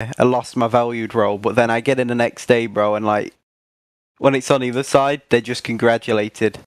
I lost my valued role, but then I get in the next day, bro, and like when it's on either side, they're just congratulated.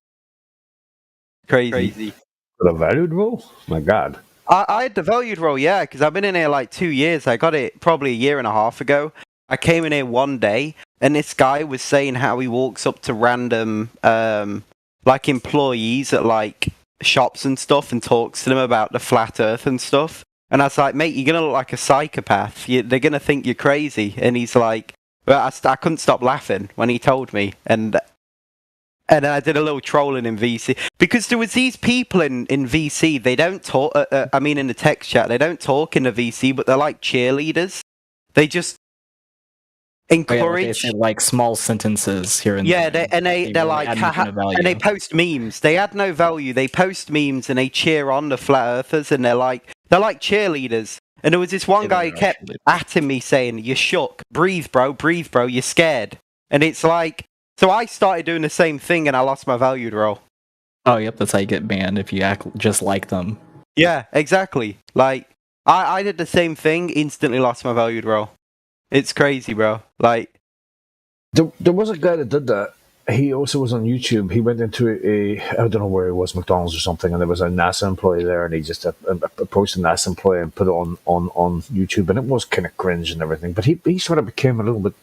Crazy. The valued role? My God. I had the valued role, yeah, because I've been in here like 2 years. I got it probably a year and a half ago. I came in here one day, and this guy was saying how he walks up to random like employees at like shops and stuff and talks to them about the flat earth and stuff. And I was like, mate, you're gonna look like a psychopath. They're gonna think you're crazy. And he's like, well, I couldn't stop laughing when he told me. And then I did a little trolling in VC because there was these people in VC. They don't talk. I mean, in the text chat, they don't talk in the VC, but they're like cheerleaders. They just encourage. They say like small sentences here and yeah, there. they're like, and they post memes. They add no value. They post memes and they cheer on the flat earthers, and they're like cheerleaders. And there was this one guy who kept atting me saying, "You're shook. Breathe, bro. You're scared." And it's like. So I started doing the same thing, and I lost my valued role. Oh, yep, that's how you get banned if you act just like them. Yeah, exactly. Like I did the same thing, instantly lost my valued role. It's crazy, bro. Like there was a guy that did that. He also was on YouTube. He went into I don't know where it was, McDonald's or something, and there was a NASA employee there, and he just approached a NASA employee and put it on YouTube, and it was kind of cringe and everything. But he sort of became a little bit.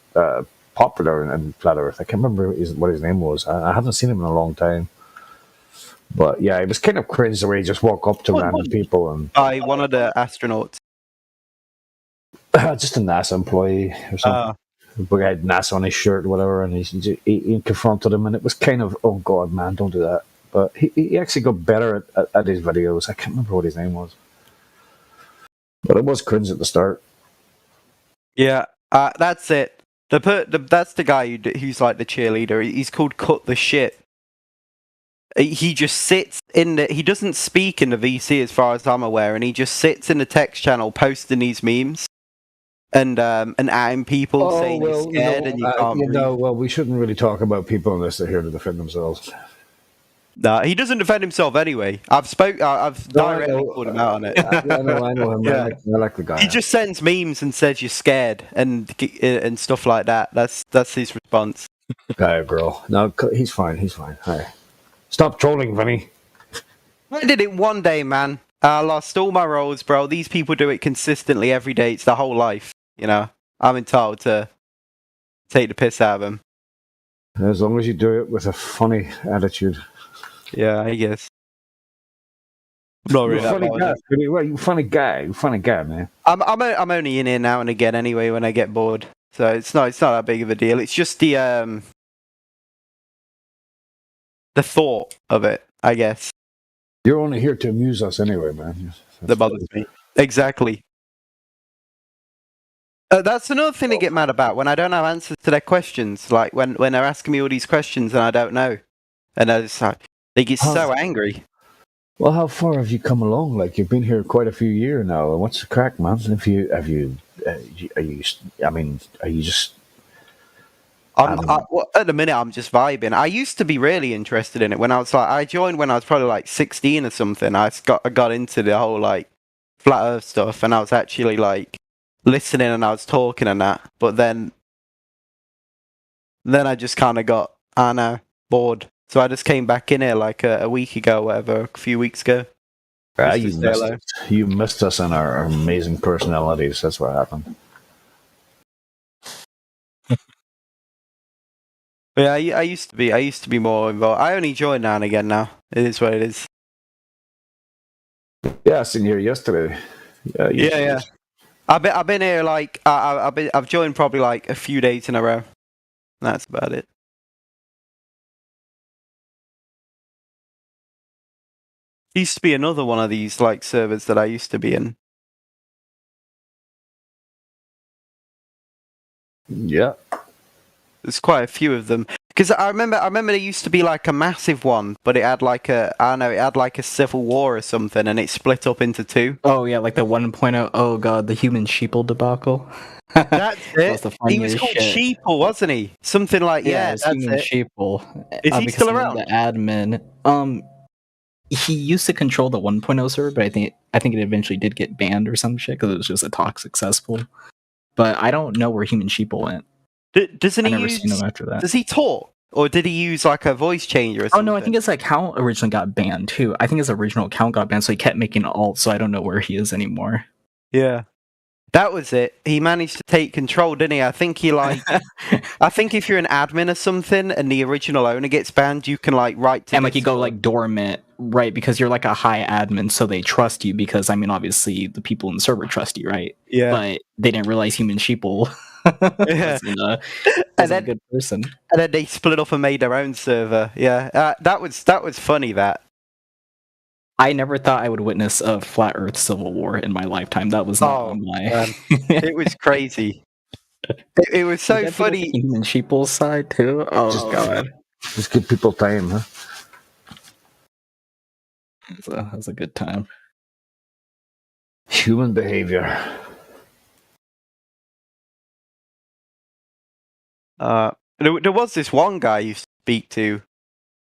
Popular in Flat Earth. I can't remember what his name was. I haven't seen him in a long time. But yeah, it was kind of cringe the way he just walk up to random people and. One of the astronauts. Just a NASA employee or something. But he had NASA on his shirt or whatever, and he confronted him, and it was kind of, oh god, man, don't do that. But he actually got better at his videos. I can't remember what his name was. But it was cringe at the start. Yeah, that's it. That's the guy who's like the cheerleader. He's called Cut the Shit. He just sits in the. He doesn't speak in the VC as far as I'm aware, and he just sits in the text channel posting these memes and atting people saying you're scared and you can't. Well, we shouldn't really talk about people unless they're here to defend themselves. No, he doesn't defend himself anyway. I've directly called him out on it. I know him. Yeah. I like the guy. He just sends memes and says you're scared and stuff like that. That's his response. Guy, bro. No, he's fine. Hi. Stop trolling, Vinny. I did it one day, man. I lost all my roles, bro. These people do it consistently every day. It's their whole life, you know. I'm entitled to take the piss out of them. As long as you do it with a funny attitude. Yeah, I guess. I'm not really you funny guy, man. I'm only in here now and again anyway when I get bored, so it's not that big of a deal. It's just the thought of it, I guess. You're only here to amuse us anyway, man. That bothers me. Exactly. That's another thing they get mad about when I don't have answers to their questions. Like when they're asking me all these questions and I don't know, and I just like. They get so angry. Well, how far have you come along? Like you've been here quite a few years now. What's the crack, man? Are you just? At the minute, I'm just vibing. I used to be really interested in it when I joined when I was probably like 16 or something. I got into the whole like flat Earth stuff, and I was actually like listening and I was talking and that. But then I just kind of got bored. So I just came back in here like a week ago, whatever, a few weeks ago. You missed us and our amazing personalities. That's what happened. Yeah, I used to be more involved. I only join now and again now. It is what it is. Yeah, I seen you here yesterday. Yeah. I've been here like I've joined probably like a few days in a row. That's about it. Used to be another one of these like servers that I used to be in. Yeah. There's quite a few of them. Because I remember there used to be like a massive one, but it had like it had like a civil war or something, and it split up into two. Oh yeah, like the 1.0. Oh god, the human sheeple debacle. That's it. He was called Sheeple, wasn't he? Something like that's human it. Sheeple. Is he still around? The admin. He used to control the 1.0 server, but I think it eventually did get banned or some shit because it was just a toxic cesspool. but I don't know where Human Sheeple went. Doesn't I he never use? seen him after that. Does he talk, or did he use like a voice changer? Or Oh something? no, I think his account originally got banned too. I think his original account got banned, so he kept making alt. So I don't know where he is anymore. Yeah. That was it. He managed to take control, didn't he? I think he like. I think if you're an admin or something and the original owner gets banned, you can like write to And like you go Discord. like dormant, right? Because you're like a high admin, so they trust you. Because I mean, obviously the people in the server trust you, right? Yeah. But they didn't realize Human Sheeple Yeah. was And a then good person. and then they split up and made their own server. Yeah. That was funny. That. I never thought I would witness a flat Earth civil war in my lifetime. That was not on my. man. It was crazy. It was so Did that people funny. take Human Sheeple's side too. Oh Just- god, Just give people time, huh? that was a good time. Human behavior. There was this one guy I used to speak to,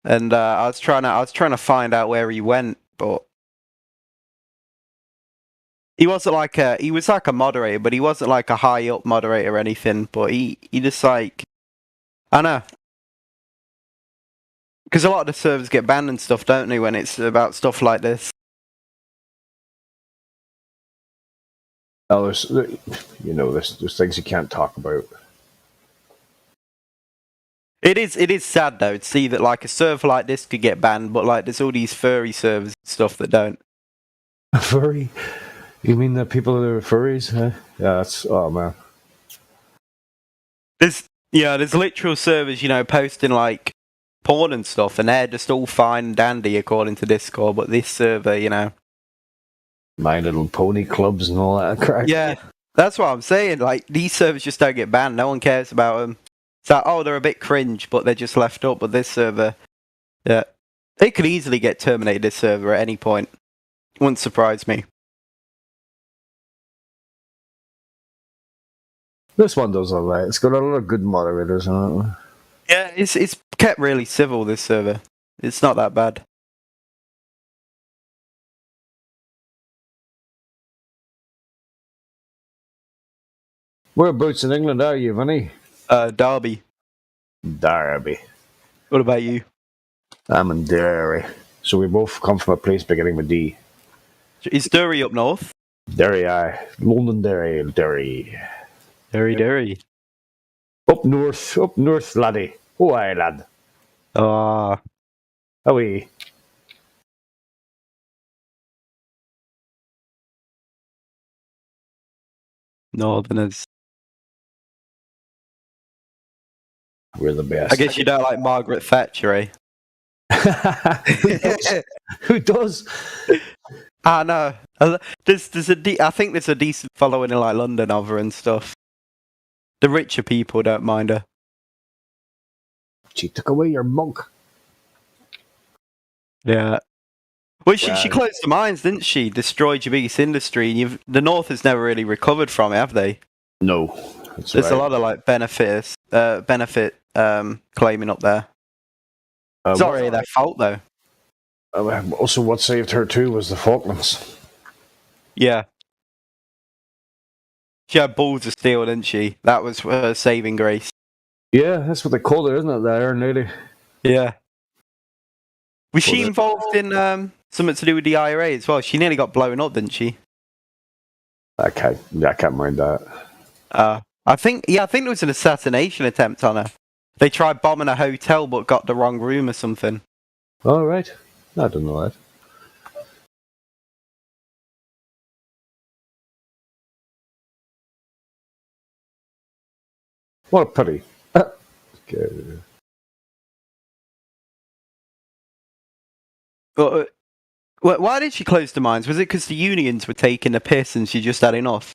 and I was trying to find out where he went, but he wasn't like he was like a moderator, but he wasn't like a high up moderator or anything. But he just like, I don't know, because a lot of the servers get banned and stuff, don't they, when it's about stuff like this. Oh, there's things you can't talk about. It is sad though to see that like a server like this could get banned, but like there's all these furry servers and stuff that don't. Furry? You mean the people that are furries? Huh? Yeah, that's man. There's literal servers, posting like porn and stuff, and they're just all fine and dandy according to Discord, but this server, My Little Pony clubs and all that crap. Yeah, that's what I'm saying. Like, these servers just don't get banned. No one cares about them. It's like, oh, they're a bit cringe, but they're just left up. But this server, yeah, they could easily get terminated, this server, at any point. Wouldn't surprise me. This one does all right. It's got a lot of good moderators on it. Yeah, it's kept really civil, this server. It's not that bad. Whereabouts in England are you, Vinny? Derby. Derby. What about you? I'm in Derry. So we both come from a place beginning with D. Is Derry up north? Derry, aye. Londonderry, Derry. Derry. Up north, laddie. Oh, aye, lad. Ah. How are you? Northerners. We're the best. I guess you don't like Margaret Thatcher, eh? Who does? I know. I think there's a decent following in like London of her and stuff. The richer people don't mind her. She took away your mug. Yeah. Well, she Right. closed the mines, didn't she? Destroyed your biggest industry, and the North has never really recovered from it, have they? No. That's There's right. a lot of like benefit claiming up there. It's not really their fault though. Also, what saved her too was the Falklands. Yeah. She had balls of steel, didn't she? That was her saving grace. Yeah, that's what they call it, isn't it? The Iron Lady. Yeah. Was she Well, involved in something to do with the IRA as well? She nearly got blown up, didn't she? I can't mind that. I think there was an assassination attempt on her. They tried bombing a hotel but got the wrong room or something. All right. I don't know that. What a pity. Okay. But, why did she close the mines? Was it because the unions were taking the piss and she just had enough?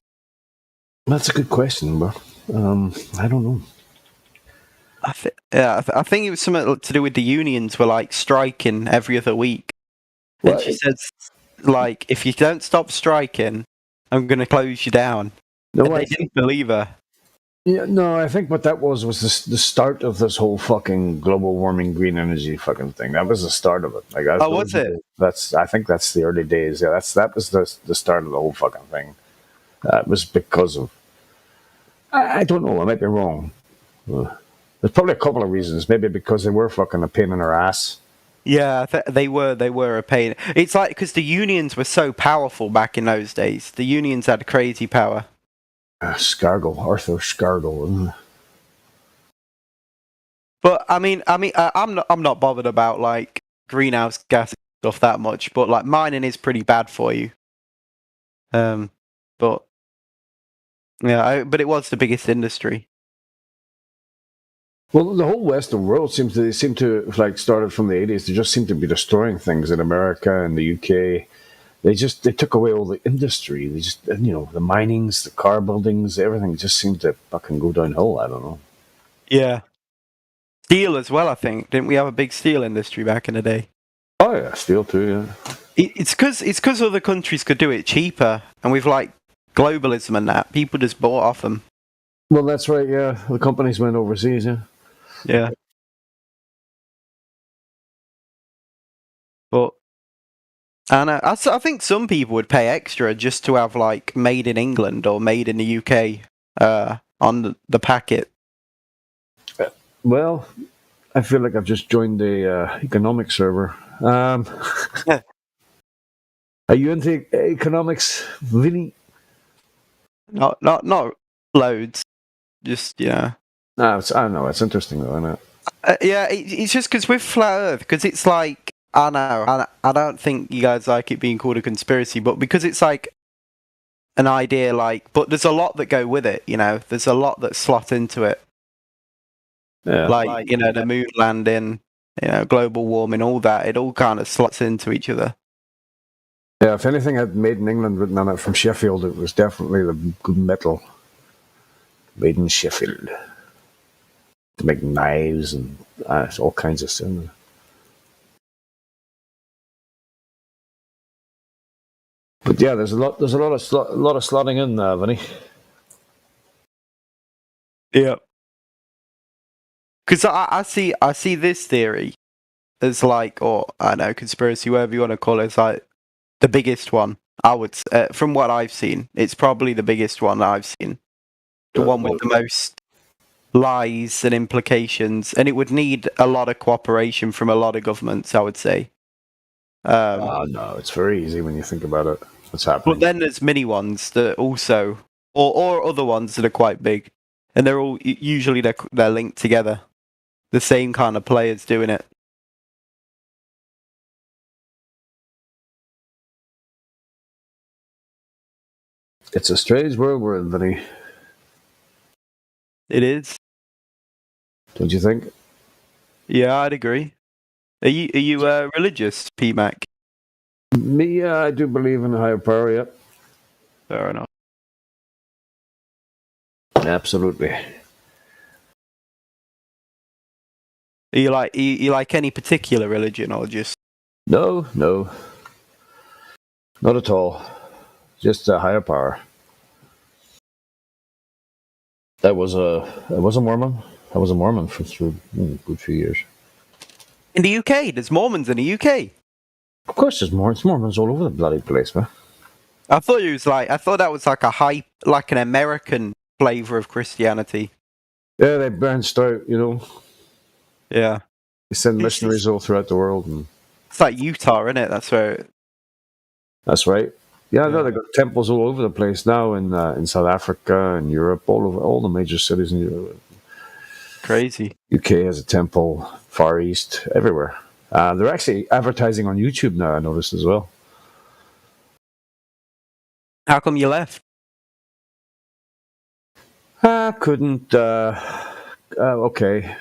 That's a good question, but I don't know. I think it was something to do with the unions were like striking every other week. Well, And she says, like, if you don't stop striking, I'm going to close you down. No, And they didn't believe her. Yeah, no, I think what that was the start of this whole fucking global warming, green energy fucking thing. That was the start of it. Like, Was it? I think that's the early days. Yeah, that was the start of the whole fucking thing. It was because of I don't know. I might be wrong. There's probably a couple of reasons. Maybe because they were fucking a pain in our ass. Yeah, they were a pain. It's like because the unions were so powerful back in those days. The unions had crazy power. Scargill, Arthur Scargill. But I'm not bothered about like greenhouse gas stuff that much. But like mining is pretty bad for you. But yeah, but it was the biggest industry. Well, the whole Western world seem to like started from the 80s. They just seem to be destroying things in America and the UK. They took away all the industry. They just, the minings, the car buildings, everything just seemed to fucking go downhill. I don't know. Yeah. Steel as well, I think. Didn't we have a big steel industry back in the day? Oh yeah, steel too. Yeah. It's because other countries could do it cheaper, and with like globalism and that, people just bought off them. Well, that's right. Yeah, the companies went overseas. Yeah. Yeah. But and I think some people would pay extra just to have like made in England or made in the UK on the packet. Well, I feel like I've just joined the economics server. Are you into economics, Vinny? Not loads. Just yeah. I don't know. It's interesting though, isn't it? Yeah, it's just because with flat Earth, because it's like I know I don't think you guys like it being called a conspiracy, but because it's like an idea, like, but there's a lot that go with it. There's a lot that slot into it. Yeah. Like the moon landing, global warming, all that. It all kind of slots into each other. Yeah, if anything had made in England written on it from Sheffield, it was definitely the good metal. Made in Sheffield. To make knives and all kinds of stuff. But yeah, there's a lot of slotting in there, Vinny. Yeah. Because I see this theory as like, or I don't know, conspiracy, whatever you want to call it, it's like the biggest one. I would, from what I've seen, it's probably the biggest one that I've seen. The one with the most lies and implications, and it would need a lot of cooperation from a lot of governments, I would say. No, it's very easy when you think about it. What's happening? But then there's mini ones that also, or other ones that are quite big, and they're all usually they're linked together. The same kind of players doing it. It's a strange world we're in, Vinny. It is. Don't you think? Yeah, I'd agree. Are you religious, PMac? Me, I do believe in a higher power. Yep. Fair enough. Absolutely. Are you like any particular religion or just? No, not at all. Just a higher power. I was a Mormon. I was a Mormon for a good few years. In the UK, there's Mormons in the UK. Of course, there's Mormons all over the bloody place, man. I thought that was like like an American flavor of Christianity. Yeah, they branched out, Yeah. They send missionaries all throughout the world. And It's like Utah, isn't it? That's where. that's right. Yeah, no, they've got temples all over the place now in South Africa and Europe, all over all the major cities in Europe. Crazy. UK has a temple, Far East, everywhere. They're actually advertising on YouTube now, I noticed as well. How come you left? Couldn't. Okay.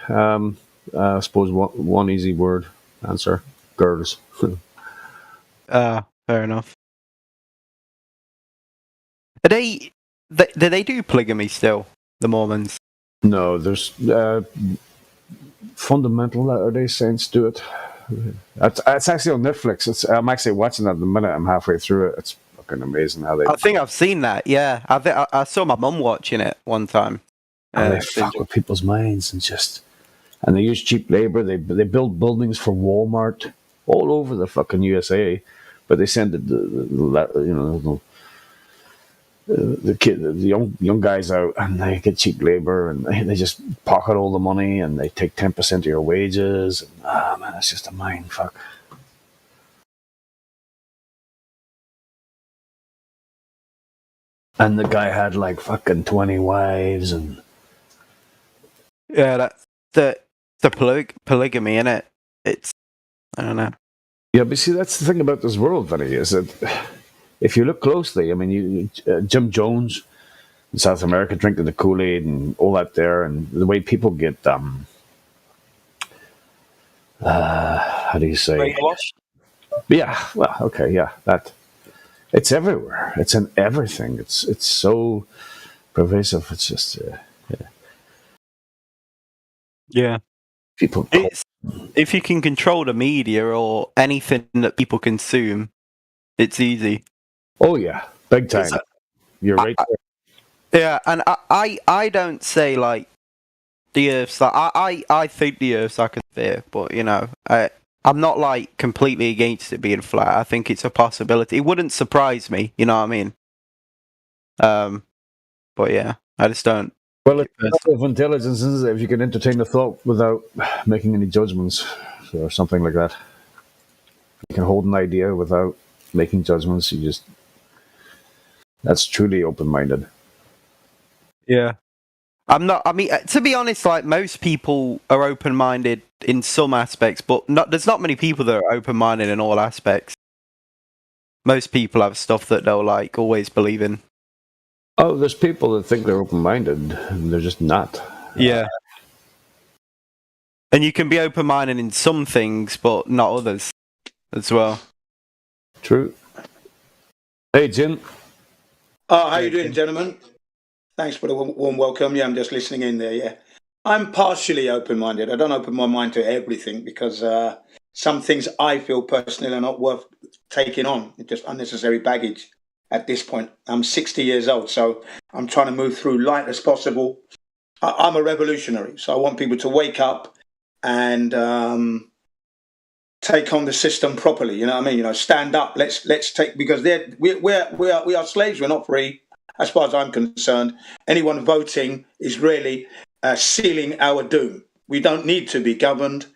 I suppose one easy word answer: girls. Fair enough. Do they do polygamy still? The Mormons? No, there's fundamental Latter-day Saints do it. It's actually on Netflix. I'm actually watching that at the minute. I'm halfway through it. It's fucking amazing how they. I think I've seen that. Yeah, I saw my mum watching it one time. And they fuck with people's minds and they use cheap labor. They build buildings for Walmart all over the fucking USA, but they send the young guys out, and they get cheap labor, and they just pocket all the money, and they take 10% of your wages. And, man, it's just a mind fuck. And the guy had like fucking 20 wives, and Yeah, that's the polygamy in it. It's, I don't know. yeah, but see, that's the thing about this world, Vinny, is that if you look closely, I mean, Jim Jones in South America drinking the Kool-Aid and all that there, and the way people get, how do you say? Brainwashed? Yeah, well, okay, yeah, that. It's everywhere. It's in everything. It's so pervasive. It's just Yeah. people. It's, if you can control the media or anything that people consume, it's easy. Oh yeah, big time. You're right there. Yeah, and I don't say like the Earth's like I think the Earth's like a sphere, but you know, I'm not like completely against it being flat. I think it's a possibility. It wouldn't surprise me, you know what I mean? But yeah, I just don't. Well, it's a level of intelligence, isn't it? If you can entertain the thought without making any judgments or something like that. You can hold an idea without making judgments. That's truly open-minded. Yeah. I'm not. I mean, to be honest, like most people are open-minded in some aspects, but there's not many people that are open-minded in all aspects. Most people have stuff that they'll like always believe in. Oh, there's people that think they're open-minded, and they're just not. Yeah. And you can be open-minded in some things, but not others as well. True. Hey, Jim. Oh, how you doing, gentlemen? Thanks for the warm welcome. Yeah, I'm just listening in there, yeah. I'm partially open-minded. I don't open my mind to everything because some things I feel personally are not worth taking on. It's just unnecessary baggage at this point. I'm 60 years old, so I'm trying to move through light as possible. I'm a revolutionary, so I want people to wake up and take on the system properly. You know what I mean? You know, stand up. Let's take, because we are slaves. We're not free. As far as I'm concerned, anyone voting is really sealing our doom. We don't need to be governed.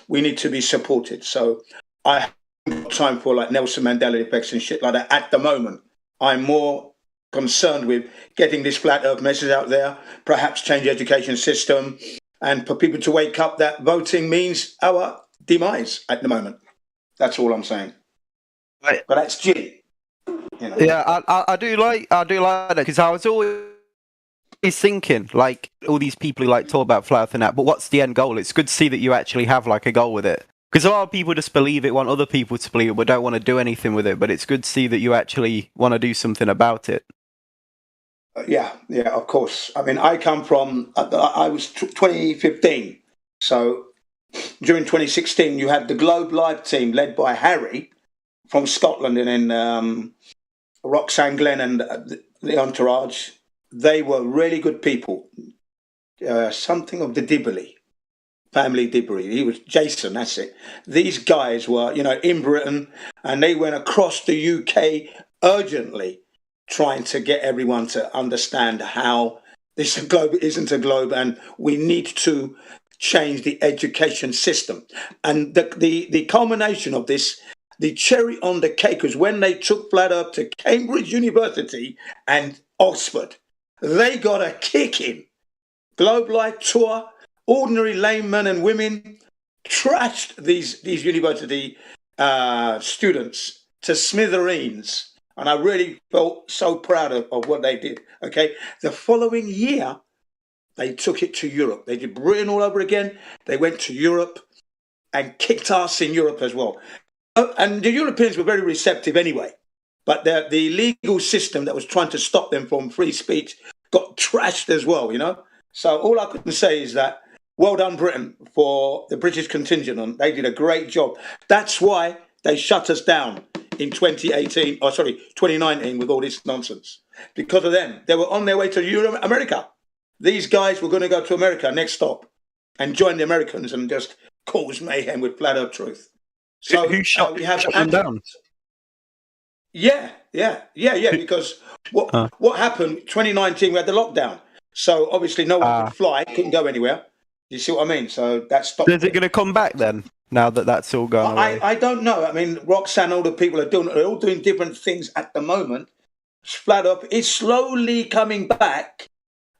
We need to be supported. So I have time for like Nelson Mandela effects and shit like that at the moment. I'm more concerned with getting this flat earth message out there, perhaps change the education system, and for people to wake up that voting means our demise at the moment. That's all I'm saying. Right. But that's G. You know. Yeah, I do like that because I was always thinking like all these people who like talk about flat earth and that, but what's the end goal? It's good to see that you actually have like a goal with it, because a lot of people just believe it, want other people to believe it, but don't want to do anything with it. But it's good to see that you actually want to do something about it. Yeah, of course. I mean, I come from, I was 2015. So during 2016, you had the Globe Live team led by Harry from Scotland, and then Roxanne Glenn and the entourage. They were really good people. Something of the Dibley, family Dibley. He was Jason, that's it. These guys were, you know, in Britain, and they went across the UK urgently trying to get everyone to understand how this globe isn't a globe, and we need to change the education system. And the culmination of this, the cherry on the cake, was when they took Flat Earth to Cambridge University and Oxford. They got a kicking. Globe Life Tour, ordinary laymen and women trashed these university students to smithereens. And I really felt so proud of what they did. Okay. The following year, they took it to Europe. They did Britain all over again. They went to Europe and kicked ass in Europe as well. And the Europeans were very receptive anyway. But the legal system that was trying to stop them from free speech got trashed as well, you know. So all I can say is that well done, Britain, for the British contingent. They did a great job. That's why they shut us down in 2019 with all this nonsense. Because of them. They were on their way to America. These guys were going to go to America, next stop, and join the Americans and just cause mayhem with flat earth truth. So who shut them down? Yeah. Because Uh. what happened? 2019, we had the lockdown, so obviously no one could fly, couldn't go anywhere. You see what I mean? So that stopped. Is it going to come back then? Now that that's all gone away. I don't know. I mean, Roxanne, all the people are all doing different things at the moment. Flat Earth is slowly coming back.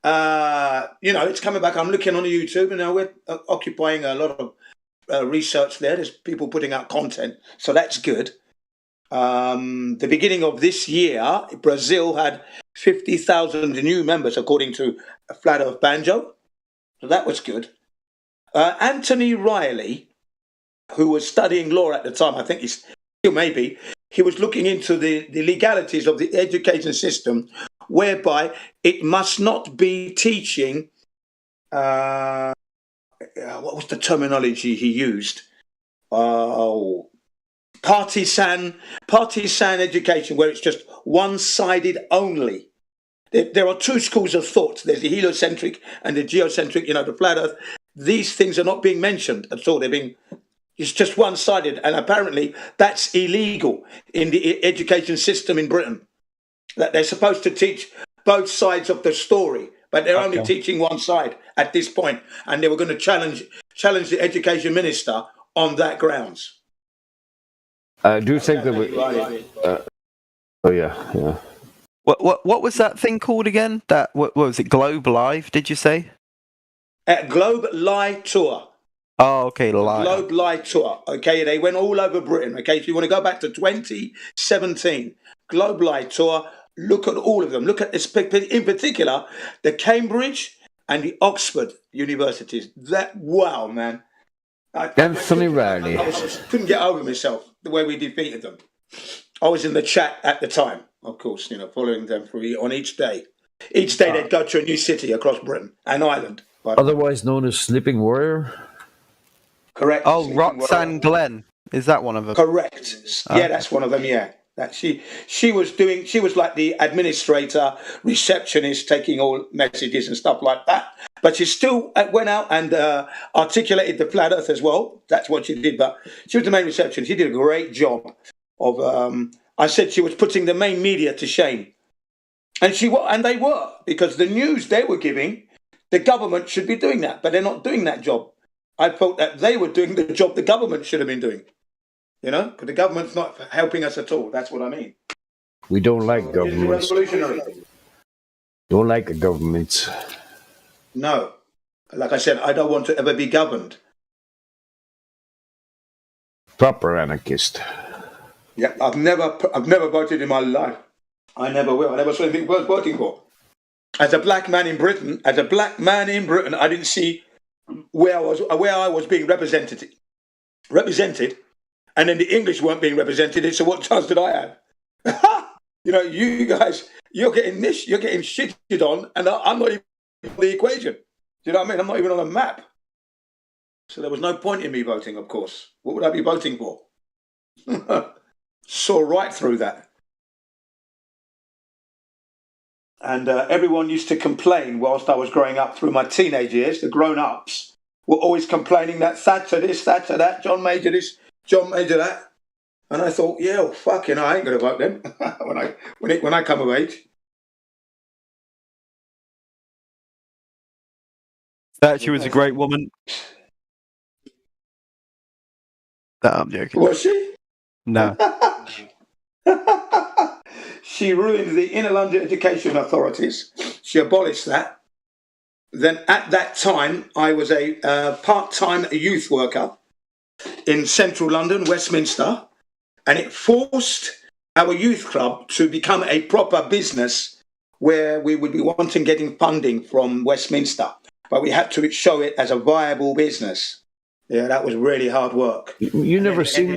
It's coming back. I'm looking on YouTube, and now we're occupying a lot of research there. There's people putting out content, so that's good. The beginning of this year, Brazil had 50,000 new members, according to Flat Earth Banjo. So that was good. Anthony Riley, who was studying law at the time, I think he's still maybe, he was looking into the legalities of the education system, whereby it must not be teaching, what was the terminology he used? Partisan education, where it's just one-sided only. There are two schools of thought. There's the heliocentric and the geocentric, the flat earth. These things are not being mentioned at all. It's just one-sided, and apparently that's illegal in the education system in Britain. That they're supposed to teach both sides of the story, but they're only teaching one side at this point, and they were going to challenge the education minister on that grounds. I do think that we. Yeah. What was that thing called again? What was it? Globe Live? Did you say? Globe Live Tour. Oh, okay, live. Globe Live Tour. Okay, they went all over Britain. Okay, if you want to go back to 2017, Globe Live Tour. Look at all of them. Look at, in particular, the Cambridge and the Oxford universities. Wow, man. Anthony Riley. I couldn't get over myself the way we defeated them. I was in the chat at the time, of course, following them on each day. Each day they'd go to a new city across Britain and Ireland. Otherwise known as Sleeping Warrior? Correct. Oh, Roxanne Glenn. Is that one of them? Correct. Yeah, that's one of them, yeah. That she was like the administrator, receptionist, taking all messages and stuff like that. But she still went out and articulated the flat earth as well. That's what she did. But she was the main receptionist. She did a great job of. I said she was putting the main media to shame, and they were, because the news they were giving, the government should be doing that, but they're not doing that job. I felt that they were doing the job the government should have been doing. Because the government's not helping us at all. That's what I mean. We don't like governments. Don't like a government. No. Like I said, I don't want to ever be governed. Proper anarchist. Yeah, I've never voted in my life. I never will. I never saw anything worth voting for. As a black man in Britain, I didn't see where I was being represented. And then the English weren't being represented, so what chance did I have? You guys, you're getting shitted on, and I'm not even on the equation. Do you know what I mean? I'm not even on a map. So there was no point in me voting, of course. What would I be voting for? Saw right through that. And everyone used to complain whilst I was growing up through my teenage years. The grown-ups were always complaining that Thatcher this, Thatcher that, John Major this, John Major that. And I thought, I ain't going to vote then when I come of age. Thatcher was a great woman. No, I'm joking. Was she? No. She ruined the Inner London Education Authorities. She abolished that. Then at that time, I was a part-time youth worker in central London, Westminster, and it forced our youth club to become a proper business where we would be getting funding from Westminster, but we had to show it as a viable business. Yeah, that was really hard work. You never seen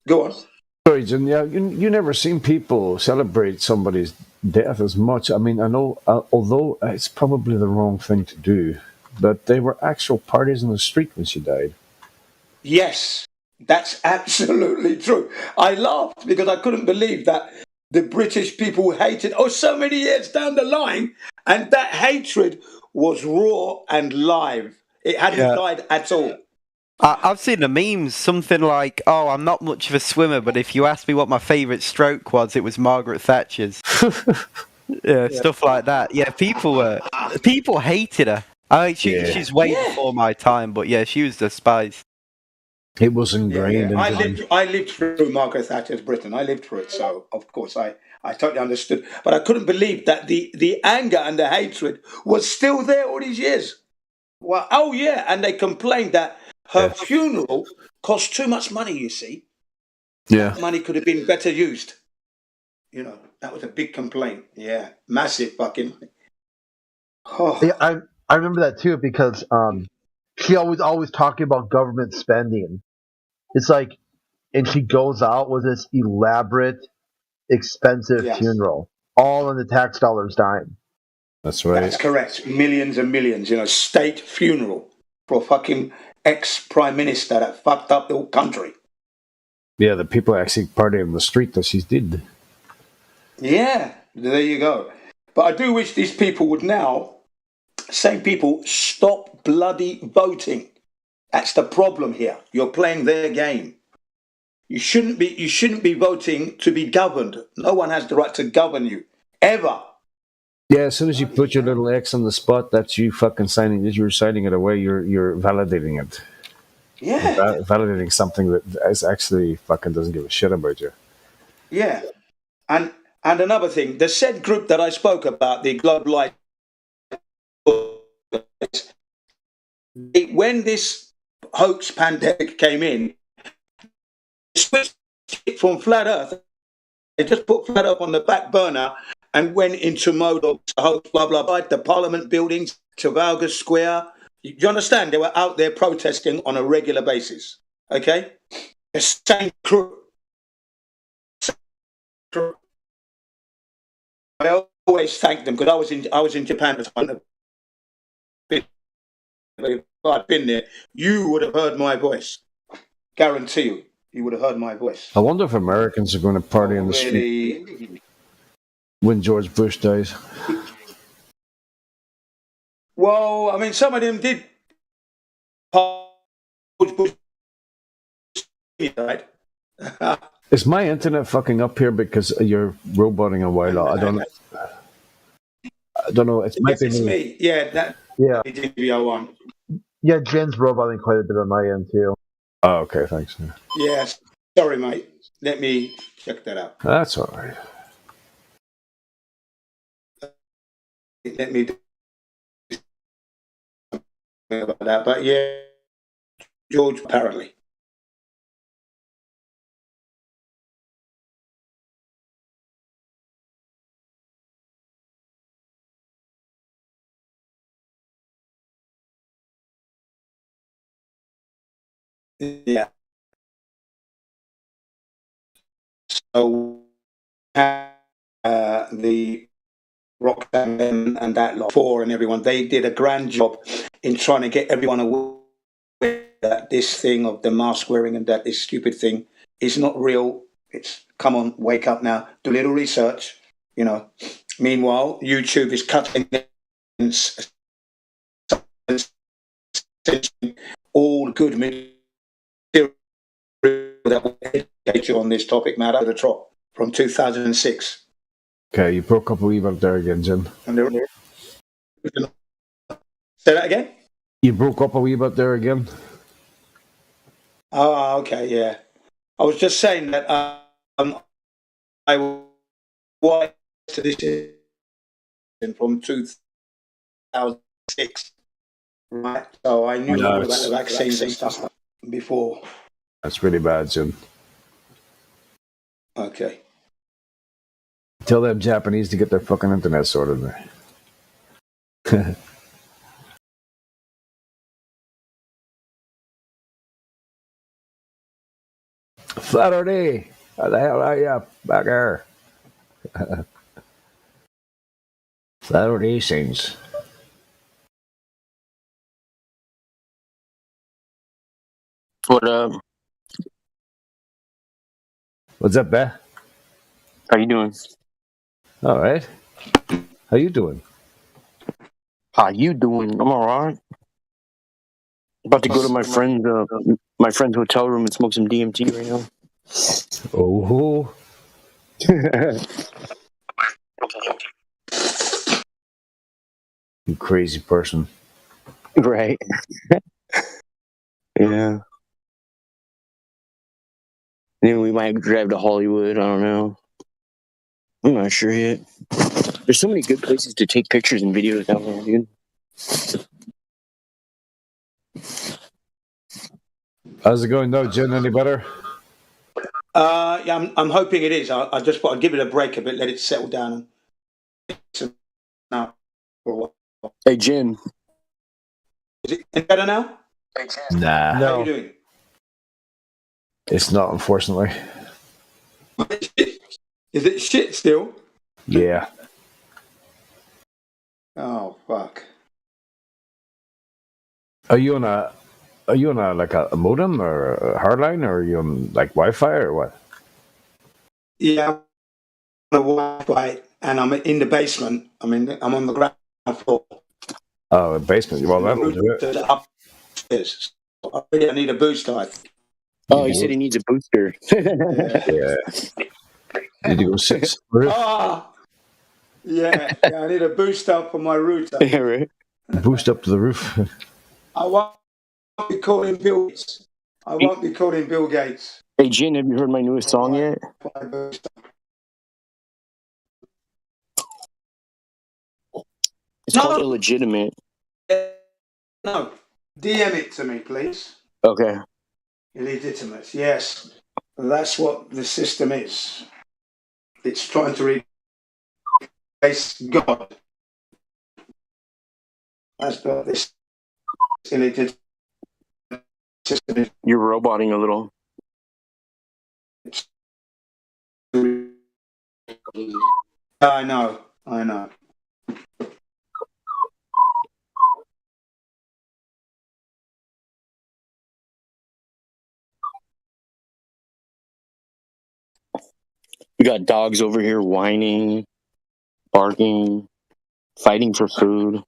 Go on. Sorry, Jim. Yeah, you never seen people celebrate somebody's death as much. I mean, I know, although it's probably the wrong thing to do, but they were actual parties in the street when she died. Yes, that's absolutely true. I laughed because I couldn't believe that the British people hated, so many years down the line, and that hatred was raw and live. It hadn't died at all. I've seen the memes, something like, "Oh, I'm not much of a swimmer, but if you asked me what my favourite stroke was, it was Margaret Thatcher's." Yeah, stuff like that. Yeah, people hated her. Yeah. She's way Yeah. before my time, but yeah, she was despised. It was Yeah, ingrained yeah. into I lived through Margaret Thatcher's Britain. I lived through it, so of course I totally understood. But I couldn't believe that the anger and the hatred was still there all these years. Well, oh yeah, and they complained that her funeral cost too much money. You see, yeah. money could have been better used. You know, that was a big complaint. Yeah, massive fucking. Oh, Yeah, I remember that too because she always talking about government spending. It's like, and she goes out with this elaborate, expensive yes, funeral, all on the tax dollars' dime. That's right. that's correct. Millions and millions. You know, state funeral for a fucking ex prime minister that fucked up the whole country. Yeah, the people actually party in the street that she did. Yeah, there you go. But I do wish these people would now, same people, stop bloody voting. That's the problem here. You're playing their game. You shouldn't be voting to be governed. No one has the right to govern you. Ever. Yeah, as soon as you put your little X on the spot, that's you fucking signing. You're signing it away. You're validating it. Yeah. Validating something that is actually fucking doesn't give a shit about you. Yeah. And another thing, the said group that I spoke about, the Global when this hoax pandemic came in, they switched it from flat Earth. They just put flat Earth on the back burner and went into mode of hoax, blah blah blah. The Parliament buildings, Trafalgar Square. Do you understand? They were out there protesting on a regular basis. Okay, the same crew. I always thank them because I was in Japan at the time. If I'd been there, you would have heard my voice. Guarantee you would have heard my voice. I wonder if Americans are going to party in the street when George Bush dies. Well, I mean, some of them did. George Bush died. Is my internet fucking up here because you're roboting a while out? I don't know. It might be It's me. Yeah, that Yeah, DVO1. yeah. Jen's roboting quite a bit on my end too. Oh, okay. Thanks. Yeah. Yes. Sorry, mate. Let me check that out. That's all right. Let me do about that. But yeah, George apparently. Yeah. So the Roxanne and that lot, four and everyone, they did a grand job in trying to get everyone aware that this thing of the mask wearing and that this stupid thing is not real. It's come on, wake up now, do a little research, you know. Meanwhile, YouTube is cutting all good material that will educate you on this topic matter to the top from 2006. Okay, you broke up a wee bit there again, Jim. And say that again? You broke up a wee bit there again. Oh, okay, yeah. I was just saying that I watched this from 2006, right? So I knew all about the vaccines and stuff before. That's really bad, Jim. Okay. Tell them Japanese to get their fucking internet sorted there. Saturday. How the hell are you back there? Saturday things. What up? What's up, Beth? How you doing? All right. How you doing? How you doing? I'm alright. About to go to my friend's hotel room and smoke some DMT right now. Oh, you crazy person. Right. Yeah. Then we might drive to Hollywood. I don't know. I'm not sure yet. There's so many good places to take pictures and videos down there, dude. How's it going now, Jen? Any better? Yeah, I'm hoping it is. I just thought I'd give it a break a bit, let it settle down. Now, for a while. Hey, Jim. Is it any better now? Nah, How are you doing? it's not, unfortunately. Is it shit still? Yeah. Oh fuck. Are you on a like a modem or a hardline, or are you on like Wi-Fi or what? Yeah, I'm on the Wi-Fi and I'm in the basement. I'm on the ground floor. Oh, basement. Well, that will do it. Router's upstairs. I really need a booster. I think. Oh, he said he needs a booster. Yeah. Need to go sit. Ah, yeah, I need a booster for my router. Yeah, right. Boost up to the roof. I won't be calling Bill Gates. I won't be calling Bill Gates. Hey, Jin, have you heard my newest song yet? My booster. It's called Illegitimate. No, DM it to me, please. Okay. Illegitimate, yes. That's what the system is. It's trying to replace God. That's what this illegitimate system is. You're roboting a little. I know. We got dogs over here whining, barking, fighting for food.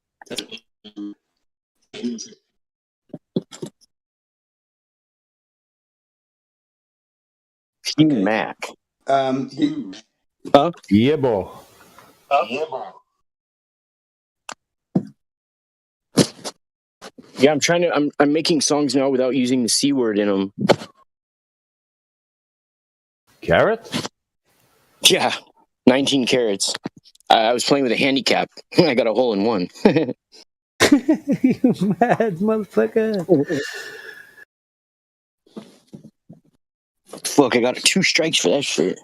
Hugh Mac. Huh? Yeah, boy. Yeah, I'm making songs now without using the C word in them. Carrot? Yeah, 19 carats. I was playing with a handicap. I got a hole in one. You mad motherfucker. Fuck, I got 2 strikes for that shit.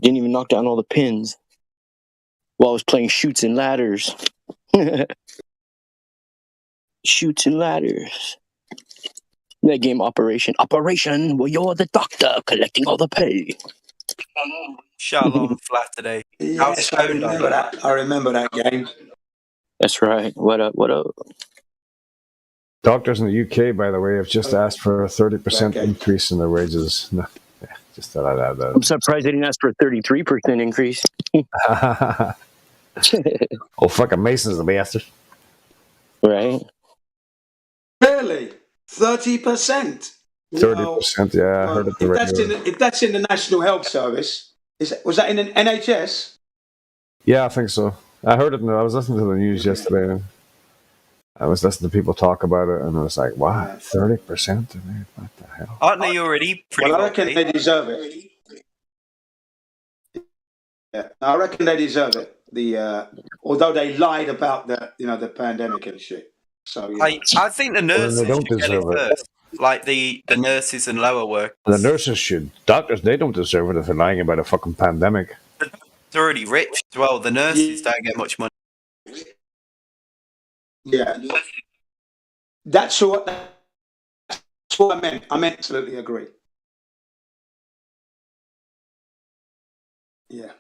Didn't even knock down all the pins while I was playing Chutes and Ladders. Chutes and Ladders. That game, Operation, well, you're the doctor collecting all the pay. Shalom flat today. Yes, I remember that. I remember that game. That's right. What up? Doctors in the UK, by the way, have just asked for a 30% increase in their wages. No, yeah, just thought I'd add I'm surprised they didn't ask for a 33% increase. that. Oh, fucking Mason's the bastard. Right? Really? 30%? 30%, yeah, I heard it. If that's in the National Health Service, was that in an NHS? Yeah, I think so. I heard it. I was listening to the news yesterday. I was listening to people talk about it, and I was like, "Wow, 30%! What the hell?" Aren't they already pretty Well, I well reckon paid? they deserve it. Yeah, I reckon they deserve it. Although they lied about the pandemic and shit. So I think the nurses they don't should get it deserve it. first. Like the nurses and lower work. The nurses should. Doctors, they don't deserve it if they're lying about a fucking pandemic. They're already rich as well. The nurses don't get much money. yeah, that's what I meant. I meant absolutely agree. Yeah.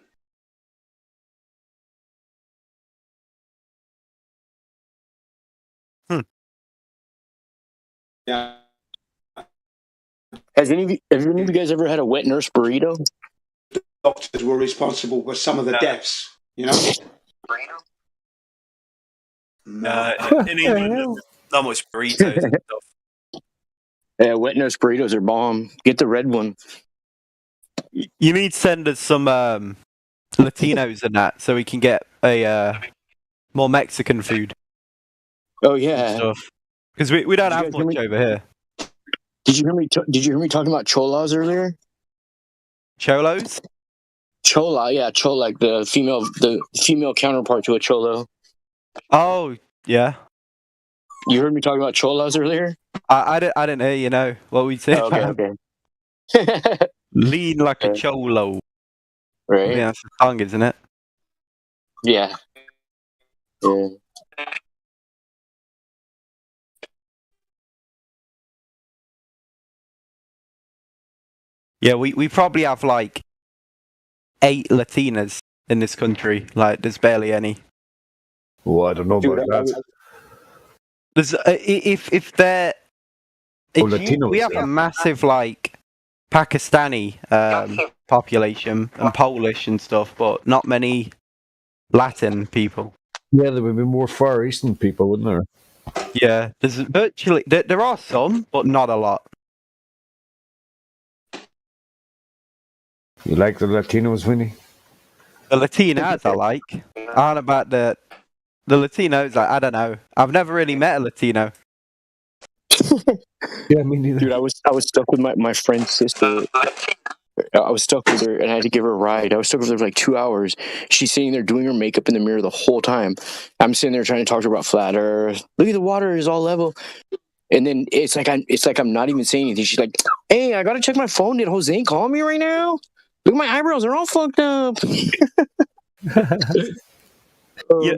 Yeah. Have any of you guys ever had a wet nurse burrito? Doctors were responsible for some of the deaths. In England, there's not much burritos and stuff. Yeah, wet nose burritos are bomb. Get the red one. You need to send us some Latinos and that, so we can get a more Mexican food Oh and yeah. stuff. Because we don't Did you have guys hear much me? over here. Did you hear me? Did you hear me talking about cholas earlier? Cholos? Chola, yeah, chola, like the female counterpart to a cholo. Oh, yeah. You heard me talking about cholas earlier? I didn't hear you know what we said. Oh, okay, about okay. lean like a cholo. I think Right? that's the song, isn't it? Yeah. Yeah. Yeah, we probably have like 8 Latinas in this country. Like, there's barely any. Well, I don't know Dude, about that. There's if they're Oh, we Latinos, have yeah. a massive like Pakistani population and Polish and stuff, but not many Latin people. Yeah, there would be more Far Eastern people, wouldn't there? Yeah, there's virtually there are some, but not a lot. You like the Latinos, Winnie? The Latinas I like. Aren't about the Latinos. I don't know. I've never really met a Latino. Yeah, me neither. Dude, I was stuck with my friend's sister. I was stuck with her and I had to give her a ride. I was stuck with her for like 2 hours. She's sitting there doing her makeup in the mirror the whole time. I'm sitting there trying to talk to her about flat earth. Look at the water is all level. And then it's like I'm not even saying anything. She's like, "Hey, I gotta check my phone. Did Jose call me right now? Look at my eyebrows, they're all fucked up." Yeah.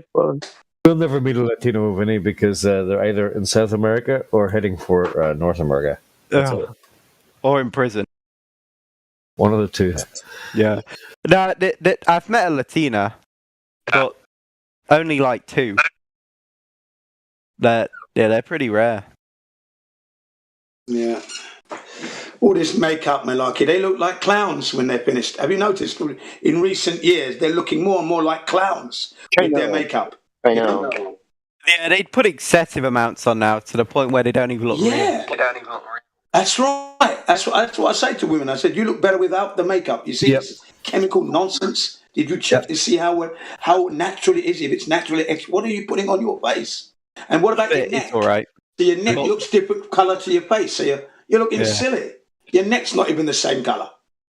We'll never meet a Latino, Winnie, because they're either in South America or heading for North America. That's it. Or in prison. One of the two. Yeah. No, I've met a Latina, but only like 2. They're pretty rare. Yeah. All this makeup, malarkey, they look like clowns when they're finished. Have you noticed? In recent years, they're looking more and more like clowns with their makeup. I know. Yeah, they put excessive amounts on now to the point where they don't even look real. Yeah. That's right. That's what I say to women. I said, you look better without the makeup. You see Yep. this chemical nonsense? Did you check to see how natural it is? If it's naturally, what are you putting on your face? And what about your neck? It's all right. So your neck looks different colour to your face. So you're looking Yeah. silly. Your neck's not even the same colour.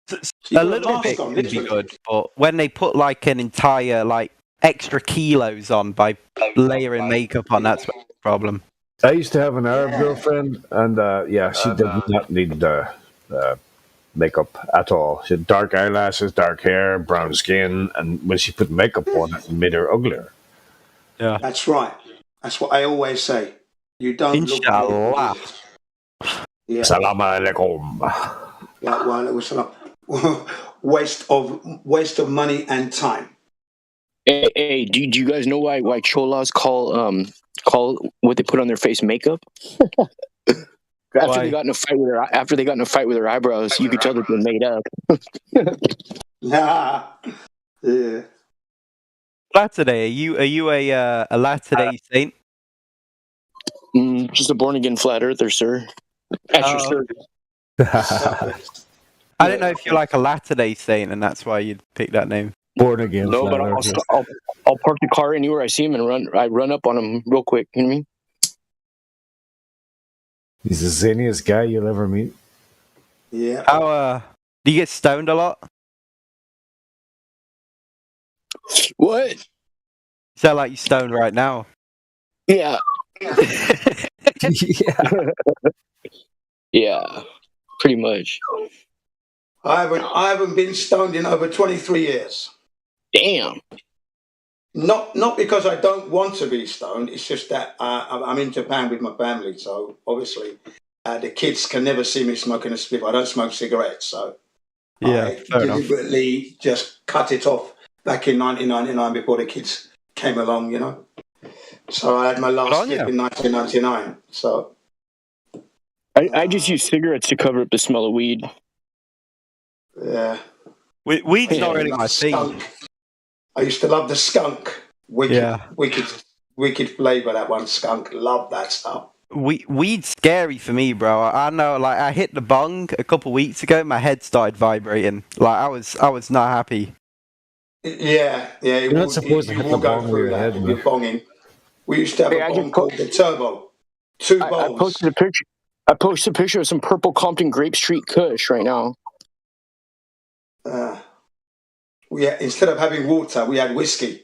So A little bit could be good, but when they put like an entire like extra kilos on by layering makeup on, that's the problem. I used to have an Arab girlfriend, and she did not need makeup at all. She had dark eyelashes, dark hair, brown skin, and when she put makeup on, it made her uglier. Yeah. That's right. That's what I always say. You don't Inshallah. look. Yeah. Salam alaikum. Like, well, it was waste of money and time. Hey, do you guys know why cholas call what they put on their face makeup? After they got in a fight with their eyebrows, you could tell that they're made up. Yeah. Latter-day, are you a Latter-day Saint? Just a born again flat earther, sir. At your service. I don't know if you're like a Latter-day Saint, and that's why you'd pick that name. Born again. No, but I'll park the car anywhere I see him and run up on him real quick. You know what I mean? He's the zaniest guy you'll ever meet. Yeah. How do you get stoned a lot? What? You sound like you're stoned right now. Yeah. Yeah. Pretty much. I haven't been stoned in over 23 years. Damn. Not because I don't want to be stoned. It's just that I'm in Japan with my family, so obviously the kids can never see me smoking a spliff. I don't smoke cigarettes, so I deliberately just cut it off back in 1999 before the kids came along, you know. So I had my last spliff in 1999. So I just use cigarettes to cover up the smell of weed. Yeah. Weed's not really my thing. Skunk. I used to love the skunk. Wicked flavour, that one, skunk. Love that stuff. Weed's scary for me, bro. I know, like, I hit the bong a couple weeks ago. My head started vibrating. Like, I was not happy. Yeah. You're not supposed to you hit will the go bong with through your that head, if you're man. bonging. We used to have Hey, a I bong just called the Turbo. Two I bowls. posted a picture. I posted a picture of some purple Compton Grape Street Kush right now. Instead of having water, we had whiskey.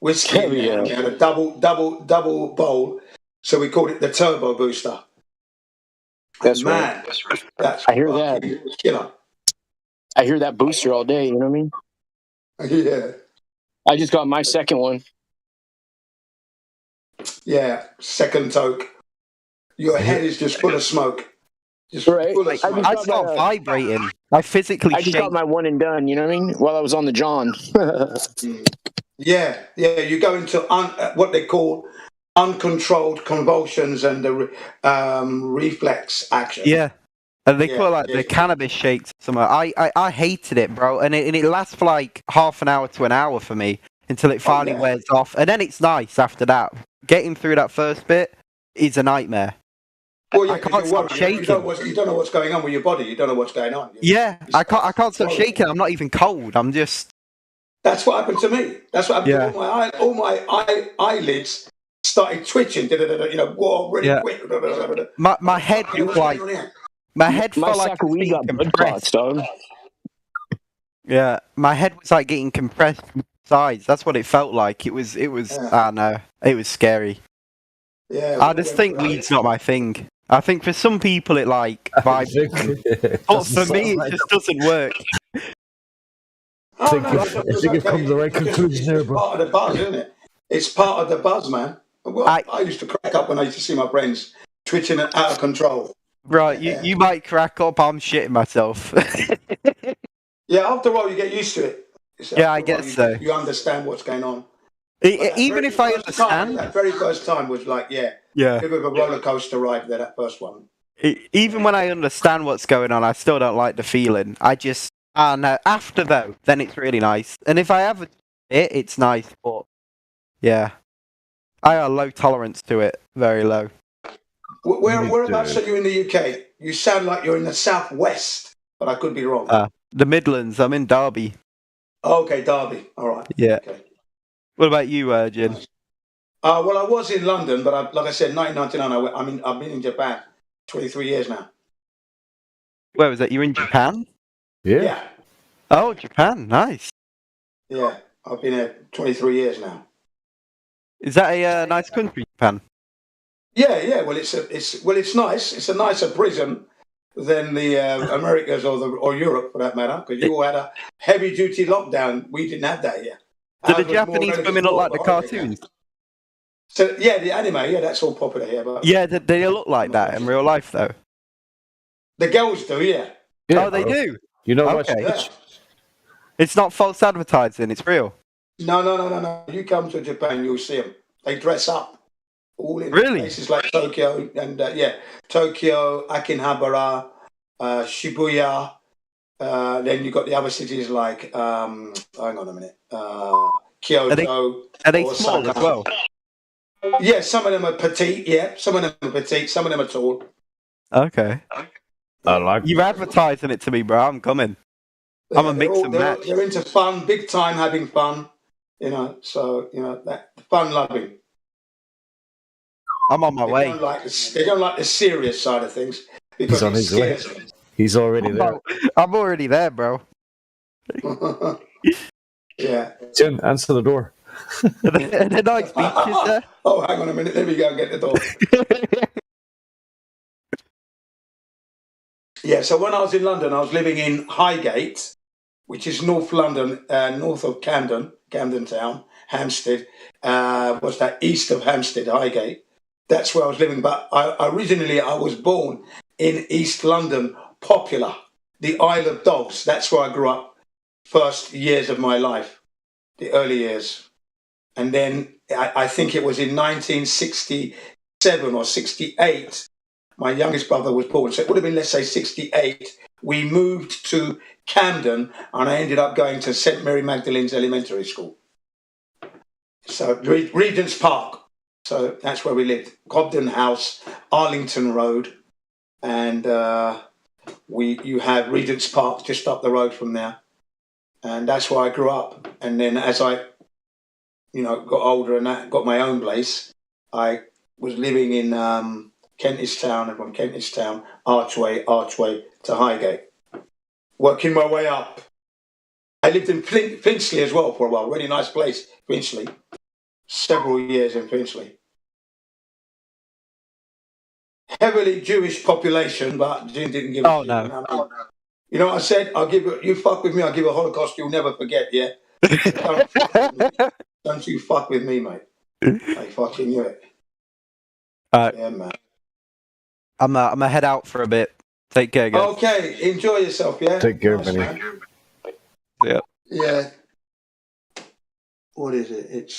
Whiskey Hell in there. yeah. We had a double bowl. So we called it the Turbo Booster. That's Man, right. that's I hear that. fucking killer. I hear that booster all day. You know what I mean? Yeah. I just got my second one. Yeah. Second toke. Your head is just full of smoke. Just Right. full of I smoke. I got start my- vibrating. I physically I just shake. got my one and done. You know what I mean? While I was on the John. Yeah. You go into what they call uncontrolled convulsions and the reflex action. Yeah. And they Yeah, call it like yeah. the cannabis shakes. I hated it, bro. And it lasts for like half an hour to an hour for me until it finally yeah. wears off. And then it's nice after that. Getting through that first bit is a nightmare. Well, yeah, I 'cause can't you're stop worried. shaking. You don't know what's going on with your body. You don't know what's going on. Yeah, I can't stop worrying. shaking. I'm not even cold. I'm just That's what happened to me. That's what happened Yeah. to all my eyelids started twitching. Whoa, really Yeah. quick. my head Fucking was what's like going on here? my head My felt like sack it of was weed being got blood clots, compressed. dog. Yeah, my head was like getting compressed from sides. That's what it felt like. It was. Yeah. I don't know. It was scary. Yeah. I just think weed's not my thing. I think for some people it like vibes, but for me it just doesn't work. Oh, think no, if- I think you've come to the right conclusion there, bro. It's part of the buzz, isn't it? It's part of the buzz, man. Well, I used to crack up when I used to see my friends twitching and out of control. Right, Yeah. you might crack up. I'm shitting myself. Yeah, after a while you get used to it. Yeah, I After a while, guess so. You understand what's going on. But that Even very if I first time, understand, that very first time was like, a yeah. bit of a roller coaster ride there, that first one. Even when I understand what's going on, I still don't like the feeling. I don't know. After though, then it's really nice. And if I have it's nice. But yeah, I have a low tolerance to it. Very low. Whereabouts are you in the UK? You sound like you're in the southwest, but I could be wrong. The Midlands. I'm in Derby. Okay, Derby. All right. Yeah. Okay. What about you, Jin? Well, I was in London, but like I said, 1999. I've been in Japan 23 years now. Where was that? You're in Japan? Yeah. Oh, Japan. Nice. Yeah. I've been here 23 years now. Is that a nice country, Japan? Yeah. Well, it's nice. It's a nicer prison than the Americas or Europe, for that matter, because you all had a heavy duty lockdown. We didn't have that yet. Do the Japanese women look like the cartoons? So yeah, the anime, that's all popular here. But Yeah, they look like that in real life, though. the girls do, yeah. Oh, they do. You know Okay. Yeah. It's not false advertising. It's real. No. You come to Japan, you'll see them. They dress up. All in Really? places like Tokyo and Tokyo, Akihabara, Shibuya. Then you've got the other cities like hang on a minute, Kyoto. Are they Osaka. small as well? Yeah, some of them are petite. Yeah, some of them are petite. Some of them are tall. Okay. I like You're advertising it to me, bro. I'm coming. I'm a mix and match. They're into fun, big time having fun. So that fun loving. I'm on my They way. don't like the serious side of things because He's on it his way. scares them. He's already there. I'm already there, bro. Yeah. Jim, answer the door. Are there nice beaches there? Oh, hang on a minute. Let me go and get the door. Yeah, so when I was in London, I was living in Highgate, which is North London, north of Camden Town, Hampstead. What's that? East of Hampstead, Highgate. That's where I was living. But originally, I was born in East London, Popular, the Isle of Dogs. That's where I grew up. First years of my life, the early years. And then I think it was in 1967 or 68, my youngest brother was born. So it would have been, let's say, 68. We moved to Camden and I ended up going to St. Mary Magdalene's Elementary School. So Regent's Park. So that's where we lived. Cobden House, Arlington Road, and you have Regent's Park just up the road from there, and that's where I grew up. And then as I, got older and got my own place, I was living in Kentish Town, and from Kentish Town, Archway to Highgate, working my way up. I lived in Finchley as well for a while. Really nice place, Finchley. Several years in Finchley. Heavily Jewish population, but Jim didn't give a shit. No. You know what I said? You fuck with me, I'll give you a Holocaust you'll never forget, yeah? Don't you fuck with me, mate. I fucking knew it. Yeah, man. I'm gonna head out for a bit. Take care, guys. Okay, enjoy yourself, yeah? Take care, Nice, Vinny. man. Yeah. Yeah. What is it?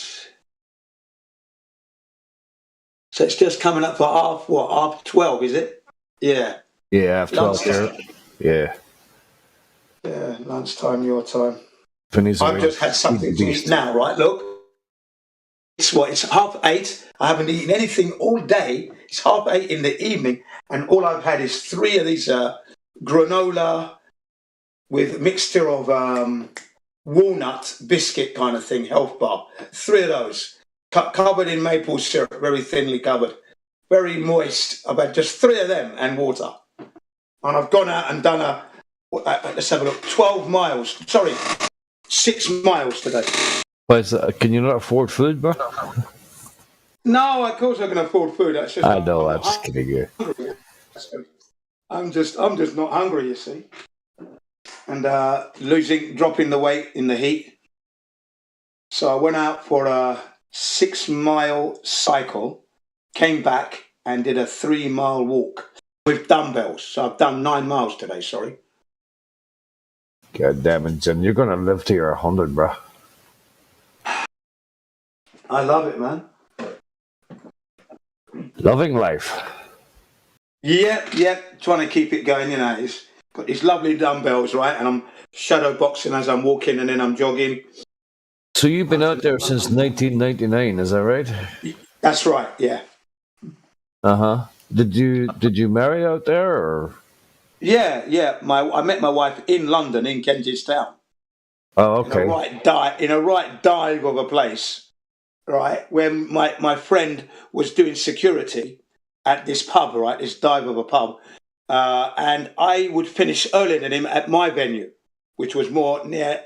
So it's just coming up for half 12, is it? Yeah. Yeah, after all, yeah. Yeah, lunchtime, your time. Vinny's I've just had something to eat now, right? Look. It's 8:30. I haven't eaten anything all day. It's 8:30 in the evening, and all I've had is 3 of these granola with a mixture of walnut biscuit kind of thing, health bar. 3 of those, covered in maple syrup, very thinly covered, very moist. I've had just 3 of them and water. And I've gone out and done let's have a look, 12 miles. Sorry, 6 miles today. But can you not afford food, bro? No, of course I can afford food. That's just I know, I'm just kidding you. I'm just not hungry, you see. And dropping the weight in the heat. So I went out for a 6-mile cycle, came back and did a 3-mile walk with dumbbells. So I've done 9 miles today, sorry. God damn it, Jen. You're going to live to your 100, bro. I love it, man. Loving life. Yep. Trying to keep it going, He's got these lovely dumbbells, right? And I'm shadow boxing as I'm walking, and then I'm jogging. So you've been out there since 1999, is that right? That's right, yeah. Uh-huh. Did you marry out there, or? Yeah. I met my wife in London, in Kentish Town. Oh, okay. In a right dive of a place. Right, where my friend was doing security at this pub, right, this dive of a pub, and I would finish earlier than him at my venue, which was more near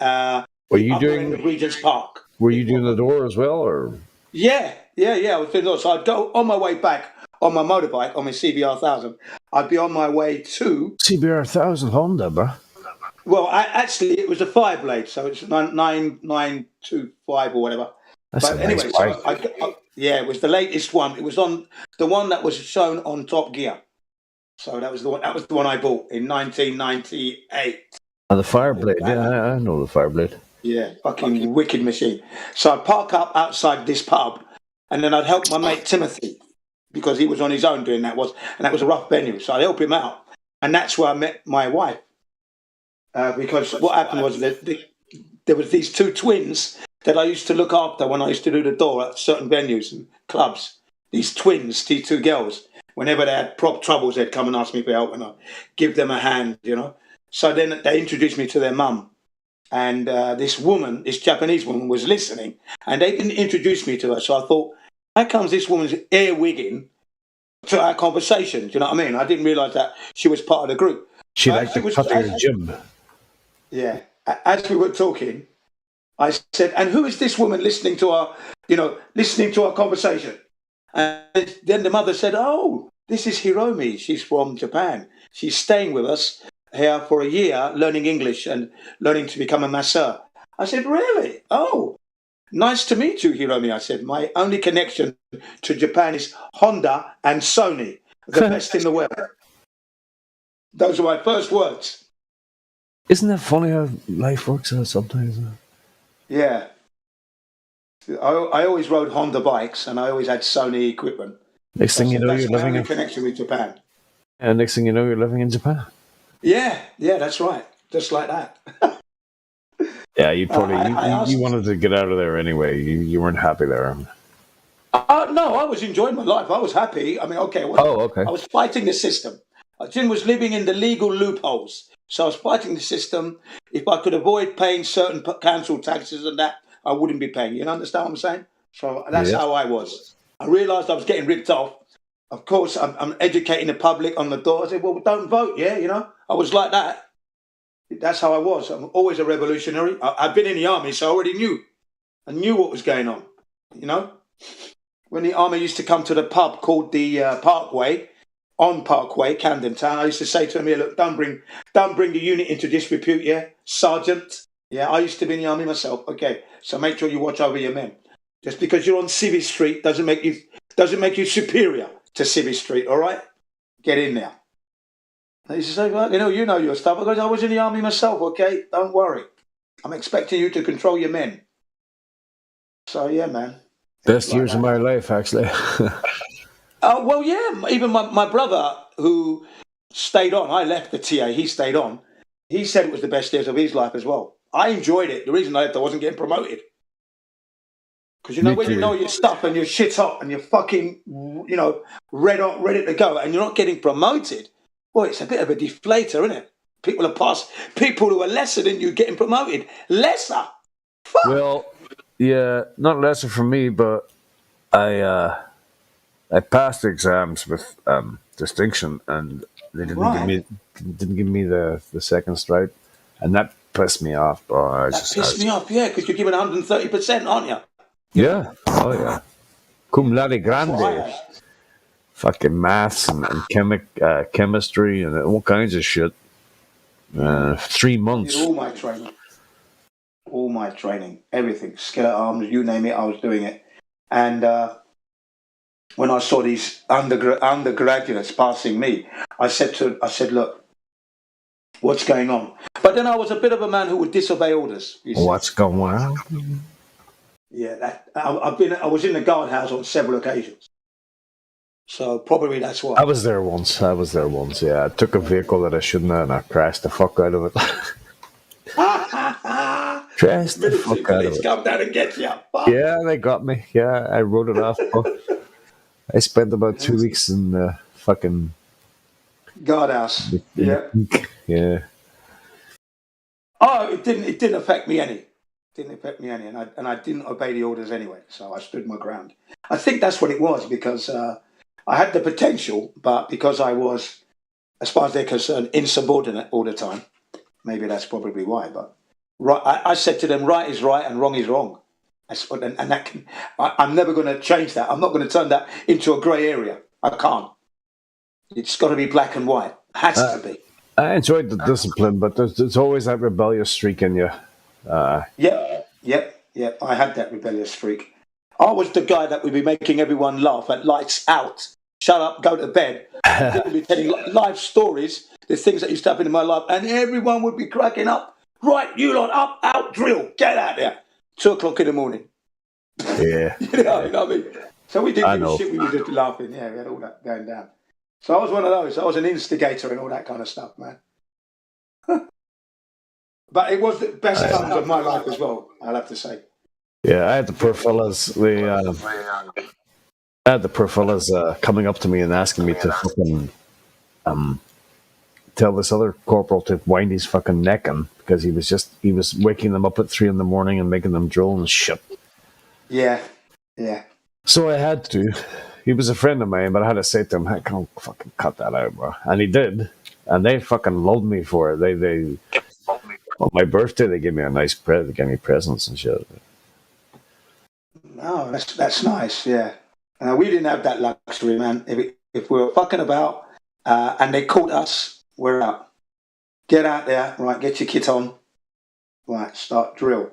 Were you doing Regent's Park? Were you doing the door as well, or? Yeah, I was doing the door. So I'd go on my way back on my motorbike, on my CBR 1000. I'd be on my way to CBR 1000 Honda, bro. Well, actually, it was a 5-blade, so it's 9925 or whatever. That's but a anyway, nice so bike. it was the latest one. It was on the one that was shown on Top Gear. So that was the one. That was the one I bought in 1998. And the Fireblade, yeah, I know the Fireblade. Yeah, fucking wicked machine. So I'd park up outside this pub, and then I'd help my mate Timothy because he was on his own doing that. And that was a rough venue, so I'd help him out, and that's where I met my wife. Because what happened was that there was these 2 twins that I used to look after when I used to do the door at certain venues and clubs. These 2 girls, whenever they had prop troubles, they'd come and ask me for help, and I'd give them a hand, So then they introduced me to their mum. And this Japanese woman, was listening, and they didn't introduce me to her. So I thought, how comes this woman's earwigging to our conversation? Do you know what I mean? I didn't realise that she was part of the group. She liked to cut your gym. Yeah. As we were talking, I said, and who is this woman listening to our conversation? And then the mother said, oh, this is Hiromi. She's from Japan. She's staying with us here for a year, learning English and learning to become a masseur. I said, really? Oh, nice to meet you, Hiromi. I said, my only connection to Japan is Honda and Sony, the best in the world. Those were my first words. Isn't that funny how life works out sometimes? Yeah. I always rode Honda bikes, and I always had Sony equipment. Next thing you know, you're living in connection with Japan. And next thing you know, you're living in Japan. Yeah, that's right. Just like that. Yeah, you probably you wanted to get out of there anyway. You weren't happy there. No, I was enjoying my life. I was happy. I mean, okay. Okay. I was fighting the system. Jim was living in the legal loopholes. So I was fighting the system. If I could avoid paying certain council taxes and that, I wouldn't be paying. You understand what I'm saying? So that's how I was. I realised I was getting ripped off. Of course, I'm educating the public on the door. I said, well, don't vote, I was like that. That's how I was. I'm always a revolutionary. I've been in the army, so I already knew. I knew what was going on, When the army used to come to the pub called the Parkway, on Parkway, Camden Town, I used to say to him, look, don't bring the unit into disrepute, Sergeant. Yeah, I used to be in the army myself. Okay, so make sure you watch over your men. Just because you're on Civvy Street doesn't make you superior to Civvy Street, all right? Get in there. And he used to say, well, you know your stuff. I was in the army myself, okay? Don't worry. I'm expecting you to control your men. So, yeah, man. Best years of my life, actually. Well, yeah. Even my brother, who stayed on, I left the TA, he stayed on. He said it was the best years of his life as well. I enjoyed it. The reason I left, I wasn't getting promoted. Because, when you know your stuff and your shit's hot and you're fucking, red hot, ready to go, and you're not getting promoted, boy, it's a bit of a deflator, isn't it? People who are lesser than you getting promoted. Lesser? Fuck. Well, yeah, not lesser for me, but I passed exams with distinction, and they didn't give me the second stripe, and that pissed me off, bro. That pissed me off, yeah, because you're giving 130%, aren't you? Yeah, oh yeah, cum laude grande, fucking maths and chemistry and all kinds of shit. 3 months. All my training, everything, skeleton arms, you name it, I was doing it. And when I saw these undergraduates passing me, I said, look, what's going on? But then I was a bit of a man who would disobey orders. What's going on? Yeah, I was in the guardhouse on several occasions. So probably that's why. I was there once, yeah. I took a vehicle that I shouldn't have, and I crashed the fuck out of it. Crashed the fuck out of it. Come down and get you. Fuck. Yeah, they got me. Yeah, I wrote it off. I spent about 2 weeks in the fucking guardhouse. Yeah. Yeah. Oh, it didn't affect me any. And I didn't obey the orders anyway, so I stood my ground. I think that's what it was, because I had the potential, but because I was, as far as they're concerned, insubordinate all the time, maybe that's probably why. But I said to them, right is right and wrong is wrong. And that I'm never going to change that. I'm not going to turn that into a grey area. I can't. It's got to be black and white. It has to be. I enjoyed the discipline, but there's always that rebellious streak in you. Yep. I had that rebellious streak. I was the guy that would be making everyone laugh at lights out. Shut up, go to bed. I would be telling life stories, the things that used to happen in my life, and everyone would be cracking up. Right, you lot, up, out, drill, get out there. 2 o'clock in the morning. Yeah. you know what I mean? So we didn't give a shit, we were just laughing. Yeah, we had all that going down. So I was one of those. I was an instigator and all that kind of stuff, man. But it was the best times of my life as well, I'll have to say. Yeah, I had the poor fellas. Coming up to me and asking me to fucking tell this other corporal to wind his fucking neck in, because he was waking them up at 3 a.m. and making them drill and shit. Yeah. So I had to. He was a friend of mine, but I had to say to him, "I can't fucking cut that out, bro." And he did, and they fucking loved me for it. They on my birthday, they gave me a nice present. They gave me presents and shit. No, that's nice. Yeah, we didn't have that luxury, man. If we were fucking about and they caught us, we're out. Get out there, right? Get your kit on, right? Start drill.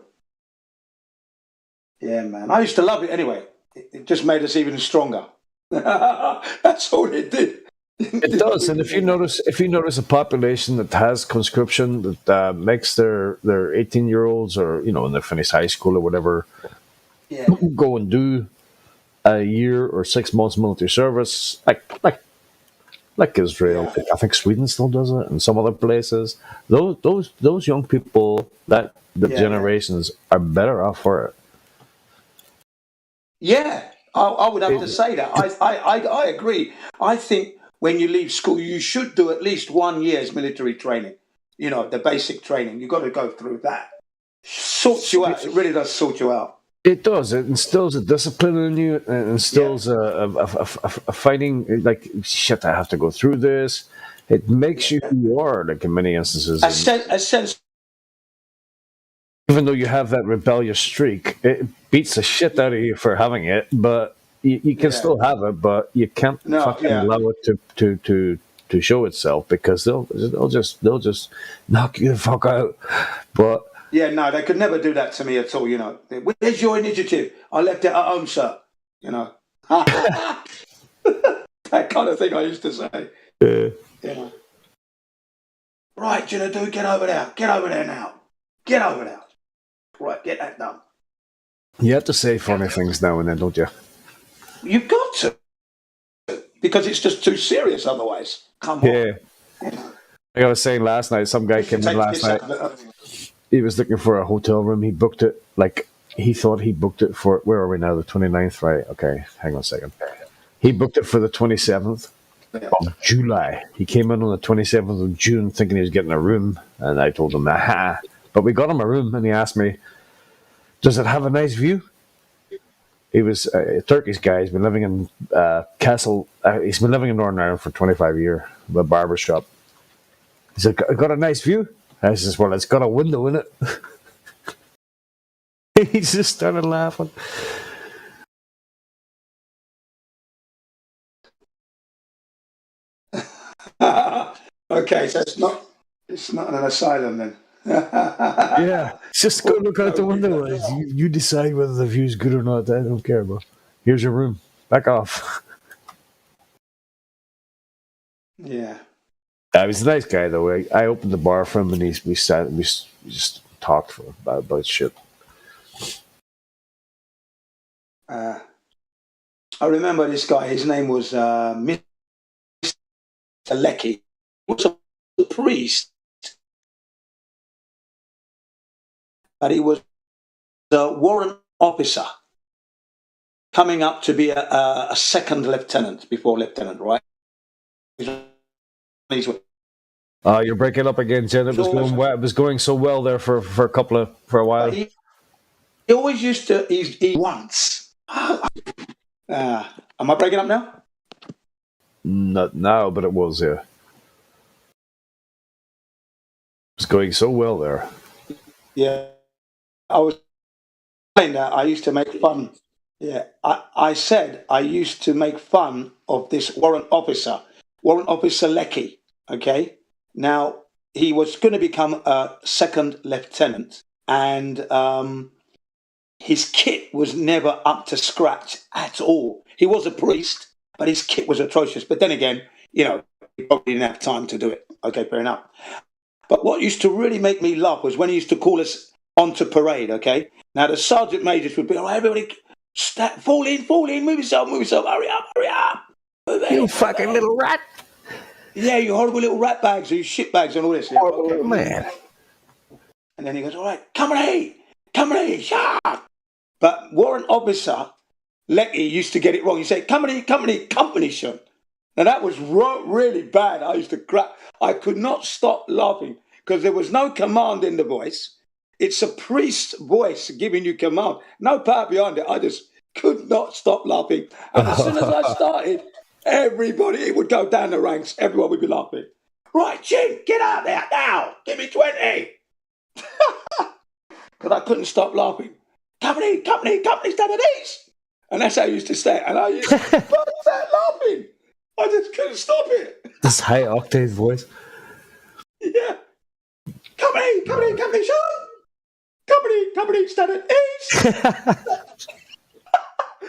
Yeah, man. I used to love it anyway. It just made us even stronger. That's all it did. It does, and if you notice a population that has conscription, that makes their 18-year-olds, or when they finish high school or whatever, go and do a year or 6 months military service, like Israel. I think Sweden still does it, and some other places. Those young people, generations are better off for it. Yeah, I would have to say that. I agree. I think when you leave school, you should do at least 1 year's military training. You know, the basic training. You've got to go through that. Sorts you out. It really does sort you out. It does. It instills a discipline in you. It instills a fighting. Like, shit, I have to go through this. It makes you who you are, like in many instances. A sense. Even though you have that rebellious streak, it beats the shit out of you for having it. But you can still have it, but you can't allow it to show itself, because they'll just knock you the fuck out. But yeah, no, they could never do that to me at all. You know, where's your initiative? I left it at home, sir. You know, that kind of thing I used to say. You know, right, Jinadu, get over there. Get over there now. Get over there. Right, get that done. You have to say funny things now and then, don't you? You've got to, because it's just too serious otherwise. Come on. Yeah. Like I was saying last night, some guy came in last night. He was looking for a hotel room. He booked it, like, he thought he booked it for, where are we now, the 29th, right? Okay, hang on a second. He booked it for the 27th of July. He came in on the 27th of June thinking he was getting a room, and I told him, aha. But we got him a room, and he asked me, does it have a nice view? He was a Turkish guy. He's been living in Castle. He's been living in Northern Ireland for 25 years, with a barber shop. He said, got a nice view? I says, well, it's got a window in it. He just started laughing. Okay, so it's not an asylum then. Yeah, just go look out the window. You decide whether the view's good or not. I don't care, bro. Here's your room. Back off. Yeah. He was a nice guy, though. I opened the bar for him, and we just talked about shit. I remember this guy. His name was Mr. Leckie. He was a priest, but he was a warrant officer, coming up to be a second lieutenant before lieutenant, right? You're breaking up again, Jen. It was going so well there for a while. He always used to. He once. Am I breaking up now? Not now, but it was. Yeah, it's going so well there. Yeah, I was saying that I used to make fun. Yeah, I said I used to make fun of this warrant officer Leckie. Okay, now he was going to become a second lieutenant, and his kit was never up to scratch at all. He was a priest, but his kit was atrocious. But then again, you know, he probably didn't have time to do it. Okay, fair enough. But what used to really make me laugh was when he used to call us onto parade, okay? Now, the sergeant majors would be, all right, everybody, fall in, move yourself, hurry up. You fucking little rat. Yeah, you horrible little rat bags, or you shit bags and all this. Yeah, okay. Man. And then he goes, all right, company, shut. But warrant officer Leckie used to get it wrong. He said, company, son. And that was really bad. I used to crack. I could not stop laughing because there was no command in the voice. It's a priest's voice giving you command. No power behind it. I just could not stop laughing. And as soon as I started, it would go down the ranks. Everyone would be laughing. Right, Jim, get out there now. Give me 20. Because I couldn't stop laughing. Company, stand at ease. And that's how I used to say it. And I used to burst out laughing. I just couldn't stop it. This high octave voice. Yeah. Company, son. Company, stand at ease.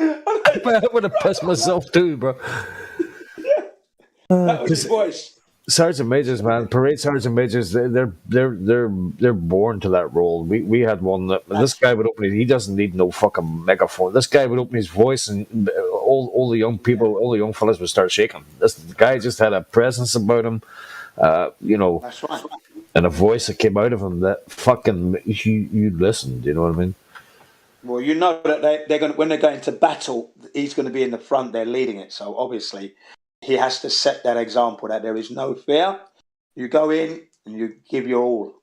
I would have pissed myself too, bro. Yeah. That was his voice. Sergeant majors, man, parade sergeant majors, they're born to that role. We had one that this guy would open. He doesn't need no fucking megaphone. This guy would open his voice, and all the young people, all the young fellas would start shaking. The guy just had a presence about him, That's right. and a voice that came out of him that fucking you listened. You know what I mean? Well, you know that they're going when they're going to battle, he's going to be in the front. They're leading it, so obviously he has to set that example that there is no fear. You go in and you give your all,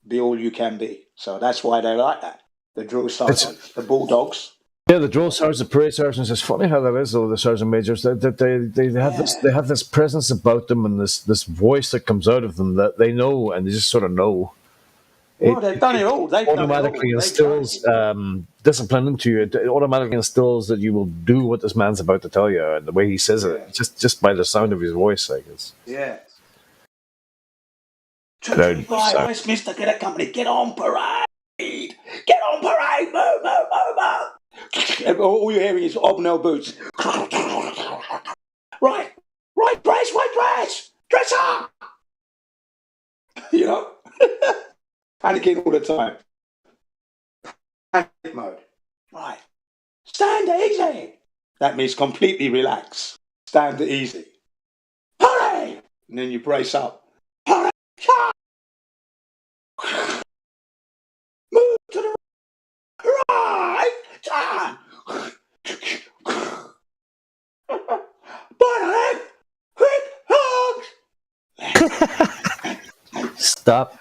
be all you can be. So that's why they like that. The drill sergeants, the bulldogs. Yeah, the drill sergeants, the parade sergeants. It's funny how that is, though. The sergeant majors, they have this presence about them and this voice that comes out of them that they know, and they just sort of know. Well, they've done it all. They've automatically done it all. instills discipline into you. It automatically instills that you will do what this man's about to tell you, and the way he says it, just by the sound of his voice, I guess. Yeah. 225 Westminster Cadet Company, get on parade! Get on parade! Move, move, move, move! All you're hearing is hobnail boots. Right, dress! Dress up! You know? Panicking all the time. Panic mode. Right. Stand easy! That means completely relax. Stand easy. Parade! And then you brace up. Parade! Move to the right! Turn! Bottom! Quick! Hogs! Stop.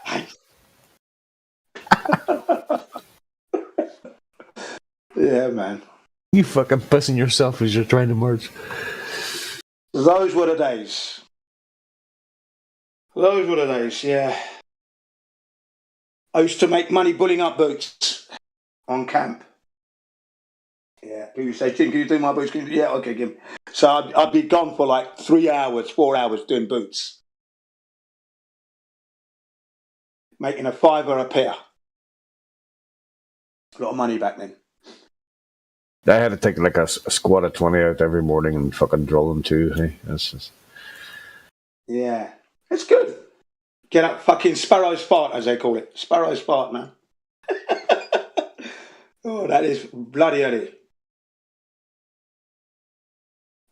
Yeah, man. You fucking pissing yourself as you're trying to march. Those were the days. Those were the days, yeah. I used to make money bullying up boots on camp. Yeah, people say, Jim, can you do my boots? Yeah, okay, give 'em. So I'd be gone for like 3 hours, 4 hours doing boots. Making a $5 a pair. A lot of money back then. I had to take like a squad of 20 out every morning and fucking drill them too. Hey, that's just... Yeah, it's good. Get up, fucking Sparrow's fart, as they call it. Sparrow's fart, man. Oh, that is bloody early.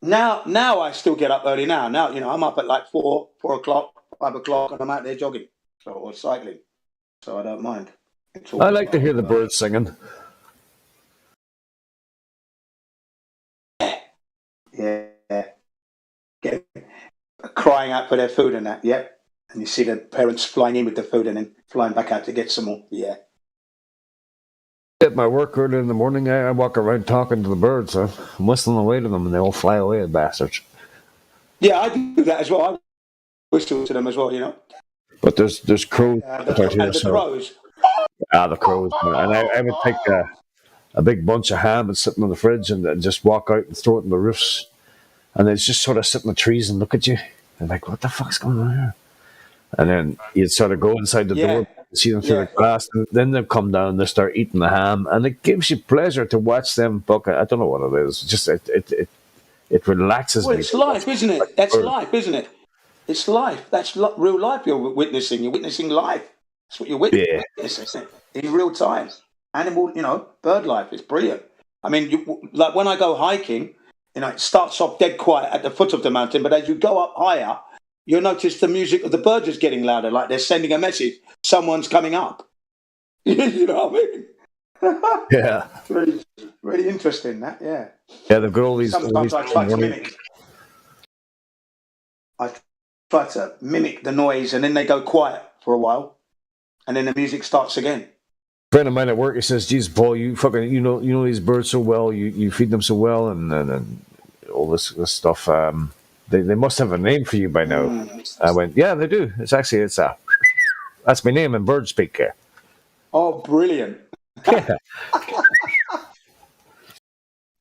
Now I still get up early now. Now, you know, I'm up at like 4 o'clock, 5 o'clock, and I'm out there jogging or cycling. So I don't mind. I like to hear the birds singing. Yeah. Get crying out for their food and that, yep. And you see the parents flying in with the food and then flying back out to get some more, yeah. At my work early in the morning, I walk around talking to the birds. I'm whistling away to them, and they all fly away, the bastards. Yeah, I do that as well. I whistle to them as well, you know. But there's crows. The crows. The crows. And I would take a big bunch of ham and sit in the fridge and just walk out and throw it in the roofs. And they just sort of sit in the trees and look at you. And like, what the fuck's going on here? And then you'd sort of go inside the door, see them through the glass, and then they'll come down and they start eating the ham. And it gives you pleasure to watch them buck. I don't know what it is. Just it relaxes me. Well, it's life, isn't it? That's life, isn't it? It's life. That's real life you're witnessing. You're witnessing life. That's what you're witnessing, isn't it? In real time. Animal, you know, bird life. It's brilliant. I mean, like when I go hiking, you know, it starts off dead quiet at the foot of the mountain, but as you go up higher, you'll notice the music of the birds is getting louder, like they're sending a message. Someone's coming up. You know what I mean? Yeah. Really, really interesting, that, yeah. Yeah, they've got all these... Sometimes I try to mimic. I try to mimic the noise, and then they go quiet for a while, and then the music starts again. A friend of mine at work, he says, "Geez, Paul, you fucking, you know these birds so well. You feed them so well, and all this stuff. They must have a name for you by now." I went, "Yeah, they do. It's that's my name in bird speak." Oh, brilliant!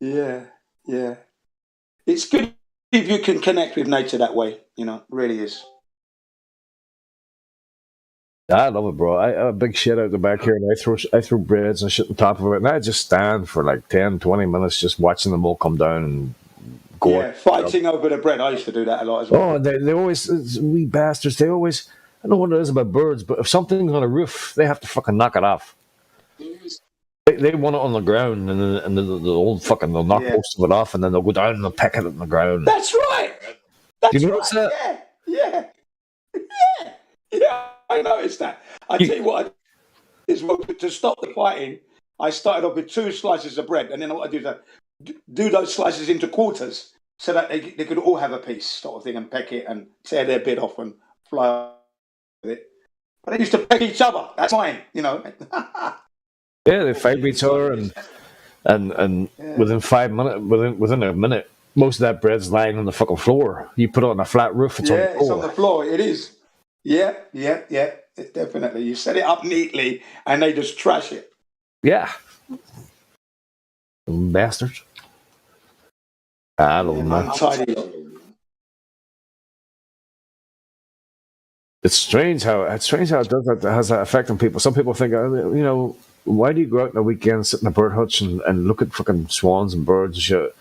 Yeah. Yeah. It's good if you can connect with nature that way. You know, it really is. I love it, bro. I have a big shit out the back here, and I throw breads and shit on top of it, and I just stand for like 10, 20 minutes just watching them all come down and go. Yeah, fighting over the bread. I used to do that a lot as well. Oh, they always, wee bastards, they always, I don't know what it is about birds, but if something's on a roof, they have to fucking knock it off. They want it on the ground, and they'll knock most of it off, and then they'll go down and they'll peck it on the ground. That's right. That's you notice right. that? Yeah. I noticed that. I tell you what, is to stop the fighting, I started off with 2 slices of bread, and then what I do is I do those slices into quarters so that they could all have a piece, sort of thing, and peck it and tear their bit off and fly with it. But they used to peck each other. That's fine, you know. Yeah, they fight with each other, and within 5 minutes, within a minute, most of that bread's lying on the fucking floor. You put it on a flat roof, it's on the floor. It's on the floor. It is. Yeah. Definitely. You set it up neatly, and they just trash it. Yeah. Bastards. I don't know. Untidy. It's strange how it does that. Has that effect on people. Some people think, you know, why do you go out on the weekend, sit in a bird hutch and look at fucking swans and birds and shit?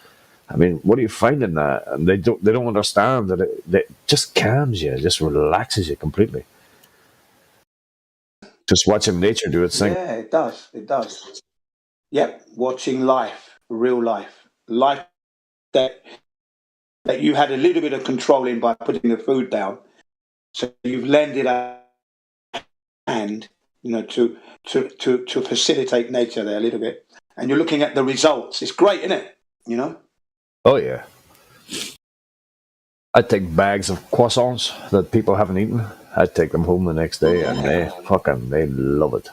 I mean, what do you find in that? And they don't understand that it just calms you, it just relaxes you completely. Just watching nature do its thing. Yeah, it does. It does. Yep, watching life, real life that you had a little bit of control in by putting the food down. So you've lended a hand, you know, to facilitate nature there a little bit, and you're looking at the results. It's great, isn't it? You know. Oh yeah. I take bags of croissants that people haven't eaten. I take them home the next day, and they love it.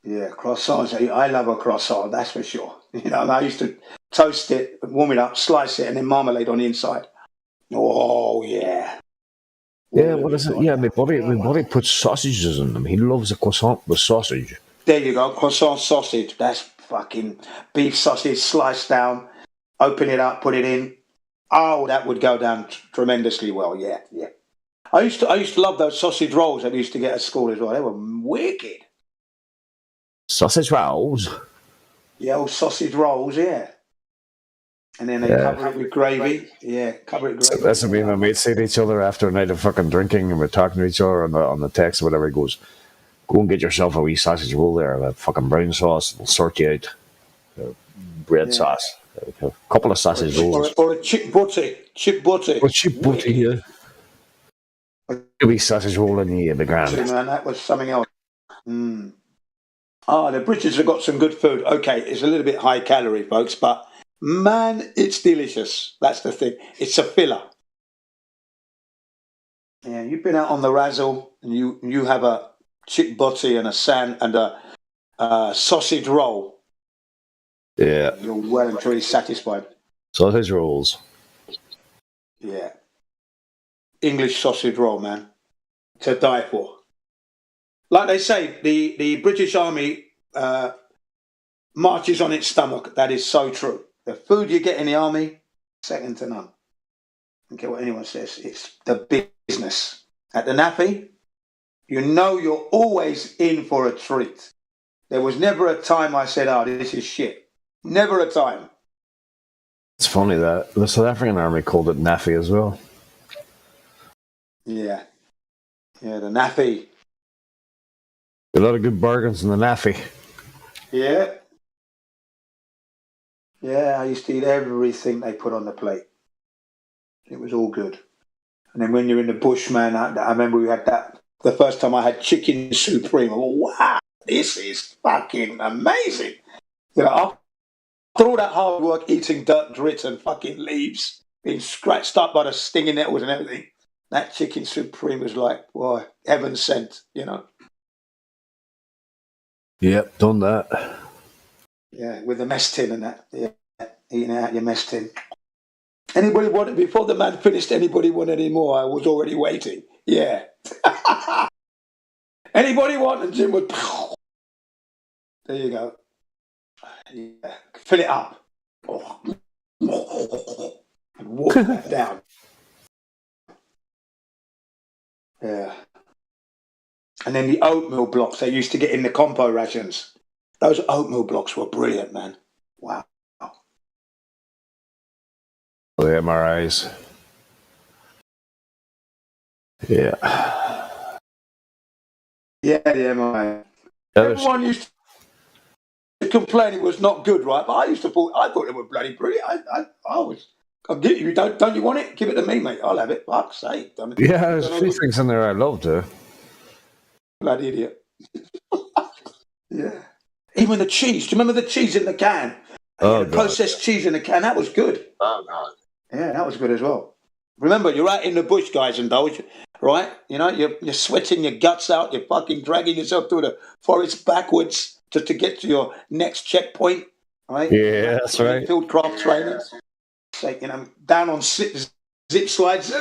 Yeah, croissants. I love a croissant, that's for sure. You know, I used to toast it, warm it up, slice it, and then marmalade on the inside. Oh yeah. Yeah, what is it? Yeah, my buddy puts sausages in them. He loves a croissant with sausage. There you go, croissant sausage. That's fucking beef sausage sliced down. Open it up, put it in. Oh, that would go down tremendously well. Yeah. I used to love those sausage rolls that we used to get at school as well. They were wicked. Sausage rolls. Yeah, old sausage rolls. Yeah. And then they cover it with gravy. Yeah, cover it with gravy. That's what me and my mates say to each other after a night of fucking drinking, and we're talking to each other on the text or whatever. He goes, "Go and get yourself a wee sausage roll there, that fucking brown sauce will sort you out. Bread sauce, a couple of sausage rolls, or a chip butty. Or chip butty, yeah. A wee sausage roll in the ground. Man, that was something else. The British have got some good food. Okay, it's a little bit high calorie, folks, but man, it's delicious. That's the thing. It's a filler. Yeah, you've been out on the razzle and you have a chip butty and a sausage roll. Yeah. You're well and truly satisfied. Sausage rolls. Yeah. English sausage roll, man. To die for. Like they say, the British Army marches on its stomach. That is so true. The food you get in the army, second to none. I don't care what anyone says. It's the business. At the NAFI, you know you're always in for a treat. There was never a time I said, "Oh, this is shit." Never a time. It's funny that the South African Army called it NAFI as well. Yeah. Yeah, the NAFI. A lot of good bargains in the NAFI. Yeah. Yeah, I used to eat everything they put on the plate. It was all good. And then when you're in the bush, man, I remember we had that. The first time I had chicken supreme. I went, wow, this is fucking amazing. You know, after all that hard work eating dirt, grit and fucking leaves, being scratched up by the stinging nettles and everything, that chicken supreme was like, boy, heaven sent, you know. Yep, done that. Yeah, with the mess tin and that. Yeah, eating out your mess tin. Anybody wanted, before the man finished, anybody want any more? I was already waiting. Yeah. Anybody want? And Jim would, there you go. Yeah. Fill it up. And walk that down. Yeah. And then the oatmeal blocks they used to get in the compo rations. Those oatmeal blocks were brilliant, man. Wow. The MRIs. Yeah. Yeah, the MRI. Everyone used to complain it was not good, right? But I thought they were bloody brilliant. I'll give you. Don't you want it? Give it to me, mate. I'll have it. Fuck's sake. Yeah, there's a few things in there I love, too. Bloody idiot. Yeah. Even the cheese. Do you remember the cheese in the can? Oh, The God. processed cheese in the can. That was good. Oh God. Yeah, that was good as well. Remember, you're out in the bush, guys and dolls, right? You know, you're sweating your guts out. You're fucking dragging yourself through the forest backwards just to get to your next checkpoint, right? Yeah, that's right. Field craft training. So, you know, down on zip slides,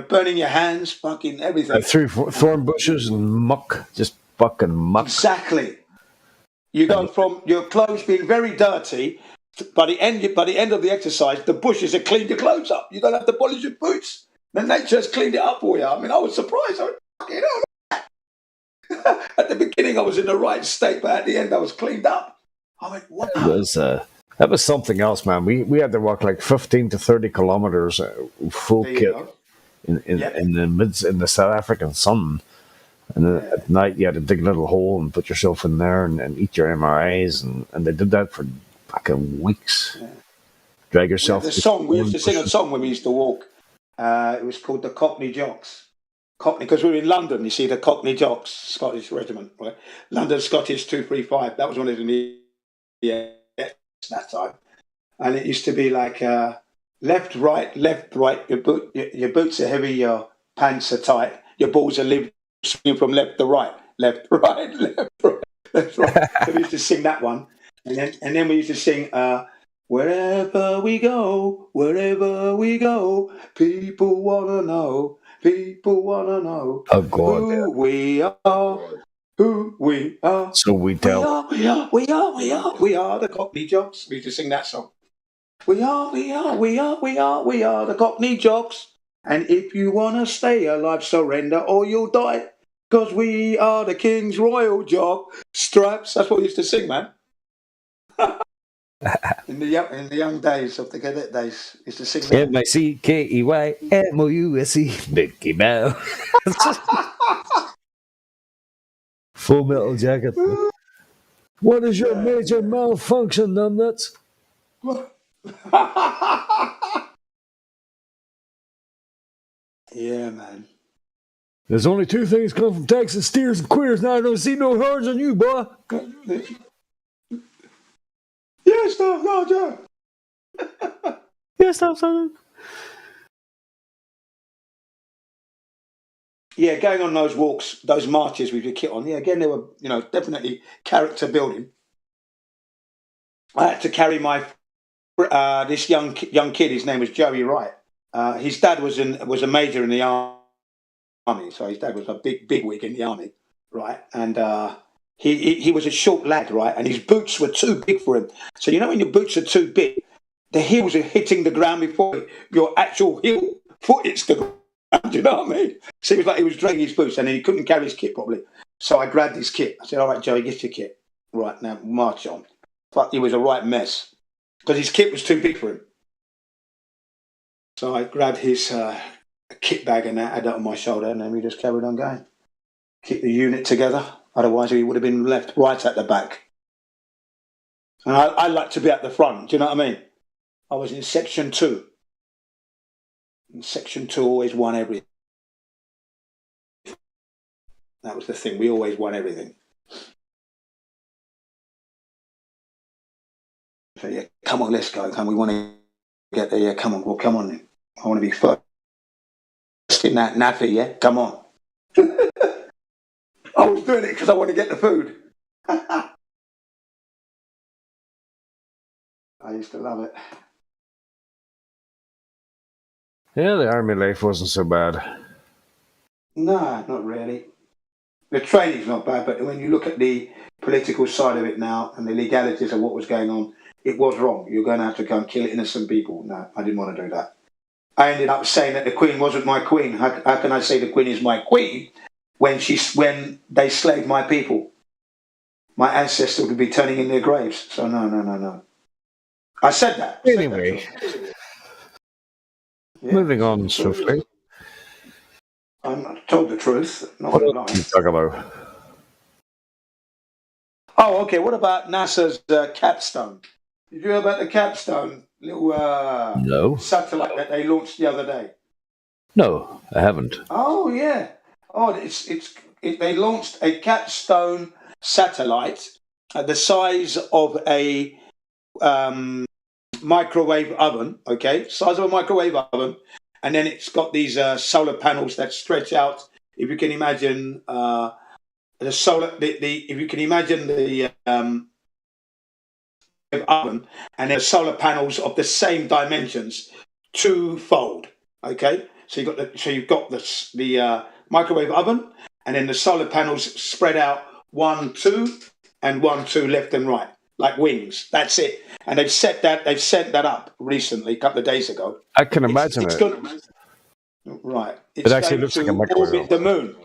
burning your hands, fucking everything. Through thorn bushes and muck, just fucking muck. Exactly. You go from your clothes being very dirty. By the end of the exercise, the bushes have cleaned your clothes up. You don't have to polish your boots. The nature's cleaned it up for you. I mean, I was surprised. At the beginning, I was in the right state, but at the end, I was cleaned up. I went, what? That was something else, man. We had to walk like 15 to 30 kilometers full There you kit go. in the South African sun. And then at night, you had to dig a little hole and put yourself in there and eat your MRIs. And they did that for fucking weeks. Yeah. Drag yourself. The song, we used to sing a song when we used to walk. It was called the Cockney Jocks. Cockney, because we were in London, you see, the Cockney Jocks, Scottish regiment, right? London Scottish 235. That was one of the that time. And it used to be like left, right. Your boots are heavy, your pants are tight, your balls are swinging from left to right, left, right, left, right, left, right. So we used to sing that one. And then we used to sing, wherever we go, people want to know, Oh, God. who we are. So we tell. We are the Cockney Jocks. We used to sing that song. We are the Cockney Jocks. And if you want to stay alive, surrender or you'll die. Because we are the King's Royal Jock Straps. That's what we used to sing, man. in the young days of the cadet days, used to sing that. MICKEYMOUSE, Mickey Mouse. Full Metal Jacket. What is your major malfunction, numbnuts? Yeah, man. There's only two things come from Texas: steers and queers. Now I don't see no horns on you, boy. Yes, no, Joe. Yes, son. Yeah, going on those walks, those marches with your kit on. Yeah, again, they were, definitely character building. I had to carry my this young kid. His name was Joey Wright. His dad was a major in the army, so his dad was a big wig in the army, right? And he was a short lad, right? And his boots were too big for him. So when your boots are too big, the heels are hitting the ground before your actual foot hits the ground. Do you know what I mean? So it was like he was dragging his boots, and then he couldn't carry his kit properly. So I grabbed his kit. I said, "All right, Joey, get your kit. Right now, march on." But he was a right mess because his kit was too big for him. So I grabbed his kit bag and had that on my shoulder, and then we just carried on going. Keep the unit together, otherwise he would have been left right at the back. And I like to be at the front, do you know what I mean? I was in Section 2. And Section 2 always won everything. That was the thing, we always won everything. So yeah, come on, let's go. We want to get there, yeah, come on, well, come on then. I want to be first in that naffy, yeah? Come on. I was doing it because I want to get the food. I used to love it. Yeah, the army life wasn't so bad. No, not really. The training's not bad, but when you look at the political side of it now and the legalities of what was going on, it was wrong. You're going to have to go and kill innocent people. No, I didn't want to do that. I ended up saying that the Queen wasn't my Queen. How can I say the Queen is my Queen when they slaved my people? My ancestors would be turning in their graves. So no. I said that. Anyway, moving on swiftly. I told the truth, not What a else lie. can you talk about? Oh, okay. What about NASA's Capstone? Did you hear about the Capstone little No. satellite that they launched the other day? No, I haven't. Oh yeah. Oh, they launched a Capstone satellite the size of a microwave oven, okay? Size of a microwave oven. And then it's got these solar panels that stretch out. If you can imagine if you can imagine the oven, and then solar panels of the same dimensions, twofold. Okay, so you've got the microwave oven, and then the solar panels spread out 1, 2, and 1, 2 left and right, like wings. That's it. And they've set that up recently, a couple of days ago. I can imagine it's it. Right. It actually looks like a microwave. Orbit the moon.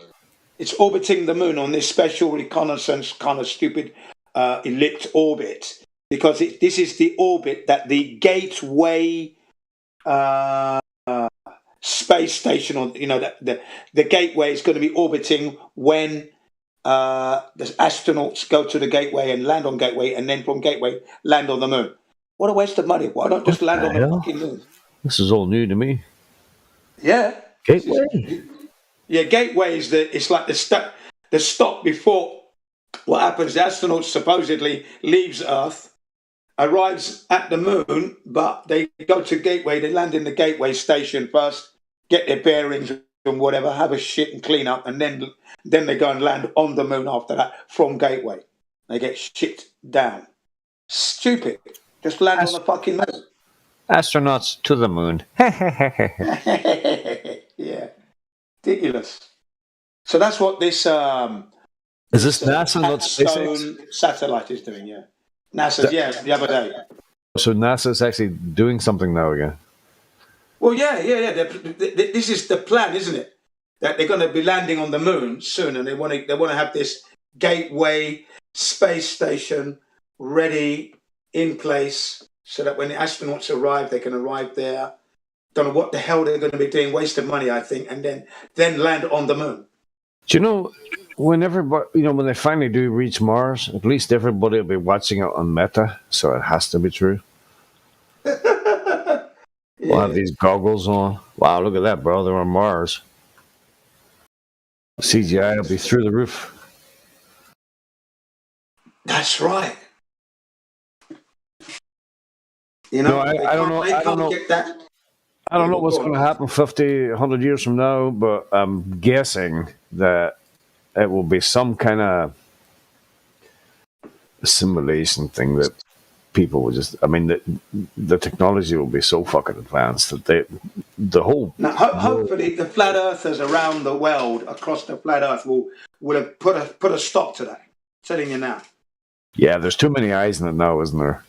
It's orbiting the moon on this special reconnaissance kind of stupid ellipse orbit, because this is the orbit that the Gateway space station, or the Gateway is going to be orbiting when the astronauts go to the Gateway and land on Gateway, and then from Gateway land on the moon. What a waste of money! Why not just land on the fucking moon? This is all new to me. Yeah. Gateway. Yeah, Gateway is it's like the stop before what happens. The astronauts supposedly leaves Earth, arrives at the moon, but they go to Gateway. They land in the Gateway station first, get their bearings and whatever, have a shit and clean up, and then they go and land on the moon after that from Gateway. They get shipped down. Stupid. Just land on the fucking moon. Astronauts to the moon. Yeah. Ridiculous. So that's what this is this NASA, not SpaceX? Satellite is doing, yeah. NASA's, the other day. So NASA's actually doing something now again. Well, yeah. This is the plan, isn't it? That they're going to be landing on the moon soon, and they want to have this Gateway space station ready in place, so that when the astronauts arrive, they can arrive there. Don't know what the hell they're going to be doing, waste of money, I think, and then land on the moon. Do you know, when everybody, when they finally do reach Mars, at least everybody will be watching it on Meta, so it has to be true. Yeah. We'll have these goggles on. Wow, look at that, bro. They're on Mars. CGI will be through the roof. That's right. I don't know. I don't know what's going to happen 50, 100 years from now, but I'm guessing that it will be some kind of simulation thing that people will just. I mean, the technology will be so fucking advanced that the whole. Now, hopefully, the flat earthers around the world, across the flat earth, will have put a stop to that. I'm telling you now. Yeah, there's too many eyes in it now, isn't there?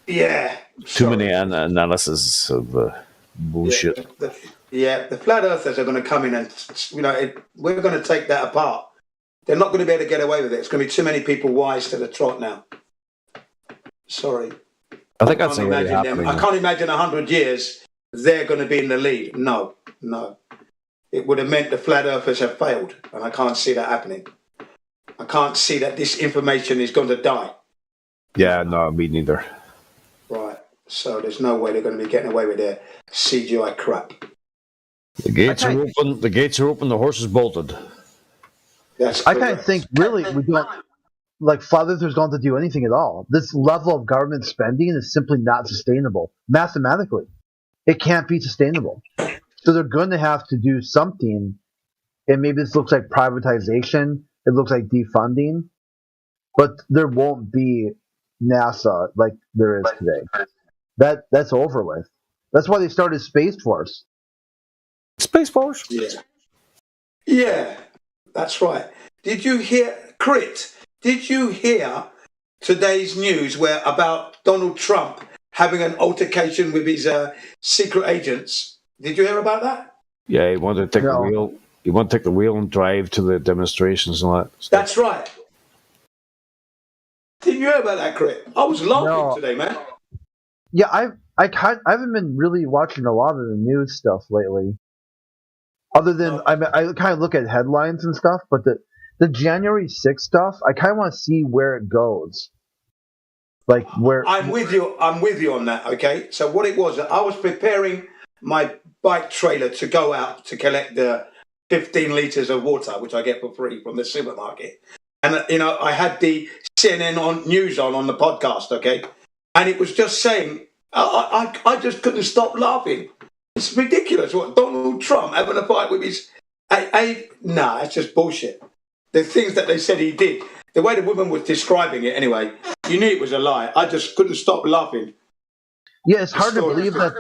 Yeah. Too many analysis of bullshit. The flat earthers are going to come in and, we're going to take that apart. They're not going to be able to get away with it. It's going to be too many people wise to the trot now. Sorry. I think that's already happening. I can't imagine 100 years they're going to be in the lead. No. It would have meant the flat earthers have failed, and I can't see that happening. I can't see that this information is going to die. Yeah, no, me neither. Right. So there's no way they're going to be getting away with their CGI crap. The gates are open. The horse is bolted. I kind of think really we don't like flat earthers going to do anything at all. This level of government spending is simply not sustainable mathematically. It can't be sustainable. So they're going to have to do something. And maybe this looks like privatization. It looks like defunding, but there won't be NASA like there is today. That's over with. That's why they started Space Force. Space Force? Yeah, that's right. Did you hear, Crit? Did you hear today's news about Donald Trump having an altercation with his secret agents? Did you hear about that? Yeah, he wanted to take the wheel. He wanted to take the wheel and drive to the demonstrations and all that stuff. That's right. Didn't you hear about that, Crit? I was laughing today, man. Yeah, I haven't been really watching a lot of the news stuff lately. Other than I kind of look at headlines and stuff, but the January 6th stuff, I kind of want to see where it goes. Like where I'm with you on that. Okay, so what it was, I was preparing my bike trailer to go out to collect the 15 liters of water, which I get for free from the supermarket. And, I had the CNN news on the podcast, okay? And it was just saying, I just couldn't stop laughing. It's ridiculous. What, Donald Trump having a fight with his... Nah, it's just bullshit. The things that they said he did, the way the woman was describing it anyway, you knew it was a lie. I just couldn't stop laughing. Yeah, it's hard to believe that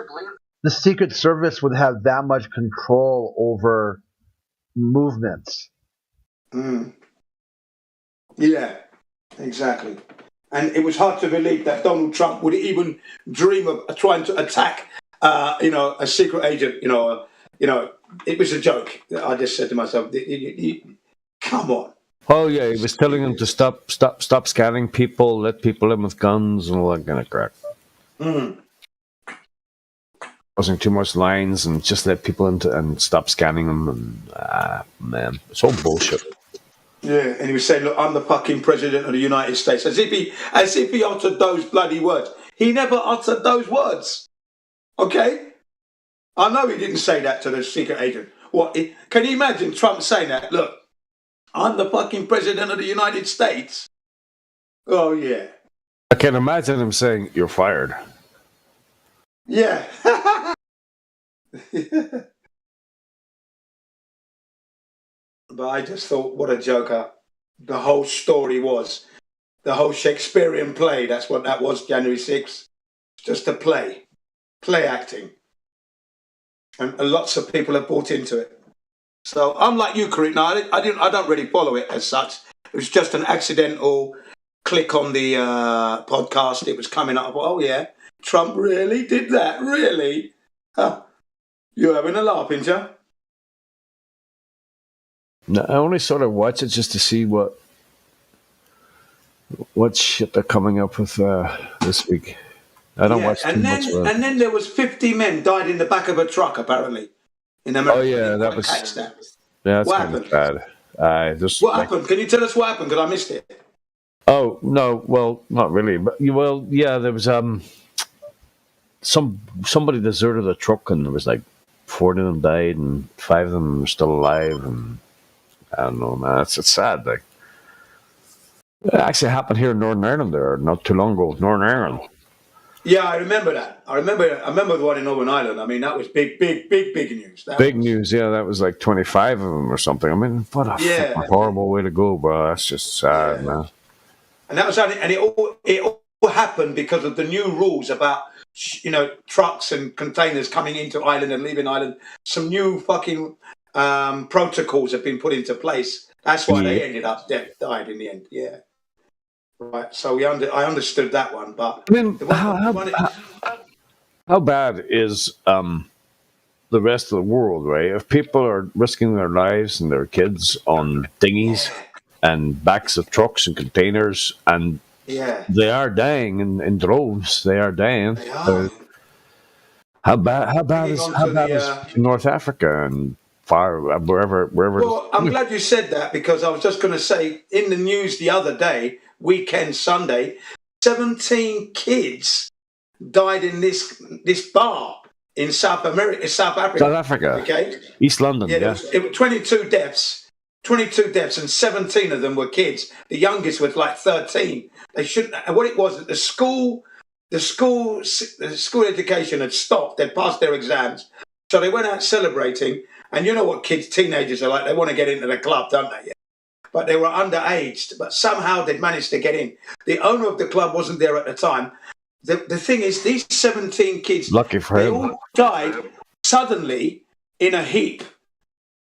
the Secret Service would have that much control over movements. Yeah, exactly. And it was hard to believe that Donald Trump would even dream of trying to attack, a secret agent. It was a joke. I just said to myself, come on. Oh yeah, he was telling them to stop scanning people, let people in with guns and all that kind of crap. Causing too much lines and just let people into and stop scanning them. And man, it's all bullshit. Yeah, and he was saying, "Look, I'm the fucking president of the United States," as if he uttered those bloody words. He never uttered those words. Okay, I know he didn't say that to the secret agent. What? Can you imagine Trump saying that? Look, I'm the fucking president of the United States. Oh yeah. I can imagine him saying, "You're fired." Yeah. But I just thought, what a joker the whole story was. The whole Shakespearean play, that's what that was, January 6th. Just a play acting. And lots of people have bought into it. So I'm like you, Kareem. No, I don't really follow it as such. It was just an accidental click on the podcast. It was coming up. Oh, yeah, Trump really did that? Really? Huh. You're having a laugh, ain't you? No, I only sort of watch it just to see what shit they're coming up with this week. I don't watch too much of it. And then there was 50 men died in the back of a truck, apparently, in America. Oh yeah, that's kind of bad. What happened? Can you tell us what happened? Because I missed it. Oh no, well, not really, but there was somebody deserted a truck and there was like 40 of them died and 5 of them are still alive, and I don't know, man. It's sad. Like, it actually happened here in Northern Ireland there not too long ago. Northern Ireland. Yeah, I remember that. I remember the one in Northern Ireland. I mean, that was big news. News. Yeah, that was like 25 of them or something. I mean, what a fucking horrible way to go, bro. That's just sad, man. And that was only, and it all happened because of the new rules about trucks and containers coming into Ireland and leaving Ireland. Some new fucking protocols have been put into place. That's why they ended up died in the end. Yeah. Right, so I understood that one, but I mean, how bad is the rest of the world, right? If people are risking their lives and their kids on dinghies and backs of trucks and containers, and they are dying in droves. They are dying. They are. How bad is North Africa and far wherever? Well, I'm glad you said that, because I was just going to say, in the news the other day, weekend Sunday, 17 kids died in this bar in South Africa. South Africa. Okay. East London. Yeah. It was 22 deaths, and 17 of them were kids. The youngest was like 13. They shouldn't. And what it was, the school education had stopped. They'd passed their exams, so they went out celebrating. And you know what teenagers are like? They want to get into the club, don't they? But they were underaged, but somehow they'd managed to get in. The owner of the club wasn't there at the time. The thing is, these 17 kids, lucky for him, all died suddenly in a heap,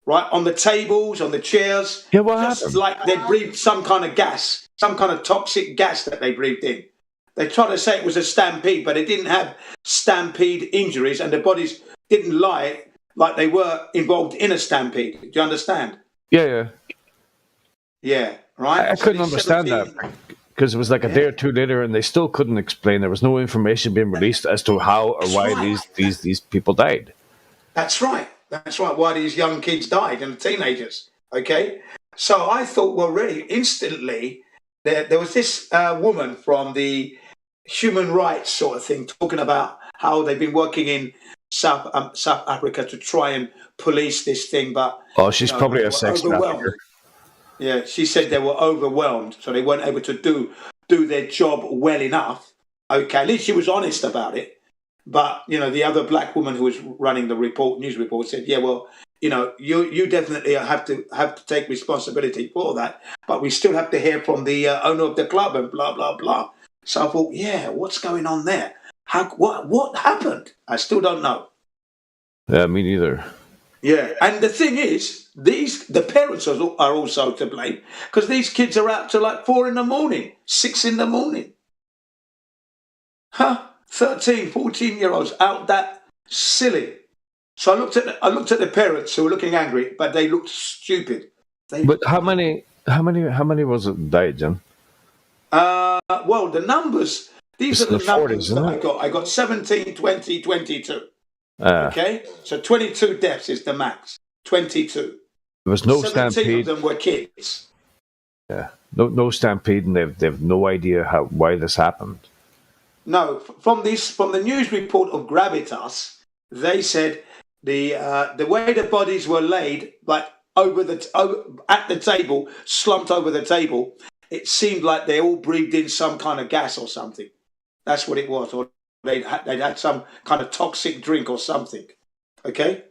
right? On the tables, on the chairs. Yeah, what happened? Like they breathed some kind of gas, some kind of toxic gas that they breathed in. They tried to say it was a stampede, but they didn't have stampede injuries, and their bodies didn't lie like they were involved in a stampede. Do you understand? Yeah. Yeah, right. I couldn't understand that, because it was like a day or two later, and they still couldn't explain. There was no information being released as to how or why these people died. That's right. Why these young kids died and the teenagers. Okay, so I thought, well, really, instantly there was this woman from the human rights sort of thing talking about how they've been working in South Africa to try and police this thing, but she's probably a sex trafficker. Yeah, she said they were overwhelmed, so they weren't able to do their job well enough. Okay, at least she was honest about it. But the other black woman who was running the news report, said, "Yeah, well, you definitely have to take responsibility for that. But we still have to hear from the owner of the club and blah blah blah." So I thought, yeah, what's going on there? What happened? I still don't know. Yeah, me neither. Yeah, and the thing is, the parents are also to blame because these kids are out till like 4 a.m, 6 a.m. Huh? 13, 14-year-olds out that silly. So I looked at the parents who were looking angry, but they looked stupid. But how many was it died, Jim? Well, the numbers. These It's are in the the 40s, numbers that isn't I it? got. I got 17, 20, 22. There Okay, so 22 deaths is the max. 22. was no 17 of stampede. them were kids. Yeah, no stampede, and they've no idea why this happened. No, from the news report of Gravitas, they said the way the bodies were laid, like at the table, slumped over the table, it seemed like they all breathed in some kind of gas or something. That's what it was, or they'd had some kind of toxic drink or something. Okay,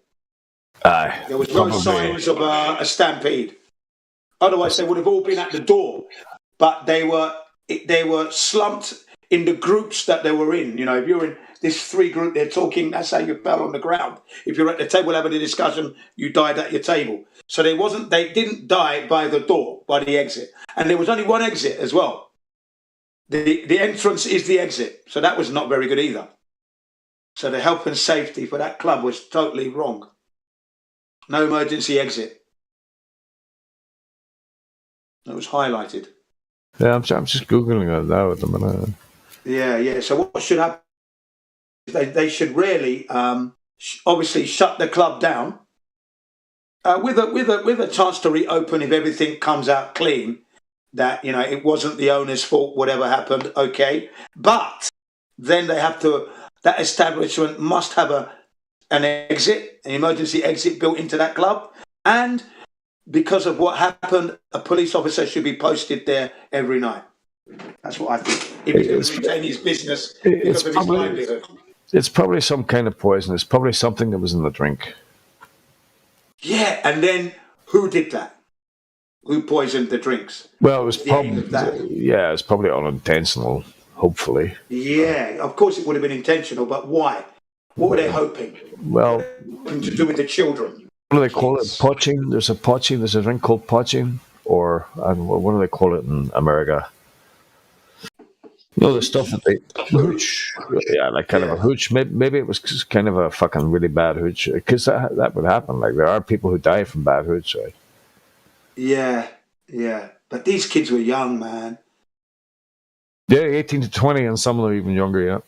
Aye, there was no probably. signs of a stampede. Otherwise, they would have all been at the door. But they were slumped in the groups that they were in. If you're in this 3 group, they're talking, that's how you fell on the ground. If you're at the table having a discussion, you died at your table. So they didn't die by the door, by the exit. And there was only one exit as well. The entrance is the exit. So that was not very good either. So the health and safety for that club was totally wrong. No emergency exit. It was highlighted. Yeah, I'm just googling it now at the minute. Yeah. So what should happen? They should really, obviously, shut the club down with a chance to reopen if everything comes out clean. That it wasn't the owner's fault, whatever happened. Okay, but then that establishment must have an exit, an emergency exit built into that club, and because of what happened, a police officer should be posted there every night. That's what I think. If he's going to retain his business because of his livelihood. It's probably some kind of poison. It's probably something that was in the drink. Yeah, and then who did that? Who poisoned the drinks? Well, it was The aim of that. it's probably unintentional. Hopefully. Yeah, of course it would have been intentional, but why? What were they hoping? Well, Something to do with the children. what do they call it? Poaching. There's a drink called poaching, or what do they call it in America? The stuff that they hooch. Yeah, like kind of a hooch. Maybe it was just kind of a fucking really bad hooch, because that would happen. Like there are people who die from bad hooch, right? Yeah. But these kids were young, man. Yeah, 18 to 20, and some of them even younger. Yeah.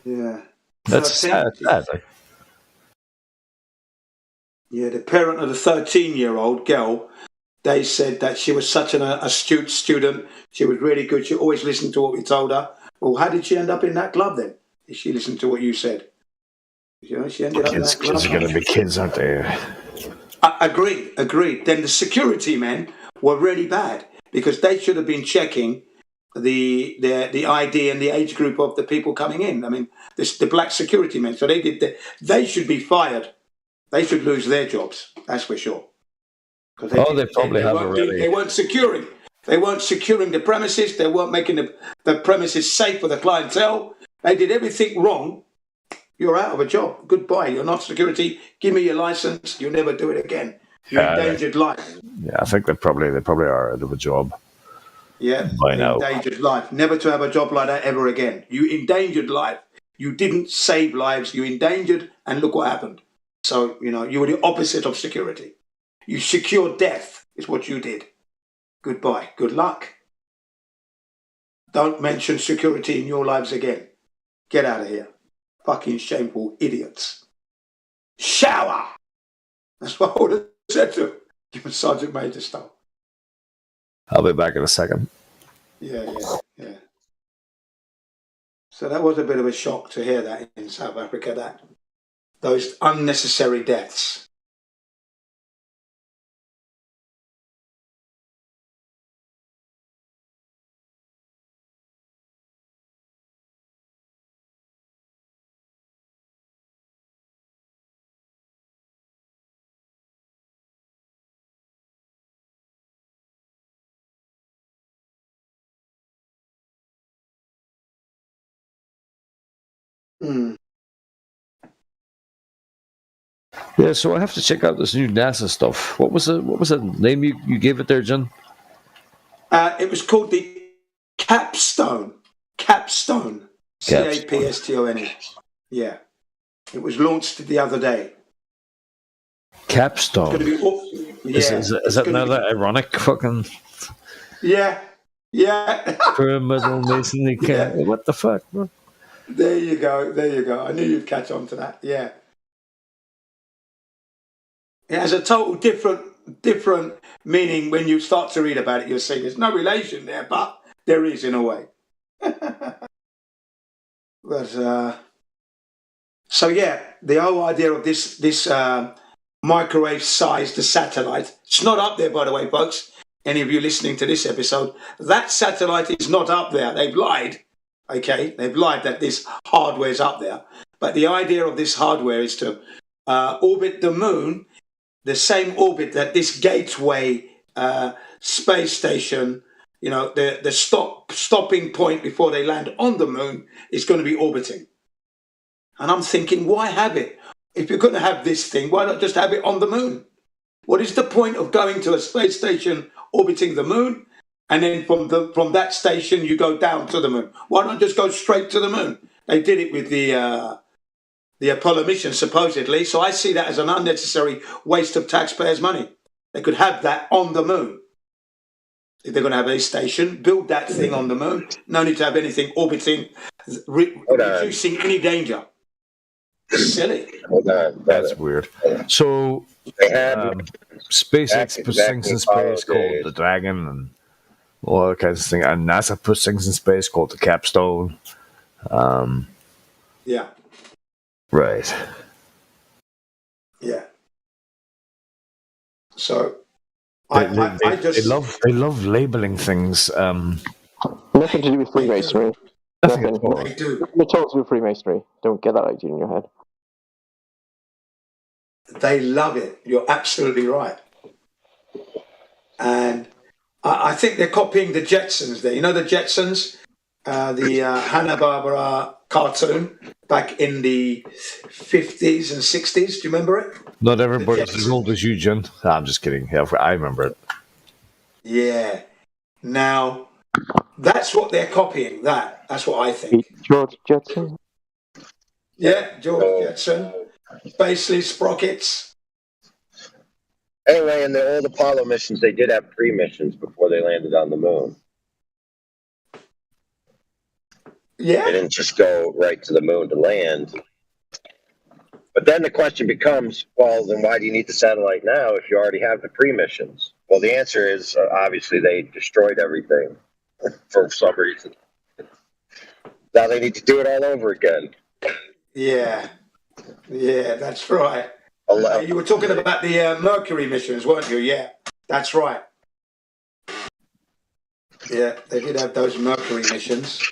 Yeah. That's sad. Like. Yeah, the parent of the 13-year-old girl, they said that she was such an astute student. She was really good. She always listened to what we told her. Well, how did she end up in that club then? Did she listen to what you said? She ended up in that club. Kids are going to be kids, aren't they? Agreed. Then the security men were really bad because they should have been checking the ID and the age group of the people coming in. I mean, the black security men. So they should be fired. They should lose their jobs. That's for sure. They probably have already. They weren't securing. They weren't securing the premises. They weren't making the premises safe for the clientele. They did everything wrong. You're out of a job. Goodbye. You're not security. Give me your license. You'll never do it again. You endangered life. Yeah, I think they probably are out of a job. Yeah, by now. Endangered life. Never to have a job like that ever again. You endangered life. You didn't save lives. You endangered, and look what happened. So, you were the opposite of security. You secured death is what you did. Goodbye. Good luck. Don't mention security in your lives again. Get out of here. Fucking shameful idiots. Shower! That's what I would have said to him. Give Sergeant Major stuff. I'll be back in a second. Yeah. So that was a bit of a shock to hear that in South Africa, those unnecessary deaths. Mm. Yeah, so I have to check out this new NASA stuff. What was the name you gave it there, John? It was called the Capstone. Capstone. Capstone. Yeah. It was launched the other day. Capstone. It's going to be, Is that another ironic fucking Yeah. pyramidal masonry? Yeah. What the fuck, bro? There you go. I knew you'd catch on to that. Yeah. It has a total different meaning when you start to read about it. You'll see there's no relation there, but there is in a way. But so yeah, the whole idea of this microwave-sized satellite. It's not up there, by the way, folks. Any of you listening to this episode, that satellite is not up there. They've lied. Okay, they've lied that this hardware is up there. But the idea of this hardware is to orbit the moon, the same orbit that this Gateway space station, you know, the stopping point before they land on the moon is going to be orbiting. And I'm thinking, why have it? If you're going to have this thing, why not just have it on the moon? What is the point of going to a space station orbiting the moon, and then from that station you go down to the moon? Why not just go straight to the moon? They did it with the Apollo mission, supposedly. So I see that as an unnecessary waste of taxpayers' money. They could have that on the moon. If they're going to have a station, build that thing on the moon. No need to have anything orbiting, reducing any danger. Silly. That's weird. So SpaceX puts things in space called the Dragon and all that kinds of thing, and NASA puts things in space called the Capstone. Yeah. Right. Yeah. So They love labeling things. Nothing to do with Freemasonry. Nothing at all. they do. It talks about Freemasonry. Don't get that idea in your head. They love it. You're absolutely right. And I think they're copying the Jetsons there. You know the Jetsons? The Hanna-Barbera cartoon back in the 50s and 60s. Do you remember it? Not everybody's as old as you, John. I'm just kidding. Yeah, I remember it. Yeah. Now, that's what they're copying. That's what I think. George Jetson? Yeah, George Jetson. Basically, sprockets. Anyway, in the old Apollo missions, they did have pre-missions before they landed on the moon. Yeah. They didn't just go right to the moon to land. But then the question becomes, well, then why do you need the satellite now if you already have the pre-missions? Well, the answer is obviously they destroyed everything for some reason. Now they need to do it all over again. Yeah. Yeah, that's right. You were talking about the Mercury missions, weren't you? Yeah, that's right. Yeah, they did have those Mercury missions.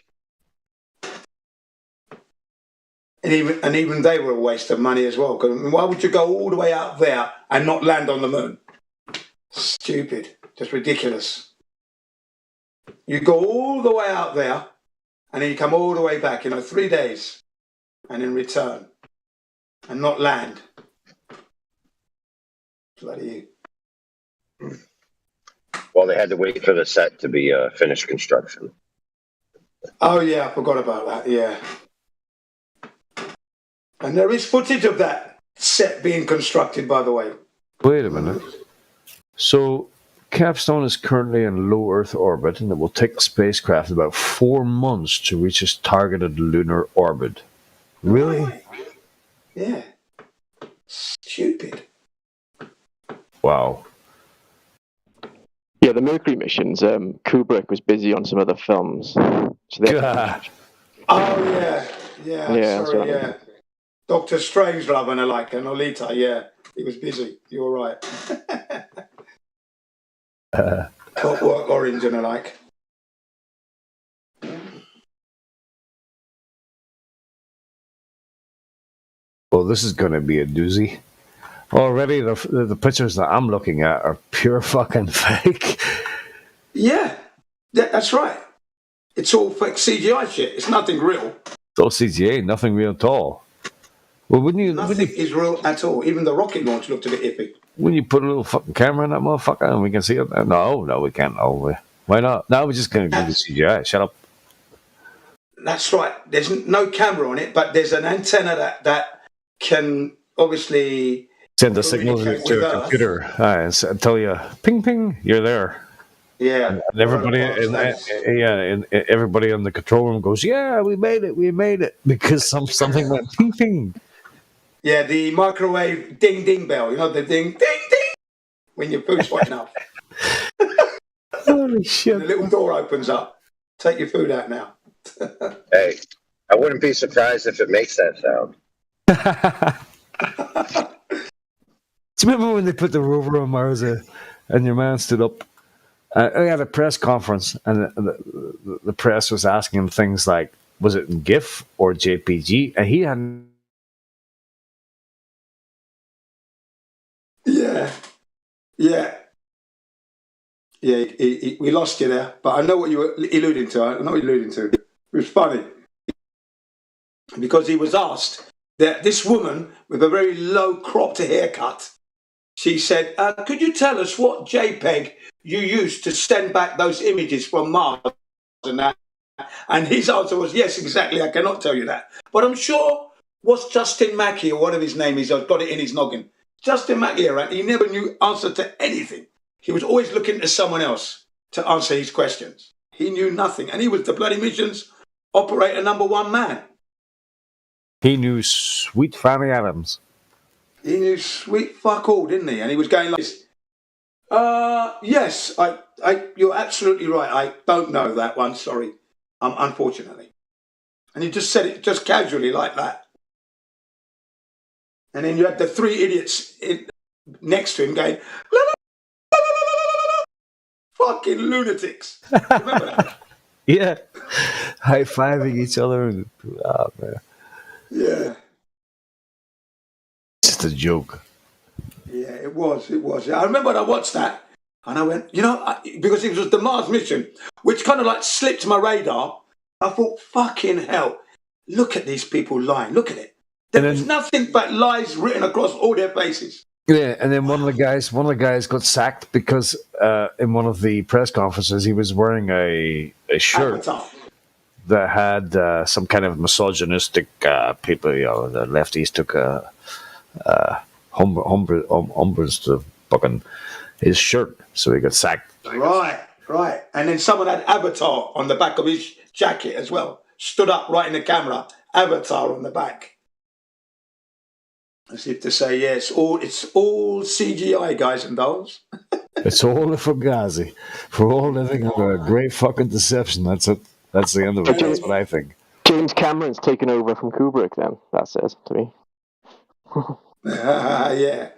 And even they were a waste of money as well. Because why would you go all the way out there and not land on the moon? Stupid. Just ridiculous. You go all the way out there and then you come all the way back, 3 days, and then return and not land. Bloody. Well, they had to wait for the set to be finished construction. Oh, yeah, I forgot about that, yeah. And there is footage of that set being constructed, by the way. Wait a minute. So, Capstone is currently in low Earth orbit, and it will take the spacecraft about 4 months to reach its targeted lunar orbit. Really? Yeah. Stupid. Wow. Yeah, the Mercury missions, Kubrick was busy on some other films. So God. Oh, yeah. Yeah, Sorry, yeah. Doctor Strangelove and alike, and Lolita, yeah. He was busy. You're right. Clockwork Orange and alike. Well, this is going to be a doozy. Already, the pictures that I'm looking at are pure fucking fake. Yeah, that's right. It's all fake CGI shit. It's nothing real. It's all CGI, nothing real at all. Well, Nothing is real at all. Even the rocket launch looked a bit iffy. when you put a little fucking camera in that motherfucker and we can see it? No, we can't. No, why not? No, we're just going to do the CGI. Shut up. That's right. There's no camera on it, but there's an antenna that can obviously Send a signal communicate to with a Earth. computer and tell you, ping, ping, you're there. Yeah. And everybody, and everybody in the control room goes, yeah, we made it, because something went ping, ping. Yeah, the microwave ding ding bell. You know the ding ding ding when your food's hot enough. Holy shit! The little door opens up. Take your food out now. Hey, I wouldn't be surprised if it makes that sound. Do you remember when they put the rover on Mars and your man stood up? I had a press conference, and the press was asking him things like, was it in GIF or JPG? And he hadn't. Yeah. We lost you there, but I know what you were alluding to. It was funny because he was asked that this woman with a very low cropped haircut. She said, "Could you tell us what JPEG you used to send back those images from Mars and that?" And his answer was, "Yes, exactly. I cannot tell you that, but I'm sure what's Justin Mackey or whatever his name is. I've got it in his noggin. Justin Mackey, right? He never knew answer to anything. He was always looking to someone else to answer his questions. He knew nothing, and he was the bloody missions operator #1 man. He knew sweet Fanny Adams. He knew sweet fuck all, didn't he? And he was going like this. Yes, you're absolutely right. I don't know that one. Sorry, unfortunately." And he just said it just casually like that. And then you had the three idiots next to him going, "La, la, la, la, la, la, la, la." Fucking lunatics. Remember that? Yeah, high-fiving each other. Oh, man. Yeah. Just a joke. Yeah, it was. I remember when I watched that and I went, because it was the Mars mission, which kind of like slipped my radar. I thought, fucking hell, look at these people lying. Look at it. There's nothing but lies written across all their faces. Yeah, and then one of the guys got sacked because in one of the press conferences he was wearing a shirt Avatar. that had some kind of misogynistic people. The lefties took umbrage to fucking his shirt, so he got sacked. Right. And then someone had Avatar on the back of his jacket as well. Stood up right in the camera. Avatar on the back. As if to say, yeah, it's all CGI, guys and dolls. It's all a fugazi. We're all living under a great fucking deception. That's it. That's the end of it. That's what I think. James Cameron's taken over from Kubrick then, that says to me. Yeah.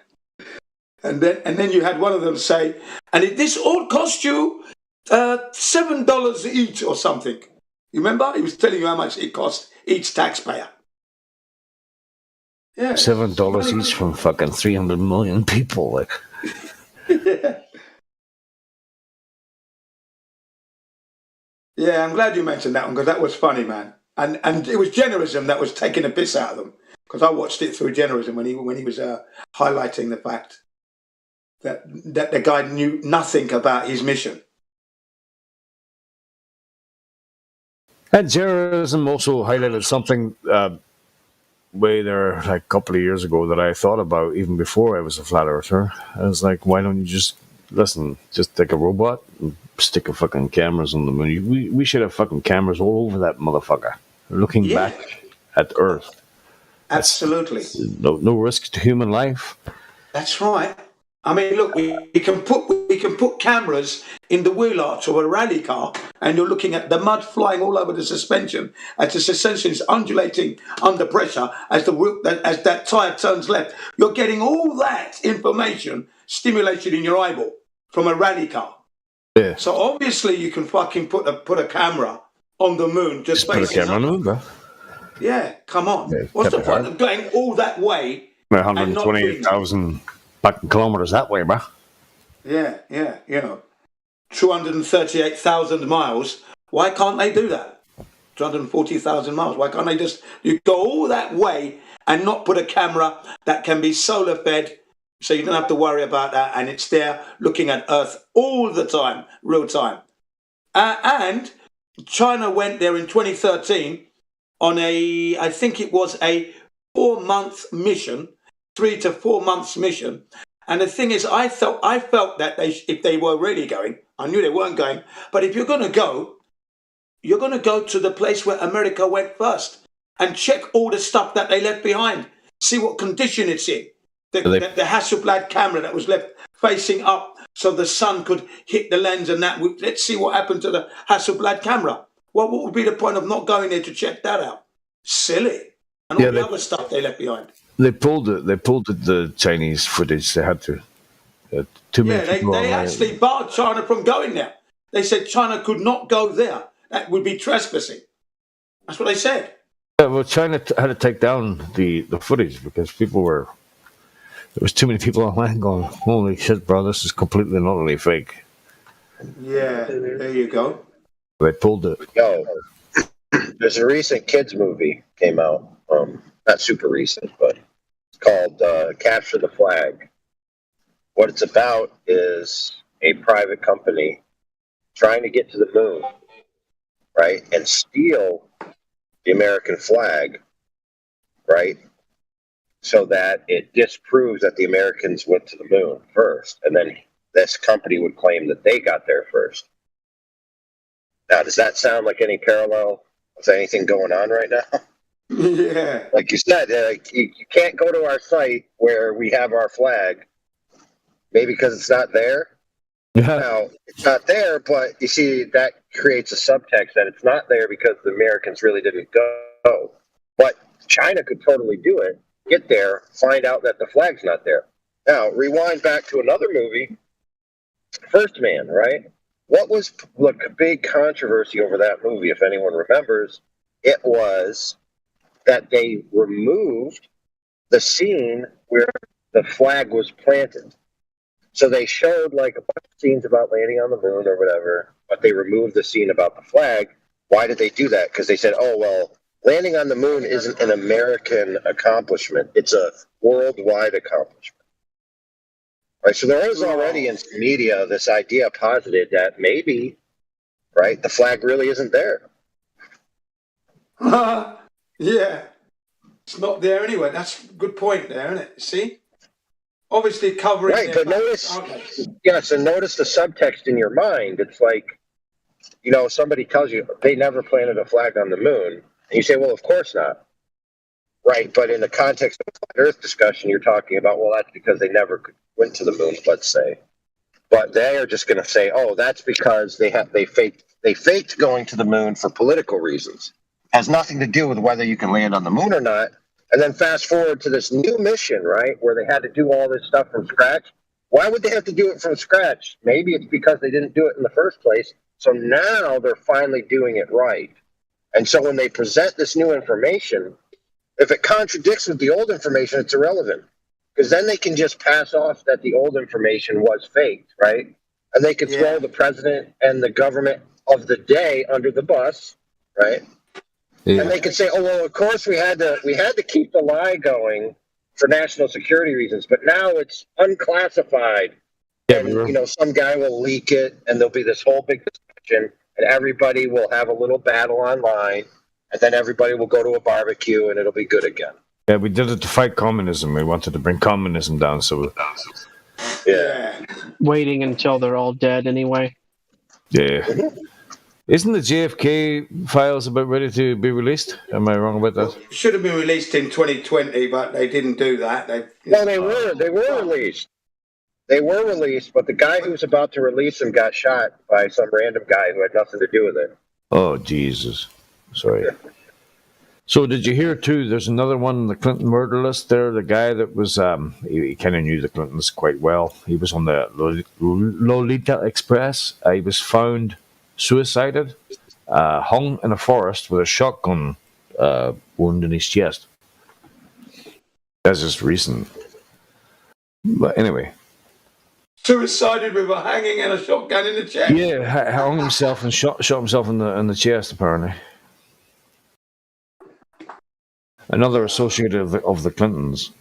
And then you had one of them say, and this all cost you $7 each or something. You remember? He was telling you how much it cost each taxpayer. Yeah. $7 each from fucking 300 million people. Like. Yeah. Yeah, I'm glad you mentioned that one because that was funny, man. And it was Generism that was taking the piss out of them because I watched it through Generism when he was highlighting the fact that the guy knew nothing about his mission. And Generism also highlighted something way there like a couple of years ago that I thought about even before I was a flat earther. I was like, why don't you just take a robot and stick a fucking cameras on the moon? We should have fucking cameras all over that motherfucker looking back at Earth. Absolutely. No risk to human life. That's right. I mean, look, we can put cameras in the wheel arch of a rally car, and you're looking at the mud flying all over the suspension as the suspension is undulating under pressure as that tire turns left. You're getting all that information stimulated in your eyeball from a rally car. Yeah. So obviously you can fucking put a camera on the moon. Just put a camera on the moon, bro. Yeah, come on. Yeah, what's the point of going all that way? 128,000 fucking kilometers that way, bro. Yeah, 238,000 miles. Why can't they do that? 240,000 miles. Why can't they just, you go all that way and not put a camera that can be solar fed, so you don't have to worry about that, and it's there looking at Earth all the time, real time. And China went there in 2013 on I think it was a 4-month mission, 3 to 4 months mission. And the thing is, I felt that if they were really going, I knew they weren't going, but if you're going to go to the place where America went first and check all the stuff that they left behind. See what condition it's in. The Hasselblad camera that was left facing up so the sun could hit the lens and that. Let's see what happened to the Hasselblad camera. Well, what would be the point of not going there to check that out? Silly. And all the other stuff they left behind. They pulled it. They pulled the Chinese footage. They had to. Too many people they actually barred China from going there. They said China could not go there. That would be trespassing. That's what they said. Yeah, well, China had to take down the footage because there was too many people online going, holy shit, bro, this is completely and utterly fake. Yeah, there you go. They pulled it. Yo, there's a recent kids movie came out. Not super recent, but it's called Capture the Flag. What it's about is a private company trying to get to the moon, right, and steal the American flag, right, so that it disproves that the Americans went to the moon first, and then this company would claim that they got there first. Now, does that sound like any parallel with anything going on right now? Yeah. Like you said, you can't go to our site where we have our flag, maybe because it's not there. Yeah. Now, it's not there, but you see, that creates a subtext that it's not there because the Americans really didn't go. But China could totally do it, get there, find out that the flag's not there. Now, rewind back to another movie, First Man, right? What was the big controversy over that movie, if anyone remembers? It was that they removed the scene where the flag was planted. So they showed like a bunch of scenes about landing on the moon or whatever, but they removed the scene about the flag. Why did they do that? Because they said, oh, well, landing on the moon isn't an American accomplishment. It's a worldwide accomplishment. Right? So there is already in media this idea posited that maybe, right, the flag really isn't there. Yeah. It's not there anyway. That's a good point there, isn't it? See? Obviously covering. Right, but notice, yes, and notice the subtext in your mind. It's like, you know, somebody tells you they never planted a flag on the moon, and you say, well, of course not. Right, but in the context of the flat Earth discussion, you're talking about, well, that's because they never went to the moon, let's say. But they are just going to say, oh, that's because they faked going to the moon for political reasons. Has nothing to do with whether you can land on the moon or not. And then fast forward to this new mission, right, where they had to do all this stuff from scratch. Why would they have to do it from scratch? Maybe it's because they didn't do it in the first place. So now they're finally doing it right. And so when they present this new information, if it contradicts with the old information, it's irrelevant. Because then they can just pass off that the old information was faked, right? And they could throw the president and the government of the day under the bus, right? Yeah. And they could say, "Oh well, of course we had to keep the lie going for national security reasons, but now it's unclassified, and you know some guy will leak it, and there'll be this whole big discussion, and everybody will have a little battle online, and then everybody will go to a barbecue, and it'll be good again." Yeah, we did it to fight communism. We wanted to bring communism down, so yeah, waiting until they're all dead anyway. Yeah. Isn't the JFK files about ready to be released? Am I wrong about that? Should have been released in 2020, but they didn't do that. They were released. They were released, but the guy who was about to release them got shot by some random guy who had nothing to do with it. Oh, Jesus. Sorry. So did you hear, too, there's another one on the Clinton murder list there, the guy that was, he kind of knew the Clintons quite well. He was on the Lolita Express. He was found suicided, hung in a forest with a shotgun wound in his chest. That's just recent. But anyway. Suicided with a hanging and a shotgun in the chest? Yeah, hung himself and shot himself in the chest, apparently. Another associate of the Clintons.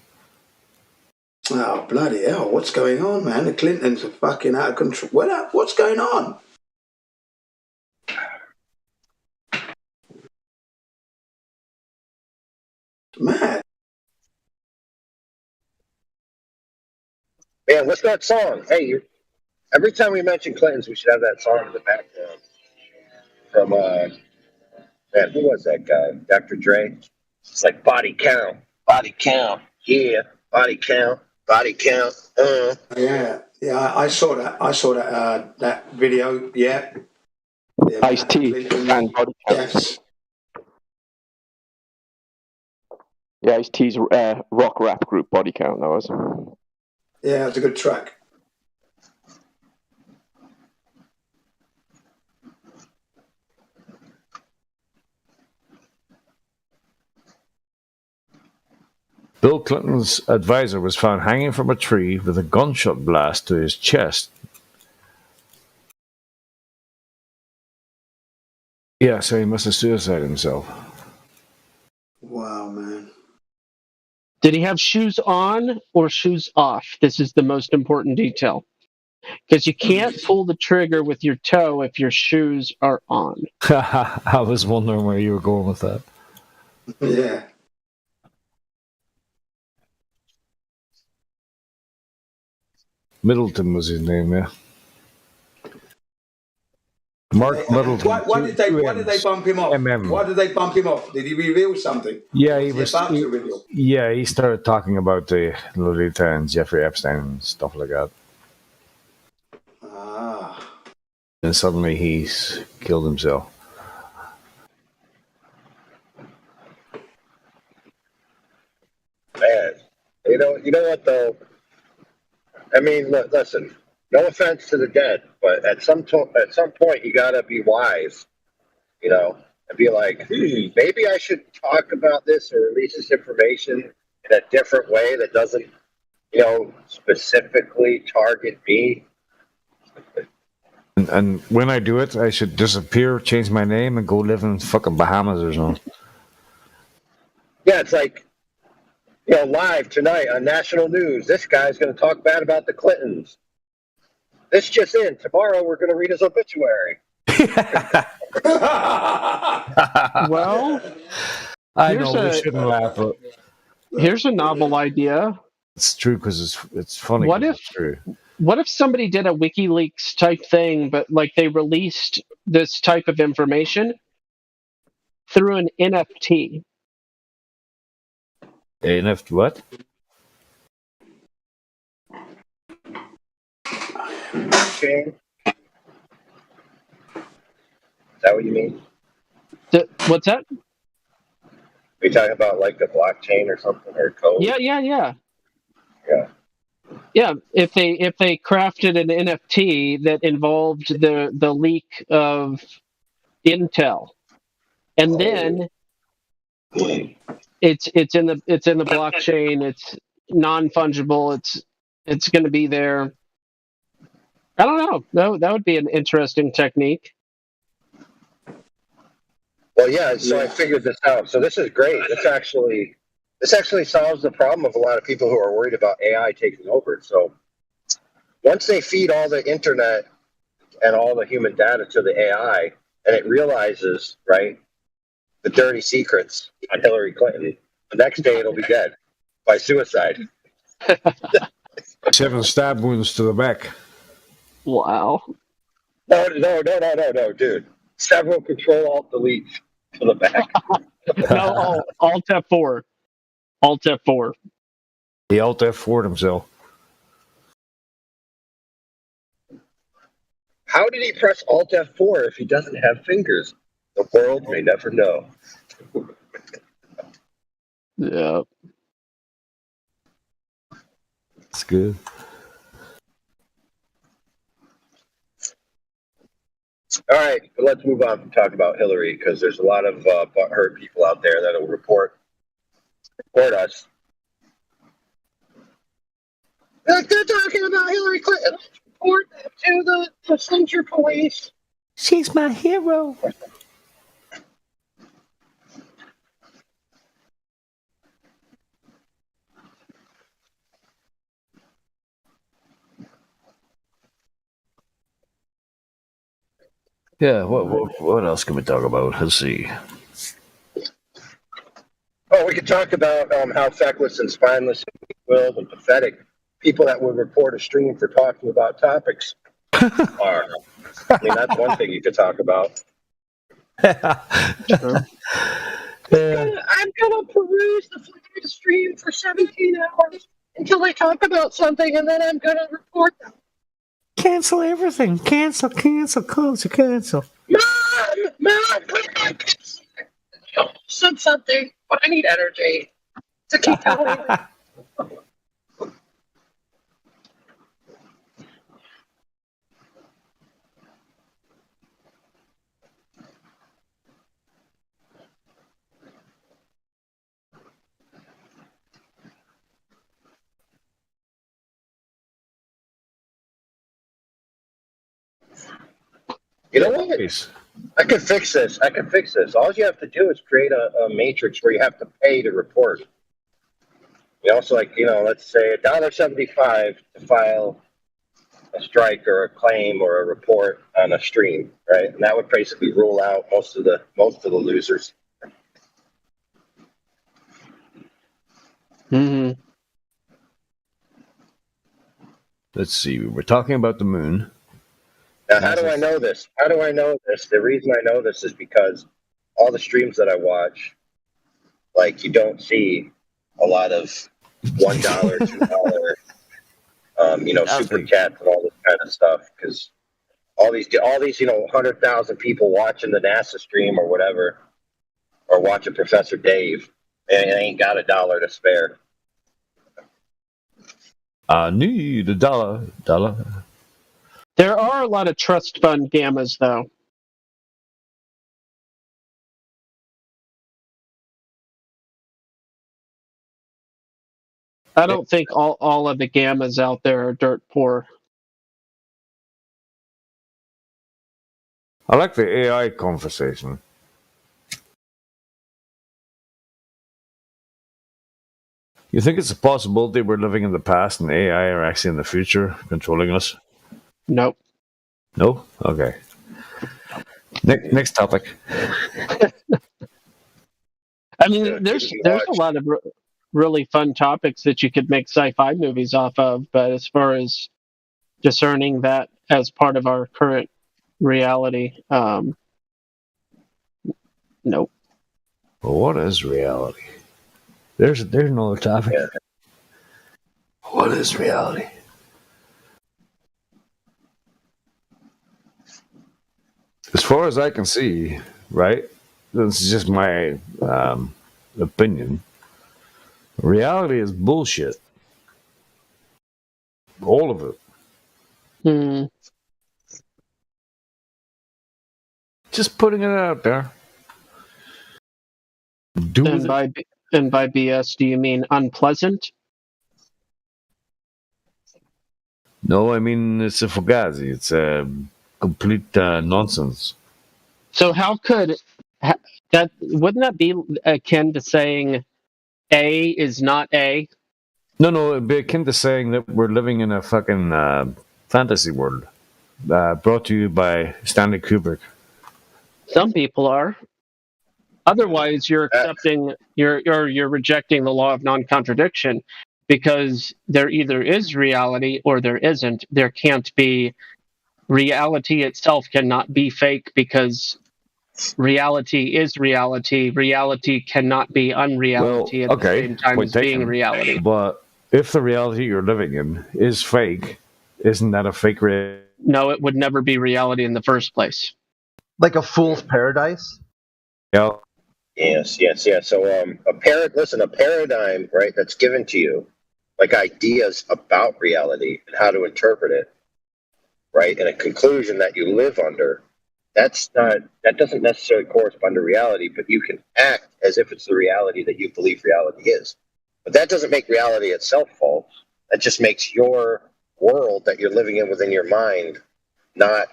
Oh, bloody hell. What's going on, man? The Clintons are fucking out of control. What's going on? Mad. Man, what's that song? Hey, every time we mention Clintons, we should have that song in the background from man, who was that guy? Dr. Dre. It's like body count, yeah, body count, body count. Yeah, I saw that. That video. Yeah. Ice-T Clinton. and Body Count. Yes. Yeah, Ice-T's rock rap group Body Count. That was. Yeah, it's a good track. Bill Clinton's advisor was found hanging from a tree with a gunshot blast to his chest. Yeah, so he must have suicided himself. Wow, man. Did he have shoes on or shoes off? This is the most important detail. Because you can't pull the trigger with your toe if your shoes are on. I was wondering where you were going with that. Yeah. Middleton was his name, yeah. Mark Middleton. Why did they bump him off? MM. Why did they bump him off? Did he reveal something? Yeah, he was. About to reveal? Yeah, he started talking about the Lolita and Jeffrey Epstein and stuff like that. Ah. And suddenly he's killed himself. Man, you know what though? I mean, listen. No offense to the dead, but at some point you gotta be wise, you know, and be like, maybe I should talk about this or release this information in a different way that doesn't, specifically target me. And when I do it, I should disappear, change my name, and go live in fucking Bahamas or something. Yeah, it's like, live tonight on national news, this guy's going to talk bad about the Clintons. This just in. Tomorrow we're going to read his obituary. Well, I know we shouldn't laugh, but here's a novel idea. it's true because it's funny. What it's true? What if somebody did a WikiLeaks type thing, but like they released this type of information through an NFT? NFT what? Blockchain? Is that what you mean? What's that? Are you talking about like a blockchain or something or code? Yeah. Yeah. Yeah, if they crafted an NFT that involved the leak of Intel, and then it's in the blockchain, it's non-fungible, it's going to be there. I don't know. That would be an interesting technique. Well, yeah. So I figured this out. So this is great. This actually solves the problem of a lot of people who are worried about AI taking over. So once they feed all the internet and all the human data to the AI, and it realizes, right, the dirty secrets on Hillary Clinton, the next day it'll be dead by suicide. 7 stab wounds to the back. Wow. No, dude. Several Control-Alt-Delete to the back. No, Alt F4. Alt F4. He Alt F4'd himself. How did he press Alt F4 if he doesn't have fingers? The world may never know. Yeah. That's good. All right, but let's move on from talking about Hillary because there's a lot of butthurt people out there that will report us. Like they're talking about Hillary Clinton. Report to the censure police. She's my hero. Yeah, what else can we talk about? Let's see. Oh, we could talk about how feckless and spineless and weak-willed and pathetic people that would report a stream for talking about topics are. I mean, that's one thing you could talk about. True. I'm gonna peruse the Flickr stream for 17 hours until they talk about something, and then I'm gonna report them. Cancel everything. Cancel. Mom, please don't cancel. You said something, but I need energy to keep going. You know what? I could fix this. All you have to do is create a matrix where you have to pay to report. You know, so let's say $1.75 to file a strike or a claim or a report on a stream, right? And that would basically rule out most of the losers. Mm-hmm. Let's see. We're talking about the moon. Now, how do I know this? The reason I know this is because all the streams that I watch, like, you don't see a lot of $1, $2, super chats and all this kind of stuff, because all these 100,000 people watching the NASA stream or whatever, or watching Professor Dave, and they ain't got $1 to spare. I need $1. There are a lot of trust fund gammas, though. I don't think all of the gammas out there are dirt poor. I like the AI conversation. You think it's a possibility we're living in the past and AI are actually in the future controlling us? Nope. No? Okay. Next topic. I mean, there's a lot of really fun topics that you could make sci-fi movies off of, but as far as discerning that as part of our current reality, nope. Well, what is reality? There's another topic. Yeah. What is reality? As far as I can see, right? This is just my opinion. Reality is bullshit. All of it. Hmm. Just putting it out there. And by BS, do you mean unpleasant? No, I mean it's a fugazi. It's a complete nonsense. So how could that? Wouldn't that be akin to saying A is not A? No, it'd be akin to saying that we're living in a fucking fantasy world, brought to you by Stanley Kubrick. Some people are. Otherwise, you're accepting, you're rejecting the law of non-contradiction, because there either is reality or there isn't. There can't be. Reality itself cannot be fake, because reality is reality. Reality cannot be unreality at the same time as being reality. But if the reality you're living in is fake, isn't that a fake reality? No, it would never be reality in the first place. Like a fool's paradise? Yeah. Yes. So a paradigm, right, that's given to you, like ideas about reality and how to interpret it, right, and a conclusion that you live under, that doesn't necessarily correspond to reality, but you can act as if it's the reality that you believe reality is. But that doesn't make reality itself false. That just makes your world that you're living in within your mind not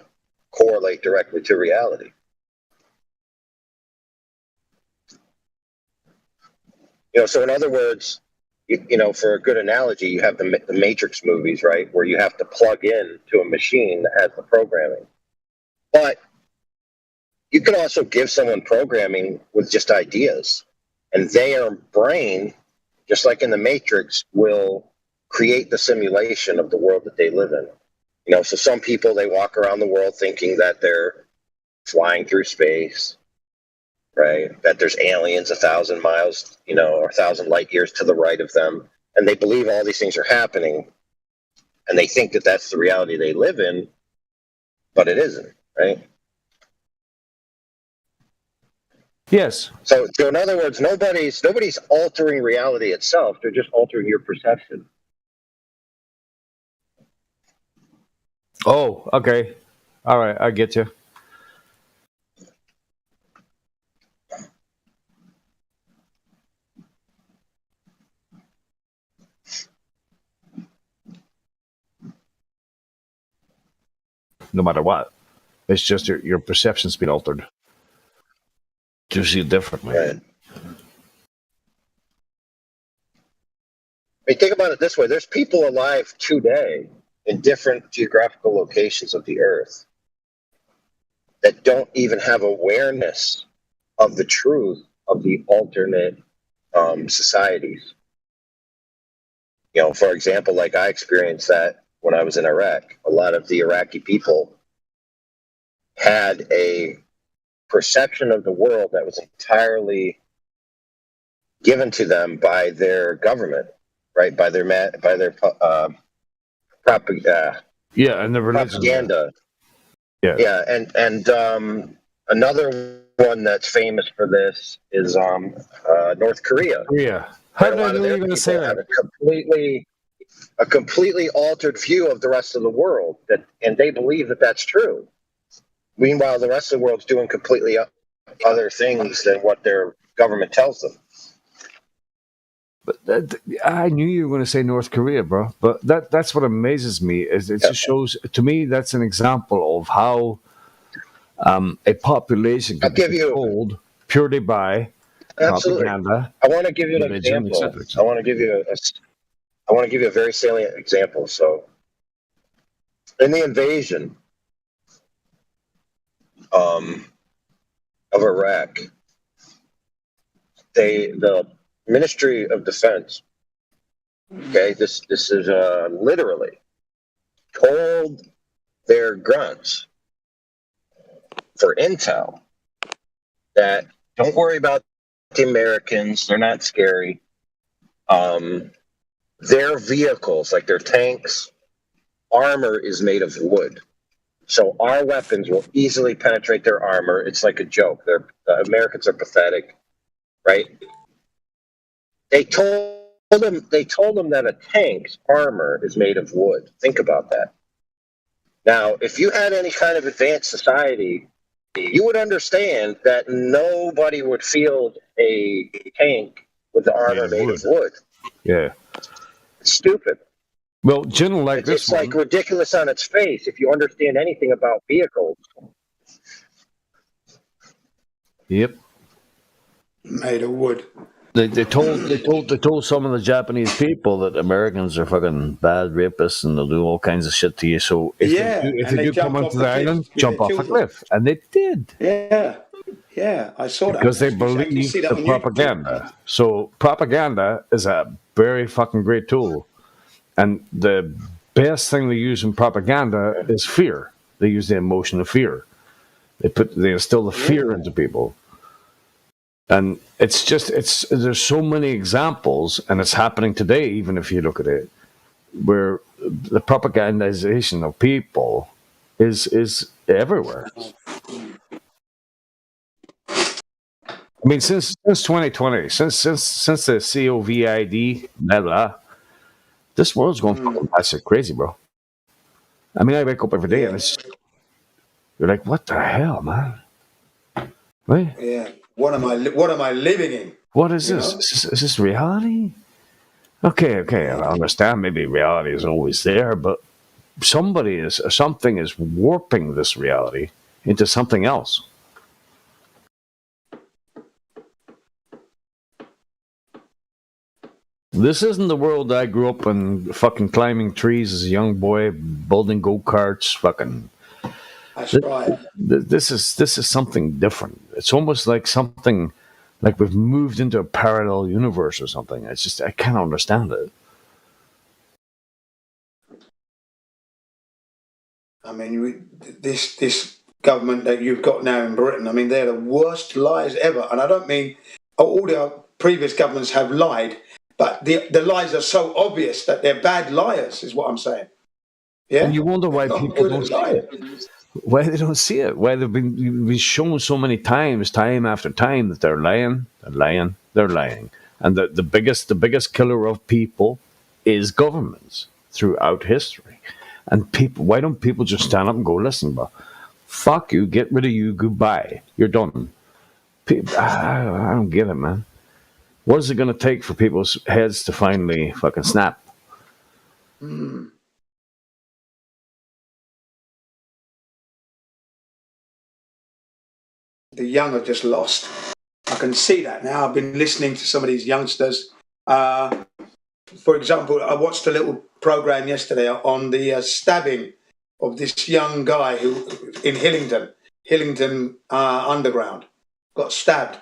correlate directly to reality. So in other words, for a good analogy, you have the Matrix movies, right, where you have to plug in to a machine that has the programming. But you can also give someone programming with just ideas, and their brain, just like in the Matrix, will create the simulation of the world that they live in. You know, so some people, they walk around the world thinking that they're flying through space, right? That there's aliens 1,000 miles, you know, or 1,000 light years to the right of them, and they believe all these things are happening, and they think that that's the reality they live in, but it isn't, right? Yes. So in other words, nobody's altering reality itself. They're just altering your perception. Oh, okay. All right, I get you. No matter what, it's just your perception's been altered to see it differently. Right. I mean, think about it this way. There's people alive today in different geographical locations of the earth that don't even have awareness of the truth of the alternate societies. You know, for example, like I experienced that when I was in Iraq. A lot of the Iraqi people had a perception of the world that was entirely given to them by their government, right? By their Yeah, and the religion. propaganda. Yeah. Yeah, and another one that's famous for this is North Korea. Yeah. How A did I lot know of you their were going to people say have that? a completely altered view of the rest of the world, and they believe that that's true. Meanwhile, the rest of the world's doing completely other things than what their government tells them. But I knew you were going to say North Korea, bro. But that's what amazes me is it just shows to me that's an example of how a population can be controlled purely by Absolutely. propaganda. I want to give you an religion, example. et cetera. I want to give you a very salient example. So, in the invasion of Iraq, the Ministry of Defense, okay, this is literally told their grunts for intel that don't worry about the Americans, they're not scary. Their vehicles, like their tanks, armor is made of wood. So our weapons will easily penetrate their armor. It's like a joke. The Americans are pathetic, right? They told them that a tank's armor is made of wood. Think about that. Now, if you had any kind of advanced society, you would understand that nobody would field a tank with the armor made of wood. Yeah. It's stupid. Well, general like this It's like ridiculous on its face if you understand anything about vehicles. Yep. Made of wood. They told some of the Japanese people that Americans are fucking bad rapists and they'll do all kinds of shit to you. So if they do come onto the island, jump off a cliff, and they did. Yeah, I saw that because they believe the propaganda. So propaganda is a very fucking great tool, and the best thing they use in propaganda is fear. They use the emotion of fear. They instill the fear into people. And there's so many examples, and it's happening today, even if you look at it, where the propagandization of people is everywhere. I mean, since 2020, since the COVID, blah, blah, this world's going fucking batshit crazy, bro. I mean, I wake up every day and you're like, what the hell, man? Right? Yeah. What am I living in? What is this? Is this reality? Okay. I understand. Maybe reality is always there, but something is warping this reality into something else. This isn't the world I grew up in, fucking climbing trees as a young boy, building go-karts, fucking That's right. This is something different. It's almost like something like we've moved into a parallel universe or something. It's just I can't understand it. I mean, this government that you've got now in Britain, I mean, they're the worst liars ever. And I don't mean all the previous governments have lied, but the lies are so obvious that they're bad liars, is what I'm saying. Yeah. And you wonder why Not people good don't at see lying. it. Why they don't see it. Why they've been shown so many times, time after time, that they're lying, they're lying. And the biggest killer of people is governments throughout history. And people, why don't people just stand up and go, listen, bro, fuck you, get rid of you, goodbye, you're done. People, I don't get it, man. What is it going to take for people's heads to finally fucking snap? Mm. The young are just lost. I can see that now. I've been listening to some of these youngsters. For example, I watched a little program yesterday on the stabbing of this young guy who in Hillingdon Underground, got stabbed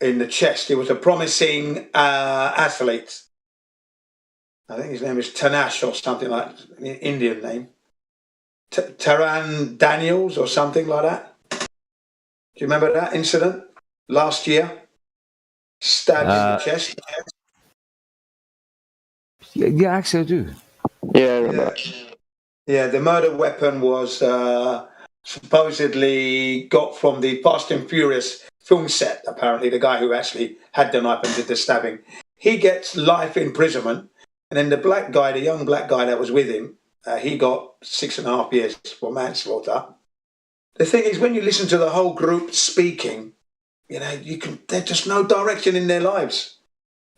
in the chest. He was a promising athlete. I think his name is Tanash or something like that, an Indian name. Taran Daniels or something like that. Do you remember that incident last year? Stabbed in the chest. Yeah, actually I do. Yeah, the murder weapon was supposedly got from the Fast and Furious film set, apparently, the guy who actually had the knife and did the stabbing. He gets life imprisonment, and then the young black guy that was with him, he got 6.5 years for manslaughter. The thing is, when you listen to the whole group speaking, there's just no direction in their lives.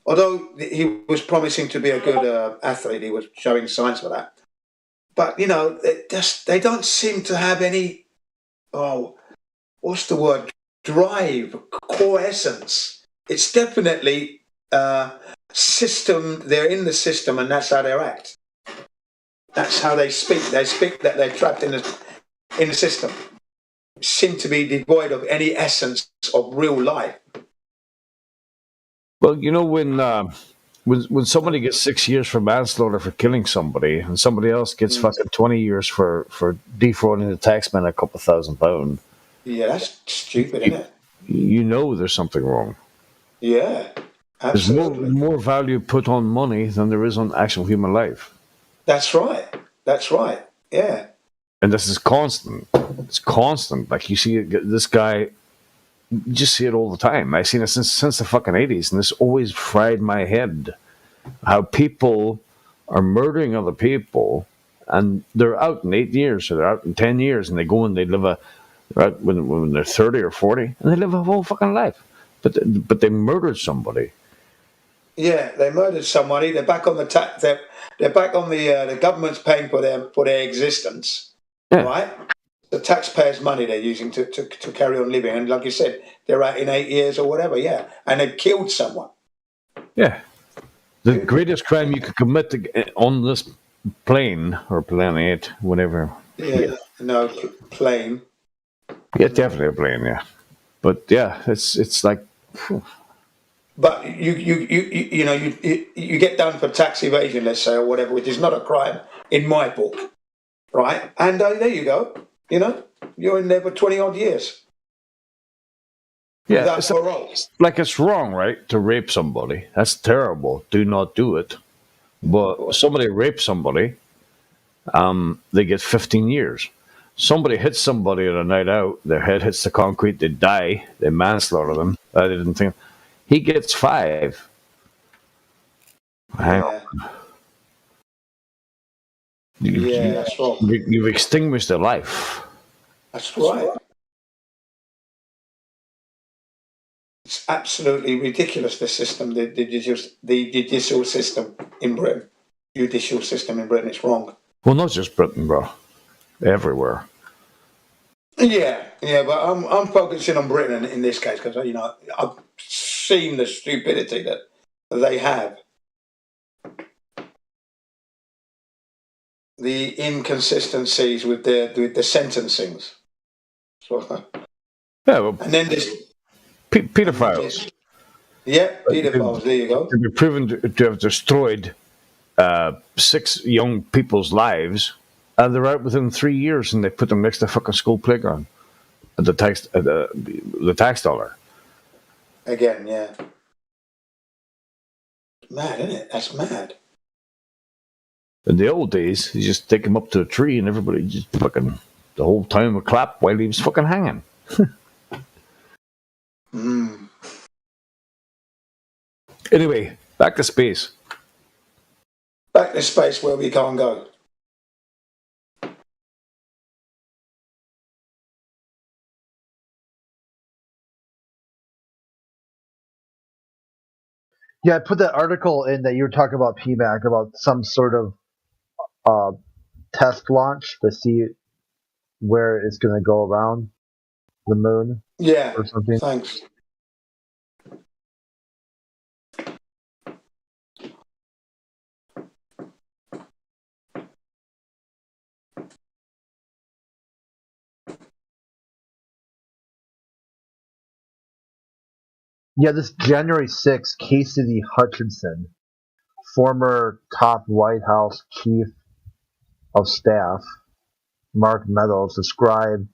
Although he was promising to be a good athlete, he was showing signs for that. But, they don't seem to have any, what's the word? Drive, core essence. It's definitely system. They're in the system, and that's how they act. That's how they speak. They speak that they're trapped in the system. Seem to be devoid of any essence of real life. Well, when somebody gets 6 years for manslaughter for killing somebody, and somebody else gets fucking 20 years for defrauding the taxman a couple £1,000, yeah, that's stupid, isn't it? You know there's something wrong. Yeah, absolutely. There's more value put on money than there is on actual human life. That's right. Yeah. And this is constant. It's constant. Like you see this guy. You just see it all the time. I've seen it since the fucking 80s, and this always fried my head. How people are murdering other people, and they're out in 8 years, or they're out in 10 years, and they go and they live when they're 30 or 40, and they live a whole fucking life. But they murdered somebody. Yeah, they murdered somebody. They're back on the They're back on the government's paying for their existence, right? The taxpayers' money they're using to carry on living. And like you said, they're out in 8 years or whatever, yeah. And they've killed someone. Yeah. The greatest crime you could commit on this plane, or planet, whatever. Yeah. No, plane. Yeah, definitely a plane, yeah. But yeah, it's like... But you get done for tax evasion, let's say, or whatever, which is not a crime in my book, right? And there you go. You're in there for 20-odd years. Yeah, it's wrong, right, to rape somebody. That's terrible. Do not do it. But somebody rapes somebody, they get 15 years. Somebody hits somebody on a night out, their head hits the concrete, they die, they manslaughter them. I didn't think... He gets 5. Yeah. That's wrong. You've extinguished their life. That's right. It's absolutely ridiculous, the system, the judicial system in Britain. Judicial system in Britain, it's wrong. Well, not just Britain, bro. Everywhere. Yeah, but I'm focusing on Britain in this case because I've seen the stupidity that they have. the inconsistencies with the sentencings. So, Yeah, well, and then there's pedophiles. yeah, pedophiles. There you go. To be proven to have destroyed 6 young people's lives, and they're out within 3 years, and they put them next to the fucking school playground at the tax dollar. Again, yeah. Mad, isn't it? That's mad. In the old days, you just take him up to a tree and everybody just fucking, the whole town would clap while he was fucking hanging. Anyway, back to space. Back to space where we can't go. Yeah, I put that article in that you were talking about, PMAC, about some sort of test launch to see where it's going to go around the moon. Yeah, or something. thanks. Yeah, this January 6th, Cassidy Hutchinson, former top White House chief of staff, Mark Meadows, described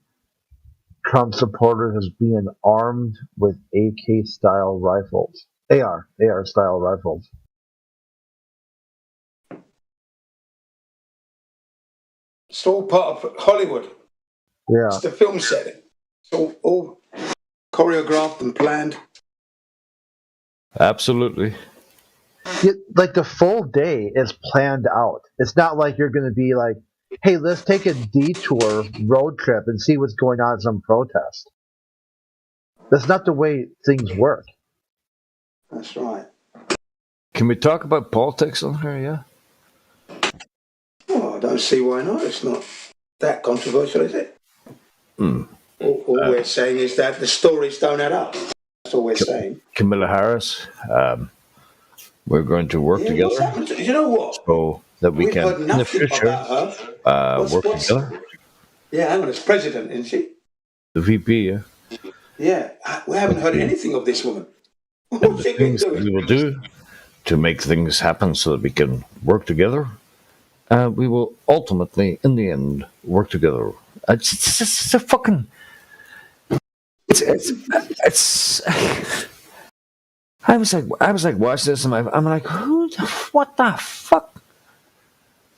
Trump supporters as being armed with AK-style rifles. AR-style rifles. It's all part of Hollywood. Yeah. It's the film setting. It's all choreographed and planned. Absolutely. Like the full day is planned out. It's not like you're going to be like, hey, let's take a detour road trip and see what's going on at some protest. That's not the way things work. That's right. Can we talk about politics on here? Yeah. Well, I don't see why not. It's not that controversial, is it? All we're saying is that the stories don't add up. That's all we're saying. Kamala Harris, we're going to work together. What's happened to, you know what? So that we We've can, heard in the nothing future, about her. work together. Yeah, hang on, it's president, isn't she? The VP, yeah. Yeah, we haven't heard anything of this woman. And What's the she been things that doing? we will do to make things happen so that we can work together, we will ultimately, in the end, work together. It's a fucking... It's I was like, watch this, and I'm like, what the fuck?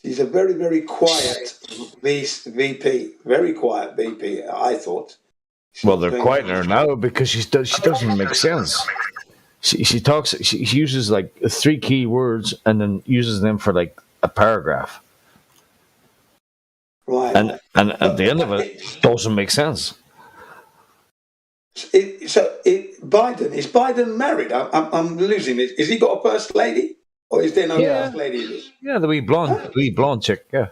She's a very, very quiet VP. Very quiet VP, I thought. Well, they're quieting her now because she doesn't make sense. She talks. She uses like 3 key words and then uses them for like a paragraph. Right. And at the end of it, doesn't make sense. Biden, is Biden married? I'm losing it. Has he got a first lady, or is there no first lady? Yeah, the wee blonde chick. Yeah.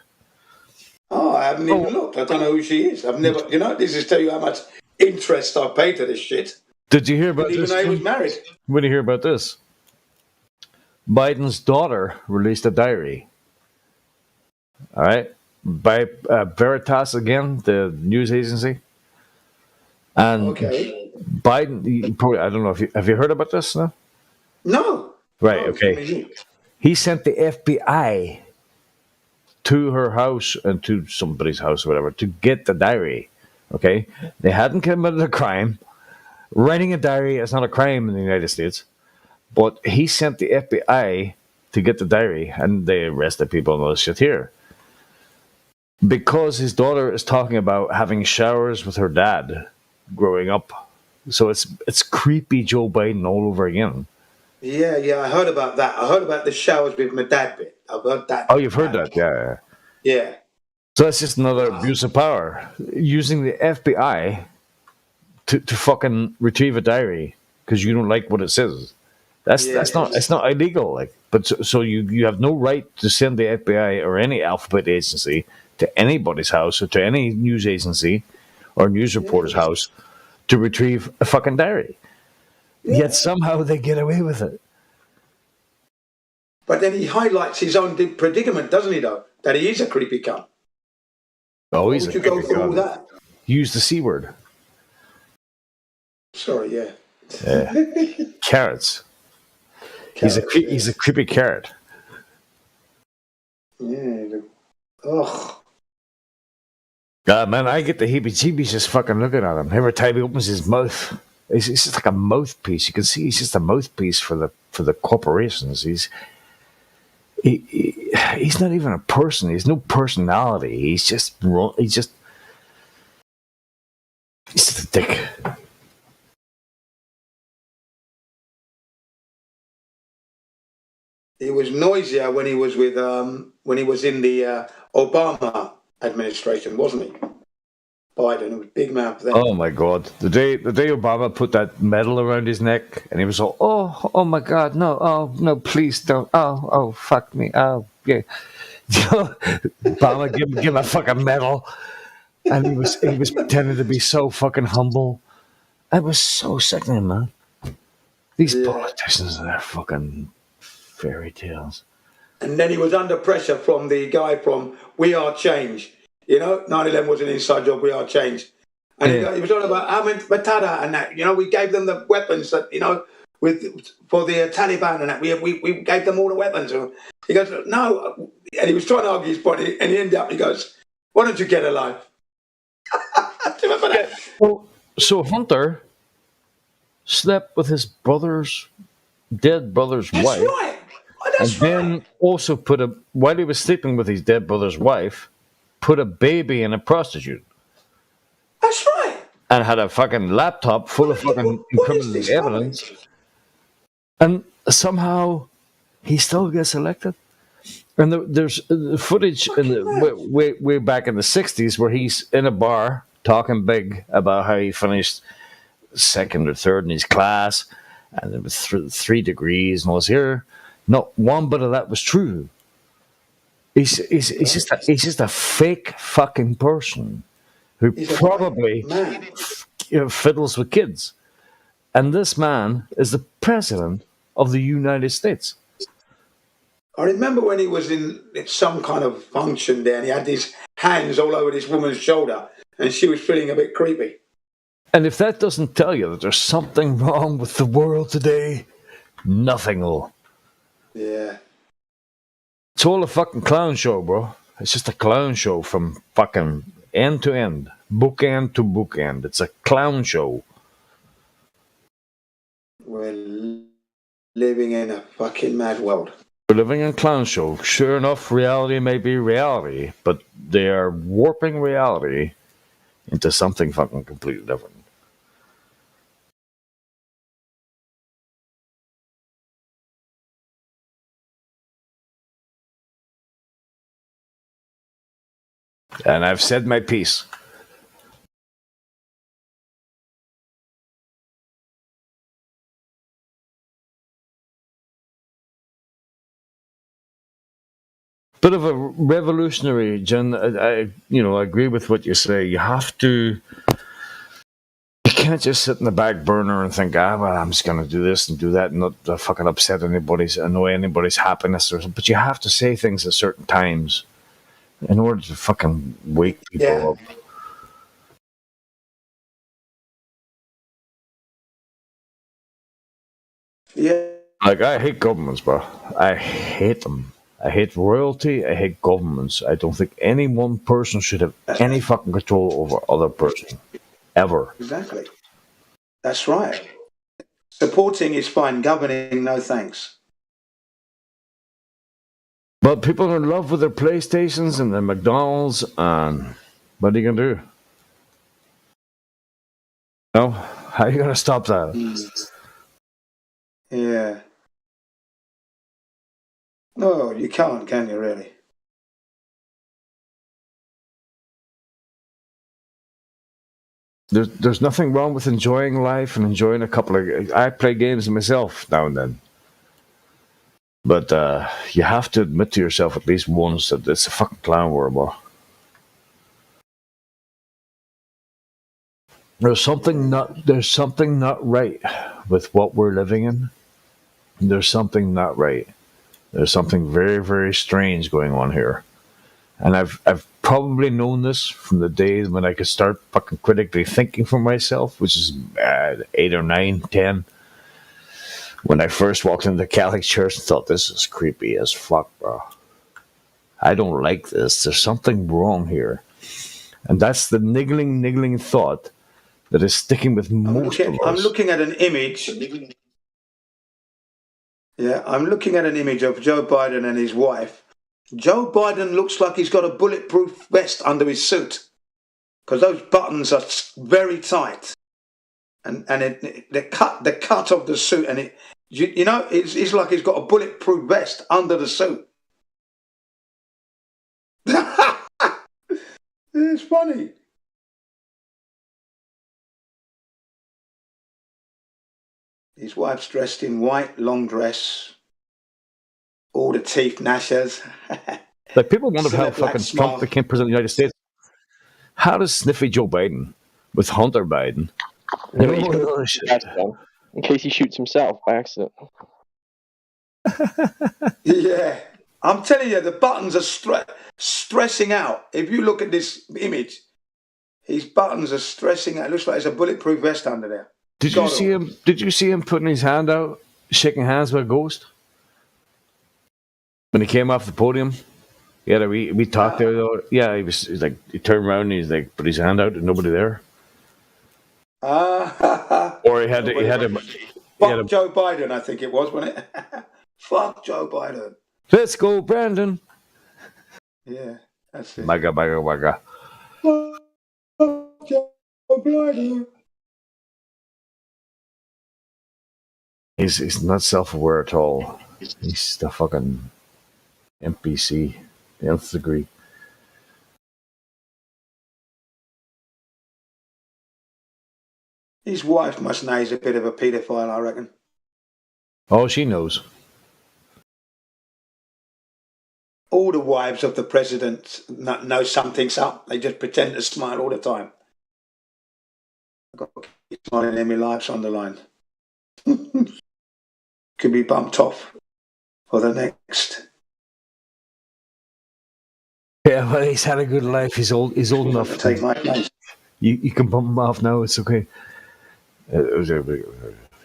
Oh, I haven't even looked. I don't know who she is. I've never. This is tell you how much interest I pay to this shit. Did you hear about Didn't this? even know he was married. When did you hear about this? Biden's daughter released a diary. All right, by Veritas again, the news agency. And Okay. Biden, probably, I don't know if have you heard about this? No. No. Right. No, Okay. He sent the FBI to her house and to somebody's house or whatever to get the diary. Okay, they hadn't committed a crime. Writing a diary is not a crime in the United States, but he sent the FBI to get the diary, and they arrested people and all this shit here because his daughter is talking about having showers with her dad growing up. So it's creepy Joe Biden all over again. Yeah, I heard about that. I heard about the showers with my dad bit. I've heard that. Oh, you've heard that? Yeah. Yeah. So that's just another abuse of power. Using the FBI to fucking retrieve a diary because you don't like what it says. It's not illegal. Like, but so you have no right to send the FBI or any alphabet agency to anybody's house or to any news agency or news reporter's house to retrieve a fucking diary. Yet somehow they get away with it. But then he highlights his own predicament, doesn't he, though? That he is a creepy cunt. Oh, he's Would a you go creepy through all cunt. that? Use the C word. Sorry, yeah. Carrots. He's a creepy carrot. Yeah. Ugh. God, man, I get the heebie-jeebies just fucking looking at him. Every time he opens his mouth, it's just like a mouthpiece. You can see he's just a mouthpiece for the corporations. He's not even a person. He's no personality. He's just a dick. He was noisier when he was with when he was in the Obama administration, wasn't he? Biden was big mouth then. Oh my God! The day Obama put that medal around his neck, and he was all, oh my God, no, please don't, oh fuck me, oh yeah, Obama give him a fucking medal, and he was pretending to be so fucking humble. I was so sickening, man. These politicians and their fucking fairy tales. And then he was under pressure from the guy from We Are Change. You know, 9/11 was an inside job, We Are Change. And he was talking about Ahmed Matada and that. You know, we gave them the weapons that, you know, for the Taliban and that. We gave them all the weapons. He goes, no. And he was trying to argue his point. And he ended up, he goes, why don't you get a life? Do you remember that? Well, so Hunter slept with his dead brother's That's wife. right. That's and then also while he was sleeping with his dead brother's wife, put a baby in a prostitute. That's right. And had a fucking laptop full of fucking incriminating evidence. And somehow he still gets elected. And there's footage way back in the 60s where he's in a bar talking big about how he finished second or third in his class and it was 3 degrees and all this here. Not one bit of that was true. He's just a fake fucking person who probably fiddles with kids. And this man is the president of the United States. I remember when he was in some kind of function there and he had his hands all over this woman's shoulder and she was feeling a bit creepy. And if that doesn't tell you that there's something wrong with the world today, nothing will. Yeah. It's all a fucking clown show, bro. It's just a clown show from fucking end to end, bookend to bookend. It's a clown show. We're living in a fucking mad world. We're living in a clown show. Sure enough, reality may be reality, but they are warping reality into something fucking completely different. And I've said my piece. Bit of a revolutionary, Jen. I agree with what you say. You can't just sit in the back burner and think, I'm just going to do this and do that and not fucking upset annoy anybody's happiness or something. But you have to say things at certain times in order to fucking wake people up. Yeah. Like, I hate governments, bro. I hate them. I hate royalty. I hate governments. I don't think any one person should have any fucking control over other person. Ever. Exactly. That's right. Supporting is fine. Governing, no thanks. But people are in love with their PlayStations and their McDonald's, and what are you going to do? No? How are you going to stop that? Yeah. No, you can't, can you, really? There's nothing wrong with enjoying life and enjoying a couple of... I play games myself now and then. But you have to admit to yourself at least once that it's a fucking clown world, bro. There's something not right with what we're living in. There's something not right. There's something very, very strange going on here. And I've probably known this from the days when I could start fucking critically thinking for myself, which is 8 or 9, 10. When I first walked into the Catholic Church and thought, this is creepy as fuck, bro. I don't like this. There's something wrong here. And that's the niggling thought that is sticking with most of us. I'm looking at an image. Yeah, I'm looking at an image of Joe Biden and his wife. Joe Biden looks like he's got a bulletproof vest under his suit because those buttons are very tight, and the cut of the suit, and it's like he's got a bulletproof vest under the suit. It's funny. His wife's dressed in white, long dress. All the teeth gnashers. Like, people wonder how fucking Trump became president of the United States. How does sniffy Joe Biden with Hunter Biden? In case he shoots himself by accident. Yeah. I'm telling you, the buttons are stressing out. If you look at this image, his buttons are stressing out. It looks like there's a bulletproof vest under there. Did you see him putting his hand out, shaking hands with a ghost? When he came off the podium? Yeah, we talked there though. Yeah, he's like, he turned around and he's like, put his hand out and nobody there. Or he had Joe Biden, I think it was, wasn't it? Fuck Joe Biden. Let's go, Brandon. Yeah, that's it. Maga. Fuck Joe Biden. He's not self-aware at all. He's the fucking NPC, the nth degree. His wife must know he's a bit of a paedophile, I reckon. Oh, she knows. All the wives of the president know something's up. They just pretend to smile all the time. I've got to keep smiling and my life's on the line. Could be bumped off for the next. Yeah, well, he's had a good life. He's old enough to take my place. You can bump him off now. It's okay.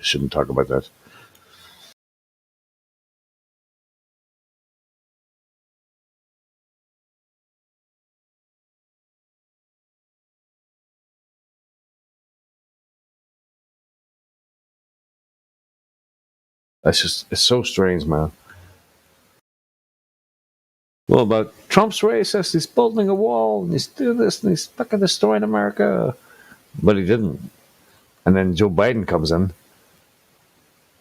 Shouldn't talk about that. It's so strange, man. Well, about Trump's racist, he's building a wall, and he's doing this, and he's fucking destroying America. But he didn't. And then Joe Biden comes in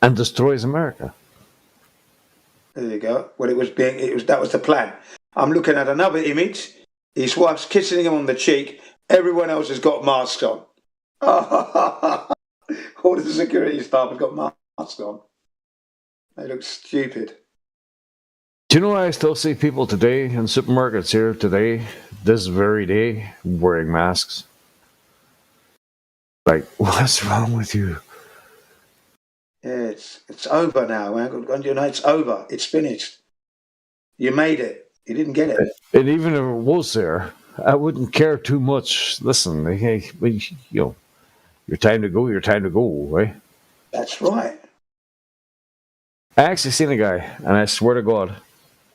and destroys America. There you go. Well, that was the plan. I'm looking at another image. His wife's kissing him on the cheek. Everyone else has got masks on. All the security staff has got masks on. They look stupid. Do you know I still see people today in supermarkets here today, this very day, wearing masks? Like, what's wrong with you? Yeah, it's over now, man. You know, it's over. It's finished. You made it. You didn't get it. And even if it was there, I wouldn't care too much. Listen, hey, your time to go, right? That's right. I actually seen a guy, and I swear to God,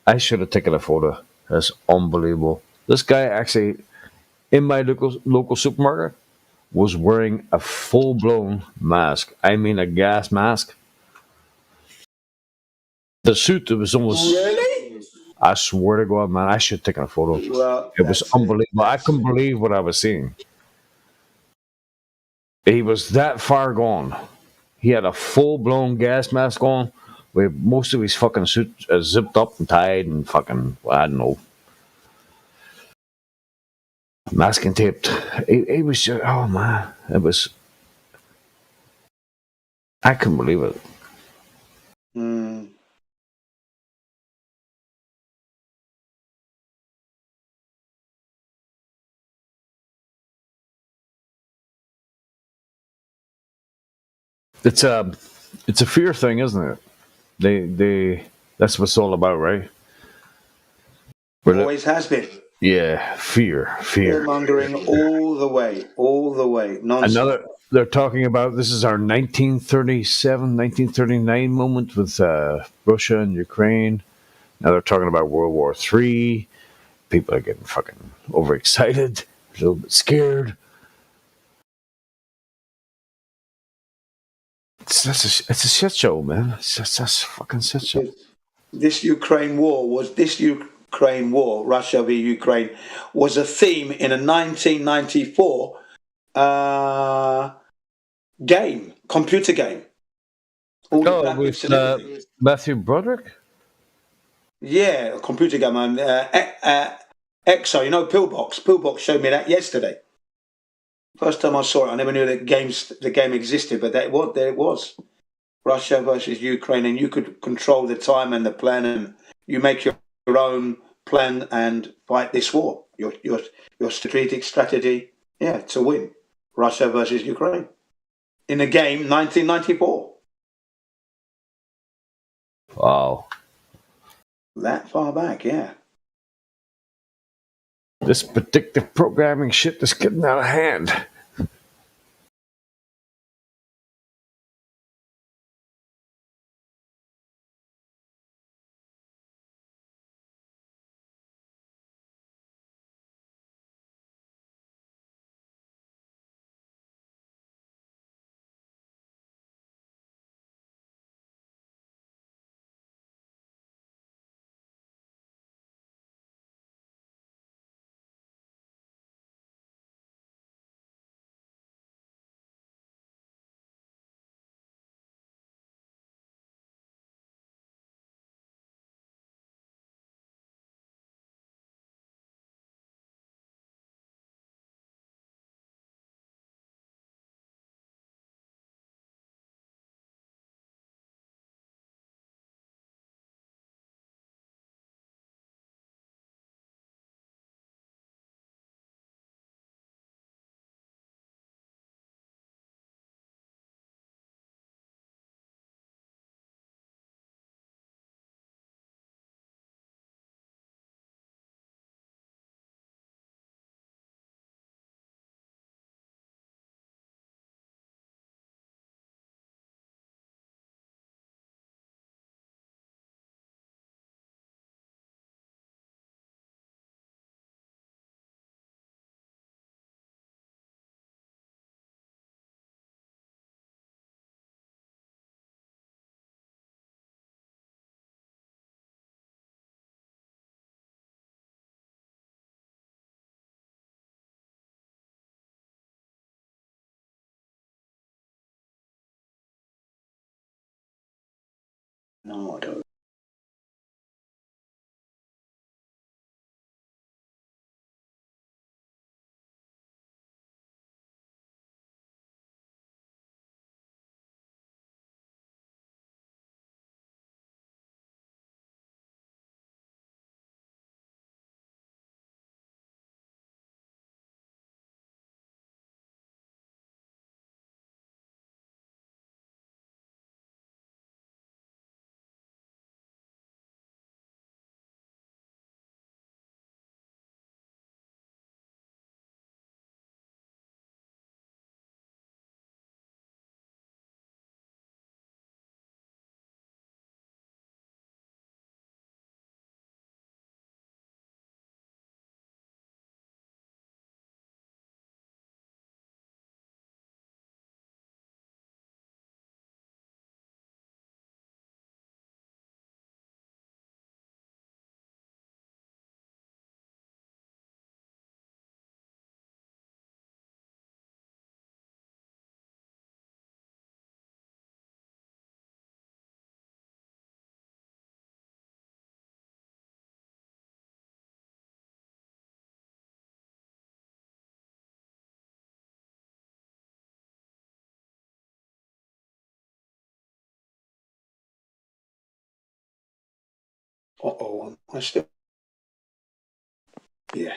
I should have taken a photo. That's unbelievable. This guy actually, in my local supermarket, was wearing a full-blown mask. I mean, a gas mask. The suit, it was almost... Really? I swear to God, man, I should have taken a photo. Well, it was unbelievable. I couldn't believe what I was seeing. He was that far gone. He had a full-blown gas mask on, with most of his fucking suit zipped up and tied and fucking, I don't know, masking taped. It was just, oh man, it was, I couldn't believe it. Mm. It's a fear thing, isn't it? They That's what it's all about, right? We're Always has been. yeah, fear. Fear-mongering all the way, non-stop. They're talking about this is our 1937, 1939 moment with Russia and Ukraine. Now they're talking about World War III. People are getting fucking overexcited, a little bit scared. It's a shit show, man. It's a fucking shit show. This Ukraine war, Russia v Ukraine, was a theme in a 1994 computer game. All the graphics and everything. Matthew Broderick? Yeah, a computer game. Exo, you know, Pillbox. Pillbox showed me that yesterday. First time I saw it, I never knew that the game existed, but there it was. Russia versus Ukraine, and you could control the time and the plan, and you make your own plan and fight this war. Your strategic strategy, to win. Russia versus Ukraine in a game, 1994. Wow. That far back, yeah. This predictive programming shit is getting out of hand. No, I don't. I still. Yeah.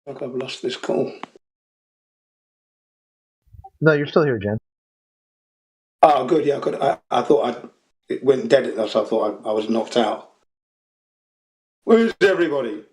Like I've lost this call. No, you're still here, Jen. Oh, good. Yeah, good. I thought it went dead at us. So I thought I was knocked out. Where's everybody?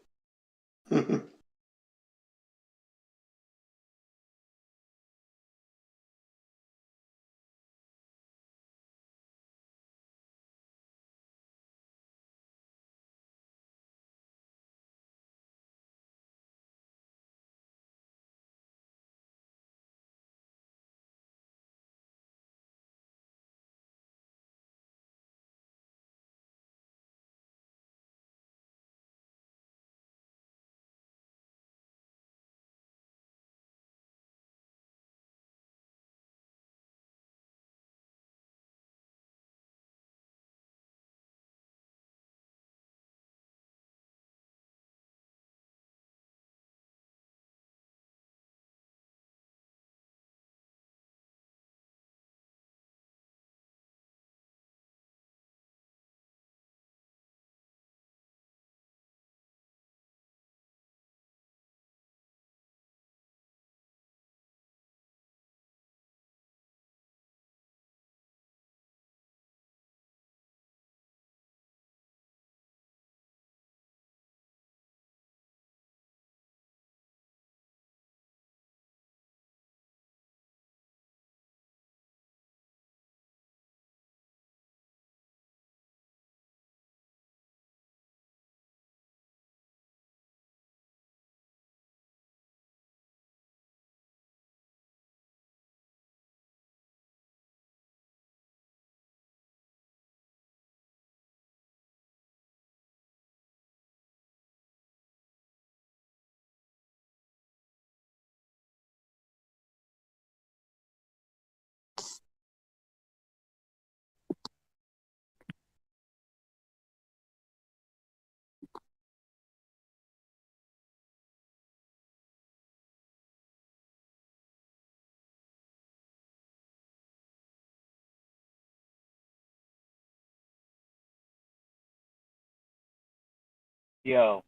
Yo,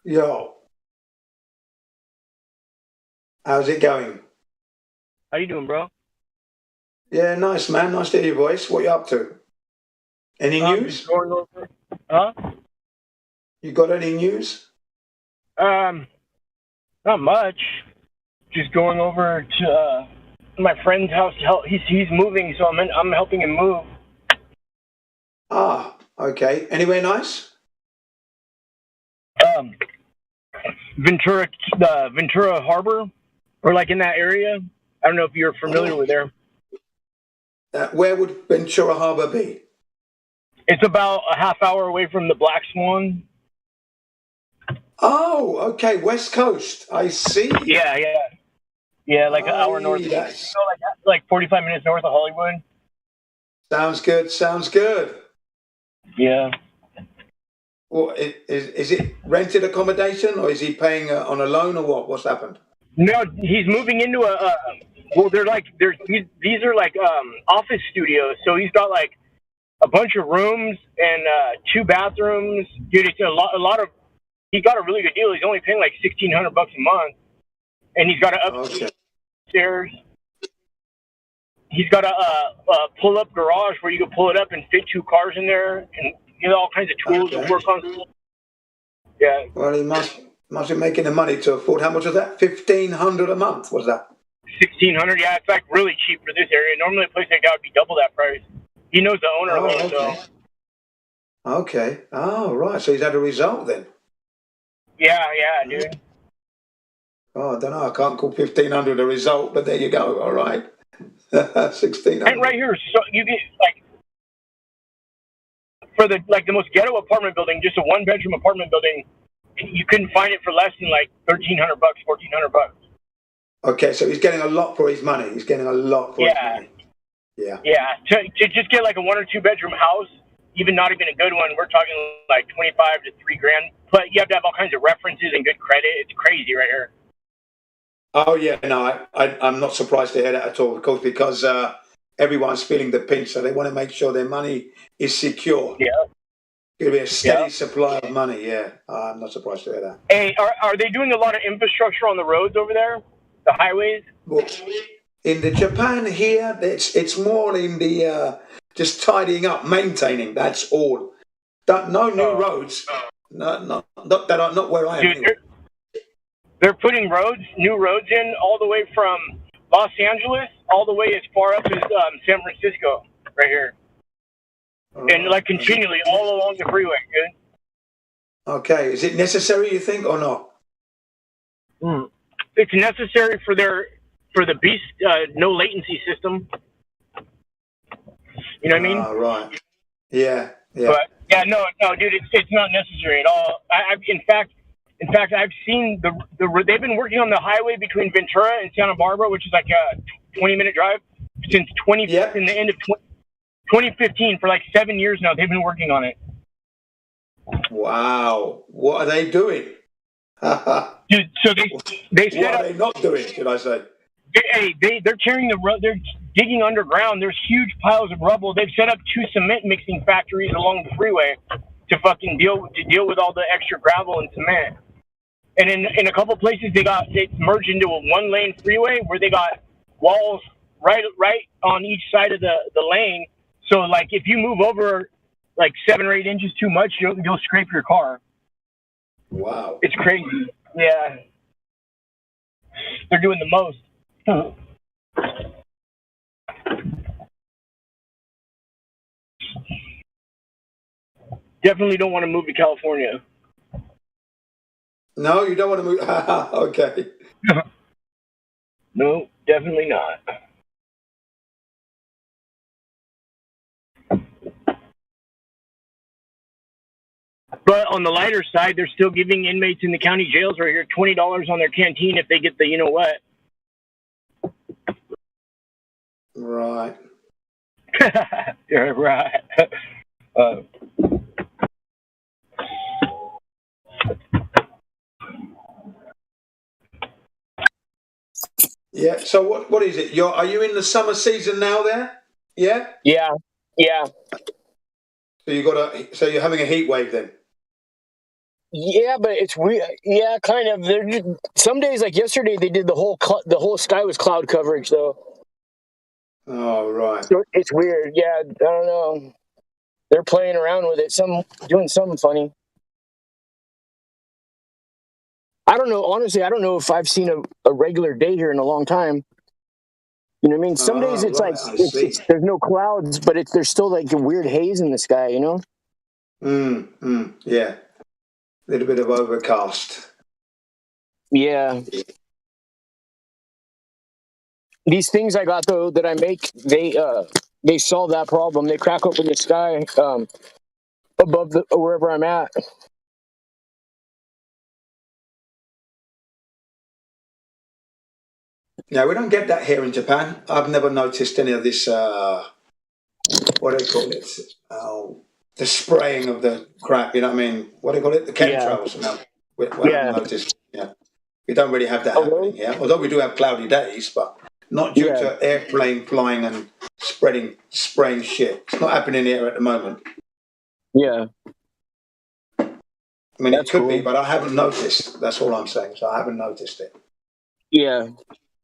Yo, how's it going? how you doing, bro? Yeah, nice, man. Nice to hear your voice. What you up to? Any news? Just going over. Huh? You got any news? Not much. Just going over to my friend's house to help. He's moving, so I'm helping him move. Ah, okay. Anywhere nice? Ventura, Ventura Harbor, or like in that area. I don't know if you're familiar with there. Where would Ventura Harbor be? It's about a half hour away from the Black Swan. Oh, okay. West Coast. I see. Yeah, like an hour north. Yes. So like 45 minutes north of Hollywood. Sounds good. Sounds good. Yeah. Well, is it rented accommodation or is he paying on a loan or what? What's happened? No, he's moving into these are like office studios. So he's got like a bunch of rooms and 2 bathrooms. Dude, it's a lot of. He got a really good deal. He's only paying like $1,600 a month, and he's got an upstairs. He's got a pull-up garage where you can pull it up and fit 2 cars in there, and all kinds of tools to work on. Yeah. Well, he must be making the money to afford. How much was that? $1,500 a month. Was that? $1,600. Yeah, it's like really cheap for this area. Normally, a place like that would be double that price. He knows the owner of it, so. Okay. Oh, right. So he's had a result then. Yeah, dude. Oh, I don't know. I can't call 1,500 a result, but there you go. All right. 1,600. And right here, so you get like for the most ghetto apartment building, just a 1-bedroom apartment building, you couldn't find it for less than like $1,300, $1,400. Okay, so he's getting a lot for his money. He's getting a lot for his money. Yeah. Yeah. To just get like a 1 or 2 bedroom house, even not even a good one, we're talking like $25,000 to $3,000. But you have to have all kinds of references and good credit. It's crazy right here. Oh yeah, no, I'm not surprised to hear that at all, of course, because everyone's feeling the pinch, so they want to make sure their money is secure. Yeah. It'll be a steady supply of money. Yeah, I'm not surprised to hear that. Hey, are they doing a lot of infrastructure on the roads over there, the highways? Well, in the Japan here, it's more in the just tidying up, maintaining. That's all. No new roads. Not where I am. Dude, they're putting new roads in all the way from Los Angeles all the way as far up as San Francisco, right here, and like continually all along the freeway, dude. Okay, is it necessary, you think, or not? It's necessary for the beast no latency system. You know what I mean? Right. Yeah. But yeah, no, dude, it's not necessary at all. In fact, I've seen they've been working on the highway between Ventura and Santa Barbara, which is like a 20-minute drive, since in the end of 2015 for like 7 years now. They've been working on it. Wow, what are they doing? Dude, so they set what up. are they not doing? Should I say? They're tearing the road. They're digging underground. There's huge piles of rubble. They've set up 2 cement mixing factories along the freeway to fucking deal with all the extra gravel and cement. And in a couple places they merged into a 1-lane freeway where they got walls right on each side of the lane. So like if you move over like 7 or 8 inches too much, you'll scrape your car. Wow, it's crazy. Yeah, they're doing the most. Definitely don't want to move to California. No, you don't want to move. Okay. No, definitely not. But on the lighter side, they're still giving inmates in the county jails right here $20 on their canteen if they get the you know what. Right. You're right. Yeah. So what is it? Are you in the summer season now? There. Yeah. Yeah. So you're having a heat wave then. Yeah, but it's weird. Yeah, kind of. Some days, like yesterday, they did the whole sky was cloud coverage, though. Oh, right. So it's weird. Yeah, I don't know. They're playing around with it. Doing something funny. I don't know. Honestly, I don't know if I've seen a regular day here in a long time. You know what I mean? Some days it's right, like there's no clouds, but there's still like a weird haze in the sky. You know? Yeah. A little bit of overcast. Yeah. These things I got though that I make, they solve that problem. They crack open the sky above wherever I'm at. Yeah, we don't get that here in Japan. I've never noticed any of this. What do they call it? The spraying of the crap. You know what I mean? What do they call it? The chemtrails. No, we haven't noticed. Yeah, we don't really have that happening here. Although we do have cloudy days, but not due to airplane flying and spraying shit. It's not happening here at the moment. Yeah. I mean, it could be, but I haven't noticed. That's all I'm saying. So I haven't noticed it. Yeah.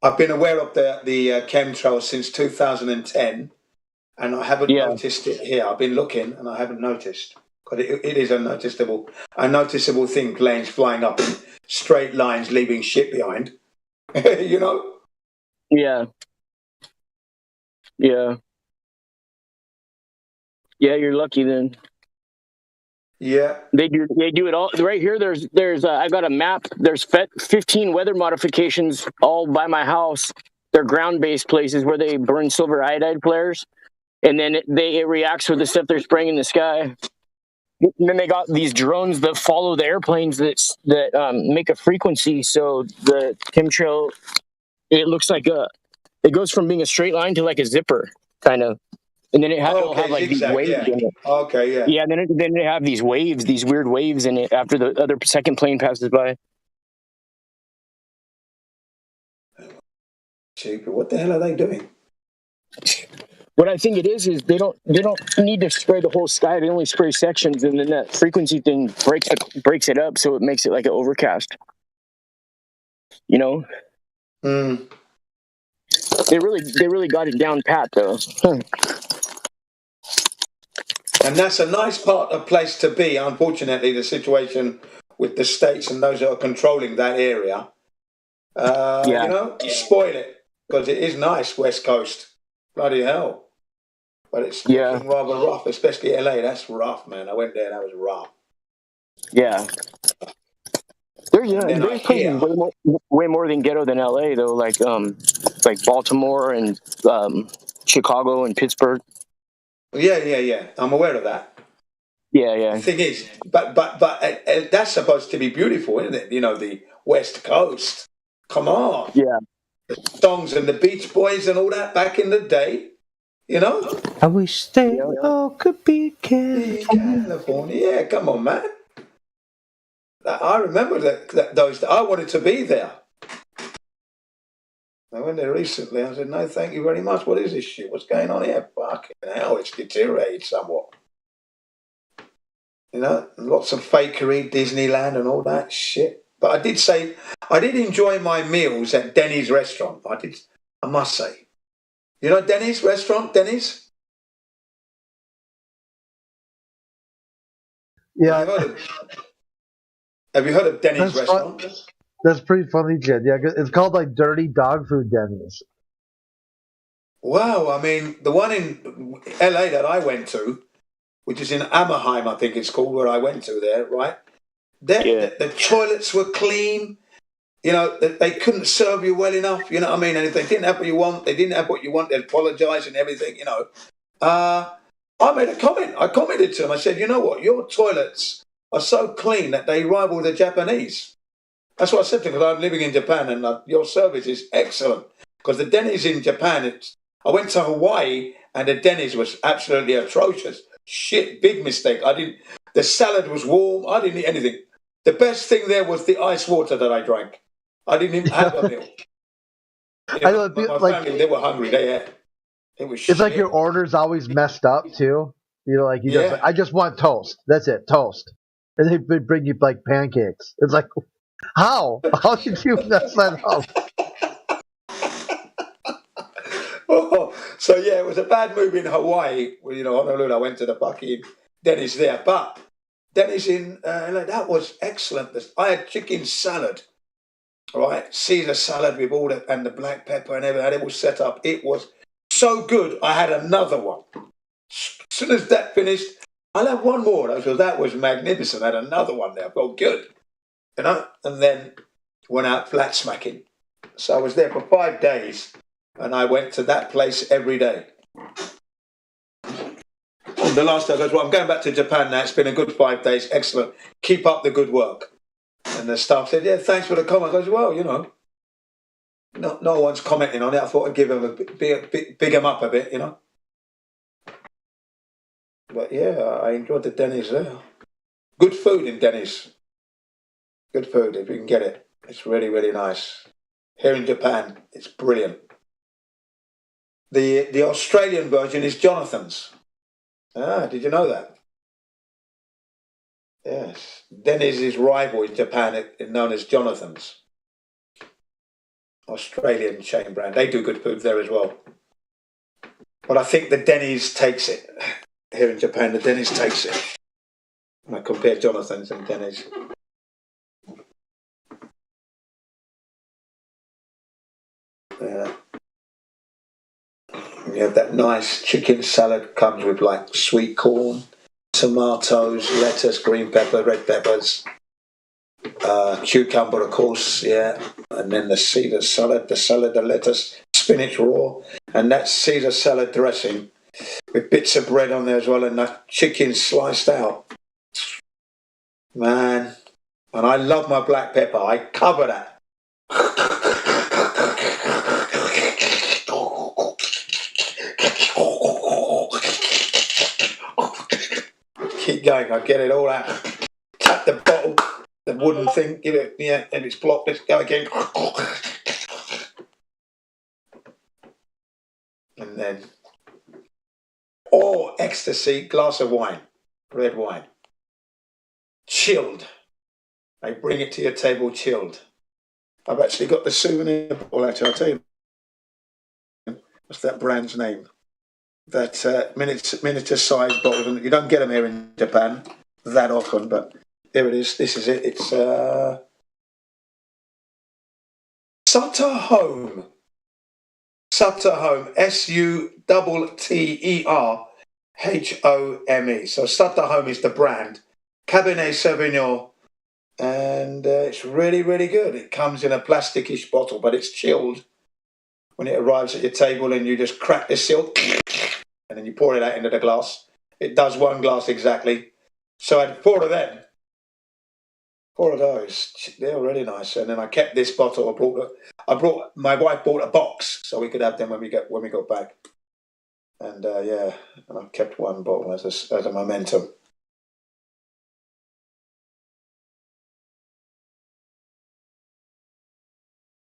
I've been aware of the chemtrails since 2010, and I haven't noticed it here. I've been looking, and I haven't noticed. Because it is a noticeable thing, planes flying up in straight lines, leaving shit behind. You know? Yeah. Yeah. Yeah, you're lucky then. Yeah. They do it all right here. There's I got a map. There's 15 weather modifications all by my house. They're ground-based places where they burn silver iodide flares, and then it reacts with the stuff they're spraying in the sky. And then they got these drones that follow the airplanes that make a frequency. So the chemtrail, it looks like it goes from being a straight line to like a zipper kind of. And then it'll have like these waves in it. Okay, yeah. Yeah, then it have these waves, these weird waves in it after the other second plane passes by. Stupid. What the hell are they doing? What I think it is they don't need to spray the whole sky. They only spray sections, and then that frequency thing breaks it up, so it makes it like an overcast. You know, they really got it down pat though. And that's a nice place to be. Unfortunately, the situation with the states and those that are controlling that area, spoil it, because it is nice West Coast. Bloody hell. But it's looking rather rough, especially LA. That's rough, man. I went there, that was rough. Yeah. There's places way more than ghetto than LA though, like Baltimore and Chicago and Pittsburgh. Yeah. I'm aware of that. Yeah. The thing is, but that's supposed to be beautiful, isn't it? You know, the West Coast. Come on. Yeah. The songs and the Beach Boys and all that back in the day. You know? I wish they all could be California. Yeah, come on, man. I remember those. I wanted to be there. I went there recently. I said, no, thank you very much. What is this shit? What's going on here? Fucking hell, it's deteriorated somewhat. You know, lots of fakery, Disneyland and all that shit. But I did enjoy my meals at Denny's restaurant. I must say. You know Denny's restaurant? Denny's? Yeah. Have you heard of Denny's restaurant? That's pretty funny, Jed. Yeah, it's called like Dirty Dog Food Denny's. Wow, I mean, the one in LA that I went to, which is in Anaheim, I think it's called, where I went to there, right? The toilets were clean. You know, they couldn't serve you well enough, you know what I mean? And if they didn't have what you want, they'd apologize and everything, you know. I made a comment. I commented to them. I said, you know what? Your toilets are so clean that they rival the Japanese. That's what I said to them, because I'm living in Japan and your service is excellent. Because the Denny's in Japan, I went to Hawaii and the Denny's was absolutely atrocious. Shit, big mistake. The salad was warm. I didn't eat anything. The best thing there was the ice water that I drank. I didn't even have a meal. You know, my family, they were hungry. It was shit. It's like your order's always messed up too. You know, like I just want toast. That's it, toast. And they bring you like pancakes. It's like, how? How did you mess that up? So yeah, it was a bad move in Hawaii. Well, you know, Honolulu, I went to the fucking Denny's there, but Denny's in that was excellent. I had chicken salad, right? Caesar salad with all and the black pepper and everything. It was set up. It was so good. I had another one. As soon as that finished, I'll have one more. So that was magnificent. I had another one there. I felt good, you know. And then went out flat smacking. So I was there for 5 days, and I went to that place every day. And the last day I goes, well, I'm going back to Japan now. It's been a good 5 days. Excellent. Keep up the good work. And the staff said, yeah, thanks for the comment. I goes, well, you know, no one's commenting on it. I thought I'd give them big them up a bit, you know. But yeah, I enjoyed the Denny's there. Good food in Denny's. Good food if you can get it. It's really, really nice. Here in Japan, it's brilliant. The Australian version is Jonathan's. Did you know that? Yes. Denny's rival in Japan, known as Jonathan's. Australian chain brand. They do good food there as well. But I think the Denny's takes it. Here in Japan, the Denny's takes it. I compare Jonathan's and Denny's. Yeah. You have that nice chicken salad, comes with like sweet corn, tomatoes, lettuce, green pepper, red peppers, cucumber, of course, yeah. And then the Caesar salad, the lettuce, spinach raw, and that Caesar salad dressing with bits of bread on there as well, and that chicken sliced out. Man, and I love my black pepper. I cover that. Keep going, I get it all out. Tap the bottle, the wooden thing, give it, yeah, and it's blocked, let's go again. And then or ecstasy, glass of wine, red wine. Chilled. They bring it to your table chilled. I've actually got the souvenir bottle, actually, I'll tell you. What's that brand's name? That miniature size bottle. You don't get them here in Japan that often, but here it is. This is it. It's Sutter Home. Sutter Home. SUTTERHOME. So Sutter Home is the brand. Cabernet Sauvignon. And it's really, really good. It comes in a plasticish bottle, but it's chilled. When it arrives at your table and you just crack the seal and then you pour it out into the glass. It does one glass exactly. So I had 4 of them. 4 of those. They're really nice. And then I kept this bottle. My wife bought a box so we could have them when we got back. And and I kept one bottle as a momentum.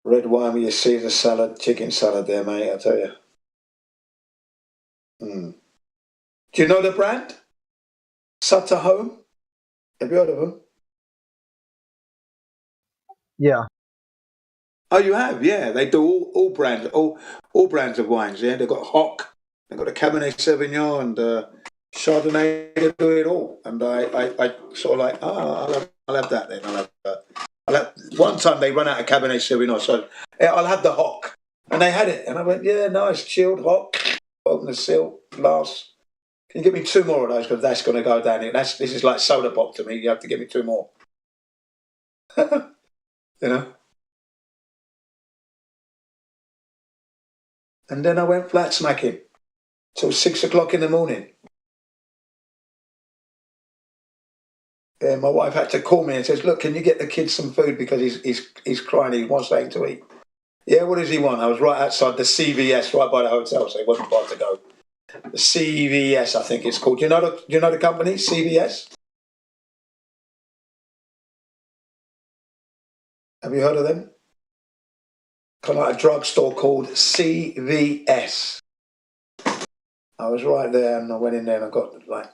Red wine with your Caesar salad, chicken salad there, mate, I tell you. Do you know the brand? Sutter Home? Have you heard of them? Yeah. Oh, you have? Yeah, they do all brands, all brands of wines. Yeah, they've got Hock, they've got a Cabernet Sauvignon and Chardonnay. They do it all. And I sort of like, I'll have that then. One time they ran out of Cabernet Sauvignon, so I'll have the Hock. And they had it, and I went, yeah, nice, chilled Hock. Open the seal, glass. Can you give me 2 more of those? Because that's going to go down here. This is like soda pop to me. You have to give me 2 more. You know. And then I went flat smacking till 6 o'clock in the morning. And my wife had to call me and says, "Look, can you get the kids some food because he's crying. He wants something to eat." Yeah, what does he want? I was right outside the CVS, right by the hotel, so it wasn't far to go. The CVS, I think it's called. Do you know the company CVS? Have you heard of them? Kind of like a drugstore called CVS. I was right there, and I went in there and I got like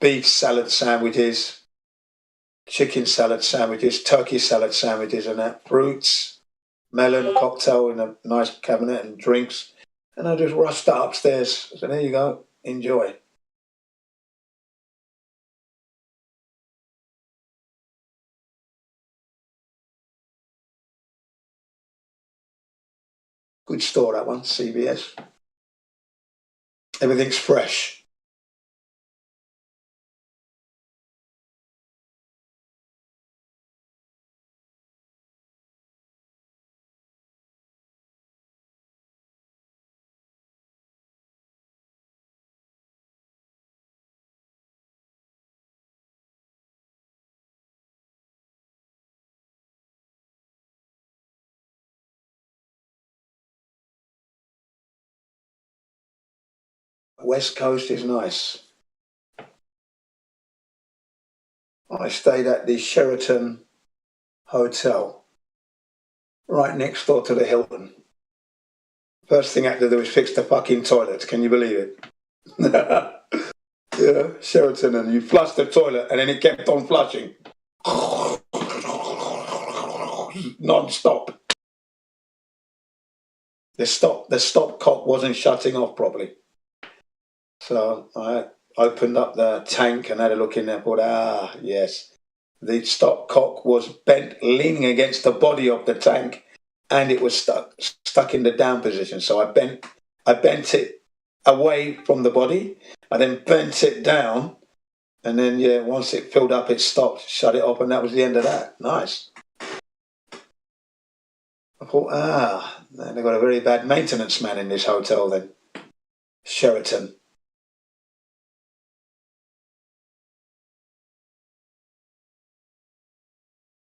beef salad sandwiches, chicken salad sandwiches, turkey salad sandwiches, and that fruits, melon cocktail in a nice cabinet, and drinks. And I just rushed that upstairs. I said, "There you go, enjoy." Good store, that one, CVS. Everything's fresh. West Coast is nice. I stayed at the Sheraton Hotel, right next door to the Hilton. First thing I had to do was fix the fucking toilet. Can you believe it? Yeah, Sheraton, and you flush the toilet, and then it kept on flushing, non-stop. The stop cock wasn't shutting off properly. So I opened up the tank and had a look in there. Thought, yes, the stop cock was bent, leaning against the body of the tank, and it was stuck in the down position. So I bent it away from the body. I then bent it down, and then once it filled up, it stopped, shut it off, and that was the end of that. Nice. I thought, they've got a very bad maintenance man in this hotel then. Sheraton.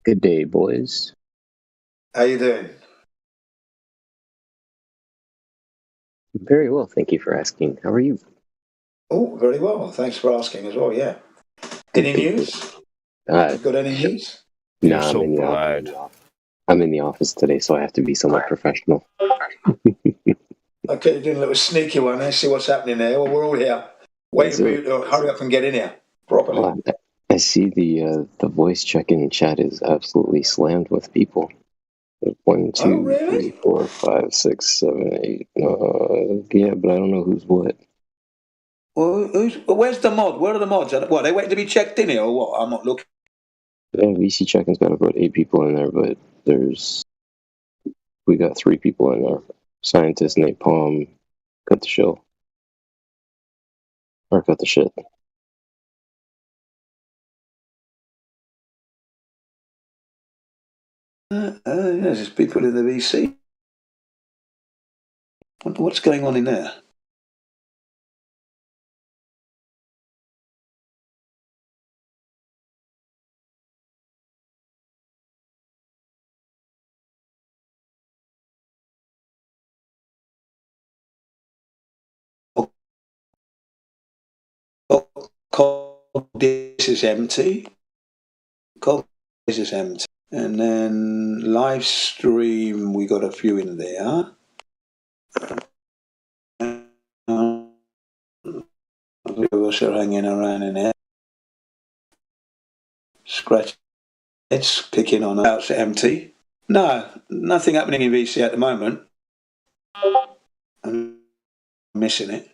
Good day, boys. How you doing? Very well, thank you for asking. How are you? Oh, very well. Thanks for asking as well, yeah. Any news? Got any news? No, I'm in the office today, so I have to be somewhat professional. Okay, you're doing a little sneaky one. Let's see what's happening there. Well, we're all here. Waiting for you to hurry up and get in here properly. Well, I see the voice check-in chat is absolutely slammed with people. 1, 2, really? 3, 4, 5, 6, 7, 8. Yeah, but I don't know who's what. Well, where's the mod? Where are the mods? What, they waiting to be checked in here or what? I'm not looking. Yeah, VC check-in's got about 8 people in there, but we got 3 people in there. Scientist Nate Palm, cut the show. Or cut the shit. Yeah, there's people in the VC. What's going on in there? This is empty. This is empty. And then live stream, we got a few in there. Us are hanging around in there. Scratch. It's picking on out empty. No, nothing happening in VC at the moment. I'm missing it.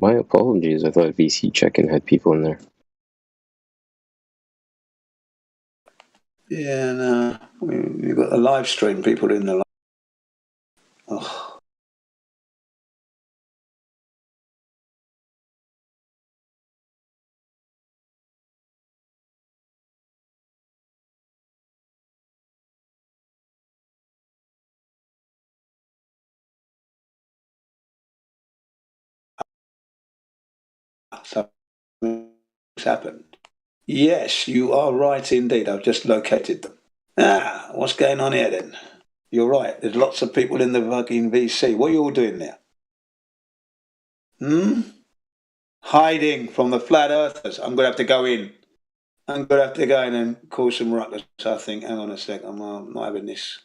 My apologies. I thought VC check-in had people in there. Yeah, no. We've got a live stream, people in the live. Oh. Something's happened. Yes, you are right indeed. I've just located them. What's going on here then? You're right. There's lots of people in the fucking VC. What are you all doing there? Hiding from the flat earthers. I'm going to have to go in. I'm going to have to go in and cause some ruckus, I think. Hang on a sec. I'm not having this.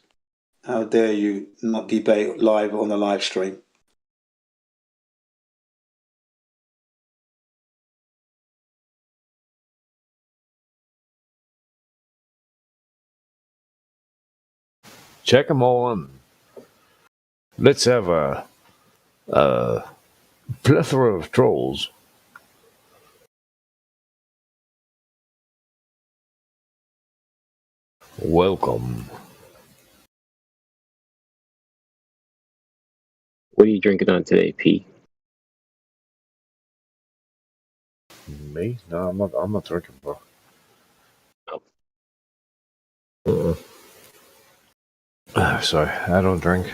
How dare you not debate live on the live stream? Check them all in. Let's have a plethora of trolls. Welcome. What are you drinking on today, P? Me? No, I'm not drinking, bro. Oh. Sorry, I don't drink.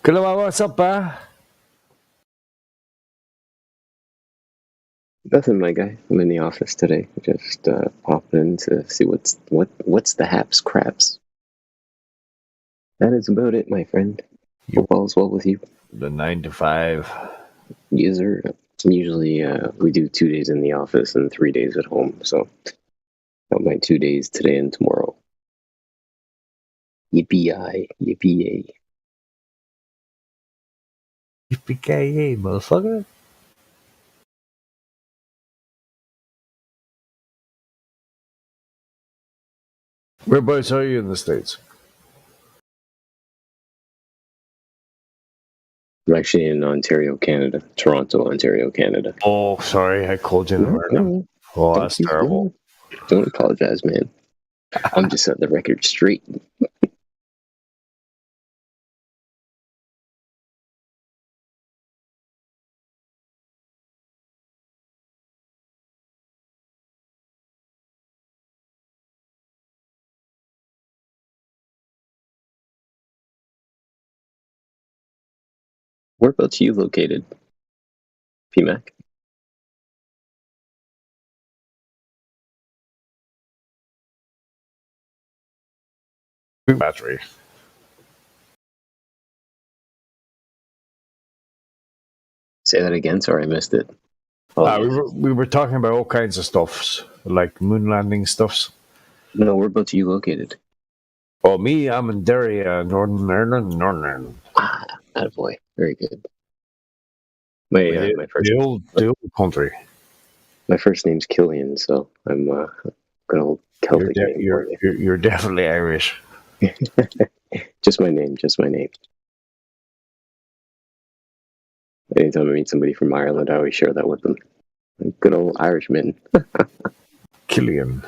What's up, Nothing, my guy. I'm in the office today. Just popping in to see what's the haps craps. That is about it, my friend. Hope all's well with you. The 9 to 5. User. Usually we do 2 days in the office and 3 days at home. So got my 2 days today and tomorrow. Yippee-yi, yippee-yay. Yippee-ki-yay, motherfucker. Whereabouts are you in the States? I'm actually in Ontario, Canada. Toronto, Ontario, Canada. Oh, sorry, I called you in America. No, Oh, that's terrible. Don't apologize, man. I'm just setting the record straight. Whereabouts are you located, PMAC? Battery. Say that again. Sorry, I missed it. Oh, we were talking about all kinds of stuffs, like moon landing stuffs. no, whereabouts are you located? Oh, me, I'm in Derry, Northern Ireland, Ah, attaboy. Very good. My first the old country. my first name's Killian, so I'm good old Celtic name for you. You're definitely Irish. Just my name. Just my name. Anytime I meet somebody from Ireland, I always share that with them. Good old Irishman. Killian.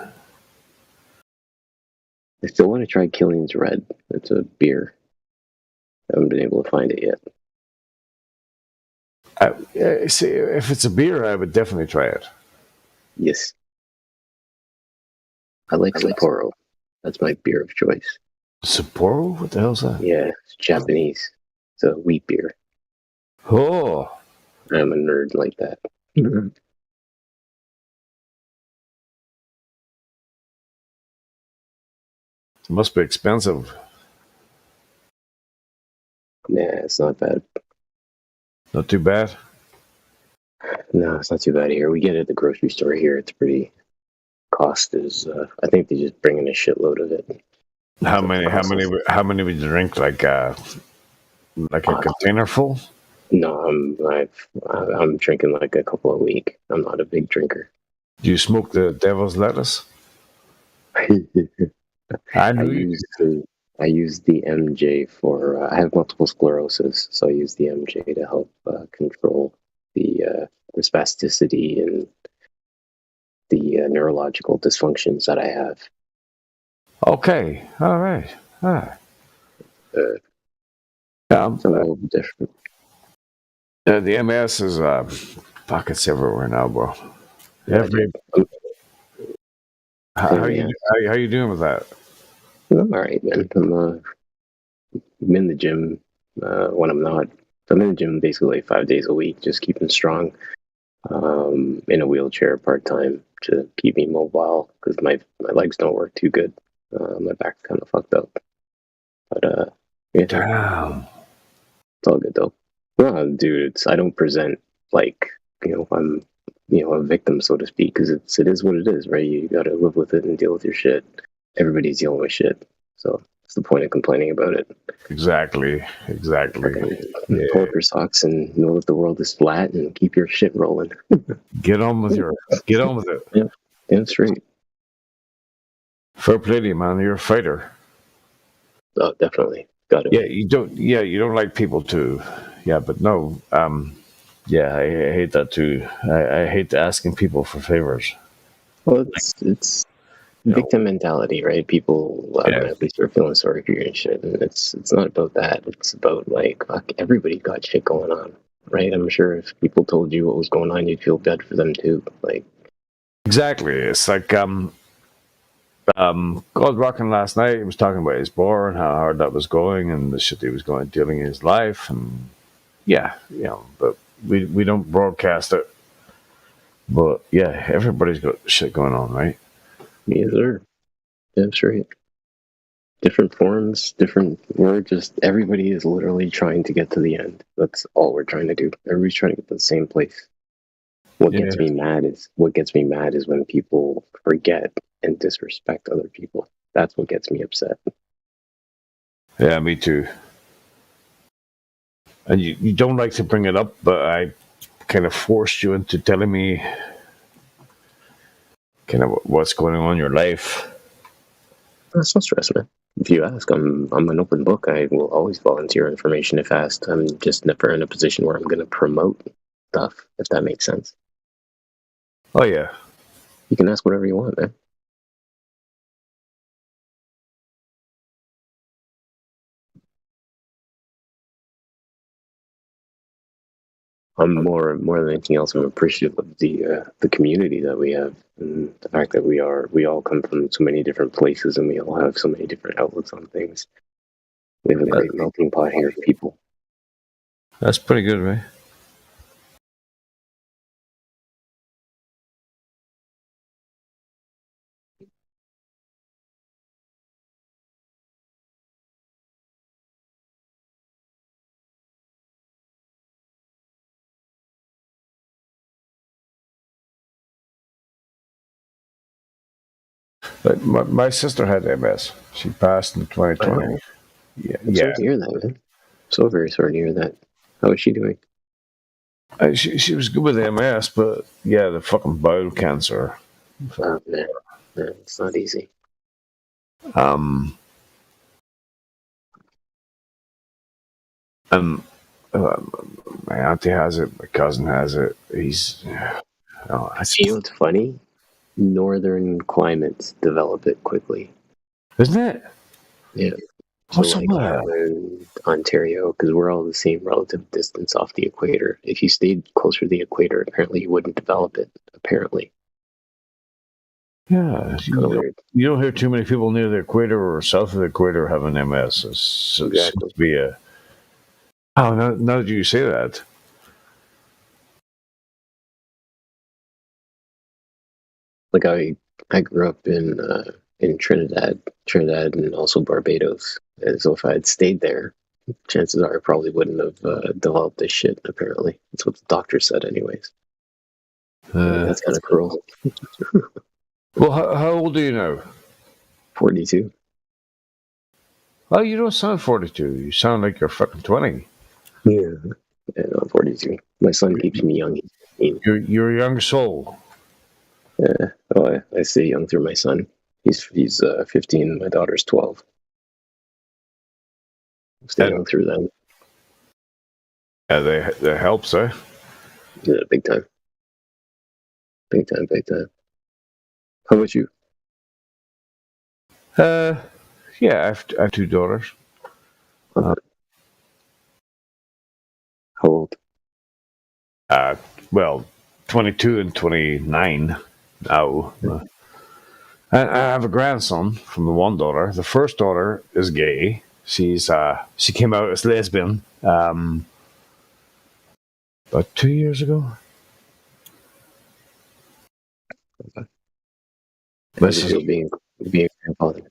I still want to try Killian's Red. It's a beer. I haven't been able to find it yet. See, if it's a beer, I would definitely try it. Yes. I like Sapporo. That's my beer of choice. Sapporo? What the hell's that? Yeah, it's Japanese. It's a wheat beer. Oh. I'm a nerd like that. It must be expensive. Nah, it's not bad. Not too bad. No, it's not too bad here. We get it at the grocery store here. It's pretty. Cost is. I think they just bring in a shitload of it. How many would you drink? Like a container full? No, I'm drinking like a couple a week. I'm not a big drinker. Do you smoke the devil's lettuce? I use the MJ for. I have multiple sclerosis, so I use the MJ to help control the spasticity and the neurological dysfunctions that I have. Okay, all right. So a little different. The MS is pockets everywhere now, bro. How you doing with that? I'm all right, man. I'm in the gym when I'm not. I'm in the gym basically like 5 days a week, just keeping strong. In a wheelchair part time to keep me mobile because my legs don't work too good. My back's kind of fucked up. But yeah, damn, it's all good though. No, dude, I don't present like I'm a victim, so to speak, because it is what it is, right? You got to live with it and deal with your shit. Everybody's dealing with shit, so what's the point of complaining about it? Exactly. Yeah. Pull up your socks and know that the world is flat and keep your shit rolling. Get on with it. Yeah, damn straight. Fair play to you, man. You're a fighter. Oh, definitely. Got it. Yeah, you don't like people to. Yeah, but no. Yeah, I hate that too. I hate asking people for favors. Well, it's victim mentality, right? People at least are feeling sorry for you and shit, and it's not about that. It's about like, fuck, everybody got shit going on, right? I'm sure if people told you what was going on, you'd feel bad for them too. Like, exactly. It's like God Rockin' last night. He was talking about his bar and how hard that was going, and the shit he was dealing in his life, and but we don't broadcast it. But yeah, everybody's got shit going on, right? Yeah, sir. That's right. Different forms, everybody is literally trying to get to the end. That's all we're trying to do. Everybody's trying to get to the same place. What gets me mad is when people forget and disrespect other people. That's what gets me upset. Yeah, me too. And you don't like to bring it up, but I kind of forced you into telling me kind of what's going on in your life. That's no stress, man. If you ask, I'm an open book. I will always volunteer information if asked. I'm just never in a position where I'm going to promote stuff, if that makes sense. Oh, yeah. You can ask whatever you want, man. I'm more than anything else, I'm appreciative of the community that we have, and the fact that we all come from so many different places, and we all have so many different outlooks on things. We have a great melting pot here of people. That's pretty good, right? Like my sister had MS. She passed in 2020. Yeah, I'm sorry to hear that, man. So very sorry to hear that. How is she doing? She was good with MS, but yeah, the fucking bowel cancer. Oh, man. It's not easy. And my auntie has it. My cousin has it. He's. You know what's funny? Northern climates develop it quickly. Isn't it? Yeah. What's so up like with here that? in Ontario, because we're all the same relative distance off the equator. If you stayed closer to the equator, apparently you wouldn't develop it. Apparently, Yeah, it's kind of weird. you don't hear too many people near the equator or south of the equator having MS. It seems to be a. Oh, now that you say that, Like I grew up in Trinidad, and also Barbados, and so if I had stayed there, chances are I probably wouldn't have developed this shit. Apparently, that's what the doctor said, anyways. That's kind of cruel. Well, how old are you now? 42. Oh, you don't sound 42. You sound like you're fucking 20. Yeah, I'm 42. My son keeps me young. You're a young soul. Yeah. Oh, I stay young through my son. He's 15. My daughter's 12. Stay young through them. Yeah, that helps, eh? Yeah, big time. Big time. How about you? Yeah, I have two daughters. How old? Well, 22 and 29 now. I have a grandson from the one daughter. The first daughter is gay. She came out as lesbian about 2 years ago. This is being a grandfather.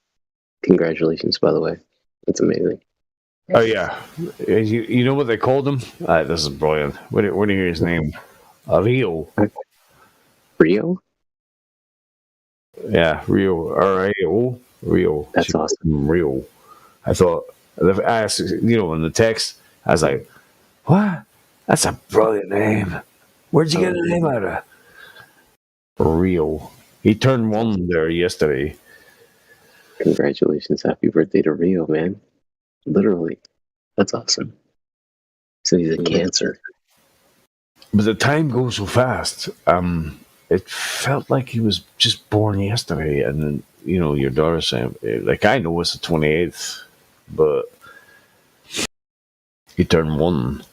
Congratulations, by the way. That's amazing. Oh yeah, you know what they called him? This is brilliant. What do you hear his name? Rio. Rio? Yeah, Rio. R-A-O. Rio. That's awesome. Rio. I thought, I asked, in the text, I was like, what? That's a brilliant name. Where'd you get the name out of? Rio. He turned 1 there yesterday. Congratulations. Happy birthday to Rio, man. Literally. That's awesome. So he's a Cancer. But the time goes so fast. It felt like he was just born yesterday. And then, your daughter saying, like, I know it's the 28th, but he turned 1. And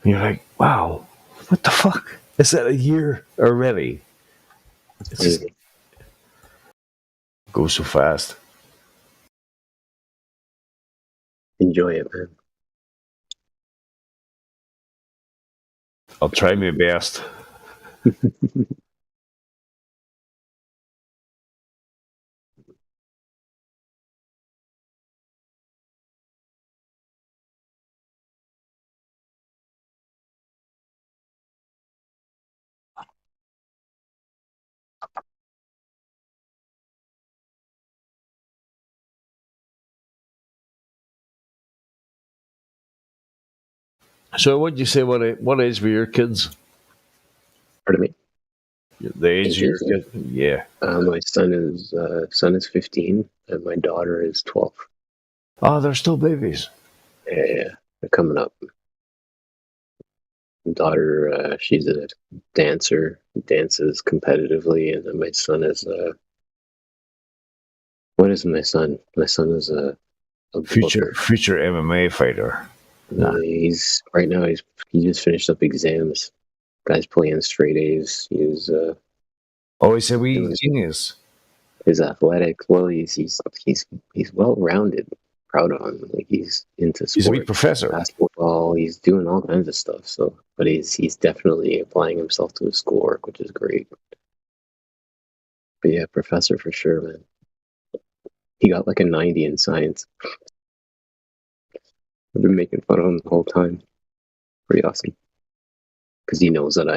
you're like, wow, what the fuck? Is that a year already? It's just, it goes so fast. Enjoy it, man. I'll try my best. So, what'd you say? What age were your kids? Pardon me? The age of your kids? Yeah. My son is 15, and my daughter is 12. Oh, they're still babies. Yeah, they're coming up. Daughter, she's a dancer, dances competitively, and then my son is what is my son? My son is a future MMA fighter. He's he just finished up exams. Guy's playing straight A's. He's he's a wee genius. His athletics. Well, he's well rounded. Proud of him. Like he's into sport. He's a wee professor. Basketball. He's doing all kinds of stuff. So, but he's definitely applying himself to his schoolwork, which is great. But yeah, professor for sure, man. He got like a 90 in science. I've been making fun of him the whole time. Pretty awesome. Because he knows that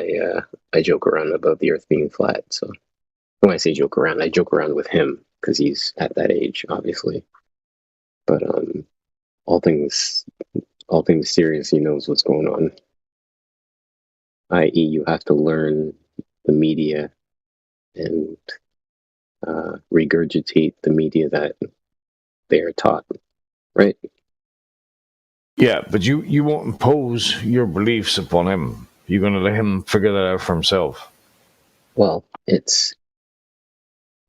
I joke around about the Earth being flat. So when I say joke around, I joke around with him. because he's at that age, obviously. But all things serious, he knows what's going on. I.e., you have to learn the media and regurgitate the media that they are taught, right? Yeah, but you won't impose your beliefs upon him. You're going to let him figure that out for himself. Well, that's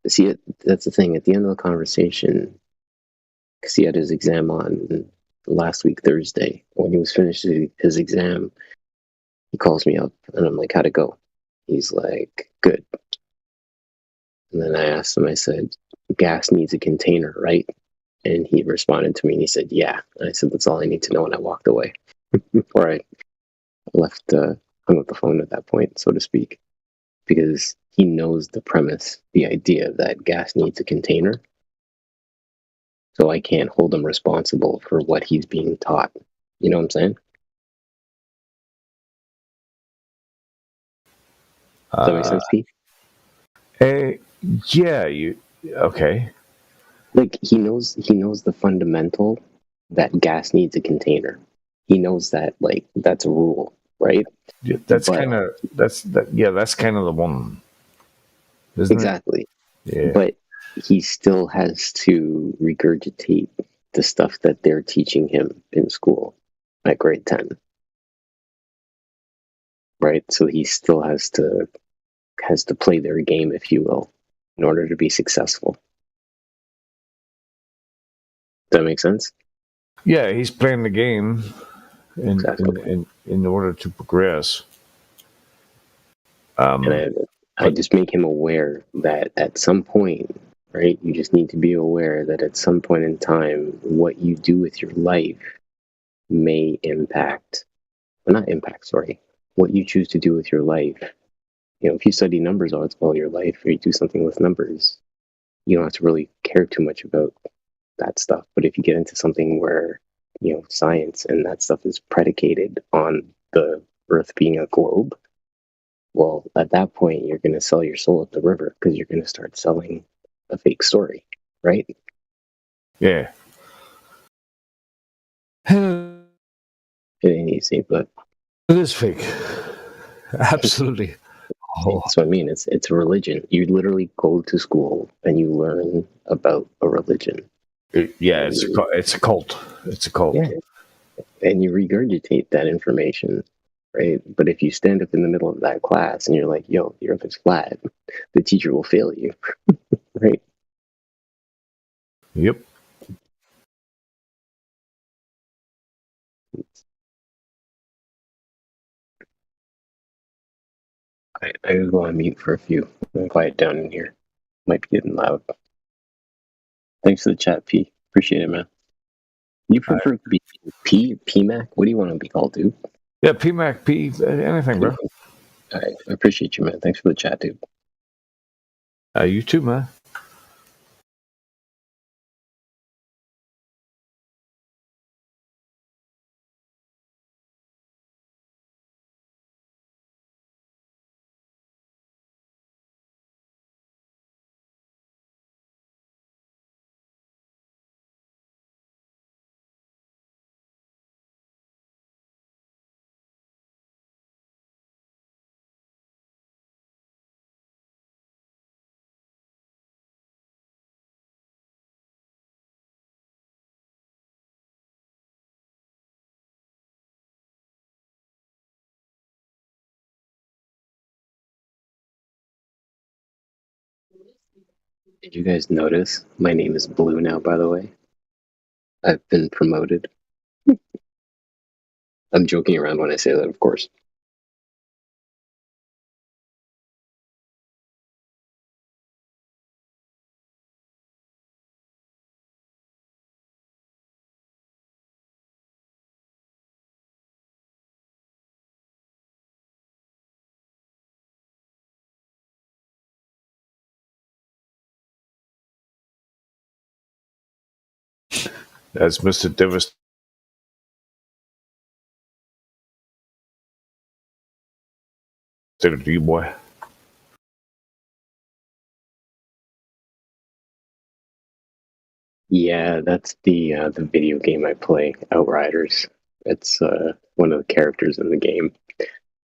the thing. At the end of the conversation, because he had his exam on last week Thursday, when he was finished his exam, he calls me up and I'm like, "How'd it go?" He's like, "Good." And then I asked him, I said, "Gas needs a container, right?" And he responded to me and he said, "Yeah." And I said, "That's all I need to know." And I walked away before I left, hung up the phone at that point, so to speak, because he knows the premise, the idea that gas needs a container. So I can't hold him responsible for what he's being taught. You know what I'm saying? Does that make sense, Pete? Yeah, okay. Like he knows the fundamental that gas needs a container. He knows that that's a rule, right? Yeah, that's But- kind of that's kind of the one. Isn't Exactly. it? Yeah. But he still has to regurgitate the stuff that they're teaching him in school at grade 10. Right? So he still has to play their game, if you will, in order to be successful. Does that make sense? Yeah, he's playing the game Exactly. in order to progress. And I just make him aware that at some point, right, you just need to be aware that at some point in time, what you do with your life may impact, well, not impact, sorry, what you choose to do with your life. You know, if you study numbers all your life, or you do something with numbers, you don't have to really care too much about that stuff. But if you get into something where, you know, science and that stuff is predicated on the Earth being a globe, well, at that point, you're going to sell your soul at the river because you're going to start selling a fake story, right? Yeah. It ain't easy, but It is fake. Absolutely. Oh. that's what I mean. It's a religion. You literally go to school and you learn about a religion. It's a cult. It's a cult. Yeah. And you regurgitate that information, right? But if you stand up in the middle of that class and you're like, "Yo, the earth is flat," the teacher will fail you, right? Yep. I gotta go on mute for a few. I'm gonna quiet down in here. Might be getting loud. Thanks for the chat, P. Appreciate it, man. You prefer to be P, PMAC? What do you want to be called, dude? Yeah, PMAC, anything, bro. All right, I appreciate you, man. Thanks for the chat, dude. You too, man. Did you guys notice my name is Blue now, by the way? I've been promoted. I'm joking around when I say that, of course. That's Mr. Devastator, you boy. Yeah, that's the video game I play, Outriders. It's one of the characters in the game.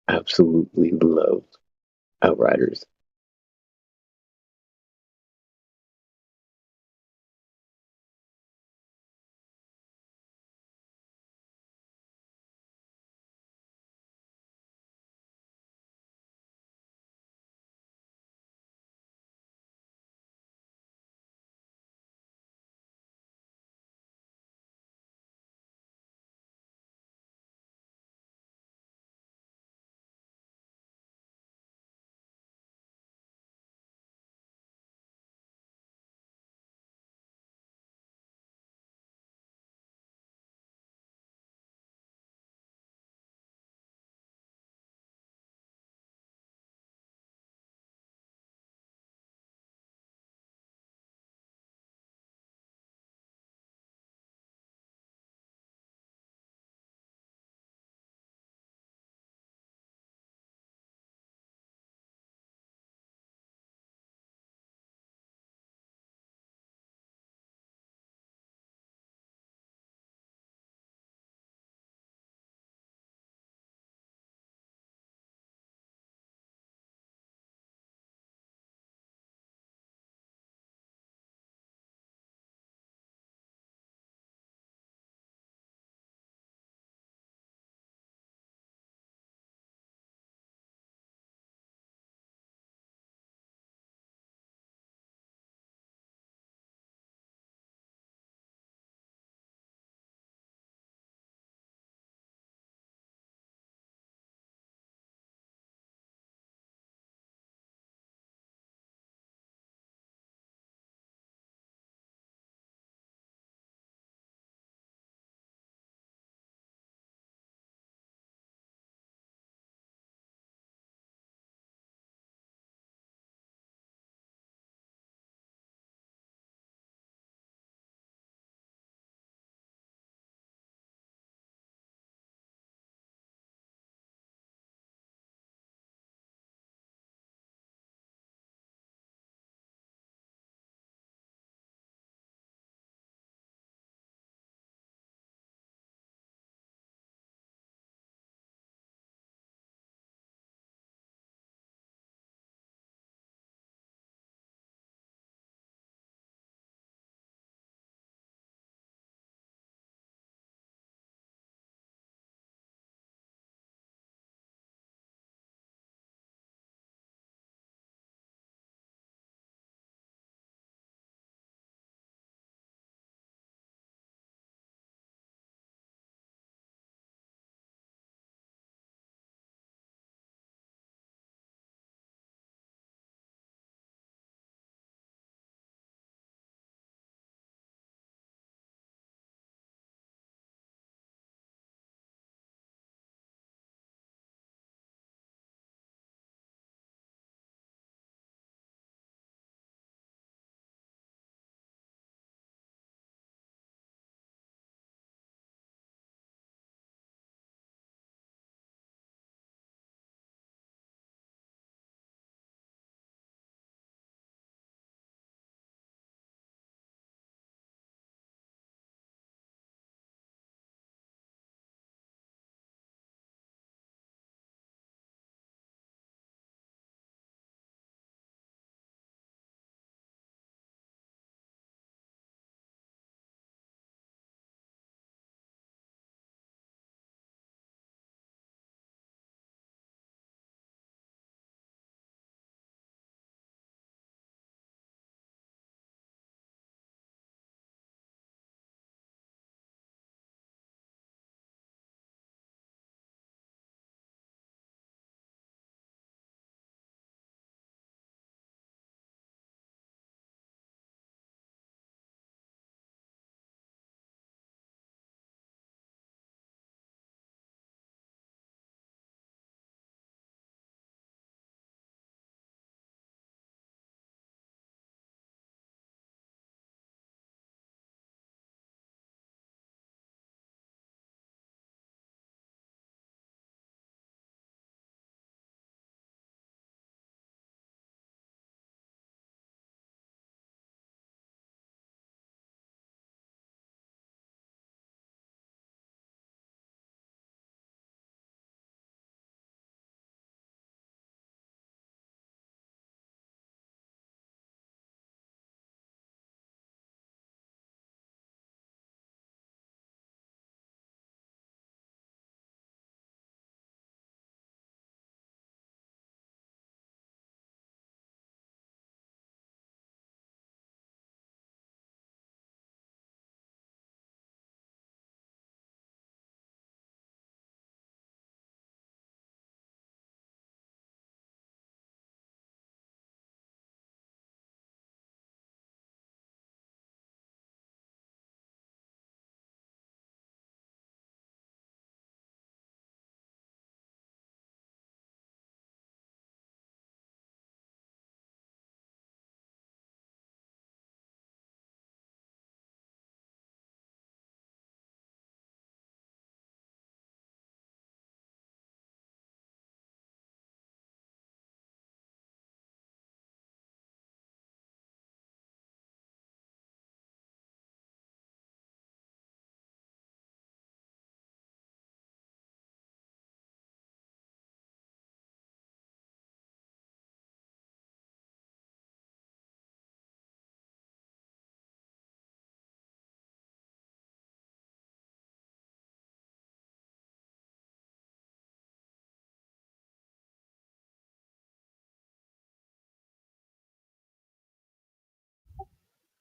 Absolutely love Outriders.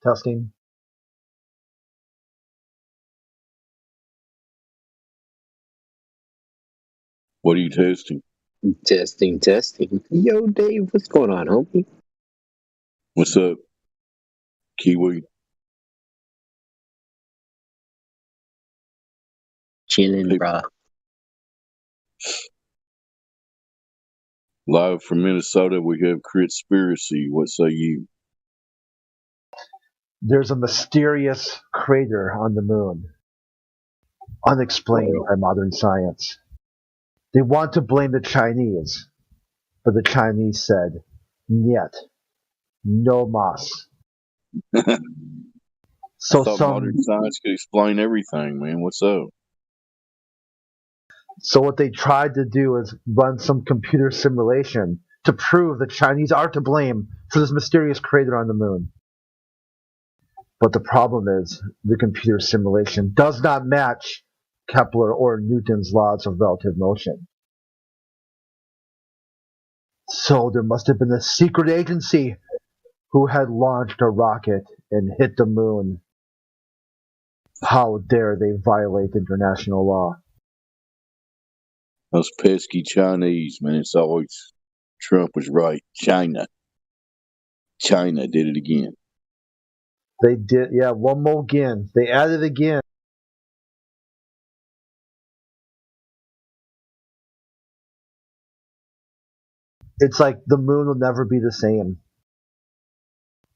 Testing. What are you testing? Testing, testing. Yo, Dave, what's going on, homie? What's up, Kiwi? Chilling, Hey. brah. Live from Minnesota, we have Critspiracy. What say you? There's a mysterious crater on the moon, unexplained by modern science. They want to blame the Chinese, but the Chinese said, "Niet, no mas." So I thought modern science could explain everything, man. What's up? So what they tried to do is run some computer simulation to prove the Chinese are to blame for this mysterious crater on the moon. But the problem is the computer simulation does not match Kepler or Newton's laws of relative motion. So there must have been a secret agency who had launched a rocket and hit the moon. How dare they violate international law? Those pesky Chinese, man. It's always Trump was right. China did it again. They did, yeah, one more again. They added again. It's like the moon will never be the same.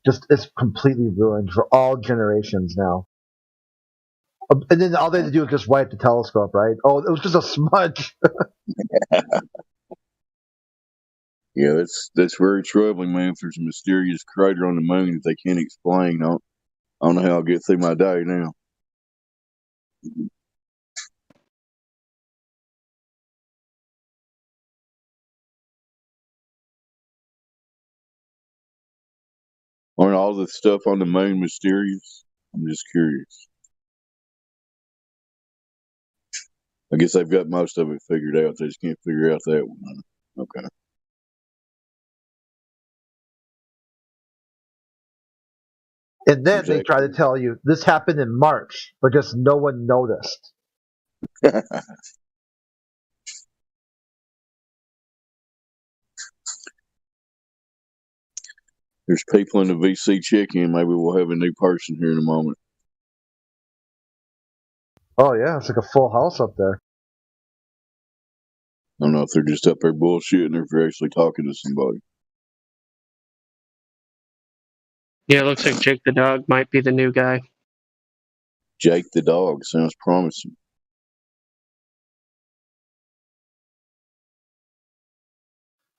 Just, it's completely ruined for all generations now. And then all they had to do was just wipe the telescope, right? Oh, it was just a smudge. Yeah, that's very troubling, man. If there's a mysterious crater on the moon that they can't explain, I don't know how I'll get through my day now. Aren't all the stuff on the moon mysterious? I'm just curious. I guess they've got most of it figured out. They just can't figure out that one. Okay. And then they try to tell you this happened in March, but just no one noticed. There's people in the VC check-in. Maybe we'll have a new person here in a moment. Oh yeah, it's like a full house up there. I don't know if they're just up there bullshitting or if they're actually talking to somebody. Yeah, it looks like Jake the dog might be the new guy. Jake the dog sounds promising.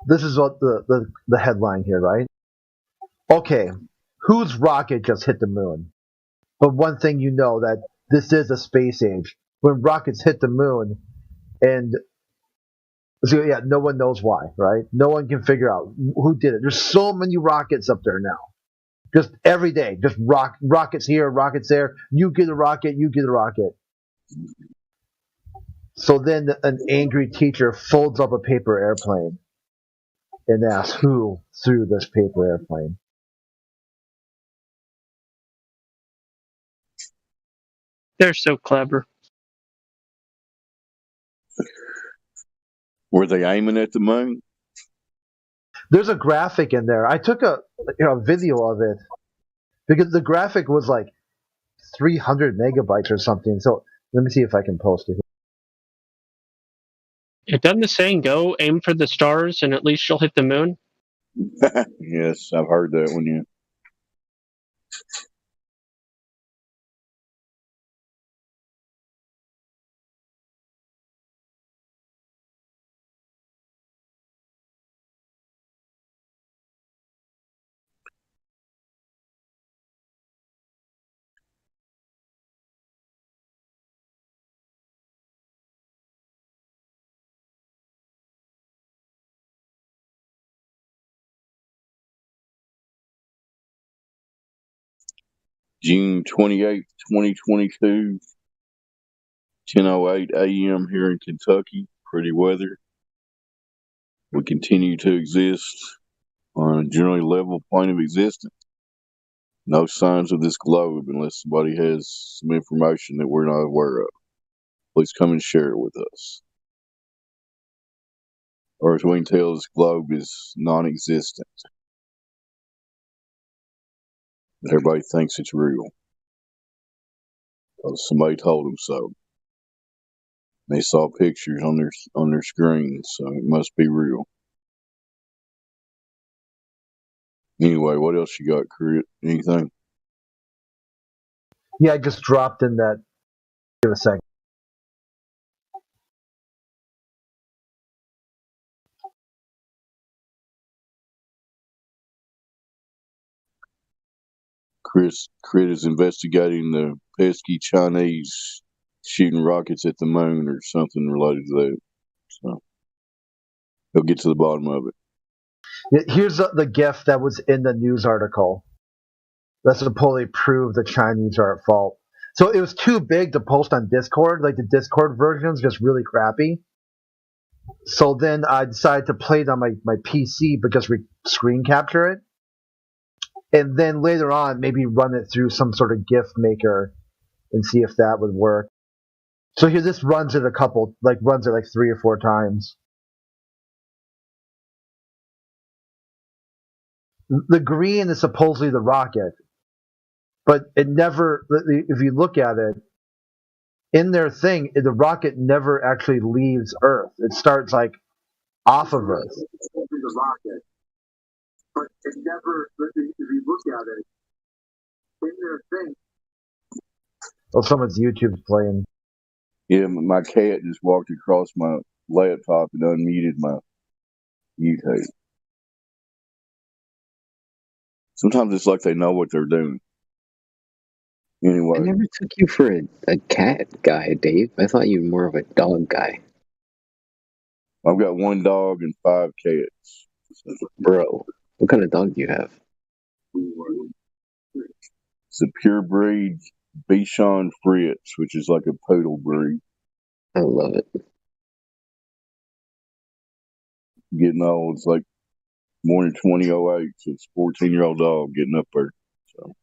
This is what the headline here, right? Okay, whose rocket just hit the moon? But one thing you know that this is a space age. When rockets hit the moon, and so yeah, no one knows why, right? No one can figure out who did it. There's so many rockets up there now. Just every day, just rockets here, rockets there. You get a rocket, you get a rocket. So then an angry teacher folds up a paper airplane and asks who threw this paper airplane. They're so clever. Were they aiming at the moon? There's a graphic in there. I took a video of it because the graphic was like 300 megabytes or something. So let me see if I can post it. It doesn't the saying go aim for the stars and at least you'll hit the moon? Yes, I've heard that one, yeah. June 28th, 2022, 10:08 a.m. here in Kentucky. Pretty weather. We continue to exist on a generally level plane of existence. No signs of this globe unless somebody has some information that we're not aware of. Please come and share it with us. Or as we can tell, this globe is non-existent. But everybody thinks it's real. Because somebody told them so. They saw pictures on their screen, so it must be real. Anyway, what else you got, Crit? Anything? Yeah, I just dropped in that. Give a second. Crit is investigating the pesky Chinese shooting rockets at the moon or something related to that. So he'll get to the bottom of it. Here's the GIF that was in the news article. That's supposedly prove the Chinese are at fault. So it was too big to post on Discord. Like the Discord version is just really crappy. So then I decided to play it on my PC, but just screen capture it. And then later on, maybe run it through some sort of GIF maker and see if that would work. So here, this runs it runs it like 3 or 4 times. The green is supposedly the rocket, but it never, if you look at it, in their thing, the rocket never actually leaves Earth. It starts like off of Earth. The rocket, but it never, if you look at it, in their thing. Well, someone's YouTube's playing. Yeah, my cat just walked across my laptop and unmuted my YouTube. Sometimes it's like they know what they're doing. Anyway. I never took you for a cat guy, Dave. I thought you were more of a dog guy. I've got 1 dog and 5 cats. Bro, what kind of dog do you have? It's a pure breed Bichon Fritz, which is like a poodle breed. I love it. Getting old. It's like more than 2008, so it's a 14-year-old dog getting up there. So.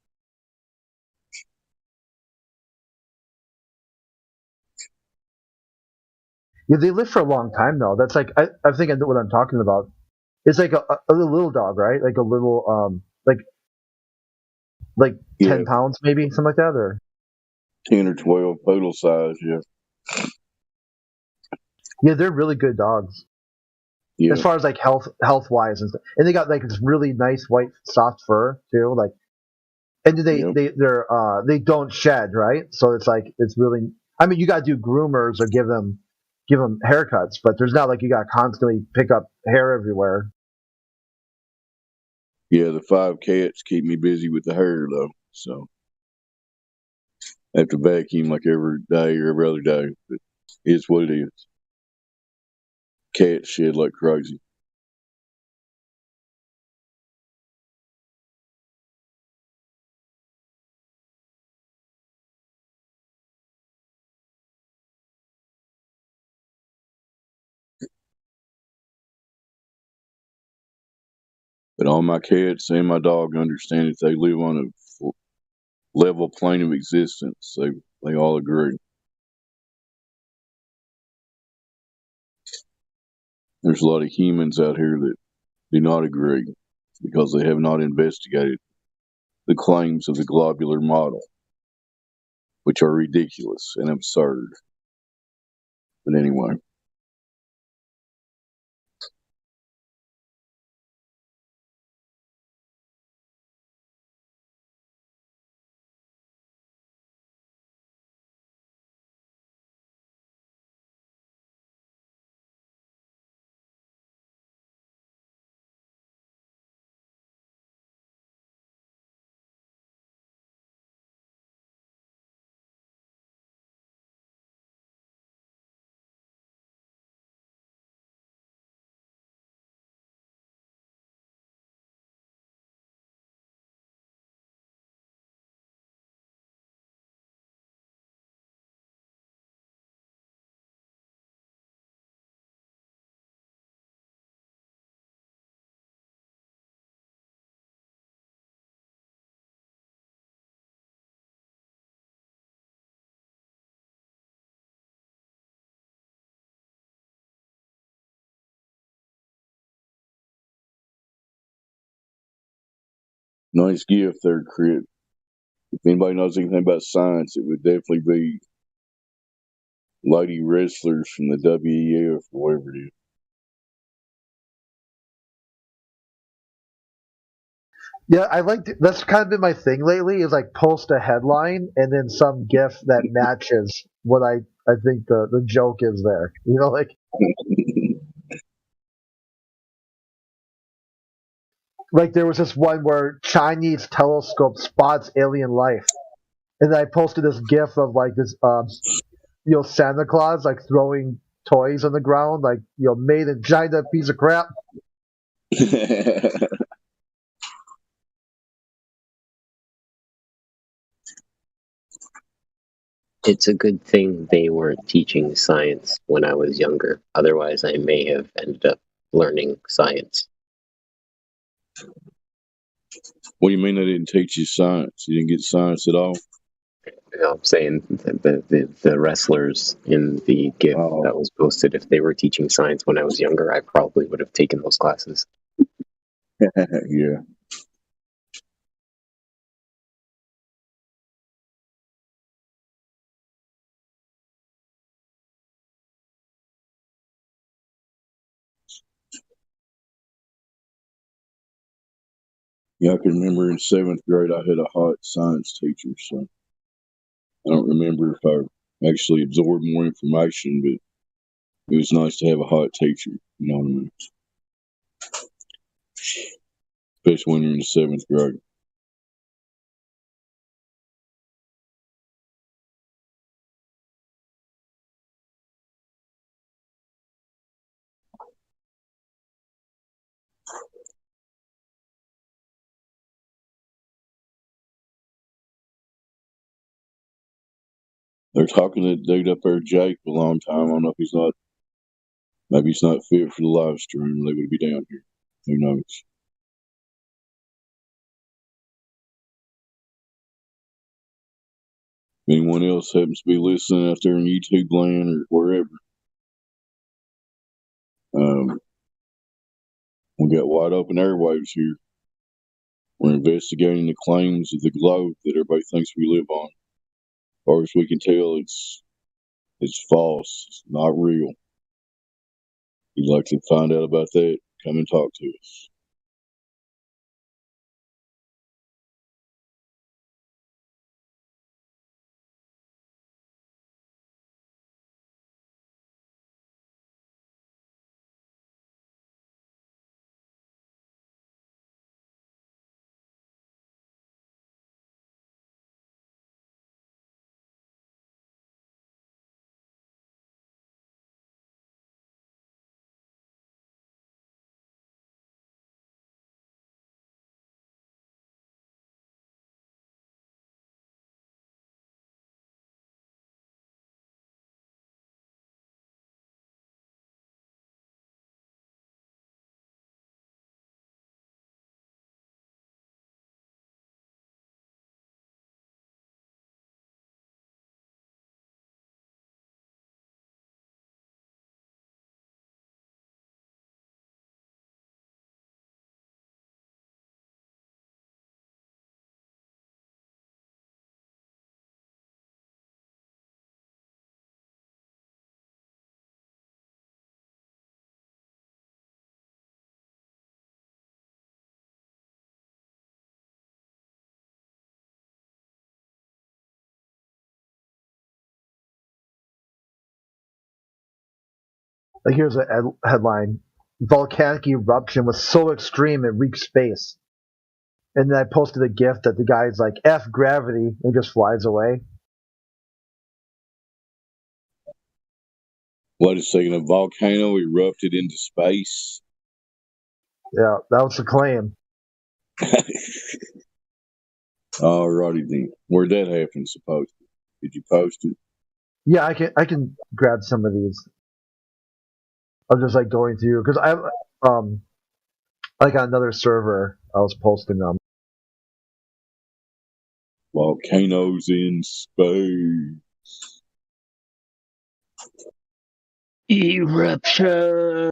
Yeah, they live for a long time though. That's like I think I know what I'm talking about. It's like a little dog, right? Like a little like 10 pounds maybe, something like that, or 10 or 12 poodle size, yeah. Yeah, they're really good dogs. Yeah. As far as like health wise and stuff. And they got like this really nice white soft fur too. Like and they don't shed, right? So it's like it's really I mean you gotta do groomers or give them haircuts, but there's not like you gotta constantly pick up hair everywhere. Yeah, the 5 cats keep me busy with the hair though, so I have to vacuum like every day or every other day, but it's what it is. Cats shed like crazy. But all my cats and my dog understand that they live on a level plane of existence. They all agree. There's a lot of humans out here that do not agree because they have not investigated the claims of the globular model, which are ridiculous and absurd. But anyway. Nice gift there, Crit. If anybody knows anything about science, it would definitely be lady wrestlers from the WEF or whatever it is. Yeah, that's kind of been my thing lately. Is like post a headline and then some GIF that matches what I think the joke is there. You know, like there was this one where Chinese telescope spots alien life, and then I posted this GIF of like this Santa Claus like throwing toys on the ground, like made in China piece of crap. It's a good thing they weren't teaching science when I was younger. Otherwise, I may have ended up learning science. What do you mean they didn't teach you science? You didn't get science at all? I'm saying the wrestlers in the GIF that was posted, if they were teaching science when I was younger, I probably would have taken those classes. Yeah. Yeah, I can remember in 7th grade I had a hot science teacher, so I don't remember if I actually absorbed more information, but it was nice to have a hot teacher, you know what I mean? Especially when you're in the 7th grade. They're talking to that dude up there, Jake, for a long time. I don't know if maybe he's not fit for the live stream. They would be down here. Who knows? If anyone else happens to be listening out there in YouTube land or wherever, we got wide open airwaves here. We're investigating the claims of the globe that everybody thinks we live on. As far as we can tell, it's false. It's not real. If you'd like to find out about that, come and talk to us. Like here's a headline: Volcanic eruption was so extreme it reached space. And then I posted a GIF that the guy's like "F gravity" and just flies away. Wait a second, a volcano erupted into space? Yeah, that was the claim. Alrighty then. Where'd that happen, supposed to? Did you post it? Yeah, I can grab some of these. I'm just like going through because I like on another server I was posting them. Volcanoes in space. Eruption.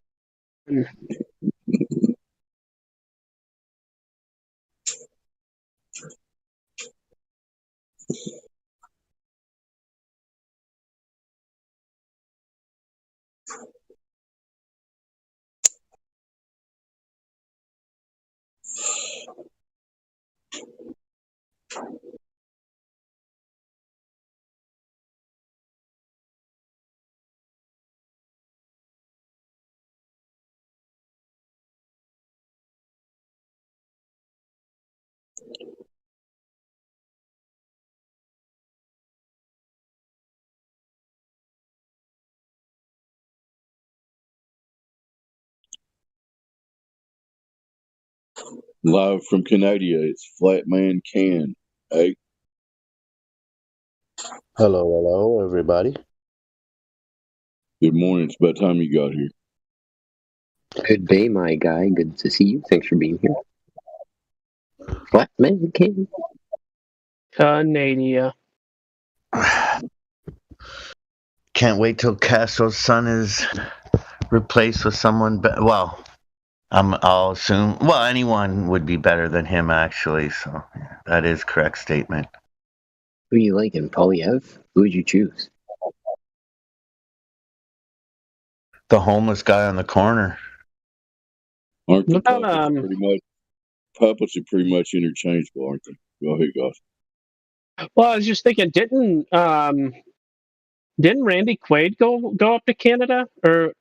Live from Canada, it's Flatman Can. Hey, Hello, everybody. good morning. It's about time you got here. Good day, my guy. Good to see you. Thanks for being here. Flatman King. Canada. Can't wait till Castro's son is replaced with someone. Well, I'll assume. Well, anyone would be better than him, actually. So yeah, that is correct statement. Who you liking, Polyev? Who would you choose? The homeless guy on the corner. Aren't the What about, puppets are pretty much interchangeable, aren't they? Go ahead, guys. well, I was just thinking, didn't Randy Quaid go up to Canada? Or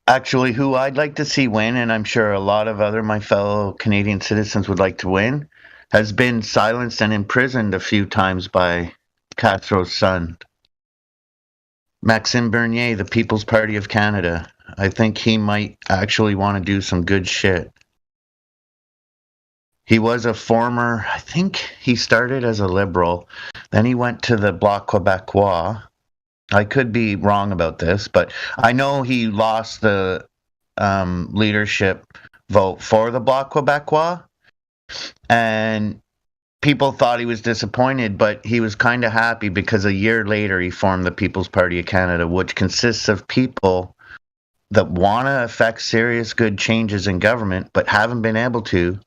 Actually, who I'd like to see win, and I'm sure a lot of other my fellow Canadian citizens would like to win, has been silenced and imprisoned a few times by Castro's son. Maxime Bernier, the People's Party of Canada. I think he might actually want to do some good shit. He was a former, I think he started as a Liberal, then he went to the Bloc Québécois. I could be wrong about this, but I know he lost the leadership vote for the Bloc Québécois, and people thought he was disappointed, but he was kind of happy because a year later he formed the People's Party of Canada, which consists of people that want to effect serious good changes in government but haven't been able to,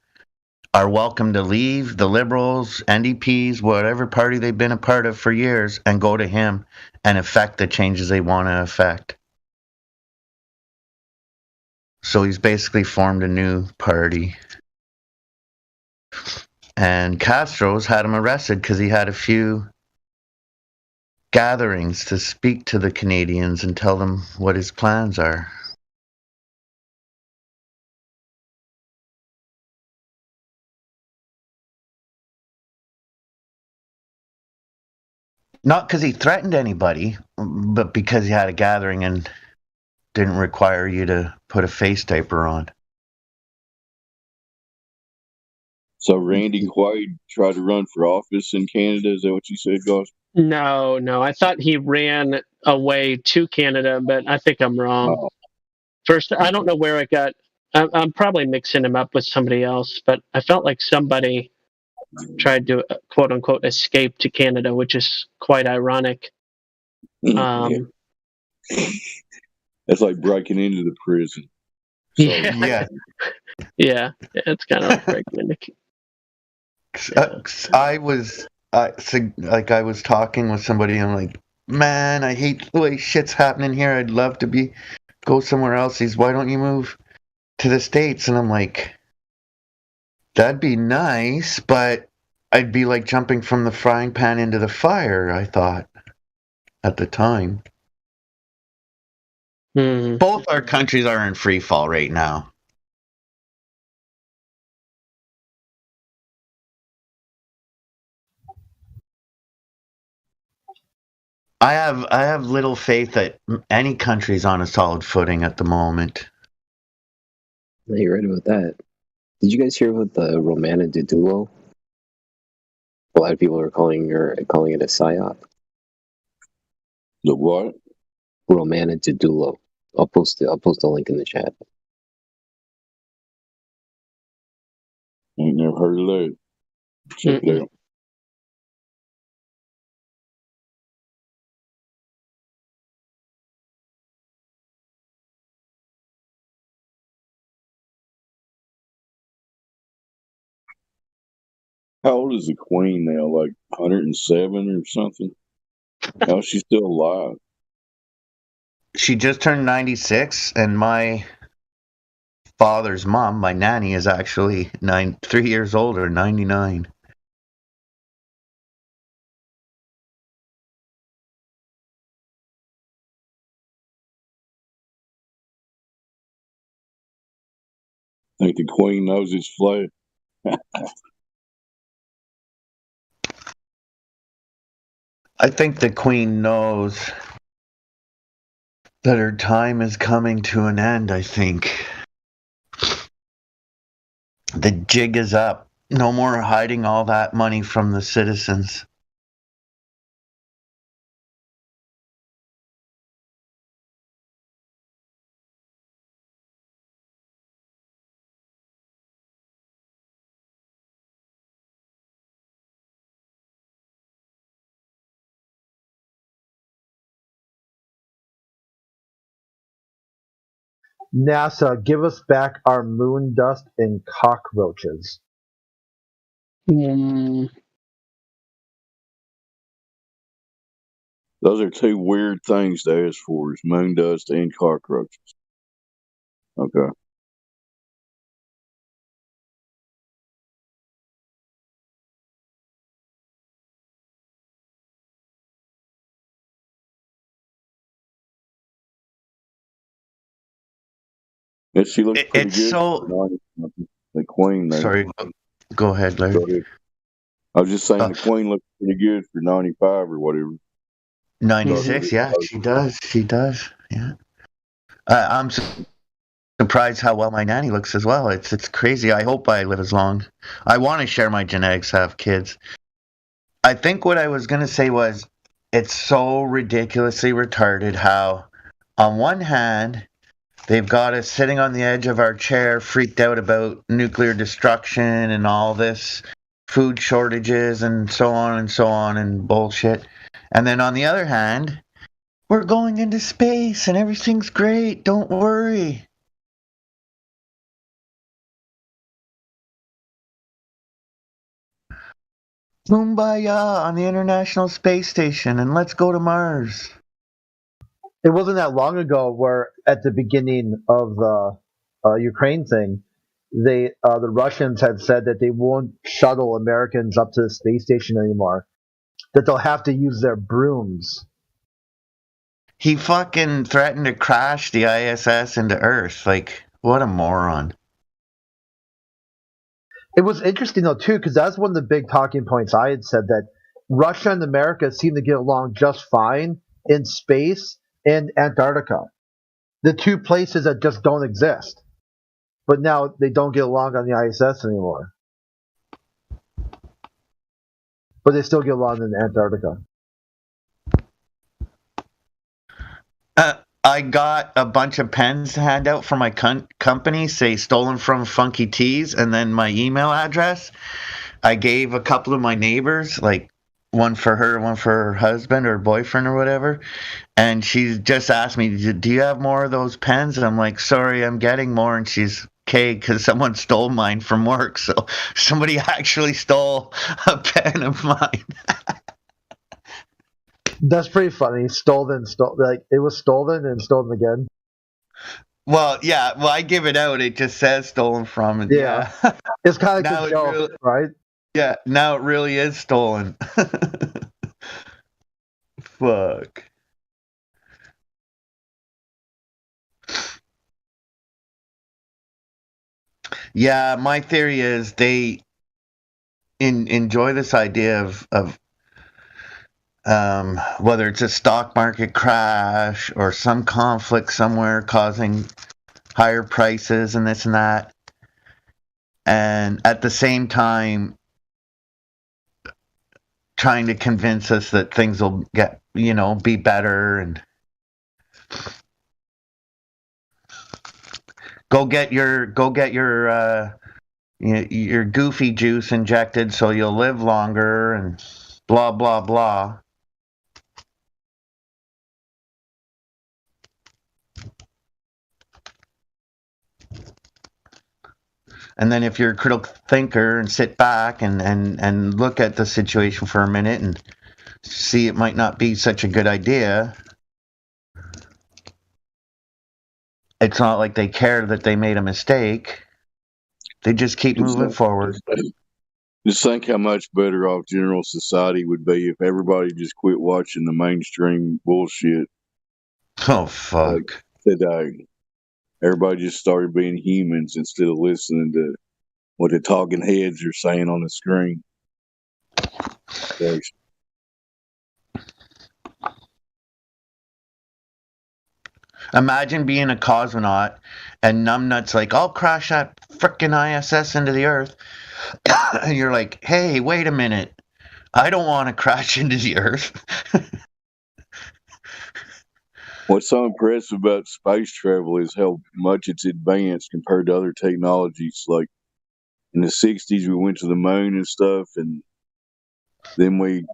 are welcome to leave the Liberals, NDPs, whatever party they've been a part of for years, and go to him and effect the changes they want to effect. So he's basically formed a new party. And Castro's had him arrested because he had a few gatherings to speak to the Canadians and tell them what his plans are. Not because he threatened anybody, but because he had a gathering and didn't require you to put a face diaper on. So Randy Quaid tried to run for office in Canada. Is that what you said, guys? no, I thought he ran away to Canada, but I think I'm wrong. Oh. First, I don't know where I got. I'm probably mixing him up with somebody else, but I felt like somebody tried to quote unquote escape to Canada, which is quite ironic. Yeah. It's like breaking into the prison. So, Yeah. Yeah, it's kind of like breaking into. I was talking with somebody, and I'm like, man, I hate the way shit's happening here. I'd love to go somewhere else. He's, why don't you move to the States? And I'm like, that'd be nice, but I'd be like jumping from the frying pan into the fire, I thought at the time. Both our countries are in free fall right now. I have little faith that any country's on a solid footing at the moment. You're right about that. Did you guys hear about the Romana Didulo? A lot of people are calling it a psyop. The what? Romana Didulo. I'll post a link in the chat. Ain't never heard of that. Check it out. How old is the Queen now? Like 107 or something? How's she still alive? She just turned 96, and my father's mom, my nanny, is actually 3 years older, 99. I think the Queen knows it's flat. I think the Queen knows that her time is coming to an end, I think. The jig is up. No more hiding all that money from the citizens. NASA, give us back our moon dust and cockroaches. Mm, Those are two weird things to ask for: is moon dust and cockroaches. Okay. Yeah, she looks pretty It's good. so... The Queen there. Sorry, go ahead, Larry. Go ahead. I was just saying the Queen looks pretty good for 95 or whatever. 96, yeah, she does. She does, yeah. I'm surprised how well my nanny looks as well. It's crazy. I hope I live as long. I want to share my genetics, have kids. I think what I was going to say was, it's so ridiculously retarded how, on one hand, they've got us sitting on the edge of our chair, freaked out about nuclear destruction and all this food shortages and so on and bullshit. And then on the other hand, we're going into space and everything's great. Don't worry. Kumbaya on the International Space Station and let's go to Mars. It wasn't that long ago where, at the beginning of the Ukraine thing, the Russians had said that they won't shuttle Americans up to the space station anymore. That they'll have to use their brooms. He fucking threatened to crash the ISS into Earth. Like, what a moron. It was interesting, though, too, because that's one of the big talking points I had said, that Russia and America seem to get along just fine in space and Antarctica. The two places that just don't exist. But now they don't get along on the ISS anymore. But they still get along in Antarctica. I got a bunch of pens to hand out for my company, say stolen from Funky Teas, and then my email address. I gave a couple of my neighbors, like one for her, one for her husband or boyfriend or whatever. And she just asked me, do you have more of those pens? And I'm like, sorry, I'm getting more. And she's, okay, because someone stole mine from work. So somebody actually stole a pen of mine. That's pretty funny. Stolen, like it was stolen and stolen again. Well, yeah. Well, I give it out. It just says stolen from. And yeah. It's kind of like a joke, really, right? Yeah. Now it really is stolen. Fuck. Yeah, my theory is they enjoy this idea of whether it's a stock market crash or some conflict somewhere causing higher prices and this and that. And at the same time, trying to convince us that things will get, be better and go get your goofy juice injected so you'll live longer and blah, blah, blah. And then if you're a critical thinker and sit back and look at the situation for a minute and see it might not be such a good idea, it's not like they care that they made a mistake. They just keep moving forward. Just think how much better off general society would be if everybody just quit watching the mainstream bullshit. Oh, fuck. Today. Everybody just started being humans instead of listening to what the talking heads are saying on the screen. Thanks. Imagine being a cosmonaut and numbnuts like, I'll crash that frickin' ISS into the Earth. And you're like, hey, wait a minute. I don't want to crash into the Earth. What's so impressive about space travel is how much it's advanced compared to other technologies. Like in the 60s, we went to the moon and stuff, and then we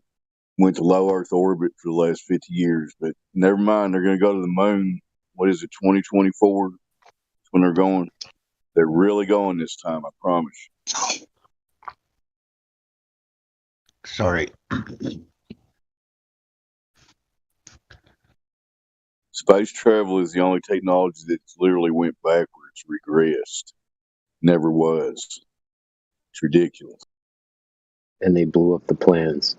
went to low Earth orbit for the last 50 years. But never mind, they're going to go to the moon. What is it, 2024? That's when they're going. They're really going this time, I promise. Sorry. Space travel is the only technology that's literally went backwards, regressed. Never was. It's ridiculous. And they blew up the plans,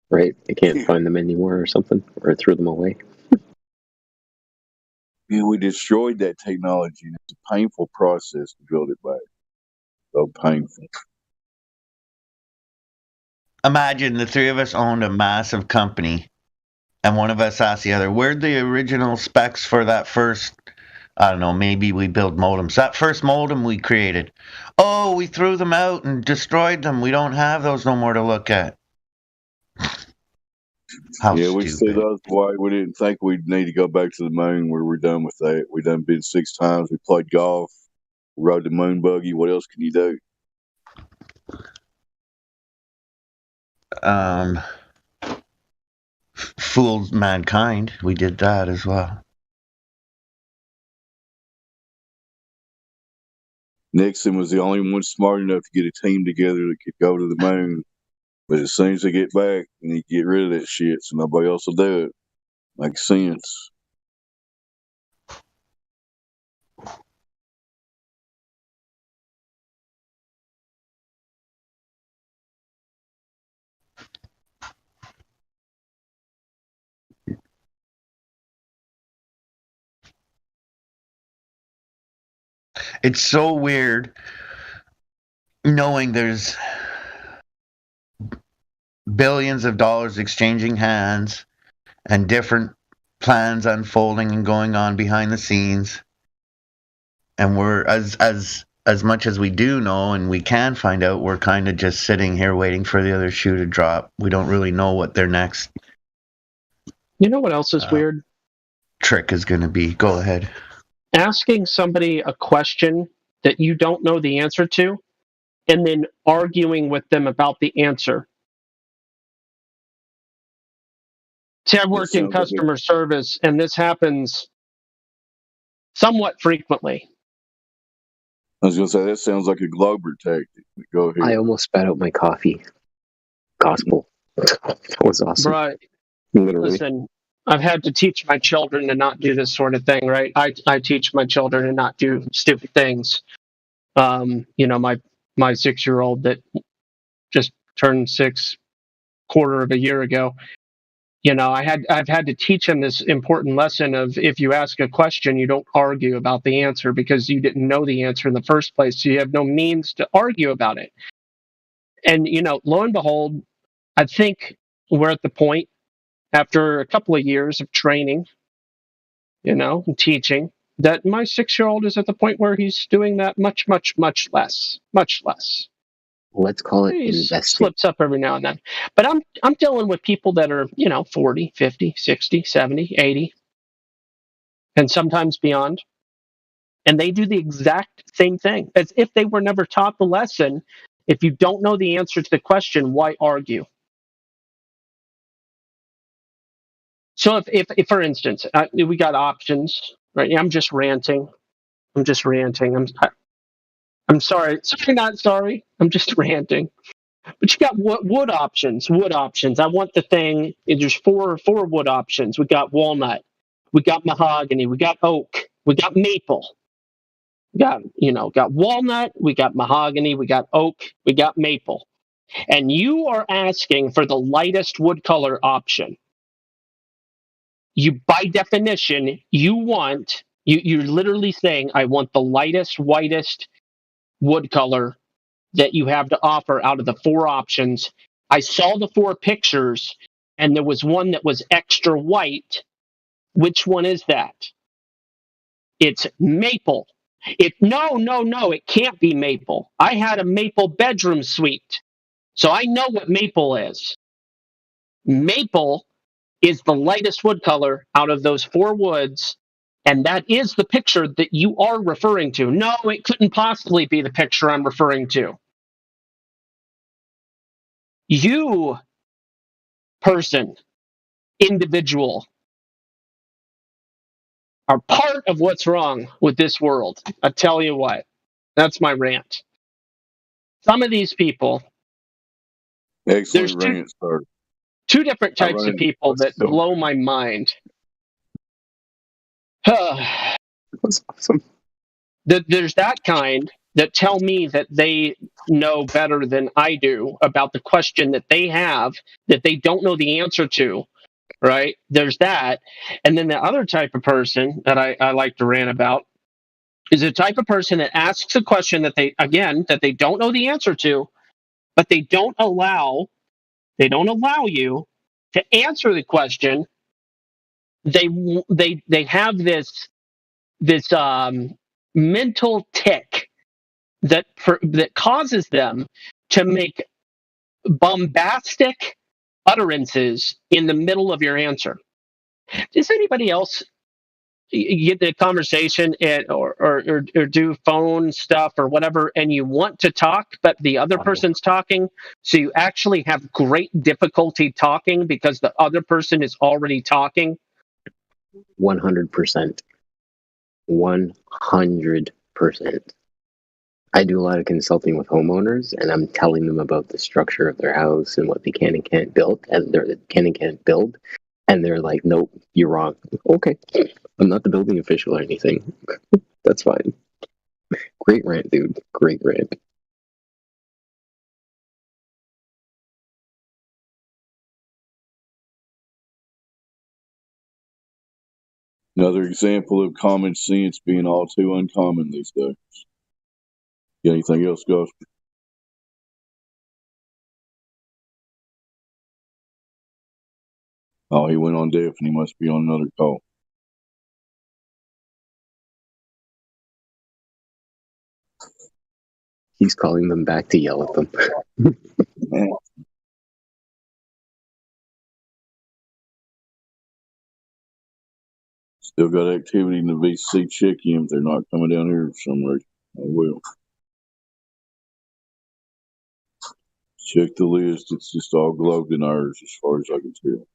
right? They can't find them anymore or something, or threw them away. Yeah, we destroyed that technology, and it's a painful process to build it back. So painful. Imagine the three of us owned a massive company, and one of us asked the other, where'd the original specs for that first, I don't know, maybe we built modems. That first modem we created. Oh, we threw them out and destroyed them. We don't have those no more to look at. How Yeah, we stupid. said that's why we didn't think we'd need to go back to the moon. We're done with that. We done been 6 times. We played golf, rode the moon buggy. What else can you do? Fooled mankind. We did that as well. Nixon was the only one smart enough to get a team together that could go to the moon. But as soon as they get back, you need to get rid of that shit so nobody else will do it. Makes sense. It's so weird knowing there's billions of dollars exchanging hands and different plans unfolding and going on behind the scenes. And we're as much as we do know and we can find out, we're kind of just sitting here waiting for the other shoe to drop. We don't really know what their next You know what else is weird? trick is going to be. Go ahead. Asking somebody a question that you don't know the answer to, and then arguing with them about the answer. See, I work in customer service, and this happens somewhat frequently. I was going to say, that sounds like a Glober tactic. Go ahead. I almost spat out my coffee. Gospel. That was awesome. Right. Literally. Listen, I've had to teach my children to not do this sort of thing, right? I teach my children to not do stupid things. You know, my 6-year-old that just turned 6 quarter of a year ago, you know, I've had to teach him this important lesson of, if you ask a question, you don't argue about the answer because you didn't know the answer in the first place. So you have no means to argue about it. And, you know, lo and behold, I think we're at the point, after a couple of years of training, you know, and teaching, that my 6-year-old is at the point where he's doing that much, much, much less. Much less. Let's call it He investing. slips up every now and then. But I'm dealing with people that are, you know, 40, 50, 60, 70, 80, and sometimes beyond. And they do the exact same thing, as if they were never taught the lesson. If you don't know the answer to the question, why argue? So if for instance, we got options, right? I'm just ranting. I'm sorry. Sorry, not sorry. I'm just ranting. But you got wood options. Wood options. I want the thing. There's four wood options. We got walnut. We got mahogany. We got oak. We got maple. Got walnut, we got mahogany, we got oak, we got maple. And you are asking for the lightest wood color option. You, by definition, you're literally saying, I want the lightest, whitest wood color that you have to offer out of the 4 options. I saw the 4 pictures, and there was one that was extra white. Which one is that? It's maple. No, it can't be maple. I had a maple bedroom suite, so I know what maple is. Maple is the lightest wood color out of those 4 woods, and that is the picture that you are referring to. No, it couldn't possibly be the picture I'm referring to. You, person, individual, are part of what's wrong with this world. I tell you what, that's my rant. Some of these people, Excellent there's rant, sir. 2 different types of people that blow my mind. That's awesome. There's that kind that tell me that they know better than I do about the question that they have that they don't know the answer to, right? There's that. And then the other type of person that I like to rant about is the type of person that asks a question that they don't know the answer to, but they don't allow you to answer the question. They have this mental tick that causes them to make bombastic utterances in the middle of your answer. Does anybody else get the conversation or do phone stuff or whatever, and you want to talk, but the other person's talking, so you actually have great difficulty talking because the other person is already talking? 100%. 100%. I do a lot of consulting with homeowners, and I'm telling them about the structure of their house and what they can and can't build, and they're like, "Nope, you're wrong." Okay, I'm not the building official or anything. That's fine. Great rant, dude. Great rant. Another example of common sense being all too uncommon these days. Got anything else, Gus? Oh, he went on deaf and he must be on another call. He's calling them back to yell at them. Still got activity in the VC. Check in if they're not coming down here for some reason. I will. Check the list. It's just all globed in ours as far as I can tell.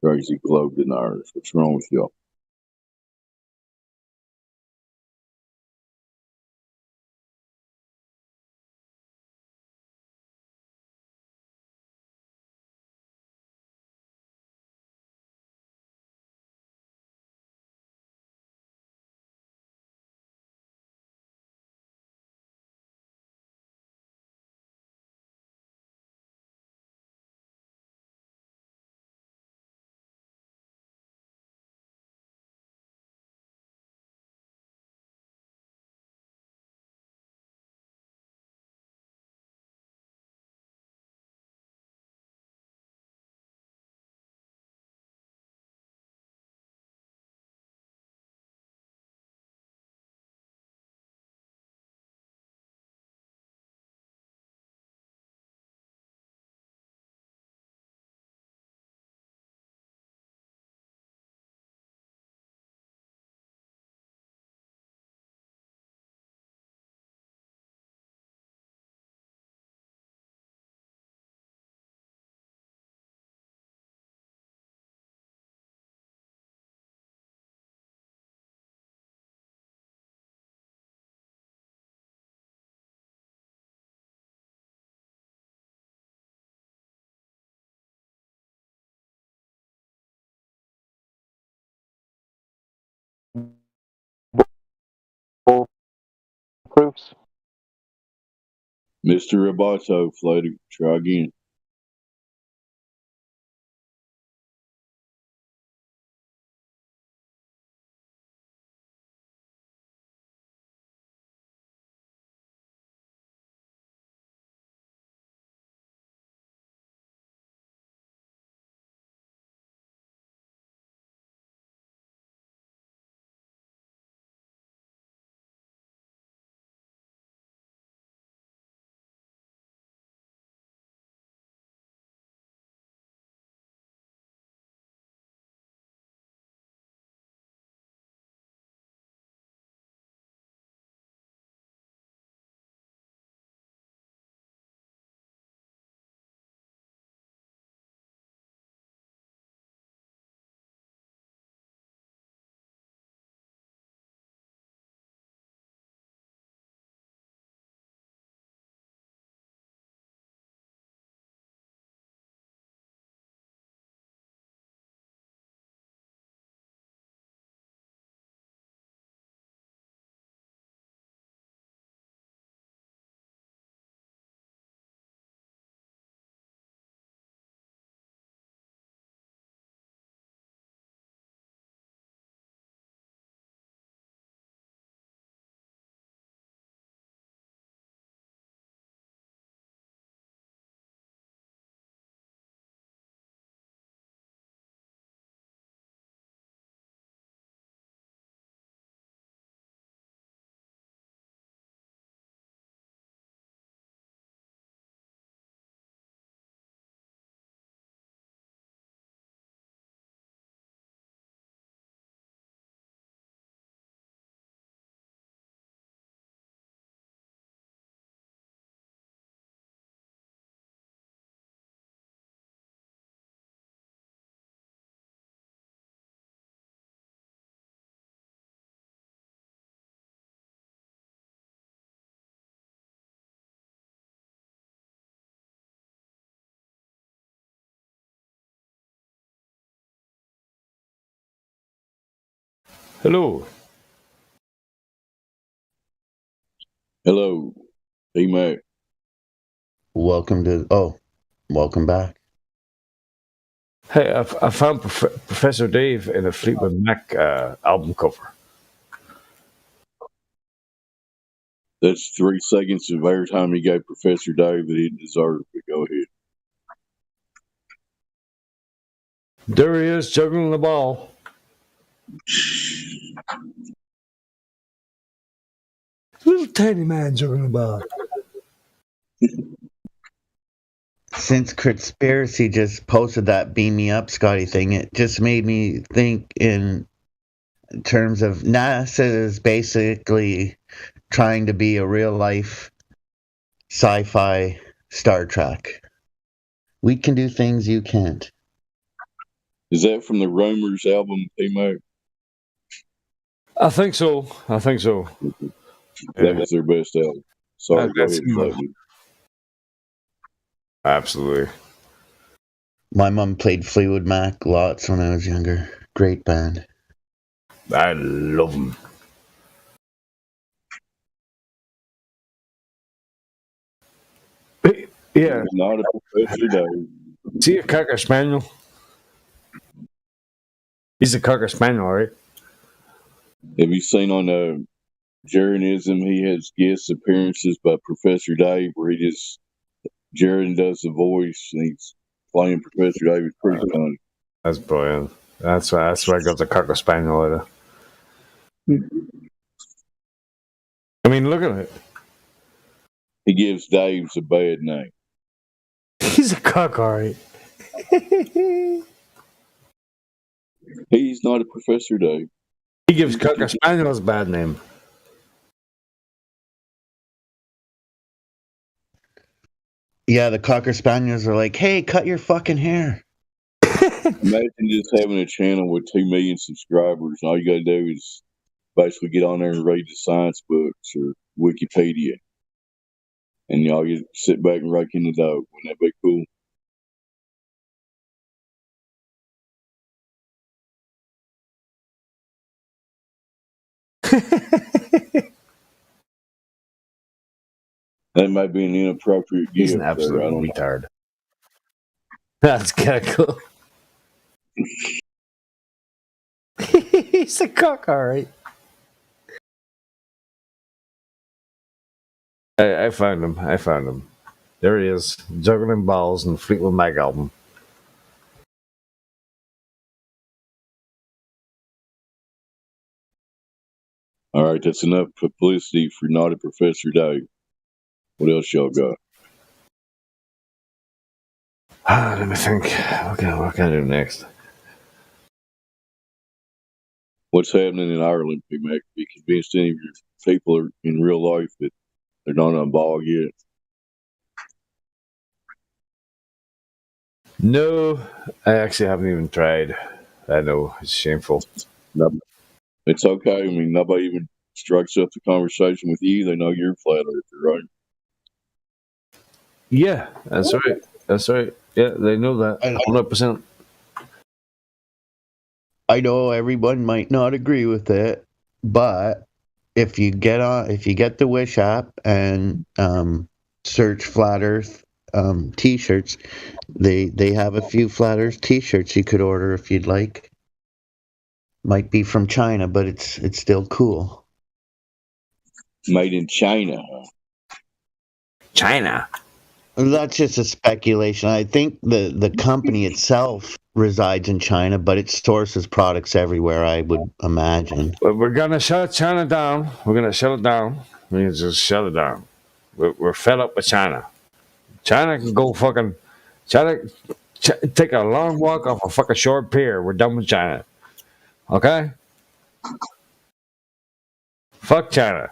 Crazy globed in ours. What's wrong with y'all? Mr. Roboto, Flutter, try again. Hello. Hello, P-Mac. Welcome back. Hey, I found Professor Dave in a Fleetwood Mac album cover. That's 3 seconds of airtime he gave Professor Dave that he deserved, but go ahead. There he is, juggling the ball. Little tiny man juggling the ball. Since Conspiracy just posted that Beam Me Up Scotty thing, it just made me think in terms of NASA is basically trying to be a real life sci-fi Star Trek. We can do things you can't. Is that from the Rumors album, P-Mac? I think so. That was their best album. Sorry, go ahead, Flutter. Absolutely. My mom played Fleetwood Mac lots when I was younger. Great band. I love them. Yeah. Not a Professor Dave. See a Cocker Spaniel? He's a Cocker Spaniel, right? Have you seen on Jaronism, he has guest appearances by Professor Dave where Jaron does the voice and he's playing Professor Dave. It's pretty funny. That's brilliant. That's why I got the Cocker Spaniel later. I mean, look at it. He gives Dave's a bad name. He's a cock, all right. He's not a Professor Dave. He gives Cocker Spaniels a bad name. Yeah, the Cocker Spaniels are like, hey, cut your fucking hair. Imagine just having a channel with 2 million subscribers and all you gotta do is basically get on there and read the science books or Wikipedia. And y'all you sit back and rake in the dough. Wouldn't that be cool? That might be an inappropriate He's gift. an absolute I don't know. retard. That's kind of cool. He's a cock, all right. I found him. There he is, juggling balls in the Fleetwood Mac album. All right, that's enough publicity for Naughty Professor Dave. What else y'all got? Let me think. What can I do next? What's happening in Ireland, Big Mac? Be convinced any of your people are in real life that they're not on ball yet. No, I actually haven't even tried. I know, it's shameful. No, it's okay. I mean, nobody even strikes up the conversation with you. They know you're a flat earther, right? Yeah, that's right. Yeah, they know that 100%. I know everyone might not agree with it, but if you get the Wish app and search Flat Earth T-shirts, they have a few Flat Earth T-shirts you could order if you'd like. Might be from China, but it's still cool. Made in China. China. That's just a speculation. I think the company itself resides in China, but it sources products everywhere, I would imagine. But we're gonna shut China down. We're gonna shut it down. We can just shut it down. We're fed up with China. China can go fucking. Take a long walk off a fucking short pier. We're done with China. Okay? Fuck China.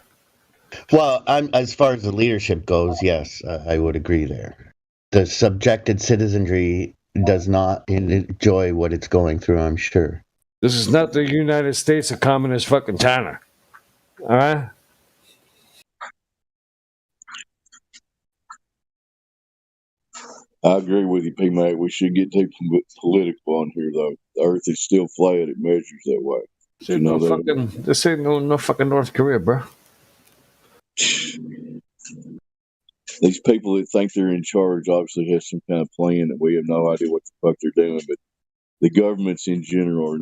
Well, as far as the leadership goes, yes, I would agree there. The subjected citizenry does not enjoy what it's going through, I'm sure. This is not the United States of communist fucking China. All right? I agree with you, P-Mac. We should get too political on here, though. The Earth is still flat. It measures that way. This ain't no fucking North Korea, bro. These people that think they're in charge obviously have some kind of plan that we have no idea what the fuck they're doing. But the governments in general are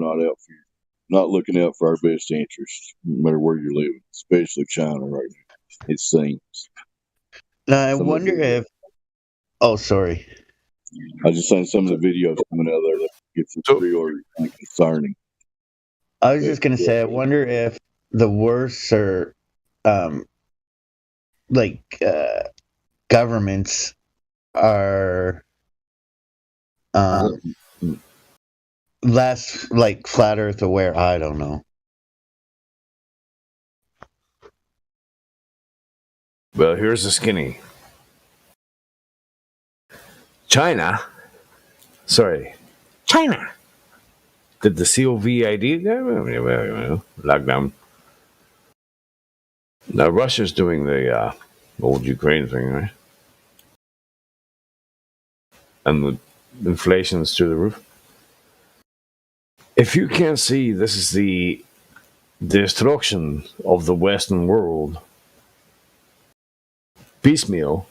not looking out for our best interests, no matter where you're living, especially China right now. It seems. Now, I wonder if. Oh, sorry. I was just saying some of the videos coming out there that get some pre-order kind of concerning. I was just going to say, I wonder if the worse are governments are less like flat earth aware. I don't know. Well, here's the skinny. China. Did the COVID lockdown? Now Russia's doing the old Ukraine thing, right? And the inflation's through the roof. If you can't see this is the destruction of the Western world piecemeal,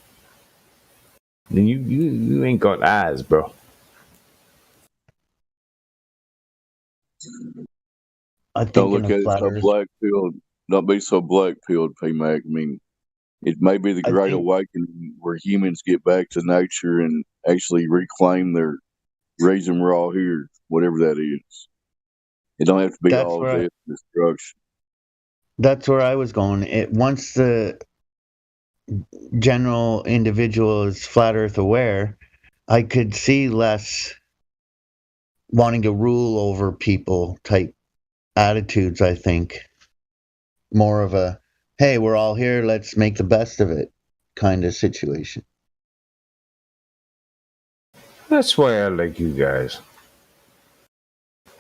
then you ain't got eyes, bro. Don't look at it so black-pilled. Don't be so black-pilled, P-Mac. I mean, it may be the Great Awakening where humans get back to nature and actually reclaim their reason we're all here, whatever that is. It don't have to be all death and destruction. That's where I was going. Once the general individual is flat earth aware, I could see less wanting to rule over people type attitudes, I think. More of a, hey, we're all here, let's make the best of it kind of situation. That's why I like you guys.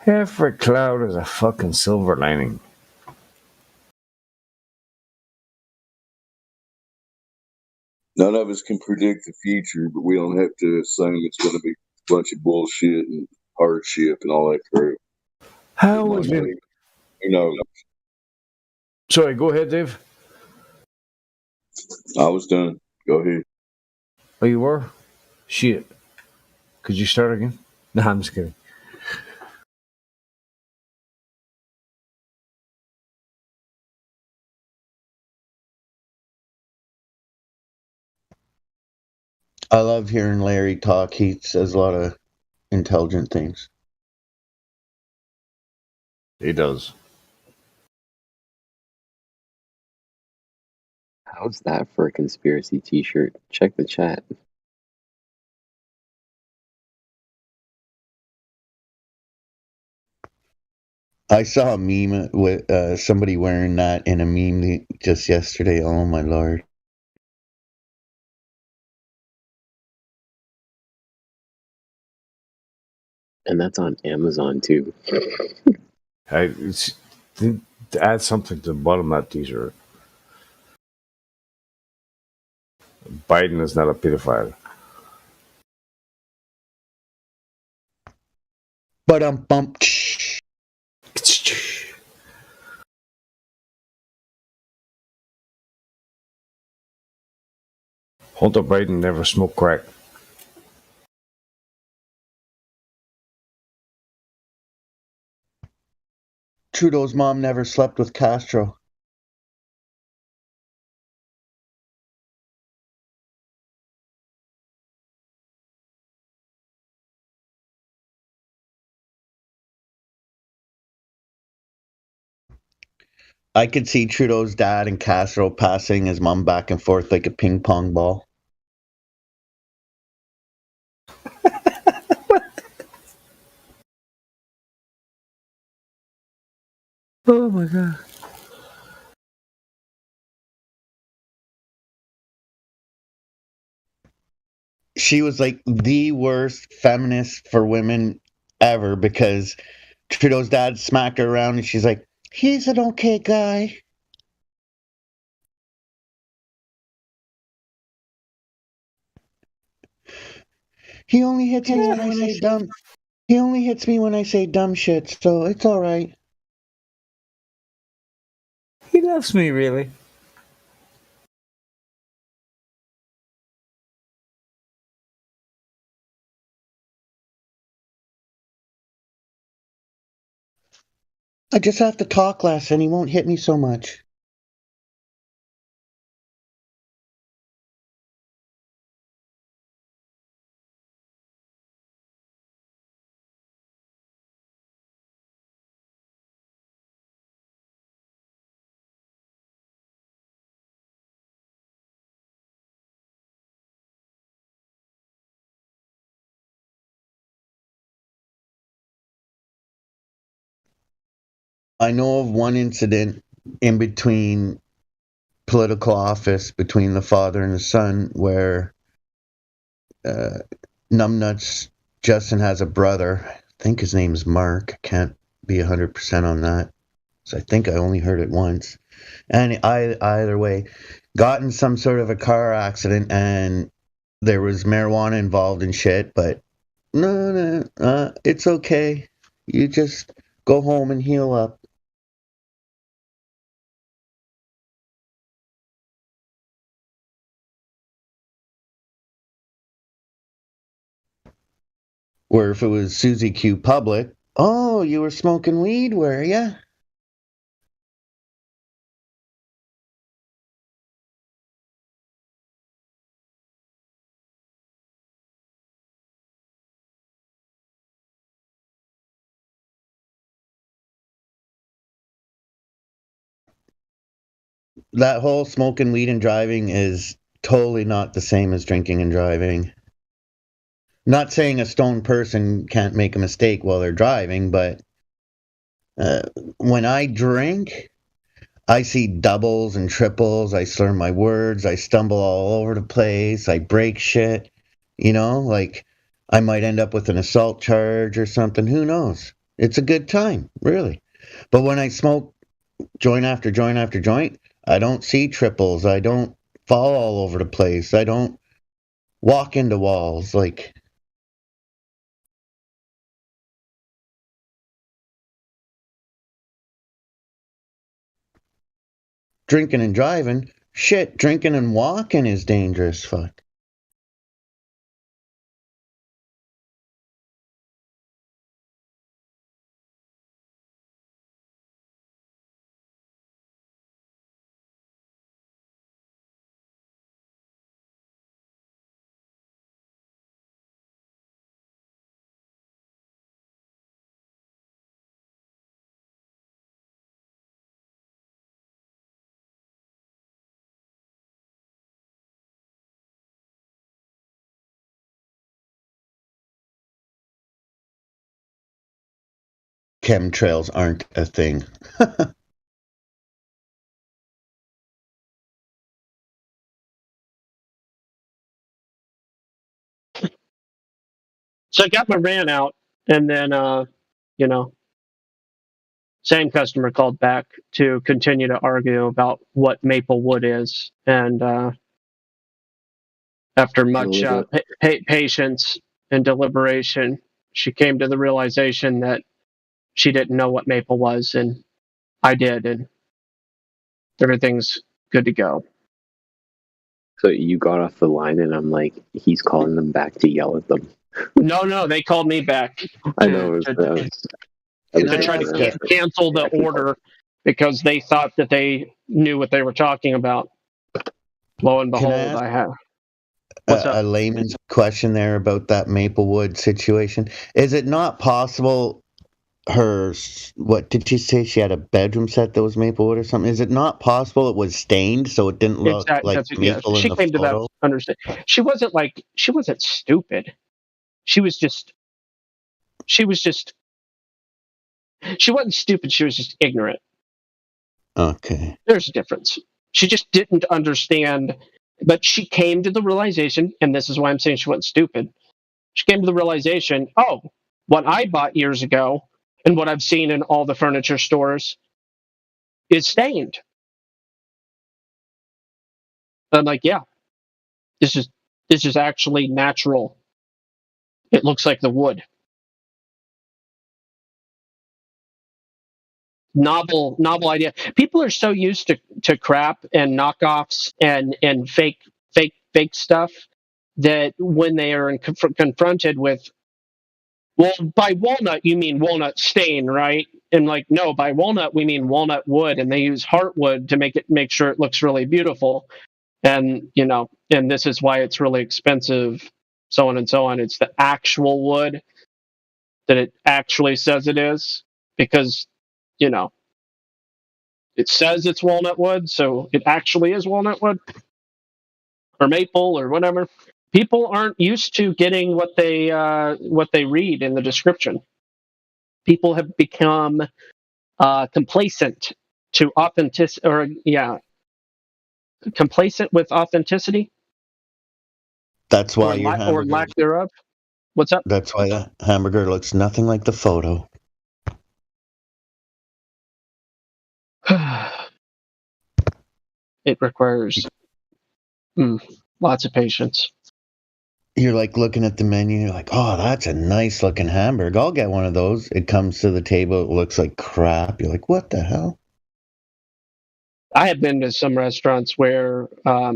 Every cloud is a fucking silver lining. None of us can predict the future, but we don't have to assume it's going to be a bunch of bullshit and hardship and all that crap. How was it? You know. Sorry, go ahead, Dave. I was done. Go ahead. Oh, you were? Shit. Could you start again? No, I'm just kidding. I love hearing Larry talk. He says a lot of intelligent things. He does. How's that for a conspiracy t-shirt? Check the chat. I saw a meme with somebody wearing that in a meme just yesterday. Oh my lord. And that's on Amazon too. To add something to the bottom of that t-shirt. Biden is not a pedophile. But bump. Hunter Biden never smoked crack. Trudeau's mom never slept with Castro. I could see Trudeau's dad and Castro passing his mom back and forth like a ping pong ball. Oh my god. She was like the worst feminist for women ever because Trudeau's dad smacked her around and she's like, he's an okay guy. He only hits me when I say dumb. He only hits me when I say dumb shit, so it's all right. He loves me, really. I just have to talk less and he won't hit me so much. I know of one incident in between political office between the father and the son where Numbnuts Justin has a brother. I think his name's Mark. Can't be 100% on that. So I think I only heard it once. And either way, got in some sort of a car accident and there was marijuana involved in shit, but no, it's okay. You just go home and heal up. Where if it was Susie Q Public, oh, you were smoking weed, were ya? That whole smoking weed and driving is totally not the same as drinking and driving. Not saying a stoned person can't make a mistake while they're driving, but when I drink, I see doubles and triples. I slur my words. I stumble all over the place. I break shit. You know, like I might end up with an assault charge or something. Who knows? It's a good time, really. But when I smoke joint after joint after joint, I don't see triples. I don't fall all over the place. I don't walk into walls. Like, drinking and driving, Shit, drinking and walking is dangerous. Fuck. Chemtrails aren't a thing. So I got my rant out, and then same customer called back to continue to argue about what maple wood is, and after much patience and deliberation, she came to the realization that she didn't know what maple was, and I did, and everything's good to go. So you got off the line, and I'm like, he's calling them back to yell at them. No, they called me back. I know. To try to cancel the order because they thought that they knew what they were talking about. Lo and behold, I have. A layman's question there about that Maplewood situation. Is it not possible what did she say? She had a bedroom set that was Maplewood or something. Is it not possible it was stained so it didn't look like maple in the photo? She came to that understanding. She wasn't stupid. She wasn't stupid. She was just ignorant. Okay. There's a difference. She just didn't understand, but she came to the realization, and this is why I'm saying she wasn't stupid. She came to the realization, oh, what I bought years ago and what I've seen in all the furniture stores is stained. I'm like, yeah, this is actually natural. It looks like the wood. Novel idea. People are so used to crap and knockoffs and fake stuff that when they are confronted with, well, by walnut you mean walnut stain, right? And like, no, by walnut we mean walnut wood, and they use heartwood to make sure it looks really beautiful. And and this is why it's really expensive, so on and so on. It's the actual wood that it actually says it is, because it says it's walnut wood, so it actually is walnut wood or maple or whatever. People aren't used to getting what they read in the description. People have become complacent to complacent with authenticity. That's why or lack thereof. What's up? That's why the hamburger looks nothing like the photo. It requires lots of patience. You're like looking at the menu, you're like, oh, that's a nice looking hamburger. I'll get one of those. It comes to the table, it looks like crap. You're like, what the hell? I have been to some restaurants where,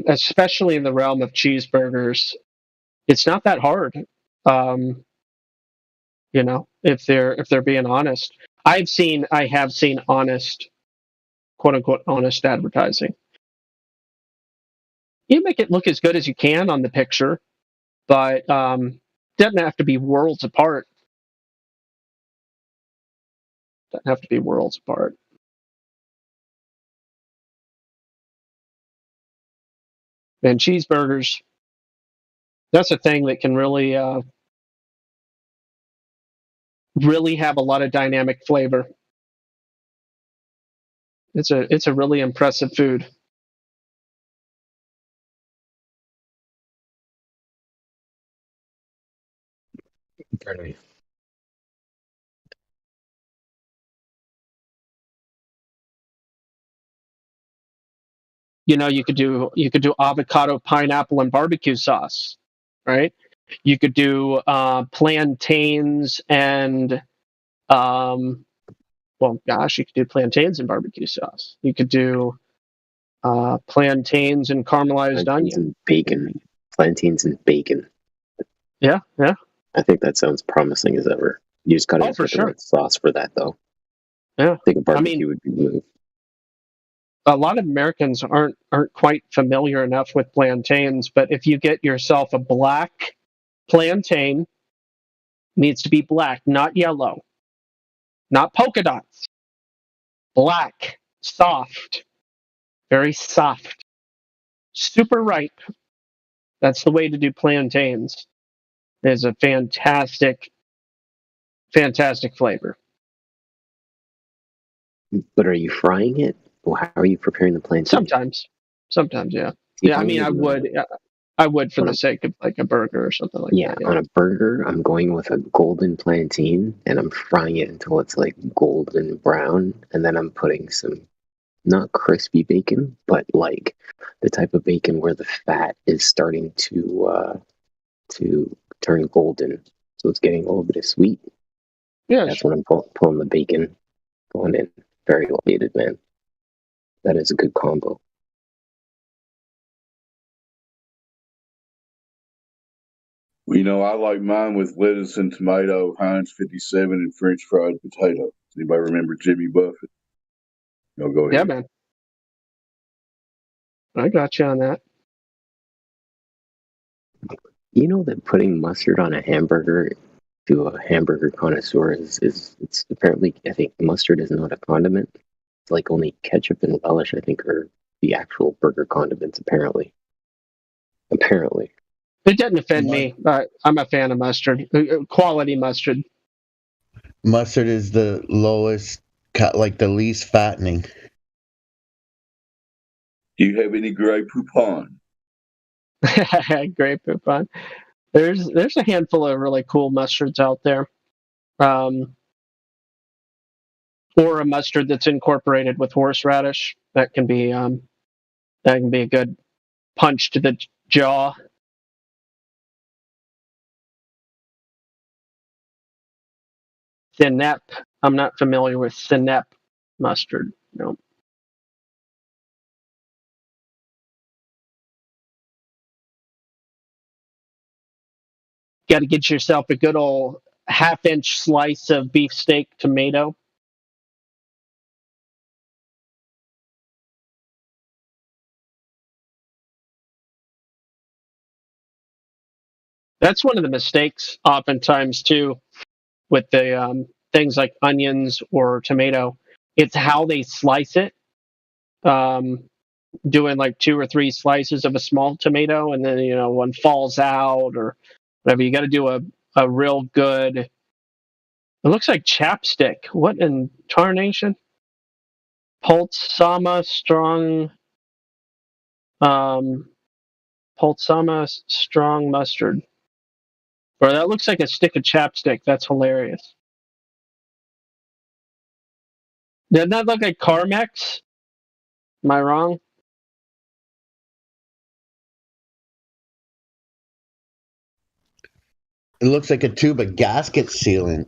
especially in the realm of cheeseburgers, it's not that hard. If they're being honest. I have seen honest, quote unquote, honest advertising. You make it look as good as you can on the picture, but doesn't have to be worlds apart. Doesn't have to be worlds apart. And cheeseburgers, that's a thing that can really have a lot of dynamic flavor. It's a really impressive food. Pardon me. You could do avocado, pineapple, and barbecue sauce, right? You could do plantains and you could do plantains and barbecue sauce. You could do plantains and caramelized Plantains onion. and bacon. Plantains and bacon. Yeah, yeah. I think that sounds promising as ever. You just gotta Oh, for get the sure. right sauce for that, though. Yeah. I think a I barbecue mean, would be the move. a lot of Americans aren't quite familiar enough with plantains, but if you get yourself a black plantain, needs to be black, not yellow, not polka dots. Black, soft, very soft, super ripe. That's the way to do plantains. It's a fantastic, fantastic flavor. But are you frying it? Or how are you preparing the plantain? Sometimes, yeah. See, Yeah, I mean, I would for the sake of like a burger or something like that. Yeah. On a burger, I'm going with a golden plantain, and I'm frying it until it's like golden brown, and then I'm putting some not crispy bacon, but like the type of bacon where the fat is starting to turn golden, so it's getting a little bit of sweet. Yeah, that's when I'm pulling the bacon, going in. Very well needed, man. That is a good combo. You know, I like mine with lettuce and tomato, Heinz 57, and French fried potato. Does anybody remember Jimmy Buffett? No, go ahead. Yeah, man. I got you on that. You know that putting mustard on a hamburger to a hamburger connoisseur is it's apparently, I think mustard is not a condiment. It's like only ketchup and relish, I think, are the actual burger condiments. Apparently. It doesn't offend me. I'm a fan of mustard, quality mustard. Mustard is the lowest, like the least fattening. Do you have any Grey Poupon? Grey Poupon. There's a handful of really cool mustards out there, or a mustard that's incorporated with horseradish. That can be a good punch to the jaw. Sinep. I'm not familiar with Sinep mustard. No. Got to get yourself a good old half-inch slice of beefsteak tomato. That's one of the mistakes oftentimes too with the things like onions or tomato. It's how they slice it. Doing like 2 or 3 slices of a small tomato, and then one falls out or whatever. You got to do a real good. It looks like chapstick. What in tarnation? Pulsama strong. Pulsama strong mustard. Or that looks like a stick of chapstick. That's hilarious. Doesn't that look like Carmex? Am I wrong? It looks like a tube of gasket sealant.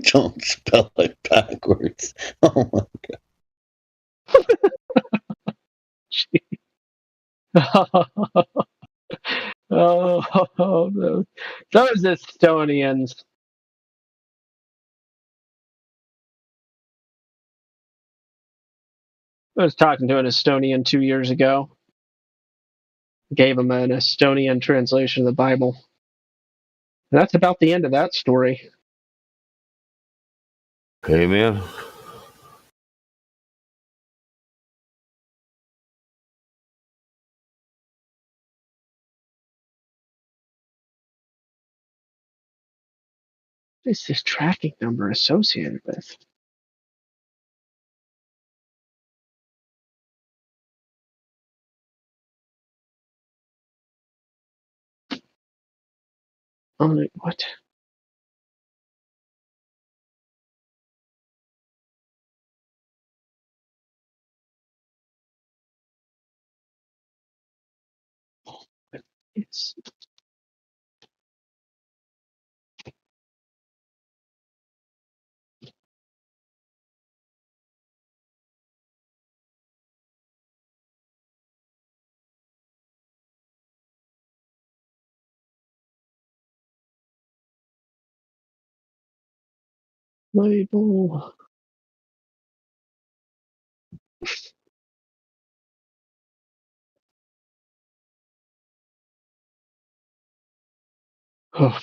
Don't spell it backwards. Oh my Oh, those Estonians. I was talking to an Estonian 2 years ago. Gave him an Estonian translation of the Bible. And that's about the end of that story. Hey, man. What is this tracking number associated with? What? It's label. Oh.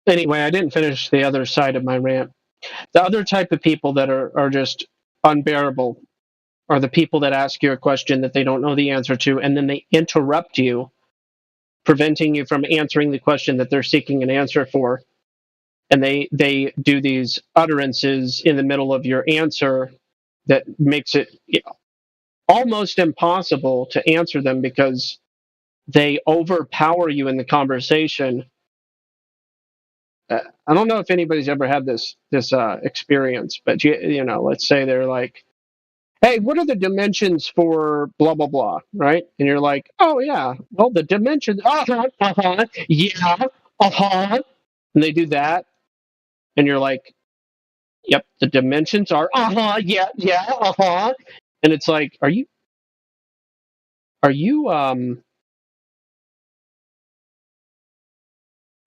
Anyway, I didn't finish the other side of my rant. The other type of people that are just unbearable are the people that ask you a question that they don't know the answer to, and then they interrupt you, preventing you from answering the question that they're seeking an answer for. And they do these utterances in the middle of your answer that makes it almost impossible to answer them because they overpower you in the conversation. I don't know if anybody's ever had this experience, but you know, let's say they're like, "Hey, what are the dimensions for blah blah blah?" Right? And you're like, "Oh yeah, well the dimensions, yeah, and they do that, and you're like, "Yep, the dimensions are yeah, and it's like, are you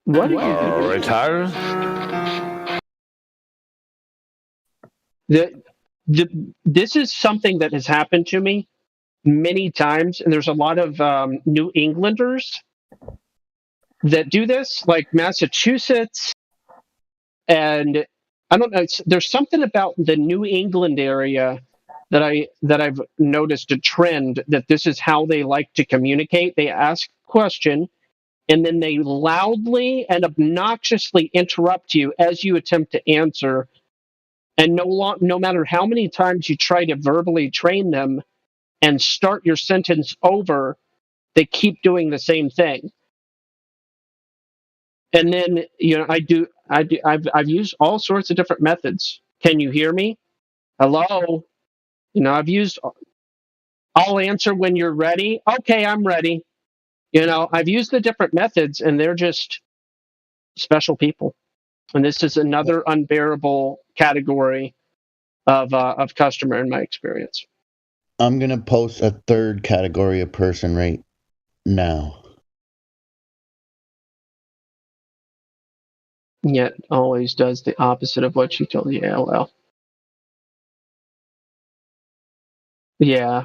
what are you doing? Retired? This is something that has happened to me many times, and there's a lot of New Englanders that do this, like Massachusetts, and I don't know. There's something about the New England area that I've noticed a trend that this is how they like to communicate. They ask a question, and then they loudly and obnoxiously interrupt you as you attempt to answer. And no matter how many times you try to verbally train them and start your sentence over, they keep doing the same thing. And then, you know, I've used all sorts of different methods. Can you hear me? Hello? You know, I'll answer when you're ready. Okay, I'm ready. You know, I've used the different methods, and they're just special people. And this is another unbearable category of customer in my experience. I'm gonna post a third category of person right now. Yet always does the opposite of what she told you. Yeah, well. Yeah.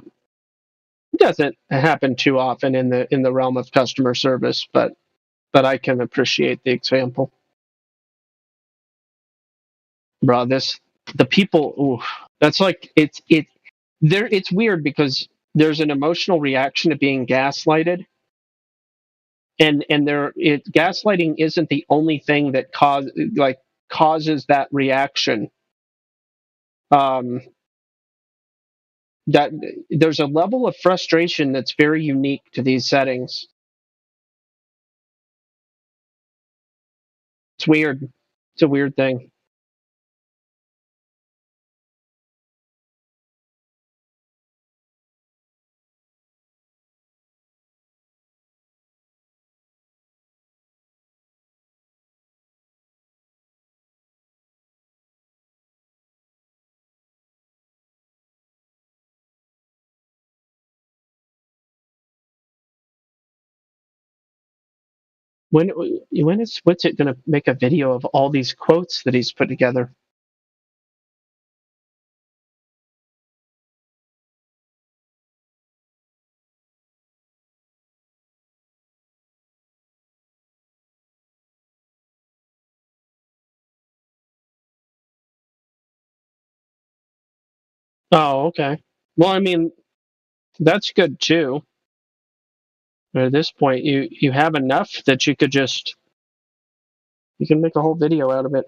It doesn't happen too often in the realm of customer service, but I can appreciate the example. Bro, the people, ooh, that's like it's weird because there's an emotional reaction to being gaslighted, and gaslighting isn't the only thing that causes that reaction. That there's a level of frustration that's very unique to these settings. It's weird. It's a weird thing. What's it going to make a video of all these quotes that he's put together? Oh, okay. Well, I mean, that's good too. But at this point, you have enough that you can make a whole video out of it.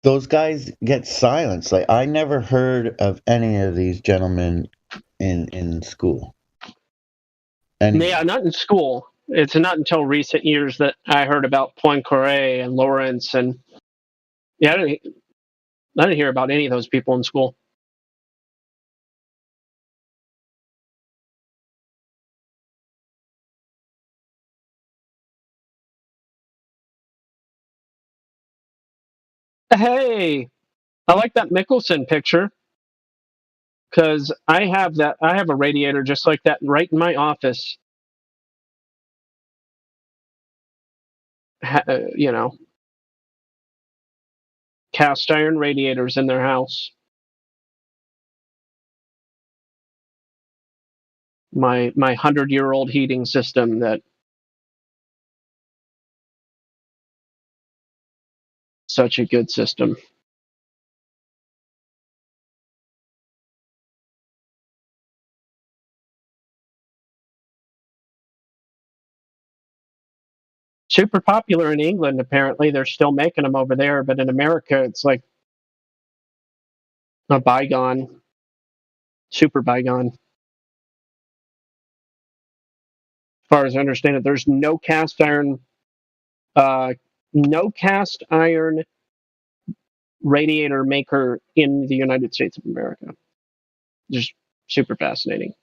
Those guys get silenced. Like I never heard of any of these gentlemen in school. Yeah, not in school. It's not until recent years that I heard about Poincaré and Lawrence, and yeah, I didn't hear about any of those people in school. Hey, I like that Mickelson picture because I have that. I have a radiator just like that right in my office. You know, cast iron radiators in their house. My 100-year-old heating system that such a good system. Super popular in England, apparently. They're still making them over there, but in America, it's like a bygone, super bygone. As far as I understand it, there's no cast iron radiator maker in the United States of America. Just super fascinating.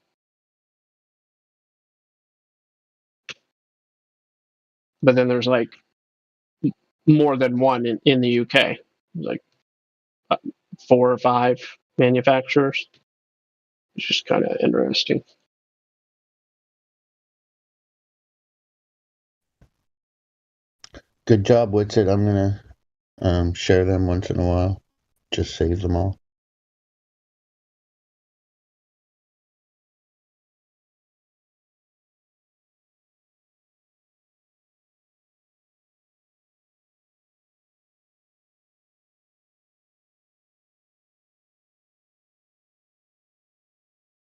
But then there's like more than one in the UK, like 4 or 5 manufacturers. It's just kind of interesting. Good job, Witsit. I'm gonna share them once in a while. Just save them all.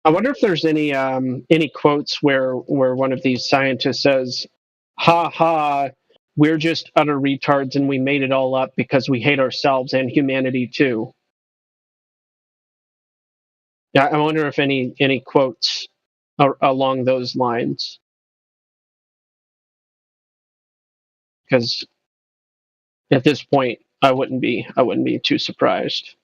I wonder if there's any quotes where one of these scientists says, "Ha ha, we're just utter retards and we made it all up because we hate ourselves and humanity too." Yeah, I wonder if any quotes are along those lines, because at this point, I wouldn't be too surprised.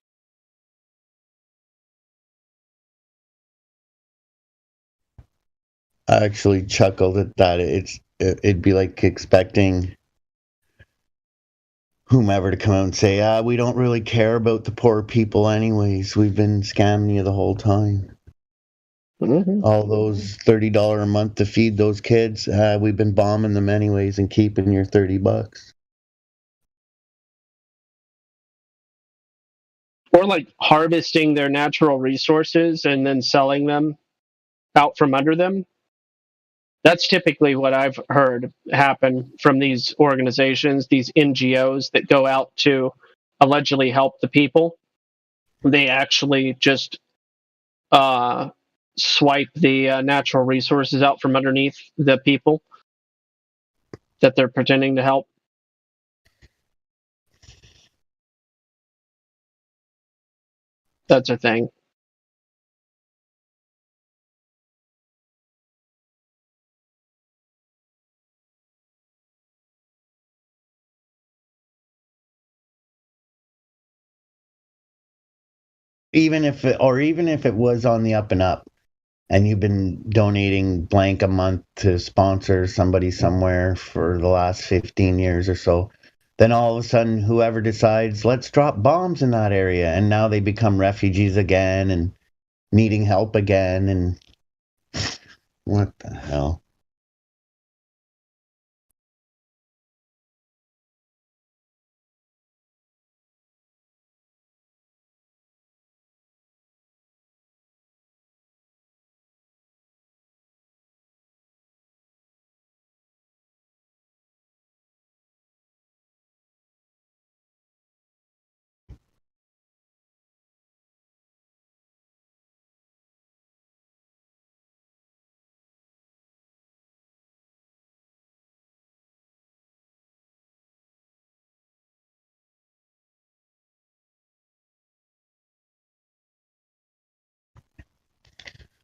I actually chuckled at that. It'd be like expecting whomever to come out and say, we don't really care about the poor people anyways. We've been scamming you the whole time. Mm-hmm. All those $30 a month to feed those kids, we've been bombing them anyways and keeping your $30. Or like harvesting their natural resources and then selling them out from under them. That's typically what I've heard happen from these organizations, these NGOs that go out to allegedly help the people. They actually just swipe the natural resources out from underneath the people that they're pretending to help. That's a thing. Even if it was on the up and up, and you've been donating blank a month to sponsor somebody somewhere for the last 15 years or so, then all of a sudden whoever decides, let's drop bombs in that area, and now they become refugees again and needing help again, and what the hell?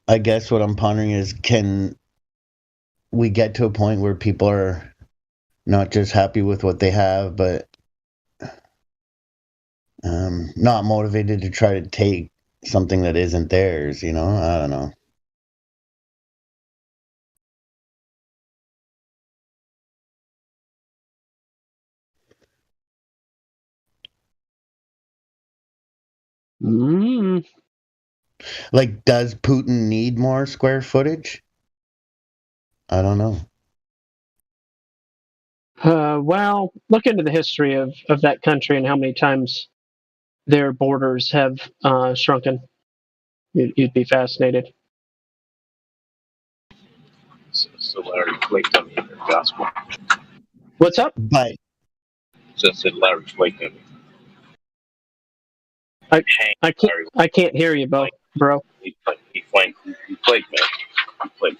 I guess what I'm pondering is, can we get to a point where people are not just happy with what they have, but not motivated to try to take something that isn't theirs, you know? I don't know. Mm. Like, does Putin need more square footage? I don't know. Well, look into the history of that country and how many times their borders have shrunken. You'd be fascinated. So Larry Flake on the gospel. What's up? But So said Larry Flake on I can't hear you, bro. He Flake, man. He Flake.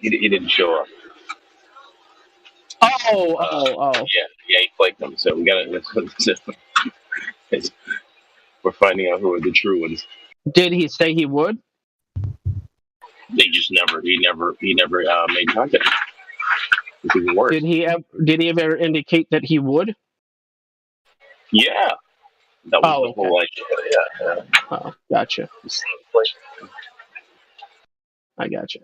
He didn't show up. Oh. Yeah, he flaked them. So we got to. We're finding out who are the true ones. Did he say he would? They just never. He never made contact. It's even worse. Did he ever indicate that he would? Yeah, that was the whole idea. Yeah. Oh, gotcha. I gotcha.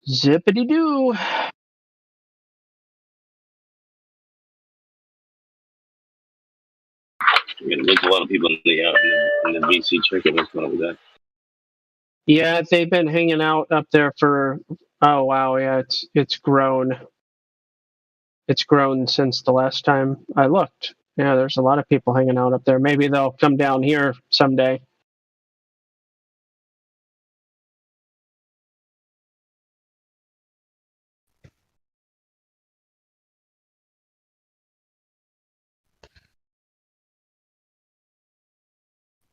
Zippity doo. There's a lot of people in the VC chicken. What's going on with that? Yeah, they've been hanging out up there for. Oh wow, yeah, it's grown. It's grown since the last time I looked. Yeah, there's a lot of people hanging out up there. Maybe they'll come down here someday.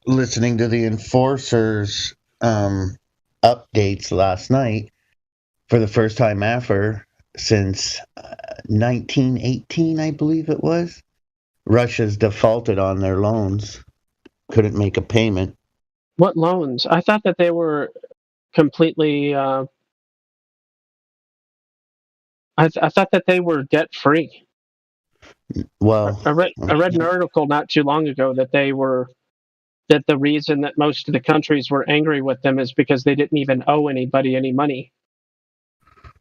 listening to the enforcers updates last night, for the first time ever since 1918, I believe it was, Russia's defaulted on their loans, couldn't make a payment. What loans? I thought that they were completely. I thought that they were debt free. Well, I read an article not too long ago that the reason that most of the countries were angry with them is because they didn't even owe anybody any money.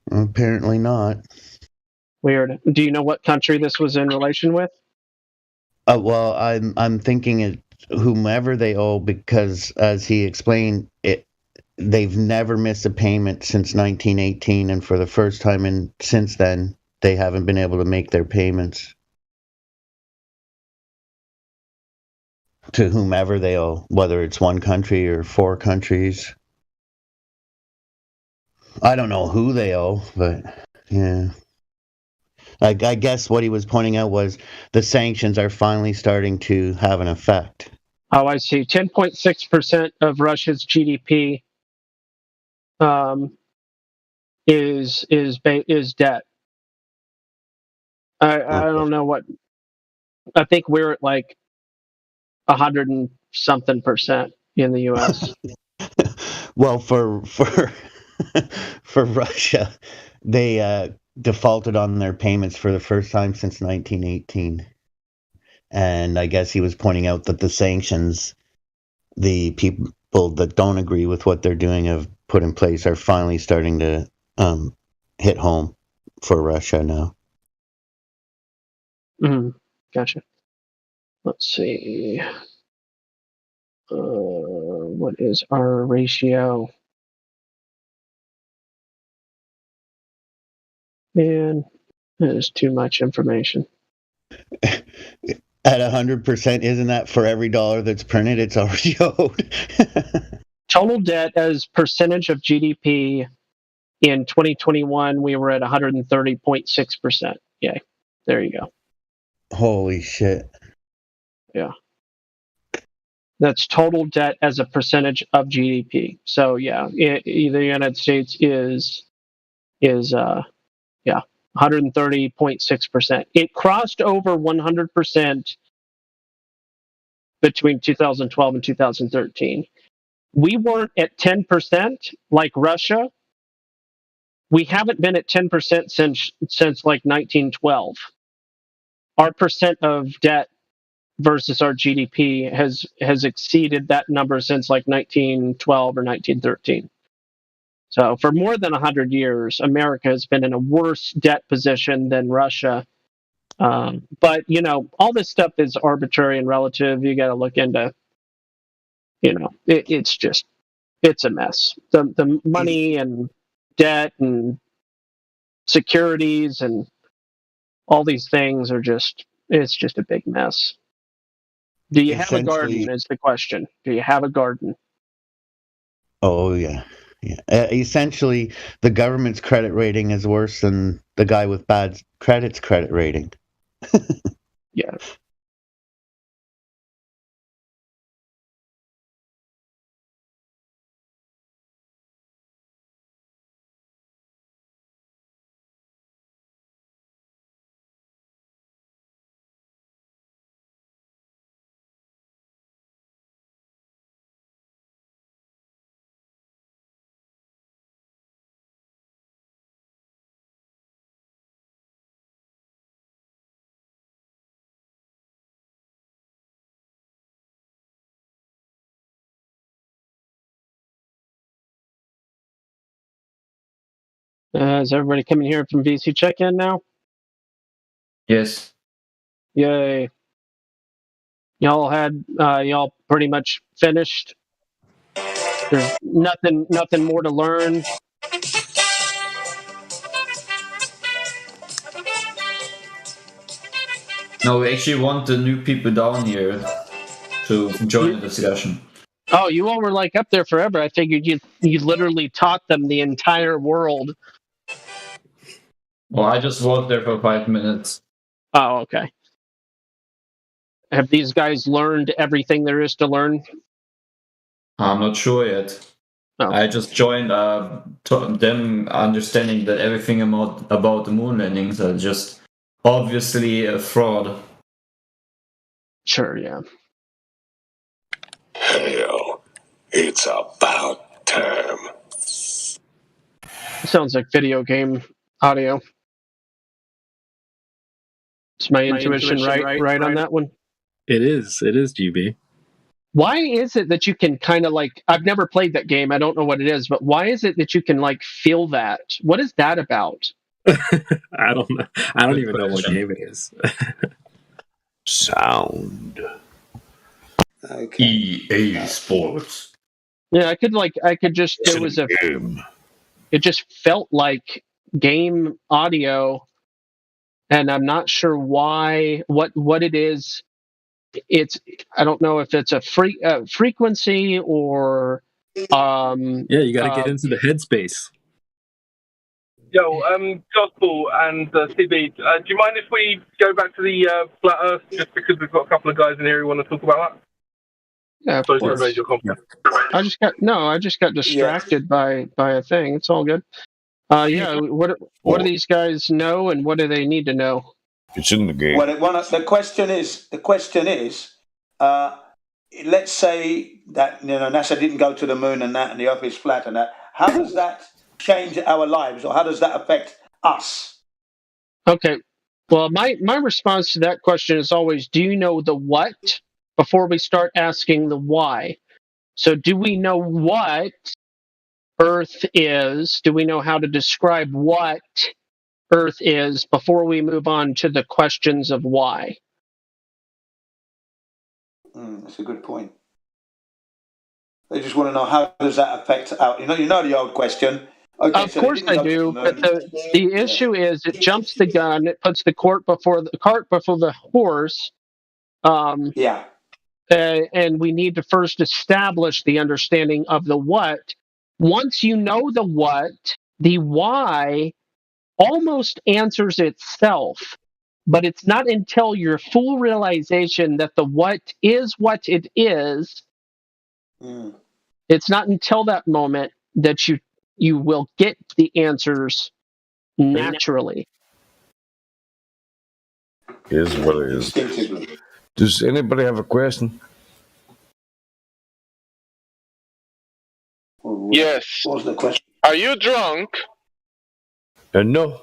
Apparently not. Weird. Do you know what country this was in relation with? Well, I'm thinking it whomever they owe, because as he explained, they've never missed a payment since 1918, and for the first time since then, they haven't been able to make their payments to whomever they owe, whether it's one country or four countries. I don't know who they owe, but yeah. I guess what he was pointing out was the sanctions are finally starting to have an effect. Oh, I see. 10.6% of Russia's GDP is debt. I don't know what. I think we're at like 100 and something percent in the U.S. Well, for Russia, they defaulted on their payments for the first time since 1918. And I guess he was pointing out that the sanctions, the people that don't agree with what they're doing have put in place, are finally starting to hit home for Russia now. Gotcha. Let's see. What is our ratio? Man, that is too much information. At 100%, isn't that for every dollar that's printed, it's already owed? Total debt as percentage of GDP in 2021, we were at 130.6%. Yeah, there you go. Holy shit. Yeah. That's total debt as a percentage of GDP. So yeah, the United States is 130.6%. It crossed over 100% between 2012 and 2013. We weren't at 10% like Russia. We haven't been at 10% since like 1912. Our percent of debt versus our GDP has exceeded that number since like 1912 or 1913. So for more than 100 years, America has been in a worse debt position than Russia. But, you know, all this stuff is arbitrary and relative. You got to look into, you know, it's a mess. The money and debt and securities and all these things are it's just a big mess. Do you have a garden is the question. Do you have a garden? Oh, yeah. Yeah. Essentially, the government's credit rating is worse than the guy with bad credit's credit rating. Yeah. Is everybody coming here from VC check-in now? Yes. Yay. Y'all pretty much finished? There's nothing more to learn? No, we actually want the new people down here to join the discussion. Oh, you all were like up there forever. I figured you literally taught them the entire world. Well, I just was there for 5 minutes. Oh, okay. Have these guys learned everything there is to learn? I'm not sure yet. Oh. I just joined them understanding that everything about the moon landings are just obviously a fraud. Sure, yeah. Hell, it's about time. Sounds like video game audio. Is my intuition right on that one? It is, GB. Why is it that you can kind of like, I've never played that game, I don't know what it is, but why is it that you can like feel that? What is that about? I don't know. I don't even know what game it is. Sound. Okay. EA Sports. Yeah, I could just, Game. it just felt like game audio, and I'm not sure why, what it is. I don't know if it's a frequency or yeah, you got to get into the headspace. Yo, Gospel and CB, do you mind if we go back to the flat Earth, just because we've got a couple of guys in here who want to talk about that? Yeah, of course. I just got distracted by a thing. It's all good. Yeah, what do these guys know, and what do they need to know? It's in the game. Well, the question is, let's say that NASA didn't go to the moon and the Earth is flat and that. How does that change our lives, or how does that affect us? Okay. Well, my response to that question is always, do you know the what before we start asking the why? So do we know what Earth is? Do we know how to describe what Earth is before we move on to the questions of why? That's a good point. They just want to know, how does that affect our... You know the old question. Okay, of course I do, but the issue is it jumps the gun, it puts the cart before the horse. Yeah. And we need to first establish the understanding of the what. Once you know the what, the why almost answers itself, but it's not until your full realization that the what is what it is. It's not until that moment that you will get the answers naturally. Is what it is. Instinctively. Does anybody have a question? Yes. What was the question? Are you drunk? No.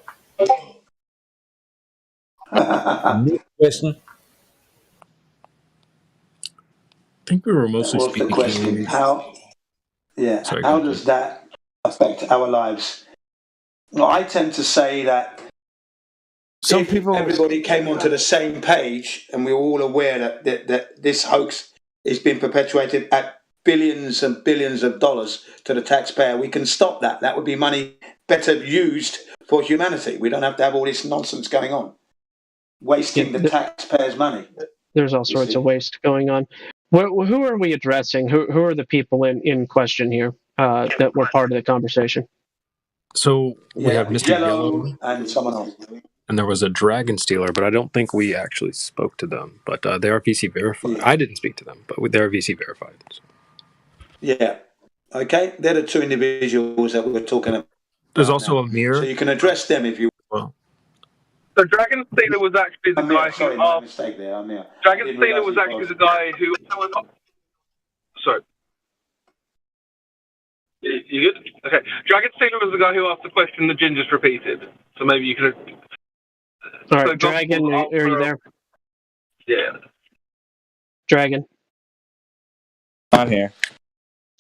No question. I think we were That mostly was the speaking. question. How Sorry, how go does that affect our lives? Well, I tend to say that Some if people. everybody came onto the same page and we were all aware that this hoax is being perpetuated at billions and billions of dollars to the taxpayer, we can stop that. That would be money better used for humanity. We don't have to have all this nonsense going on, wasting the taxpayers' money. There's all sorts of waste going on. Who are we addressing? Who are the people in question here that were part of the conversation? So we have Mr. Yellow and someone else. And there was a Dragon Stealer, but I don't think we actually spoke to them. But they are VC verified. I didn't speak to them, but they're VC verified. So. Yeah. Okay, they're the two individuals that we're talking about. There's also a mirror. So you can address them if you want. So Dragon Stealer was actually the guy sorry, who my asked. mistake there. I'm here. Dragon Stealer was actually the guy who. Sorry. You good? Okay. Dragon Stealer was the guy who asked the question the Gingers repeated. So maybe you could. All right, Dragon, are you there? Yeah. Dragon. I'm here.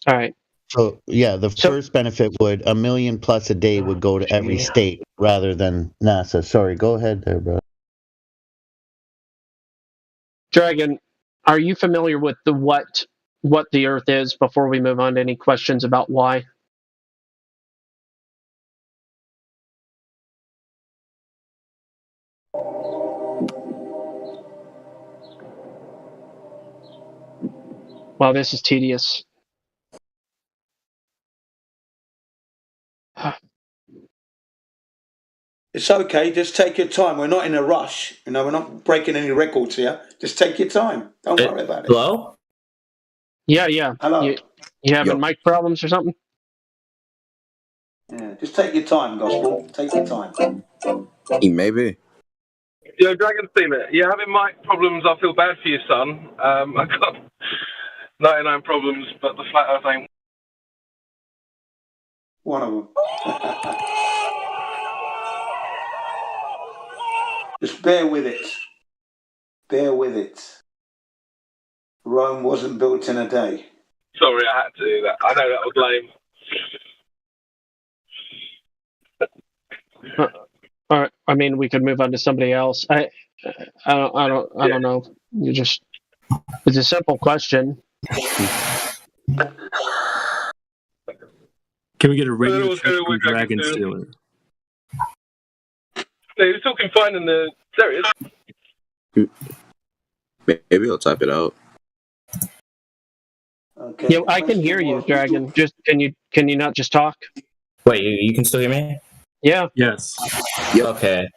All right. So yeah, the first benefit would $1 million plus a day would go to every state rather than NASA. Sorry, go ahead there, bro. Dragon, are you familiar with what the Earth is before we move on to any questions about why? Wow, this is tedious. It's okay. Just take your time. We're not in a rush. You know, we're not breaking any records here. Just take your time. Don't worry about it. Hello? Yeah. Hello. You having mic problems or something? Yeah. Just take your time, Gospel. Take your time. Maybe. Yeah, Dragon Stealer. You're having mic problems. I feel bad for you, son. I got 99 problems, but the flat Earth ain't one of them. Just bear with it. Bear with it. Rome wasn't built in a day. Sorry, I had to do that. I know that was lame. All right. I mean, we could move on to somebody else. I don't know. It's a simple question. Can we get a radio check from Dragon Stealer? No, he was talking fine in the. There it is. Maybe I'll type it out. Okay. Yeah, I can hear you, Dragon. Just can you not just talk? Wait, you can still hear me? Yeah. Yes. Okay.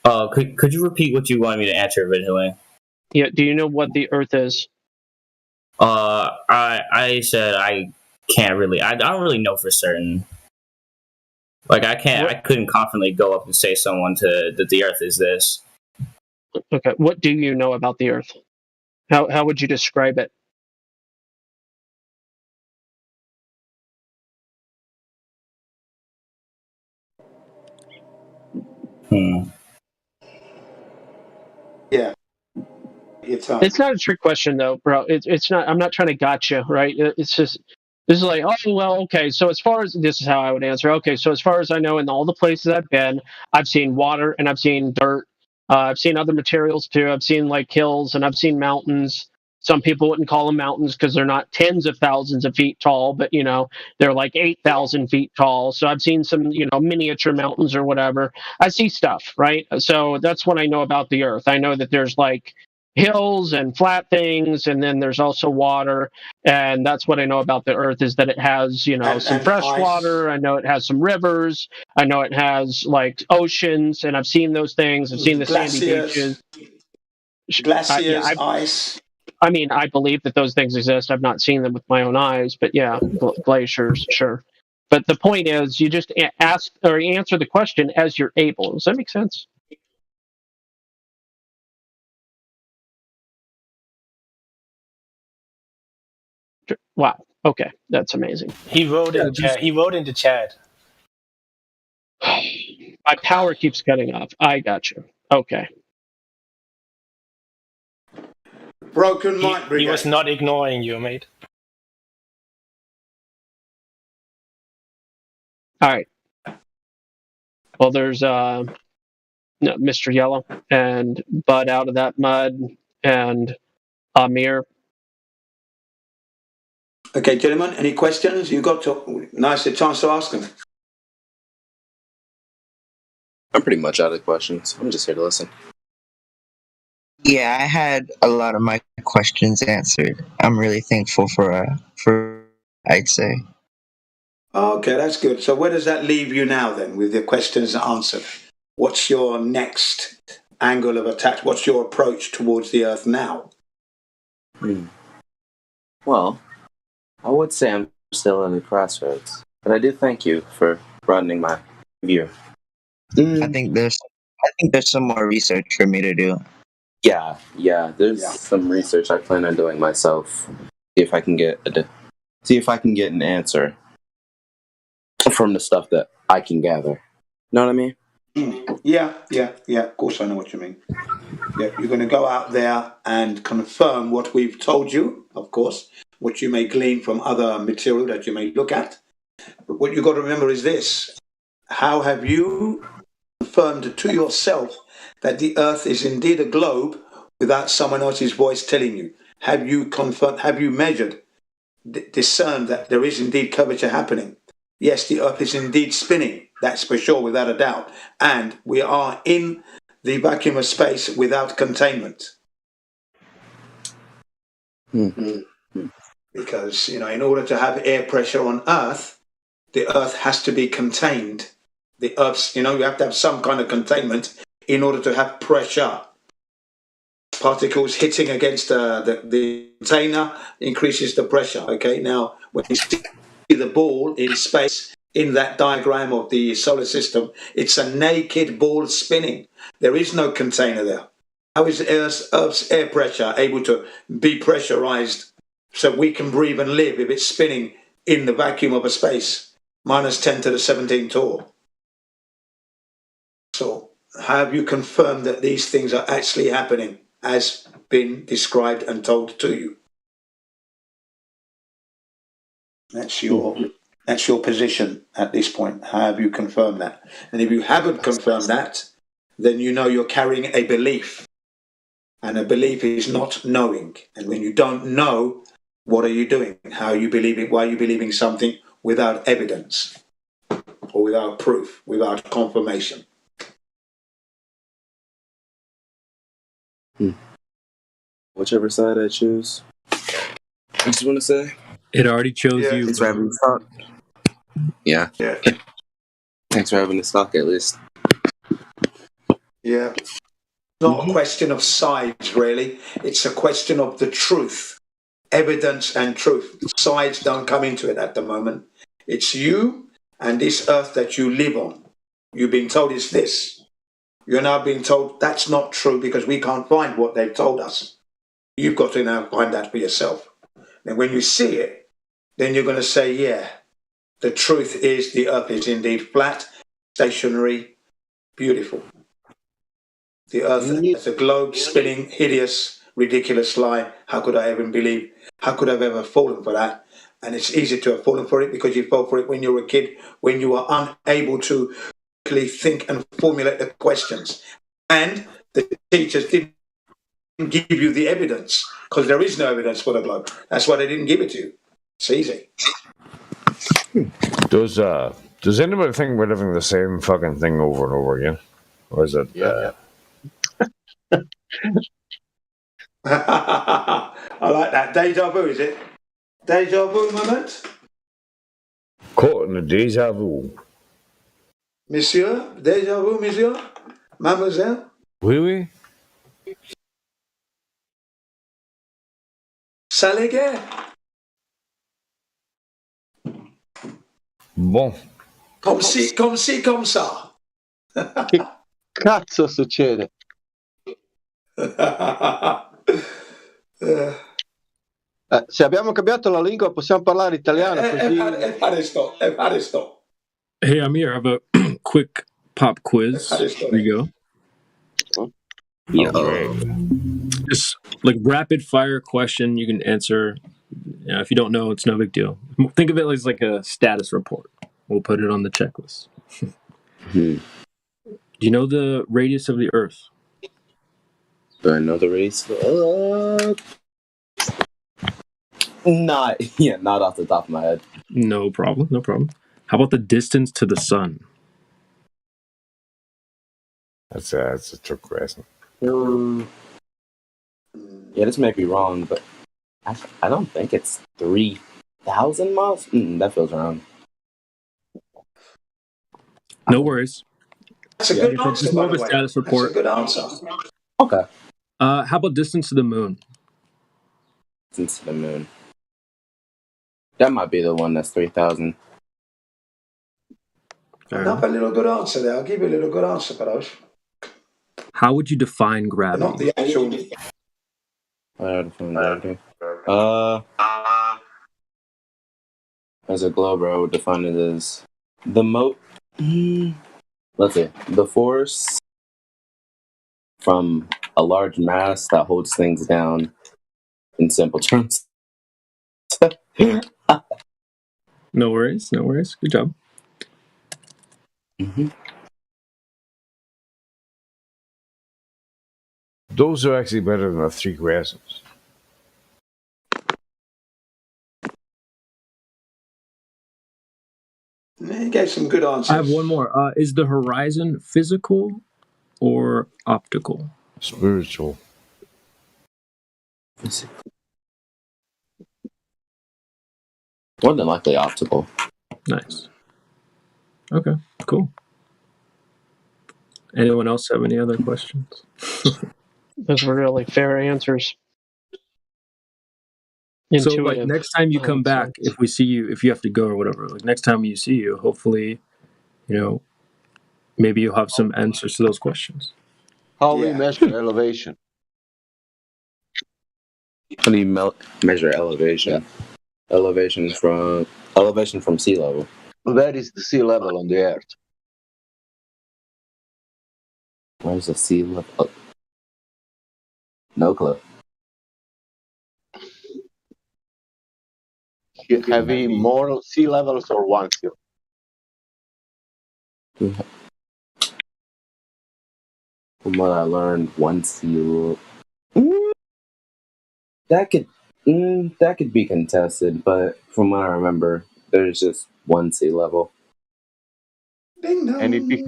Could you repeat what you wanted me to answer originally? Yeah. Do you know what the Earth is? I said I can't really. I don't really know for certain. Like I couldn't confidently go up and say that the Earth is this. Okay. What do you know about the Earth? How would you describe it? Yeah. It's not a trick question though, bro. It's not. I'm not trying to gotcha, right? It's just this is like, oh well, okay. So as far as this is how I would answer. Okay, so as far as I know, in all the places I've been, I've seen water and I've seen dirt. I've seen other materials too. I've seen like hills and I've seen mountains. Some people wouldn't call them mountains because they're not tens of thousands of feet tall, but they're like 8,000 feet tall. So I've seen some miniature mountains or whatever. I see stuff, right? So that's what I know about the Earth. I know that there's like hills and flat things, and then there's also water, and that's what I know about the Earth is that it has some fresh water. I know it has some rivers. I know it has like oceans, and I've seen those things. I've seen the sandy beaches, glaciers, ice. I mean, I believe that those things exist. I've not seen them with my own eyes, but yeah, glaciers, sure. But the point is, you just ask or answer the question as you're able. Does that make sense? Wow. Okay, that's amazing. He wrote in the chat. He wrote in the chat. My power keeps cutting off. I got you. Okay. Broken mic brigade. He was not ignoring you, mate. All right. Well, there's Mr. Yellow and Bud out of that mud and Amir. Okay, gentlemen, any questions? You got nice a chance to ask them. I'm pretty much out of questions. I'm just here to listen. Yeah, I had a lot of my questions answered. I'm really thankful for I'd say. Okay, that's good. So where does that leave you now then with the questions answered? What's your next angle of attack? What's your approach towards the Earth now? Well, I would say I'm still at a crossroads, but I do thank you for broadening my view. I think there's some more research for me to do. Yeah, there's some research I plan on doing myself. See if I can get an answer from the stuff that I can gather. Know what I mean? Yeah. Of course I know what you mean. Yeah, you're going to go out there and confirm what we've told you, of course, what you may glean from other material that you may look at. But what you've got to remember is this. How have you confirmed to yourself that the Earth is indeed a globe without someone else's voice telling you? Have you confirmed, have you measured, discerned that there is indeed curvature happening? Yes, the Earth is indeed spinning, that's for sure, without a doubt. And we are in the vacuum of space without containment. Because, in order to have air pressure on Earth, the Earth has to be contained. The Earth's, you have to have some kind of containment in order to have pressure. Particles hitting against the container increases the pressure. Okay, now when you see the ball in space, in that diagram of the solar system, it's a naked ball spinning. There is no container there. How is Earth's air pressure able to be pressurized so we can breathe and live if it's spinning in the vacuum of a space? Minus 10 to the 17 torr. So have you confirmed that these things are actually happening as been described and told to you? That's your position at this point. Have you confirmed that? And if you haven't confirmed that, then you're carrying a belief. And a belief is not knowing. And when you don't know, what are you doing? How are you believing? Why are you believing something without evidence? Or without proof, without confirmation? Whichever side I choose. I just want to say it already chose you. Thanks for having this talk. Yeah. Thanks for having this talk, at least. Yeah. It's not a question of sides, really. It's a question of the truth. Evidence and truth. Sides don't come into it at the moment. It's you and this Earth that you live on. You've been told it's this. You're now being told that's not true because we can't find what they've told us. You've got to now find that for yourself. And when you see it, then you're going to say, yeah, the truth is the Earth is indeed flat, stationary, beautiful. The Earth is a globe spinning, hideous, ridiculous lie. How could I ever believe? How could I have ever fallen for that? And it's easy to have fallen for it because you fell for it when you were a kid, when you were unable to think and formulate the questions. And the teachers didn't give you the evidence because there is no evidence for the globe. That's why they didn't give it to you. It's easy. Does anybody think we're living the same fucking thing over and over again? Or is it... I like that. Deja vu, is it? Deja vu moment? Caught in a deja vu. Monsieur? Deja vu, monsieur? Mademoiselle? Oui. Ça les gars? Bon. Comme si, comme ça. Che cazzo succede? Se abbiamo cambiato la lingua possiamo parlare italiano così. Evaristo. Hey, Amir, I have a quick pop quiz. Here you go. Just like rapid fire question, you can answer. If you don't know, it's no big deal. Think of it as like a status report. We'll put it on the checklist. Do you know the radius of the Earth? Do I know the radius? Not off the top of my head. No problem. How about the distance to the sun? That's a trick question. Yeah, this may be wrong, but I don't think it's 3,000 miles. That feels wrong. No worries. That's a good answer. It's more of a status report. That's a good answer. Okay. How about distance to the moon? Distance to the moon. That might be the one that's 3,000. Another little good answer there. I'll give you a little good answer for those. How would you define gravity? Not the actual. As a globe, I would define it as the let's see, the force from a large mass that holds things down. In simple terms. No worries. Good job. Those are actually better than the 3 questions. You gave some good answers. I have one more. Is the horizon physical or optical? Spiritual. More than likely optical. Nice. Okay, cool. Anyone else have any other questions? Those were really fair answers. So, like, next time you come back, if we see you, if you have to go or whatever, like, next time you see you, hopefully, maybe you'll have some answers to those questions. How we measure elevation? How do you measure elevation? Elevation from sea level. Where is the sea level on the Earth? Where's the sea level? No clue. Have we more sea levels or one sea level? From what I learned, one sea level. That could be contested, but from what I remember, there's just one sea level. And if we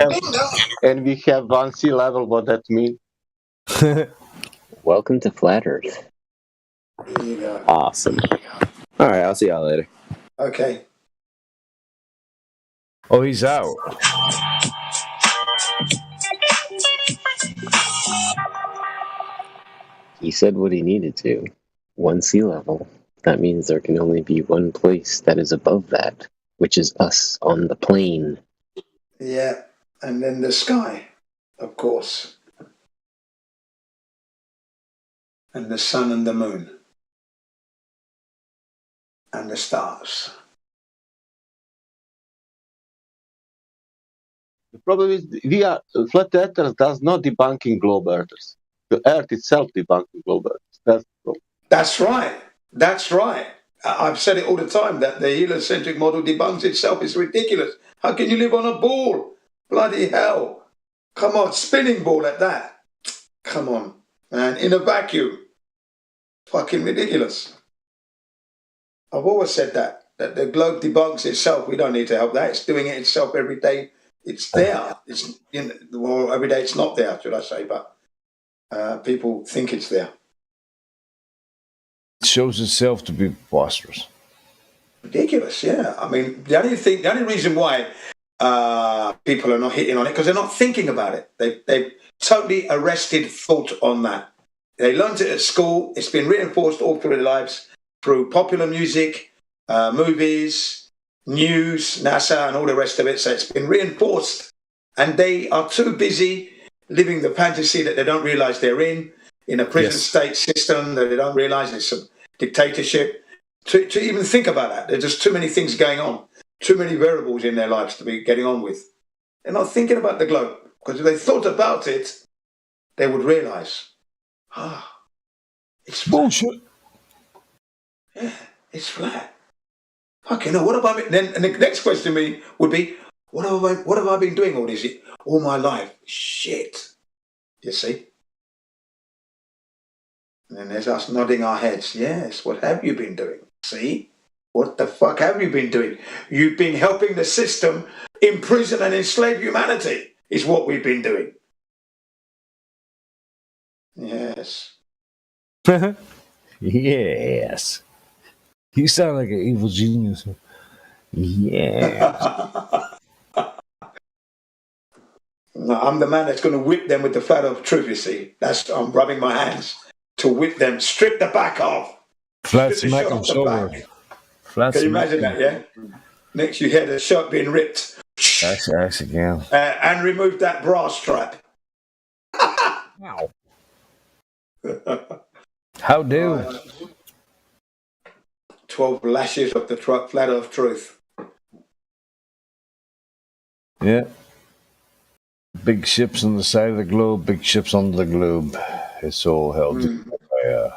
have one sea level, what that mean? Welcome to Flat Earth. Awesome. All right, I'll see y'all later. Okay. Oh, he's out. He said what he needed to. One sea level. That means there can only be one place that is above that, which is us on the plane. Yeah, and then the sky, of course. And the sun and the moon. And the stars. The problem is flat earthers does not debunking globe earthers. The Earth itself debunking globe earthers. That's the problem. That's right. I've said it all the time that the heliocentric model debunks itself. It's ridiculous. How can you live on a ball? Bloody hell. Come on, spinning ball at that. Come on, man. In a vacuum. Fucking ridiculous. I've always said that the globe debunks itself. We don't need to help that. It's doing it itself every day. It's there. It's every day it's not there, should I say, but people think it's there. It shows itself to be preposterous. Ridiculous, yeah. I mean, the only reason why people are not hitting on it because they're not thinking about it. They've totally arrested thought on that. They learned it at school. It's been reinforced all through their lives through popular music, movies, news, NASA, and all the rest of it. So it's been reinforced, and they are too busy living the fantasy that they don't realize they're in a prison state system that they don't realize dictatorship, to even think about that. There's just too many things going on, too many variables in their lives to be getting on with. They're not thinking about the globe, because if they thought about it, they would realise, it's bullshit. Yeah, it's flat. Okay, no, what have I been? Then and the next question would be, what have I been doing all my life? Shit. You see? And then there's us nodding our heads. Yes, what have you been doing? See? What the fuck have you been doing? You've been helping the system imprison and enslave humanity, is what we've been doing. Yes. Yes. You sound like an evil genius. Yeah. No, I'm the man that's going to whip them with the flat of truth, you see. I'm rubbing my hands to whip them, strip the back off. Flat Strip the smack shirt him off the sober. back. Flat Can you smack imagine him. that, yeah? Next you hear the shirt being ripped. That's again. And remove that bra strap. Wow. How do? 12 lashes of the flat of truth. Yeah. Big ships on the side of the globe, big ships under the globe. It's all held by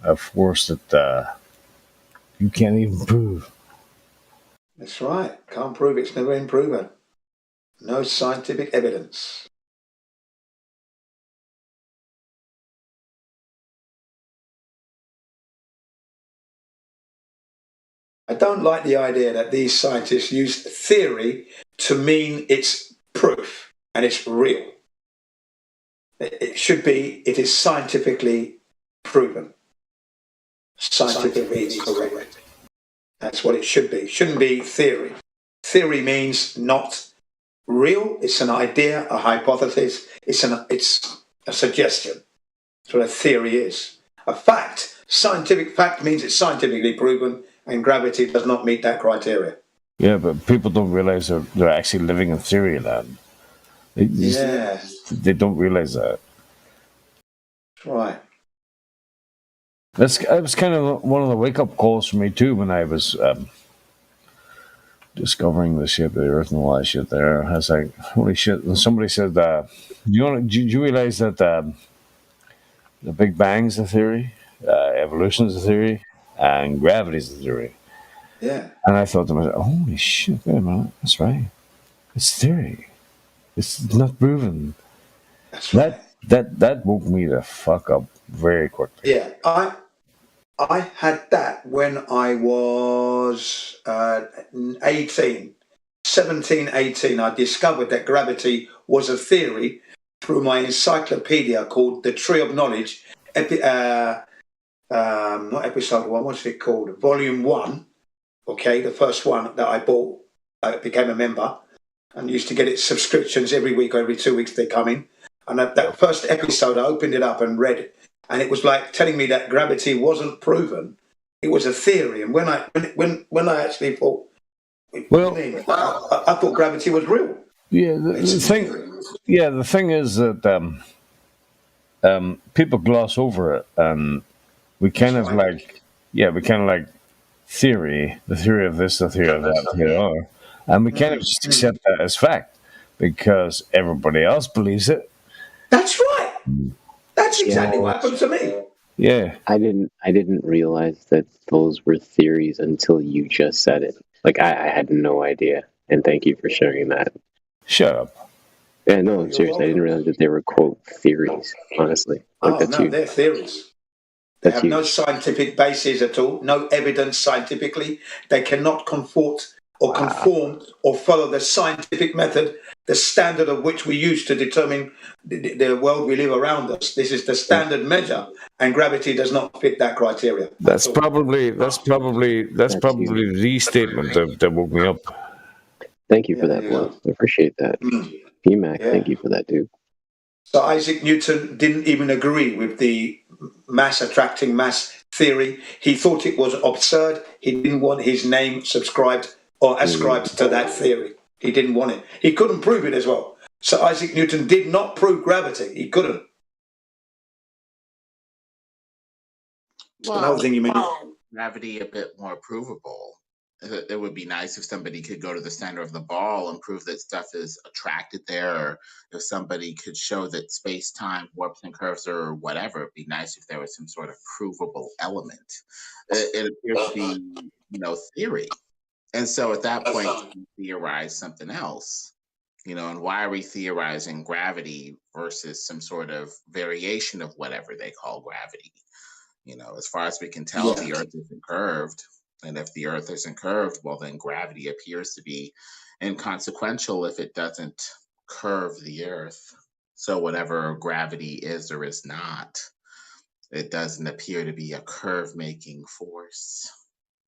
a force that you can't even prove. That's right. Can't prove it's never been proven. No scientific evidence. I don't like the idea that these scientists use theory to mean it's proof and it's real. It should be, it is scientifically proven. Scientifically correct. That's what it should be. It shouldn't be theory. Theory means not real. It's an idea, a hypothesis. It's a suggestion. That's what a theory is. A fact, scientific fact means it's scientifically proven, and gravity does not meet that criteria. Yeah, but people don't realize they're actually living in theory land. They don't realize that. That's right. That was kind of one of the wake-up calls for me, too, when I was discovering the shape of the Earth and all that shit there. I was like, holy shit. And somebody said, do you realize that the Big Bang's a theory, evolution is a theory, and gravity is a theory? Yeah. And I thought to myself, holy shit, wait a minute, that's right. It's theory. It's not proven. That's right. That woke me the fuck up very quickly. Yeah, I had that when I was 18. I discovered that gravity was a theory through my encyclopedia called The Tree of Knowledge, not episode 1, what's it called? Volume 1, okay, the first one that I bought. I became a member and used to get it subscriptions every week or every 2 weeks they come in. And that first episode, I opened it up and read it. And it was like telling me that gravity wasn't proven. It was a theory. And when I actually thought, well, I thought gravity was real. Yeah, the thing is that people gloss over it, and we kind of like theory, the theory of this, the theory of that, the theory of that, and we kind of just accept that as fact because everybody else believes it. That's right. That's exactly what happened to me. Yeah. I didn't realize that those were theories until you just said it. Like I had no idea. And thank you for sharing that. Shut up. Yeah, no, seriously, I didn't realize that they were quote theories, honestly. Like They're theories. They have no scientific basis at all, no evidence scientifically. They cannot conform or follow the scientific method, the standard of which we use to determine the world we live around us. This is the standard measure, and gravity does not fit that criteria. That's probably the statement that woke me up. Thank you for that, Will. I appreciate that. PMAC, thank you for that, dude. So Isaac Newton didn't even agree with the mass attracting mass theory. He thought it was absurd. He didn't want his name subscribed or ascribed to that theory. He didn't want it. He couldn't prove it as well. So Isaac Newton did not prove gravity. He couldn't. So another thing you mentioned. Gravity a bit more provable. It would be nice if somebody could go to the center of the ball and prove that stuff is attracted there, or if somebody could show that space-time warps and curves or whatever. It'd be nice if there was some sort of provable element. It appears to be, theory. And so at that point, you theorize something else. And why are we theorizing gravity versus some sort of variation of whatever they call gravity? As far as we can tell, the Earth isn't curved. And if the Earth isn't curved, well, then gravity appears to be inconsequential if it doesn't curve the Earth. So whatever gravity is or is not, it doesn't appear to be a curve-making force.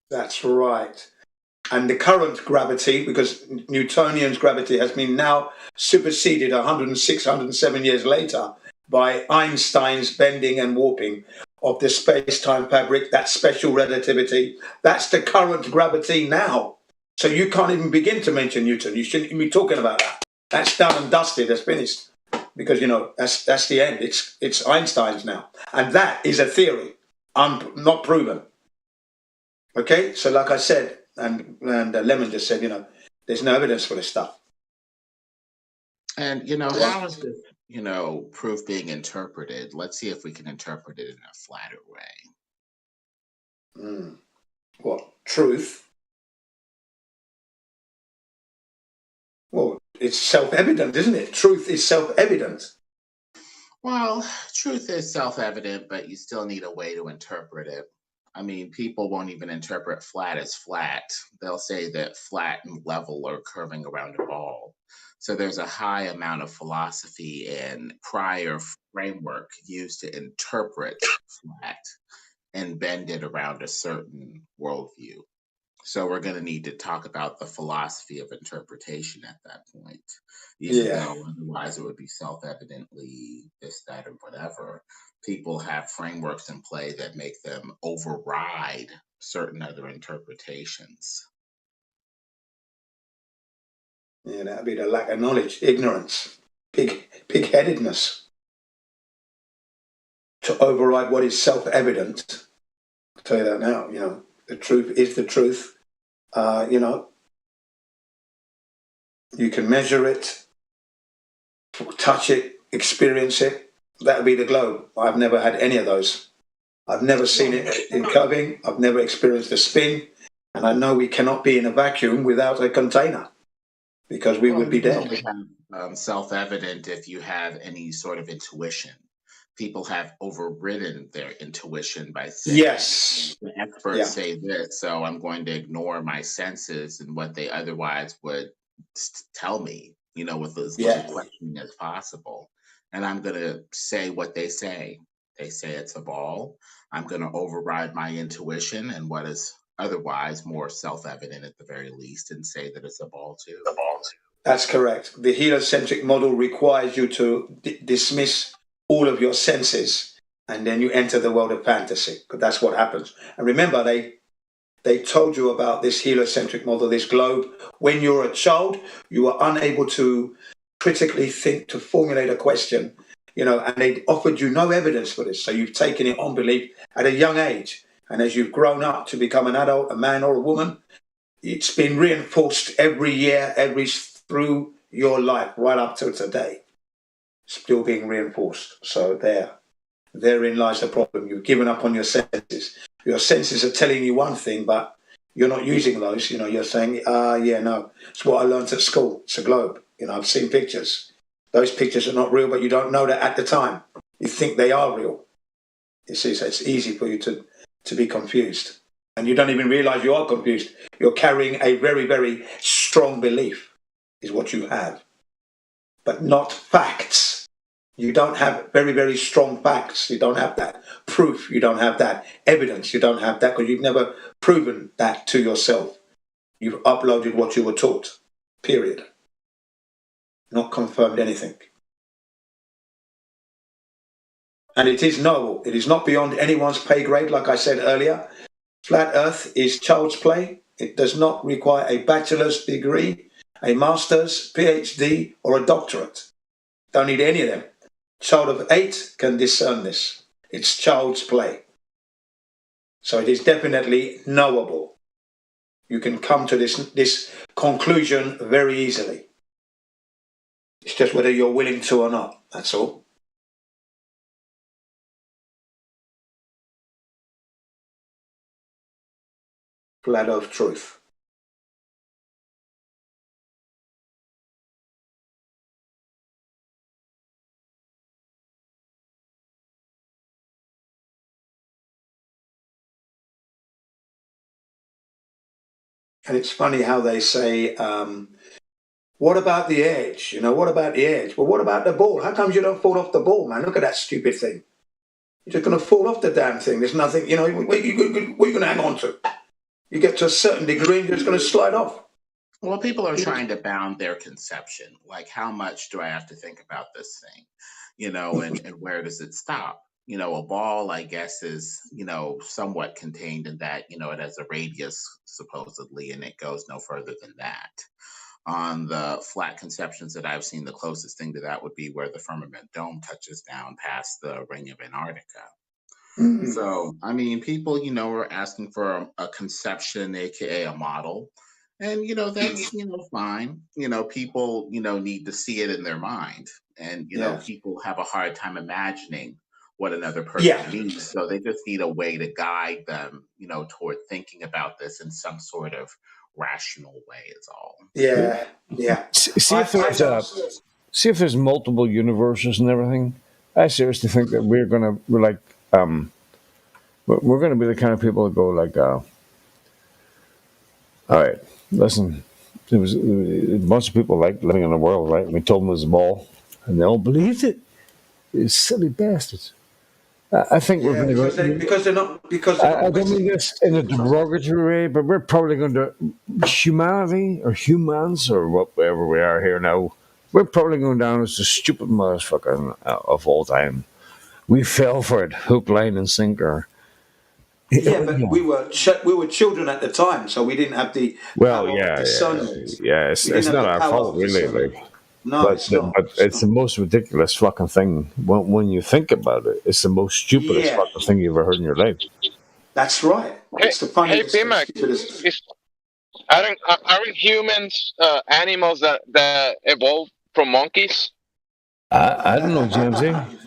That's right. And the current gravity, because Newtonian gravity has been now superseded 106, 107 years later by Einstein's bending and warping of the space-time fabric, that special relativity. That's the current gravity now. So you can't even begin to mention Newton. You shouldn't even be talking about that. That's done and dusted. That's finished. Because, that's the end. It's Einstein's now. And that is a theory, not proven. Okay? So like I said, and Lemon just said, there's no evidence for this stuff. And, how is this, proof being interpreted? Let's see if we can interpret it in a flatter way. What? Truth? Well, it's self-evident, isn't it? Truth is self-evident. Well, truth is self-evident, but you still need a way to interpret it. I mean, people won't even interpret flat as flat. They'll say that flat and level are curving around a ball. So there's a high amount of philosophy and prior framework used to interpret flat and bend it around a certain worldview. So we're going to need to talk about the philosophy of interpretation at that point. Even though otherwise it would be self-evidently this, that, or whatever. People have frameworks in play that make them override certain other interpretations. Yeah, that'd be the lack of knowledge, ignorance, pig-headedness. To override what is self-evident. I'll tell you that now, the truth is the truth. You can measure it, touch it, experience it. That would be the globe. I've never had any of those. I've never seen it in curving. I've never experienced a spin. And I know we cannot be in a vacuum without a container because we would be dead. Self-evident if you have any sort of intuition. People have overridden their intuition by saying, the experts say this, so I'm going to ignore my senses and what they otherwise would tell me, with as little questioning as possible. And I'm going to say what they say. They say it's a ball. I'm going to override my intuition and what is otherwise more self-evident at the very least and say that it's a ball too. That's correct. The heliocentric model requires you to dismiss all of your senses and then you enter the world of fantasy. But that's what happens. And remember, they told you about this heliocentric model, this globe. When you're a child, you are unable to critically think, to formulate a question, and they offered you no evidence for this. So you've taken it on belief at a young age. And as you've grown up to become an adult, a man or a woman, it's been reinforced every year, through your life, right up till today. Still being reinforced. So therein lies the problem. You've given up on your senses. Your senses are telling you one thing, but you're not using those. You're saying, no, it's what I learned at school. It's a globe. I've seen pictures. Those pictures are not real, but you don't know that at the time. You think they are real. You see, so it's easy for you to be confused. And you don't even realize you are confused. You're carrying a very, very strong belief is what you have, but not facts. You don't have very, very strong facts. You don't have that. Proof, you don't have that. Evidence, you don't have that because you've never proven that to yourself. You've uploaded what you were taught, period. Not confirmed anything. And it is knowable. It is not beyond anyone's pay grade, like I said earlier. Flat Earth is child's play. It does not require a bachelor's degree, a master's, PhD, or a doctorate. Don't need any of them. Child of 8 can discern this. It's child's play. So it is definitely knowable. You can come to this conclusion very easily. It's just whether you're willing to or not. That's all. Flat Earth truth. And it's funny how they say, what about the edge? You know, what about the edge? Well, what about the ball? How come you don't fall off the ball, man? Look at that stupid thing. You're just going to fall off the damn thing. There's nothing, you know, what are you going to hang on to? You get to a certain degree and you're just going to slide off. Well, people are trying to bound their conception. Like, how much do I have to think about this thing? You know, and where does it stop? You know, a ball, I guess, is, you know, somewhat contained in that, you know, it has a radius, supposedly, and it goes no further than that. On the flat conceptions that I've seen, the closest thing to that would be where the firmament dome touches down past the ring of Antarctica. So, I mean, people, you know, are asking for a conception, aka a model. And, you know, that's, you know, fine. You know, people, you know, need to see it in their mind. And, you know, people have a hard time imagining what another person means. So they just need a way to guide them, you know, toward thinking about this in some sort of rational way is all. Yeah. See if there's multiple universes and everything. I seriously think that we're gonna be the kind of people that go like, all right, listen, there was a bunch of people like living in the world, right? And we told them it was a ball, and they all believed it. It's silly bastards. I think we're going to go because they're not. I don't mean this in a derogatory way, but we're probably going to humanity or humans or whatever we are here now. We're probably going down as the stupid motherfucker of all time. We fell for it, hook, line, and sinker. Yeah, but we were children at the time, so we didn't have the power of discernment. It's not our fault, really. Like, no, but it's the most ridiculous fucking thing when you think about it. It's the most stupidest fucking thing you've ever heard in your life. That's right. It's the funniest. Hey, BMAC, aren't humans animals that evolved from monkeys? I don't know, Jamesy.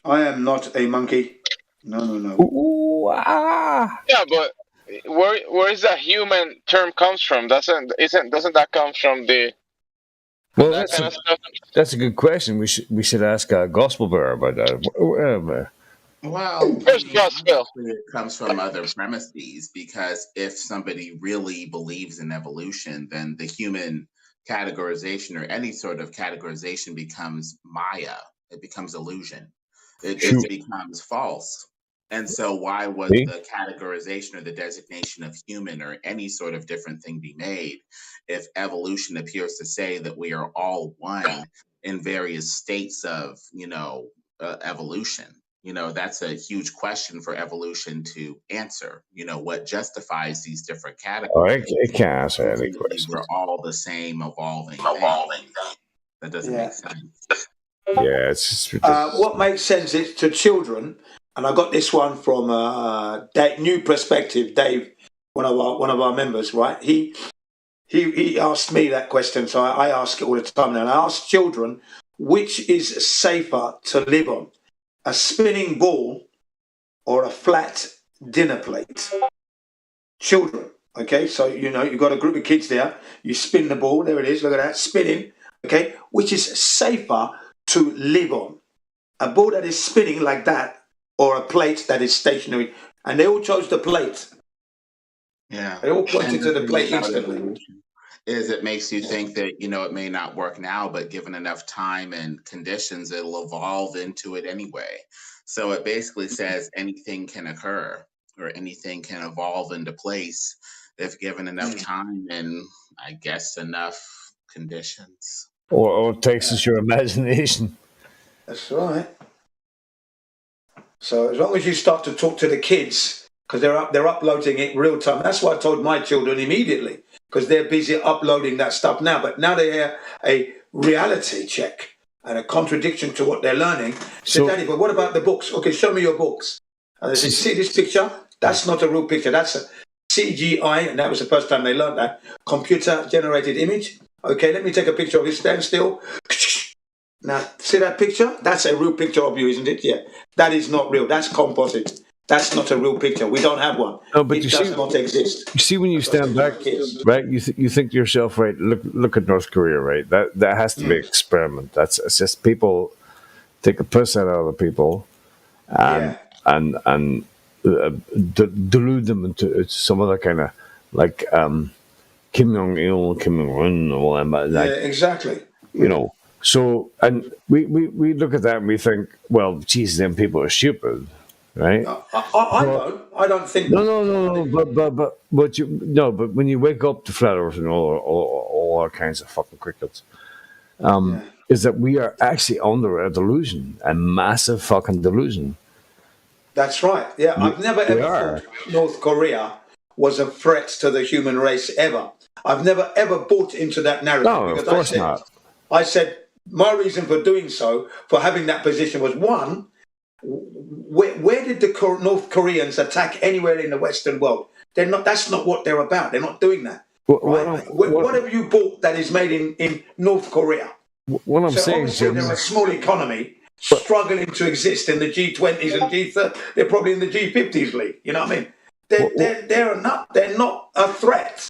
I am not a monkey. No. Yeah, but where is that human term comes from? Doesn't that come from the? Well, that's a good question. We should ask a gospel bearer about that. Well, it comes from other premises, because if somebody really believes in evolution, then the human categorization or any sort of categorization becomes Maya. It becomes illusion. It just becomes false. And so why would the categorization or the designation of human or any sort of different thing be made if evolution appears to say that we are all one in various states of, you know, evolution? You know, that's a huge question for evolution to answer. You know, what justifies these different categories? It can't answer any questions. We're all the same evolving thing. That doesn't make sense. Yeah, it's just what makes sense is to children, and I got this one from New Perspective, Dave, one of our members, right? He asked me that question, so I ask it all the time now. And I ask children, which is safer to live on, a spinning ball or a flat dinner plate? Children, okay? So, you know, you've got a group of kids there. You spin the ball. There it is. Look at that. Spinning. Okay? Which is safer to live on? A ball that is spinning like that or a plate that is stationary? And they all chose the plate. Yeah. They all pointed to the plate instantly. It makes you think that, you know, it may not work now, but given enough time and conditions, it'll evolve into it anyway. So it basically says anything can occur or anything can evolve into place if given enough time and, I guess, enough conditions. Or it takes us your imagination. That's right. So as long as you start to talk to the kids, because they're uploading it real time. That's what I told my children immediately, because they're busy uploading that stuff now. But now they hear a reality check and a contradiction to what they're learning. So, Daddy, but what about the books? Okay, show me your books. They say, see this picture? That's not a real picture. That's a CGI, and that was the first time they learned that. Computer generated image. Okay, let me take a picture of you. Stand still. Now, see that picture? That's a real picture of you, isn't it? Yeah. That is not real. That's composite. That's not a real picture. We don't have one. No, but it does not exist. You see, when you stand back, right? You think to yourself, right? Look at North Korea, right? That has to be an experiment. It's just people take a piss out of other people, and delude them into some other kind of like Kim Jong Il, Kim Jong Un, all that. Like, Yeah, exactly. you know. So, and we look at that and we think, well, geez, them people are stupid, right? I don't think. No. But when you wake up to flat Earth and all kinds of fucking crickets, is that we are actually under a delusion, a massive fucking delusion. That's right. Yeah, I've never ever thought North Korea was a threat to the human race ever. I've never ever bought into that narrative. No, of course not. I said my reason for doing so, for having that position, was one. Where did the North Koreans attack anywhere in the Western world? They're not. That's not what they're about. They're not doing that. What have you bought that is made in North Korea? What I'm saying, obviously, they're a small economy struggling to exist in the G20s and G30. They're probably in the G50s league. You know what I mean? They're not a threat,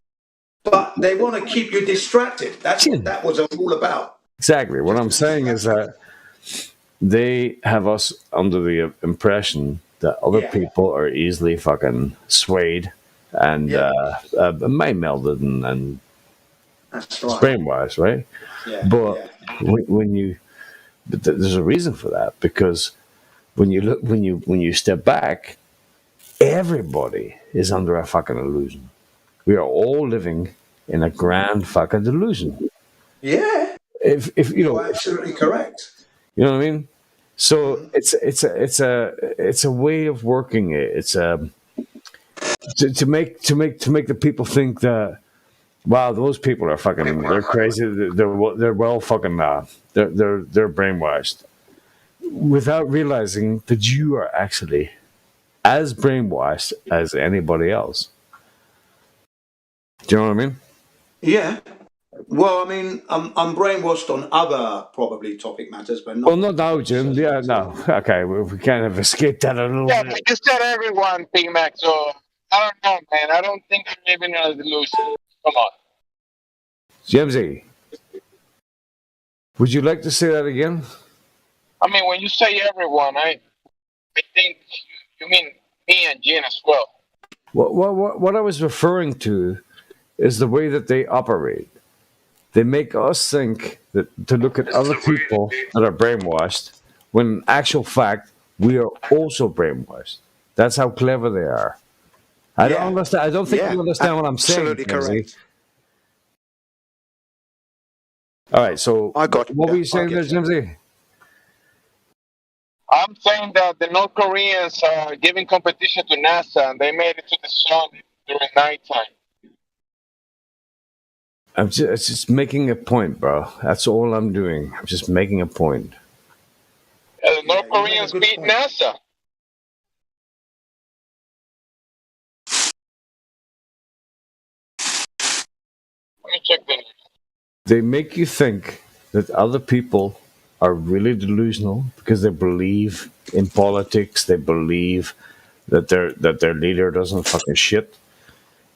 but they want to keep you distracted. That's what that was all about. Exactly. What I'm saying is that they have us under the impression that other people are easily fucking swayed and mind melded and that's right. brainwashed, right? Yeah, but but there's a reason for that, because when you step back, everybody is under a fucking illusion. We are all living in a grand fucking delusion. Yeah. If you know, you're absolutely correct. You know what I mean? So it's a way of working it. It's to make the people think that, wow, those people are fucking, they're crazy. They're well fucking they're brainwashed, without realizing that you are actually as brainwashed as anybody else. Do you know what I mean? Yeah. Well, I mean, I'm brainwashed on other probably topic matters, but not. Well, not now, Jim. Yeah, no. Okay, we kind of escaped that a little Yeah, bit. but you said everyone, Big Mac. So I don't know, man. I don't think you're living in a delusion. Come on. Jimsy, would you like to say that again? I mean, when you say everyone, I think you mean me and Gene as well. What I was referring to is the way that they operate. They make us think that to look at other people that are brainwashed, when in actual fact we are also brainwashed. That's how clever they are. I don't understand. I don't think you understand what I'm saying. Absolutely correct. All right. So what were you saying there, you. Jimsy? I'm saying that the North Koreans are giving competition to NASA, and they made it to the sun during nighttime. I'm just making a point, bro. That's all I'm doing. I'm just making a point. The North Koreans beat NASA. Let me check the news. They make you think that other people are really delusional because they believe in politics. They believe that their leader doesn't fucking shit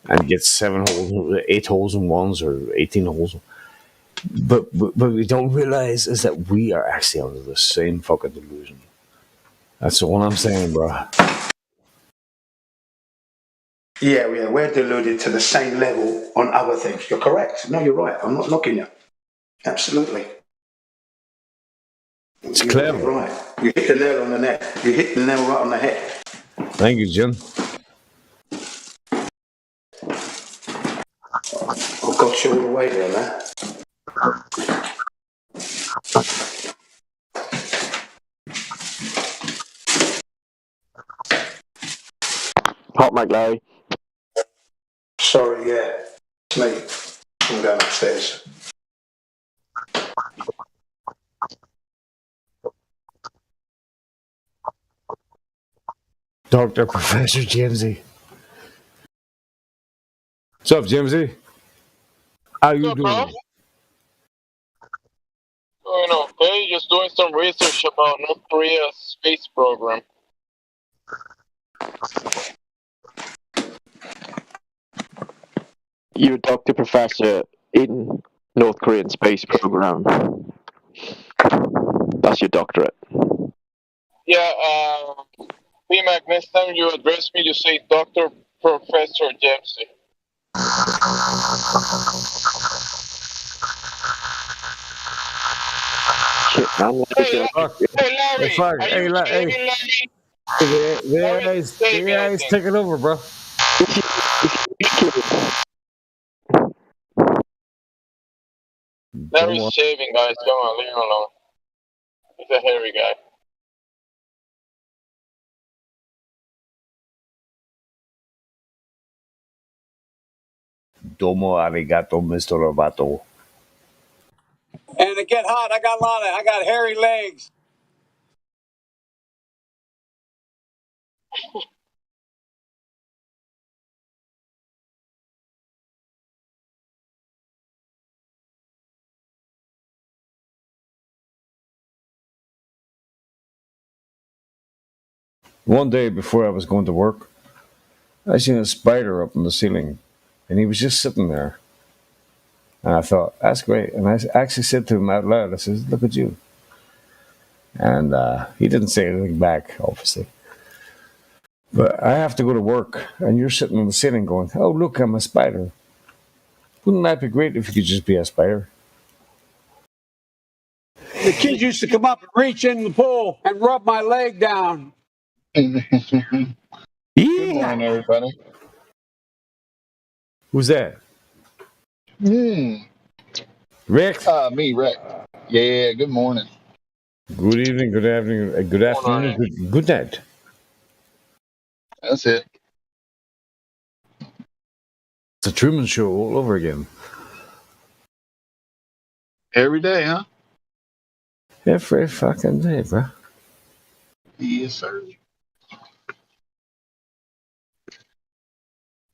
and gets 8 holes in ones or 18 holes. But we don't realize is that we are actually under the same fucking delusion. That's all I'm saying, bro. Yeah, we're deluded to the same level on other things. You're correct. No, you're right. I'm not knocking you. Absolutely. It's clever. You're right. You hit the nail on the neck. You hit the nail right on the head. Thank you, Jim. I got you all the way there, man. Hot mic, Larry. Sorry, yeah. It's me. I'm going upstairs. Dr. Professor Jamesy. What's up, Jamesy? How you What's up, bro? doing? Okay, just doing some research about North Korea's space program. You're Dr. Professor in North Korean space program. That's your doctorate. Yeah, PMAC, next time you address me, you say Dr. Professor Jamesy. Shit, man. Hey, Larry, fuck. are Hey, you shaving, Larry? The AI's taking over, bro. Larry's shaving, guys. Come on, leave him alone. He's a hairy guy. Domo arigato, Mr. Roboto. And to get hot, I got hairy legs. One day before I was going to work, I seen a spider up in the ceiling, and he was just sitting there. And I thought, that's great. And I actually said to him out loud, I said, look at you. And he didn't say anything back, obviously. But I have to go to work, and you're sitting on the ceiling going, oh, look, I'm a spider. Wouldn't that be great if you could just be a spider? The kids used to come up and reach in the pool and rub my leg down. Good morning, everybody. Who's that? Rick? Me, Rick. Yeah, good morning. Good evening, good afternoon, good afternoon, good night. That's it. It's a Truman Show all over again. Every day, huh? Every fucking day, bro. Yes, sir.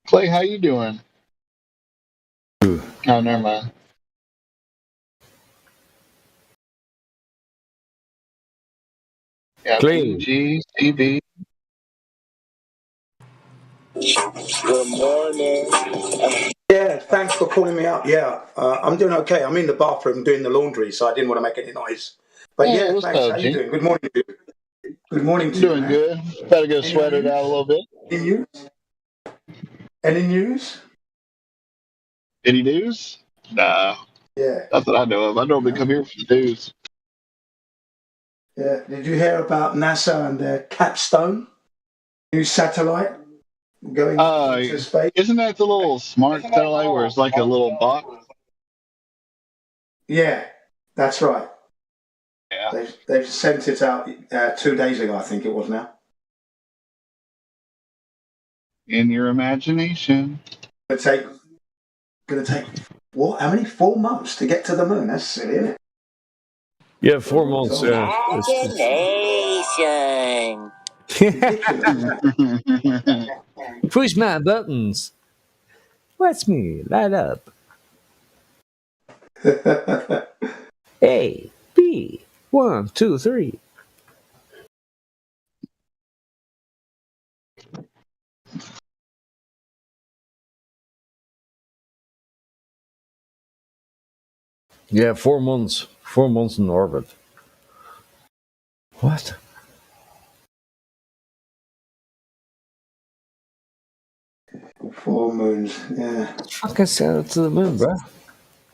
Clay, how you doing? Oh, never mind. Yeah, Clay. PG, Good morning. Yeah, thanks for calling me up. Yeah, I'm doing okay. I'm in the bathroom doing the laundry, so I didn't want to make any noise. But yeah, what's thanks. up, How you G? doing? Good morning to you. Good morning to you, Doing man. good. Better go sweat it out a little bit. Any news? Any news? Any news? Nah. Yeah. Not that I know of. I normally come here for the news. Yeah. Did you hear about NASA and their Capstone new satellite going into space? Isn't that the little smart satellite where it's like a little box? Yeah, that's right. Yeah. They've sent it out 2 days ago, I think it was now. In your imagination. Gonna take what? How many? 4 months to get to the moon? That's silly, isn't it? Yeah, 4 months. Imagination. Push my buttons. Watch me light up. A, B, 1, 2, 3. Yeah, 4 months. 4 months in orbit. What? Four moons, yeah. Fucking send it to the moon, bro.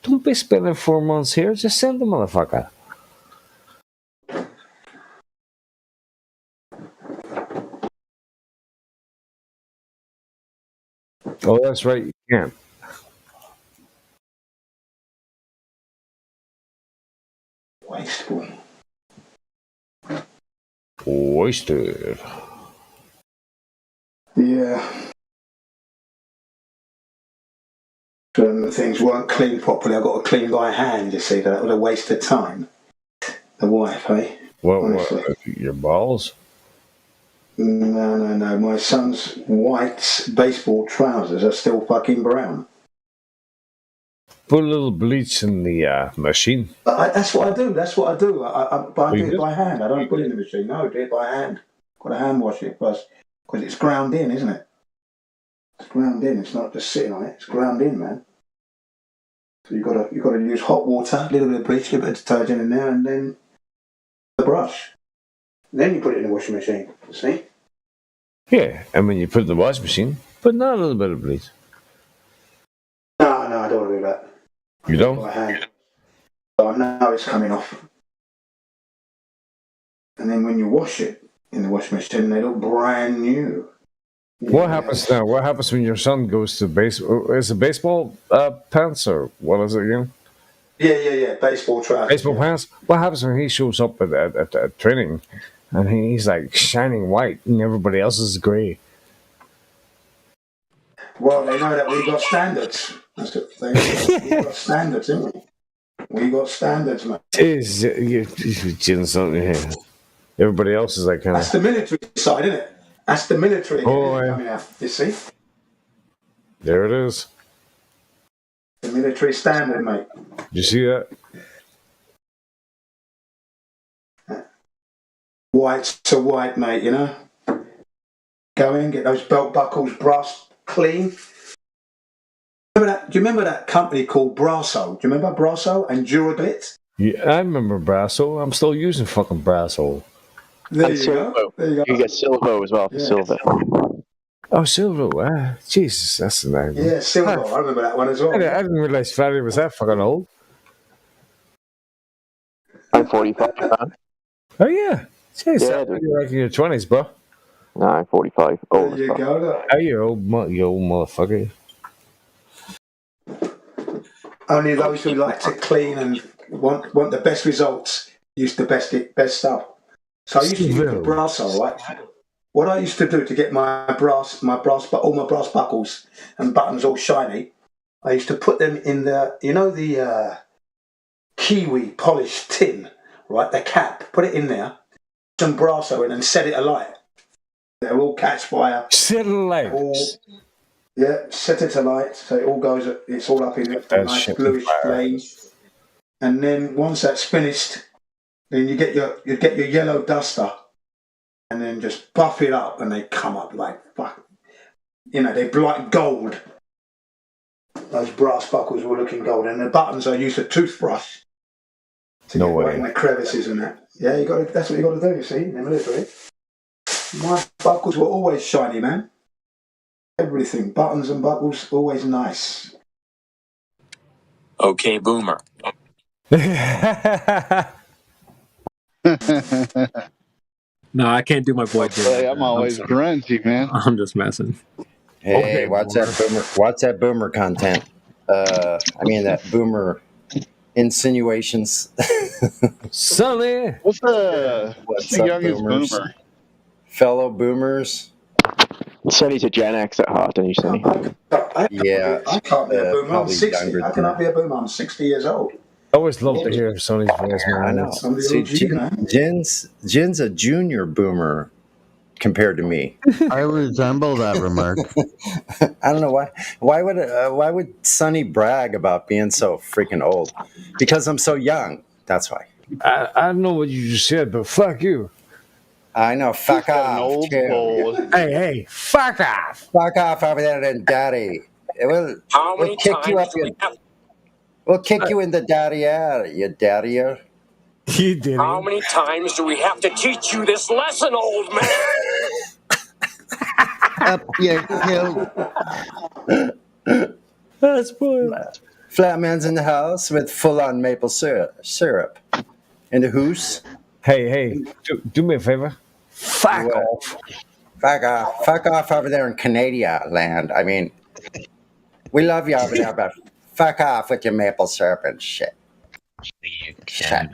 Don't be spending 4 months here. Just send the motherfucker. Oh, that's right. You can't. Wasteful. Wasted. Yeah. The things weren't cleaned properly. I got to clean by hand, you see. That was a waste of time. The wife, eh? What? Your balls? No. My son's white baseball trousers are still fucking brown. Put a little bleach in the machine. That's what I do. But I do you it good? by hand. I don't put it in the machine. No, I do it by hand. Got to hand wash it first because it's ground in, isn't it? It's ground in. It's not just sitting on it. It's ground in, man. So you got to use hot water, a little bit of bleach, a little bit of detergent in there, and then the brush. Then you put it in the washing machine. See? Yeah, and when you put it in the washing machine, put in a little bit of bleach. No, I don't want to do that. You don't? By hand. So I know it's coming off. And then when you wash it in the washing machine, they look brand new. What happens now? What happens when your son goes to baseball? Is it baseball pants or what is it again? Yeah. Baseball trousers. Baseball pants. What happens when he shows up at training and he's like shining white and everybody else is grey? Well, they know that we got standards. That's what they we got standards, haven't we? We got standards, man. Everybody else is like kind That's the military side, isn't it? That's the military yeah. coming out. You see? There it is. The military standard, mate. You see that? White to white, mate, you know? Go in, get those belt buckles brass clean. Do you remember that company called Brasso? Do you remember Brasso and Duraglit? Yeah, I remember Brasso. I'm still using fucking Brasso. There you go. You get Silvo as well. Yeah. Silvo. Oh, Silvo. Jesus, that's the name. Yeah, Silvo. I remember that one as well. I didn't realize Fatty was that fucking old. I'm 45, man. Oh, yeah. Jeez, Yeah, you're like in your 20s, bro. No, I'm 45. Old There you go. Look. Oh, you old motherfucker. Only those who like to clean and want the best results use the best stuff. So I used to use the Brasso, right? What I used to do to get all my brass buckles and buttons all shiny, I used to put them in the kiwi polished tin, right? The cap, put it in there, some Brasso in and set it alight. They'll all catch fire. Set it alight. Yeah, set it alight so it all goes. It's all up in a nice bluish flame. And then once that's finished, then you get your yellow duster, and then just buff it up, and they come up like fuck. You know, they're like gold. Those brass buckles were looking gold, and the buttons I used a toothbrush to get right in the crevices and that. Yeah, that's what you got to do. You see, in the military. My buckles were always shiny, man. Everything, buttons and buckles, always nice. Okay, Boomer. No, I can't do my boy. I'm always grungy, man. I'm just messing. Hey, Okay, what's that boomer content? I mean that boomer insinuations. Sonny, What's the youngest boomers? boomer? Fellow boomers. Sonny's a Gen X at heart, and you, Sonny? Yeah, I can't be a boomer. I'm probably 60. younger How than can I that. be a boomer? I'm 60 years old. I always love to hear Sonny's voice, man. I know. I'm the See, OG, man. Jen's a junior boomer compared to me. I resemble that remark. I don't know why. Why would Sonny brag about being so freaking old? Because I'm so young. That's why. I don't know what you just said, but fuck you. I know. Fuck An off. old too. pole. Hey, fuck off. Fuck off over there, then, daddy. We'll kick you up. We'll kick you in the daddy-er, you daddy-er. You did How many times do we have to teach you this lesson, old man? Up your hill. That's boy. Flatman's in the house with full-on maple syrup. In the hoose. Hey, do me a favor. Fuck off. Fuck off. Fuck off over there in Canada land. I mean, we love you over there, but fuck off with your maple syrup and shit. Shit.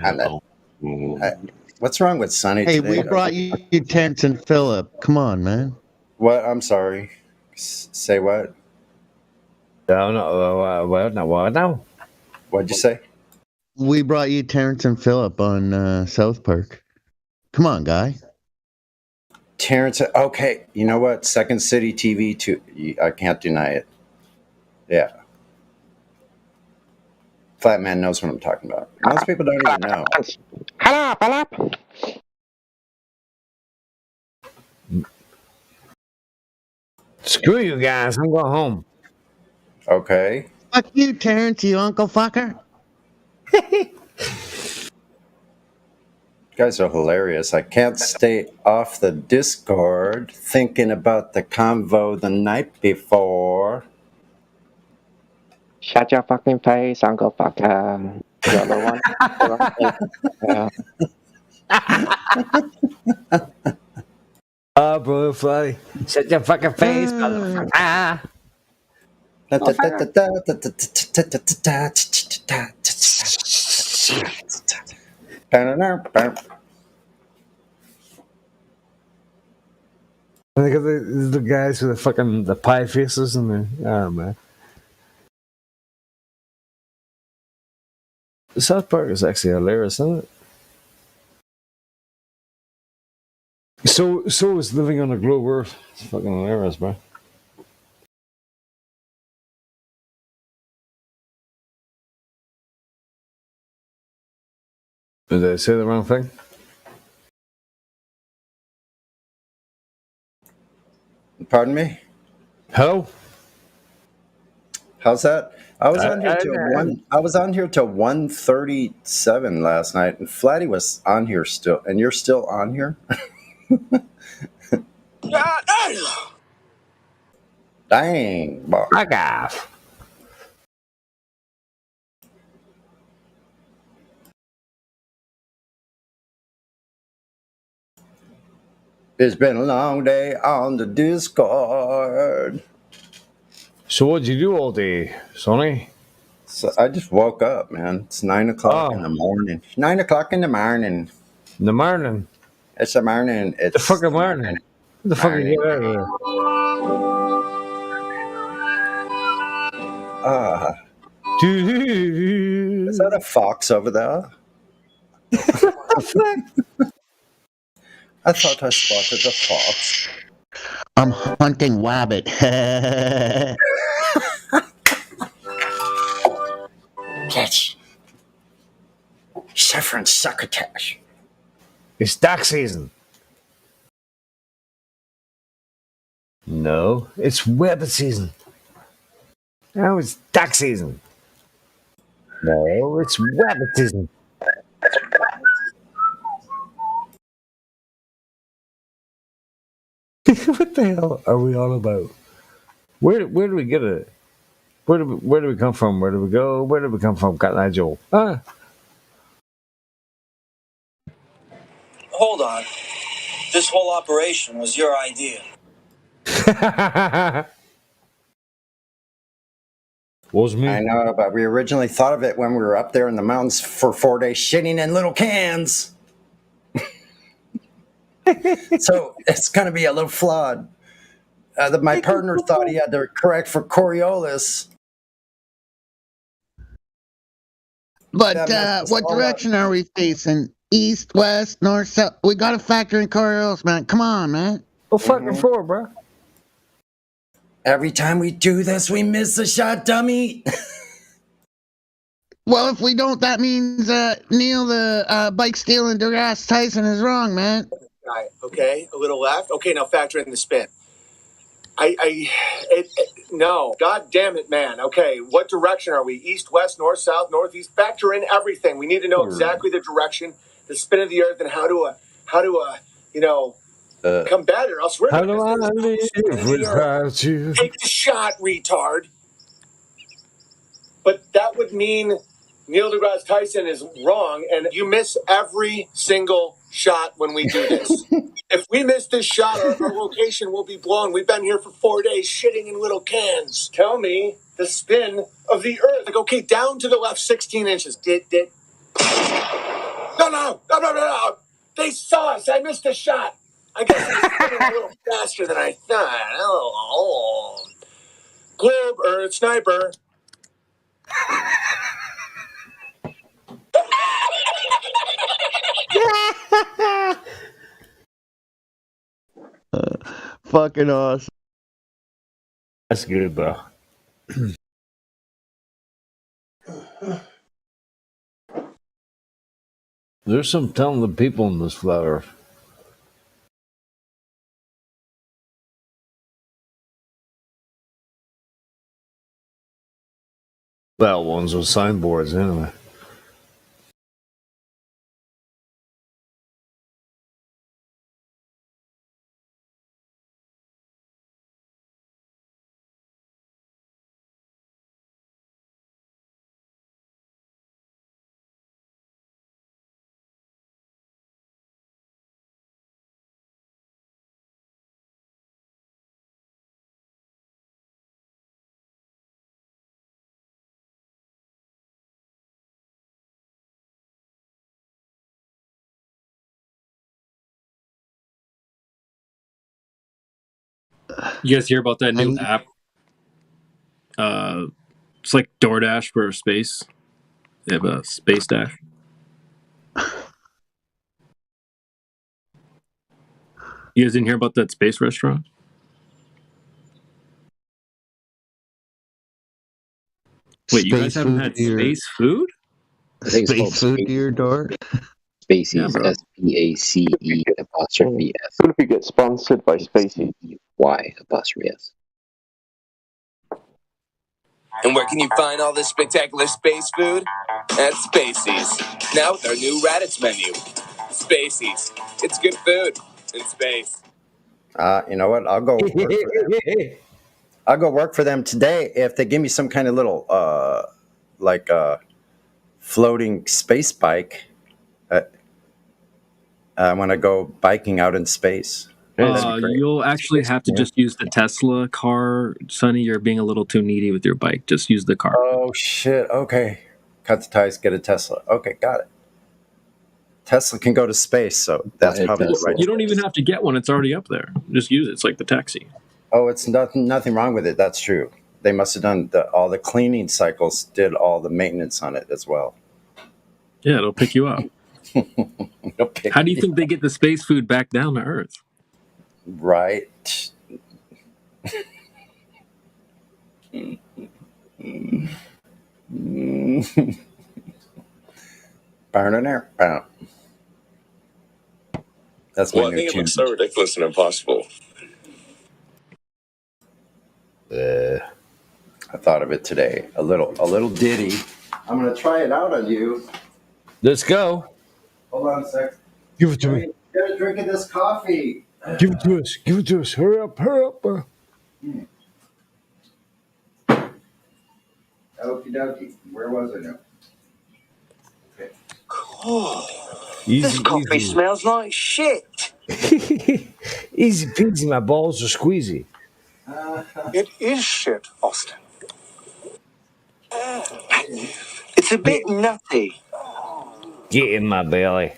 What's wrong with Sonny Hey, today? we brought you Terrence and Phillip. Come on, man. What? I'm sorry. Say what? No, what now? What'd you say? We brought you Terrence and Phillip on South Park. Come on, guy. Terrence, okay, you know what? Second City TV too. I can't deny it. Yeah. Flatman knows what I'm talking about. Most people don't even know. Screw you guys. I'm going home. Okay. Fuck you, Terrence, you uncle fucker. You guys are hilarious. I can't stay off the Discord thinking about the convo the night before. Shut your fucking face, Uncle Fucker. The other one. Oh, bro, fly. Shut your fucking face, motherfucker. And they got the guys with the pie faces and the oh man. South Park is actually hilarious, isn't it? So is living on a globe Earth. It's fucking hilarious, bro. Did I say the wrong thing? Pardon me? Hello? How's that? I was on here till 1:37 last night, and Flatty was on here still, and you're still on here? Dang, boy. Fuck off. It's been a long day on the Discord. So what'd you do all day, Sonny? So I just woke up, man. It's 9 o'clock in the morning. 9 o'clock in the morning. In the morning? It's the morning. It's the fucking morning. What the fuck are you out of here? Is that a fox over there? I thought I spotted a fox. I'm hunting wabbit. Catch. Saffron succotash. It's duck season. No, it's wabbit season. No, it's duck season. No, it's wabbit season. What the hell are we all about? Where do we get it? Where do we come from? Where do we go? Where do we come from, Cat Nigel? Hold on. This whole operation was your idea. Was me? I know, but we originally thought of it when we were up there in the mountains for 4 days shitting in little cans. So it's going to be a little flawed. My partner thought he had to correct for Coriolis. But what direction are we facing? East, west, north, south? We got to factor in Coriolis, man. Come on, man. Well, fucking for, bro. Every time we do this, we miss a shot, dummy. Well, if we don't, that means Neil, the bike stealing DeGrasse Tyson, is wrong, man. Right, okay, a little left. Okay, now factor in the spin. No, god damn it, man. Okay, what direction are we? East, west, north, south, northeast? Factor in everything. We need to know exactly the direction, the spin of the earth, and how to combat it. Else we're how do I live without you? Take the shot, retard. But that would mean Neil deGrasse Tyson is wrong, and you miss every single shot when we do this. If we miss this shot, our location will be blown. We've been here for 4 days shitting in little cans. Tell me the spin of the earth. Like, okay, down to the left 16 inches. No. They saw us. I missed a shot. I guess I'm spinning a little faster than I thought. Oh. Globe, Earth, Sniper. fucking awesome. That's good, bro. There's some talented people in this flat Earth. Well, ones with signboards, anyway. You guys hear about that new app? It's like DoorDash for space. They have a Space Dash. You guys didn't hear about that space restaurant? Wait, you guys haven't had space food? I think it's called Space food to your door. Spacies. Yeah, bro. SPACE apostrophe S. What if you get sponsored by Spacey? Y apostrophe S. And where can you find all this spectacular space food? At Spacey's. Now with our new Raditz menu. Spacey's. It's good food in space. You know what? I'll go work for them. I'll go work for them today if they give me some kind of little, like floating space bike. I want to go biking out in space. You'll actually have to just use the Tesla car, Sonny. You're being a little too needy with your bike. Just use the car. Oh shit! Okay, cut the ties, get a Tesla. Okay, got it. Tesla can go to space, so that's probably the right. You don't even have to get one; it's already up there. Just use it. It's like the taxi. Oh, it's nothing wrong with it. That's true. They must have done all the cleaning cycles, did all the maintenance on it as well. Yeah, it'll pick you up. How do you think they get the space food back down to Earth? Right. Burning air. That's my Well, I new think it tune. looks so ridiculous and impossible. I thought of it today. A little ditty. I'm gonna try it out on you. Let's go. Hold on a sec. Give it to me. Get a drink of this coffee. Give it to us. Give it to us. Hurry up. Hurry up. Okie dokie. Where was I now? Okay. This coffee smells like shit. Easy peasy. My balls are squeezy. It is shit, Austin. It's a bit nutty. Get in my belly.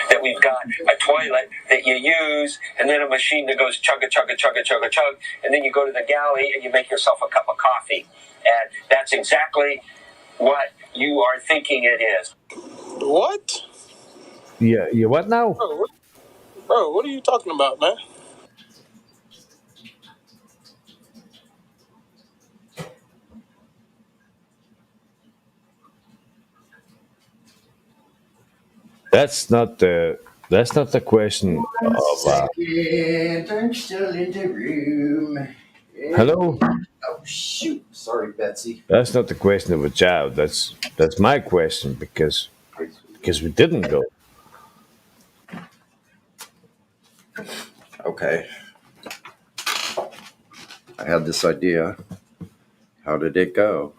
That we've got a toilet that you use, and then a machine that goes chugga chugga chugga chugga chug, and then you go to the galley and you make yourself a cup of coffee, and that's exactly what you are thinking it is. What? Yeah. You what now? Bro, what are you talking about, man? That's not the question of. I'm still in the room. Hello. Oh shoot! Sorry, Betsy. That's not the question of a child. That's my question because we didn't go. Okay. I had this idea. How did it go?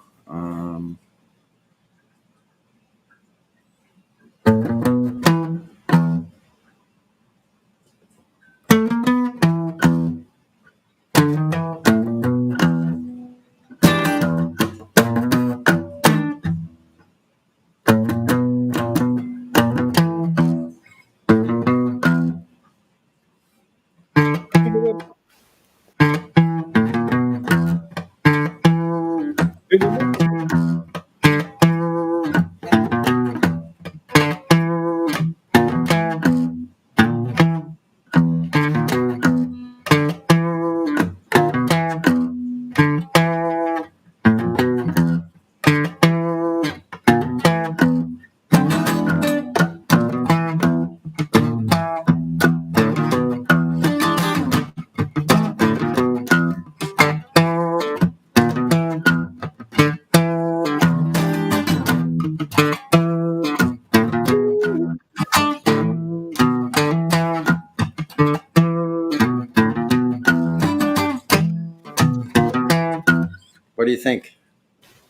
think?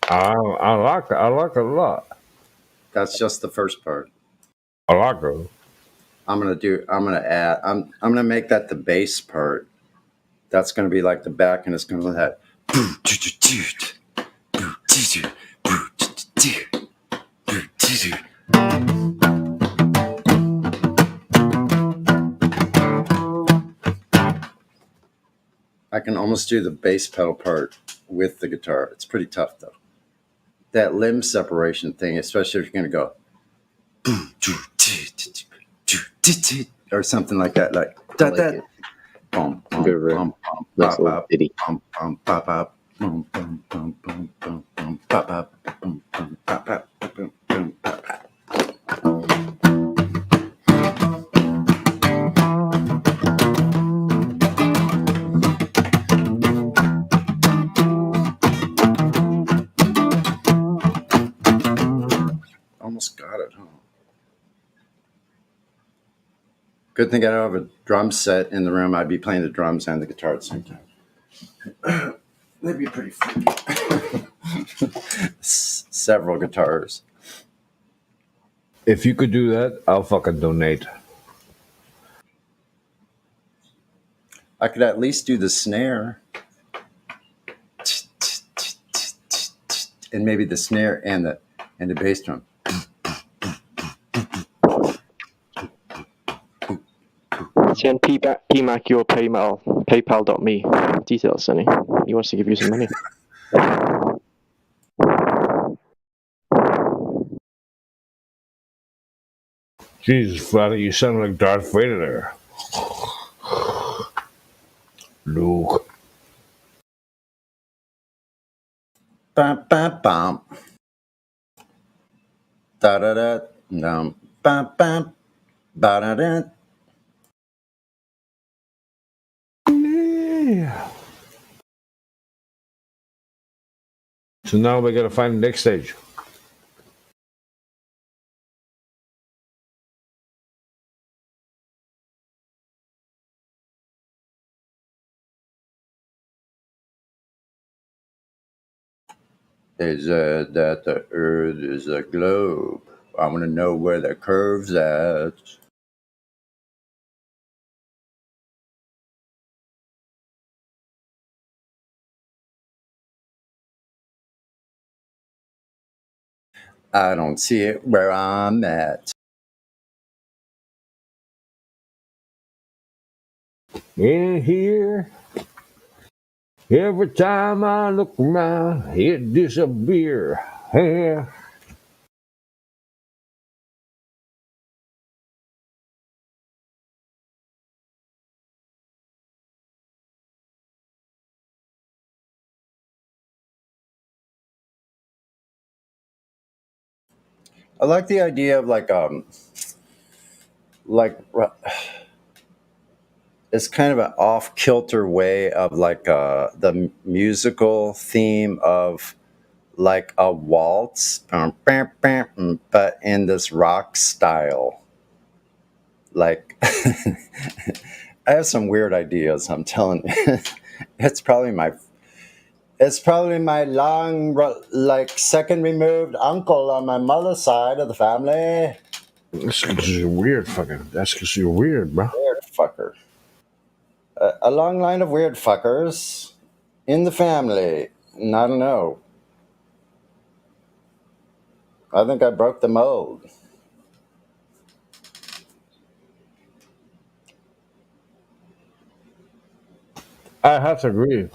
I like it a lot. That's just the first part. I like it. I'm gonna make that the bass part. That's gonna be like the back, and it's gonna be that. I can almost do the bass pedal part with the guitar. It's pretty tough though. That limb separation thing, especially if you're gonna go or something like that, like I like it. Bum, Good riff. Nice little ditty. Almost got it, huh? Good thing I don't have a drum set in the room. I'd be playing the drums and the guitar at the same time. That'd be pretty freaky. Several guitars. If you could do that, I'll fucking donate. I could at least do the snare. And maybe the snare and the bass drum. Send PMAC your PayPal.me details, Sonny. He wants to give you some money. Jesus, Flatty, you sound like Darth Vader there. Luke. Bum, bum, bum. Da da da. Bum, bum, bum. Ba da da. Yeah. So now we gotta find the next stage. They said that the earth is a globe. I want to know where the curve's at. I don't see it where I'm at. In here, every time I look around, it disappears. Yeah. I like the idea of it's kind of an off-kilter way of the musical theme of like a waltz, but in this rock style. Like, I have some weird ideas. I'm telling you, it's probably my second removed uncle on my mother's side of the family. That's because you're weird, fucking. That's because you're weird, bro. Weird fucker. A long line of weird fuckers in the family. And I don't know. I think I broke the mold. I have to agree.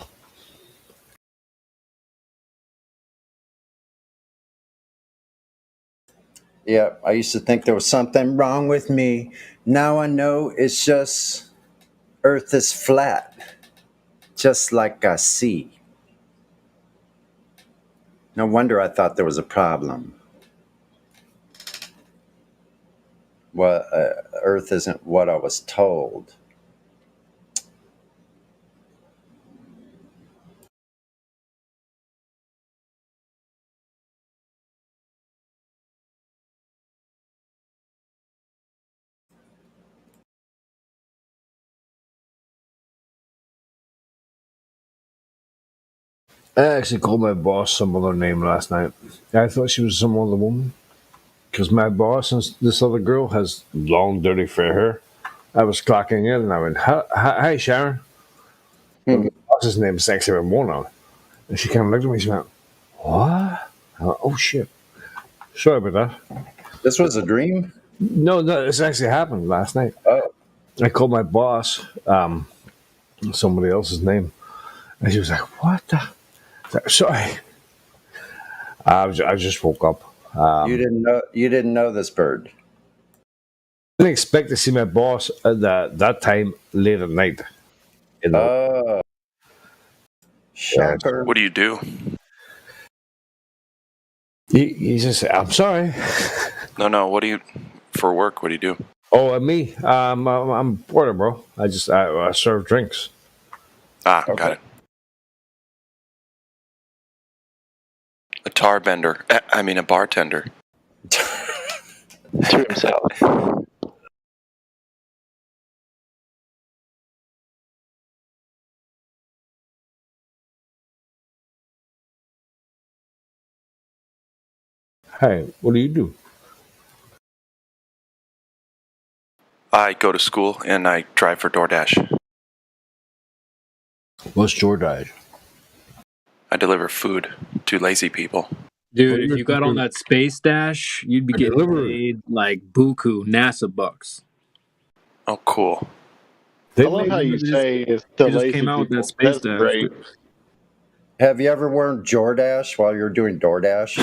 Yeah, I used to think there was something wrong with me. Now I know it's just Earth is flat, just like a sea. No wonder I thought there was a problem. Well, Earth isn't what I was told. I actually called my boss some other name last night. I thought she was some other woman because my boss and this other girl has long, dirty, fair hair. I was clocking in and I went, "Hi, Sharon." My boss's name is actually Ramona, and she kind of looked at me. She went, "What?" I went, "Oh shit! Sorry about that." This was a dream? No, this actually happened last night. Oh. I called my boss, somebody else's name, and she was like, "What the?" Sorry, I just woke up. You didn't know this bird. I didn't expect to see my boss at that time late at night. Oh, shocker! What do you do? He just said, "I'm sorry." No. What do you for work? What do you do? Oh, me? I'm a porter, bro. I serve drinks. Got it. A tar bender. I mean, a bartender. To himself. Hey, what do you do? I go to school and I drive for DoorDash. What's DoorDash? I deliver food to lazy people. Dude, if you got on that Space Dash, you'd be getting paid like buku NASA bucks. Oh, cool. I love how you say it's the They just lazy came out with people. that Space That's Dash. great. Have you ever worn DoorDash while you're doing DoorDash?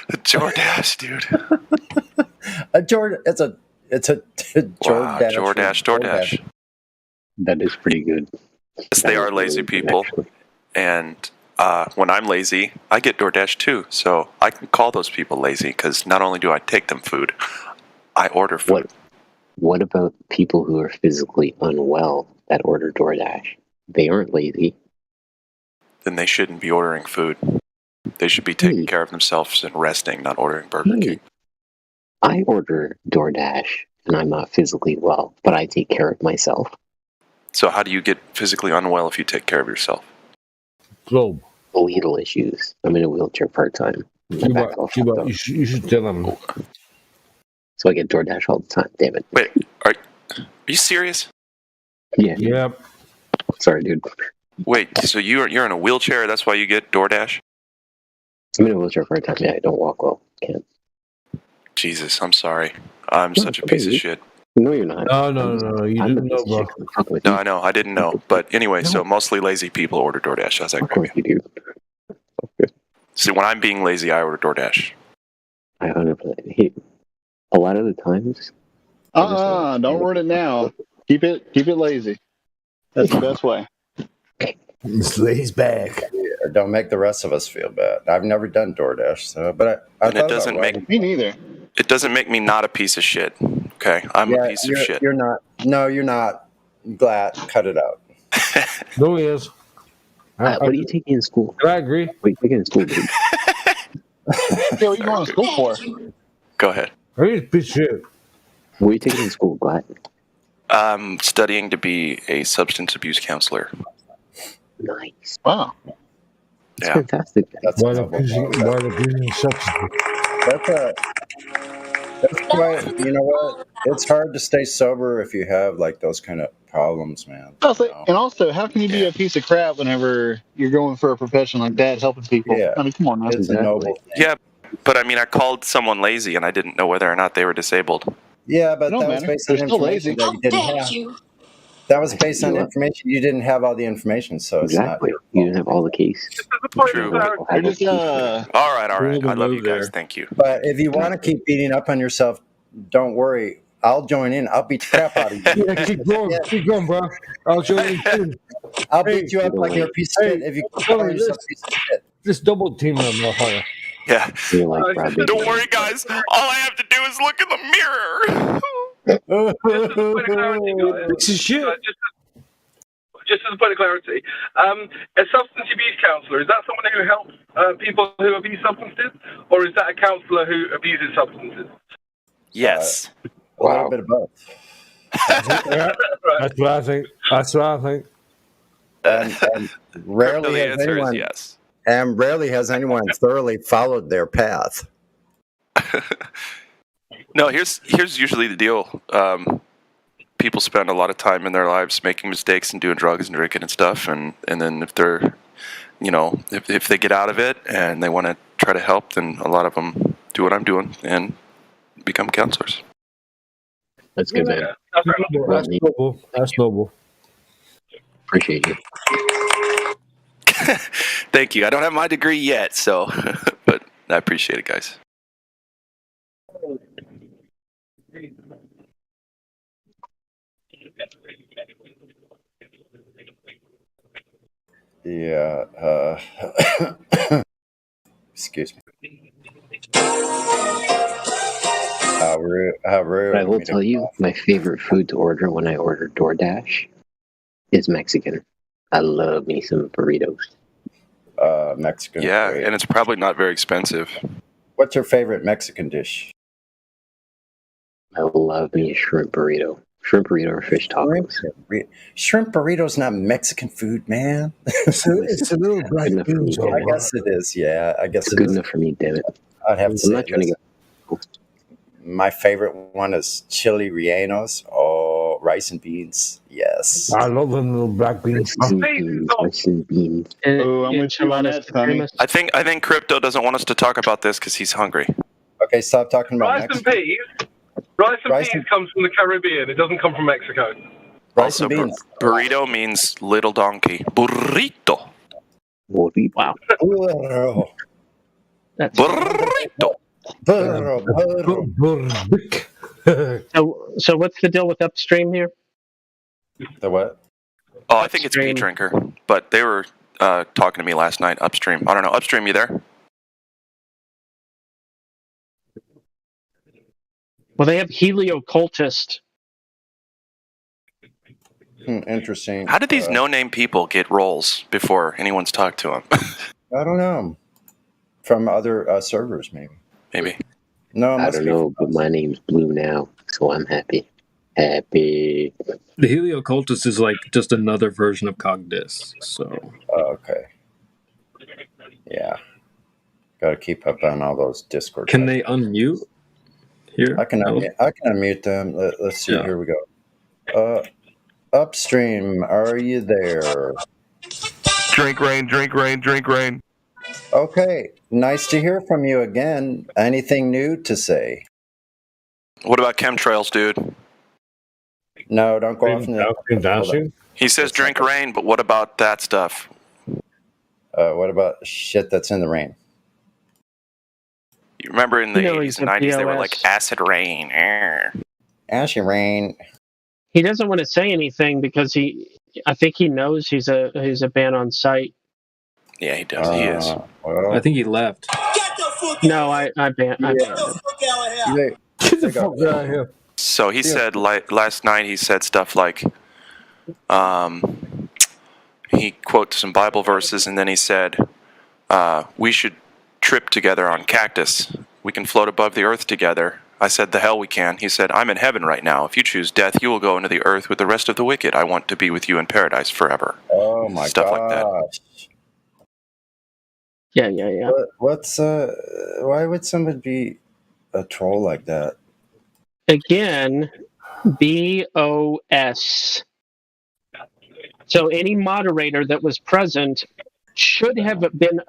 DoorDash, dude. It's a Wow, DoorDash. That is pretty good. Yes, they are lazy people. And when I'm lazy, I get DoorDash too. So I can call those people lazy because not only do I take them food, I order food. What about people who are physically unwell that order DoorDash? They aren't lazy. Then they shouldn't be ordering food. They should be taking care of themselves and resting, not ordering Burger King. I order DoorDash and I'm not physically well, but I take care of myself. So how do you get physically unwell if you take care of yourself? Globe. Needle issues. I'm in a wheelchair part-time. You should tell them. So I get DoorDash all the time. Damn it. Wait, are you serious? Yeah. Yep. Sorry, dude. Wait, so you're in a wheelchair? That's why you get DoorDash? I'm in a wheelchair part-time. Yeah, I don't walk well. Can't. Jesus, I'm sorry. I'm such a piece of shit. No, you're not. No. You didn't know, bro. No, I know. I didn't know. But anyway, so mostly lazy people order DoorDash. How's that going? You do. See, when I'm being lazy, I order DoorDash. I 100%. Hey, a lot of the times. Don't word it now. Keep it lazy. That's the best way. It's lays back. Yeah, don't make the rest of us feel bad. I've never done DoorDash, so but I And it doesn't make me neither. It doesn't make me not a piece of shit. Okay, I'm a piece of shit. You're not. No, you're not. Glad. Cut it out. No, he is. What are you taking in school? I agree. What are you taking in school, dude? Yeah, what are you going to school for? Go ahead. Are you a piece of shit? What are you taking in school, Glad? I'm studying to be a substance abuse counselor. Nice. Wow. That's fantastic. That's why, you know what? It's hard to stay sober if you have like those kind of problems, man. And also, how can you be a piece of crap whenever you're going for a profession like that, helping people? Yeah. I mean, come on, man. It's a noble thing. Yeah, but I mean, I called someone lazy and I didn't know whether or not they were disabled. Yeah, but No, that was man. based on They're still information lazy. that you didn't have. That was based on information you didn't have all the information, so it's Exactly. You didn't have all the case. True. They're just, All right. I love you guys. Thank you. But if you want to keep beating up on yourself, don't worry. I'll join in. I'll beat the crap out of you. Yeah, keep going, bro. I'll join in too. I'll beat you up like you're a piece of shit if you call yourself a piece of shit. Just double team them, motherfucker. Yeah. Like Don't worry, guys. All I have to do is look in the mirror. This is shit. Just as a point of clarity, a substance abuse counsellor, is that someone who helps people who abuse substances, or is that a counsellor who abuses substances? Yes. A little bit of both. That's what I think. And rarely the has answer is anyone, yes. and rarely has anyone thoroughly followed their path. No, here's usually the deal. People spend a lot of time in their lives making mistakes and doing drugs and drinking and stuff, and then if they're, if they get out of it and they want to try to help, then a lot of them do what I'm doing and become counselors. That's good, man. That's noble. That's noble. Appreciate you. Thank you. I don't have my degree yet, so, but I appreciate it, guys. Yeah. Excuse me. How rude. I will tell you, my favorite food to order when I order DoorDash is Mexican. I love me some burritos. Mexican. Yeah, great. and it's probably not very expensive. What's your favorite Mexican dish? I love me a shrimp burrito. Shrimp burrito or fish tacos. Shrimp burrito's not Mexican food, man. It's a little black beans. I guess it is. Yeah, I guess it's good enough for me. Damn it! I'd have to say I'm not trying to go. My favorite one is chili rellenos. Oh, rice and beans. Yes. I love them little black beans. Rice and beans. Oh, I'm with you on that, Tommy. I think Crypto doesn't want us to talk about this because he's hungry. Okay, stop talking about Rice and peas. Rice and peas comes from the Caribbean. It doesn't come from Mexico. Also, burrito means little donkey. Burrito. Wow. That's burrito. So what's the deal with Upstream here? The what? Oh, I think it's Meat Drinker, but they were talking to me last night. Upstream. I don't know. Upstream, you there? Well, they have Heliocultist. Interesting. How did these no-name people get roles before anyone's talked to them? I don't know. From other servers, maybe. Maybe. No, I don't know, but my name's Blue now, so I'm happy. Happy. The Heliocultist is like just another version of Cogdis. So. Okay. Yeah. Got to keep up on all those Discord. Can they unmute? Here, I can unmute them. Let's see. Yeah. Here we go. Upstream, are you there? Drink rain, drink rain, drink rain. Okay, nice to hear from you again. Anything new to say? What about chemtrails, dude? No, don't go off. He says drink rain, but what about that stuff? What about shit that's in the rain? You remember in the 80s and 90s, they were like acid rain. Acid rain. He doesn't want to say anything because I think he knows he's a ban on site. Yeah, he does. He is. I think he left. No, I banned. Get the fuck out of here. So he said last night. He said stuff like, he quotes some Bible verses, and then he said, "We should trip together on cactus. We can float above the earth together." I said, "The hell we can." He said, "I'm in heaven right now. If you choose death, you will go into the earth with the rest of the wicked. I want to be with you in paradise forever." Oh my god. Stuff like that. Yeah. What's why would somebody be a troll like that? Again, BOS. So any moderator that was present should have been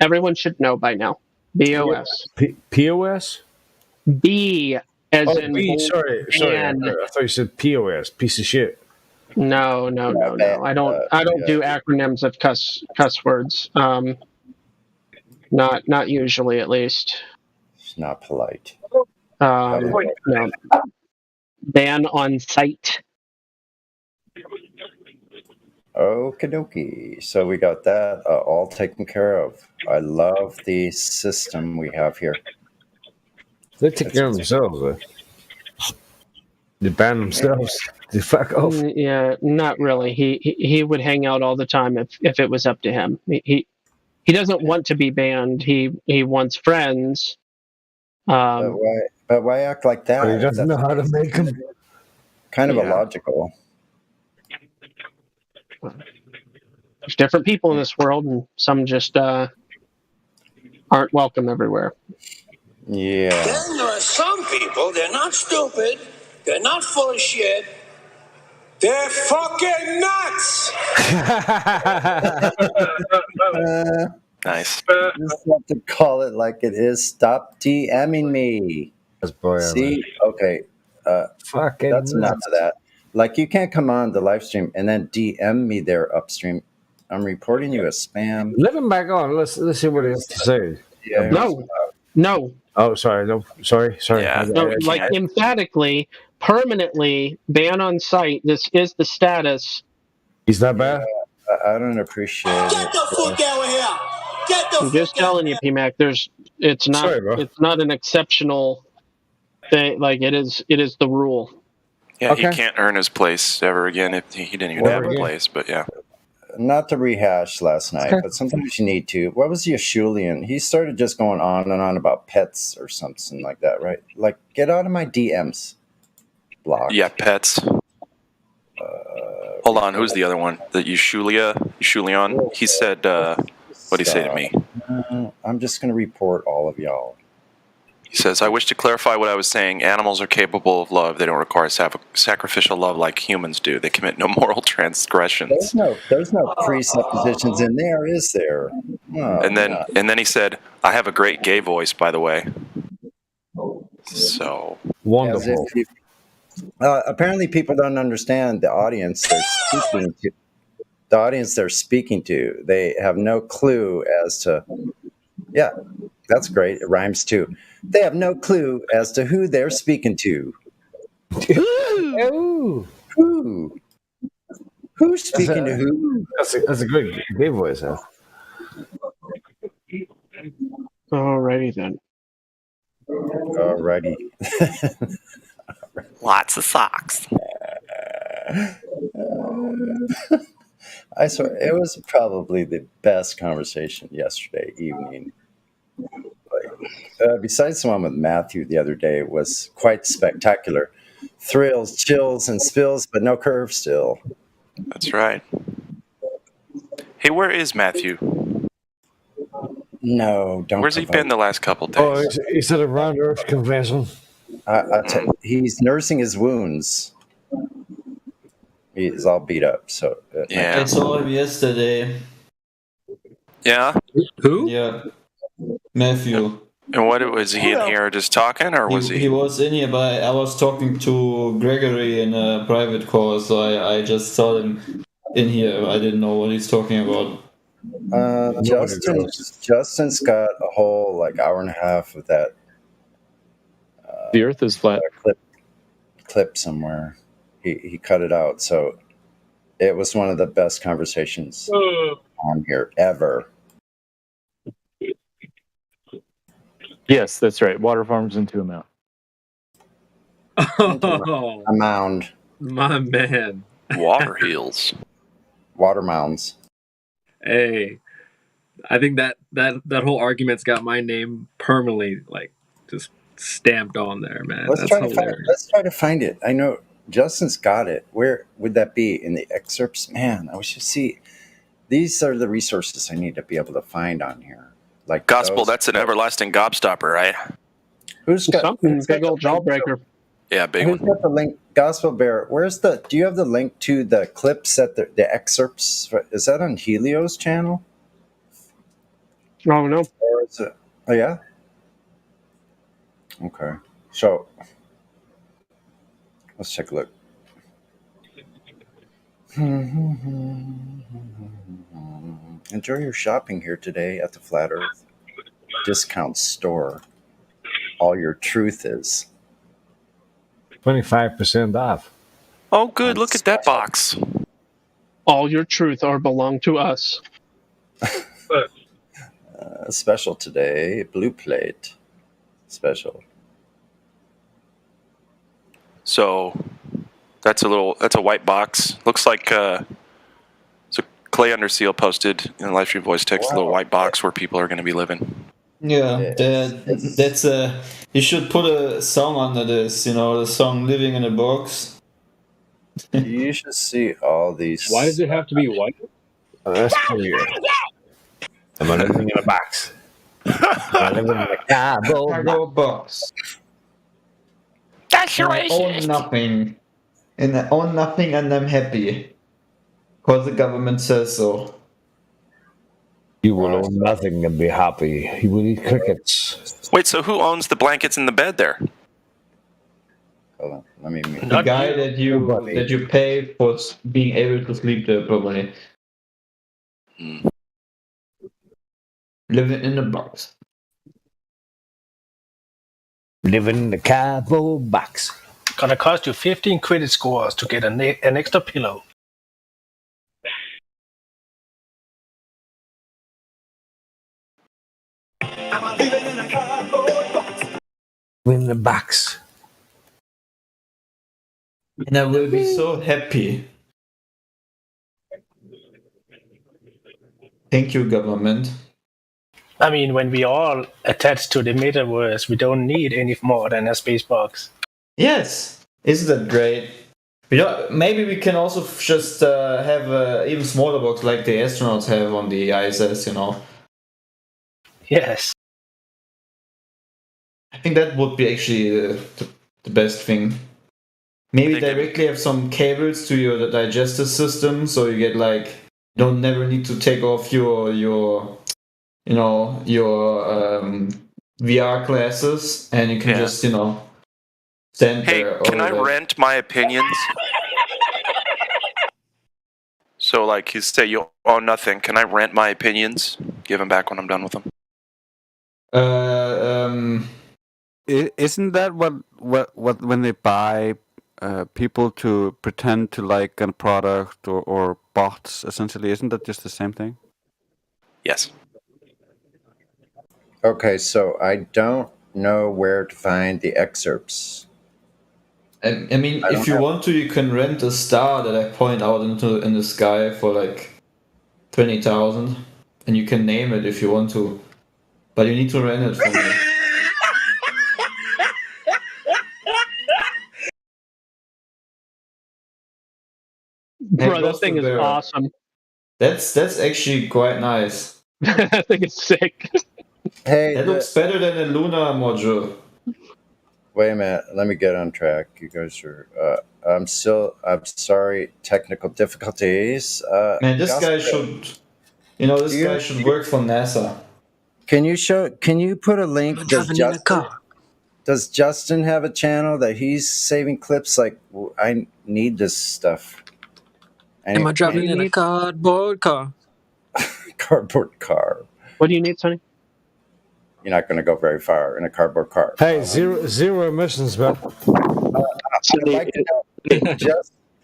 everyone should know by now. BOS. POS? B as in B. Sorry. I thought you said POS. Piece of shit. No. I don't do acronyms of cuss words. Not usually, at least. It's not polite. No. Ban on site. Okie dokie. So we got that all taken care of. I love the system we have here. They take care of themselves, They ban themselves. They fuck off. Yeah, not really. He would hang out all the time if it was up to him. He doesn't want to be banned. He wants friends. But why act like that? But he doesn't know how to make them. Kind of illogical. There's different people in this world, and some just aren't welcome everywhere. Yeah. Then there are some people, they're not stupid, they're not full of shit, they're fucking nuts! Nice. You just have to call it like it is. Stop DMing me. See? Okay. Fucking that's enough nuts. of that. Like, you can't come on the live stream and then DM me there upstream. I'm reporting you as spam. Let him back on. Let's see what he has to say. Yeah, No. Oh, sorry. No, sorry. Yeah. No, like emphatically, permanently ban on site. This is the status. He's not bad. I don't appreciate it. Get the fuck out of here! Get the I'm just telling you, PMAC. It's not. Sorry, bro. It's not an exceptional thing. Like it is the rule. Yeah, Okay. he can't earn his place ever again. If he didn't even have a place, but yeah. Not to rehash last night, but sometimes you need to. What was Yeshulian? He started just going on and on about pets or something like that, right? Like, get out of my DMs. Block. Yeah, pets. Hold on, who's the other one? The Yeshulian? He said, what'd he say to me? I'm just going to report all of y'all. He says, I wish to clarify what I was saying. Animals are capable of love. They don't require sacrificial love like humans do. They commit no moral transgressions. There's no presuppositions in there, is there? Oh, And then he said, I have a great gay voice, by the way. So Wonderful. Apparently, people don't understand the audience they're speaking to. The audience they're speaking to, they have no clue as to. Yeah, that's great. It rhymes too. They have no clue as to who they're speaking to. Ooh. Who? Who's speaking to who? That's a good gay voice, huh? Alrighty then. Alrighty. lots of socks. I swear, it was probably the best conversation yesterday evening. Besides the one with Matthew the other day, it was quite spectacular. Thrills, chills, and spills, but no curve still. That's right. Hey, where is Matthew? No, don't. Where's he been the last couple days? Oh, he's at a round earth convention. He's nursing his wounds. He's all beat up. So yeah, I saw him yesterday. Yeah. Who? Yeah, Matthew. And what was he in here just talking, or was he? He was in here, but I was talking to Gregory in a private call, so I just saw him in here. I didn't know what he's talking about. Justin's got a whole hour and a half of that. The Earth is flat. Clip somewhere. He cut it out, so it was one of the best conversations on here ever. Yes, that's right. Water farms into a mound. Oh, A mound. my man. Water heels. Water mounds. Hey, I think that whole argument's got my name permanently just stamped on there, man. Let's That's try hilarious. to find it. I know Justin's got it. Where would that be in the excerpts? Man, I wish to see. These are the resources I need to be able to find on here. Like Gospel, that's an everlasting gobstopper, right? Who's got big old jawbreaker? Yeah, big Who's one. got the link? Gospel Bear. Do you have the link to the clips that the excerpts? Is that on Helio's channel? Oh no. Or is it? Oh yeah. Okay. So let's take a look. Enjoy your shopping here today at the Flat Earth Discount Store. All your truth is 25% off. Oh, good. Look at that box. All your truth or belong to us. Special today. Blue plate. Special. So that's a white box. Looks like so Clay Under Seal posted in the live stream voice text a little white box where people are going to be living. Yeah, that's you should put a song under this. You know, the song "Living in a Box." You should see all these. Why does it have to be white? That's pretty good. Am I living in a box? Am I living in a cardboard box? That's And I own nothing. And I own nothing and I'm happy. Because the government says so. You will own nothing and be happy. You will eat crickets. Wait, so who owns the blankets in the bed there? Hold on, let me mute. The guy that you pay for being able to sleep there, probably. Living in a box. Living in the cardboard box. Gonna cost you 15 credit scores to get an extra pillow. In the box. And I will be so happy. Thank you, government. I mean, when we all attach to the metaverse, we don't need any more than a space box. Yes, isn't that great? Maybe we can also just have an even smaller box like the astronauts have on the ISS, Yes. I think that would be actually the best thing. Maybe directly have some cables to your digestive system, so you get don't never need to take off your VR glasses, and you can just stand there. Can I rent my opinions? So, you say you own nothing. Can I rent my opinions? Give them back when I'm done with them. Isn't that what when they buy people to pretend to like a product or bots, essentially? Isn't that just the same thing? Yes. Okay, so I don't know where to find the excerpts. I mean, if you want to, you can rent a star that I point out in the sky for 20,000, and you can name it if you want to, but you need to rent it from me. Bro, that thing is awesome. That's actually quite nice. I think it's sick. Hey, that looks better than a Luna module. Wait a minute, let me get on track. You guys are. I'm sorry, technical difficulties. Man, this guy should. Guy should work for NASA. Can you put a link? Does Justin have a channel that he's saving clips? I need this stuff. Am I driving in a cardboard car? Cardboard car. What do you need, Sonny? You're not going to go very far in a cardboard car. Hey, zero emissions, man. I'd like to know,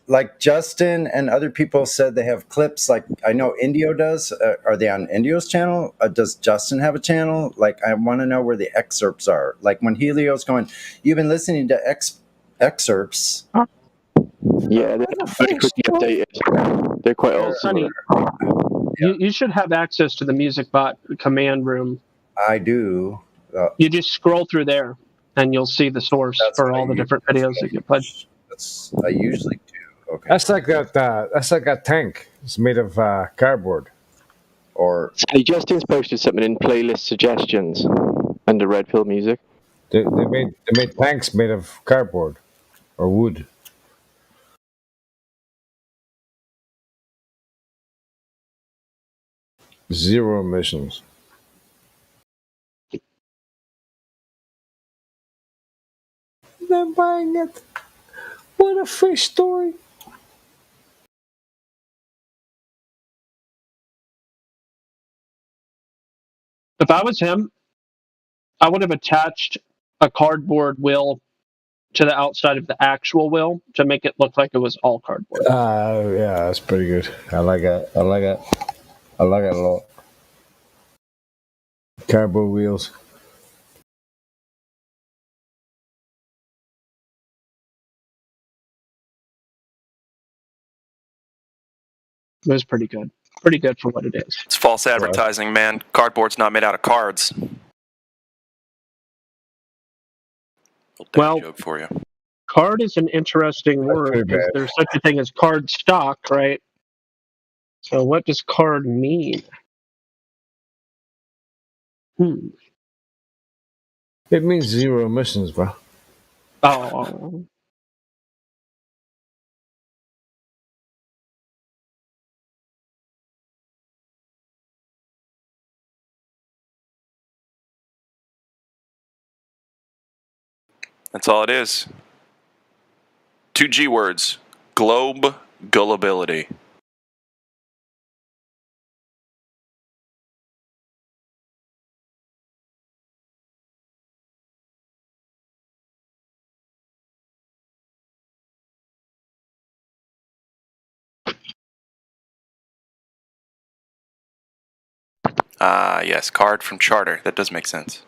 like Justin and other people said they have clips. I know Indio does. Are they on Indio's channel? Does Justin have a channel? I want to know where the excerpts are. When Helio's going, you've been listening to excerpts. Yeah, they're not very quickly updated. They're quite old. Sonny, you should have access to the Music Bot command room. I do. You just scroll through there, and you'll see the source for all the different videos that you played. I usually do. Okay. That's like that tank. It's made of cardboard. Or Justin's posted something in playlist suggestions under Red Pill Music. They made tanks made of cardboard or wood. Zero emissions. I'm buying it. What a fish story. If I was him, I would have attached a cardboard wheel to the outside of the actual wheel to make it look like it was all cardboard. Yeah, that's pretty good. I like it. I like it a lot. Cardboard wheels. It was pretty good. Pretty good for what it is. It's false advertising, man. Cardboard's not made out of cards. Well, joke for you. Card is an interesting word pretty because bad. there's such a thing as card stock, right? So what does card mean? It means zero emissions, bro. Oh. That's all it is. 2 G words. Globe gullibility. Yes, card from Charter. That does make sense.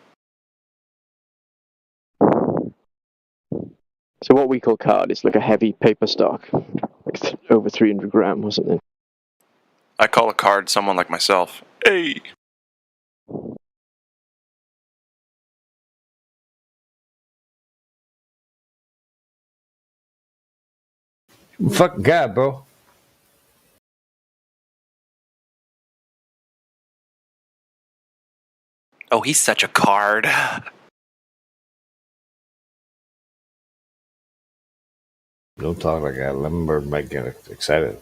So what we call card is like a heavy paper stock, like over 300 gram or something. I call a card someone like myself. Hey! Fucking God, bro. Oh, he's such a card. Don't talk like that. Lemberg might get excited.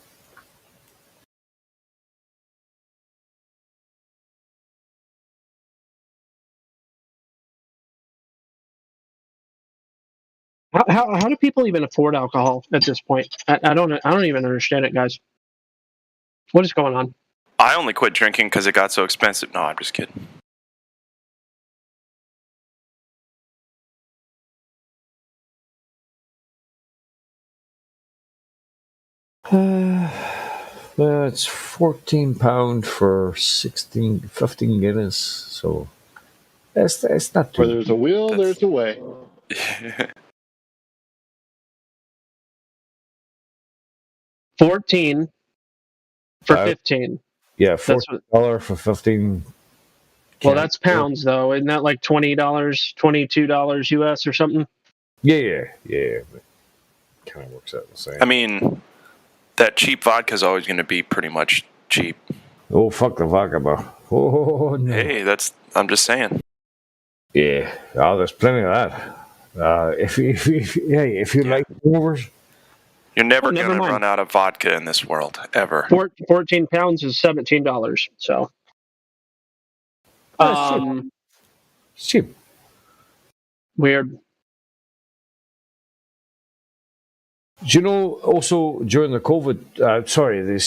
How do people even afford alcohol at this point? I don't even understand it, guys. What is going on? I only quit drinking because it got so expensive. No, I'm just kidding. Well, it's £14 for 15 Guinness, so it's not too. Where there's a will, there's a way. $14 for 15. Yeah, That's $14 for 15. Well, that's pounds, though. Isn't that like $20, $22 US or something? Yeah. Kind of works out the same. I mean, that cheap vodka is always going to be pretty much cheap. Oh, fuck the vodka, bro. Oh, no. Hey, I'm just saying. Yeah, there's plenty of that. If you like overs, you're never never going to mind. run out of vodka in this world, ever. 14 pounds is $17, so. It's cheap. Weird. Do you know also during the COVID, the COVID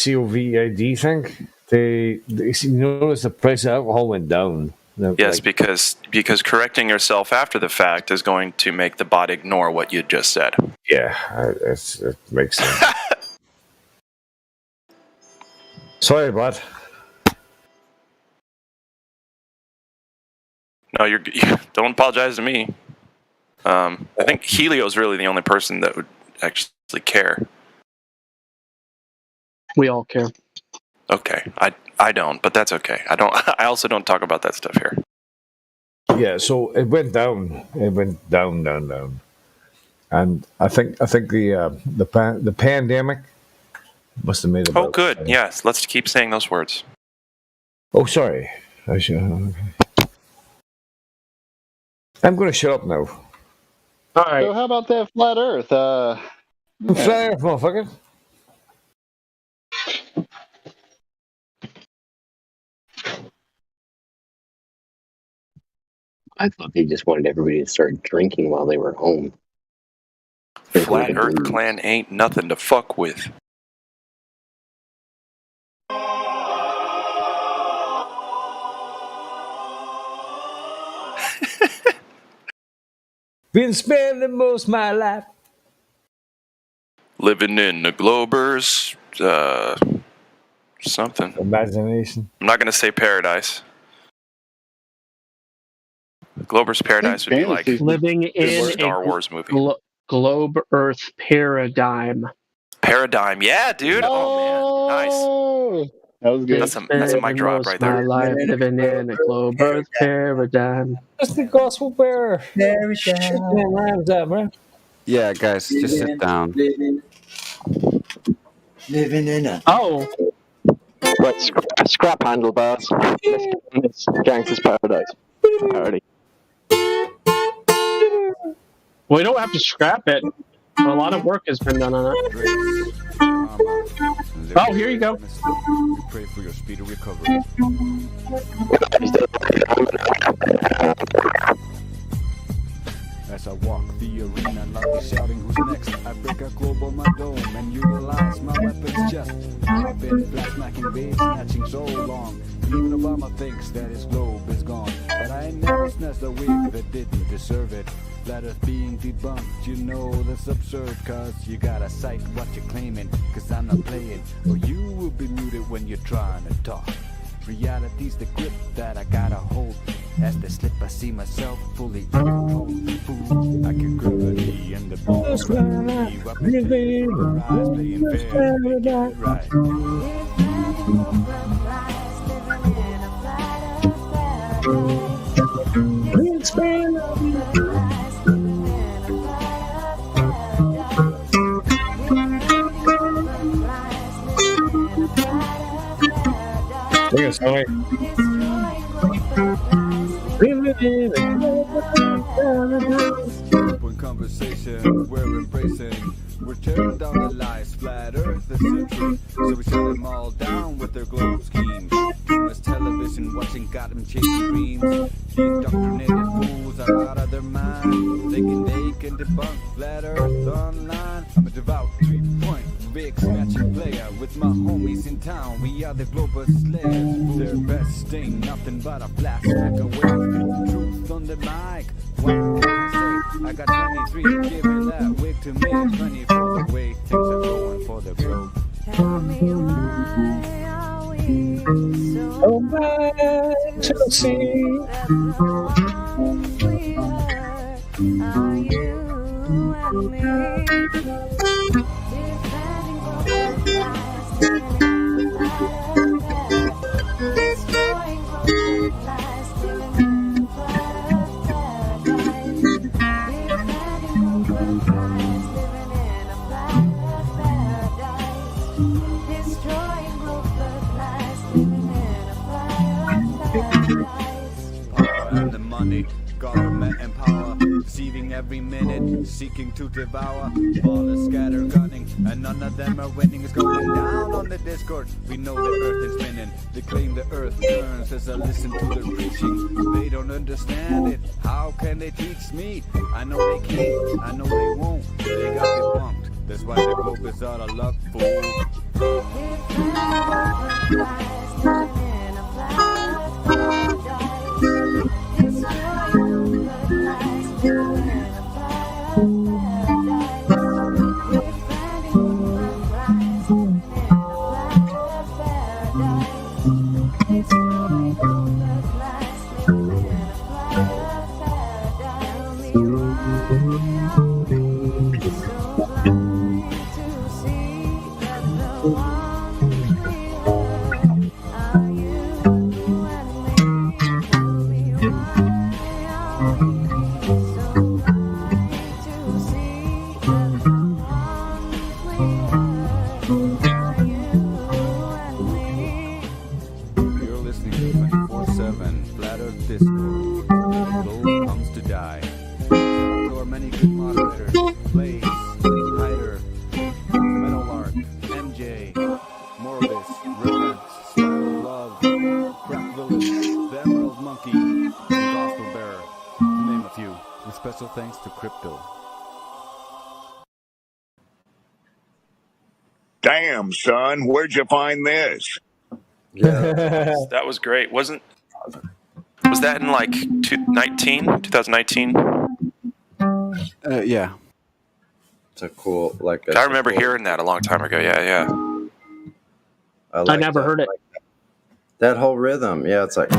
thing, you notice the price of alcohol went down. Yes, because correcting yourself after the fact is going to make the body ignore what you just said. Yeah, it makes sense. Sorry, bud. No, you don't apologize to me. I think Helio's really the only person that would actually care. We all care. Okay, I don't, but that's okay. I also don't talk about that stuff here. Yeah, so it went down. It went down, and I think the pandemic must have made it. Oh, good. Yes, let's keep saying those words. Oh, sorry. I should. I'm going to shut up now. All right. So how about that flat Earth? Flat Earth, motherfucker. I thought they just wanted everybody to start drinking while they were home. Flat Earth Clan ain't nothing to fuck with. Been spending most of my life living in the Globers, something. Imagination. I'm not gonna say paradise. Glober's paradise would be like living in Star Wars movie. Globe Earth paradigm. Paradigm, yeah, dude. Oh man, nice. That was good. That's a mic drop right there. My life living in a Globe Earth paradigm. That's the gospel bearer. Rhymes up, man. Yeah, guys, just sit down. Living in a. Oh, What, scrap handlebars? It's Gangster's Paradise parody. we don't have to scrap it. A lot of work has been done on it. Oh, here you go. We pray for your speedy recovery. As I walk the arena, loudly shouting, who's next? I break a globe on my dome and utilize my weapon's chest. I've been flat smacking babes, snatching so long. Even Obama thinks that his globe is gone. But I ain't never snatched a wig that didn't deserve it. That is being debunked, you know that's absurd. Cause you gotta cite what you're claiming, cause I'm not playing. Or you will be muted when you're trying to talk. Reality's the grip that I gotta hold. As they slip, I see myself fully in control. Fool, I can gravity and the balls running me. Weapons playing fair, make it right. Open conversation, we're embracing. We're tearing down the lies, flat earth is century. So we shut them all down with their globe scheme. Too much television watching got them chasing dreams. The indoctrinated fools are out of their mind, thinking they can debunk flat earth online. I'm a devout 3-point big snatching player with my homies in town. We are the global slayers. Their best thing, nothing but a flash back away. Truth on the mic. What can I say? I got 23 giving that wig to me. 20 for the way things are going for the globe. Tell me why are we so bad to see that the wrongs we heard are you and me? Defending both lies, living in a paradise. Destroying both lies, living in a paradise. Defending both lies, living in a paradise. Destroying both lies, living in a paradise. Power and the money, government and power, deceiving every minute, seeking to devour. Ballers scatter gunning, and none of them are winning. It's going down on the Discord. We know the earth is spinning. They claim the earth turns as I listen to their preaching. They don't understand it. How can they teach me? I know they can't. I know they won't. They got debunked. That's why the globe is out of luck, fool. You're listening to 24/7 Flat Earth Discord. The globe comes to die. There are many good moderators. Blaze, Hyder, Metalark, MJ, Morvis, Reverence, Style of Love, Crack Villains, The Emerald Monkey, and Gospel Bearer, to name a few. With special thanks to Crypto. Damn, son, where'd you find this? That was great. Was that in like 2019? Yeah. It's a cool, like. I remember hearing that a long time ago. Yeah. I never heard it. That whole rhythm, yeah, it's like.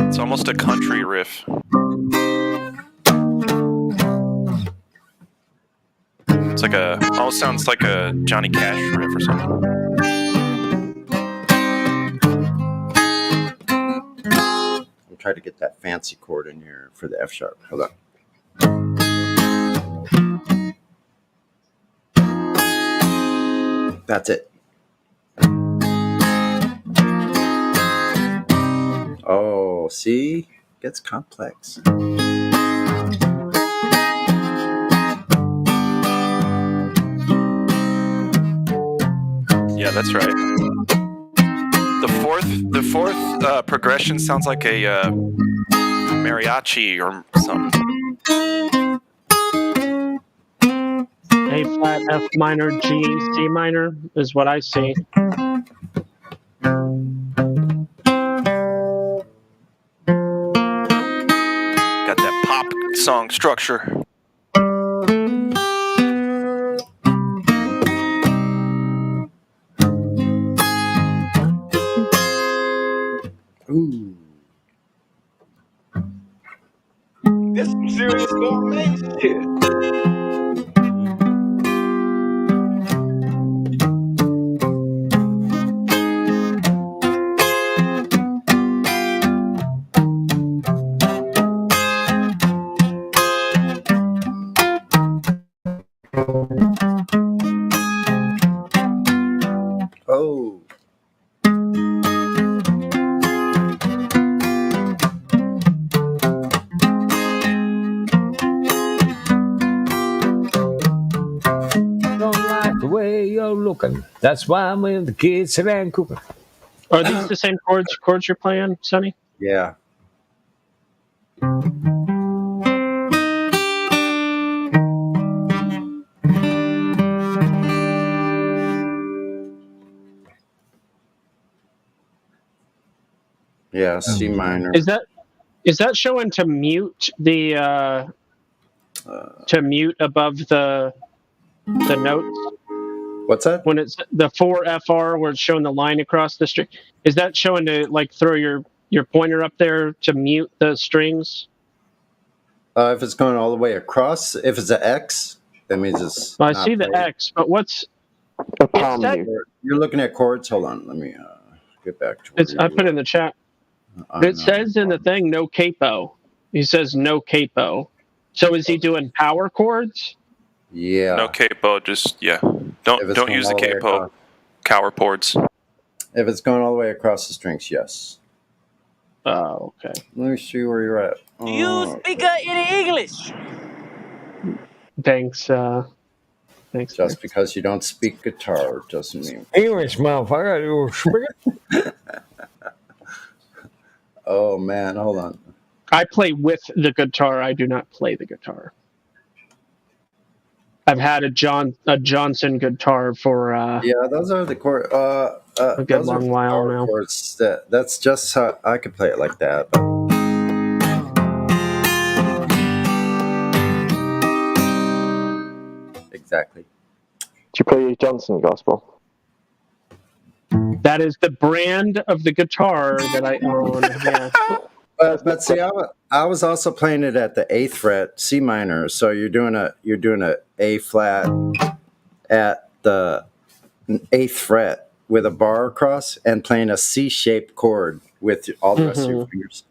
It's almost a country riff. It's like almost sounds like a Johnny Cash riff or something. I'm try to get that fancy chord in here for the F sharp. Hold on. That's it. Oh, see? Gets complex. Yeah, that's right. The fourth progression sounds like a mariachi or something. A flat, F minor, G, C minor is what I see. Got that pop song structure. Ooh. This some serious gourmet shit. Oh. Don't like the way you're looking. That's why I'm with the kids and cooking. Are these the same chords you're playing, Sonny? Yeah. Yeah, C minor. Is that showing to mute the to mute above the notes? What's that? When it's the 4FR where it's showing the line across the string, is that showing to like throw your pointer up there to mute the strings? If it's going all the way across, if it's an X, that means it's. Well, I not see the played. X, but what's A palm mute. You're looking at chords. Hold on, let me get back to. I put it in the chat. It says in the thing no capo. He says no capo. So is he doing power chords? Yeah. No capo, just Don't use the capo. Cower chords. If it's going all the way across the strings, yes. Oh, okay. Let me see where you're at. Do you speak any English? Thanks. Thanks. Just because you don't speak guitar doesn't mean. English, motherfucker. Oh man, hold on. I play with the guitar. I do not play the guitar. I've had a Johnson guitar for Yeah, those are the chord. a good long while now. Chords that's just how I could play it like that. But. Exactly. Do you play Johnson Gospel? That is the brand of the guitar that I own. Yeah. But see, I was also playing it at the 8th fret, C minor. So you're doing a A flat at the 8th fret with a bar across and playing a C-shaped chord with all the rest of your fingers.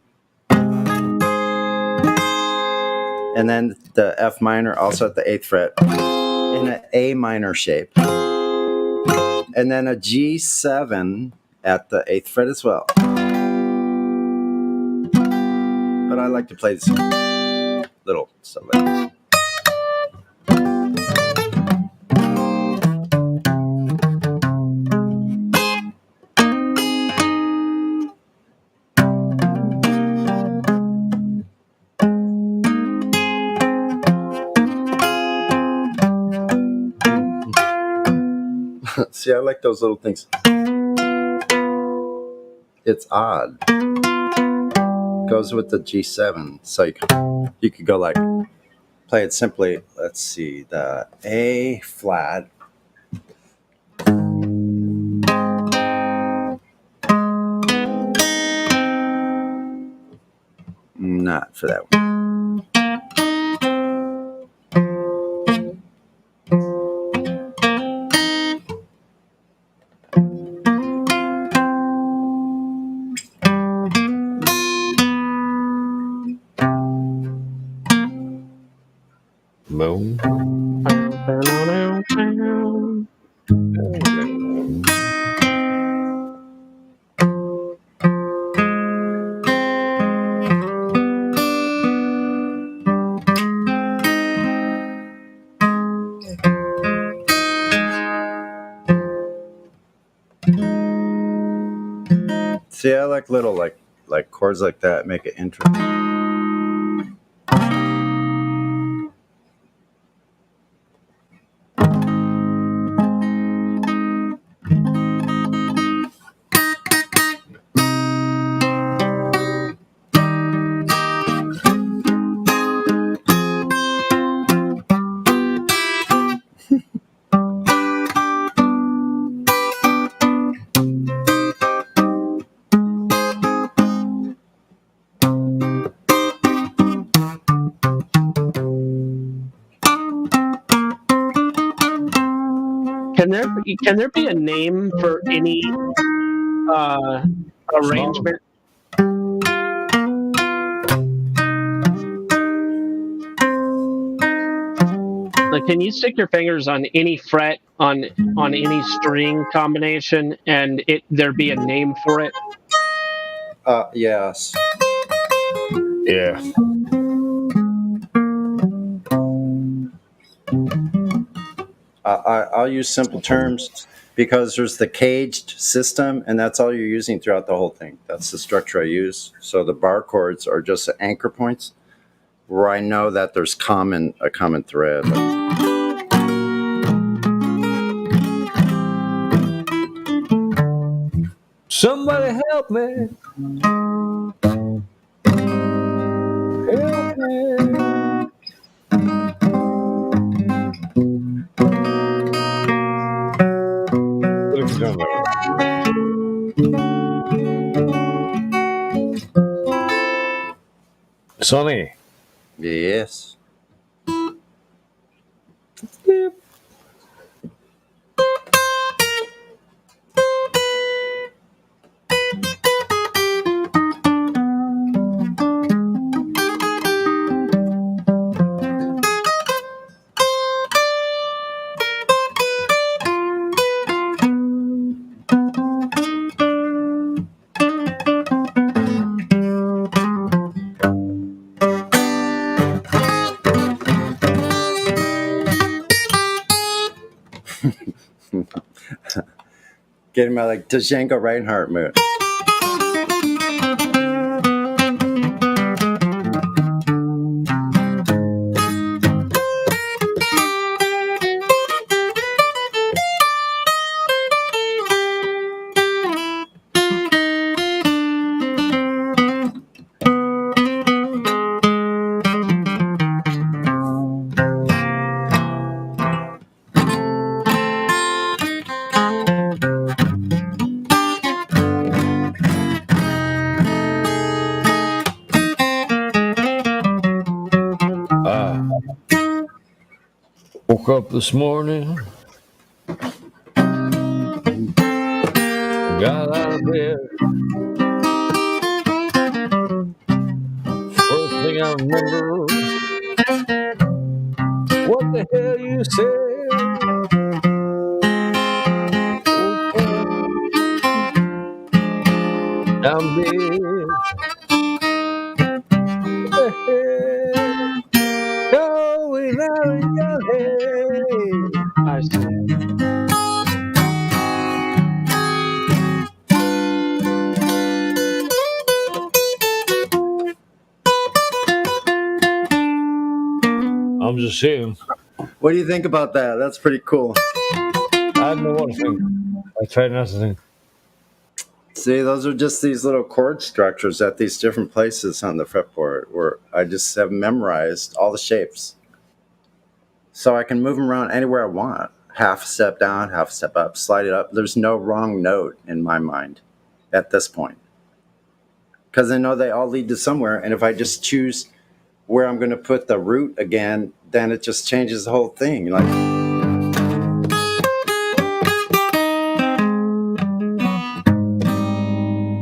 And then the F minor also at the 8th fret in an A minor shape. And then a G7 at the 8th fret as well. But I like to play this little stuff like this. See, I like those little things. It's odd. Goes with the G7, so you could go like play it simply. Let's see, the A flat, not for that one. moon. See, I like little like chords like that make it interesting. Can there be a name for any arrangement? Like, can you stick your fingers on any fret on any string combination and there be a name for it? Yes. Yeah. I'll use simple terms because there's the caged system, and that's all you're using throughout the whole thing. That's the structure I use. So the bar chords are just the anchor points where I know that there's a common thread. Somebody help me. Help me. Sonny. Yes. Beep. Get him out like Django Reinhardt mood. Woke up this morning, got out of bed. First thing I remember, what the hell you said? I'm big. Going out in your head. I see. I'm just saying. What do you think about that? That's pretty cool. I don't know what to think. I try not to think. See, those are just these little chord structures at these different places on the fretboard where I just have memorized all the shapes. So I can move them around anywhere I want. Half a step down, half a step up, slide it up. There's no wrong note in my mind at this point. Because I know they all lead to somewhere. And if I just choose where I'm going to put the root again, then it just changes the whole thing. Like,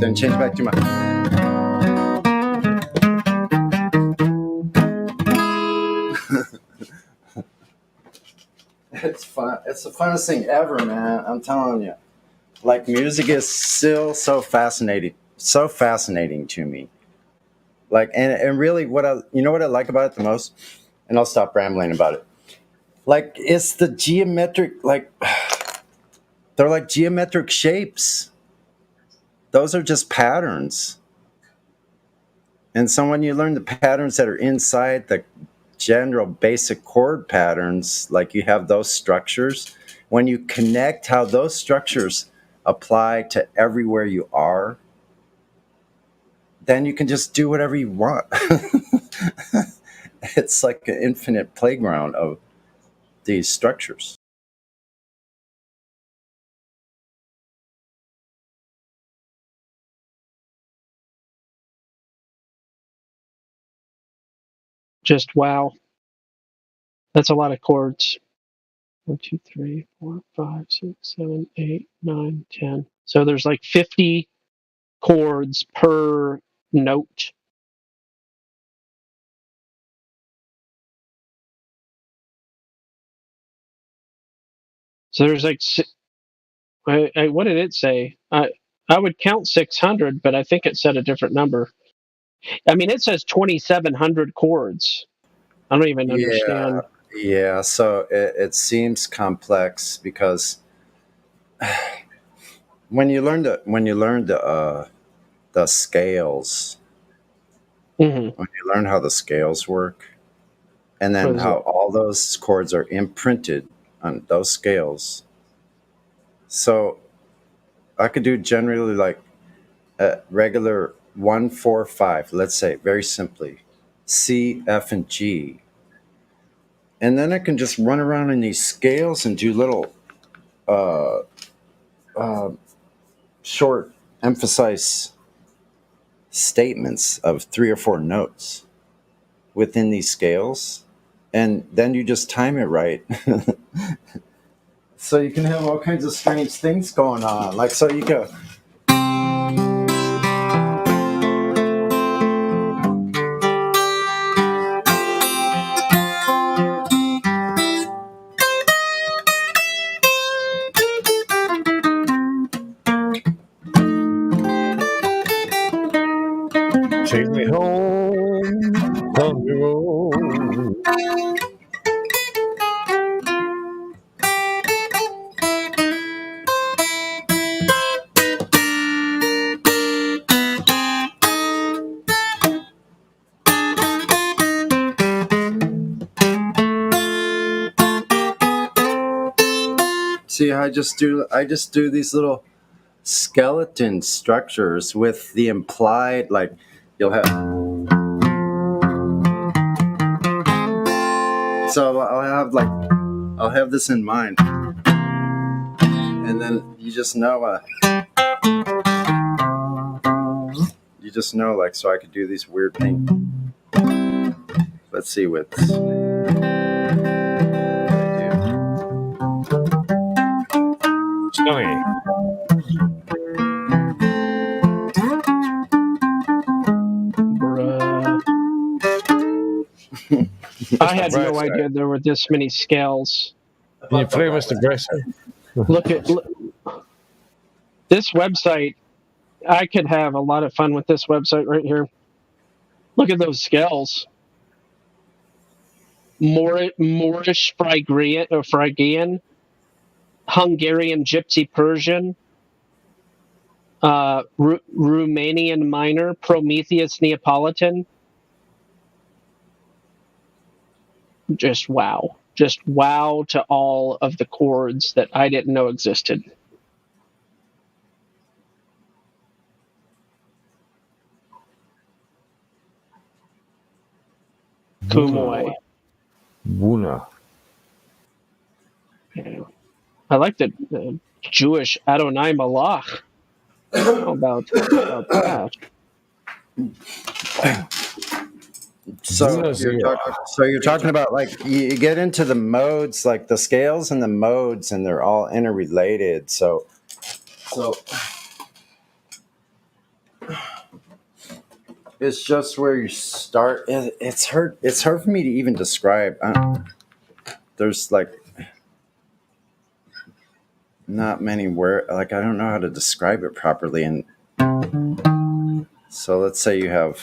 then change back to my. It's fun. It's the funnest thing ever, man. I'm telling you. Like, music is still so fascinating to me. Like, and really, what I like about it the most, and I'll stop rambling about it. Like, it's the geometric, like, they're like geometric shapes. Those are just patterns. And so when you learn the patterns that are inside the general basic chord patterns, like you have those structures, when you connect how those structures apply to everywhere you are, then you can just do whatever you want. It's like an infinite playground of these structures. Just wow. That's a lot of chords. 1, 2, 3, 4, 5, 6, 7, 8, 9, 10. So there's like 50 chords per note. So there's like, what did it say? I would count 600, but I think it said a different number. I mean, it says 2,700 chords. I don't even understand. Yeah. So it seems complex because when you learn the scales, Mm-hmm. when you learn how the scales work, and then how all those chords are imprinted on those scales. So I could do generally like a regular 1, 4, 5, let's say, very simply, C, F, and G. And then I can just run around in these scales and do little short emphasize statements of 3 or 4 notes within these scales. And then you just time it right. So you can have all kinds of strange things going on. Like, so you go. Take me home, country road. See, I just do these little skeleton structures with the implied, like, you'll have. So I'll have this in mind, and then you just know, like, so I could do these weird things. Let's see what. Stunning. I had no idea there were this many scales. Can you play Mr. Bresser? Look at this website. I could have a lot of fun with this website right here. Look at those scales. Moorish Phrygian, Hungarian Gypsy Persian, Romanian Minor, Prometheus Neapolitan. Just wow. Just wow to all of the chords that I didn't know existed. Kumoy. Wuna. I like the Jewish Adonai Malach. How about that? So you're talking about, like, you get into the modes, like the scales and the modes, and they're all interrelated. So it's just where you start. It's hard for me to even describe. There's like not many words. Like, I don't know how to describe it properly. And so let's say you have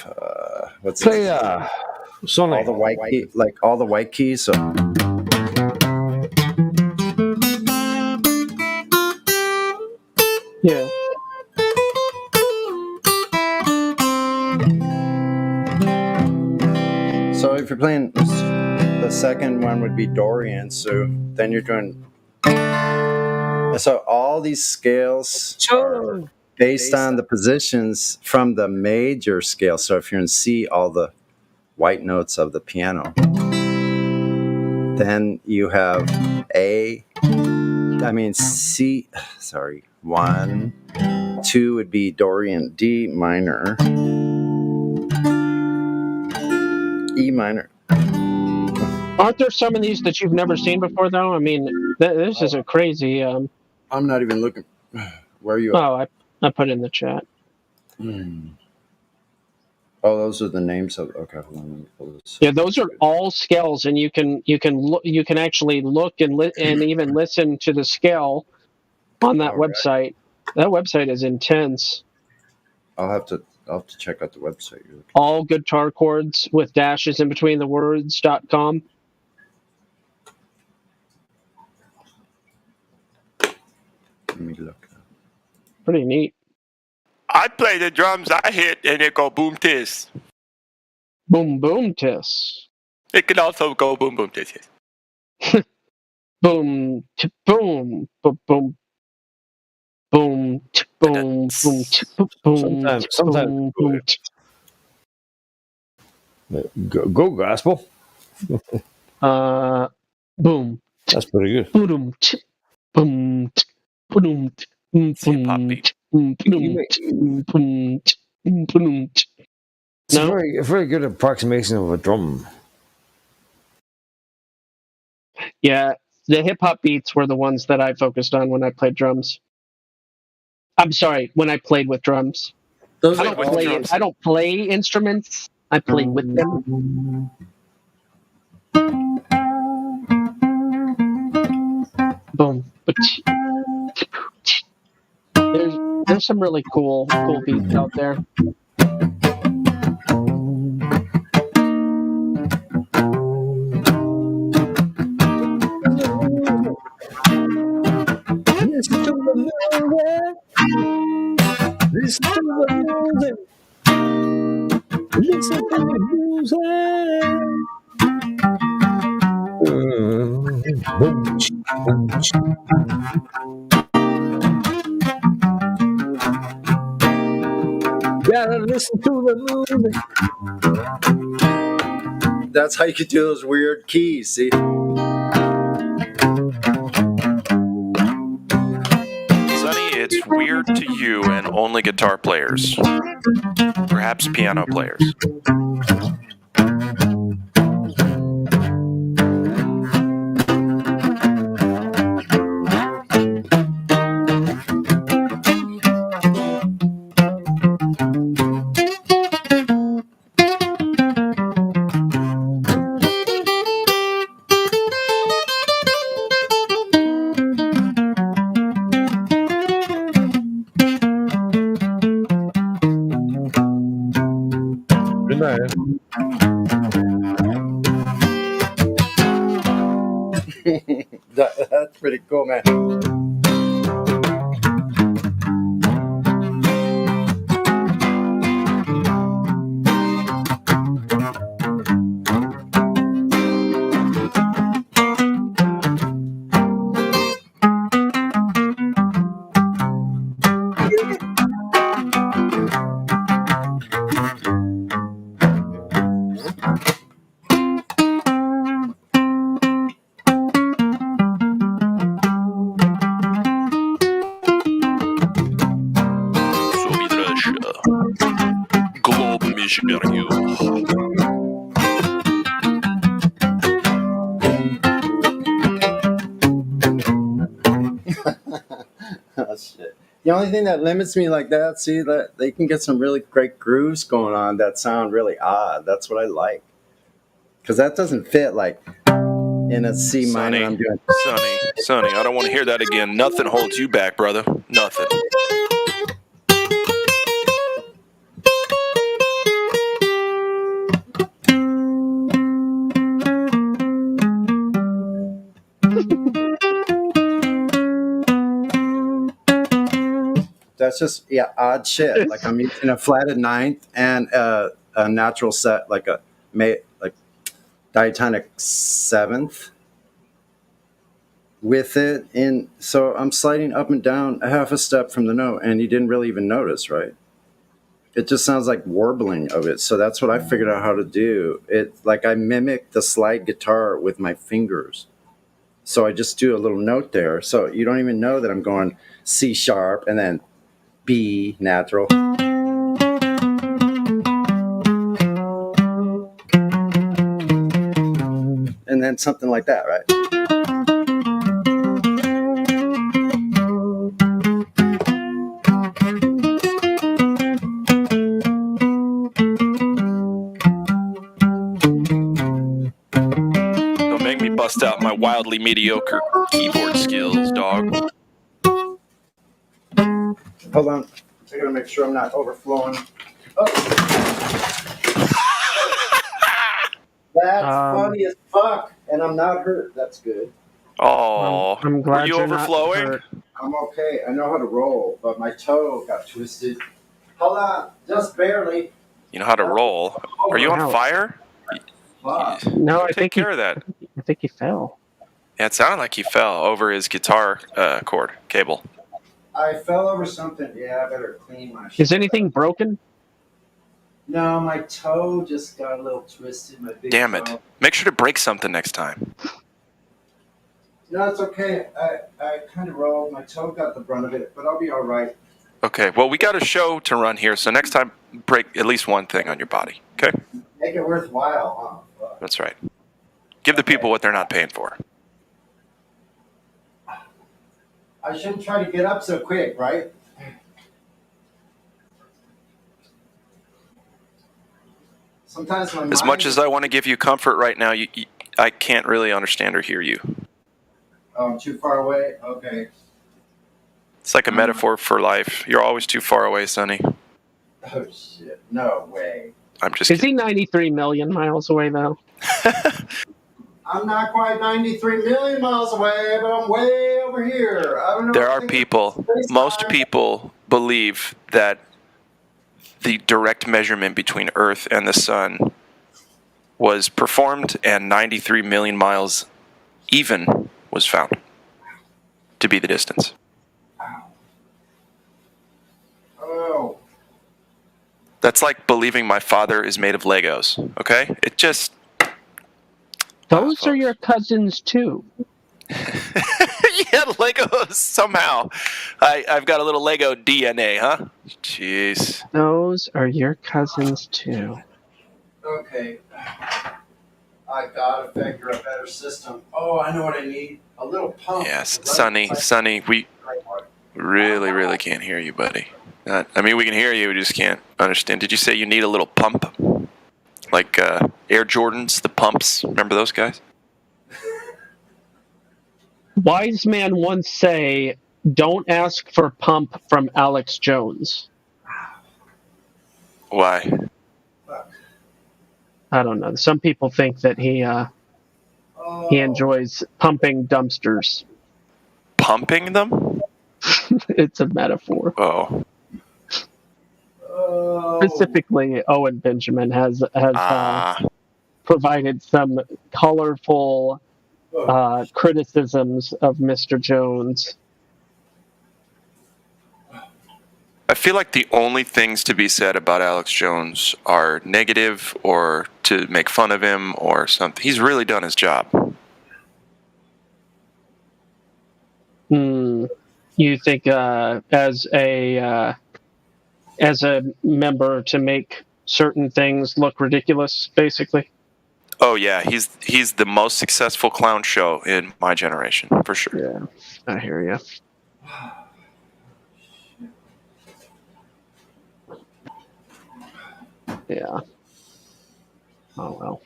what's Play Sonic. all the white key, like all the white keys. So Yeah. so if you're playing, the second one would be Dorian. So then you're doing. So all these scales are based on the positions from the major scale. So if you're in C, all the white notes of the piano. Then you have C. Sorry, 1, 2 would be Dorian, D minor, E minor. Aren't there some of these that you've never seen before, though? I mean, this is a crazy. I'm not even looking. Where are you? Oh, I put it in the chat. Oh, those are the names of. Okay, hold on. Let me pull this. Yeah, those are all scales, and you can actually look and even listen to the scale on that website. That website is intense. I'll have to check out the website. All guitar chords with dashes in between the words.com. Let me look. Pretty neat. I play the drums, I hit, and it go boom tis. Boom boom tis. It can also go boom boom tis. Boom t boom boom boom boom t boom boom t boom. Sometimes go gospel. Boom. That's pretty good. Boom t boom t boom t boom t. It's a very good approximation of a drum. Yeah, the hip hop beats were the ones that I focused on when I played drums. I'm sorry, when I played with drums. I don't play instruments. I play with them. Boom. There's some really cool beats out there. Listen to the music. Listen to the music. Listen to the music. Gotta listen to the music. That's how you could do those weird keys. See. It's weird to you and only guitar players. Perhaps piano players. That's pretty cool, man. Oh, shit. The only thing that limits me like that, see, that they can get some really great grooves going on that sound really odd. That's what I like. Because that doesn't fit like In a C minor, I'm doing. Sonny, I don't want to hear that again. Nothing holds you back, brother. Nothing. That's just odd shit. Like I'm using a flatted ninth and a natural set, like diatonic seventh with it in. So I'm sliding up and down a half a step from the note, and you didn't really even notice, right? It just sounds like warbling of it. So that's what I figured out how to do. It like I mimic the slide guitar with my fingers. So I just do a little note there. So you don't even know that I'm going C sharp and then B natural. And then something like that, right? Don't make me bust out my wildly mediocre keyboard skills, dog. Hold on. I gotta make sure I'm not overflowing. Oh. That's funny as fuck, and I'm not hurt. That's good. Oh, I'm glad were you you're not overflowing? hurt. I'm okay. I know how to roll, but my toe got twisted. Hold on, just barely. You know how to roll. Are you on fire? No, I Take think care of that. I think he fell. Yeah, it sounded like he fell over his guitar cord cable. I fell over something. Yeah, I better clean my shit. Is anything broken? No, my toe just got a little twisted. My big Damn toe. it! Make sure to break something next time. No, it's okay. I kind of rolled. My toe got the brunt of it, but I'll be all right. Okay. Well, we got a show to run here, so next time break at least one thing on your body. Okay. Make it worthwhile, huh? Fuck. That's right. Give the people what they're not paying for. I shouldn't try to get up so quick, right? Sometimes my As mind much as I want to give you comfort right now, I can't really understand or hear you. Oh, I'm too far away? Okay. It's like a metaphor for life. You're always too far away, Sonny. Oh, shit. No way. I'm just Is kidding. he 93 million miles away, though? I'm not quite 93 million miles away, but I'm way over here. I don't know. There are people, most people believe that the direct measurement between Earth and the Sun was performed and 93 million miles even was found to be the distance. Oh. That's like believing my father is made of Legos, okay? It just... Those are your cousins, too. Yeah, Legos, somehow. I've got a little Lego DNA, huh? Jeez. Those are your cousins, too. Okay. I gotta figure a better system. Oh, I know what I need. A little pump. Yes, Sonny, we really can't hear you, buddy. I mean, we can hear you, we just can't understand. Did you say you need a little pump? Like Air Jordans, the pumps. Remember those guys? Wise man once say, don't ask for pump from Alex Jones. Why? I don't know. Some people think that he enjoys pumping dumpsters. Pumping them? It's a metaphor. Oh. Specifically, Owen Benjamin has provided some colorful criticisms of Mr. Jones. I feel like the only things to be said about Alex Jones are negative or to make fun of him or something. He's really done his job. You think as a member to make certain things look ridiculous, basically? Oh yeah, he's the most successful clown show in my generation, for sure. Yeah, I hear you. Yeah. Oh well.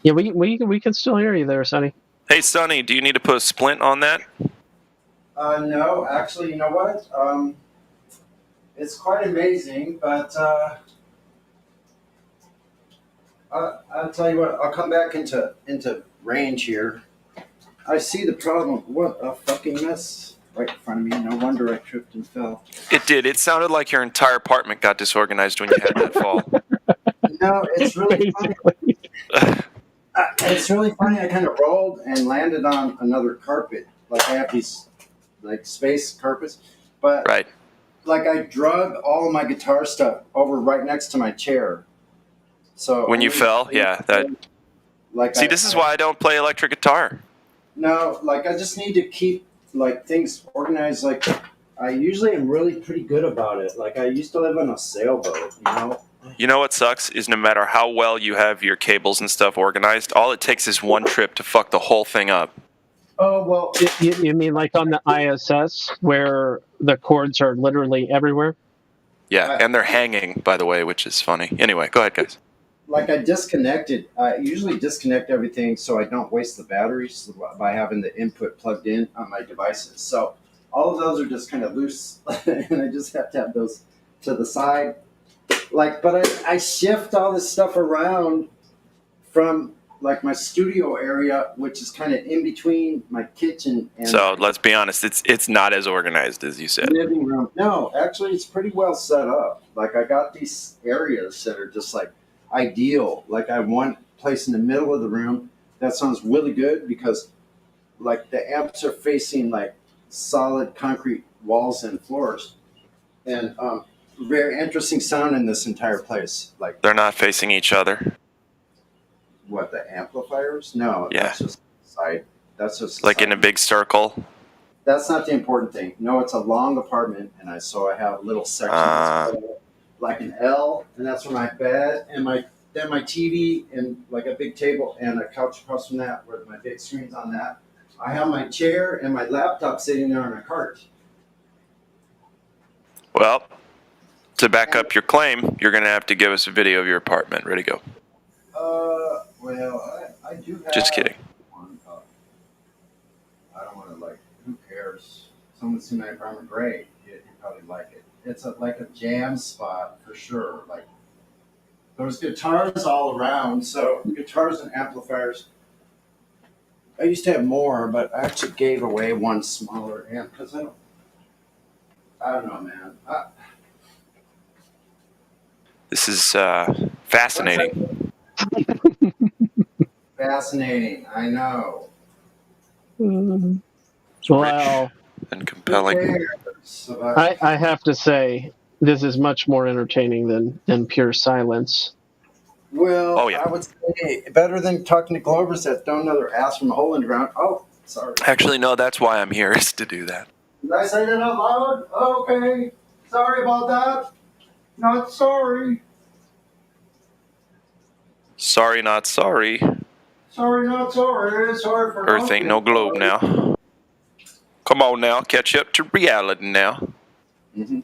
Yeah, we can still hear you there, Sonny. Hey, Sonny, do you need to put a splint on that? No, actually, you know what? It's quite amazing, but I'll tell you what. I'll come back into range here. I see the problem. What a fucking mess right in front of me. No wonder I tripped and fell. It did. It sounded like your entire apartment got disorganized when you had that fall. No, it's really funny. It's really funny. I kind of rolled and landed on another carpet. Like I have these like space carpets, but right. Like I drug all of my guitar stuff over right next to my chair. So when you fell, yeah. That. Like see, this is why I don't play electric guitar. No, like I just need to keep like things organized. Like I usually am really pretty good about it. Like I used to live on a sailboat, you know. You know what sucks is no matter how well you have your cables and stuff organized, all it takes is one trip to fuck the whole thing up. Oh, well. You mean like on the ISS where the cords are literally everywhere? Yeah, and they're hanging, by the way, which is funny. Anyway, go ahead, guys. Like I usually disconnect everything so I don't waste the batteries by having the input plugged in on my devices. So all of those are just kind of loose, and I just have to have those to the side. Like, but I shift all this stuff around from like my studio area, which is kind of in between my kitchen and so let's be honest, it's not as organized as you said. Living room. No, actually, it's pretty well set up. Like I got these areas that are just like ideal. Like I want a place in the middle of the room that sounds really good because like the amps are facing like solid concrete walls and floors, and very interesting sound in this entire place. Like they're not facing each other. What, the amplifiers? No, yeah. That's just side. That's just like in a big circle. That's not the important thing. No, it's a long apartment, and I have little sections like an L, and that's where my bed and my TV and like a big table and a couch across from that where my big screen's on that. I have my chair and my laptop sitting there on a cart. Well, to back up your claim, you're going to have to give us a video of your apartment. Ready, go. Well, I do have... Just kidding. One, I don't want to, like, who cares? Someone's seen my apartment, great. You'd probably like it. It's like a jam spot for sure. Like, there's guitars all around, so guitars and amplifiers. I used to have more, but I actually gave away one smaller amp because I don't know, man. This is fascinating. Fascinating, I know. Well, and compelling. I have to say, this is much more entertaining than pure silence. Well, oh, yeah. I would say better than talking to Glovers that don't know their ass from a hole in the ground. Oh, sorry. Actually, no, that's why I'm here, is to do that. Did I say that out loud? Okay. Sorry about that. Not sorry. Sorry, not sorry. Sorry, not sorry. Sorry for Earth ain't no globe now. Come on now, catch up to reality now. Mm-hmm.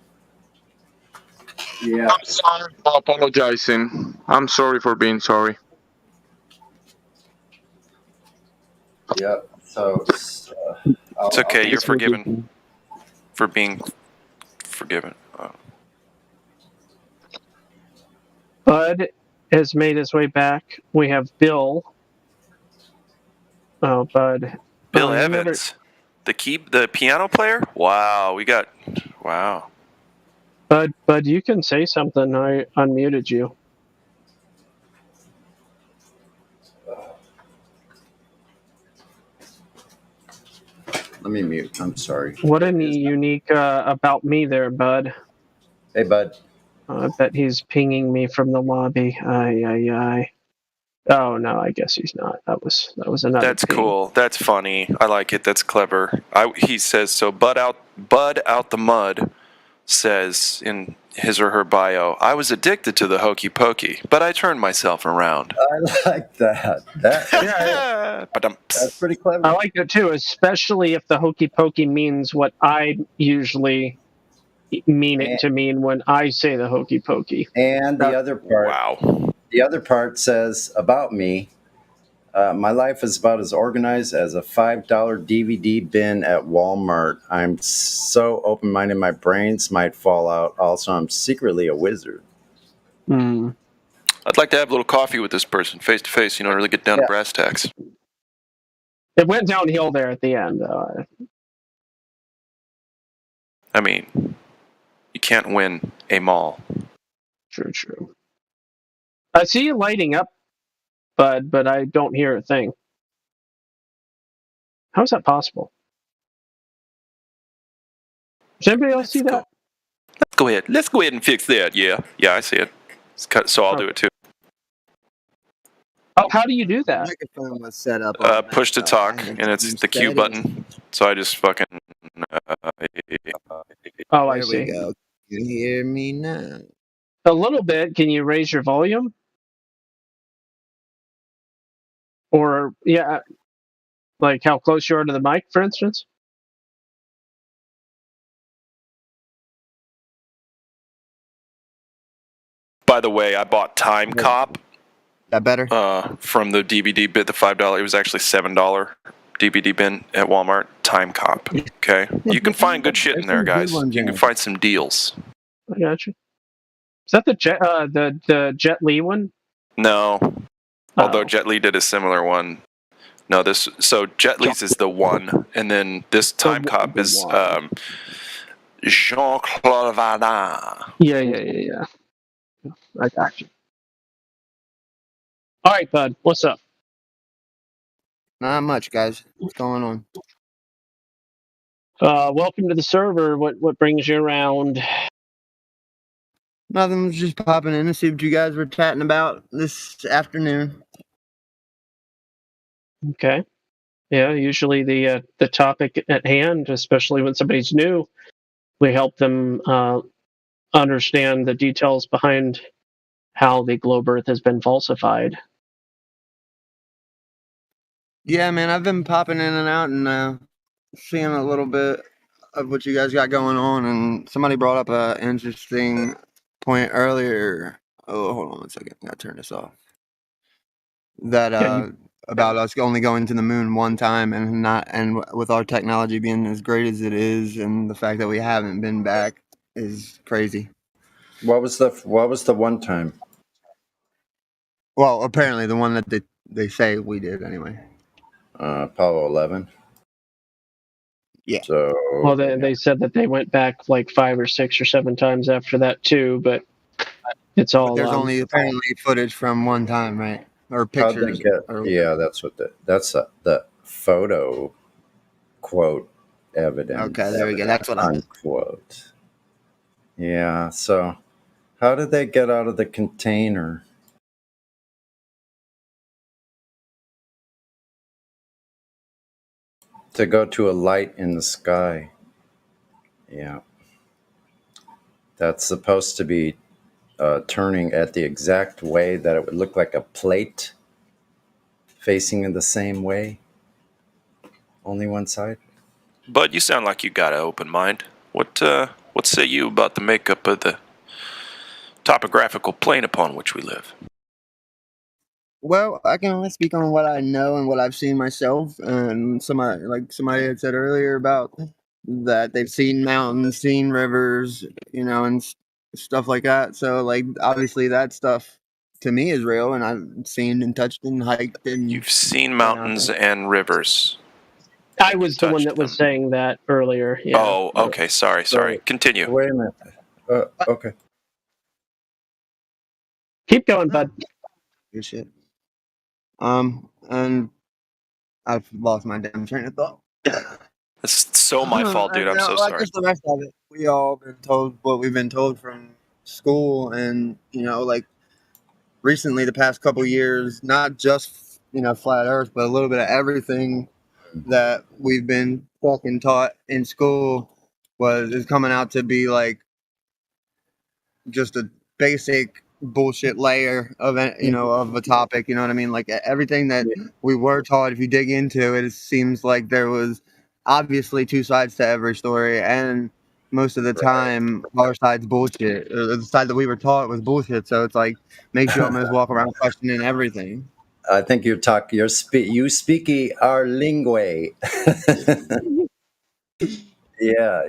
Yeah. I'm sorry for apologizing. I'm sorry for being sorry. Yep. So it's okay. You're forgiven for being forgiven. Bud has made his way back. We have Bill. Oh, Bud. Bill Evans, the piano player. Wow, wow. Bud, you can say something. I unmuted you. Let me mute. I'm sorry. What any unique about me there, Bud? Hey, Bud. I bet he's pinging me from the lobby. Aye. Oh no, I guess he's not. That was another. That's ping. cool. That's funny. I like it. That's clever. He says so. Bud out the mud says in his or her bio, I was addicted to the hokey pokey, but I turned myself around. I like that. That's pretty clever. I like it too, especially if the hokey pokey means what I usually mean it to mean when I say the hokey pokey. And the other part, the other part says about me. My life is about as organized as a $5 DVD bin at Walmart. I'm so open-minded, my brains might fall out. Also, I'm secretly a wizard. I'd like to have a little coffee with this person, face to face. You know, really get down to brass tacks. It went downhill there at the end. I mean, you can't win a mall. True. I see you lighting up, but I don't hear a thing. How is that possible? Does anybody else see that? Let's go ahead. Let's go ahead and fix that. Yeah, I see it. So I'll do it too. Oh, how do you do that? Microphone was set up. Push to talk, and it's the Q button. So I just fucking. Oh, I There see. we go. You hear me now? A little bit. Can you raise your volume? Or, yeah, like how close you are to the mic, for instance? By the way, I bought Time Cop. That better? From the DVD bit, the $5. It was actually $7 DVD bin at Walmart. Time Cop. Okay, you can find good shit in there, guys. You can find some deals. I got you. Is that the Jet Li one? No, although Jet Li did a similar one. No, so Jet Li's is the one, and then this Time Cop is Jean-Claude Van Damme. Yeah. I got you. All right, bud. What's up? Not much, guys. What's going on? Welcome to the server. What brings you around? Nothing. Was just popping in to see what you guys were chatting about this afternoon. Okay. Yeah, usually the topic at hand, especially when somebody's new, we help them understand the details behind how the globe Earth has been falsified. Yeah, man, I've been popping in and out and seeing a little bit of what you guys got going on. And somebody brought up an interesting point earlier. Oh, hold on 1 second. I gotta turn this off. That about us only going to the moon one time and with our technology being as great as it is, and the fact that we haven't been back is crazy. What was the one time? Well, apparently the one that they say we did anyway. Apollo 11. Yeah. So. Well, they said that they went back like 5 or 6 or 7 times after that too, but it's all. But there's only apparently footage from one time, right? Or How'd they pictures. get, that's the photo quote evidence. Okay, there we go. That's what I'm. Unquote. Yeah. So, how did they get out of the container? To go to a light in the sky. Yeah. That's supposed to be turning at the exact way that it would look like a plate facing in the same way. Only one side. But you sound like you got an open mind. What say you about the makeup of the topographical plane upon which we live? Well, I can only speak on what I know and what I've seen myself. And somebody had said earlier about that they've seen mountains, seen rivers, and stuff like that. So, like, obviously that stuff to me is real, and I've seen and touched and hiked. And you've seen mountains and rivers. I was the one that was saying that earlier. Yeah. Oh, okay. Sorry. Continue. Wait a minute. Okay. Keep going, bud. Good shit. And I've lost my damn train of thought. It's so my fault, dude. I'm so sorry. Just the rest of it. We all been told what we've been told from school, and like recently, the past couple years, not just flat Earth, but a little bit of everything that we've been fucking taught in school is coming out to be like just a basic bullshit layer of of a topic. You know what I mean? Like everything that we were taught, if you dig into it, it seems like there was obviously two sides to every story, and most of the time our side's bullshit. Or the side that we were taught was bullshit. So it's like makes you almost walk around questioning everything. I think you speaky our lingue. Yeah,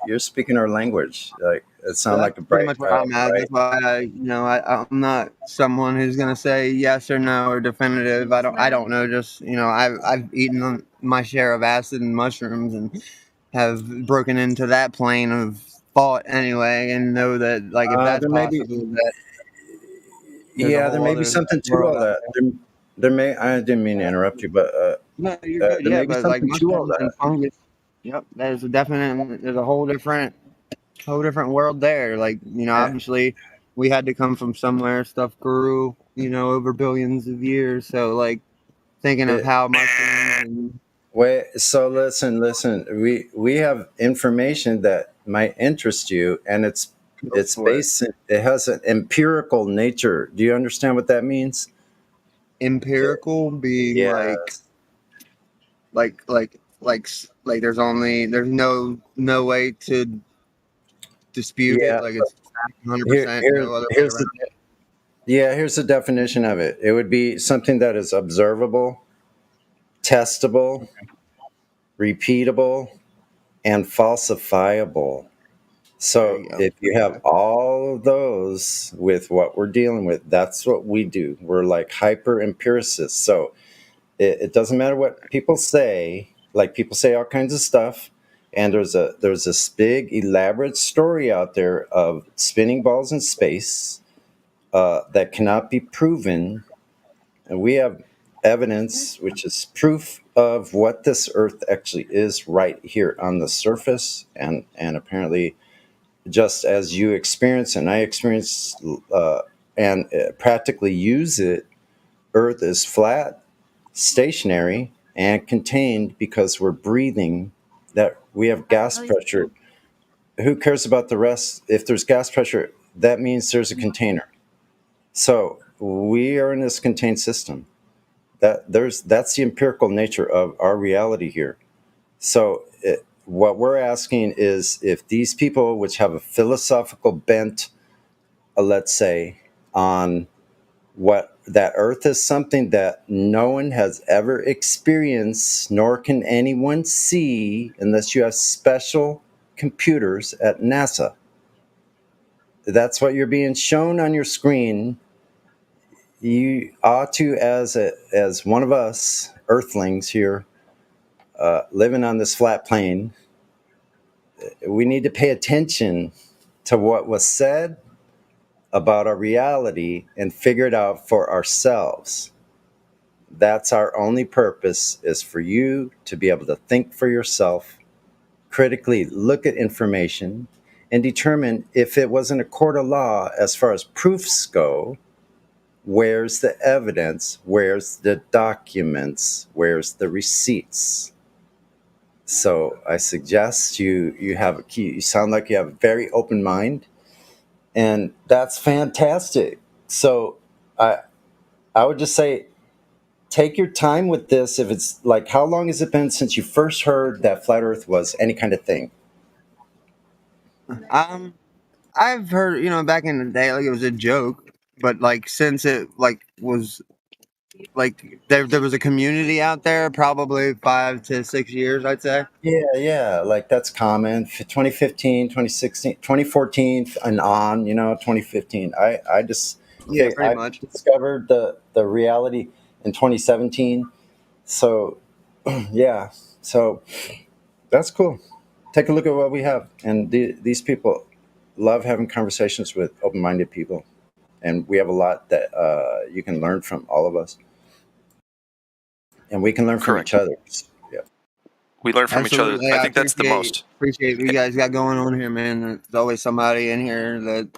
you're speaking our language. Like it sounds like a Pretty bright much where child, I'm at. right? That's why I'm not someone who's gonna say yes or no or definitive. I don't know. Just I've eaten my share of acid and mushrooms and have broken into that plane of thought anyway, and know that like if that's There may be, possible, that there's a yeah, there whole may be other something to world all out that. There may. I didn't mean to interrupt you, but there. No, you're good. there Yeah, may be but like something to all mushrooms that. and fungus. Yep, there's a whole different world there. Like, obviously we had to come from somewhere. Stuff grew, over billions of years. So like thinking of It, how mushrooms and Wait, so listen. We have information that might interest you, and go for it. it has an empirical nature. Do you understand what that means? Empirical being Yeah, like there's no way to dispute it. yeah. Like it's 100%, Here, no other way here's around it. here's the definition of it. It would be something that is observable, testable, repeatable, and falsifiable. There So you go. if you have all of those with what we're dealing with, that's what we do. We're like hyper empiricists. So it doesn't matter what people say. Like people say all kinds of stuff, and there's this big elaborate story out there of spinning balls in space that cannot be proven, and we have evidence, which is proof of what this Earth actually is right here on the surface, and apparently just as you experience and I experience and practically use it, Earth is flat, stationary, and contained because we're breathing. That we have gas pressure. Who cares about the rest? If there's gas pressure, that means there's a container. So we are in this contained system. That's the empirical nature of our reality here. So what we're asking is if these people, which have a philosophical bent, let's say, on what that Earth is something that no one has ever experienced, nor can anyone see unless you have special computers at NASA. That's what you're being shown on your screen. You ought to, as one of us Earthlings here, living on this flat plane, we need to pay attention to what was said about our reality and figure it out for ourselves. That's our only purpose, is for you to be able to think for yourself, critically look at information, and determine if it was in a court of law as far as proofs go. Where's the evidence? Where's the documents? Where's the receipts? So I suggest you have a key. You sound like you have a very open mind, and that's fantastic. So I would just say take your time with this. If it's like, how long has it been since you first heard that flat Earth was any kind of thing? I've heard, back in the day, like it was a joke, but like since it was like there was a community out there, probably 5 to 6 years, I'd say. Yeah, like that's common. 2015, 2016, 2014, and on, 2015. I just Yeah, pretty I much. discovered the reality in 2017. So yeah, so that's cool. Take a look at what we have, and these people love having conversations with open-minded people, and we have a lot that you can learn from all of us, and we can learn from each other. Yeah. We learn from each other. Absolutely. I I think that's the most. appreciate what you guys got going on here, man. There's always somebody in here that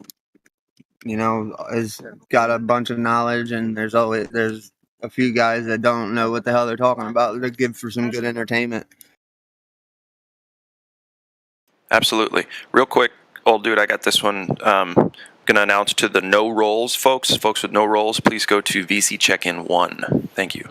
has got a bunch of knowledge, and there's a few guys that don't know what the hell they're talking about. They're good for some good entertainment. Absolutely. Real quick, old dude, I got this one. Going to announce to the no rolls folks with no rolls, please go to VC check-in 1. Thank you.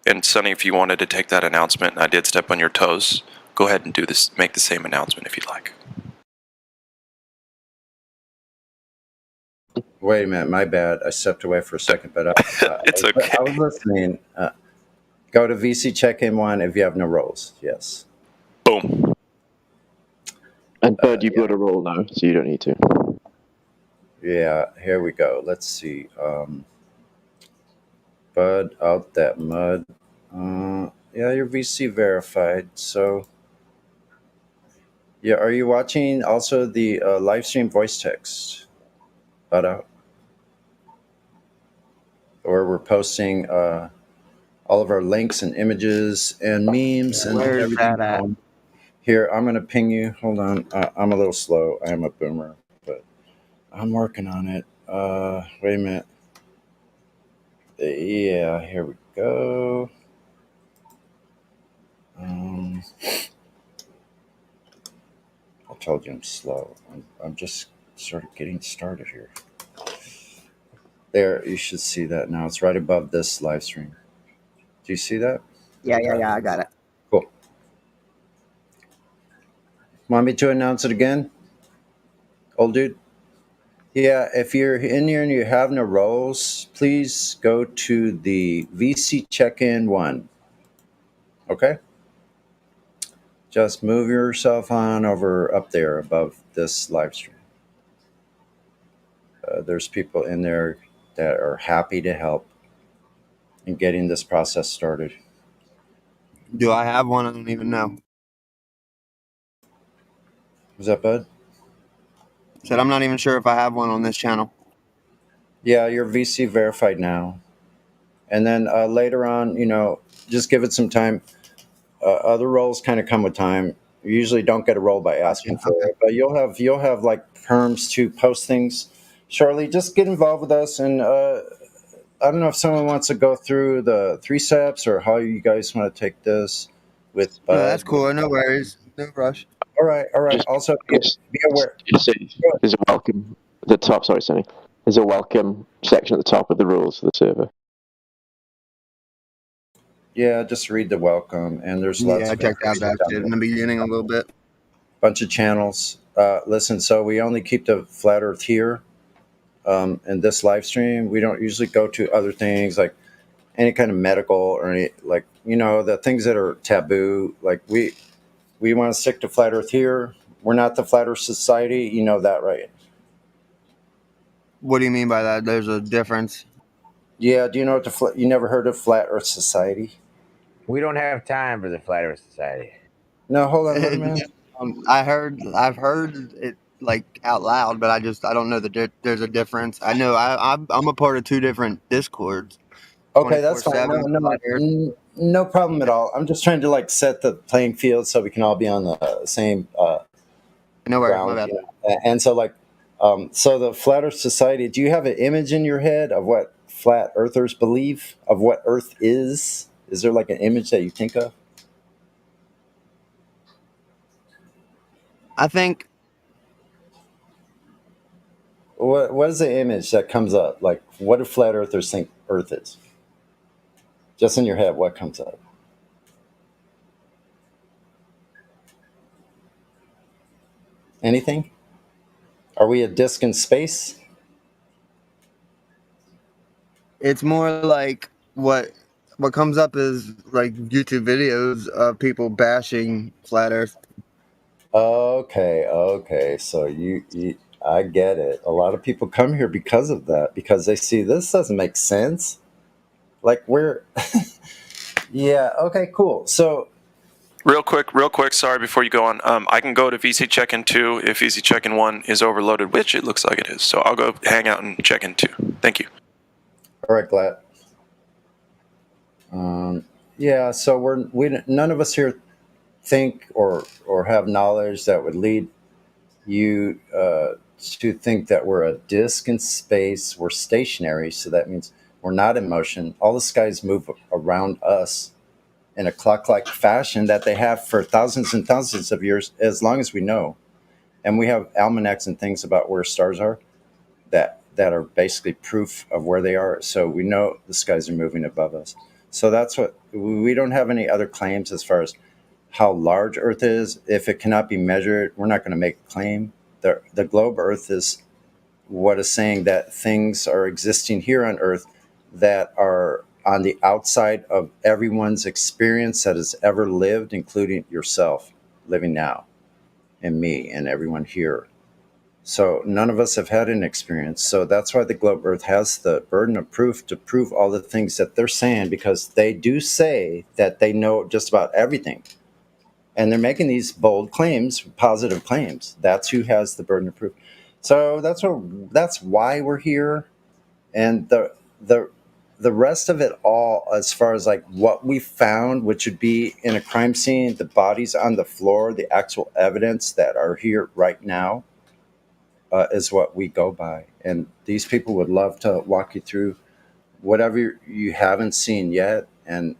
And Sonny, if you wanted to take that announcement, and I did step on your toes, go ahead and do this. Make the same announcement if you'd like. Wait a minute, my bad. I stepped away for a second, but it's okay. I was listening. Go to VC Check-In 1 if you have no roles. Yes. Boom. And Bud, you've got a role now, so you don't need to. Yeah, here we go. Let's see. Bud, out that mud. Yeah, you're VC verified. So, yeah, are you watching also the live stream voice text? Bud out. Or we're posting all of our links and images and memes and Where's everything. that at? Here, I'm going to ping you. Hold on. I'm a little slow. I am a boomer, but I'm working on it. Wait a minute. Yeah, here we go. I told you I'm slow. I'm just sort of getting started here. There, you should see that now. It's right above this live stream. Do you see that? Yeah, I got it. Cool. Want me to announce it again? Old dude? Yeah, if you're in here and you have no roles, please go to the VC Check-In 1. Okay? Just move yourself on over up there above this live stream. There's people in there that are happy to help in getting this process started. Do I have one? I don't even know. Was that Bud? Said I'm not even sure if I have one on this channel. Yeah, you're VC verified now. And then later on, just give it some time. Other roles kind of come with time. You usually don't get a role by asking for it, but you'll have like perms to post things. Charlie, just get involved with us, and I don't know if someone wants to go through the 3 steps or how you guys want to take this with. No, that's cool. No worries. No rush. All right. Also, be aware. There's a welcome at the top. Sorry, Sonny. There's a welcome section at the top of the rules for the server. Yeah, just read the welcome, and there's lots. Yeah, I checked out that shit in the beginning a little bit. Bunch of channels. Listen, so we only keep the Flat Earth here. In this live stream, we don't usually go to other things like any kind of medical or any the things that are taboo. Like we want to stick to Flat Earth here. We're not the Flat Earth Society. You know that, right? What do you mean by that? There's a difference. Yeah. Do you know what you never heard of Flat Earth Society? We don't have time for the Flat Earth Society. No, hold on a minute. I've heard it like out loud, but I don't know that there's a difference. I know I'm a part of 2 different Discords. Okay, that's fine. No problem at all. I'm just trying to set the playing field so we can all be on the same ground. My bad. And so so the Flat Earth Society, do you have an image in your head of what flat earthers believe of what Earth is? Is there an image that you think of? I think. What is the image that comes up? What do flat earthers think Earth is? Just in your head, what comes up? Anything? Are we a disc in space? It's more like what comes up is YouTube videos of people bashing Flat Earth. Okay. So I get it. A lot of people come here because of that, because they see this doesn't make sense. Yeah, okay, cool. So Real quick, sorry, before you go on, I can go to VC Check-In 2 if VC Check-In 1 is overloaded, which it looks like it is. So I'll go hang out and check in 2. Thank you. All right, glad. Yeah, so none of us here think or have knowledge that would lead you to think that we're a disc in space. We're stationary, so that means we're not in motion. All the skies move around us in a clock-like fashion that they have for thousands and thousands of years, as long as we know. And we have almanacs and things about where stars are that are basically proof of where they are. So we know the skies are moving above us. So that's what we don't have any other claims as far as how large Earth is. If it cannot be measured, we're not going to make a claim. The globe Earth is what is saying that things are existing here on Earth that are on the outside of everyone's experience that has ever lived, including yourself living now, and me, and everyone here. So none of us have had an experience. So that's why the globe Earth has the burden of proof to prove all the things that they're saying, because they do say that they know just about everything. And they're making these bold claims, positive claims. That's who has the burden of proof. So that's why we're here. And the rest of it all, as far as like what we found, which would be in a crime scene, the bodies on the floor, the actual evidence that are here right now, is what we go by. And these people would love to walk you through whatever you haven't seen yet. And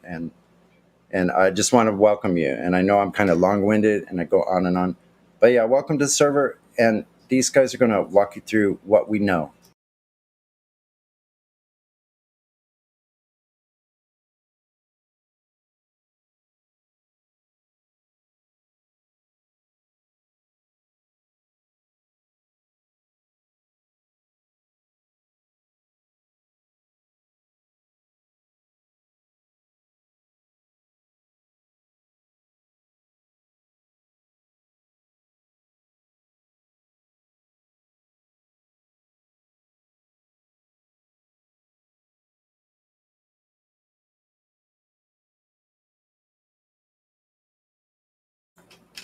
I just want to welcome you. And I know I'm kind of long-winded and I go on and on, but yeah, welcome to the server. And these guys are going to walk you through what we know.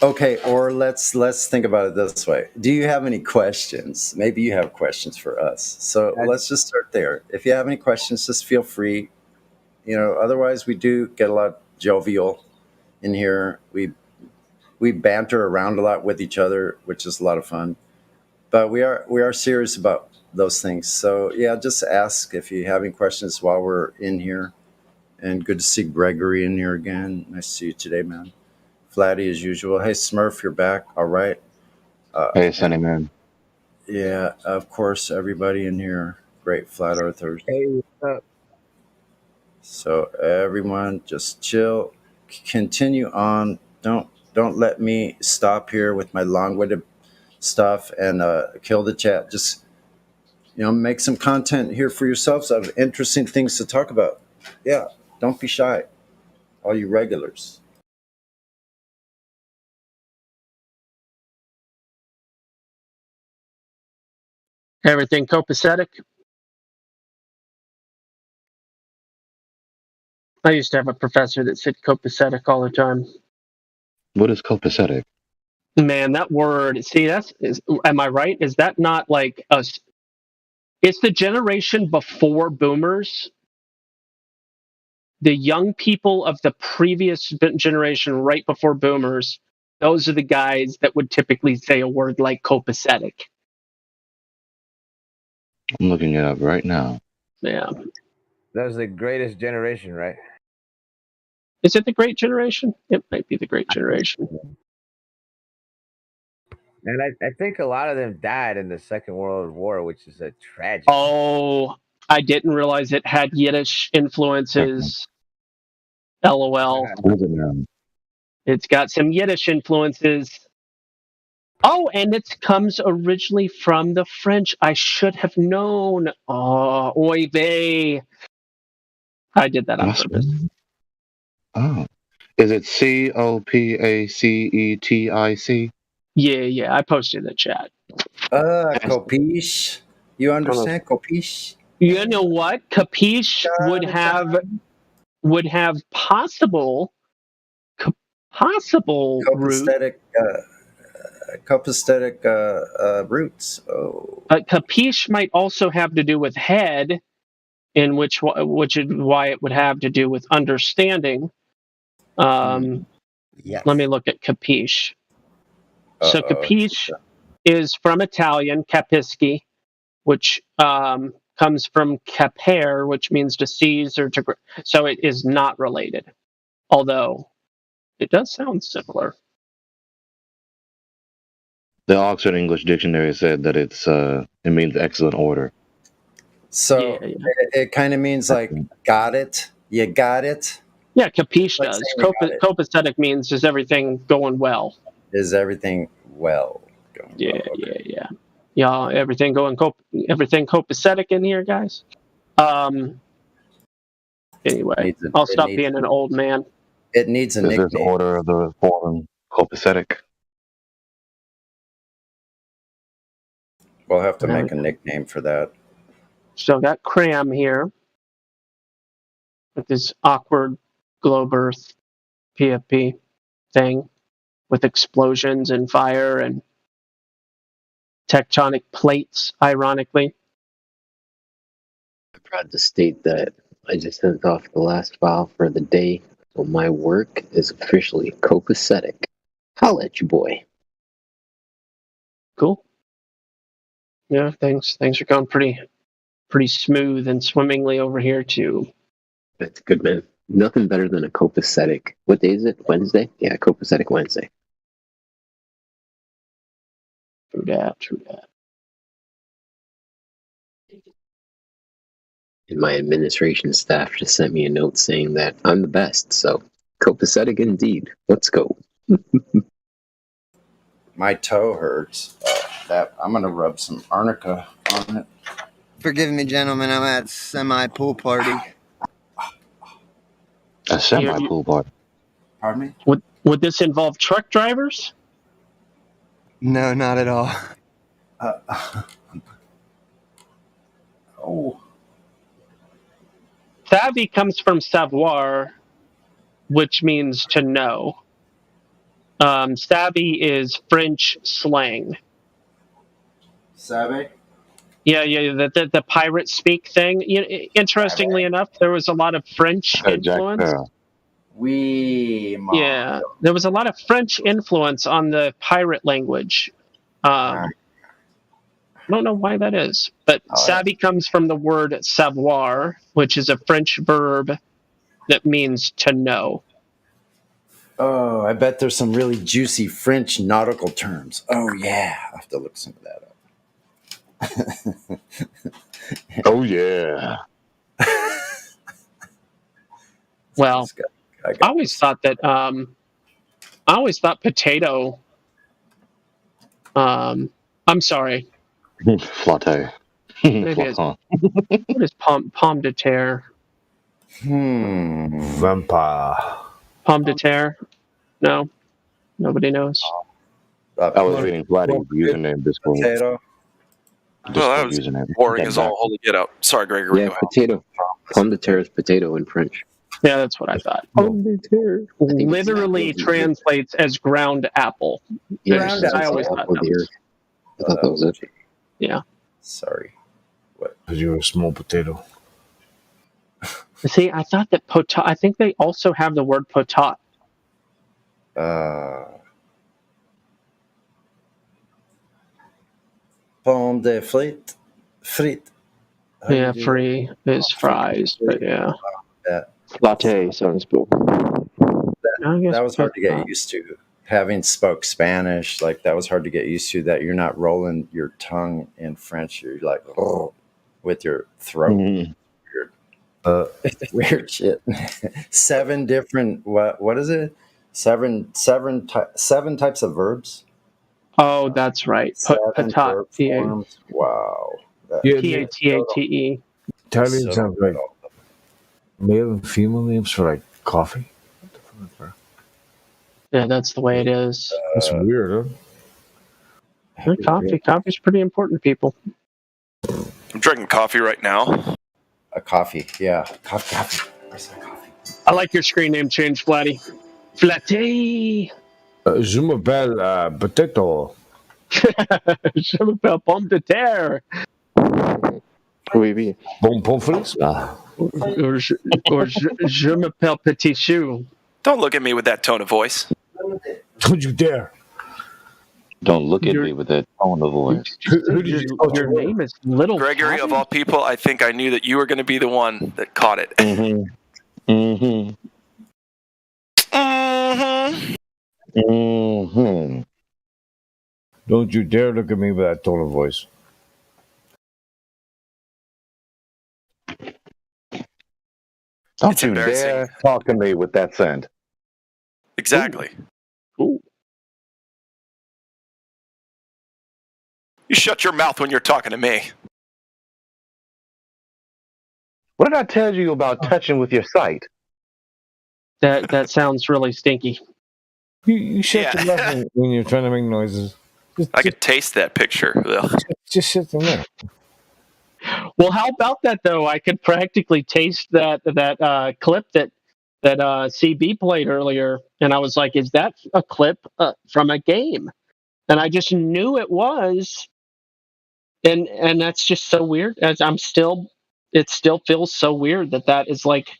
Okay, or let's think about it this way. Do you have any questions? Maybe you have questions for us. So let's just start there. If you have any questions, just feel free. Otherwise we do get a lot jovial in here. We banter around a lot with each other, which is a lot of fun. But we are serious about those things. So yeah, just ask if you have any questions while we're in here. And good to see Gregory in here again. Nice to see you today, man. Flatty as usual. Hey, Smurf, you're back. All right. Hey, Sunny Man. Yeah, of course, everybody in here. Great flat earthers. Hey, what's up? So everyone, just chill. Continue on. Don't let me stop here with my long-winded stuff and kill the chat. Just make some content here for yourselves of interesting things to talk about. Yeah, don't be shy, all you regulars. Everything copacetic. I used to have a professor that said copacetic all the time. What is copacetic? Man, that word. See, am I right? Is that not like us? It's the generation before boomers. The young people of the previous generation, right before boomers, those are the guys that would typically say a word like copacetic. I'm looking it up right now. Yeah. That was the greatest generation, right? Is it the Great Generation? It might be the Great Generation. And I think a lot of them died in the Second World War, which is a tragedy. Oh, I didn't realize it had Yiddish influences. LOL. It's got some Yiddish influences. Oh, and it comes originally from the French. I should have known. Oh, oy vey. I did that on purpose. Oh. Is it COPACETIC? Yeah. I posted in the chat. Capiche? You understand? Capiche? You know what? Capiche would have possible copacetic roots. Oh. But capiche might also have to do with head, in which is why it would have to do with understanding. Yes. Let me look at capiche. So capiche is from Italian capisci, which comes from capere, which means to seize or to. So it is not related, although it does sound similar. The Oxford English Dictionary said that it means excellent order. So it kind of means like got it. You got it? Yeah, capiche Like does. saying you got it. Copacetic means is everything going well. Is everything well going Yeah, well? Okay. yeah. Yeah, everything copacetic in here, guys. Anyway, I'll stop being an old man. It needs a This is nickname. Order of the Reformed Copacetic. We'll have to make a nickname for that. So I got Cram here with this awkward globe Earth PFP thing with explosions and fire and tectonic plates, ironically. I'm proud to state that I just sent off the last file for the day, so my work is officially copacetic. Holla at you, boy. Cool. Yeah, things are going pretty smooth and swimmingly over here too. That's good, man. Nothing better than a copacetic. What day is it? Wednesday? Yeah, copacetic Wednesday. True that. And my administration staff just sent me a note saying that I'm the best, so copacetic indeed. Let's go. My toe hurts. I'm gonna rub some arnica on it. Forgive me, gentlemen. I'm at semi-pool party. A semi-pool party. Pardon me? Would this involve truck drivers? No, not at all. Oh. Savvy comes from savoir, which means to know. Savvy is French slang. Savvy? Yeah, the pirate speak thing. Interestingly enough, there was a lot of French influence. Yeah, there was a lot of French influence on the pirate language. I don't know why that is, but savvy comes from the word savoir, which is a French verb that means to know. Oh, I bet there's some really juicy French nautical terms. Oh, yeah. I'll have to look some of that up. Oh, yeah. Well, I always thought potato. I'm sorry. Flatte. Maybe it's, what is pomme de terre? Vampire. Pomme de terre? No, nobody knows. I was reading Vladdy's username Discord. Potato. Well, that was boring as all holy get out. Sorry, Gregory. Yeah, potato. Pomme de terre is potato in French. Yeah, that's what I thought. Pomme de terre. Literally translates as ground apple. Yeah, I always thought that was. I thought that was it. Yeah. Sorry. What? Because you're a small potato. See, I thought that potat. I think they also have the word potat. Pomme de frite. Yeah, free is fries, but yeah. Latte sounds cool. That was hard to get used to. Having spoke Spanish, like that was hard to get used to. That you're not rolling your tongue in French. You're like with your throat. Mm-hmm. Weird shit. 7 different. What is it? Seven types of verbs. Oh, that's right. Potat. Wow. P-A-T-A-T-E. Italians have like male and female names for like coffee. Yeah, that's the way it is. That's weird, huh? Coffee's pretty important to people. I'm drinking coffee right now. A coffee, yeah. Coffee. Where's my coffee? I like your screen name change, Flatty. Flatty. Je m'appelle potato. Je m'appelle pomme de terre. Oui, oui. Bon frites. Or je m'appelle petit chou. Don't look at me with that tone of voice. Don't you dare. Don't look at me with that tone of voice. Who did your name is Little Gregory, of all people, I think I knew that you were going to be the one that caught it. Mm-hmm. Mm-hmm. Mm-hmm. Mm-hmm. Don't you dare look at me with that tone of voice. Don't It's you embarrassing. dare talk to me with that scent. Exactly. Ooh. You shut your mouth when you're talking to me. What did I tell you about touching with your sight? That sounds really stinky. You shut your mouth when you're trying to make noises. I could taste that picture. Ugh. Just shut them up. Well, how about that though? I could practically taste that clip that CB played earlier, and I was like, "Is that a clip from a game?" And I just knew it was, and that's just so weird. As it still feels so weird that is like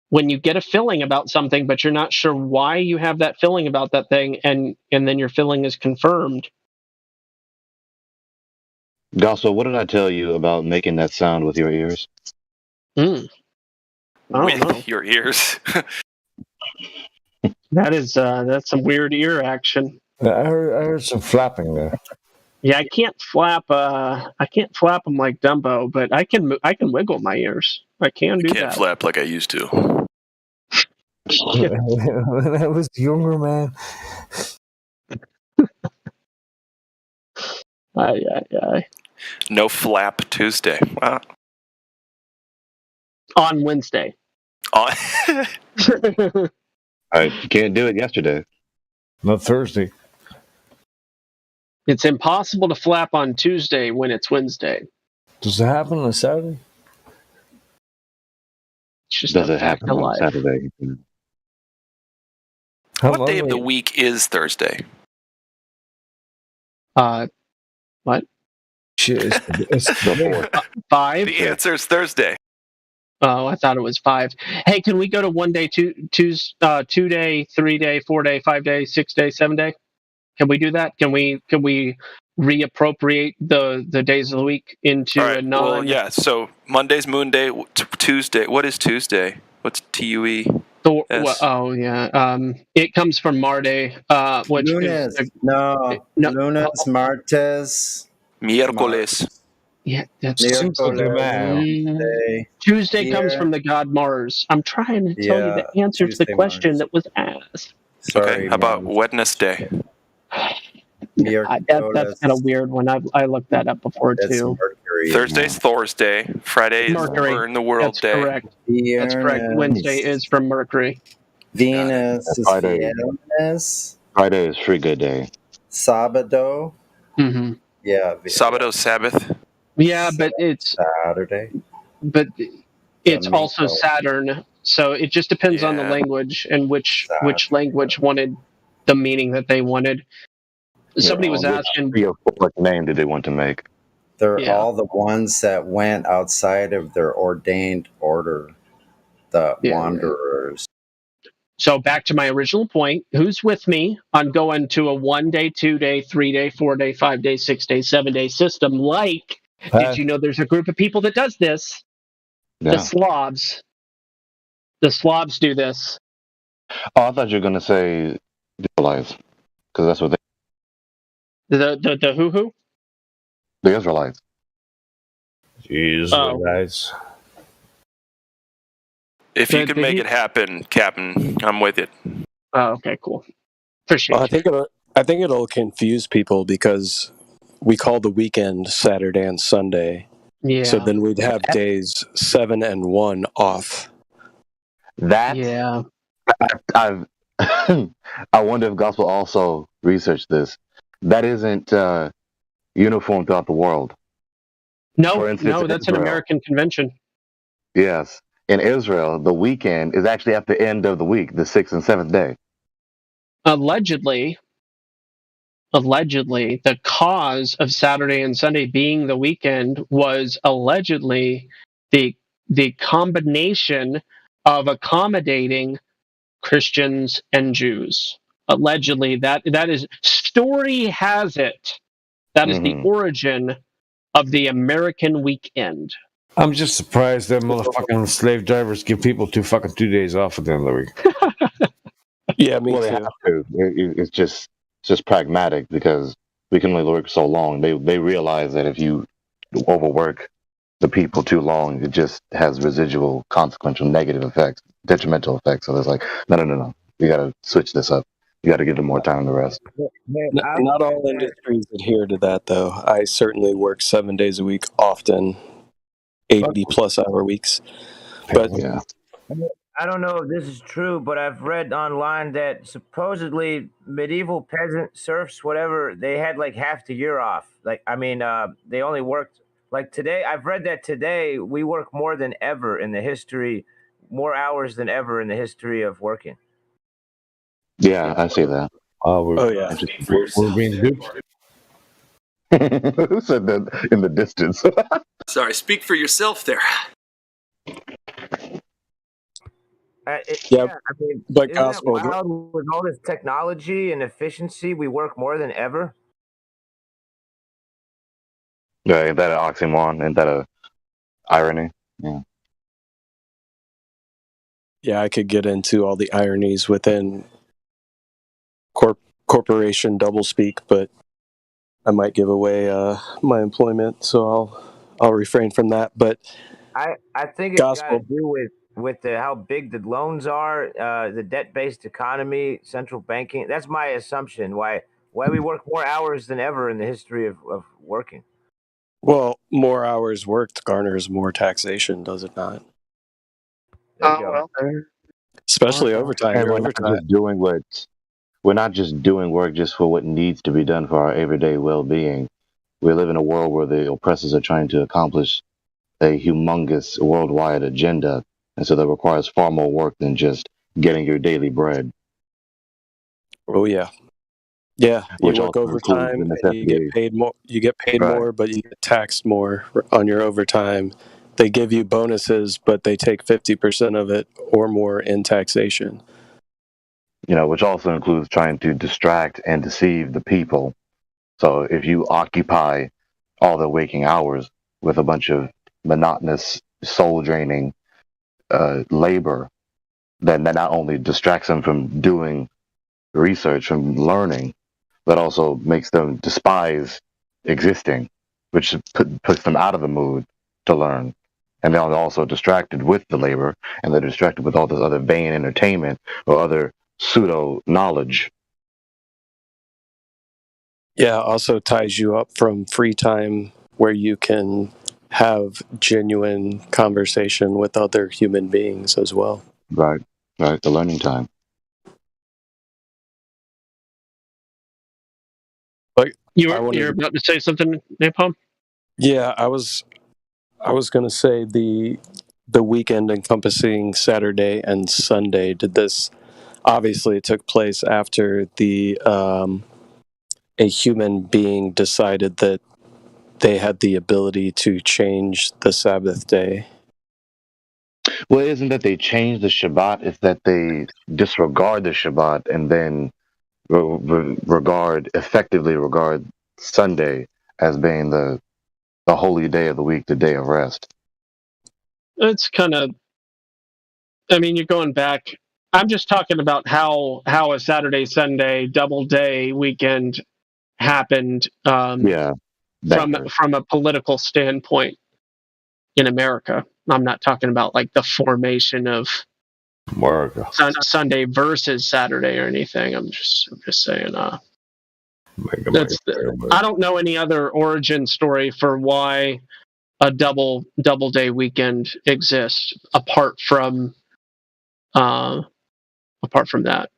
when you get a feeling about something, but you're not sure why you have that feeling about that thing, and then your feeling is confirmed. Gosso, what did I tell you about making that sound with your ears? I don't know. With your ears. That's some weird ear action. I heard some flapping there. Yeah, I can't flap them like Dumbo, but I can wiggle my ears. I can do Can't that. flap like I used to. When I was younger, man. Aye. No flap Tuesday. Wow. On Wednesday. You can't do it yesterday. Not Thursday. It's impossible to flap on Tuesday when it's Wednesday. Does it happen on Saturday? It's just Does a it fact happen of on life. Saturday? What day of the week is Thursday? What? Shit, it's the 5? The answer is Thursday. Oh, I thought it was 5. Hey, can we go to 1 day, 2 day, 3 day, 4 day, 5 day, 6 day, 7 day? Can we do that? Can we reappropriate the days of the week into All right. a non? Well, yeah. So Monday's Moon Day. Tuesday. What is Tuesday? What's TUE? Oh yeah. It comes from Marte, which Lunes. is Lunes, martes, Miércoles. Yeah, that's Miércoles, Tuesday comes from the god Mars. I'm trying to tell you the answer to the Tuesday, question that was asked. Okay. How about Wednesday? That's kind of weird one. I looked that up before too. Thursday's Thor's Day. Friday is Mercury. Burn the World That's Day. correct. That's correct. Wednesday is from Mercury. Venus is Friday. Viernes. Friday is free good day. Sábado. Mm-hmm. Yeah. Sábado, Sabbath. Yeah, but it's Saturday. But it's Domingo. also Saturn, so it just depends on the language and which language wanted the meaning that they wanted. Somebody was asking. What name did they want to make? They're all the ones that went outside of their ordained order, the wanderers. So back to my original point, who's with me on going to a 1 day, 2 day, 3 day, 4 day, 5 day, 6 day, 7 day system? Like, did you know there's a group of people that does this? Yeah. The Slavs. The Slavs do this. Oh, I thought you were going to say the Israelites, because that's what they. The who? The Israelites. Israelites. If you can make it happen, Captain, I'm with it. Oh, okay, cool. Appreciate it. I think it'll confuse people because we call the weekend Saturday and Sunday. Yeah. So then we'd have days 7 and 1 off. That. Yeah. I've I wonder if Gospel also researched this. That isn't uniform throughout the world. No, For instance, that's an Israel. American convention. Yes. In Israel, the weekend is actually at the end of the week, the 6th and 7th day. Allegedly, the cause of Saturday and Sunday being the weekend was allegedly the combination of accommodating Christians and Jews. Allegedly, that is, story has it, that is the origin of the American weekend. I'm just surprised that motherfucking slave drivers give people 2 days off at the end of the week. Yeah, me Well, too. they have to. It's just pragmatic because we can only work so long. They realize that if you overwork, the people too long, it just has residual, consequential, negative effects, detrimental effects. So it's like, no. You got to switch this up. You got to give them more time to rest. Not all industries adhere to that, though. I certainly work 7 days a week, often 80-plus hour weeks. But yeah. I don't know if this is true, but I've read online that supposedly medieval peasant serfs, whatever, they had like half the year off. Like, I mean, they only worked like today. I've read that today we work more than ever in the history, more hours than ever in the history of working. Yeah, I see that. Oh yeah, we're being duped. Who said that in the distance? Sorry, speak for yourself there. Yeah, I mean, but isn't gospel. that wild? With all this technology and efficiency, we work more than ever. Yeah, ain't that an oxymoron? Ain't that a irony? Yeah. Yeah, I could get into all the ironies within corporation doublespeak, but I might give away my employment, so I'll refrain from that. But I think it's got to do with how big the loans are, the debt-based economy, central banking. That's my assumption. Why we work more hours than ever in the history of working. Well, more hours worked garners more taxation, does it not? There you go. Especially overtime. And Your we're not overtime. just doing we're not just doing work just for what needs to be done for our everyday well-being. We live in a world where the oppressors are trying to accomplish a humongous worldwide agenda, and so that requires far more work than just getting your daily bread. Oh yeah, yeah. You Which work also includes overtime the and you get necessity. paid more. You get paid Right. more, but you get taxed more on your overtime. They give you bonuses, but they take 50% of it or more in taxation. Which also includes trying to distract and deceive the people. So if you occupy all their waking hours with a bunch of monotonous, soul-draining labor, then that not only distracts them from doing research, from learning, but also makes them despise existing, which puts them out of the mood to learn. And they're also distracted with the labor, and they're distracted with all this other vain entertainment or other pseudo knowledge. Yeah, also ties you up from free time where you can have genuine conversation with other human beings as well. Right, the learning time. But you're about to say something, Napalm? Yeah, I was going to say the weekend encompassing Saturday and Sunday. Did this? Obviously, it took place after a human being decided that they had the ability to change the Sabbath day. Well, it isn't that they change the Shabbat, it's that they disregard the Shabbat and then effectively regard Sunday as being the holy day of the week, the day of rest. It's kind of, I mean, you're going back. I'm just talking about how a Saturday, Sunday double day weekend happened. From a political standpoint in America. I'm not talking about like the formation of America. Sunday versus Saturday or anything. I'm just saying. I don't know any other origin story for why a double day weekend exists apart from that.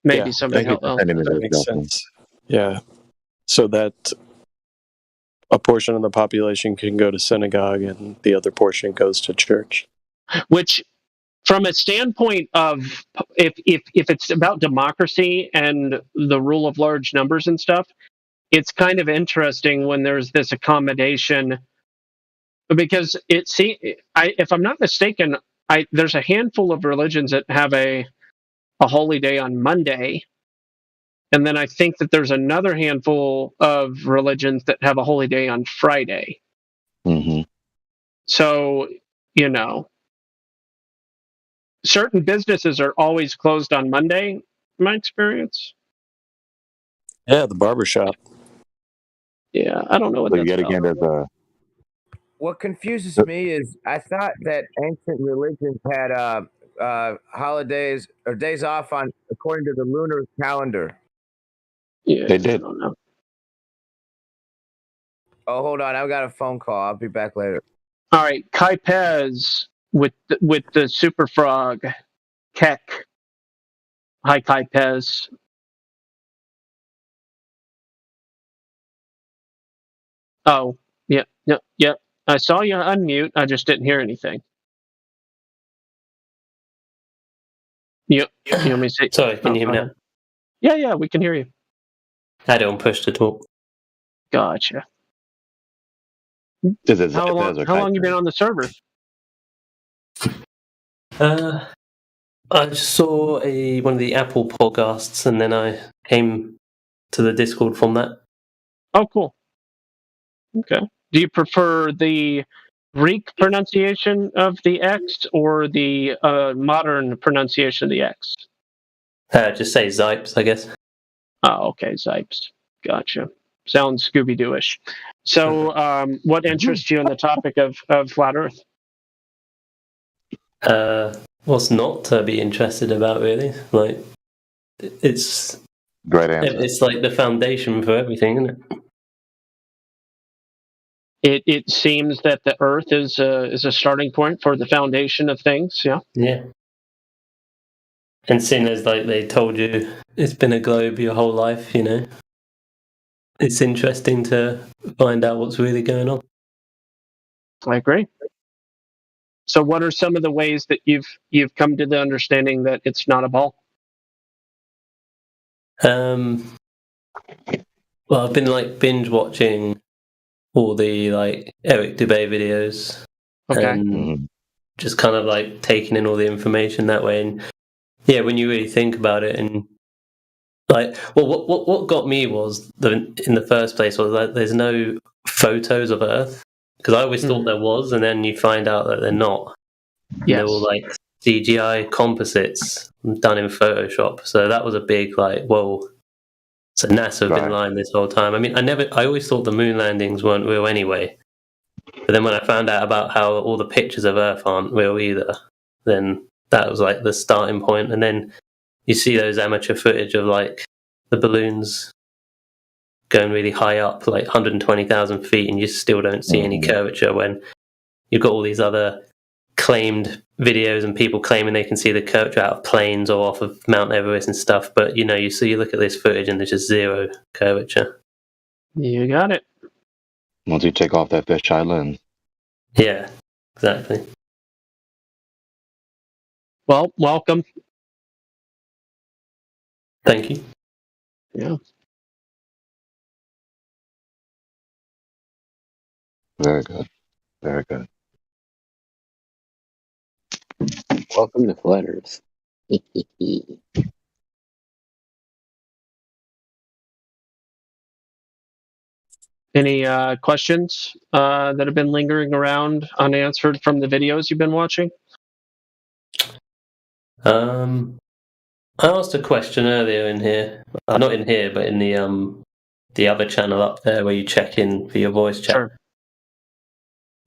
Maybe somebody else. That makes sense. Yeah, so that a portion of the population can go to synagogue and the other portion goes to church. Which, from a standpoint of if it's about democracy and the rule of large numbers and stuff, it's kind of interesting when there's this accommodation, because if I'm not mistaken, there's a handful of religions that have a holy day on Monday, and then I think that there's another handful of religions that have a holy day on Friday. Mm-hmm. So, certain businesses are always closed on Monday, in my experience. Yeah, the barbershop. Yeah, I don't know what that's yet about. again, what confuses me is I thought that ancient religions had holidays or days off on according to the lunar calendar. Yeah, They did. I don't know. Oh, hold on, I've got a phone call. I'll be back later. All right, Kai Pez with the Super Frog, Keck. Hi, Kai Pez. Oh, yep. I saw you unmute. I just didn't hear anything. Yep. You want me to say? Sorry, can you hear me now? Yeah, we can hear you. I don't push to talk. Gotcha. This is How long you been on the server? I just saw one of the Apple podcasts, and then I came to the Discord from that. Oh, cool. Okay. Do you prefer the Greek pronunciation of the X or the modern pronunciation of the X? Just say Zipes, I guess. Oh, okay, Zipes. Gotcha. Sounds Scooby-Doo-ish. So, what interests you in the topic of flat Earth? What's not to be interested about, really? Like, it's great answer. It's like the foundation for everything, isn't it? It seems that the Earth is a starting point for the foundation of things. Yeah. Yeah. And seeing as like they told you it's been a globe your whole life, you know, it's interesting to find out what's really going on. I agree. So, what are some of the ways that you've come to the understanding that it's not a ball? Well, I've been like binge watching all the like Eric Dubay videos, and just kind of like taking in all the information that way. And yeah, when you really think about it, and like, well, what got me was in the first place was that there's no photos of Earth, because I always thought there was, and then you find out that they're not. Yes. They're all like CGI composites done in Photoshop. So that was a big like, whoa. So NASA have been lying this whole time. I mean, I always thought the moon landings weren't real anyway. But then when I found out about how all the pictures of Earth aren't real either, then that was like the starting point. And then you see those amateur footage of like the balloons going really high up, like 120,000 feet, and you still don't see any curvature when you've got all these other claimed videos and people claiming they can see the curvature out of planes or off of Mount Everest and stuff, but you look at this footage and there's just zero curvature. You got it. Once you take off that fisheye lens. Yeah, exactly. Well, welcome. Thank you. Yeah. Very good. Very good. Welcome to Flat Earth. Any questions that have been lingering around unanswered from the videos you've been watching? I asked a question earlier in here. Not in here, but in the other channel up there where you check in for your voice chat. Sure.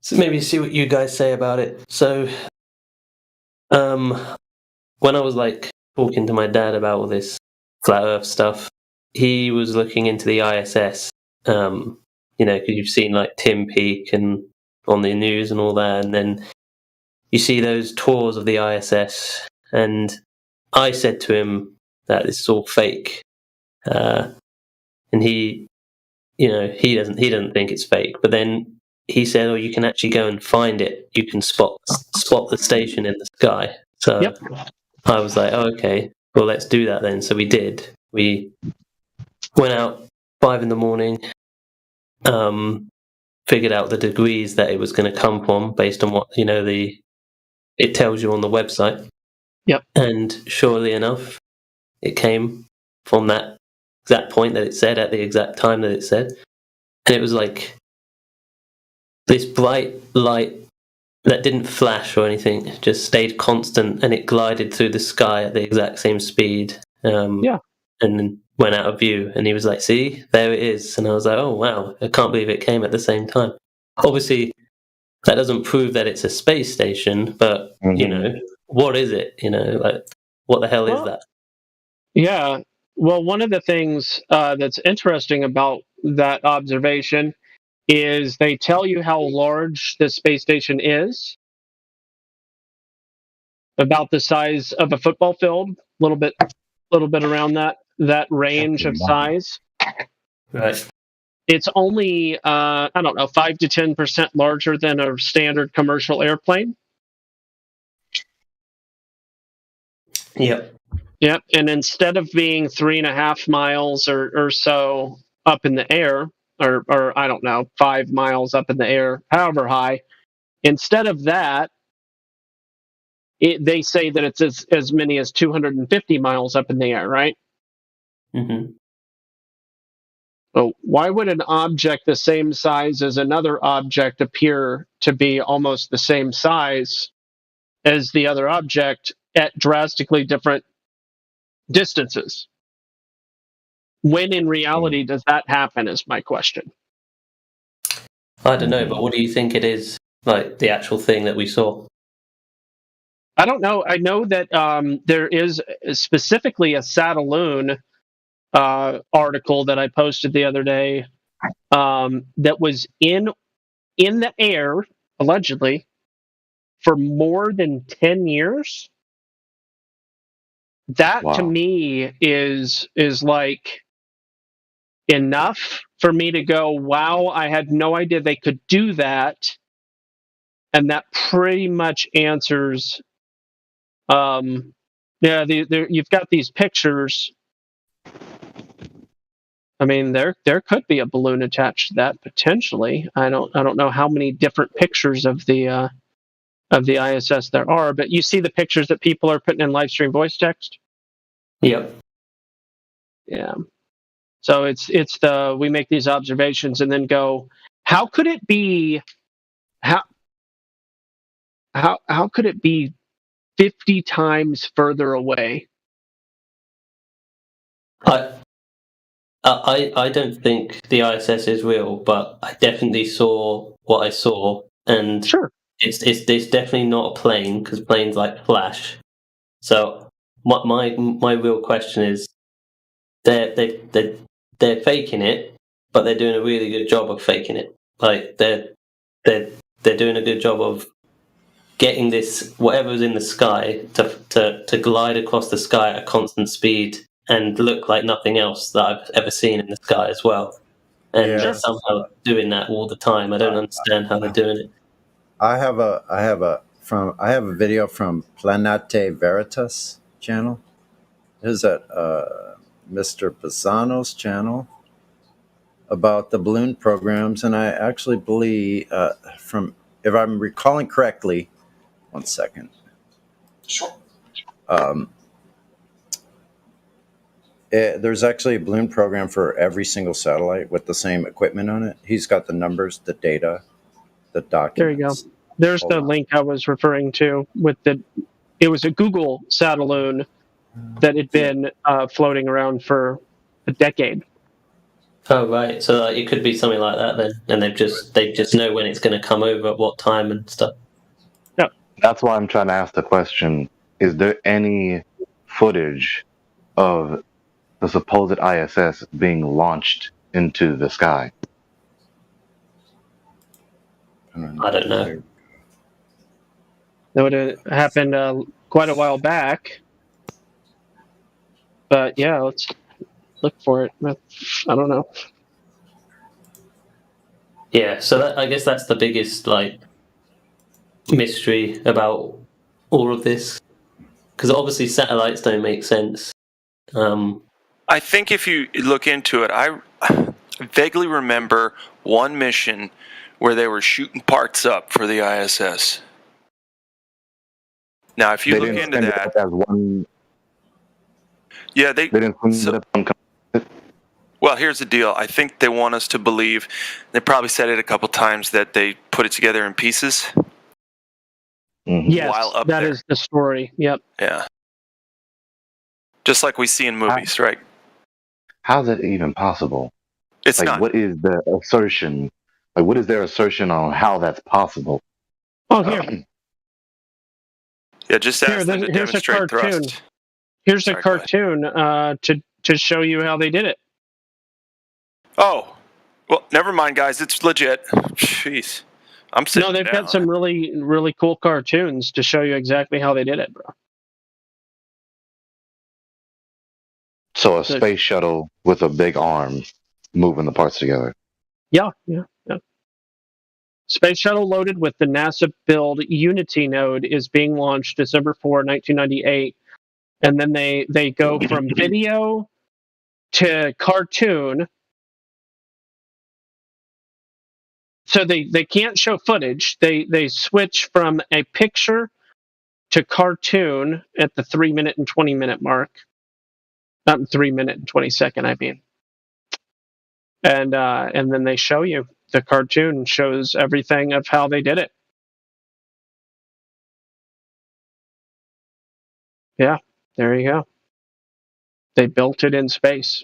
So maybe see what you guys say about it. So, when I was like talking to my dad about all this flat Earth stuff, he was looking into the ISS. Because you've seen like Tim Peake and on the news and all that, and then you see those tours of the ISS. And I said to him that this is all fake, and he doesn't think it's fake. But then he said, "Oh, you can actually go and find it. You can spot the station in the sky." So yep. I was like, oh, "Okay, well, let's do that then." So we did. We went out 5 a.m, figured out the degrees that it was going to come from based on what it tells you on the website. Yep. And surely enough, it came from that exact point that it said at the exact time that it said. And it was like this bright light that didn't flash or anything, it just stayed constant, and it glided through the sky at the exact same speed. Yeah. And then went out of view, and he was like, "See, there it is." And I was like, "Oh wow, I can't believe it came at the same time." Obviously, that doesn't prove that it's a space station. But you know, what is it? You know, like what the hell is that? Yeah. Well, one of the things that's interesting about that observation is they tell you how large the space station is, about the size of a football field, a little bit around that range of size. Right. It's only I don't know, 5 to 10% larger than a standard commercial airplane. Yep. Yep. And instead of being 3.5 miles or so up in the air, or I don't know, 5 miles up in the air, however high, instead of that, they say that it's as many as 250 miles up in the air, right? Mm-hmm. So why would an object the same size as another object appear to be almost the same size as the other object at drastically different distances? When in reality does that happen is my question. I don't know, but what do you think it is, like the actual thing that we saw? I don't know. I know that there is specifically a Satelloon article that I posted the other day that was in the air, allegedly, for more than 10 years. That to me is like enough for me to go, wow, I had no idea they could do that. And that pretty much answers you've got these pictures. I mean, there could be a balloon attached to that potentially. I don't know how many different pictures of the ISS there are, but you see the pictures that people are putting in live stream voice text. Yep. Yeah. So it's we make these observations and then go, how could it be? How could it be 50 times further away? I don't think the ISS is real, but I definitely saw what I saw, and sure, it's definitely not a plane because planes like flash. So my real question is, they're faking it, but they're doing a really good job of faking it. Like they're doing a good job of getting this whatever's in the sky to glide across the sky at a constant speed and look like nothing else that I've ever seen in the sky as well. And they're somehow doing that all the time. I don't understand how they're doing it. I have a video from Planete Veritas channel. Is that Mr. Pisano's channel about the balloon programs, and I actually believe if I'm recalling correctly, one second. Sure. There's actually a balloon program for every single satellite with the same equipment on it. He's got the numbers, the data, the documents. There you go. There's the link I was referring to with it was a Google Satelloon that had been floating around for a decade. Oh right, so it could be something like that then, and they just know when it's going to come over at what time and stuff. Yeah, that's why I'm trying to ask the question: is there any footage of the supposed ISS being launched into the sky? I don't know. That would have happened quite a while back. But yeah, let's look for it. I don't know. Yeah, so I guess that's the biggest mystery about all of this, because obviously satellites don't make sense. I think if you look into it, I vaguely remember one mission where they were shooting parts up for the ISS. Now, if you look into that, as one. Yeah, they didn't. Well, here's the deal. I think they want us to believe, they probably said it a couple times, that they put it together in pieces. Yes, while up that there. is the story. Yep. Yeah. Just like we see in movies, right? How's it even possible? It's not. What is the assertion? What is their assertion on how that's possible? Oh, here. Yeah, just ask Here, them to here's a demonstrate cartoon. thrust. Here's Sorry, a go ahead. cartoon to show you how they did it. Oh, well, never mind, guys. It's legit. Jeez, I'm sitting No, they've down. got some really, really cool cartoons to show you exactly how they did it, bro. So a space shuttle with a big arm moving the parts together. Yeah. Space shuttle loaded with the NASA build Unity node is being launched December 4, 1998. And then they go from video to cartoon. So they can't show footage. They switch from a picture to cartoon at the 3 minute and 20 minute mark. Not 3 minute and 20 second, I mean. And then they show you. The cartoon shows everything of how they did it. Yeah, there you go. They built it in space.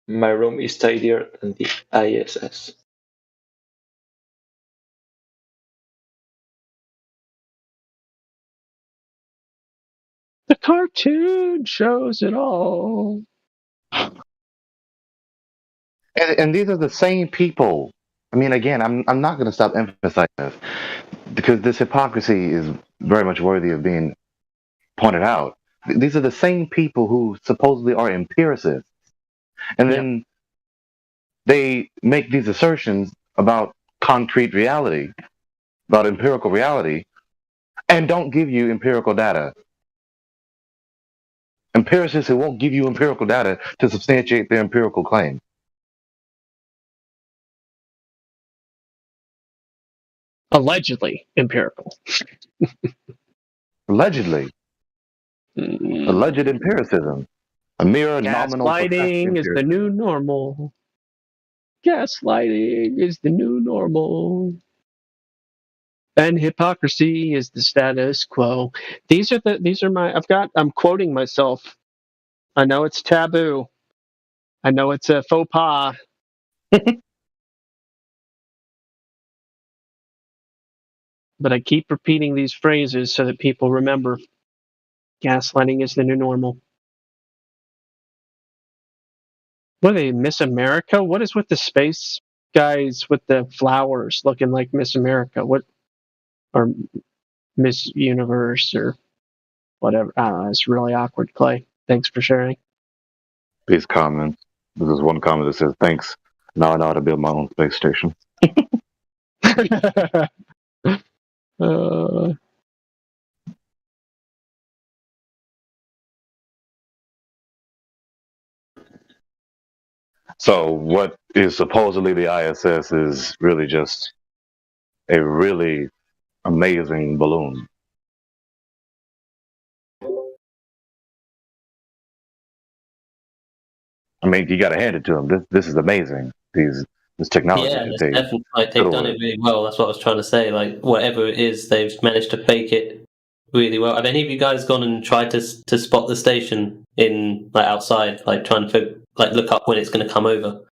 My room is tidier than the ISS. The cartoon shows it all. And these are the same people. I mean, again, I'm not going to stop emphasizing this because this hypocrisy is very much worthy of being pointed out. These are the same people who supposedly are empiricists, and then they make these assertions about concrete reality, about empirical reality, and don't give you empirical data. Empiricists who won't give you empirical data to substantiate their empirical claim. Allegedly empirical. Allegedly. Alleged empiricism. A mere nominal. Gaslighting is the new normal. Gaslighting is the new normal. And hypocrisy is the status quo. I'm quoting myself. I know it's taboo. I know it's a faux pas. But I keep repeating these phrases so that people remember. Gaslighting is the new normal. What are they, Miss America? What is with the space guys with the flowers looking like Miss America? What, or Miss Universe or whatever? I don't know. It's really awkward, Clay. Thanks for sharing. These comments. There's one comment that says, "Thanks. Now I know how to build my own space station." So what is supposedly the ISS is really just a really amazing balloon. I mean, you got to hand it to them. This is amazing. This technology. Yeah, it's definitely, like, they've done it really well. That's what I was trying to say. Like, whatever it is, they've managed to fake it really well. Have any of you guys gone and tried to spot the station in, like, outside, like trying to look up when it's going to come over?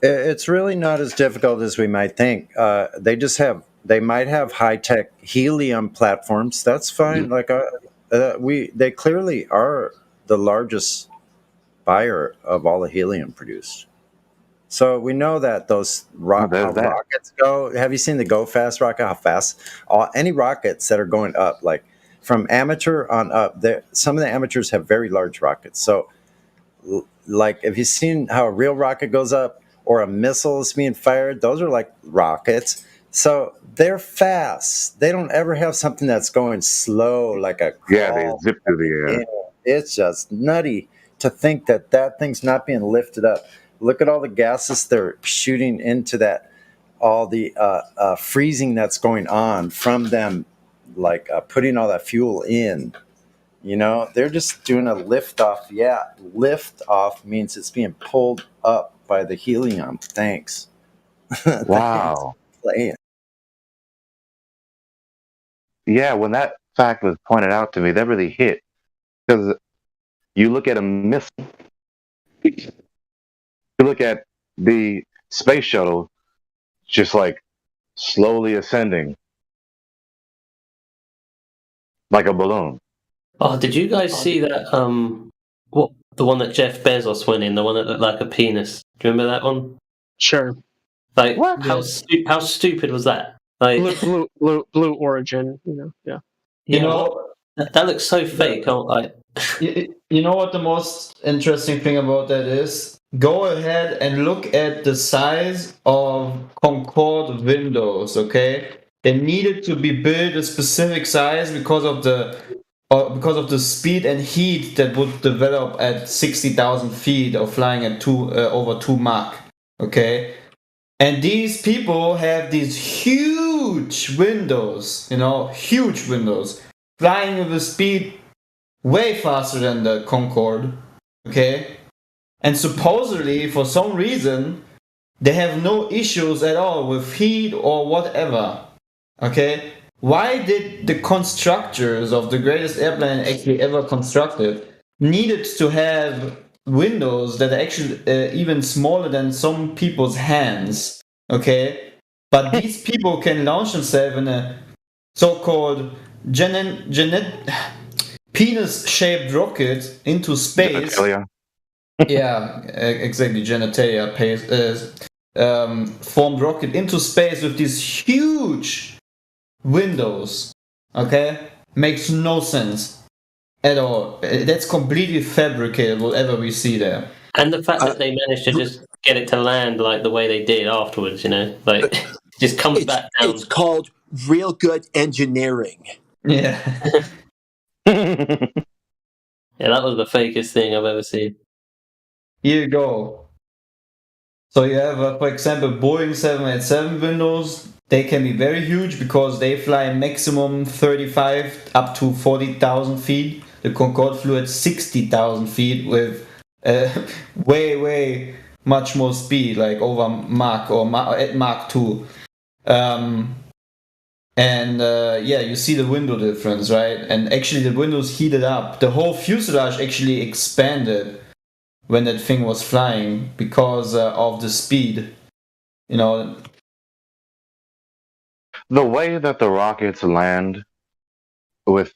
It's really not as difficult as we might think. They might have high-tech helium platforms. That's fine. They clearly are the largest buyer of all the helium produced. So we know that those rockets go. Have you seen the Go Fast rocket? How fast? Any rockets that are going up, like from amateur on up, some of the amateurs have very large rockets. So, like, if you've seen how a real rocket goes up or a missile is being fired, those are like rockets. So they're fast. They don't ever have something that's going slow, like a crawl. Yeah, they zip through the air. It's just nutty to think that thing's not being lifted up. Look at all the gases they're shooting into that, all the freezing that's going on from them, like putting all that fuel in. You know, they're just doing a lift off. Yeah, lift off means it's being pulled up by the helium. Thanks. Wow. Thanks. Yeah, when that fact was pointed out to me, that really hit. Because you look at a missile, you look at the space shuttle just like slowly ascending. like a balloon. Oh, did you guys see that? What the one that Jeff Bezos went in? The one that looked like a penis. Do you remember that one? Sure. Like What? how how stupid was that? Like Blue Origin. Yeah. You yeah, know, that looks so fake. you know what the most interesting thing about that is? Go ahead and look at the size of Concorde windows, okay? They needed to be built a specific size because of the speed and heat that would develop at 60,000 feet or flying at over 2 Mach, okay? And these people have these huge windows, huge windows, flying with a speed way faster than the Concorde, okay? And supposedly, for some reason, they have no issues at all with heat or whatever, okay? Why did the constructors of the greatest airplane actually ever constructed needed to have windows that are actually even smaller than some people's hands, okay? But these people can launch themselves in a so-called penis-shaped rocket into space. Yeah, exactly. Genitalia formed rocket into space with these huge windows. Okay, makes no sense at all. That's completely fabricated. Whatever we see there, and the fact that they managed to just get it to land like the way they did afterwards, like just comes back down. It's called real good engineering. Yeah. Yeah, that was the fakest thing I've ever seen. Here you go. So you have, for example, Boeing 787 windows. They can be very huge because they fly maximum 35 up to 40,000 feet. The Concorde flew at 60,000 feet with way much more speed, like over Mach or at Mach 2. You see the window difference, right? And actually the windows heated up. The whole fuselage actually expanded when that thing was flying because of the speed. The way that the rockets land with,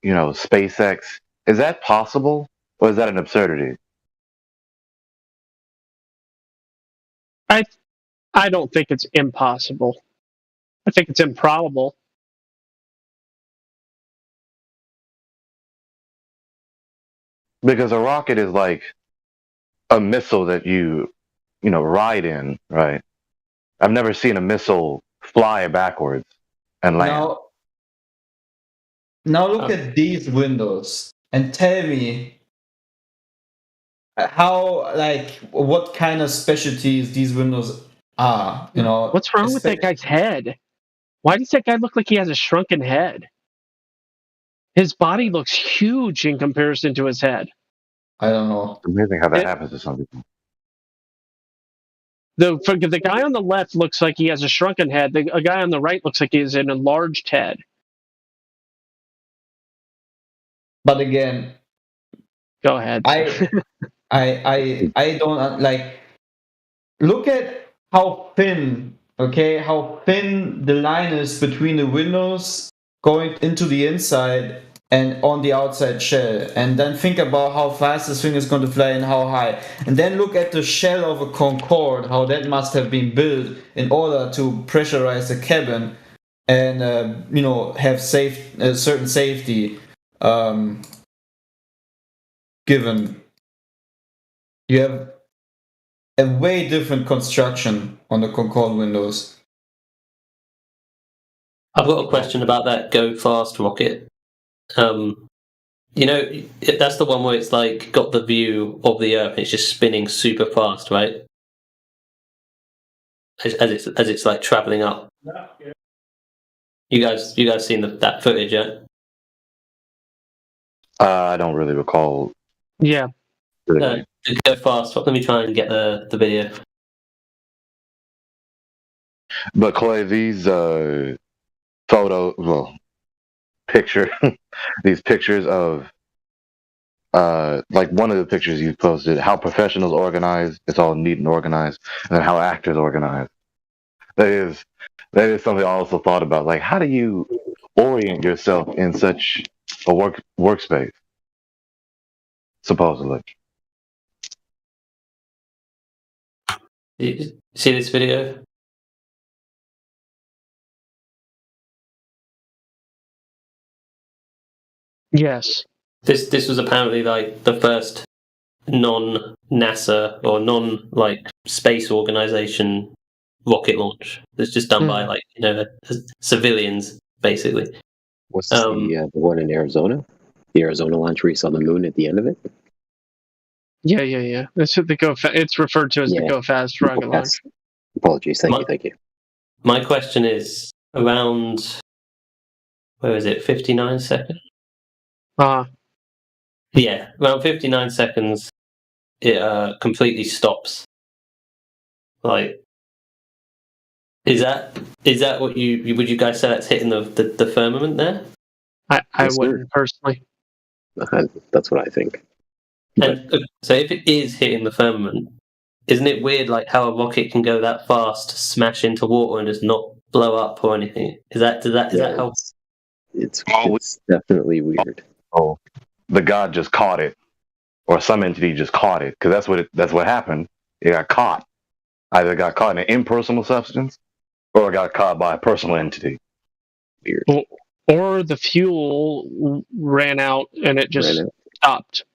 SpaceX, is that possible? Or is that an absurdity? I don't think it's impossible. I think it's improbable. Because a rocket is like a missile that you ride in, right? I've never seen a missile fly backwards and land. Now look at these windows and tell me what kind of specialties these windows are. What's wrong with that guy's head? Why does that guy look like he has a shrunken head? His body looks huge in comparison to his head. I don't know. It's amazing how that happens to some people. The guy on the left looks like he has a shrunken head. The guy on the right looks like he has an enlarged head. But again, go ahead. I don't like. Look at how thin the line is between the windows going into the inside and on the outside shell, and then think about how fast this thing is going to fly and how high, and then look at the shell of a Concorde, how that must have been built in order to pressurize the cabin and have certain safety given. You have a way different construction on the Concorde windows. I've got a question about that Go Fast rocket. That's the one where it's like got the view of the Earth and it's just spinning super fast, right? As it's like traveling up. You guys seen that footage yet? I don't really recall. Yeah. Go Fast. Let me try and get the video. But Clay, these these pictures of like one of the pictures you posted, how professionals organize, it's all neat and organized, and then how actors organize. That is something I also thought about. Like, how do you orient yourself in such a workspace, supposedly. You see this video? Yes. This was apparently like the first non-NASA or non space organization rocket launch. That's just done by civilians, basically. What's the one in Arizona? The Arizona launch where you saw the moon at the end of it? Yeah. That's what it's referred to as the Go Fast rocket launch. Apologies. Thank you. My question is around, where is it, 59 seconds? Yeah, around 59 seconds, it completely stops. Like, is that what would you guys say that's hitting the firmament there? I wouldn't personally. That's what I think. And so if it is hitting the firmament, isn't it weird like how a rocket can go that fast, smash into water and just not blow up or anything? Is that how? It's definitely weird. Oh, the god just caught it, or some entity just caught it, because that's what happened. It got caught. Either it got caught in an impersonal substance, or it got caught by a personal entity. Weird. Or the fuel ran out and it just stopped.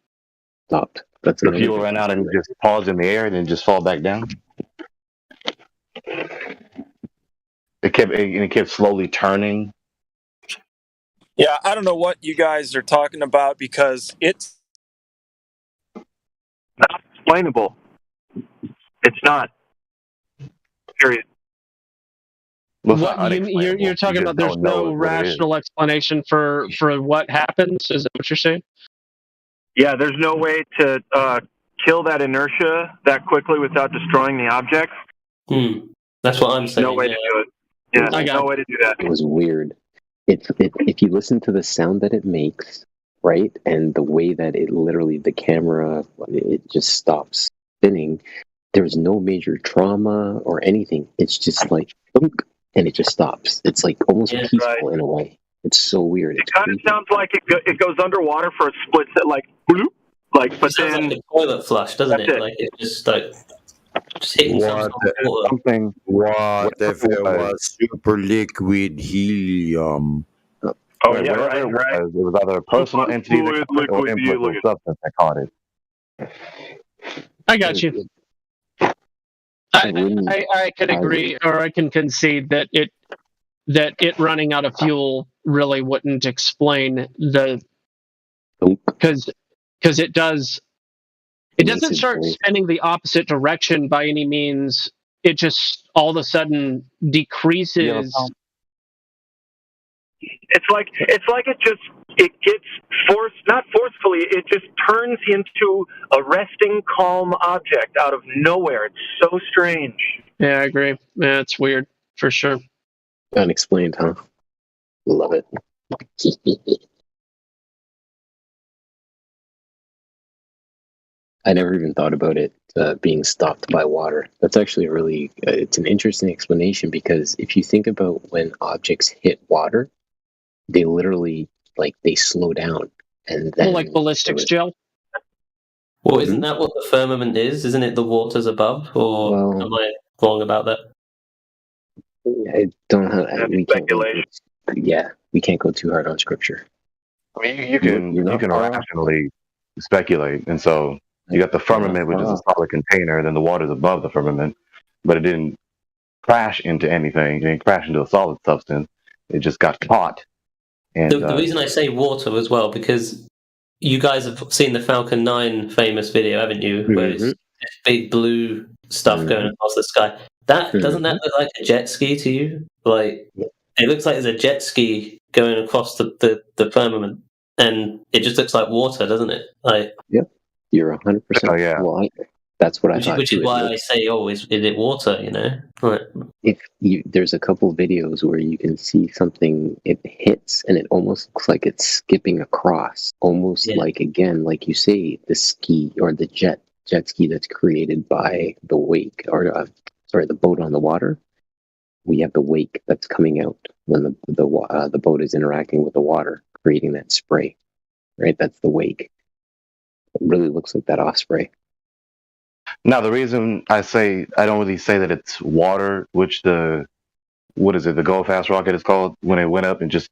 That's the fuel ran out and it just paused in the air and then just fall back down. It kept slowly turning. Yeah, I don't know what you guys are talking about because it's not explainable. It's not. Period. You're talking about there's no rational explanation for what happens? Is that what you're saying? Yeah, there's no way to kill that inertia that quickly without destroying the object. That's what I'm saying. No way to do it. Yeah, no way to do that. It was weird. If you listen to the sound that it makes, right, and the way that it literally, the camera, it just stops spinning, there's no major trauma or anything. It's just like, and it just stops. It's like almost peaceful in a way. It's so weird. It kind of sounds like it goes underwater for a split second, like, bloop, like, but then like a toilet flush, doesn't it? Like it just hitting something. What if it was super liquid helium? Oh, yeah, right. It was either a personal entity that caught it or impersonal substance that caught it. I got you. I can agree, or I can concede that it running out of fuel really wouldn't explain because it doesn't start spinning the opposite direction by any means. It just all of a sudden decreases. It's like it gets not forcefully. It just turns into a resting, calm object out of nowhere. It's so strange. Yeah, I agree. Yeah, it's weird for sure. Unexplained, huh? Love it. I never even thought about it being stopped by water. That's actually it's an interesting explanation, because if you think about when objects hit water, they literally, they slow down. And then like ballistics gel? Well, isn't that what the firmament is? Isn't it the waters above? Or am I wrong about that? I don't know. We can't go too hard on scripture. I mean, you can rationally speculate, and so you got the firmament, which is a solid container, then the water's above the firmament, but it didn't crash into anything. It didn't crash into a solid substance. It just got caught. And the reason I say water as well, because you guys have seen the Falcon 9 famous video, haven't you? Where it's big blue stuff going across the sky. Doesn't that look like a jet ski to you? Like, it looks like there's a jet ski going across the firmament, and it just looks like water, doesn't it? Like, yep, you're 100%. Oh yeah, that's what I thought. Which is why I say, is it water? You know, like, there's a couple videos where you can see something, it hits, and it almost looks like it's skipping across, almost like you say, the ski or the jet ski that's created by the wake, or the boat on the water. we have the wake that's coming out when the boat is interacting with the water, creating that spray, right? That's the wake. It really looks like that osprey. Now, the reason I don't really say that it's water, which the Go Fast rocket is called, when it went up and just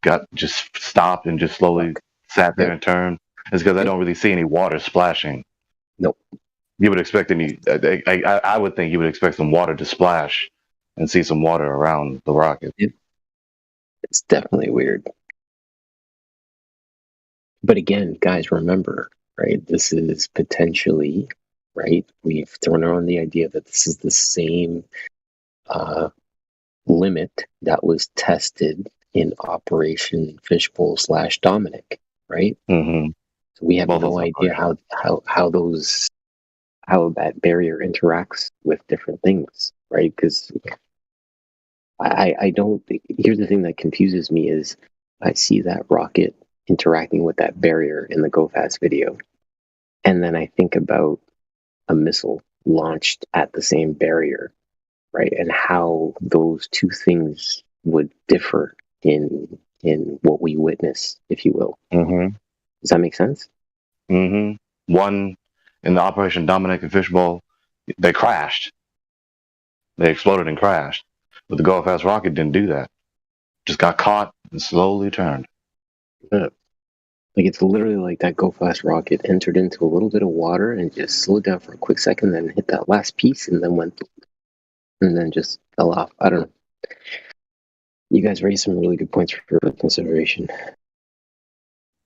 stopped and just slowly sat there and turned, is because I don't really see any water splashing. Nope. You would expect I would think you would expect some water to splash and see some water around the rocket. It's definitely weird. But again, guys, remember, right? This is potentially, right? We've thrown around the idea that this is the same limit that was tested in Operation Fishbowl / Dominic, right? Mm-hmm. So we have no idea how that barrier interacts with different things, right? Because I don't. Here's the thing that confuses me is I see that rocket interacting with that barrier in the Go Fast video, and then I think about a missile launched at the same barrier, right? And how those two things would differ in what we witness, if you will. Mm-hmm. Does that make sense? Mm-hmm. One in the Operation Dominic and Fishbowl, they crashed. They exploded and crashed. But the Go Fast rocket didn't do that. Just got caught and slowly turned. Yeah. Like it's literally like that Go Fast rocket entered into a little bit of water and just slowed down for a quick second, then hit that last piece and then went and then just fell off. I don't know. You guys raised some really good points for consideration.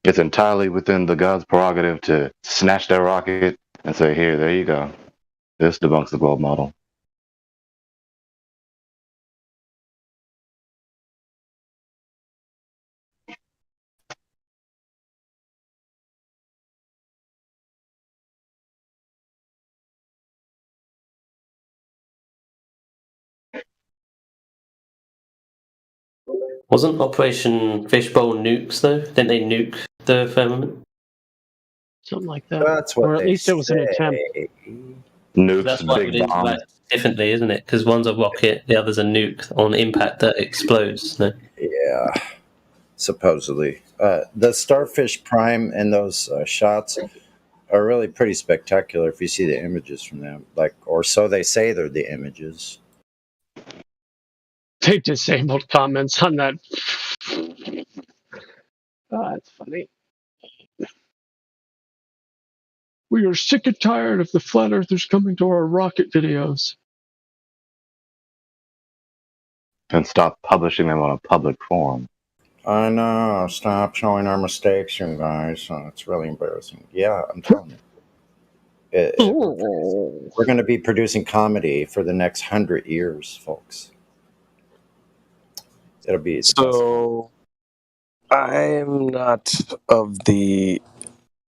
It's entirely within the God's prerogative to snatch that rocket and say, here, there you go. This debunks the globe model. Wasn't Operation Fishbowl nukes though? Didn't they nuke the firmament? Something like that. That's what or at they least it was an attempt. Nukes, That's why we big didn't bomb. interact differently, isn't it? Because one's a rocket, the other's a nuke on impact that explodes. No? Yeah, supposedly. The Starfish Prime and those shots are really pretty spectacular if you see the images from them. Or so they say they're the images. They disabled comments on that. Oh, that's funny. We are sick and tired of the flat earthers coming to our rocket videos. And stop publishing them on a public forum. I know. Stop showing our mistakes, you guys. It's really embarrassing. Yeah, I'm telling you. We're going to be producing comedy for the next 100 years, folks. It'll be so. I'm not of the.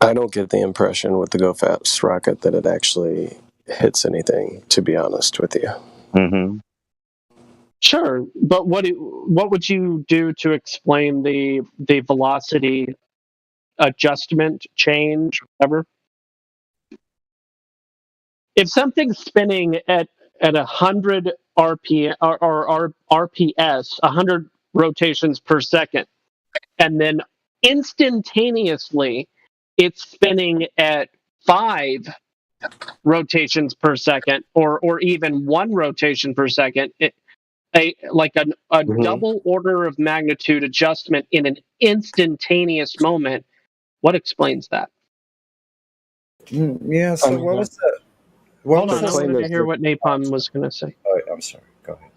I don't get the impression with the Go Fast rocket that it actually hits anything. To be honest with you. Mm-hmm. Sure, but what would you do to explain the velocity adjustment change, whatever? If something's spinning at 100 RPM or RPS, 100 rotations per second, and then instantaneously it's spinning at 5 rotations per second, or even 1 rotation per second, a double order of magnitude adjustment in an instantaneous moment. What explains that? Yeah. So what was that? Hold on, I wanted to hear what Napalm was going to say. Oh, I'm sorry. Go ahead.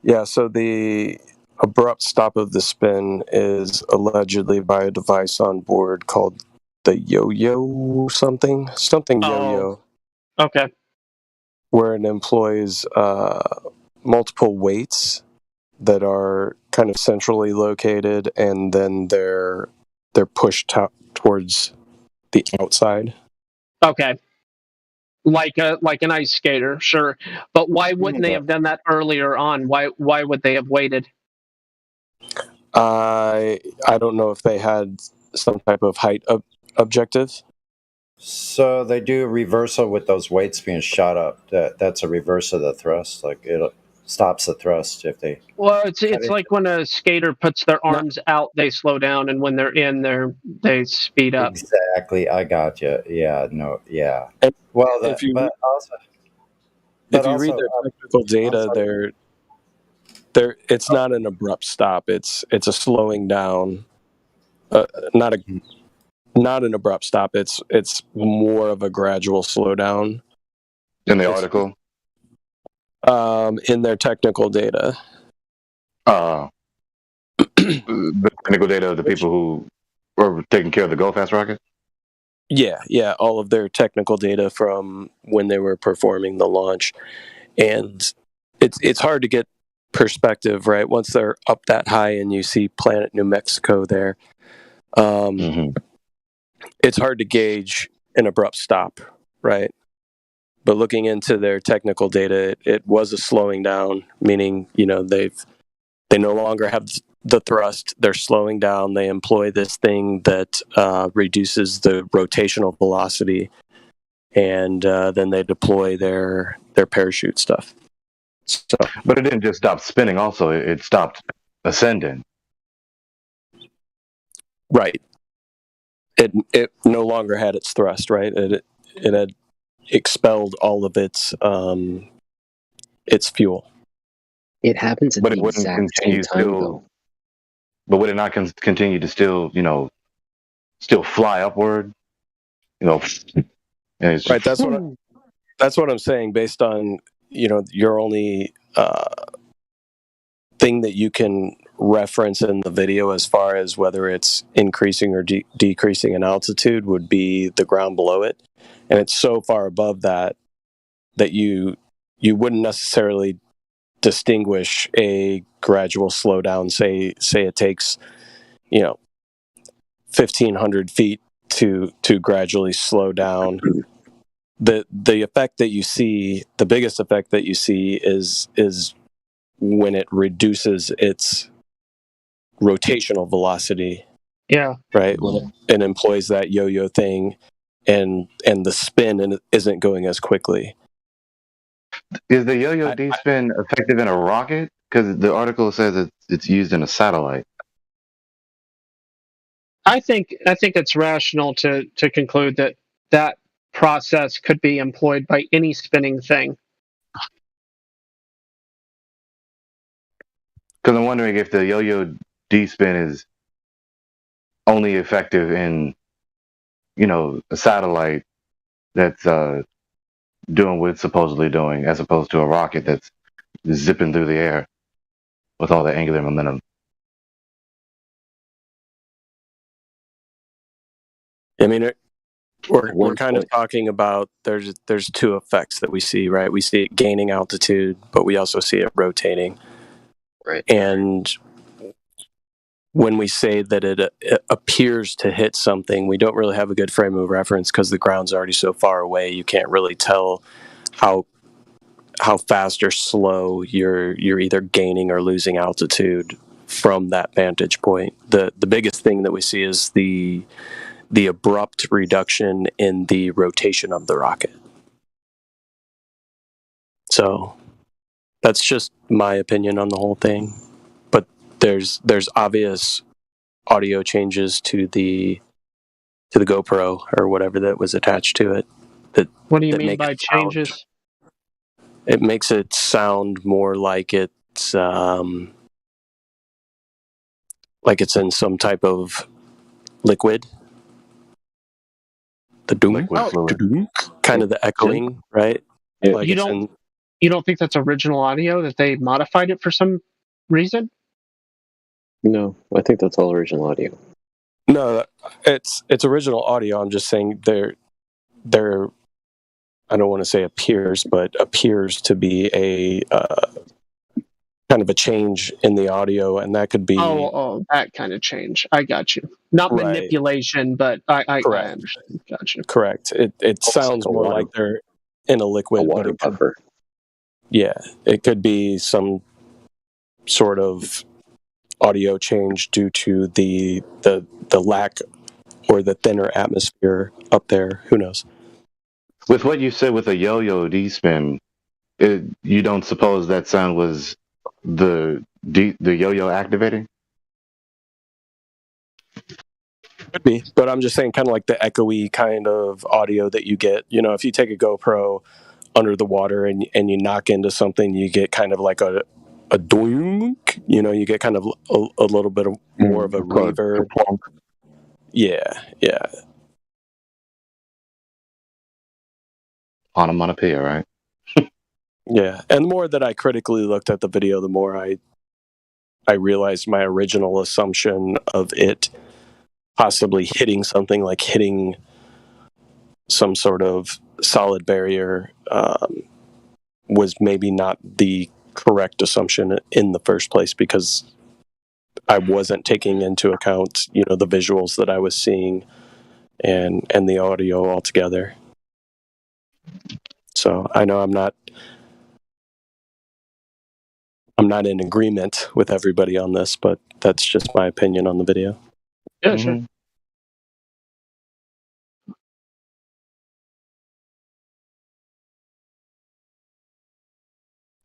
Yeah, so the abrupt stop of the spin is allegedly by a device on board called the yo-yo something yo-yo. Okay. Where it employs multiple weights that are kind of centrally located, and then they're pushed towards the outside. Okay. Like an ice skater, sure. But why wouldn't they have done that earlier on? Why would they have waited? I don't know if they had some type of height objective. So they do reversal with those weights being shot up. That's a reverse of the thrust. stops the thrust if they. Well, it's like when a skater puts their arms out, they slow down, and when they're in, they speed up. Exactly, I got you. Yeah, no, yeah. Well, if you but also, if you read their technical data, they're it's not an abrupt stop. It's a slowing down, not an abrupt stop. It's more of a gradual slowdown. In the article, in their technical data, the technical data of the people who were taking care of the GoFast rocket. yeah, all of their technical data from when they were performing the launch, and it's hard to get perspective, right? Once they're up that high and you see Planet New Mexico there, it's hard to gauge an abrupt stop, right? But looking into their technical data, it was a slowing down, meaning they no longer have the thrust. They're slowing down. They employ this thing that reduces the rotational velocity, and then they deploy their parachute stuff. So, but it didn't just stop spinning. Also, it stopped ascending. Right. It no longer had its thrust. Right. It had expelled all of its fuel. It happens at But the it wouldn't exact continue same time, still. though. But would it not continue to still fly upward? And it's Right. That's what I'm saying. Based on your only thing that you can reference in the video as far as whether it's increasing or decreasing in altitude would be the ground below it, and it's so far above that you wouldn't necessarily distinguish a gradual slowdown. Say it takes 1,500 feet to gradually slow down. The effect that you see, the biggest effect that you see is when it reduces its rotational velocity. Yeah. Right. When it employs that yo-yo thing, and the spin isn't going as quickly. Is the yo-yo D-spin effective in a rocket? Because the article says it's used in a satellite. I think it's rational to conclude that process could be employed by any spinning thing. Because I'm wondering if the yo-yo D-spin is only effective in, a satellite that's doing what it's supposedly doing, as opposed to a rocket that's zipping through the air with all the angular momentum. I mean, we're kind of talking about there's two effects that we see, right? We see it gaining altitude, but we also see it rotating. Right. And when we say that it appears to hit something, we don't really have a good frame of reference because the ground's already so far away. You can't really tell how fast or slow you're either gaining or losing altitude from that vantage point. The biggest thing that we see is the abrupt reduction in the rotation of the rocket. So that's just my opinion on the whole thing. But there's obvious audio changes to the GoPro or whatever that was attached to it. What do you mean by changes? It makes it sound more like it's in some type of liquid. The doom, kind of the echoing, right? Yeah. Like you don't think that's original audio, that they modified it for some reason? No, I think that's all original audio. No, it's original audio. I'm just saying they're I don't want to say appears to be a kind of a change in the audio, and that could be that kind of change. I got you. Not manipulation, but I understand. Got you. Correct. It sounds like more like they're in a liquid, water buffer. Yeah, it could be some sort of audio change due to the lack or the thinner atmosphere up there. Who knows? With what you said with a yo-yo D-spin, You don't suppose that sound was the yo-yo activating? Could be, but I'm just saying, kind of like the echoey kind of audio that you get. You know, if you take a GoPro under the water and you knock into something, you get kind of like a doink. You know, you get kind of a little bit of more of a reverb. Yeah. Onomatopoeia, right? Yeah, and the more that I critically looked at the video, the more I realized my original assumption of it possibly hitting something, like hitting some sort of solid barrier, was maybe not the correct assumption in the first place, because I wasn't taking into account, you know, the visuals that I was seeing and the audio altogether. So I know I'm not in agreement with everybody on this, but that's just my opinion on the video. Yeah, sure.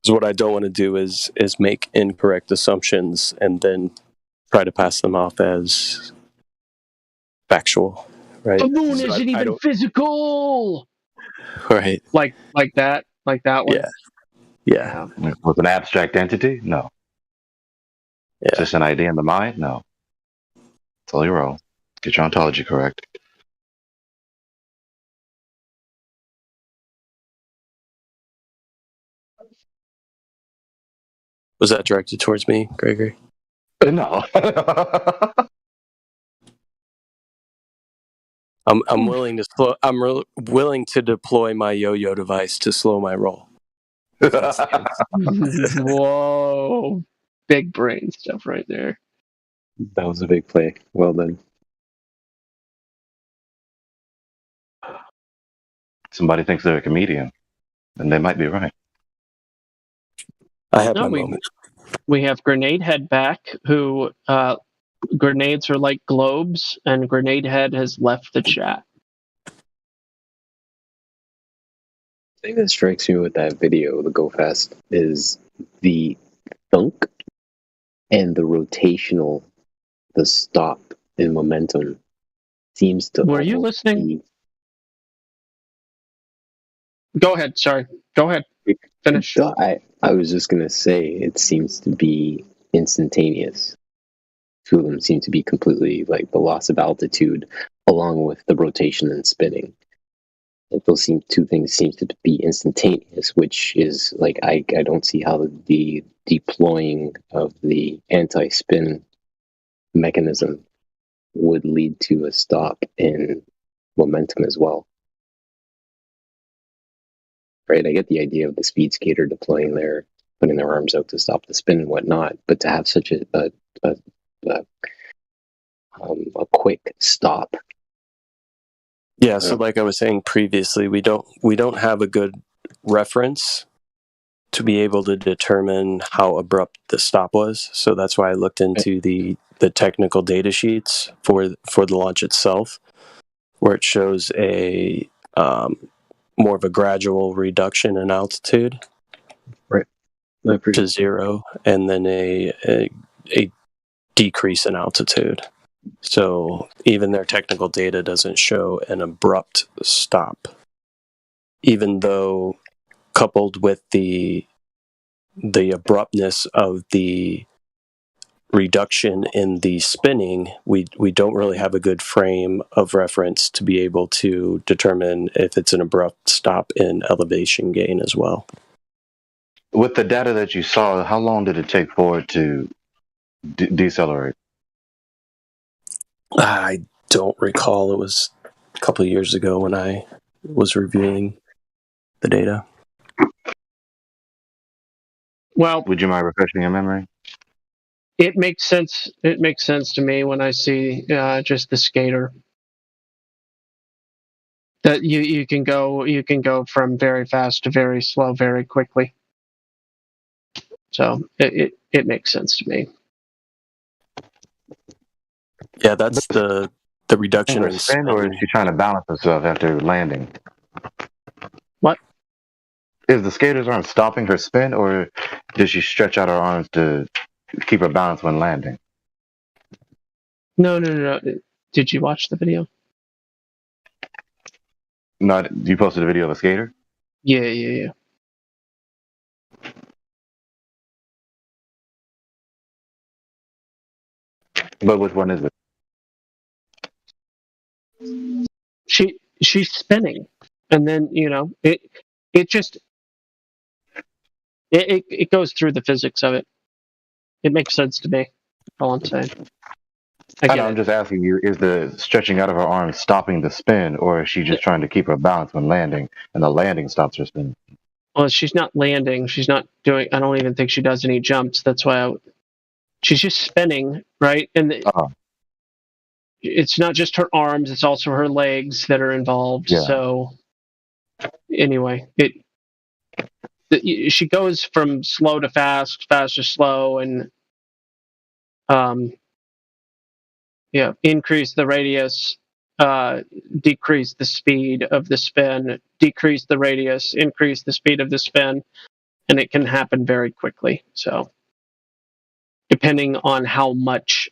Because what I don't want to do is make incorrect assumptions and then try to pass them off as factual, right? The moon So isn't I even don't- physical. Right. Like that one. Yeah. With an abstract entity? No. Yeah. Just an idea in the mind? No. Totally wrong. Get your ontology correct. Was that directed towards me, Gregory? No. I'm willing to slow. Willing to deploy my yo-yo device to slow my roll. Whoa, big brain stuff right there. That was a big play. Well done. Somebody thinks they're a comedian, and they might be right. I have my moment. We have Grenade Head back, who grenades are like globes, and Grenade Head has left the chat. The thing that strikes me with that video, the Go Fast, is the thunk and the rotational, the stop in momentum seems to. Were you listening? Go ahead. Sorry. Go ahead. Finish. I was just going to say, it seems to be instantaneous. Two of them seem to be completely, like, the loss of altitude along with the rotation and spinning. Like, those two things seem to be instantaneous, which is, like, I don't see how the deploying of the anti-spin mechanism would lead to a stop in momentum as well. Right, I get the idea of the speed skater deploying putting their arms out to stop the spin and whatnot, but to have such a quick stop. Yeah, so like I was saying previously, we don't have a good reference to be able to determine how abrupt the stop was. So that's why I looked into the technical data sheets for the launch itself, where it shows a more of a gradual reduction in altitude, right, to 0, and then a decrease in altitude. So even their technical data doesn't show an abrupt stop, even though coupled with the abruptness of the reduction in the spinning, we don't really have a good frame of reference to be able to determine if it's an abrupt stop in elevation gain as well. With the data that you saw, how long did it take for it to decelerate? I don't recall. It was a couple of years ago when I was reviewing the data. Well, would you mind refreshing your memory? It makes sense. It makes sense to me when I see just the skater. That you can go from very fast to very slow very quickly. So it makes sense to me. Yeah, that's the reduction in spin, or is she trying to balance herself after landing? What? Is the skater's arm stopping her spin, or does she stretch out her arms to keep her balance when landing? No. Did you watch the video? No, you posted a video of a skater? Yeah. But which one is it? She's spinning, and then it just it goes through the physics of it. It makes sense to me. All I'm saying. I'm just asking you: is the stretching out of her arms stopping the spin, or is she just trying to keep her balance when landing, and the landing stops her spin? Well, she's not landing. She's not doing. I don't even think she does any jumps. That's why she's just spinning, right? And it's not just her arms; it's also her legs that are involved. Yeah. So anyway, she goes from slow to fast, fast to slow, and increase the radius, decrease the speed of the spin, decrease the radius, increase the speed of the spin, and it can happen very quickly. So depending on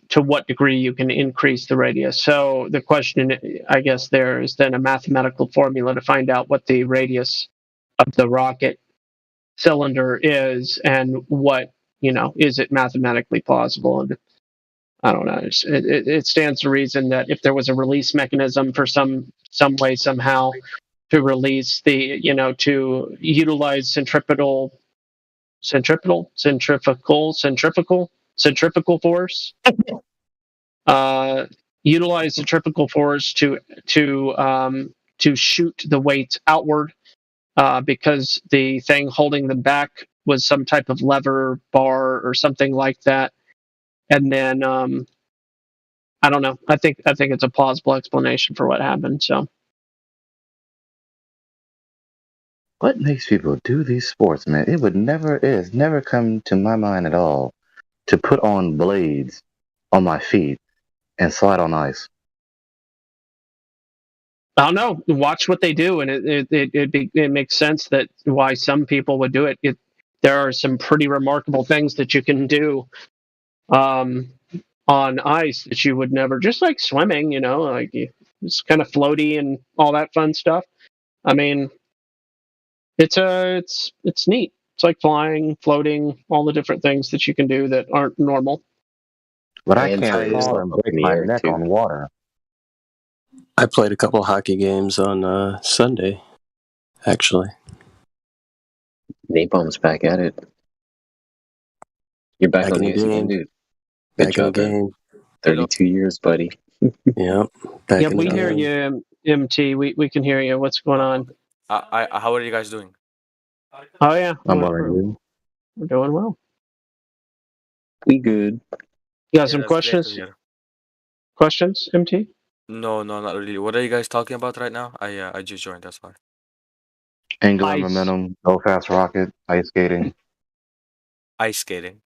to what degree you can increase the radius. So the question, I guess, there is then a mathematical formula to find out what the radius of the rocket cylinder is and what, is it mathematically plausible? And I don't know. It stands to reason that if there was a release mechanism for some way, somehow, to release to utilize centrifugal force, utilize centrifugal force to shoot the weight outward, because the thing holding them back was some type of lever bar or something like that. And then I don't know. I think it's a plausible explanation for what happened. So, What makes people do these sports, man? It's never come to my mind at all to put on blades on my feet and slide on ice. I don't know. Watch what they do, and it makes sense that why some people would do it. There are some pretty remarkable things that you can do on ice that you would never, just like swimming, like it's kind of floaty and all that fun stuff. I mean, it's neat. It's like flying, floating, all the different things that you can do that aren't normal. But I can't fall and break my neck on water. I played a couple hockey games on Sunday, actually. Napalm's back at it. You're back on the game, dude. Good job, man. 32 years, buddy. Yep. We hear you, MT. We can hear you. What's going on? How are you guys doing? Oh yeah, we're doing well. We good. You got some questions? Questions, MT? No, not really. What are you guys talking about right now? I just joined. That's why. Angular momentum, go fast rocket, ice skating. Ice skating.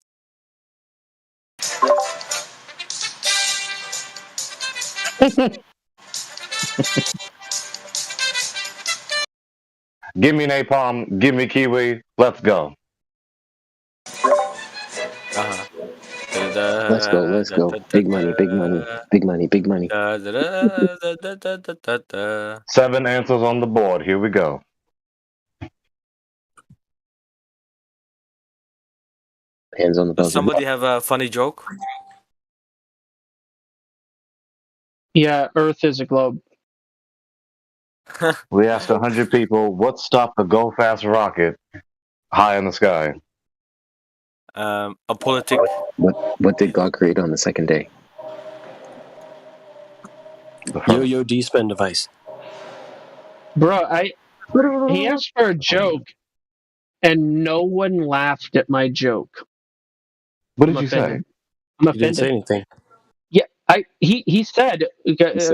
Give me napalm, give me kiwi, let's go. Let's go. Big money. 7 answers on the board. Here we go. Hands on the buzzer. Does somebody have a funny joke? Yeah, Earth is a globe. We asked 100 people, what stopped the go fast rocket high in the sky? A politic. What did God create on the second day? Yo-yo D-spin device. Bro, he asked for a joke, and no one laughed at my joke. What did you say? I'm offended. You didn't say anything. Yeah, he said, does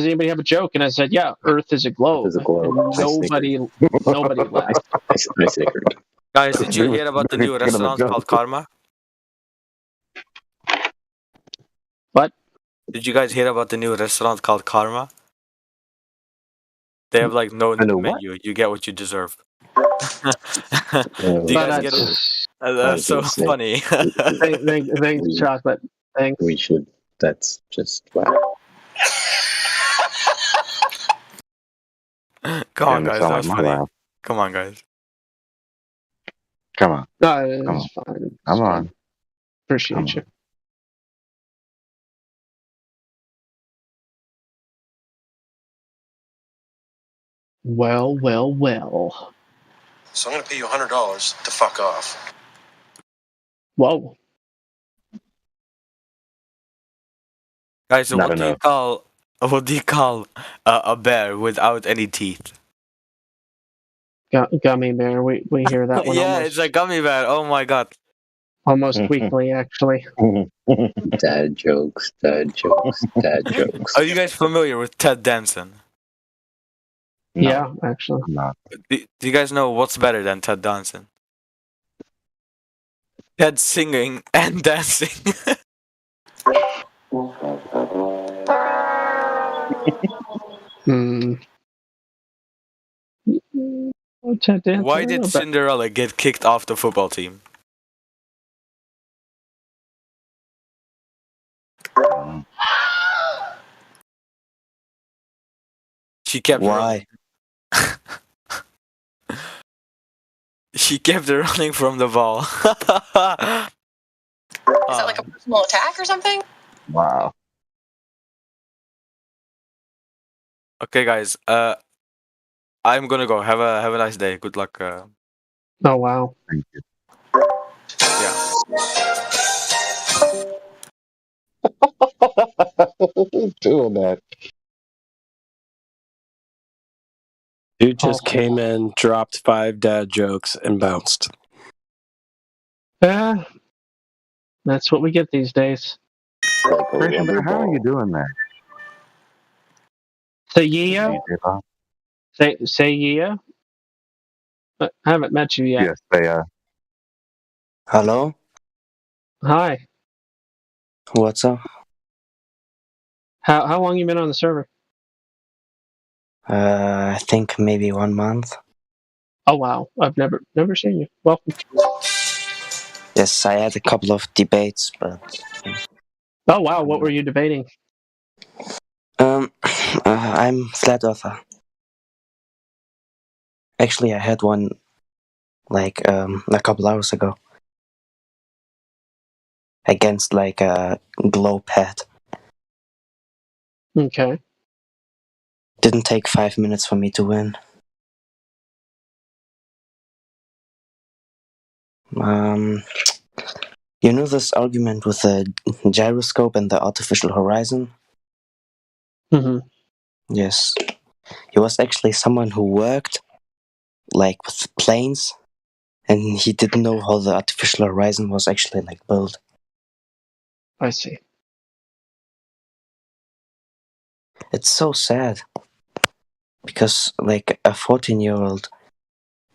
anybody have a joke? And I said, yeah, Earth is a globe. And nobody laughed. I snickered. Guys, did you hear about the new restaurant called Karma? What? Did you guys hear about the new restaurant called Karma? They have like no I know what? menu. You get what you deserve. Do you But guys get it? I That's was so gonna say, funny. thanks, we, chocolate. Thanks. we should. That's just wow. Come on, Damn, it guys. sound That like was my funny. laugh. Come on, guys. Come on. No, Come it's on. fine. It's Come fine. on. Come Appreciate you. on. Well, well, well. So I'm going to pay you $100 to fuck off. Whoa. Guys, so Not what do you enough. call a bear without any teeth? Gummy bear. We hear that one Yeah, it's a gummy bear. Oh my god. almost weekly, actually. Dad jokes, dad jokes, dad jokes. Are you guys familiar with Ted Danson? No, Yeah, actually. I'm not. Do you guys know what's better than Ted Danson? Ted singing and dancing. Hmm. Ted Danson, Why I did know, but Cinderella get kicked off the football team? She kept Why? running. She kept running from the ball. Is that like a personal attack or something? Wow. Okay, guys. I'm gonna go. Have a nice day. Good luck. oh wow. Thank you. Yeah. Doing that. Dude just came in, dropped 5 dad jokes, and bounced. Yeah, that's what we get these days. Christian, how are you doing that? Say yeah. Say yeah. I haven't met you yet. Yes, they Hello? Hi. What's up? How long you been on the server? I think maybe 1 month. Oh wow, I've never seen you. Welcome. Yes, I had a couple of debates, but Oh wow, what were you debating? I'm flat earther. Actually, I had one like a couple hours ago against like a glow pad. Okay. Didn't take 5 minutes for me to win. You know this argument with the gyroscope and the artificial horizon? Mm-hmm. Yes. He was actually someone who worked like with planes, and he didn't know how the artificial horizon was actually like built. I see. It's so sad because like a 14-year-old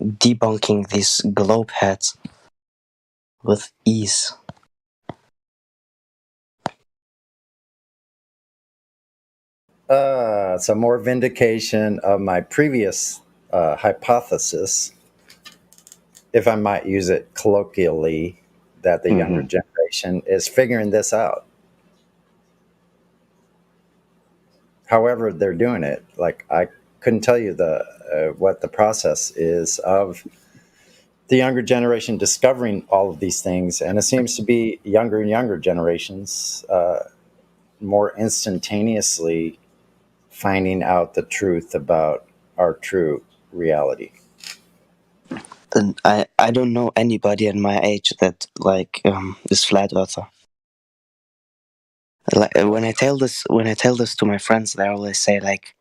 debunking these globe heads with ease. Some more vindication of my previous hypothesis, if I might use it colloquially, that the younger generation is figuring this out. However they're doing it, like I couldn't tell you what the process is of the younger generation discovering all of these things, and it seems to be younger and younger generations more instantaneously finding out the truth about our true reality. And I don't know anybody at my age that like is flat earther. Like when I tell this to my friends, they always say like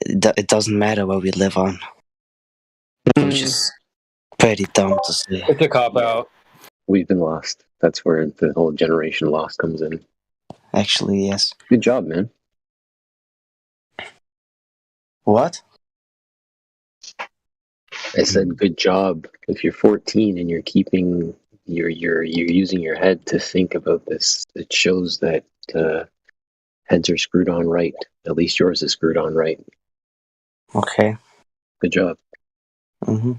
it doesn't matter where we live on, which is pretty dumb to say. It's a cop out. We've been lost. That's where the whole generation lost comes in. Actually, yes. Good job, man. What? I said good job. If you're 14 and you're keeping you're using your head to think about this, it shows that heads are screwed on right. At least yours is screwed on right. Okay. Good job. Mm-hmm.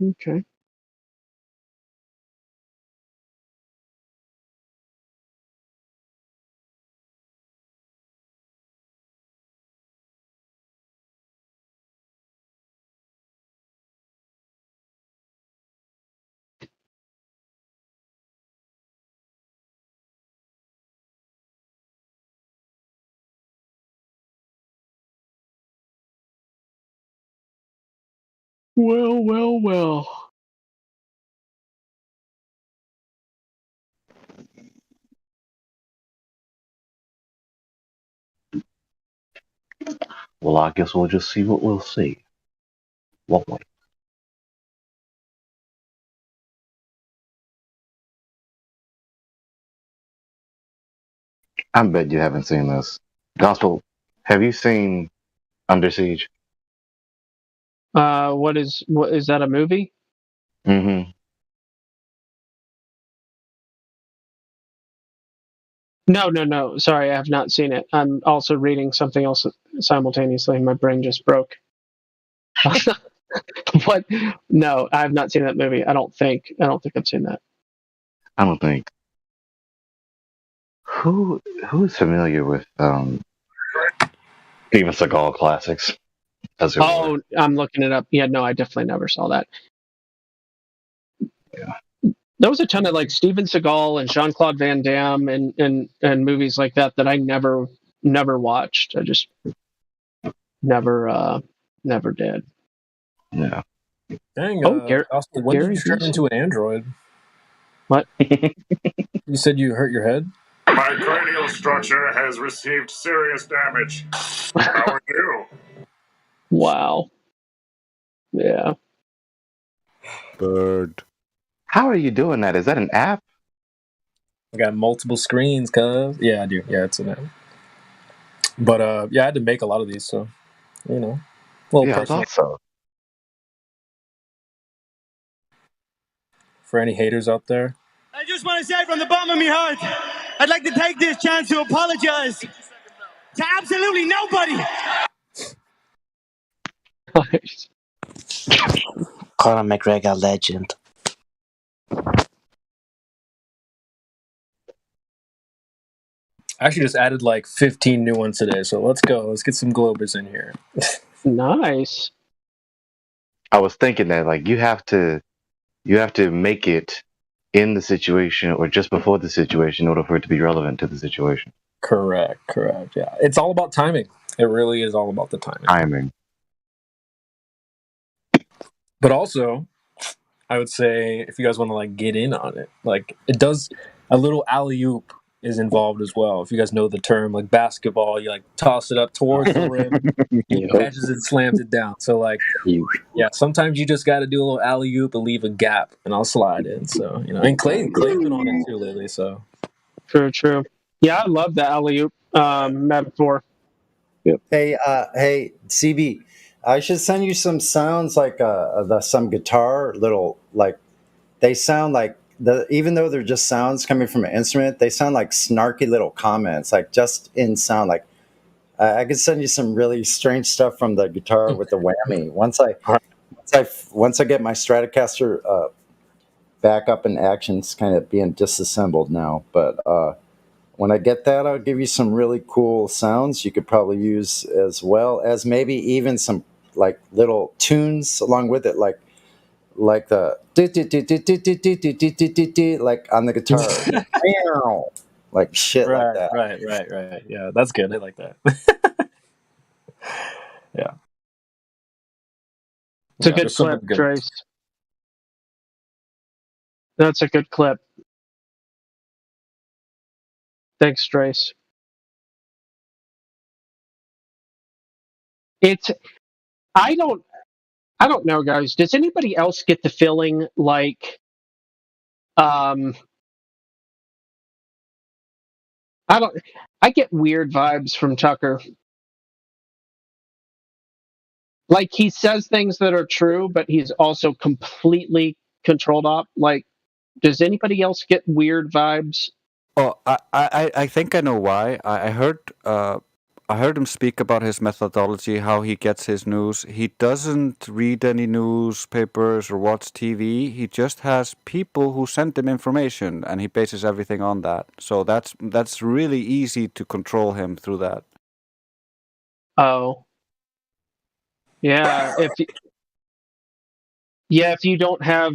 Okay. Well. Well, I guess we'll just see what we'll see, won't we? I bet you haven't seen this. Gospel, have you seen Under Siege? What is that, a movie? Mm-hmm. No. Sorry, I have not seen it. I'm also reading something else simultaneously. My brain just broke. What? No, I have not seen that movie. I don't think I've seen that. I don't think. Who's familiar with Steven Seagal classics, as it were? Oh, I'm looking it up. Yeah, no, I definitely never saw that. Yeah. There was a ton of like Steven Seagal and Jean-Claude Van Damme and movies like that I never watched. I just never did. Yeah. Dang, Oscar, when did Gary you turn Busey. into an android? What? You said you hurt your head? My cranial structure has received serious damage. How are you? Wow. Yeah. Bird. How are you doing that? Is that an app? I got multiple screens, cuz. Yeah, I do. Yeah, it's an app. But yeah, I had to make a lot of these, so you know. Well, Yeah, I personal. thought so. For any haters out there. I just want to say from the bottom of my heart, I'd like to take this chance to apologize to absolutely nobody. Conor McGregor legend. I actually just added like 15 new ones today, so let's go. Let's get some Globers in here. Nice. I was thinking that like you have to make it in the situation or just before the situation in order for it to be relevant to the situation. Correct. Yeah, it's all about timing. It really is all about the timing. Timing. But also, I would say if you guys want to like get in on it, like it does a little alley-oop is involved as well. If you guys know the term, like basketball, you like toss it up towards the rim, he catches it, slams it down. So like, yeah, sometimes you just got to do a little alley-oop and leave a gap, and I'll slide in. So you know, and Clay's been on it too lately. So True. Yeah, I love the alley-oop metaphor. Yep. Hey, CB, I should send you some sounds like some guitar little like they sound like even though they're just sounds coming from an instrument, they sound like snarky little comments, like just in sound. Like I could send you some really strange stuff from the guitar with the whammy. Once I get my Stratocaster back up in action, it's kind of being disassembled now, but when I get that, I'll give you some really cool sounds you could probably use, as well as maybe even some like little tunes along with it, like the like on the guitar, like shit like that. Right. Yeah, that's good. I like that. Yeah, It's a good clip, Trace. That's a good clip. Thanks, Trace. I don't know, guys. Does anybody else get the feeling like I get weird vibes from Tucker. Like he says things that are true, but he's also completely controlled up. Like, does anybody else get weird vibes? Oh, I think I know why. I heard him speak about his methodology, how he gets his news. He doesn't read any newspapers or watch TV. He just has people who send him information, and he bases everything on that. So that's really easy to control him through that. Oh, yeah. If you don't have,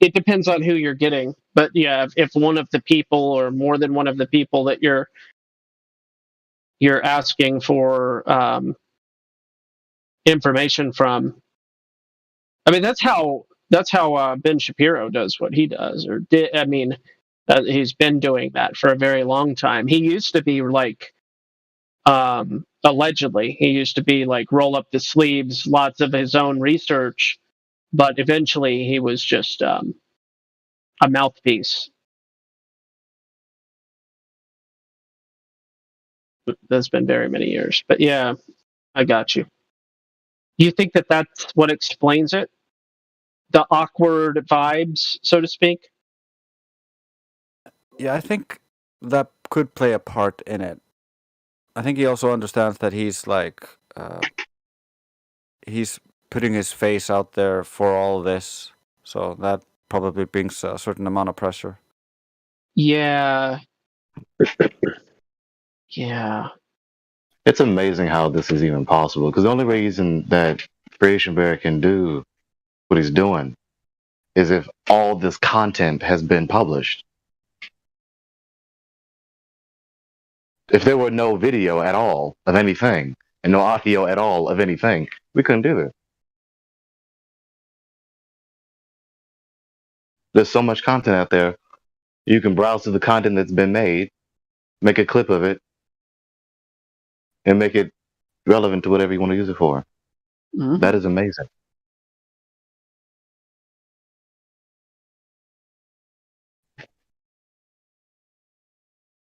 it depends on who you're getting. But yeah, if one of the people or more than one of the people that you're asking for information from, I mean that's how Ben Shapiro does what he does, or did. I mean, he's been doing that for a very long time. He used to be like, allegedly, he used to be like roll up the sleeves, lots of his own research, but eventually he was just a mouthpiece. That's been very many years, but yeah, I got you. Do you think that that's what explains it? The awkward vibes, so to speak? Yeah, I think that could play a part in it. I think he also understands that he's like he's putting his face out there for all this, so that probably brings a certain amount of pressure. Yeah. Yeah. It's amazing how this is even possible, because the only reason that Creation Bear can do what he's doing is if all this content has been published. If there were no video at all of anything and no audio at all of anything, we couldn't do this. There's so much content out there. You can browse through the content that's been made, make a clip of it, and make it relevant to whatever you want to use it for. Mm-hmm. That is amazing.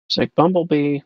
It's like Bumblebee.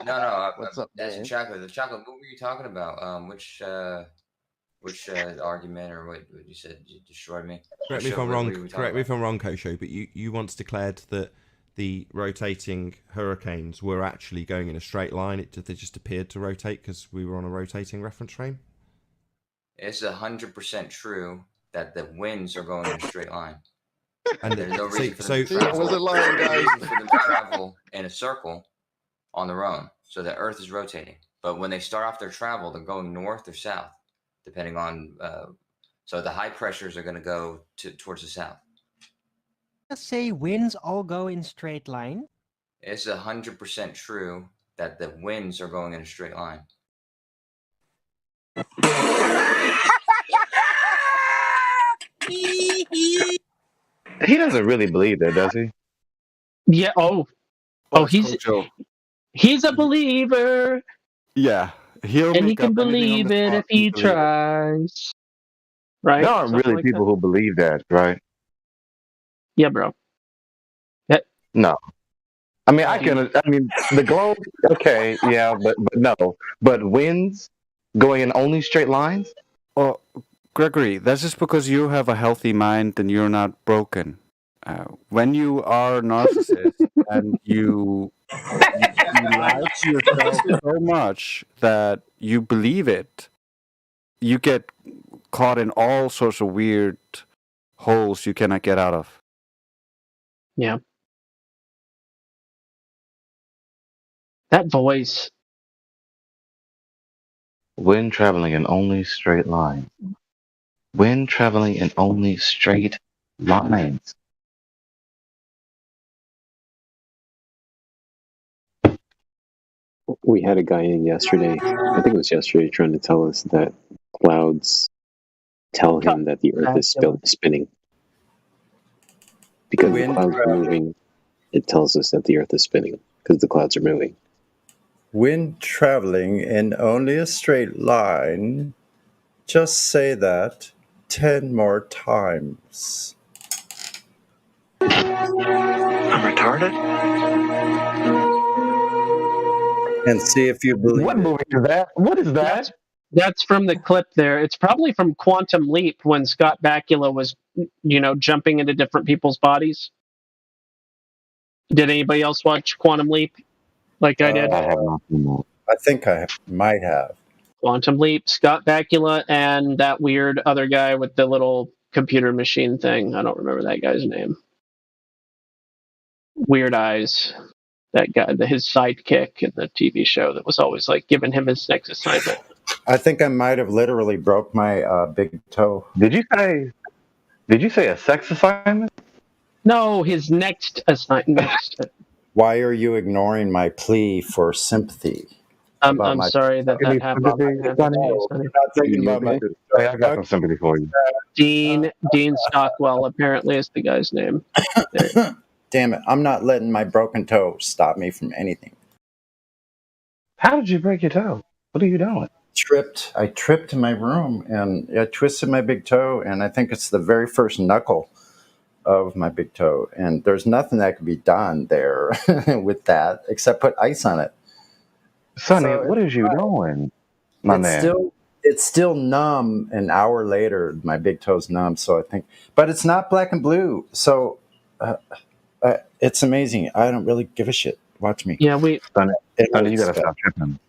No, What's up, that's man? chocolate. The chocolate. What were you talking about? Which argument or what you said you destroyed me? Correct me if I'm wrong. Correct me if I'm wrong, Kosho. But you once declared that the rotating hurricanes were actually going in a straight line. They just appeared to rotate because we were on a rotating reference frame. It's 100% true that the winds are going in a straight line. And there's no reason for them to so travel. was it lying, There's no guys? reason for them to travel in a circle on their own. So the Earth is rotating. But when they start off their travel, they're going north or south, depending on. So the high pressures are going to go towards the south. Say winds all go in straight line. It's 100% true that the winds are going in a straight line. He doesn't really believe that, does he? Yeah. Oh, he's a believer. Yeah, and he can believe it if he tries. Right? There aren't Something really like people that? who believe that, right? Yeah, bro. No. I mean, the globe, okay, yeah, but no. But winds going in only straight lines? Oh, Gregory, that's just because you have a healthy mind and you're not broken. When you are a narcissist and you lie to yourself so much that you believe it, you get caught in all sorts of weird holes you cannot get out of. Yeah. That voice. When traveling in only straight lines. When traveling in only straight lines. We had a guy in yesterday, I think it was yesterday, trying to tell us that clouds tell him that the Earth is spinning. Because the clouds are moving, it tells us that the Earth is spinning, because the clouds are moving. When traveling in only a straight line, just say that 10 more times. I'm retarded? And see if you believe What movie is that? What is that? That's from the clip there. It's probably from Quantum Leap when Scott Bakula was, jumping into different people's bodies. Did anybody else watch Quantum Leap like I did? I have not seen that. I think I might have. Quantum Leap, Scott Bakula, and that weird other guy with the little computer machine thing. I don't remember that guy's name. Weird Eyes. That guy, his sidekick in the TV show that was always like giving him his next assignment. I think I might have literally broke my big toe. Did you say a sex assignment? No, his next assignment. Why are you ignoring my plea for sympathy? I'm sorry that happened. Not thinking about my Hey, I got some sympathy for you. Dean Stockwell apparently is the guy's name. Damn it! I'm not letting my broken toe stop me from anything. How did you break your toe? What are you doing? I tripped in my room and I twisted my big toe, and I think it's the very first knuckle of my big toe. And there's nothing that could be done there with that except put ice on it. Sonny, what is you doing, my man? It's still numb. An hour later, my big toe's numb. So I think, but it's not black and blue. So it's amazing. I don't really give a shit. Watch me. Yeah, Sonny, you gotta stop tripping.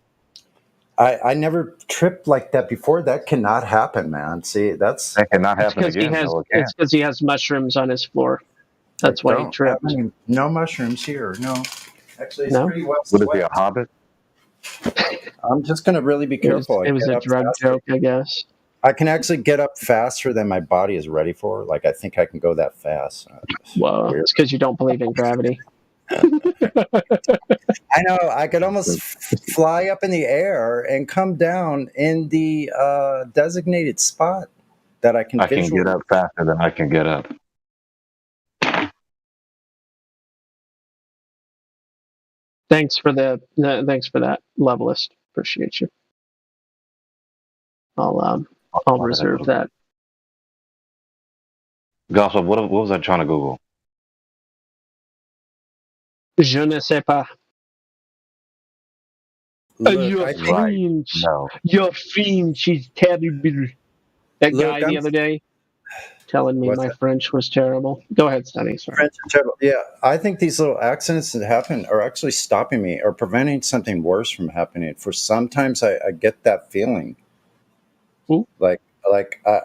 I never tripped like that before. That cannot happen, man. See, that cannot happen again. It's because he has mushrooms on his floor. That's why he tripped. No mushrooms here. No. Actually, it's pretty well Would it be a hobbit? I'm just going to really be careful. It was a drug joke, I guess. I can actually get up faster than my body is ready for. Like, I think I can go that fast. Well, it's because you don't believe in gravity. I know. I could almost fly up in the air and come down in the designated spot that I can visualize. Get up faster than I can get up. Thanks for that, Levelist. Appreciate you. I'll reserve that. Gossip, what was I trying to Google? Je ne sais pas. You're French. No. You're French. She's terrible. That guy the other day telling me my French was terrible. Go ahead, Sonny. Sorry. French are terrible. Yeah, I think these little accidents that happen are actually stopping me or preventing something worse from happening. For sometimes I get that feeling. Ooh. Like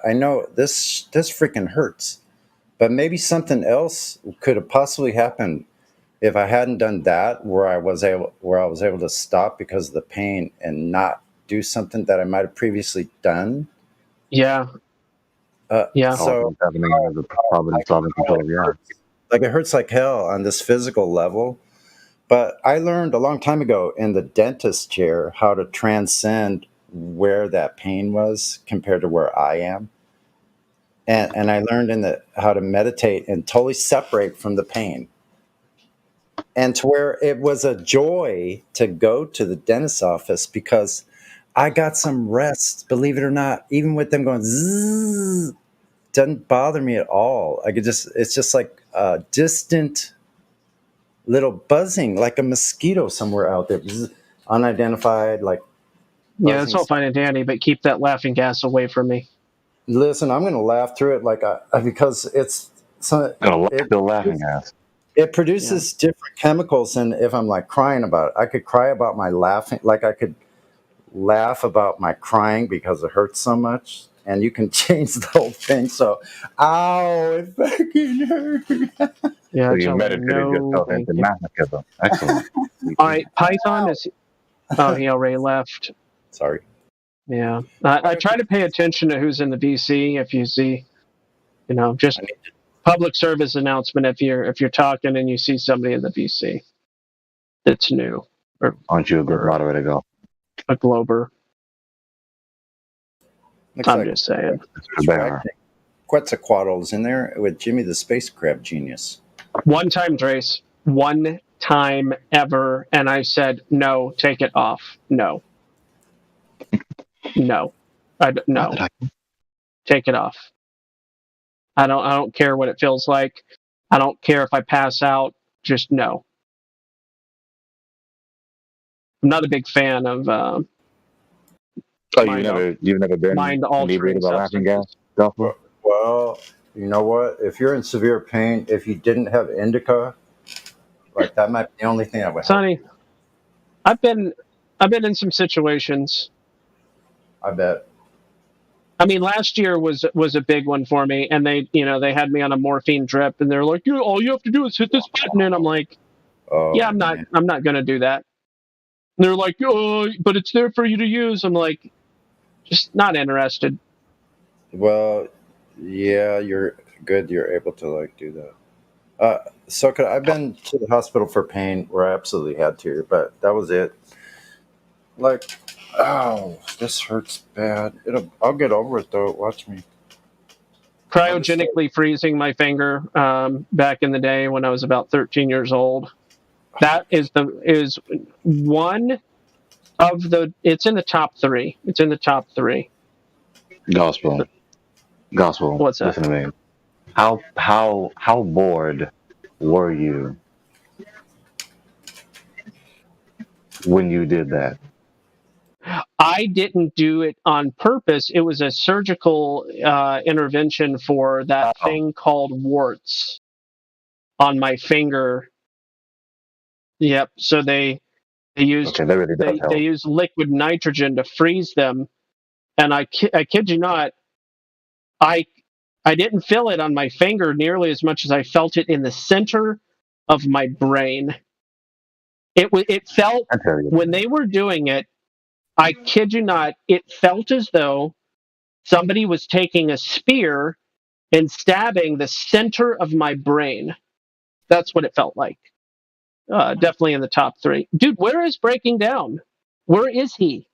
I know this freaking hurts, but maybe something else could have possibly happened if I hadn't done that, where I was able to stop because of the pain and not do something that I might have previously done. Yeah. So like it hurts like hell on this physical level. But I learned a long time ago in the dentist chair how to transcend where that pain was compared to where I am. And I learned how to meditate and totally separate from the pain. And to where it was a joy to go to the dentist's office because I got some rest, believe it or not, even with them going zzz, doesn't bother me at all. It's just like a distant little buzzing, like a mosquito somewhere out there, unidentified, like. Yeah, it's all fine and dandy, but keep that laughing gas away from me. Listen, I'm going to laugh through it because it's still laughing gas. It produces different chemicals, and if I'm like crying about it, I could cry about my laughing, like I could laugh about my crying because it hurts so much, and you can change the whole thing. So, ow, it fucking hurt. Yeah, so you meditated yourself into masochism. Excellent. All right, Python is. Oh, he already left. Sorry. Yeah, I try to pay attention to who's in the VC. If you see, just public service announcement. If you're talking and you see somebody in the VC that's new, Aren't you a good moderator, Go? A Glober. Looks I'm like just saying. Quetzalcoatl's in there with Jimmy the Space Crab Genius. One time, Drace. One time ever, and I said no. Take it off. No. No. No. Take it off. I don't care what it feels like. I don't care if I pass out. Just no. I'm not a big fan of. You've never been inebriated by laughing gas? Well, you know what? If you're in severe pain, if you didn't have indica, like that might be the only thing I would. Sonny, I've been in some situations. I bet. I mean, last year was a big one for me, and they had me on a morphine drip, and they're like, all you have to do is hit this button, and I'm like, I'm not going to do that. And they're like, but it's there for you to use. I'm like, just not interested. Well, yeah, you're good. You're able to do that. So I've been to the hospital for pain where I absolutely had to, but that was it. Oh, this hurts bad. I'll get over it though. Watch me. Cryogenically freezing my finger back in the day when I was about 13 years old. That is one of the. It's in the top 3. It's in the top 3. Gospel. What's that? Listen to me. How bored were you when you did that? I didn't do it on purpose. It was a surgical intervention for that thing called warts on my finger. Yep. So they used they used liquid nitrogen to freeze them, and I kid you not, I didn't feel it on my finger nearly as much as I felt it in the center of my brain. It felt when they were doing it. I kid you not, it felt as though somebody was taking a spear and stabbing the center of my brain. That's what it felt like. Definitely in the top 3. Dude, where is Breaking Down? Where is he?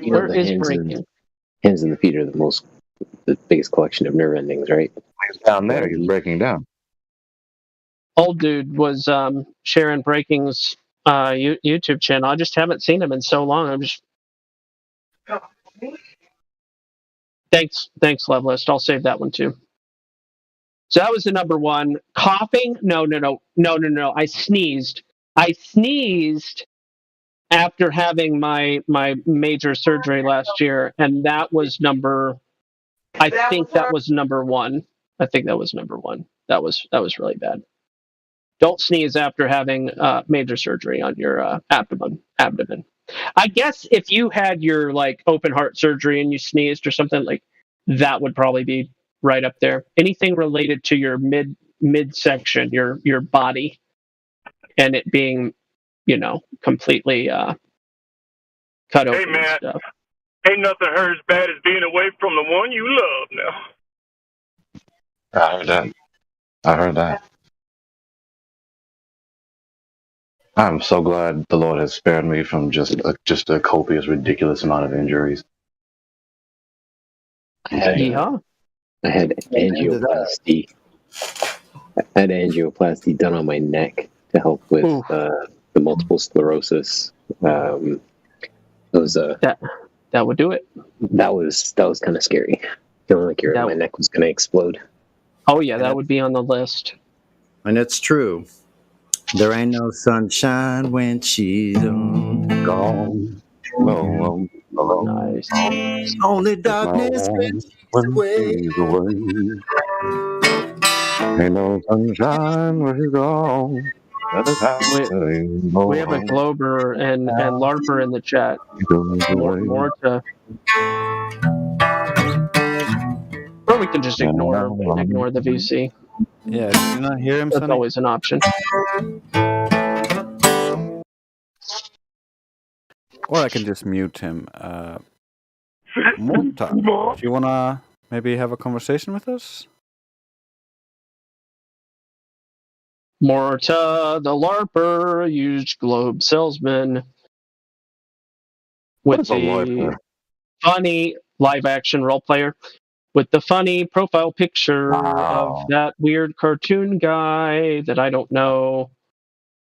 Where is Breaking? Hands and the Feet are the biggest collection of nerve endings, right? He's down there. He's breaking down. Old dude was sharing Breaking's YouTube channel. I just haven't seen him in so long. I'm just. Thanks, Lovelist. I'll save that one too. So that was the number 1. Coughing? No. I sneezed. After having my major surgery last year, and that was number. I think that was number 1. That was really bad. Don't sneeze after having major surgery on your abdomen. I guess if you had your open heart surgery and you sneezed or something, that would probably be right up there. Anything related to your midsection, your body, and it being, completely cut open. Hey, man. And stuff. Ain't nothing hurt as bad as being away from the one you love now. I heard that. I'm so glad the Lord has spared me from just a copious, ridiculous amount of injuries. I had angioplasty. I had angioplasty done on my neck to help with the multiple sclerosis. It was that would do it. That was kind of scary. Feeling like my neck was going to explode. Oh yeah, that would be on the list. And it's true. There ain't no sunshine when she's gone. Nice. Only darkness when she's away. Ain't no sunshine when she's gone. We have a Glober and LARPer in the chat. More to. Or we can just ignore the VC. Yeah, did you not hear him? That's always an option. Or I can just mute him. Morta, do you wanna maybe have a conversation with us? Morta, the LARPer, used globe salesman with What's a the LARPer? funny live action role player with the funny profile picture of Wow. that weird cartoon guy that I don't know.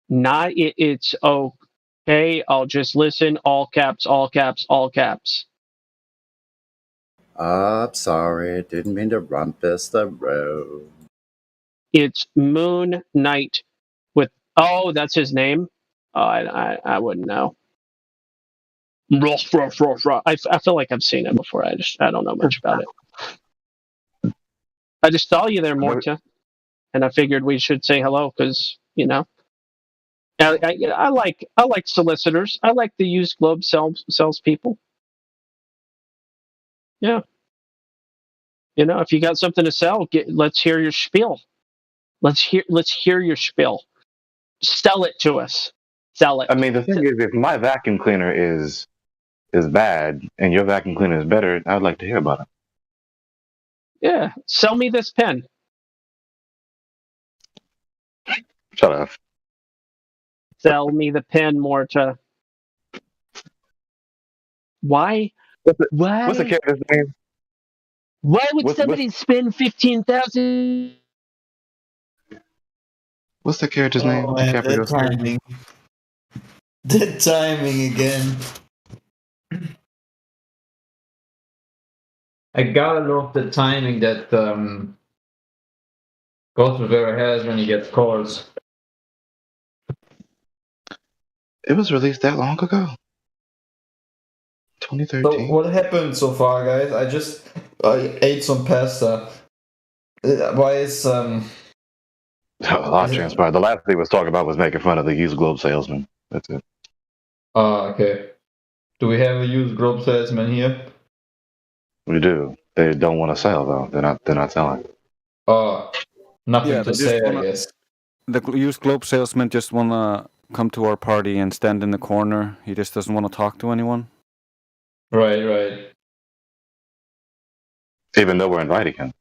It's okay. I'll just listen. All caps, all caps, all caps. I'm sorry, didn't mean to rumpus the road. It's Moon Knight with. Oh, that's his name. Oh, I wouldn't know. I feel like I've seen it before. I don't know much about it. I just saw you there, Morta, and I figured we should say hello because I like solicitors. I like the used globe salespeople. Yeah, if you got something to sell, let's hear your spiel. Let's hear your spiel. Sell it to us. Sell it. I mean, the thing is, if my vacuum cleaner is bad and your vacuum cleaner is better, I'd like to hear about it. Yeah, sell me this pen. Shut up. Sell me the pen, Morta. Why? What's the character's name? Why would somebody spend 15,000? What's the character's name? Oh man, that timing. That timing again. I gotta love the timing that Ghost Rivera has when he gets calls. It was released that long ago. 2013. So what happened so far, guys? I ate some pasta. Why is A lot transpired. The last thing we was talking about was making fun of the used globe salesman. That's it. Oh, okay. Do we have a used globe salesman here? We do. They don't want to sell though. They're not selling. Oh, nothing Yeah, to they just say, I wanna- guess. The used globe salesman just wanna come to our party and stand in the corner. He just doesn't want to talk to anyone. Right. Even though we're inviting him.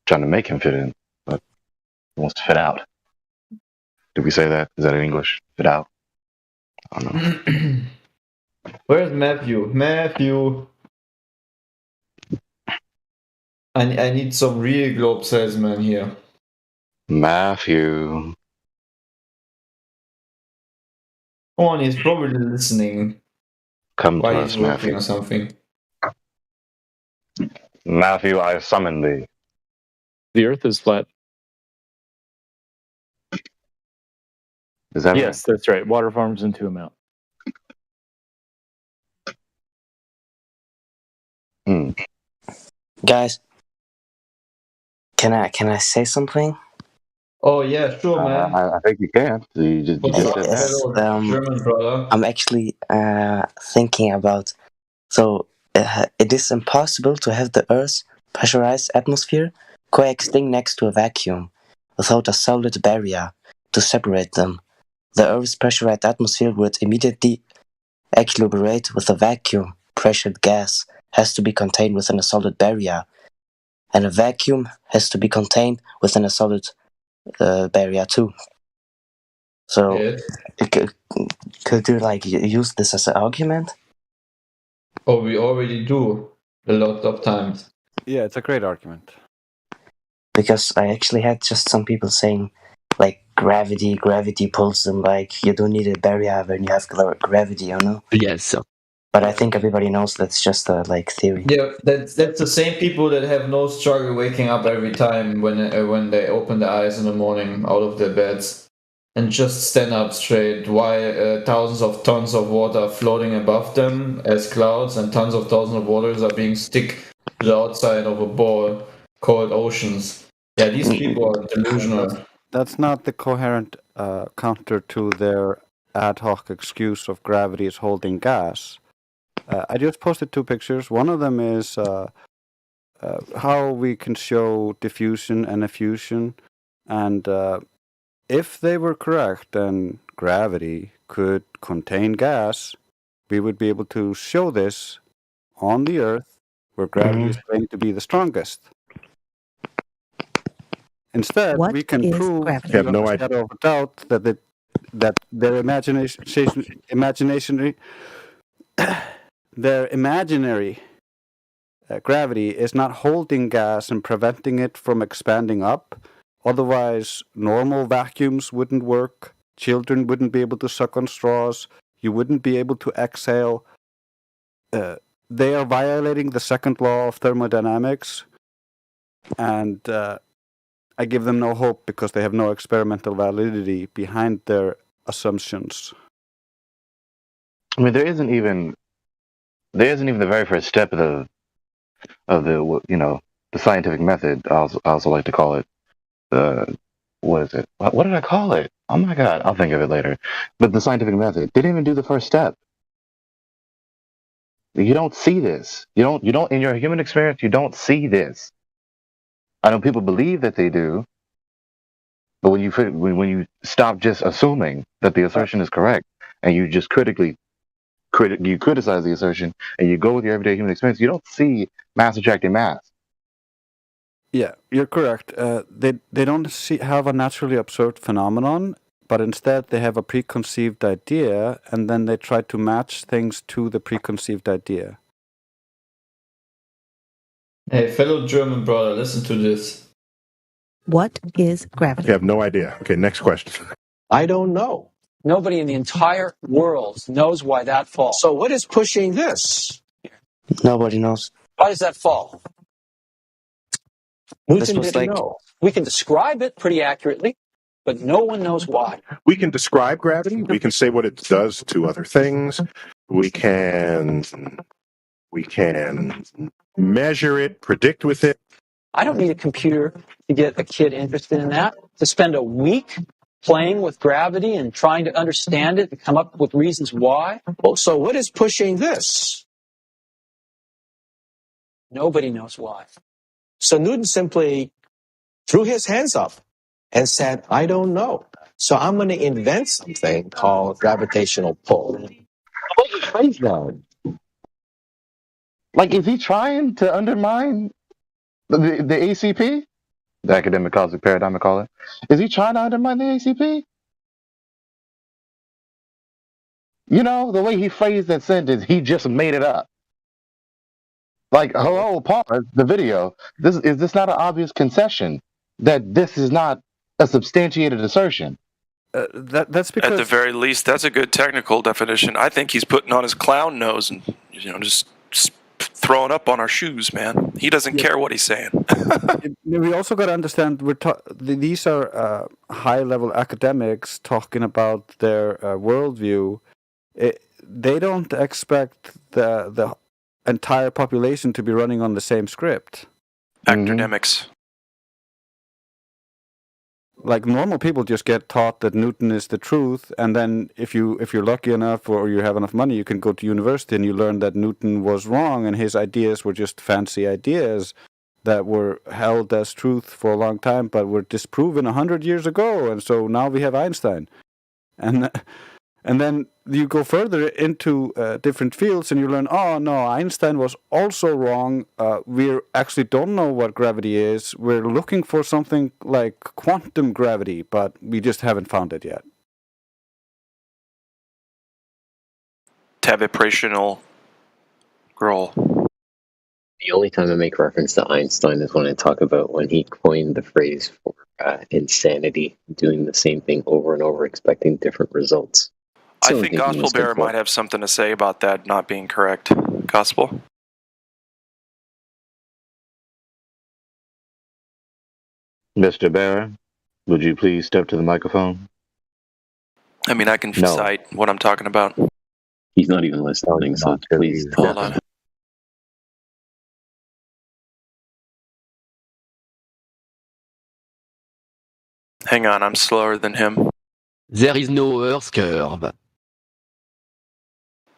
Trying to make him fit in, but he wants to fit out. Did we say that? Is that in English? Fit out? I don't know. Where's Matthew? Matthew! I need some real globe salesman here. Matthew. Come on, he's probably listening. Come to While us, he's working Matthew. or something. Matthew, I summon thee. The Earth is flat. Is that yes, that's right. Water forms into a mountain. Guys, can I say something? Oh yeah, sure, man. I think you can. You just said that. German brother. I'm actually thinking about. So it is impossible to have the Earth's pressurized atmosphere coexisting next to a vacuum without a solid barrier to separate them. The Earth's pressurized atmosphere would immediately equilibrate with a vacuum. Pressured gas has to be contained within a solid barrier, and a vacuum has to be contained within a solid barrier too. So, could you use this as an argument? Oh, we already do a lot of times. Yeah, it's a great argument. Because I actually had just some people saying, gravity pulls them. You don't need a barrier when you have gravity, you know? Yes. But I think everybody knows that's just a theory. Yeah, that's the same people that have no struggle waking up every time when they open their eyes in the morning out of their beds and just stand up straight. While thousands of tons of water floating above them as clouds, and tons of thousands of waters are being stick to the outside of a ball called oceans. Yeah, these people are delusional. That's not the coherent counter to their ad hoc excuse of gravity is holding gas. I just posted 2 pictures. One of them is how we can show diffusion and effusion, and if they were correct and gravity could contain gas, we would be able to show this on the Earth, where gravity is claimed to be the strongest. Instead, What we can is prove gravity? I have beyond no a idea. shadow of a doubt that their imaginary gravity is not holding gas and preventing it from expanding up. Otherwise, normal vacuums wouldn't work. Children wouldn't be able to suck on straws. You wouldn't be able to exhale. They are violating the second law of thermodynamics, and I give them no hope because they have no experimental validity behind their assumptions. I mean, there isn't even the very first step of the scientific method. I also like to call it what is it? What did I call it? Oh my God, I'll think of it later. But the scientific method didn't even do the first step. You don't see this. You don't in your human experience. You don't see this. I know people believe that they do, but when you stop just assuming that the assertion is correct and you just you criticize the assertion and you go with your everyday human experience, you don't see mass attracting mass. Yeah, you're correct. They don't have a naturally observed phenomenon, but instead they have a preconceived idea, and then they try to match things to the preconceived idea. Hey, fellow German brother, listen to this. What is gravity? I have no idea. Okay, next question. I don't know. Nobody in the entire world knows why that falls. So what is pushing this? Nobody knows. Why does that fall? This Newton was didn't know. We can describe it pretty accurately, but no one knows why. We can describe gravity. We can say what it does to other things. We can measure it, predict with it. I don't need a computer to get a kid interested in that. To spend a week playing with gravity and trying to understand it and come up with reasons why. Well, so what is pushing this? Nobody knows why. So Newton simply threw his hands up and said, I don't know. So I'm going to invent something called gravitational pull. What's his face done? Like, is he trying to undermine the ACP? The academic cosmic paradigm, I call it. Is he trying to undermine the ACP? You know, the way he phrased that sentence, he just made it up. Like, hello, pause the video. Is this not an obvious concession that this is not a substantiated assertion? That's because at the very least, that's a good technical definition. I think he's putting on his clown nose and just throwing up on our shoes, man. He doesn't care what he's saying. We also got to understand these are high-level academics talking about their worldview. They don't expect the entire population to be running on the same script. Academics. Like normal people just get taught that Newton is the truth, and then if you're lucky enough or you have enough money, you can go to university and you learn that Newton was wrong and his ideas were just fancy ideas that were held as truth for a long time, but were disproven 100 years ago, and so now we have Einstein, and then you go further into different fields and you learn, oh no, Einstein was also wrong. We actually don't know what gravity is. We're looking for something like quantum gravity, but we just haven't found it yet. Tavibrational girl. The only time I make reference to Einstein is when I talk about when he coined the phrase for insanity, doing the same thing over and over, expecting different results. I think Gospel Bearer might have something to say about that not being correct. Gospel? Mr. Bearer, would you please step to the microphone? I mean, I can cite what I'm talking about. He's not even listening, so please. Hold on. Hang on, I'm slower than him. There is no Earth curve.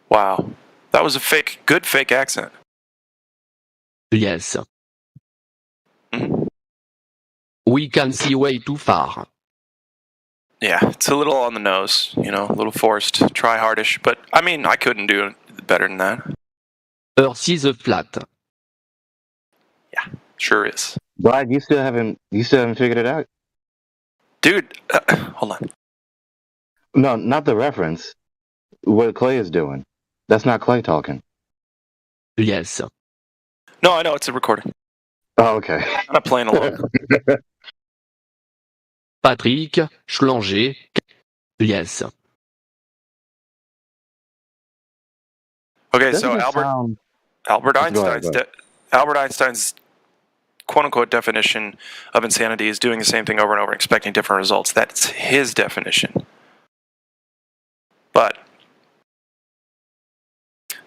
Wow. That was a good fake accent. Yes. We can see way too far. Yeah, it's a little on the nose, you know, a little forced, try hardish. But I mean, I couldn't do it better than that. Earth is flat. Sure is. Brad, you still haven't figured it out? Dude, hold on. No, not the reference. What Clay is doing. That's not Clay talking. Yes. No, I know, it's a recording. Oh, okay. I'm not playing along. Patrick Schlanger. Yes. Okay, Doesn't so it Albert sound- Albert Go ahead, Einstein's go ahead. Albert Einstein's quote unquote definition of insanity is doing the same thing over and over and expecting different results. That's his definition. But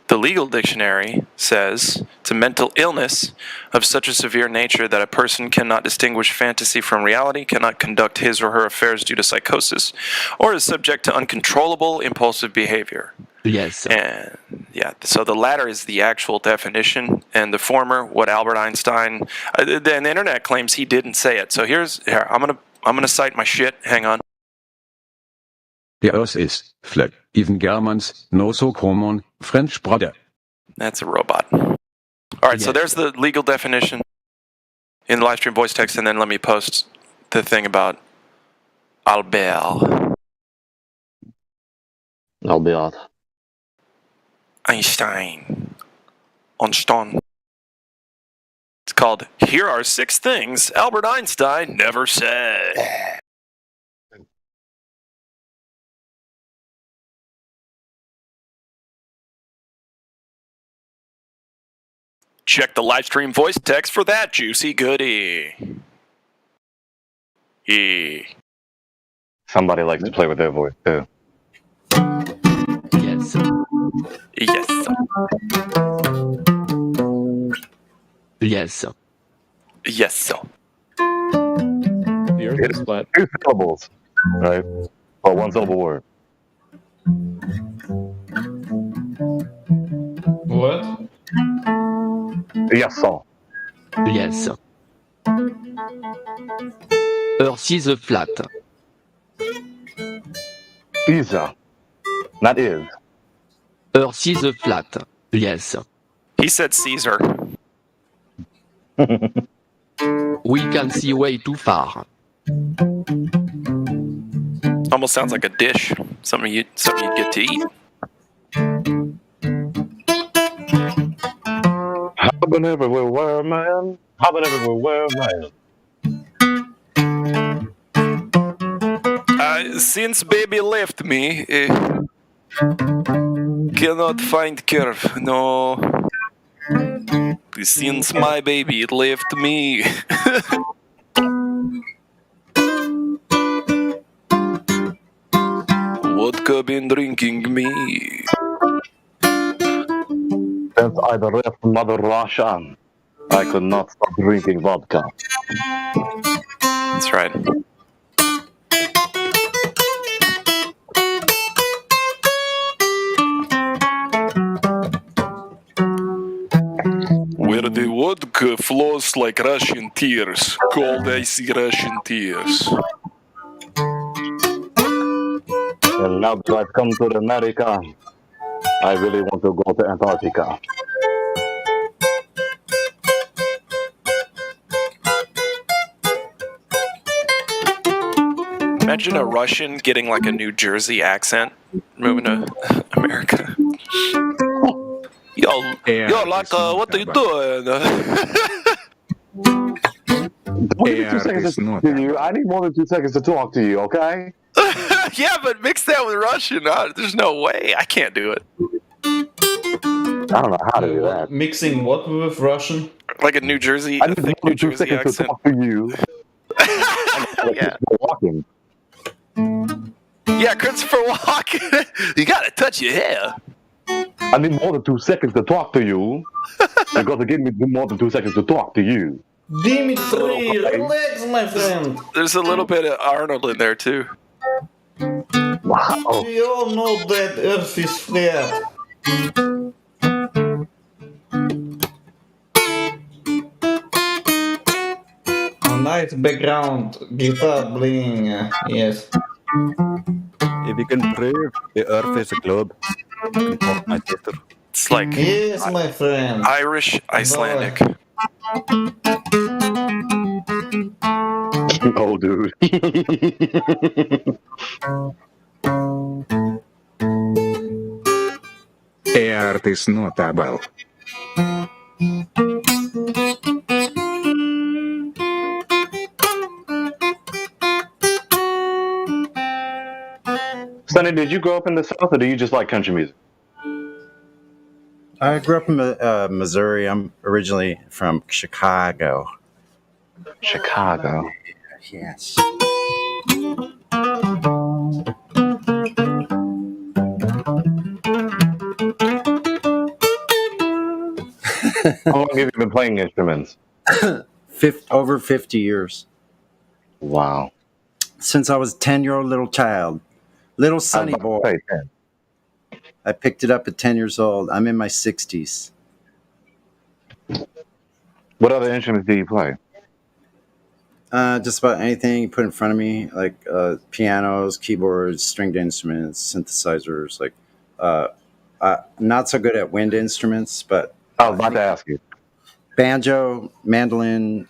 the legal dictionary says it's a mental illness of such a severe nature that a person cannot distinguish fantasy from reality, cannot conduct his or her affairs due to psychosis, or is subject to uncontrollable impulsive behavior. Yes. And yeah, so the latter is the actual definition, and the former, what Albert Einstein, the internet claims he didn't say it. So here I'm gonna cite my shit. Hang on. The Earth is flat. Even Germans know so common French brother. That's a robot. All right, so there's the legal definition in the live stream voice text, and then let me post the thing about Albert Einstein. It's called "Here Are 6 Things Albert Einstein Never Said." Check the live stream voice text for that juicy goodie. Somebody likes to play with their voice too. Yes. Yes. Yes. Yes. The Earth is flat. 2 syllables, right? Or 1 syllable word. What? Yes, sir. Yes. Earth is flat. Isa. Not is. Earth is flat. Yes. He said Caesar. We can see way too far. Almost sounds like a dish. Something you'd get to eat. Hopping everywhere, man. Hopping everywhere, man. Since baby left me, cannot find curve. No. Since my baby left me. Vodka been drinking me. Since I left Mother Russia, I could not stop drinking vodka. That's right. Where the vodka flows like Russian tears, cold icy Russian tears. And now that I've come to America, I really want to go to Antarctica. Imagine a Russian getting like a New Jersey accent, moving to America. Yo, like, what are you doing? I need more than 2 seconds to talk to you, okay? Yeah, but mix that with Russian. There's no way. I can't do it. I don't know how to do that. Mixing what with Russian? Like a New Jersey, I need more than 2 seconds accent. to talk to you. Yeah. Walking. Yeah, Christopher Walken. You gotta touch your hair. I need more than 2 seconds to talk to you. You gotta give me more than 2 seconds to talk to you. Dimitri, relax, my friend. There's a little bit of Arnold in there too. Wow. We all know that Earth is flat. A nice background, guitar playing, yes. If you can prove the Earth is a globe, you can talk my sister. It's like Yes, my friend. Irish Icelandic. Oh, dude. Earth is notable. Sonny, did you grow up in the South, or do you just like country music? I grew up in Missouri. I'm originally from Chicago. Chicago. Yes. How long have you been playing instruments? Over 50 years. Wow. Since I was a 10-year-old little child. Little Sonny boy. I picked it up at 10 years old. I'm in my 60s. What other instruments do you play? Just about anything you put in front of me, like pianos, keyboards, stringed instruments, synthesizers. Like, not so good at wind instruments, but I was about to ask you. Banjo, mandolin,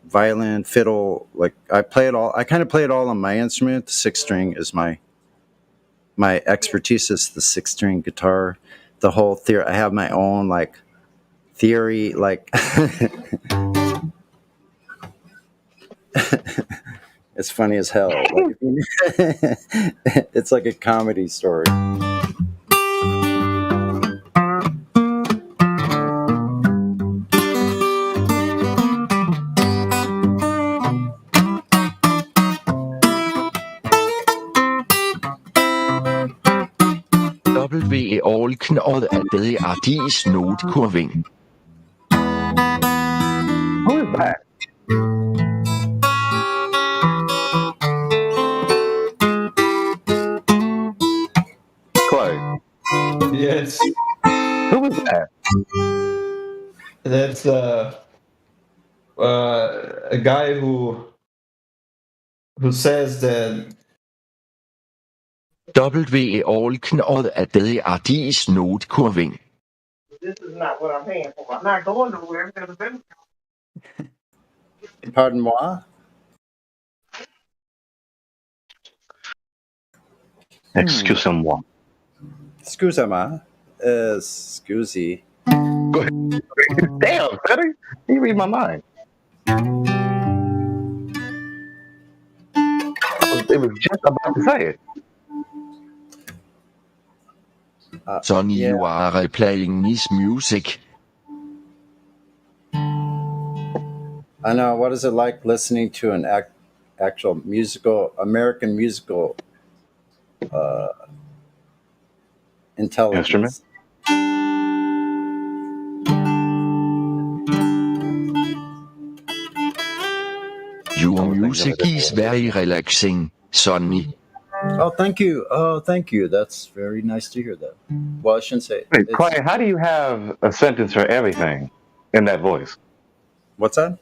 violin, fiddle. Like I play it all. I kind of play it all on my instrument. The 6-string is my expertise. Is the 6-string guitar. The whole theory. I have my own like theory. Like it's funny as hell. Like, it's like a comedy story. W-all-knåret af Ardis notkurving. Who is that? Clay. Yes. Who is that? That's a guy who says that W-all-knåret af Ardis notkurving. This is not what I'm paying for. I'm not going nowhere because of them. Pardon moi? Excusez-moi. Excusez-moi. Scusi. Go ahead. Damn, Fetty. You read my mind. It was just about to say it. Sonny, you are playing this music. I know. What is it like listening to an actual American musical intelligence? Instrument? Your music is very relaxing, Sonny. Oh, thank you. Oh, thank you. That's very nice to hear that. Well, I shouldn't say it. Wait, Clay, how do you have a sentence for everything in that voice? What's that?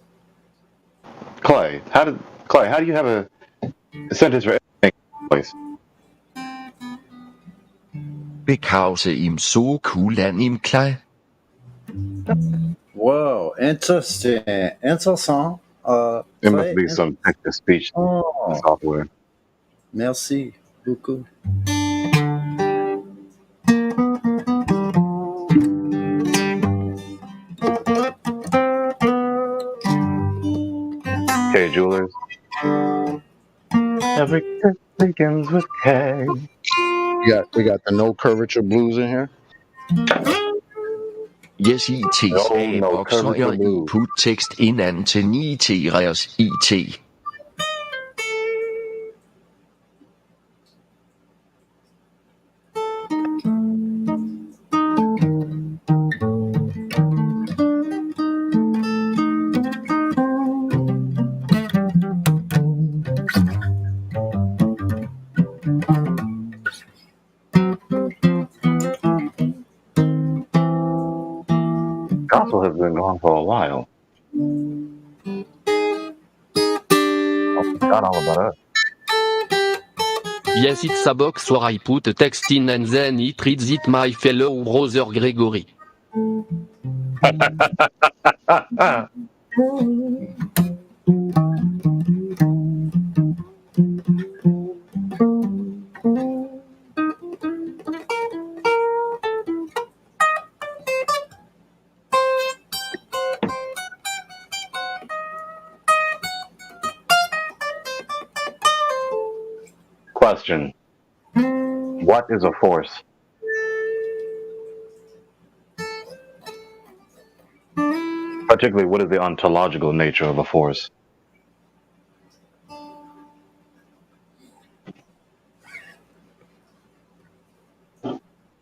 Clay, how do you have a sentence for everything in that voice? Because I'm so cool and Clay. Whoa, interesting. Interessant. It must be some text-to-speech software. Merci beaucoup. K Jewelers. Every kiss begins with K. We got the no curvature blues in here. Yes, IT bokser input-tekst indad til 9T-ers IT. Gospel has been gone for a while. I forgot all about us. Yes, it's a box where I put a text in and then it reads it, my fellow brother Gregory. Question. What is a force? Particularly, what is the ontological nature of a force?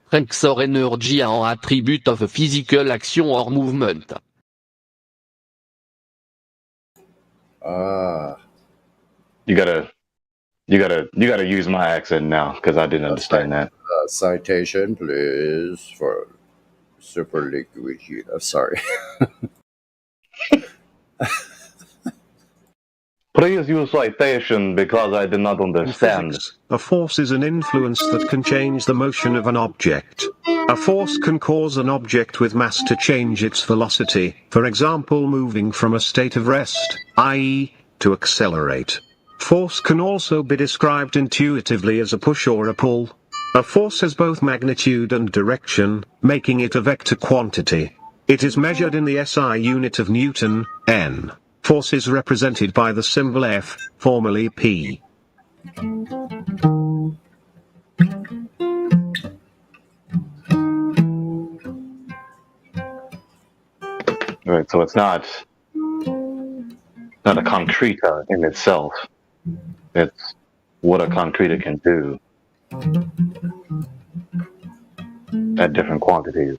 Strength energy an attribute of a physical action or movement. You gotta use my accent now because I didn't understand that. Citation, please, for Super Liquid. Sorry. Please use citation because I did not understand. A force is an influence that can change the motion of an object. A force can cause an object with mass to change its velocity, for example moving from a state of rest, i.e., to accelerate. Force can also be described intuitively as a push or a pull. A force has both magnitude and direction, making it a vector quantity. It is measured in the SI unit of Newton, N. Force is represented by the symbol F, formerly P. Right, so it's not a concreta in itself. It's what a concreta can do at different quantities.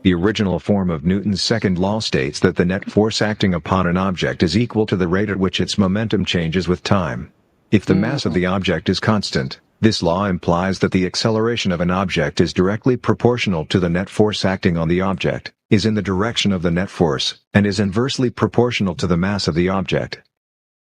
The original form of Newton's second law states that the net force acting upon an object is equal to the rate at which its momentum changes with time. If the mass of the object is constant, this law implies that the acceleration of an object is directly proportional to the net force acting on the object, is in the direction of the net force, and is inversely proportional to the mass of the object.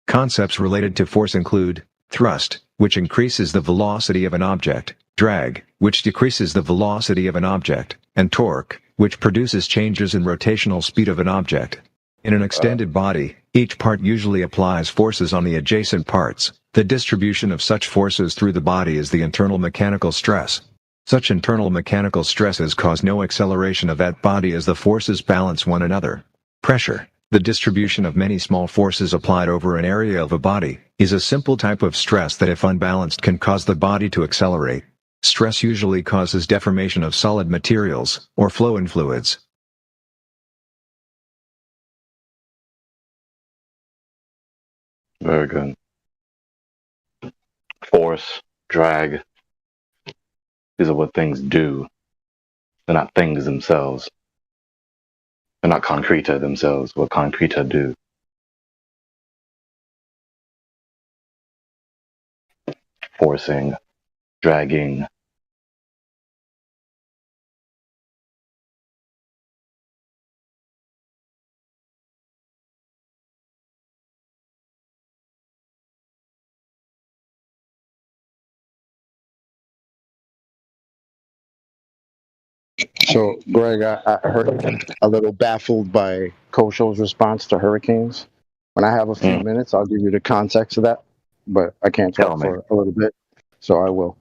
Concepts related to force include thrust, which increases the velocity of an object, drag, which decreases the velocity of an object, and torque, which produces changes in rotational speed of an object. In an extended body, each part usually applies forces on the adjacent parts. The distribution of such forces through the body is the internal mechanical stress. Such internal mechanical stresses cause no acceleration of that body as the forces balance one another. Pressure, the distribution of many small forces applied over an area of a body, is a simple type of stress that if unbalanced can cause the body to accelerate. Stress usually causes deformation of solid materials, or flow in fluids. Very good. Force, drag, these are what things do. They're not things themselves. They're not concreta themselves, what concreta do. Forcing, dragging. So, Greg, I heard a little baffled by Kosho's response to hurricanes. When I have a few minutes, I'll give you the context of that, but I can't talk for a little bit, so I will.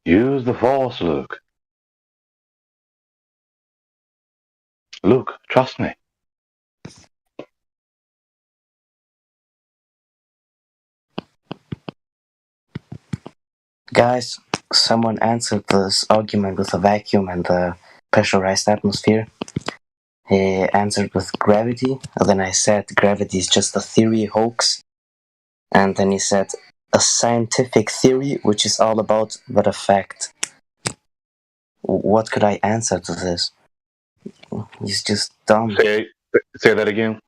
Use the force, Luke. Luke, trust me. Guys, someone answered this argument with a vacuum and the pressurized atmosphere. He answered with gravity, and then I said gravity is just a theory hoax. And then he said a scientific theory which is all about but a fact. What could I answer to this? He's just dumb. Say that again.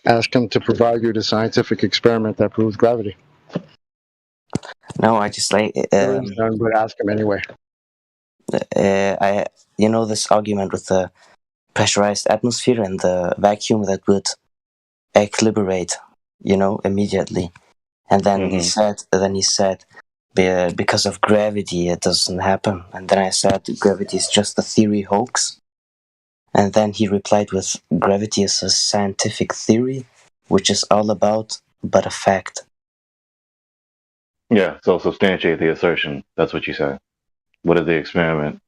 Ask him to provide you the scientific experiment that proves gravity. No, I just like There is none, but ask him anyway. this argument with the pressurized atmosphere and the vacuum that would equilibrate, immediately. And then he said, because of gravity, it doesn't happen. And then I said, gravity is just a theory hoax. And then he replied with, gravity is a scientific theory, which is all about but a fact. Yeah, so substantiate the assertion. That's what you said. What is the experiment?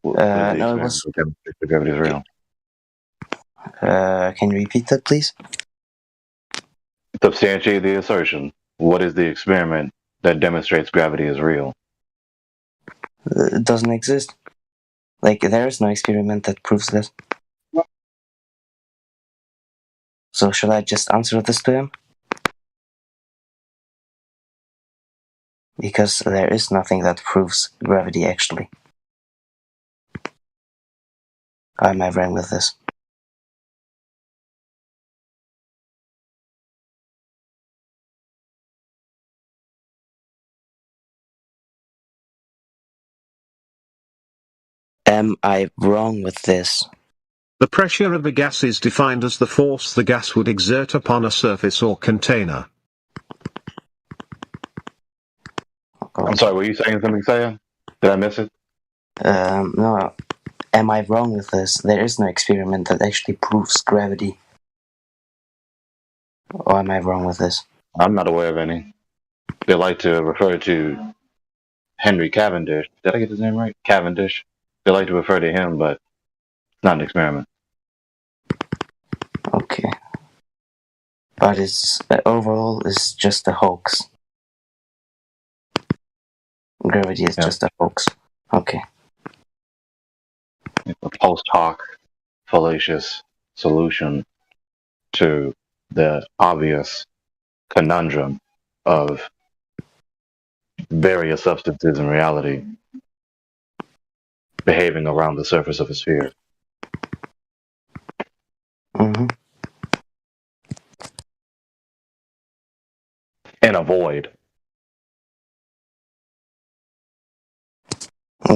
What is the No, it experiment was. that demonstrates that gravity is real? Can you repeat that, please? Substantiate the assertion. What is the experiment that demonstrates gravity is real? It doesn't exist. There is no experiment that proves that. So shall I just answer this to him? Because there is nothing that proves gravity, actually. Am I wrong with this? Am I wrong with this? The pressure of a gas is defined as the force the gas would exert upon a surface or container. I'm sorry, were you saying something, Saya? Did I miss it? No. Am I wrong with this? There is no experiment that actually proves gravity. Or am I wrong with this? I'm not aware of any. They like to refer to Henry Cavendish. Did I get his name right? Cavendish. They like to refer to him, but it's not an experiment. Okay. But overall, it's just a hoax. Gravity is just a hoax. Okay. It's a post hoc, fallacious solution to the obvious conundrum of various substances in reality behaving around the surface of a sphere. Mm-hmm. In a void.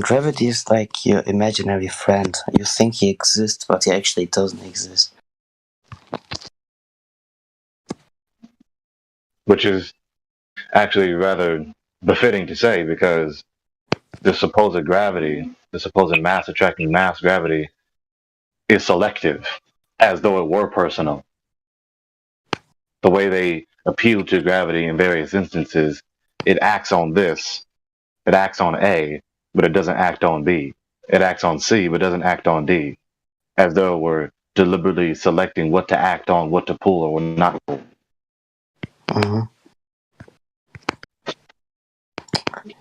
Gravity is like your imaginary friend. You think he exists, but he actually doesn't exist. Which is actually rather befitting to say, because the supposed gravity, the supposed mass attracting mass gravity, is selective, as though it were personal. The way they appeal to gravity in various instances, it acts on this, it acts on A, but it doesn't act on B. It acts on C, but doesn't act on D, as though it were deliberately selecting what to act on, what to pull or not pull. Mm-hmm.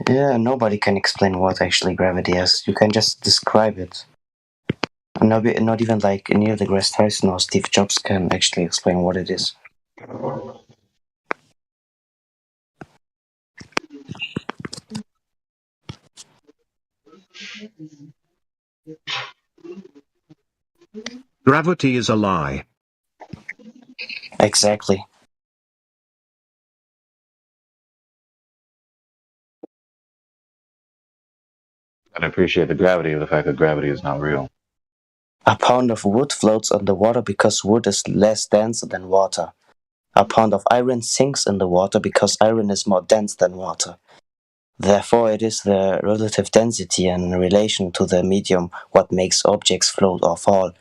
Yeah, nobody can explain what actually gravity is. You can just describe it. Not even Neil deGrasse Tyson or Steve Jobs can actually explain what it is. Gravity is a lie. Exactly. I appreciate the gravity of the fact that gravity is not real. A pound of wood floats on the water because wood is less dense than water. A pound of iron sinks in the water because iron is more dense than water. Therefore, it is the relative density in relation to the medium what makes objects float or fall.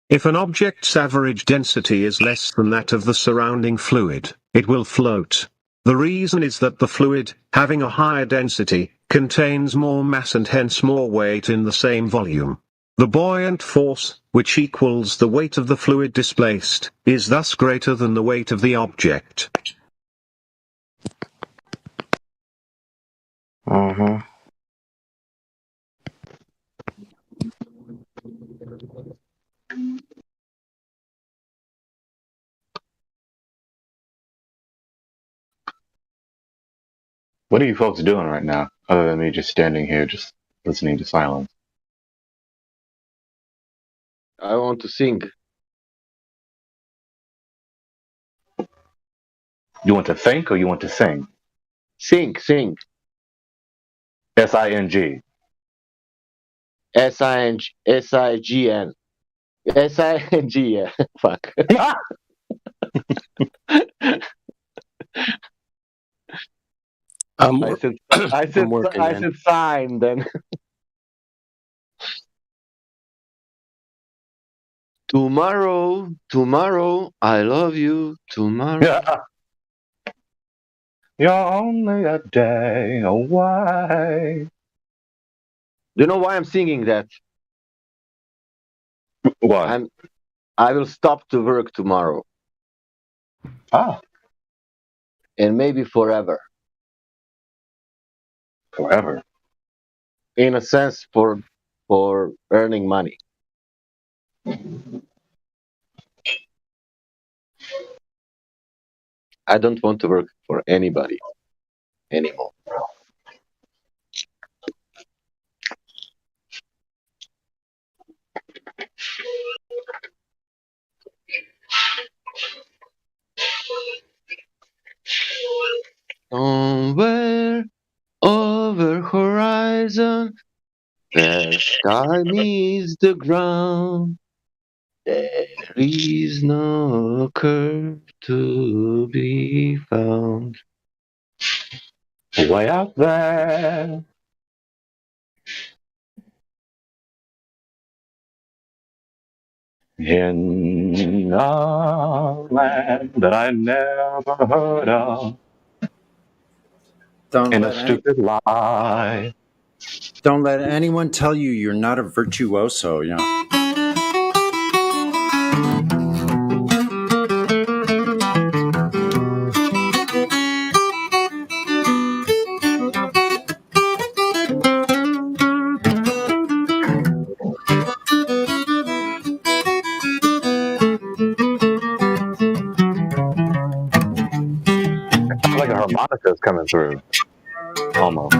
If an object's average density is less than that of the surrounding fluid, it will float. The reason is that the fluid, having a higher density, contains more mass and hence more weight in the same volume. The buoyant force, which equals the weight of the fluid displaced, is thus greater than the weight of the object. Mm-hmm. What are you folks doing right now, other than me just standing here, just listening to silence? I want to sing. You want to think or you want to sing? Sing. SING. SINGN. SING. Fuck. I said sign then. Tomorrow, I love you. Tomorrow. Yeah. You're only a day away. Do you know why I'm singing that? Why? I will stop to work tomorrow. Ah. And maybe forever. Forever? In a sense, for earning money. I don't want to work for anybody anymore. Somewhere over horizon, the sky meets the ground. There is no curve to be found. Way out there. In a land that I never heard of. In a stupid lie. Don't let anyone tell you you're not a virtuoso, you know. Like a harmonica's coming through. Almost.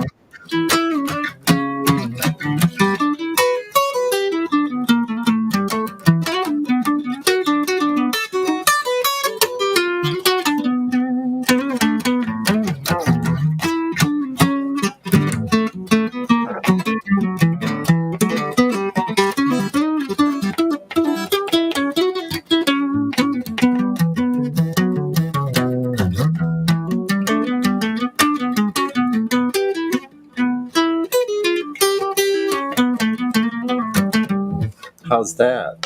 How's that?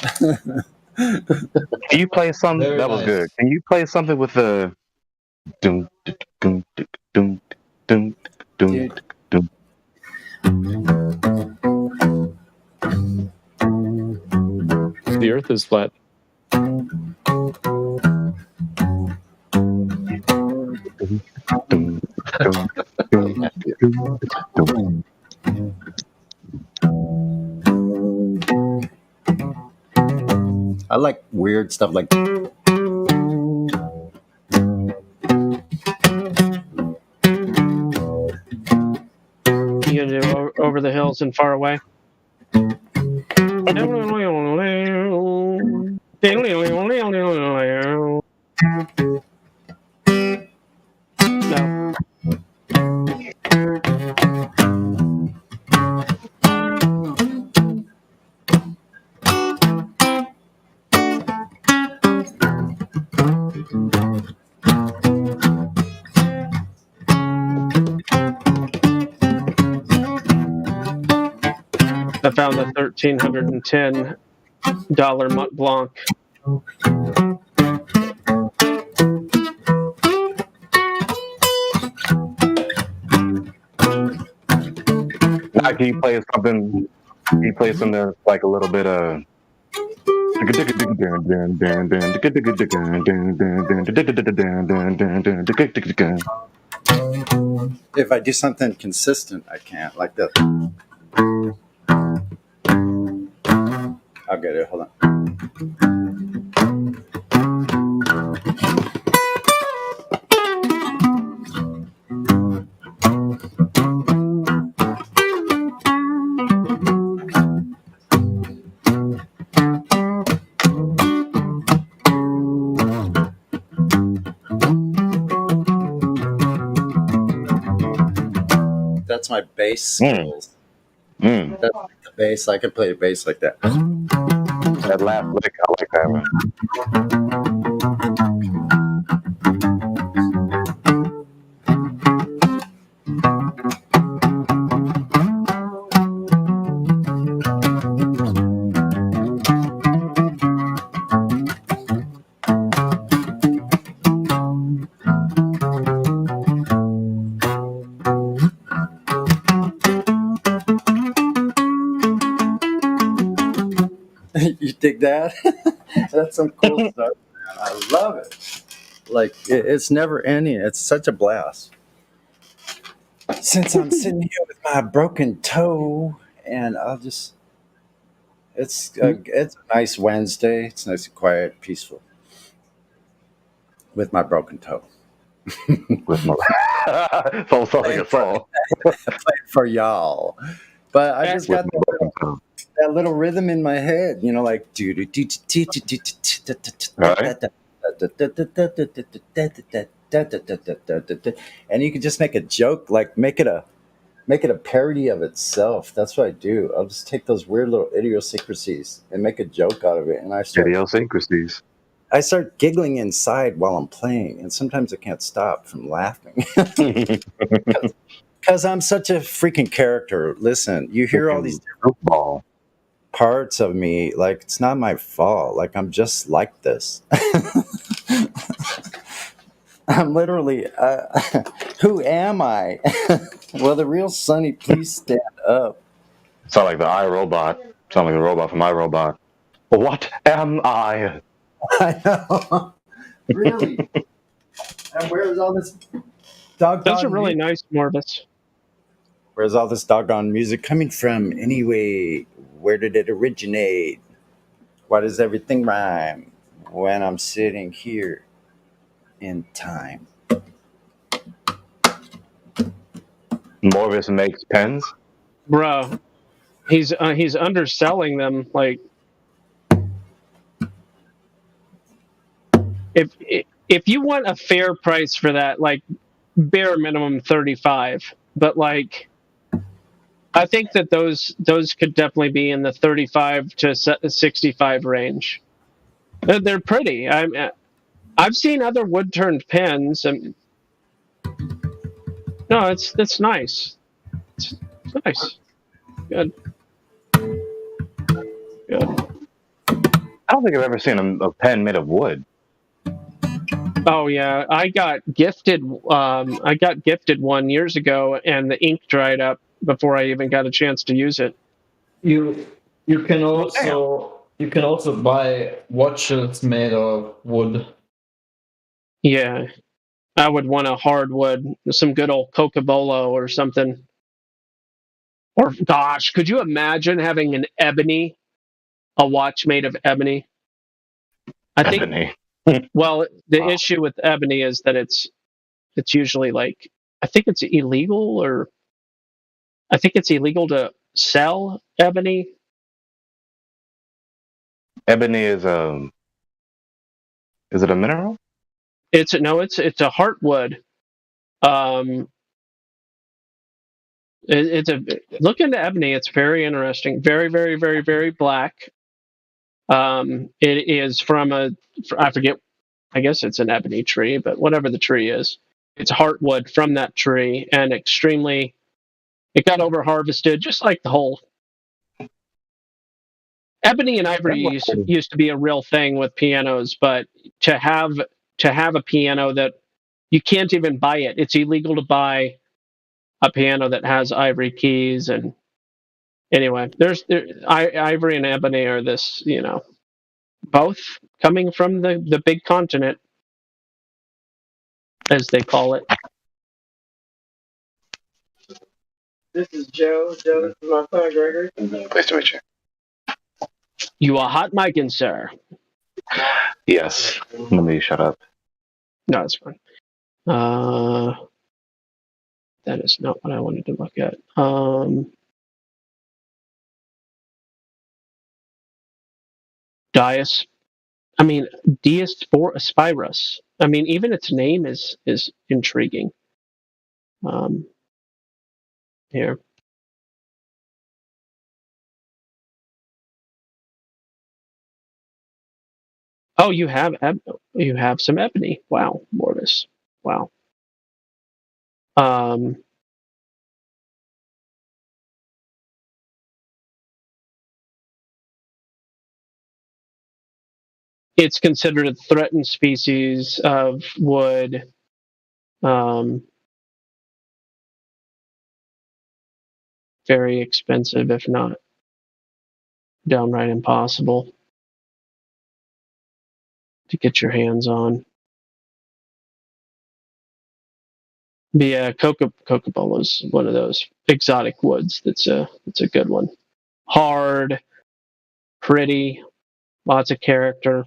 Can you play something? Very That was nice. good. Can you play something with the doom doom doom doom doom doom? The Earth is flat. I like weird stuff like You gonna do over the hills and far away? No. I found a $1,310 Mont Blanc. Now, can you play something? Can you play something like a little bit of? if I do something consistent, I can't. Like this. I'll get it. Hold on. That's my bass skills. That's like the bass. I can play a bass like that. That last lick, I like that one. You dig that? That's some cool stuff, man. I love it. Like, it's never ending. It's such a blast. Since I'm sitting here with my broken toe, and I'll just, it's a nice Wednesday. It's nice and quiet, peaceful. With my broken toe. With my sounds like a song. Playing for y'all. But I just got that little rhythm in my head, you know, like and you can just make a joke, like make it a parody of itself. That's what I do. I'll just take those weird little idiosyncrasies and make a joke out of it, and I start giggling inside while I'm playing, and sometimes I can't stop from laughing because I'm such a freaking character. Listen, you hear all these different parts of me, like it's not my fault. Like I'm just like this. I'm literally, who am I? Will the real Sonny please stand up? Sound like the iRobot. Sound like the robot from iRobot. What am I? I know. Really? And where's all this doggone Those are really nice, Morvis. Where's all this doggone music coming from anyway? Where did it originate? Why does everything rhyme when I'm sitting here in time? Morvis makes pens? Bro, he's underselling them. Like, if you want a fair price for that, like bare minimum 35, but like I think that those could definitely be in the 35 to 65 range. They're pretty. I've seen other wood turned pens, and no, it's nice. It's nice. Good. I don't think I've ever seen a pen made of wood. Oh yeah, I got gifted. I got gifted one years ago, and the ink dried up before I even got a chance to use it. You can also buy watches made of wood. Yeah, I would want a hardwood, some good old Cocobolo or something. Or gosh, could you imagine having a watch made of ebony? I think. Ebony. Well, the issue with ebony is that it's usually like, I think it's illegal, or I think it's illegal to sell ebony. Ebony is it a mineral? It's a heartwood. Look into ebony. It's very interesting. Very, very, very, very black. It is from I forget. I guess it's an ebony tree, but whatever the tree is, it's heartwood from that tree, and extremely. It got over harvested, just like the whole. Ebony and ivory used to be a real thing with pianos, but to have a piano that you can't even buy it. It's illegal to buy a piano that has ivory keys, and anyway, ivory and ebony are this, both coming from the big continent, as they call it. This is Joe. Joe, this is my son Gregory. Nice to meet you. You are hot micing, sir. Yes. Let me shut up. No, it's fine. That is not what I wanted to look at. Diaspirus. I mean, even its name is intriguing. here. Oh, you have some ebony. Wow, Mortis. Wow. It's considered a threatened species of wood. Very expensive, if not downright impossible to get your hands on. The cocobolo is one of those exotic woods. That's a good one. Hard, pretty, lots of character.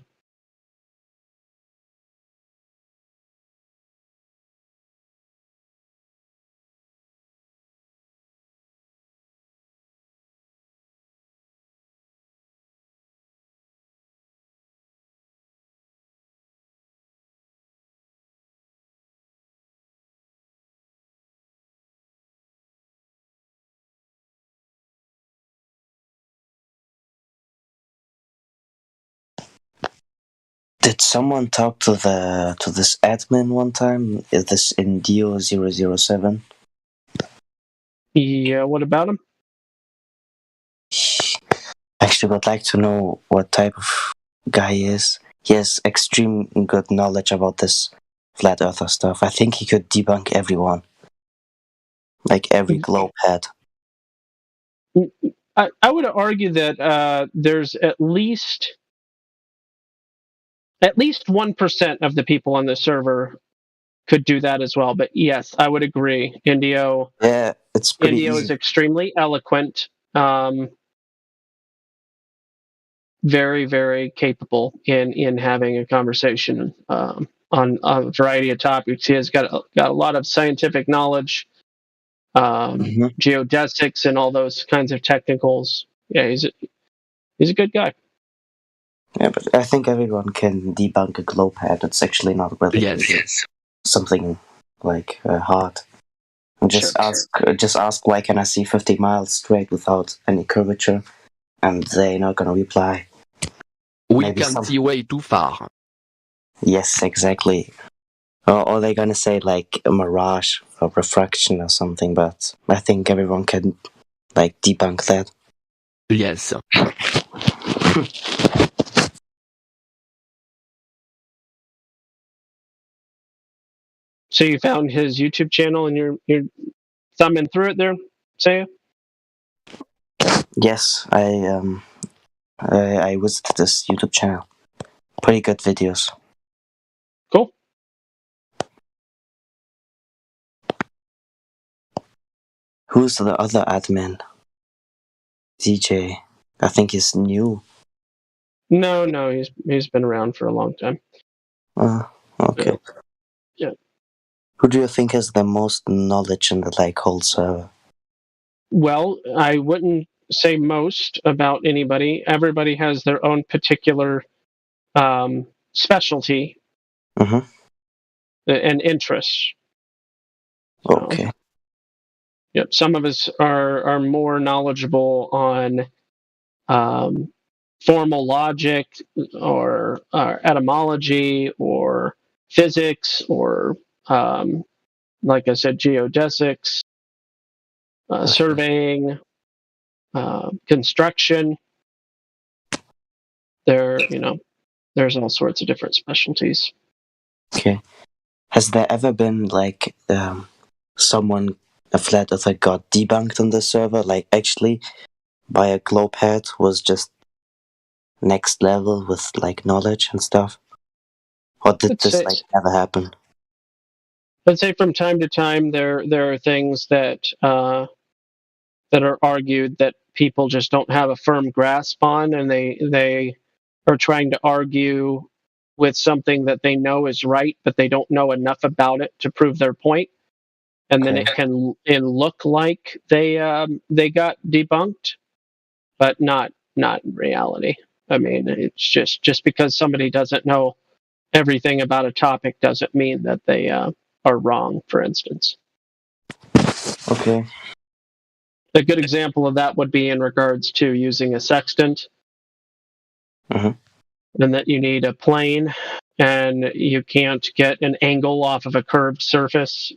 Did someone talk to this admin one time? Is this Indio 007? Yeah, what about him? Actually, would like to know what type of guy he is. He has extreme good knowledge about this flat earther stuff. I think he could debunk everyone. Like every globe head. I would argue that there's at least 1% of the people on the server could do that as well. But yes, I would agree. Indio. Yeah, it's pretty Indio easy. is extremely eloquent. Very, very capable in having a conversation on a variety of topics. He has got a lot of scientific knowledge, geodesics, and all those kinds of technicals. Yeah, he's a good guy. Yeah, but I think everyone can debunk a globe head. It's actually not really something like hard. And just ask why can I see 50 miles straight without any curvature, and they're not gonna reply. We can see way too far. Yes, exactly. Or they're gonna say like a mirage or refraction or something, but I think everyone can like debunk that. Yes. So you found his YouTube channel and you're thumbing through it there, Saya? Yes, I visited this YouTube channel. Pretty good videos. Cool. Who's the other admin? DJ. I think he's new. No, he's been around for a long time. Okay. Yeah. Who do you think has the most knowledge in the whole server? Well, I wouldn't say most about anybody. Everybody has their own particular specialty and interests. Okay. Yep. Some of us are more knowledgeable on formal logic or etymology or physics or, like I said, geodesics, surveying, construction. There's all sorts of different specialties. Okay. Has there ever been someone, a flat earther got debunked on the server? Like actually by a globe head was just next level with knowledge and stuff? Or did this ever happen? Let's say from time to time there are things that are argued that people just don't have a firm grasp on, and they are trying to argue with something that they know is right, but they don't know enough about it to prove their point, and then it can look like they got debunked, but not in reality. I mean, it's just because somebody doesn't know everything about a topic doesn't mean that they are wrong, for instance. Okay. A good example of that would be in regards to using a sextant, and that you need a plane, and you can't get an angle off of a curved surface.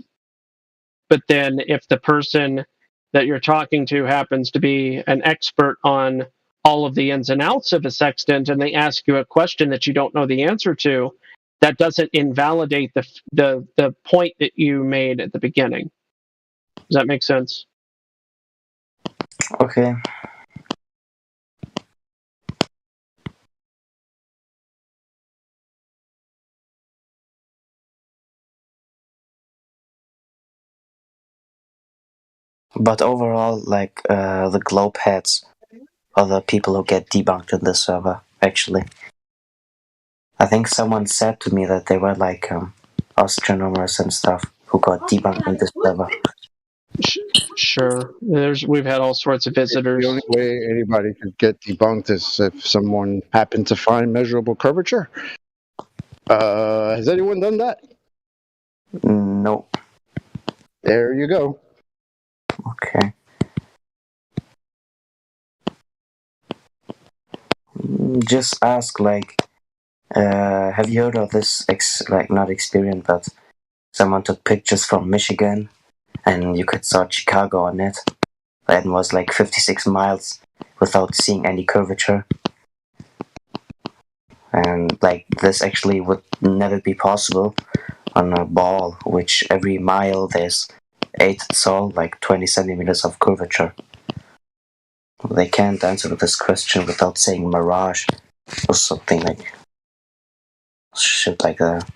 But then if the person that you're talking to happens to be an expert on all of the ins and outs of a sextant, and they ask you a question that you don't know the answer to, that doesn't invalidate the point that you made at the beginning. Does that make sense? Okay. But overall, like the globe heads are the people who get debunked in the server, actually. I think someone said to me that they were like astronomers and stuff who got debunked in this server. Sure. We've had all sorts of visitors. The only way anybody could get debunked is if someone happened to find measurable curvature. Has anyone done that? No. There you go. Okay. Just ask, like, have you heard of this, not experience, but someone took pictures from Michigan and you could saw Chicago on it. And it was like 56 miles without seeing any curvature. And like this actually would never be possible on a ball, which every mile there's 8 sol, like 20 centimeters of curvature. They can't answer this question without saying mirage or something like shit like that.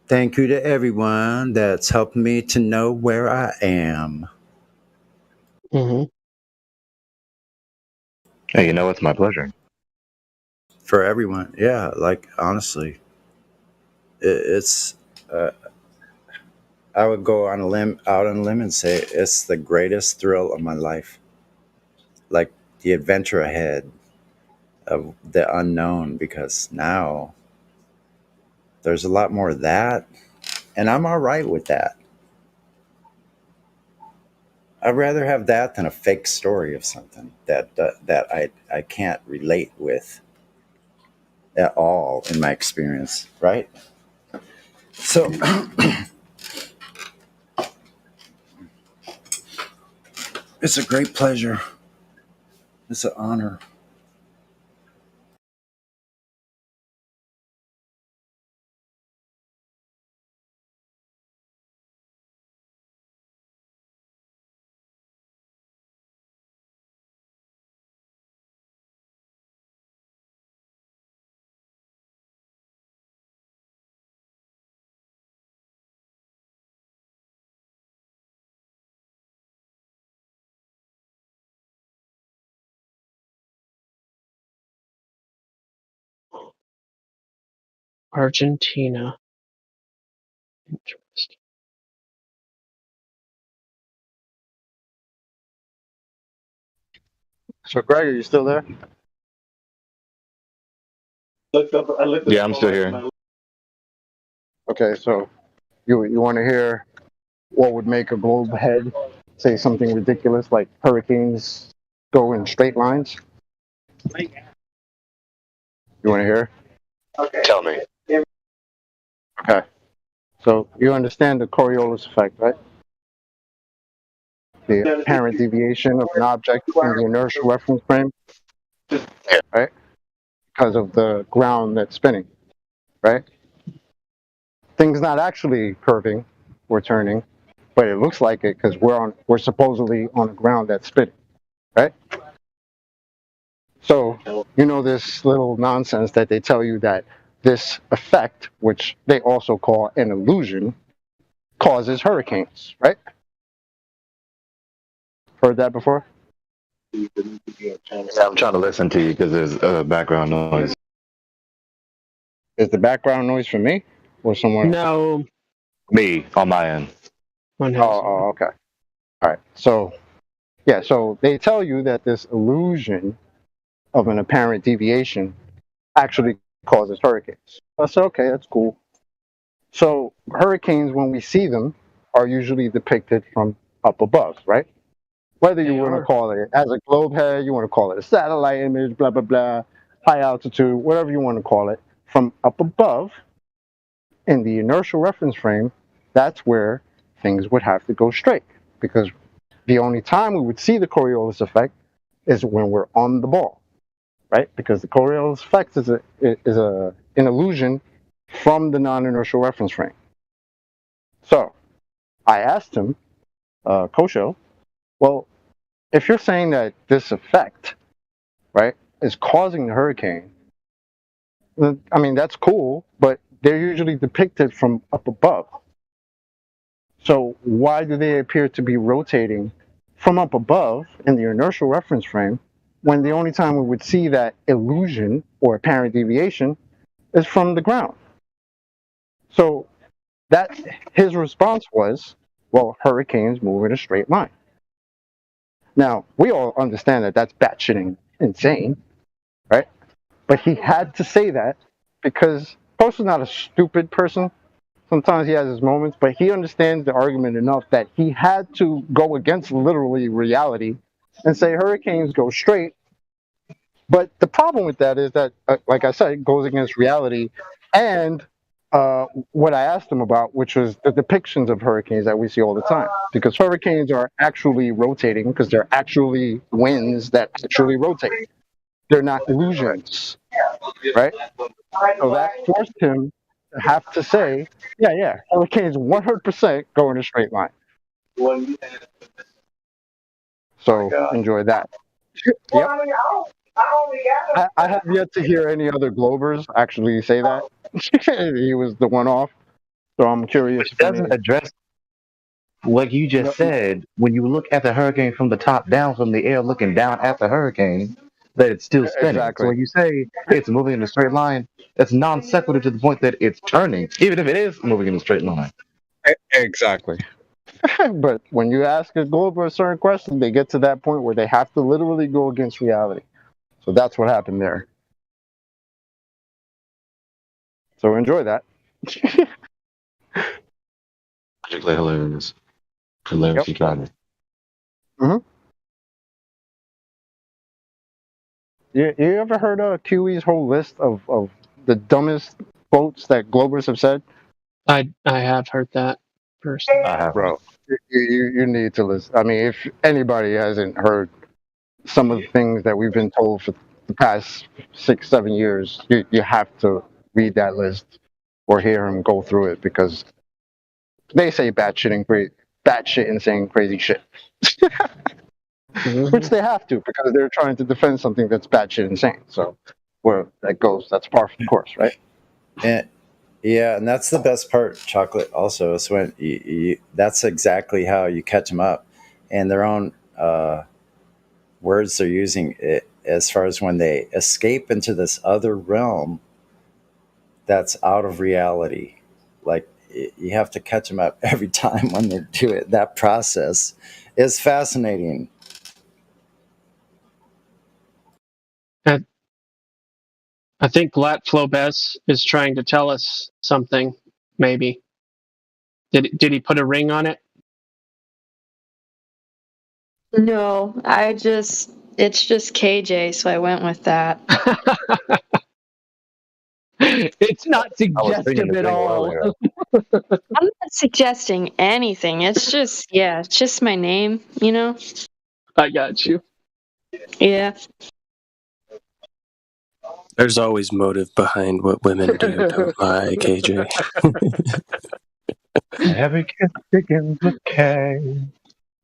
Thank you to everyone that's helped me to know where I am. Mm-hmm. Hey, it's my pleasure. For everyone, yeah. Like honestly, it's. I would go on out on a limb, and say it's the greatest thrill of my life. Like the adventure ahead of the unknown, because now there's a lot more of that, and I'm all right with that. I'd rather have that than a fake story of something that I can't relate with at all in my experience, right? So it's a great pleasure. It's an honor. Argentina. Interesting. So, Greg, are you still there? Yeah, I'm still here. Okay, so you want to hear what would make a globe head say something ridiculous like hurricanes go in straight lines? You want to hear? Tell me. Okay. So you understand the Coriolis effect, right? The apparent deviation of an object in the inertial reference frame, right? Because of the ground that's spinning, right? Things not actually curving or turning, but it looks like it because we're supposedly on a ground that's spinning, right? So you know this little nonsense that they tell you that this effect, which they also call an illusion, causes hurricanes, right? Heard that before? Yeah, I'm trying to listen to you because there's background noise. Is the background noise from me or someone else? No. Me, on my end. Oh, okay. All right. So, yeah, so they tell you that this illusion of an apparent deviation actually causes hurricanes. I said, okay, that's cool. So, hurricanes, when we see them, are usually depicted from up above, right? Whether you want to call it as a globe head, you want to call it a satellite image, blah, blah, blah, high altitude, whatever you want to call it, from up above in the inertial reference frame, that's where things would have to go straight. Because the only time we would see the Coriolis effect is when we're on the ball, right? Because the Coriolis effect is an illusion from the non-inertial reference frame. So I asked him, Kosho, well, if you're saying that this effect, right, is causing the hurricane, I mean, that's cool, but they're usually depicted from up above. So why do they appear to be rotating from up above in the inertial reference frame when the only time we would see that illusion or apparent deviation is from the ground? So that his response was, well, hurricanes move in a straight line. Now, we all understand that that's batshit insane, right? But he had to say that because Post is not a stupid person. Sometimes he has his moments, but he understands the argument enough that he had to go against literally reality and say hurricanes go straight. But the problem with that is that, like I said, it goes against reality and what I asked him about, which was the depictions of hurricanes that we see all the time. Because hurricanes are actually rotating because they're actually winds that actually rotate. They're not illusions, right? So that forced him to have to say, yeah, hurricanes 100% go in a straight line. So enjoy that. Yep. I have yet to hear any other Globers actually say that. He was the one off. So I'm curious. It doesn't address what you just said. When you look at the hurricane from the top down, from the air looking down at the hurricane, that it's still spinning. Exactly. So when you say it's moving in a straight line, that's non sequitur to the point that it's turning, even if it is moving in a straight line. Exactly. But when you ask a Glober a certain question, they get to that point where they have to literally go against reality. So that's what happened there. So enjoy that. Logically hilarious. Hilariously driving. Mm-hmm. You ever heard of QE's whole list of the dumbest quotes that Globers have said? I have heard that first. Bro, you need to listen. I mean, if anybody hasn't heard some of the things that we've been told for the past 6-7 years, you have to read that list or hear him go through it because they say batshit insane crazy shit. Which they have to because they're trying to defend something that's batshit insane. So where that goes, that's par for the course, right? And yeah, and that's the best part, Chocolate. Also, is when that's exactly how you catch them up, and their own words they're using it as far as when they escape into this other realm. that's out of reality. Like you have to catch them up every time when they do it. That process is fascinating. I think Lat Flobes is trying to tell us something. Maybe did he put a ring on it? No, it's just KJ, so I went with that. It's not I was thinking suggestive the at thing all. earlier. I'm not suggesting anything. It's just my name, you know? I got you. Yeah. There's always motive behind what women do, don't lie, KJ. Every kiss begins with K.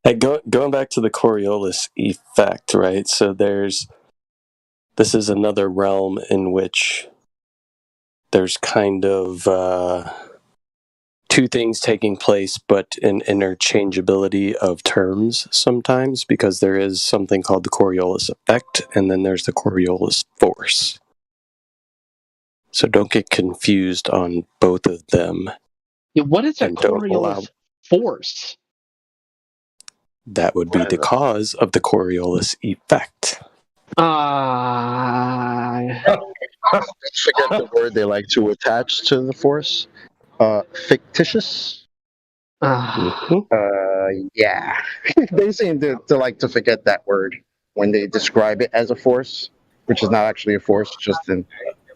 Hey, going back to the Coriolis effect, right? So this is another realm in which there's kind of two things taking place, but an interchangeability of terms sometimes, because there is something called the Coriolis effect, and then there's the Coriolis force. So don't get confused on both of them. Yeah, what is a And don't allow Coriolis force? that would be the cause of the Coriolis effect. Let's forget the word they like to attach to the force. Fictitious. Yeah. They seem to like to forget that word when they describe it as a force, which is not actually a force, just an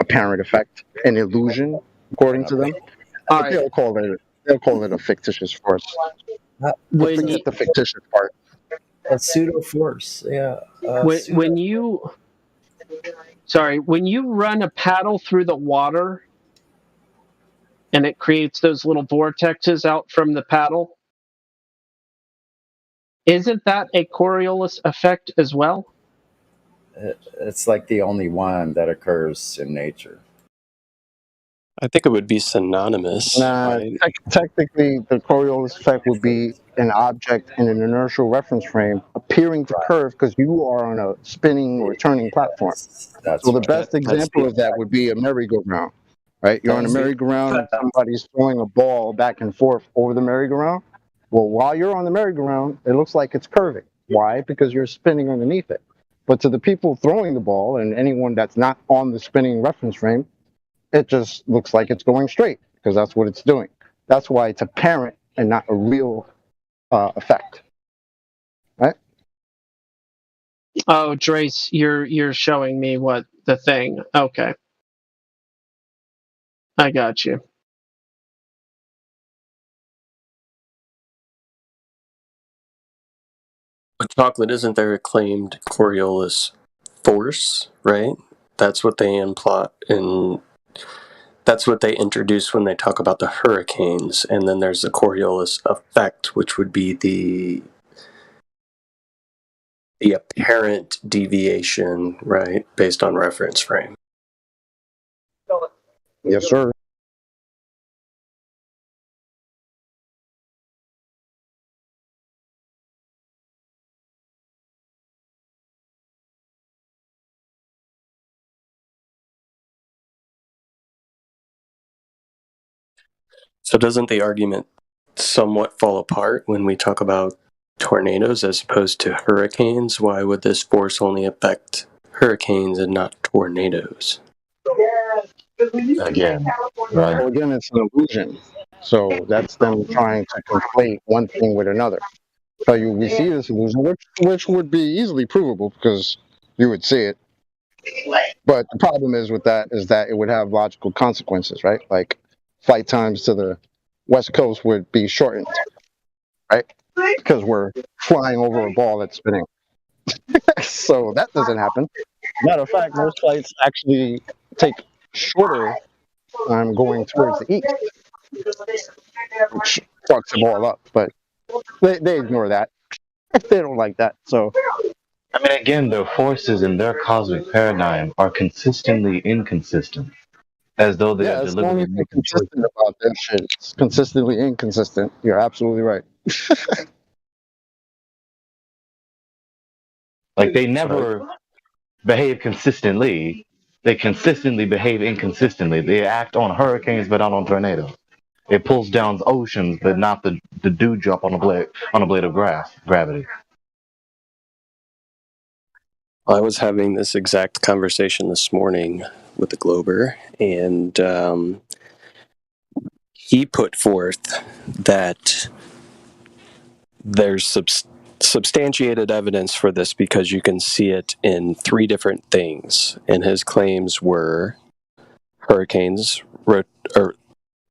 apparent effect, an illusion, according to them. But they'll call it a fictitious force. But forget the fictitious part. A pseudo force, yeah. When you run a paddle through the water and it creates those little vortexes out from the paddle, isn't that a Coriolis effect as well? It's like the only one that occurs in nature. I think it would be synonymous. Nah, Right? technically, the Coriolis effect would be an object in an inertial reference frame appearing to curve because you are on a spinning or turning platform. So the best example of that would be a merry-go-round, right? You're on a merry-go-round and somebody's throwing a ball back and forth over the merry-go-round. Well, while you're on the merry-go-round, it looks like it's curving. Why? Because you're spinning underneath it. But to the people throwing the ball and anyone that's not on the spinning reference frame, it just looks like it's going straight because that's what it's doing. That's why it's apparent and not a real effect, right? Oh, Drace, you're showing me what the thing. Okay, I got you. But Chocolate, isn't there a claimed Coriolis force, right? That's what they imply, and that's what they introduce when they talk about the hurricanes. And then there's the Coriolis effect, which would be the apparent deviation, right, based on reference frame. Yes, sir. So doesn't the argument somewhat fall apart when we talk about tornadoes as opposed to hurricanes? Why would this force only affect hurricanes and not tornadoes? Again, right? Well, again, it's an illusion. So that's them trying to conflate one thing with another. So we see this illusion, which would be easily provable because you would see it. But the problem is with that is that it would have logical consequences, right? Like flight times to the West Coast would be shortened, right? Because we're flying over a ball that's spinning. So that doesn't happen. Matter of fact, most flights actually take shorter time going towards the east, which fucks them all up. But they ignore that. They don't like that. So I mean, again, the forces in their cosmic paradigm are consistently inconsistent, as though they are as long deliberately as they're making choices. consistent about that shit, it's consistently inconsistent. You're absolutely right. Like they never behave consistently. They consistently behave inconsistently. They act on hurricanes, but not on tornadoes. It pulls down oceans, but not the dewdrop on a blade of grass. Gravity. I was having this exact conversation this morning with the Glober, and he put forth that there's substantiated evidence for this because you can see it in 3 different things. And his claims were hurricanes, or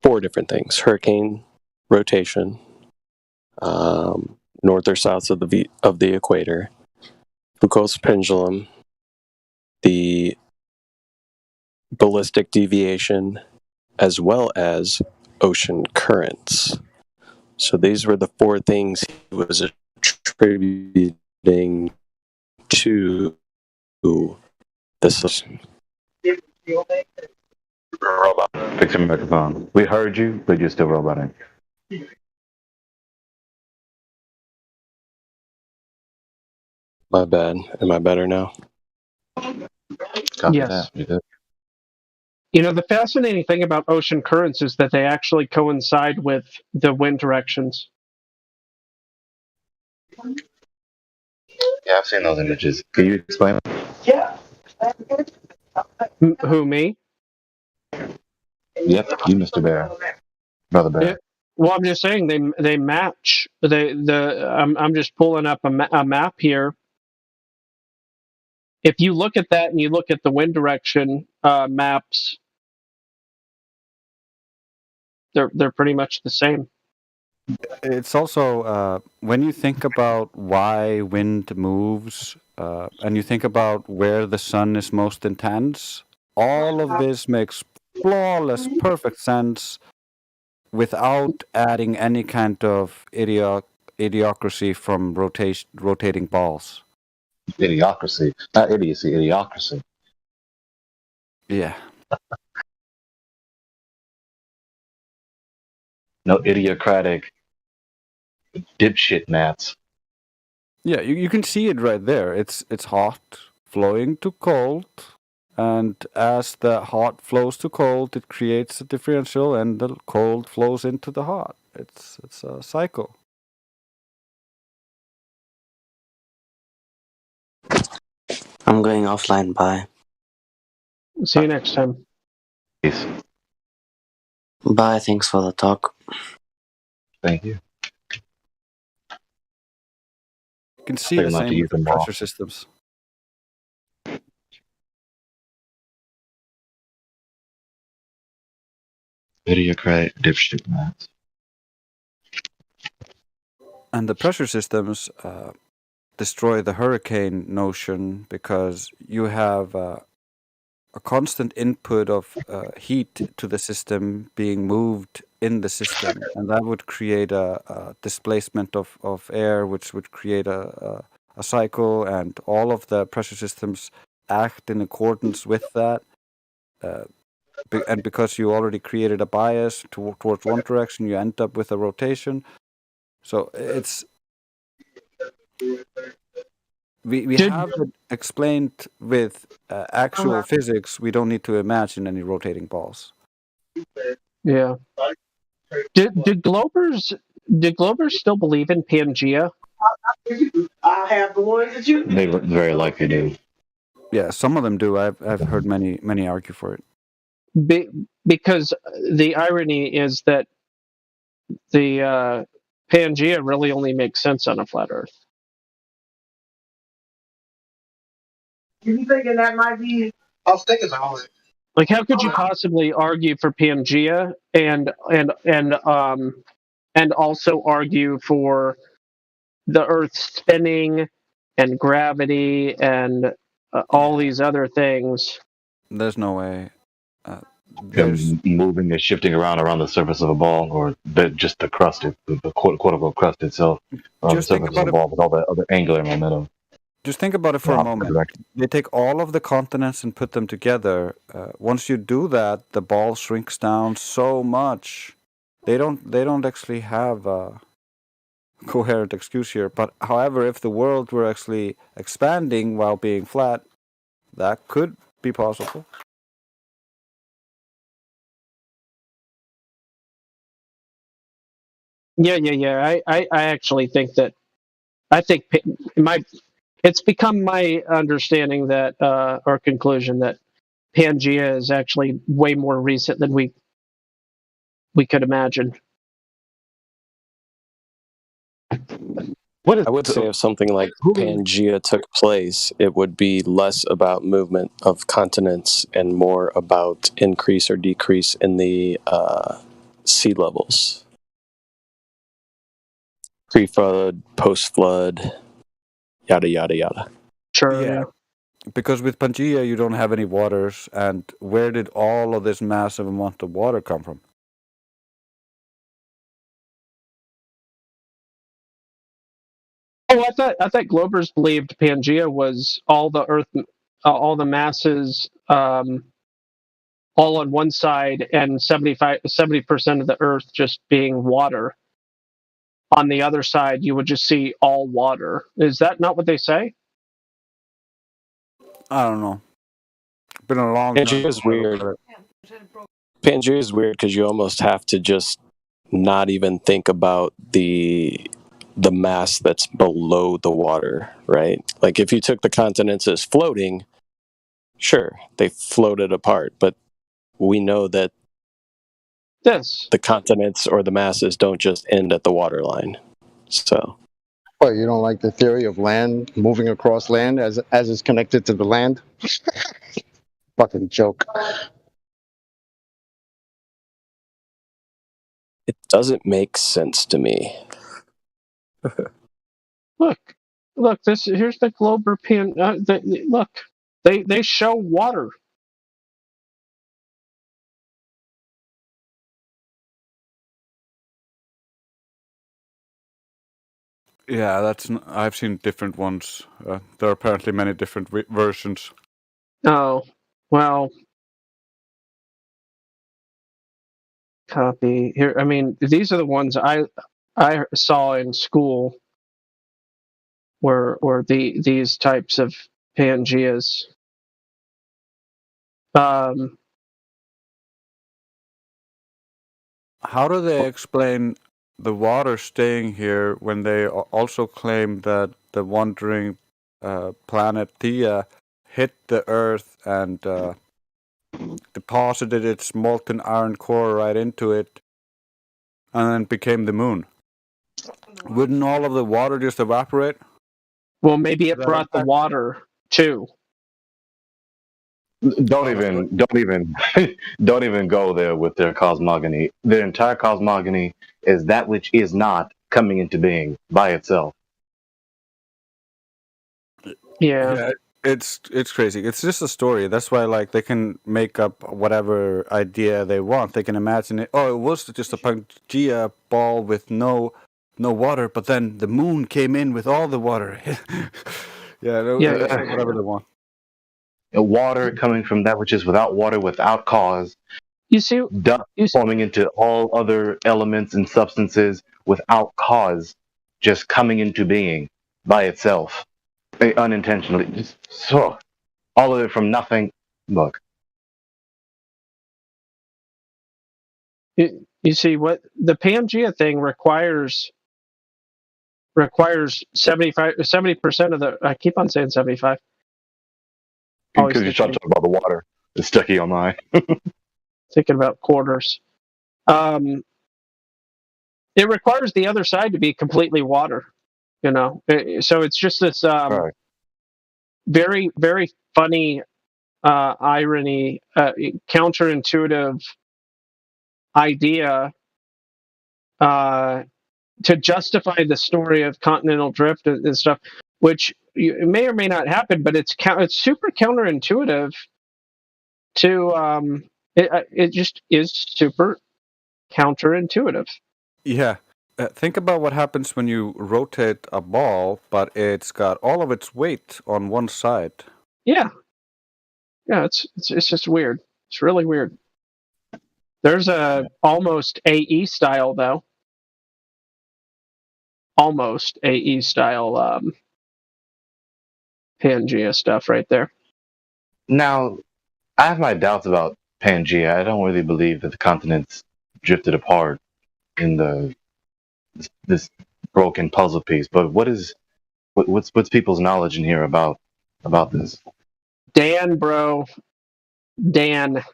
4 different things: hurricane rotation, north or south of the equator, Foucault's pendulum, the ballistic deviation, as well as ocean currents. So these were the 4 things he was attributing to this. Robot. Fix your microphone. We heard you, but you're still roboting. My bad. Am I better now? Copy Yes. that. You good? You know, the fascinating thing about ocean currents is that they actually coincide with the wind directions. Yeah, I've seen those images. Can you explain? Yeah. Who, me? Yep, you, Mr. Bear, Brother Bear. Yeah. Well, I'm just saying they match. I'm just pulling up a map here. If you look at that and you look at the wind direction maps, they're pretty much the same. It's also when you think about why wind moves, and you think about where the sun is most intense, all of this makes flawless, perfect sense without adding any kind of idiocracy from rotating balls. Idiocracy. Not idiocy, idiocracy. Yeah. No idiocratic dipshit mats. Yeah, you can see it right there. It's hot flowing to cold, and as the hot flows to cold, it creates a differential, and the cold flows into the hot. It's a cycle. I'm going offline. Bye. See you next time. Peace. Bye. Thanks for the talk. Thank you. You can see the not to same use with the them all. pressure systems. Idiocratic dipshit mats. And the pressure systems destroy the hurricane notion because you have a constant input of heat to the system being moved in the system, and that would create a displacement of air, which would create a cycle, and all of the pressure systems act in accordance with that. And because you already created a bias towards one direction, you end up with a rotation. So it's we have it explained with actual physics. We don't need to imagine any rotating balls. Yeah. Did Globers still believe in Pangea? I have the ones that you. They very likely do. Yeah, some of them do. I've heard many argue for it. Because the irony is that the Pangea really only makes sense on a flat Earth. You thinking that might be? I was thinking about it. Like, how could you possibly argue for Pangea and also argue for the Earth spinning and gravity and all these other things? There's no way. Them moving and shifting around the surface of a ball, or just the crust, the quote unquote crust itself, on the surface of a ball with all the other angular momentum. Just think about it for a moment. They take all of the continents and put them together. Once you do that, the ball shrinks down so much. They don't actually have a coherent excuse here. But however, if the world were actually expanding while being flat, that could be possible. Yeah. I actually think that it's become my understanding that or conclusion that Pangea is actually way more recent than we could imagine. I would say if something like Pangea took place, it would be less about movement of continents and more about increase or decrease in the sea levels. Pre-flood, post-flood, yada, yada, yada. Sure. Yeah. Because with Pangea, you don't have any waters, and where did all of this massive amount of water come from? Oh, I thought Globers believed Pangea was all the Earth, all the masses, all on one side, and 70% of the Earth just being water. On the other side, you would just see all water. Is that not what they say? I don't know. Been a long time. Pangea is weird. Pangea is weird because you almost have to just not even think about the mass that's below the water, right? Like if you took the continents as floating, sure, they floated apart, but we know that the continents or the masses don't just end at the waterline. So, What, you don't like the theory of land moving across land as it's connected to the land? Fucking joke. it doesn't make sense to me. Look, here's the Glober Pan. Look, they show water. Yeah, I've seen different ones. There are apparently many different versions. Oh, well. Copy here. I mean, these are the ones I saw in school. Were these types of Pangeas? How do they explain the water staying here when they also claim that the wandering planet Theia hit the Earth and deposited its molten iron core right into it and then became the moon? Wouldn't all of the water just evaporate? Well, maybe it brought the water too. Don't even go there with their cosmogony. Their entire cosmogony is that which is not coming into being by itself. Yeah, it's crazy. It's just a story. That's why, like, they can make up whatever idea they want. They can imagine it. Oh, it was just a Pangea ball with no water, but then the moon came in with all the water. Whatever they want. Water coming from that which is without water, without cause. You see, dust forming into all other elements and substances without cause, just coming into being by itself, unintentionally. So, all of it from nothing. Look. You see what the Pangea thing requires 70% of the. I keep on saying 75. Because you're trying to talk about the water. It's stucky on my. Thinking about quarters. It requires the other side to be completely water. So it's just this very, very funny irony, counterintuitive idea to justify the story of continental drift and stuff, which may or may not happen, but it's super counterintuitive to it just is super counterintuitive. Yeah. Think about what happens when you rotate a ball, but it's got all of its weight on one side. Yeah. It's just weird. It's really weird. There's a almost AE style though. Almost AE style Pangea stuff right there. Now, I have my doubts about Pangea. I don't really believe that the continents drifted apart in the this broken puzzle piece. But what's people's knowledge in here about this? Dan, bro, Dan.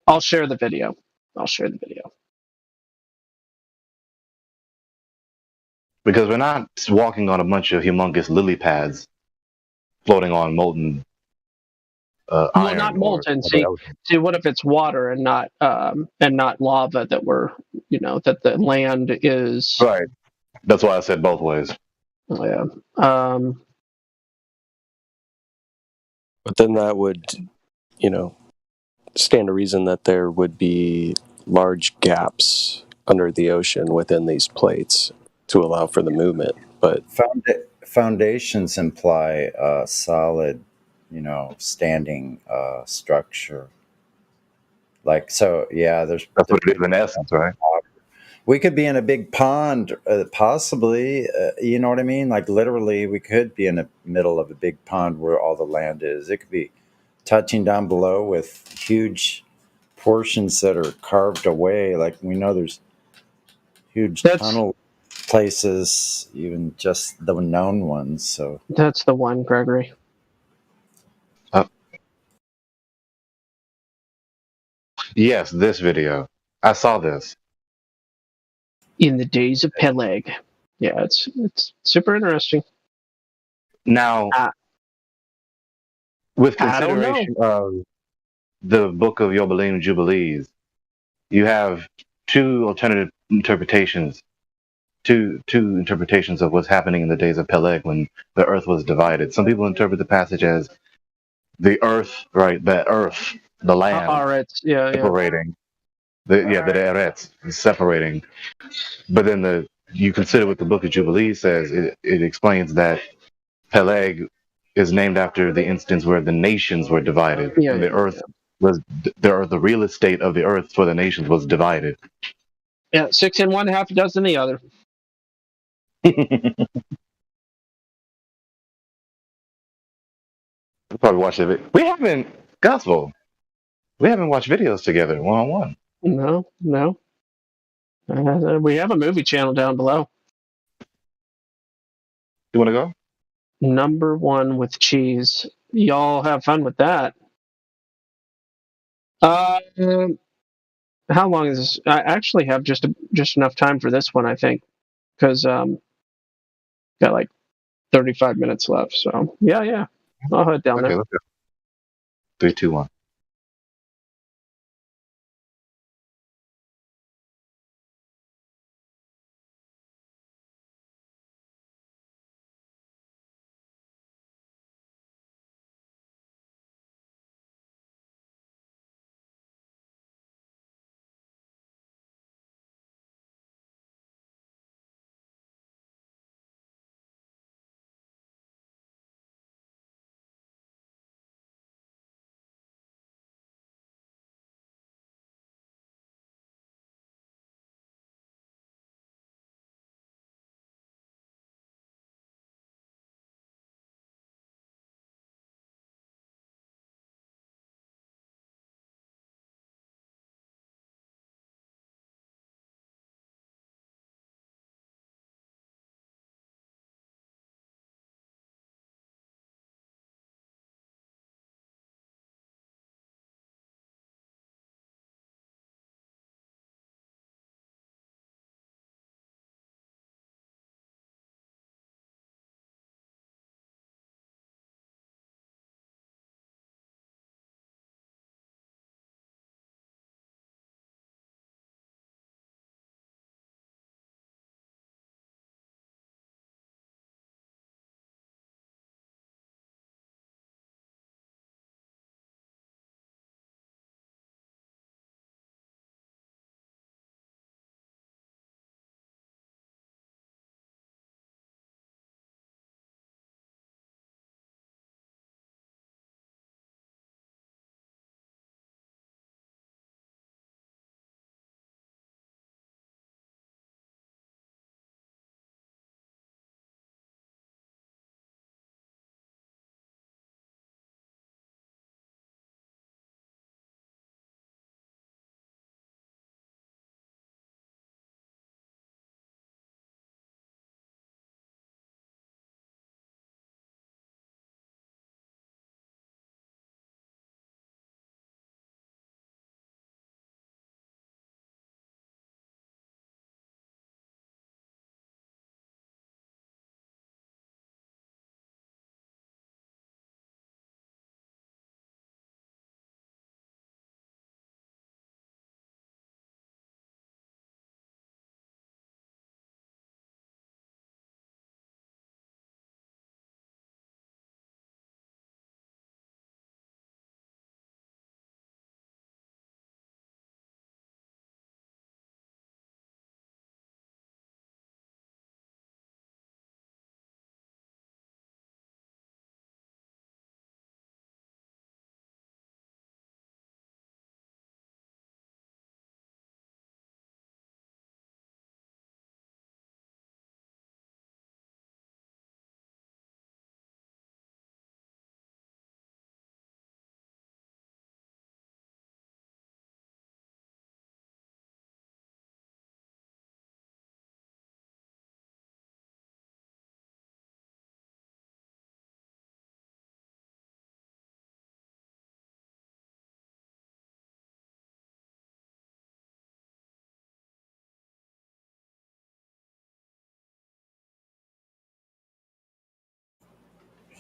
I'll share the video. Because we're not walking on a bunch of humongous lily pads floating on molten Well, iron. not molten. See, what if it's water and not lava that that the land is. Right. That's why I said both ways. Yeah. But then that would, stand to reason that there would be large gaps under the ocean within these plates to allow for the movement. But foundations imply a solid, standing structure. Like, so, yeah, that's what it is in essence, right? We could be in a big pond, possibly. You know what I mean? Like, literally, we could be in the middle of a big pond where all the land is. It could be touching down below with huge portions that are carved away. Like, we know there's huge tunnel places, even just the known ones. So that's the one, Gregory. Yes, this video. I saw this. In the days of Peleg. Yeah, it's super interesting. Now, with consideration of the Book of Yobelim Jubilees, you have two alternative interpretations. Two interpretations of what's happening in the days of Peleg when the earth was divided. Some people interpret the passage as the earth, right? The earth, the land, separating. The Eretz is separating. But then you consider what the Book of Jubilees says. It explains that Peleg is named after the instance where the nations were divided. And the earth was the real estate of the earth for the nations was divided. Yeah, 6 in one, half a dozen the other. We'll probably watch it. We haven't watched videos together one-on-one. No. We have a movie channel down below. You want to go? Number one with cheese. Y'all have fun with that. How long is this? I actually have just enough time for this one, I think, because got like 35 minutes left. So yeah, I'll head down there. Let's go. 3, 2, 1.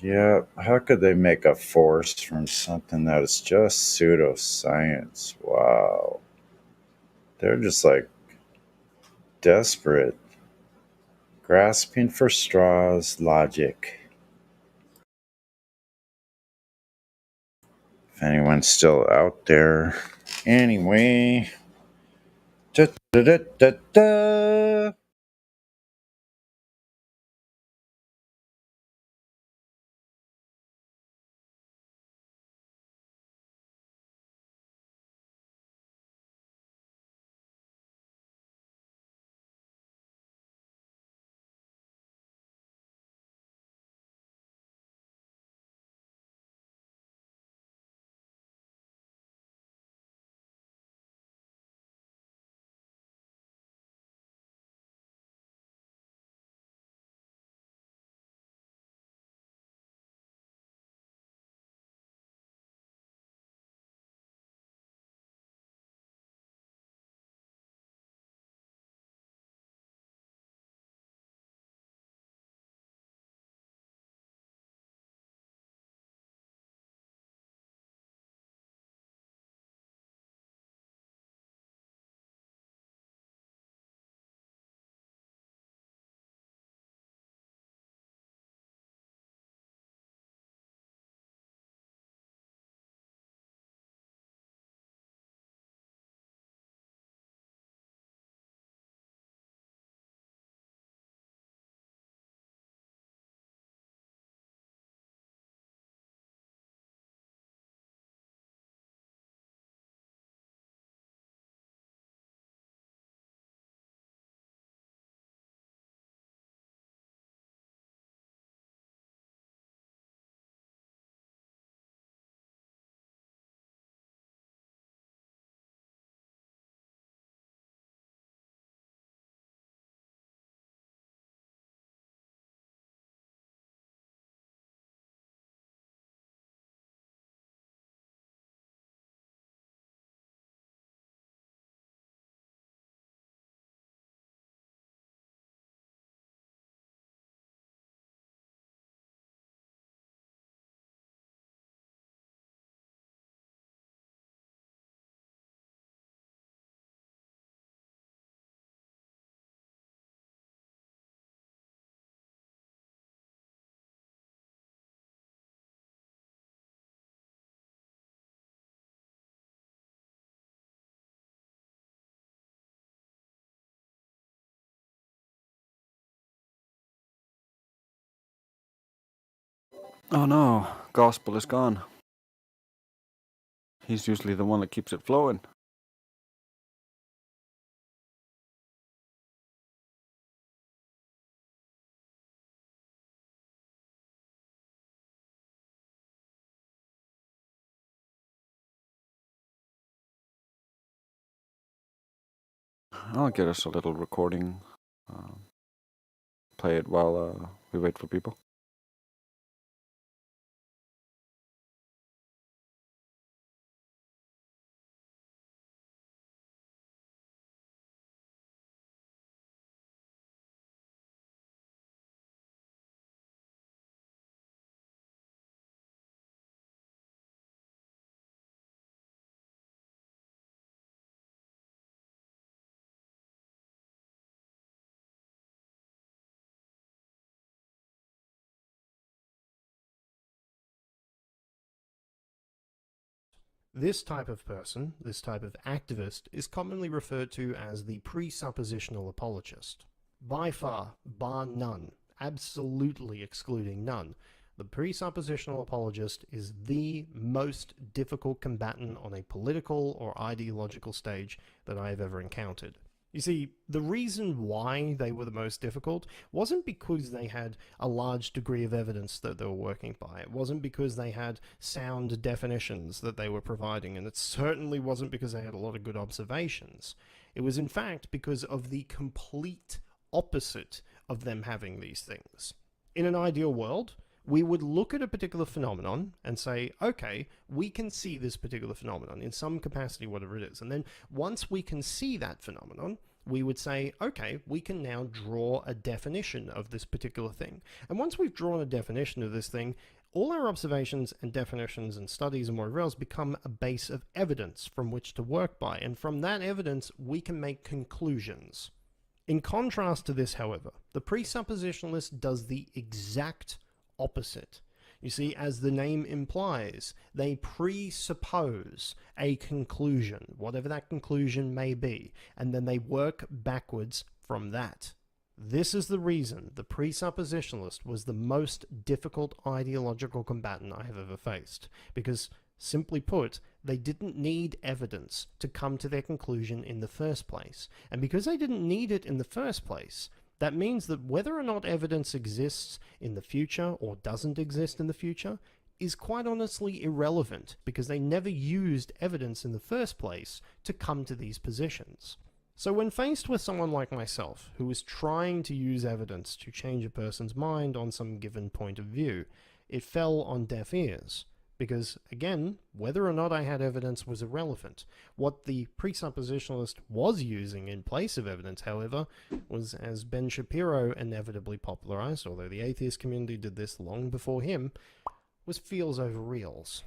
Yeah, how could they make a force from something that is just pseudoscience? Wow. They're just like desperate, grasping for straws logic. If anyone's still out there. Anyway. Da, da, da, da, da. Oh no, gospel is gone. He's usually the one that keeps it flowing. I'll get us a little recording. Play it while we wait for people. This type of person, this type of activist, is commonly referred to as the presuppositional apologist. By far, bar none, absolutely excluding none, the presuppositional apologist is the most difficult combatant on a political or ideological stage that I have ever encountered. You see, the reason why they were the most difficult wasn't because they had a large degree of evidence that they were working by. It wasn't because they had sound definitions that they were providing, and it certainly wasn't because they had a lot of good observations. It was in fact because of the complete opposite of them having these things. In an ideal world, we would look at a particular phenomenon and say, okay, we can see this particular phenomenon in some capacity, whatever it is. And then once we can see that phenomenon, we would say, okay, we can now draw a definition of this particular thing. And once we've drawn a definition of this thing, all our observations and definitions and studies and whatever else become a base of evidence from which to work by. And from that evidence, we can make conclusions. In contrast to this, however, the presuppositionalist does the exact opposite. You see, as the name implies, they presuppose a conclusion, whatever that conclusion may be, and then they work backwards from that. This is the reason the presuppositionalist was the most difficult ideological combatant I have ever faced, because, simply put, they didn't need evidence to come to their conclusion in the first place. And because they didn't need it in the first place, that means that whether or not evidence exists in the future or doesn't exist in the future is quite honestly irrelevant, because they never used evidence in the first place to come to these positions. So when faced with someone like myself, who is trying to use evidence to change a person's mind on some given point of view, it fell on deaf ears. Because, again, whether or not I had evidence was irrelevant. What the presuppositionalist was using in place of evidence, however, was, as Ben Shapiro inevitably popularized, although the atheist community did this long before him, was feels over reals.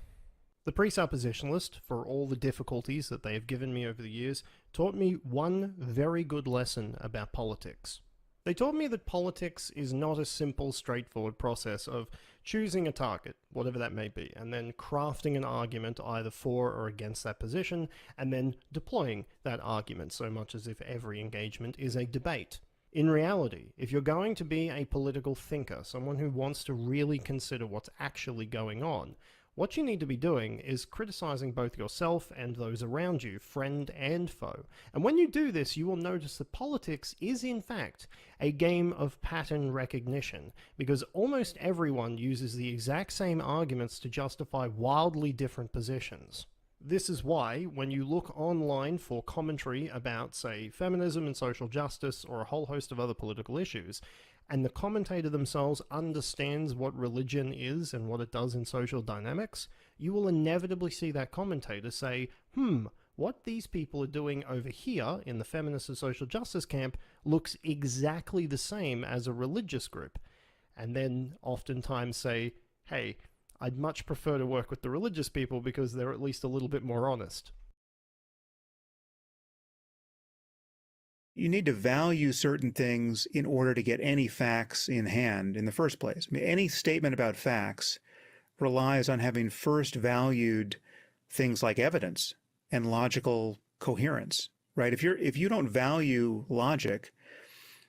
The presuppositionalist, for all the difficulties that they have given me over the years, taught me one very good lesson about politics. They taught me that politics is not a simple, straightforward process of choosing a target, whatever that may be, and then crafting an argument either for or against that position, and then deploying that argument so much as if every engagement is a debate. In reality, if you're going to be a political thinker, someone who wants to really consider what's actually going on, what you need to be doing is criticizing both yourself and those around you, friend and foe. And when you do this, you will notice that politics is, in fact, a game of pattern recognition, because almost everyone uses the exact same arguments to justify wildly different positions. This is why, when you look online for commentary about, say, feminism and social justice, or a whole host of other political issues, and the commentator themselves understands what religion is and what it does in social dynamics, you will inevitably see that commentator say, what these people are doing over here in the feminist and social justice camp looks exactly the same as a religious group. And then oftentimes say, hey, I'd much prefer to work with the religious people because they're at least a little bit more honest. You need to value certain things in order to get any facts in hand in the first place. I mean, any statement about facts relies on having first valued things like evidence and logical coherence, right? If you don't value logic,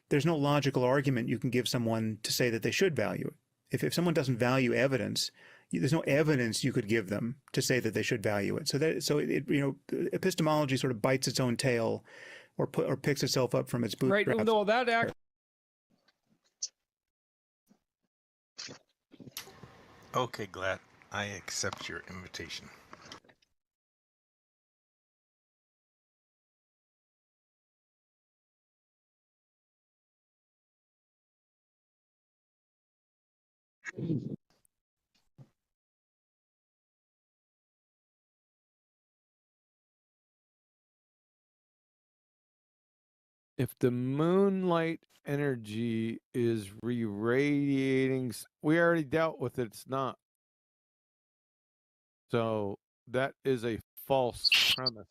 there's no logical argument you can give someone to say that they should value it. If someone doesn't value evidence, there's no evidence you could give them to say that they should value it. Epistemology sort of bites its own tail, or picks itself up from its bootstraps. Right. No, that act. Okay, Glad. I accept your invitation. If the moonlight energy is re-radiating, we already dealt with it. It's not. So that is a false premise.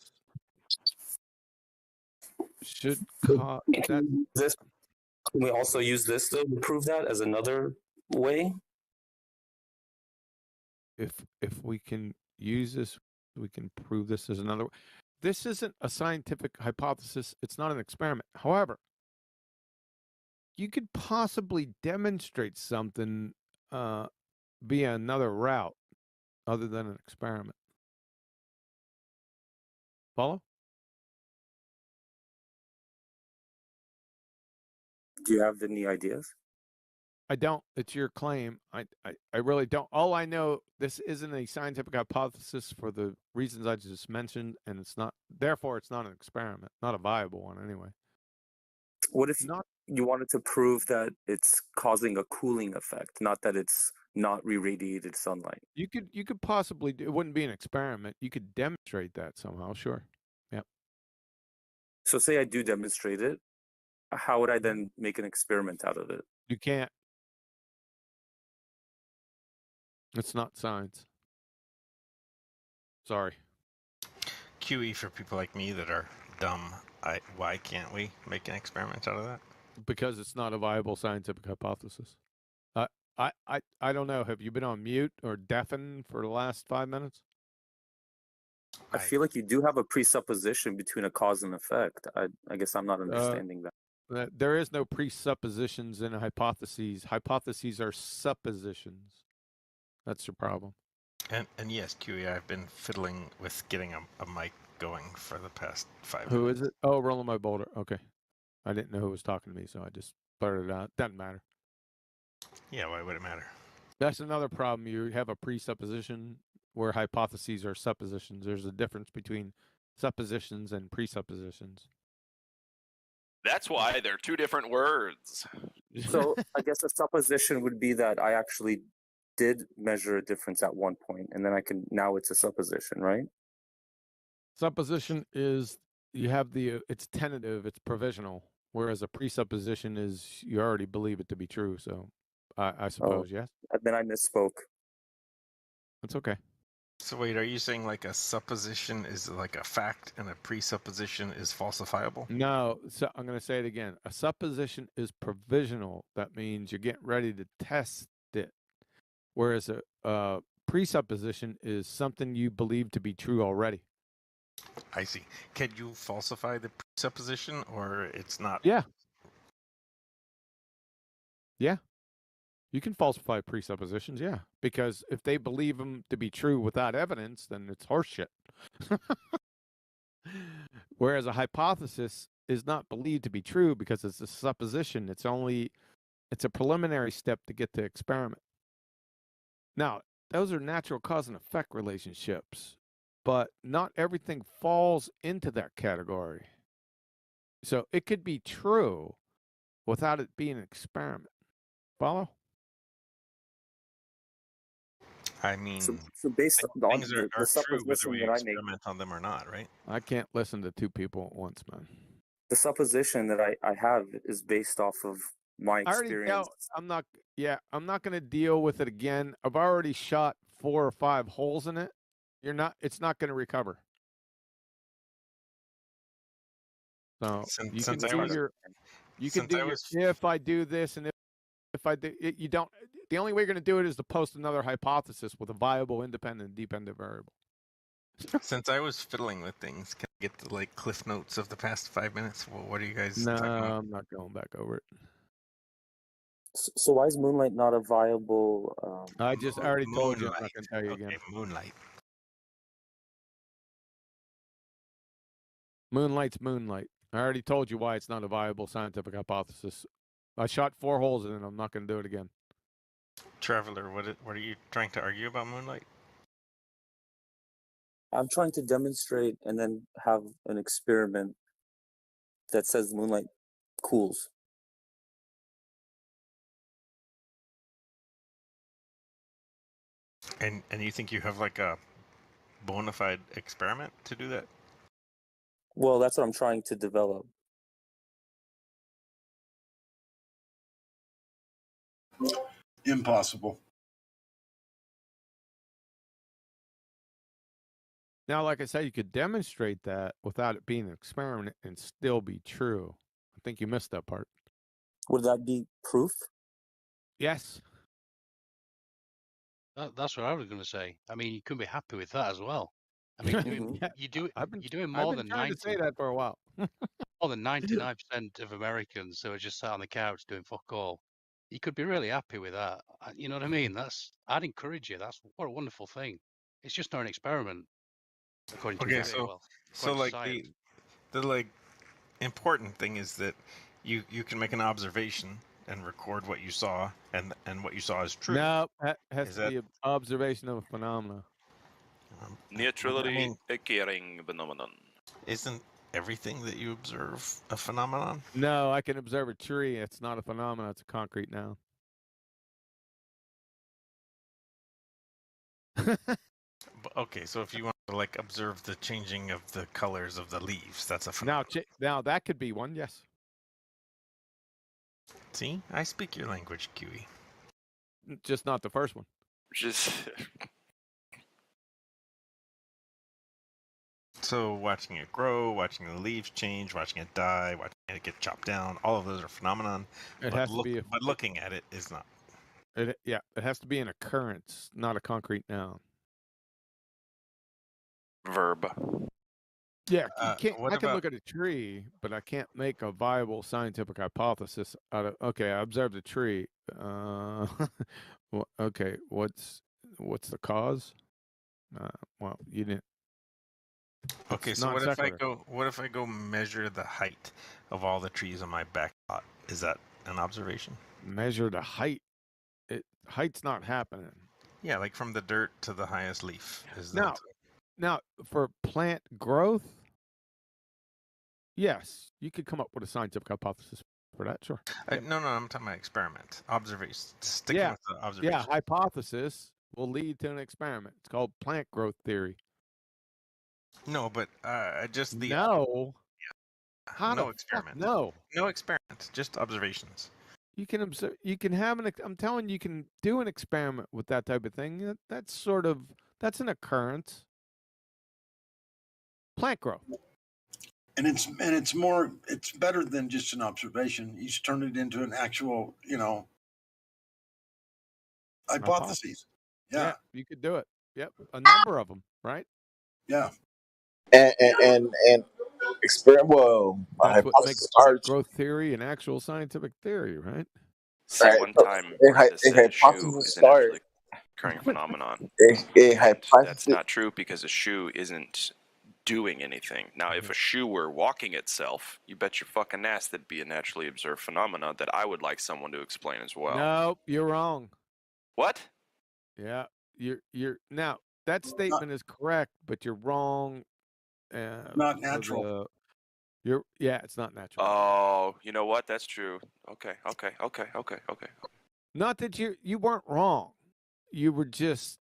Should can we also use this to prove that as another way? If we can use this, we can prove this as another way. This isn't a scientific hypothesis. It's not an experiment. However, you could possibly demonstrate something via another route other than an experiment. Follow? Do you have any ideas? I don't. It's your claim. I really don't. All I know, this isn't a scientific hypothesis for the reasons I just mentioned, and it's not. Therefore, it's not an experiment, not a viable one anyway. What if you wanted to prove that it's causing a cooling effect, not that it's not re-radiated sunlight? You could possibly do. It wouldn't be an experiment. You could demonstrate that somehow. Sure. Yep. So say I do demonstrate it. How would I then make an experiment out of it? You can't. It's not science. Sorry. QE for people like me that are dumb. Why can't we make an experiment out of that? Because it's not a viable scientific hypothesis. I don't know. Have you been on mute or deafened for the last 5 minutes? I feel like you do have a presupposition between a cause and effect. I guess I'm not understanding that. There is no presuppositions in hypotheses. Hypotheses are suppositions. That's your problem. And yes, QE, I've been fiddling with getting a mic going for the past 5 minutes. Who is it? Oh, Roland My Boulder. Okay. I didn't know who was talking to me, so I just blurted it out. Doesn't matter. Yeah, why would it matter? That's another problem. You have a presupposition where hypotheses are suppositions. There's a difference between suppositions and presuppositions. That's why they're two different words. So I guess a supposition would be that I actually did measure a difference at one point, and then now it's a supposition, right? Supposition is it's tentative, it's provisional, whereas a presupposition is you already believe it to be true. So I suppose, yes. Then I misspoke. That's okay. So wait, are you saying like a supposition is like a fact and a presupposition is falsifiable? No, so I'm going to say it again. A supposition is provisional. That means you're getting ready to test it. Whereas a presupposition is something you believe to be true already. I see. Can you falsify the presupposition, or it's not? Yeah. Yeah. You can falsify presuppositions, yeah. Because if they believe them to be true without evidence, then it's horseshit. Whereas a hypothesis is not believed to be true because it's a supposition. It's a preliminary step to get to experiment. Now, those are natural cause and effect relationships, but not everything falls into that category. So it could be true without it being an experiment. Follow? I mean, so based on things are the true whether supposition we that I make, experiment on them or not, right? I can't listen to two people at once, man. the supposition that I have is based off of my I already experience. I'm not going to deal with it again. I've already shot 4 or 5 holes in it. It's not going to recover. So you can do if I do this and if I do it, you don't. The only way you're going to do it is to post another hypothesis with a viable, independent, dependent variable. Since I was fiddling with things, can I get the like cliff notes of the past 5 minutes? Well, what are you guys No, talking about? I'm not going back over it. So why is Moonlight not a viable? I already told you. I'm not going to tell you again. Moonlight. Moonlight's Moonlight. I already told you why it's not a viable scientific hypothesis. I shot 4 holes in it. I'm not going to do it again. Traveler, what are you trying to argue about Moonlight? I'm trying to demonstrate and then have an experiment that says Moonlight cools. And you think you have like a bona fide experiment to do that? Well, that's what I'm trying to develop. Impossible. Now, like I said, you could demonstrate that without it being an experiment and still be true. I think you missed that part. Would that be proof? Yes. That's what I was going to say. I mean, you couldn't be happy with that as well. I mean, you're doing more than 90. To say that for a while. More than 99% of Americans who are just sat on the couch doing fuck all. You could be really happy with that. You know what I mean? I'd encourage you. What a wonderful thing. It's just not an experiment, according to Okay, society. so like the like important thing is that you can make an observation and record what you saw, and what you saw is true. No, that has to be an observation of a phenomenon. Neutrality occurring phenomenon. Isn't everything that you observe a phenomenon? No, I can observe a tree. It's not a phenomenon. It's a concrete noun. Okay, so if you want to like observe the changing of the colors of the leaves, that's a Now, phenomenon. now that could be one. Yes. See, I speak your language, Kiwi. Just not the first one. Just So watching it grow, watching the leaves change, watching it die, watching it get chopped down, all of those are phenomenon. It but has to be. but looking at it is not. It has to be an occurrence, not a concrete noun. verb. Yeah, you can't. what I can about- look at a tree, but I can't make a viable scientific hypothesis out of. Okay, I observed a tree. Okay, what's the cause? Well, you didn't. Okay, It's so non what if I sequitur. go measure the height of all the trees on my back lot? Is that an observation? Measure the height. Height's not happening. Yeah, like from the dirt to the highest leaf. Is Now, that now for plant growth, yes, you could come up with a scientific hypothesis for that. Sure. no, I'm talking about experiment. Observation. Sticking Yeah, with the observation. yeah. Hypothesis will lead to an experiment. It's called plant growth theory. No, but just the No. How no the experiment. fuck no? No experiment. Just observations. You can observe. You can have an. I'm telling you, you can do an experiment with that type of thing. That's an occurrence. Plant growth. And it's better than just an observation. He's turned it into an actual, hypothesis. Yeah. You could do it. Yep, a number of them, right? Yeah. And experiment. Well, That's what makes plant growth theory an actual scientific theory, right? See, one time Brenda said a shoe is an actually occurring phenomenon. That's not true because a shoe isn't doing anything. Now, if a shoe were walking itself, you bet your fucking ass that'd be a naturally observed phenomenon that I would like someone to explain as well. No, you're wrong. What? Yeah, you're now that statement is correct, but you're wrong. Not natural. It's not natural. Oh, you know what? That's true. Okay. Not that you weren't wrong. You were just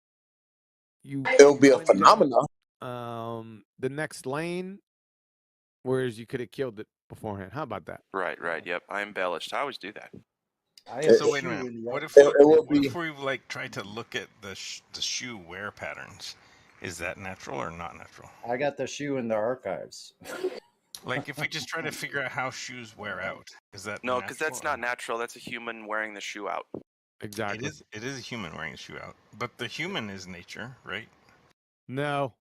It'll be a phenomenon. The next lane, whereas you could have killed it beforehand. How about that? Right. Yep. I embellished. I always do that. So wait a minute. What if we like try to look at the shoe wear patterns? Is that natural or not natural? I got the shoe in the archives. Like if we just try to figure out how shoes wear out, is that No, because that's not natural. That's a human wearing the shoe out. Exactly. It is a human wearing a shoe out, but the human is nature, right? No.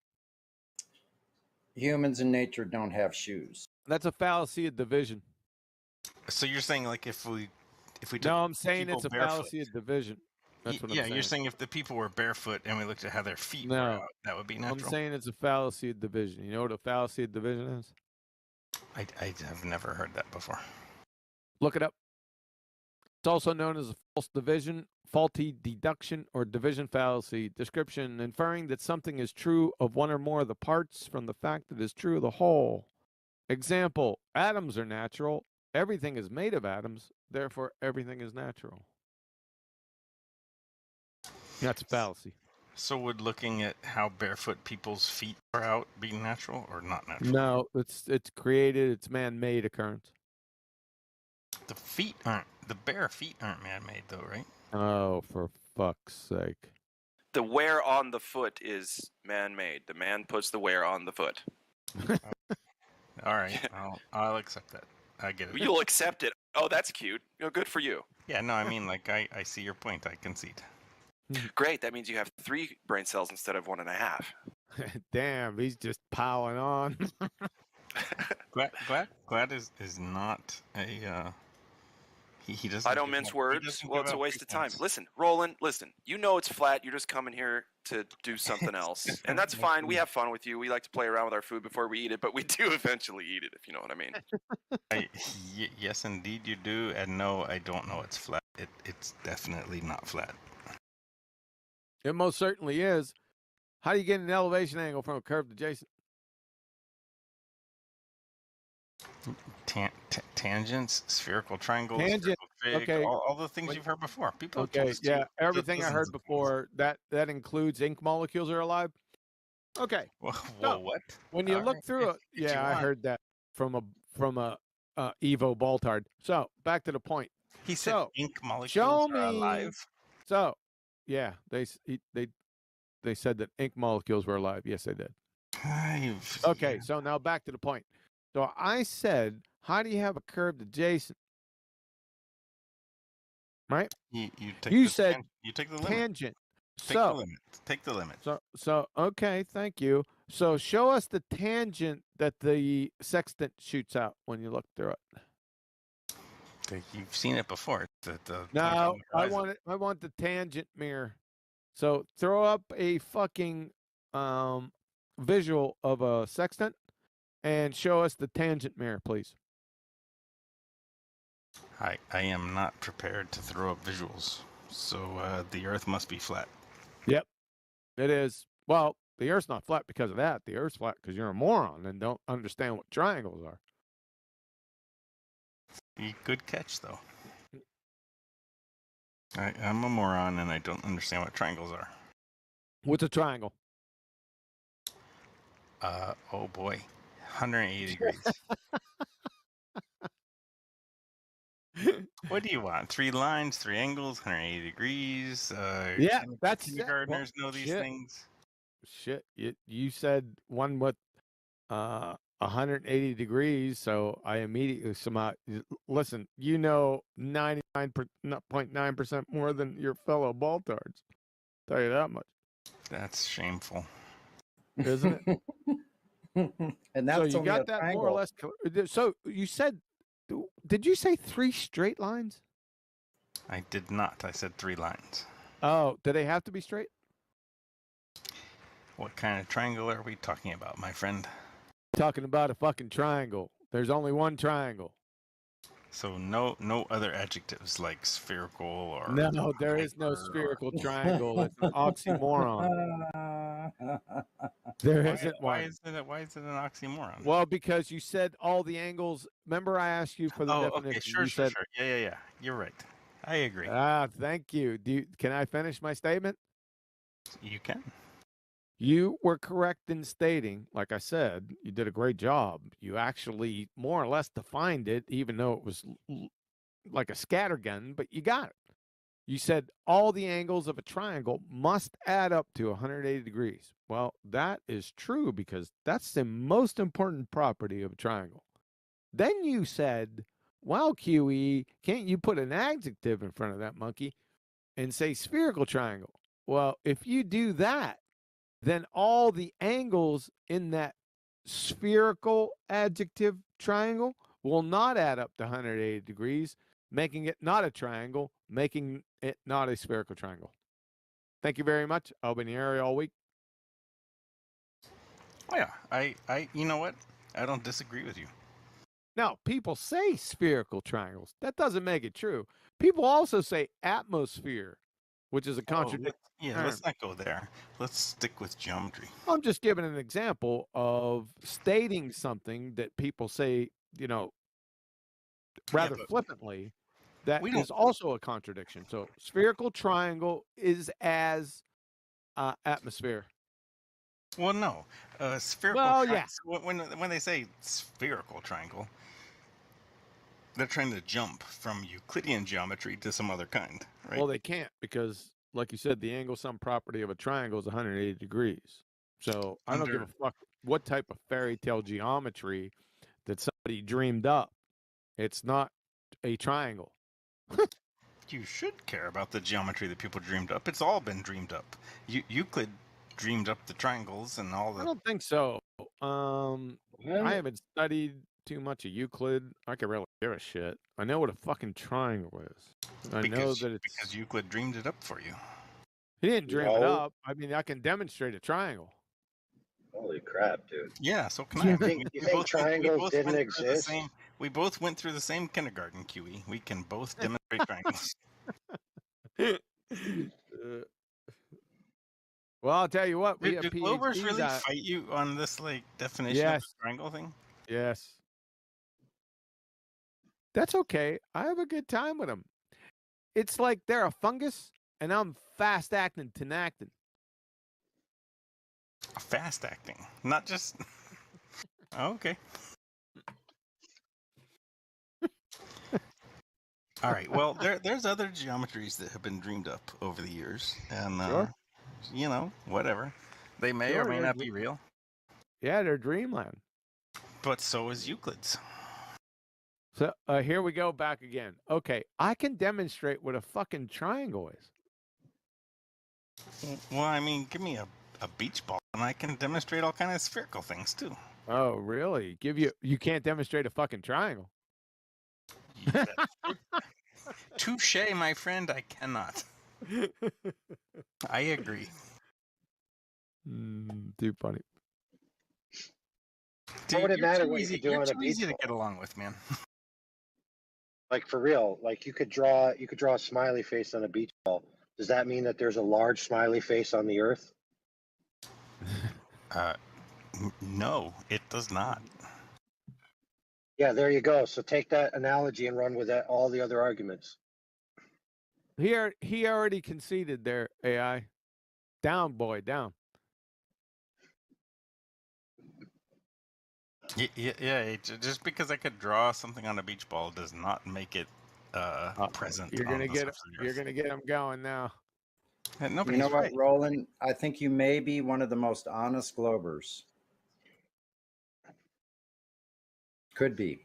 Humans in nature don't have shoes. That's a fallacy of division. So you're saying like if we took No, I'm saying people it's a barefoot- fallacy of division. That's what I'm saying. you're saying if the people were barefoot and we looked at how their feet were No, out, that would be natural. I'm saying it's a fallacy of division. You know what a fallacy of division is? I have never heard that before. Look it up. It's also known as a false division, faulty deduction, or division fallacy. Description: inferring that something is true of one or more of the parts from the fact that it is true of the whole. Example: atoms are natural. Everything is made of atoms. Therefore, everything is natural. That's a fallacy. So would looking at how barefoot people's feet are out be natural or not natural? No, it's created. It's man-made occurrence. The bare feet aren't man-made though, right? Oh, for fuck's sake! The wear on the foot is man-made. The man puts the wear on the foot. All right, I'll accept that. I get it. You'll accept it. Oh, that's cute. Good for you. Yeah, no, I mean, like, I see your point. I concede. Great. That means you have 3 brain cells instead of 1.5. Damn, he's just piling on. Glad is not a. He doesn't. I don't mince words. Well, it's a waste of time. Listen, Roland, listen. You know it's flat. You're just coming here to do something else. And that's fine. We have fun with you. We like to play around with our food before we eat it, but we do eventually eat it, if you know what I mean. Yes, indeed you do. And no, I don't know it's flat. It's definitely not flat. It most certainly is. How do you get an elevation angle from a curved adjacent? Tangents, spherical triangles, Tangent. spherical trig, Okay. all the things you've heard before. People have told Okay, us yeah, to- everything I dozens heard of before, that includes ink molecules are alive. Okay. Whoa, So, what? when you All look right, through it, if you yeah, I want. heard that from a Evo Baltard. So back to the point. He said So ink molecules show are me. alive. So yeah, they said that ink molecules were alive. Yes, they did. Okay, so now back to the point. So I said, how do you have a curved adjacent? Right? You take You the said you take the limit. tangent. Take the So limit. Take the limit. so okay, thank you. So show us the tangent that the sextant shoots out when you look through it. You've seen it before. The No, I horizon. want the tangent mirror. So throw up a fucking visual of a sextant and show us the tangent mirror, please. I am not prepared to throw up visuals. So the Earth must be flat. Yep, it is. Well, the Earth's not flat because of that. The Earth's flat because you're a moron and don't understand what triangles are. Good catch, though. I'm a moron and I don't understand what triangles are. What's a triangle? Oh boy, 180 degrees. What do you want? 3 lines, 3 angles, 180 degrees. Yeah, that's kindergartners know these things. Shit, you said one with 180 degrees, so I immediately listen. You know 99.9% more than your fellow Baltards. Tell you that much. That's shameful, isn't it? And that's so you only got a that triangle. more or less. So you said, did you say 3 straight lines? I did not. I said 3 lines. Oh, do they have to be straight? What kind of triangle are we talking about, my friend? Talking about a fucking triangle. There's only one triangle. So no other adjectives like spherical or... No, there is no spherical triangle. It's an oxymoron. There isn't one. Why is it an oxymoron? Well, because you said all the angles. Remember, I asked you for the definition. Okay, sure, you sure. said, Yeah. You're right. I agree. Thank you. Can I finish my statement? You can. You were correct in stating, like I said, you did a great job. You actually more or less defined it, even though it was like a scattergun, but you got it. You said all the angles of a triangle must add up to 180 degrees. Well, that is true because that's the most important property of a triangle. Then you said, well, QE, can't you put an adjective in front of that monkey and say spherical triangle? Well, if you do that, then all the angles in that spherical adjective triangle will not add up to 180 degrees, making it not a triangle, making it not a spherical triangle. Thank you very much. I'll be in the area all week. Oh, yeah. I you know what? I don't disagree with you. Now, people say spherical triangles. That doesn't make it true. People also say atmosphere, which is a contradiction. Let's not go there. Let's stick with geometry. I'm just giving an example of stating something that people say, rather flippantly, that is also a contradiction. So spherical triangle is as atmosphere. Well, no. Spherical triangle, when they say spherical triangle, they're trying to jump from Euclidean geometry to some other kind, right? Well, they can't because, like you said, the angle sum property of a triangle is 180 degrees. So I don't give a fuck what type of fairy tale geometry that somebody dreamed up. It's not a triangle. You should care about the geometry that people dreamed up. It's all been dreamed up. Euclid dreamed up the triangles and all the... I don't think so. I haven't studied too much of Euclid. I could really give a shit. I know what a fucking triangle is. I know that it's... Because Euclid dreamed it up for you. He didn't dream it up. I mean, I can demonstrate a triangle. Holy crap, dude. Yeah, so can I. You think triangles didn't exist? We both went through the same kindergarten, QE. We can both demonstrate triangles. Well, I'll tell you what. Do Glovers really fight you on this definition of the triangle thing? Yes. That's okay. I have a good time with them. It's like they're a fungus, and I'm fast acting, tenactin. Fast acting, not just. Okay. All right. Well, there's other geometries that have been dreamed up over the years, and Sure. you know, whatever. They may or Sure, may they're not be real, Yeah, they're dreamland. but so is Euclid's. So here we go back again. Okay, I can demonstrate what a fucking triangle is. Well, I mean, give me a beach ball, and I can demonstrate all kind of spherical things too. Oh, really? You can't demonstrate a fucking triangle. Touche, my friend. I cannot. I agree. Too funny. Dude, would it you're matter too what you easy, could do you're on a too beach easy to ball? get along with, man. Like for real, like you could draw a smiley face on a beach ball. Does that mean that there's a large smiley face on the earth? No, it does not. Yeah, there you go. So take that analogy and run with that, all the other arguments. He already conceded there, AI. Down, boy, down. Yeah. Just because I could draw something on a beach ball does not make it present. You're on gonna the get surface of the you're earth. gonna get him going now. And You nobody's know what, right. Roland? I think you may be one of the most honest Globers. Could be.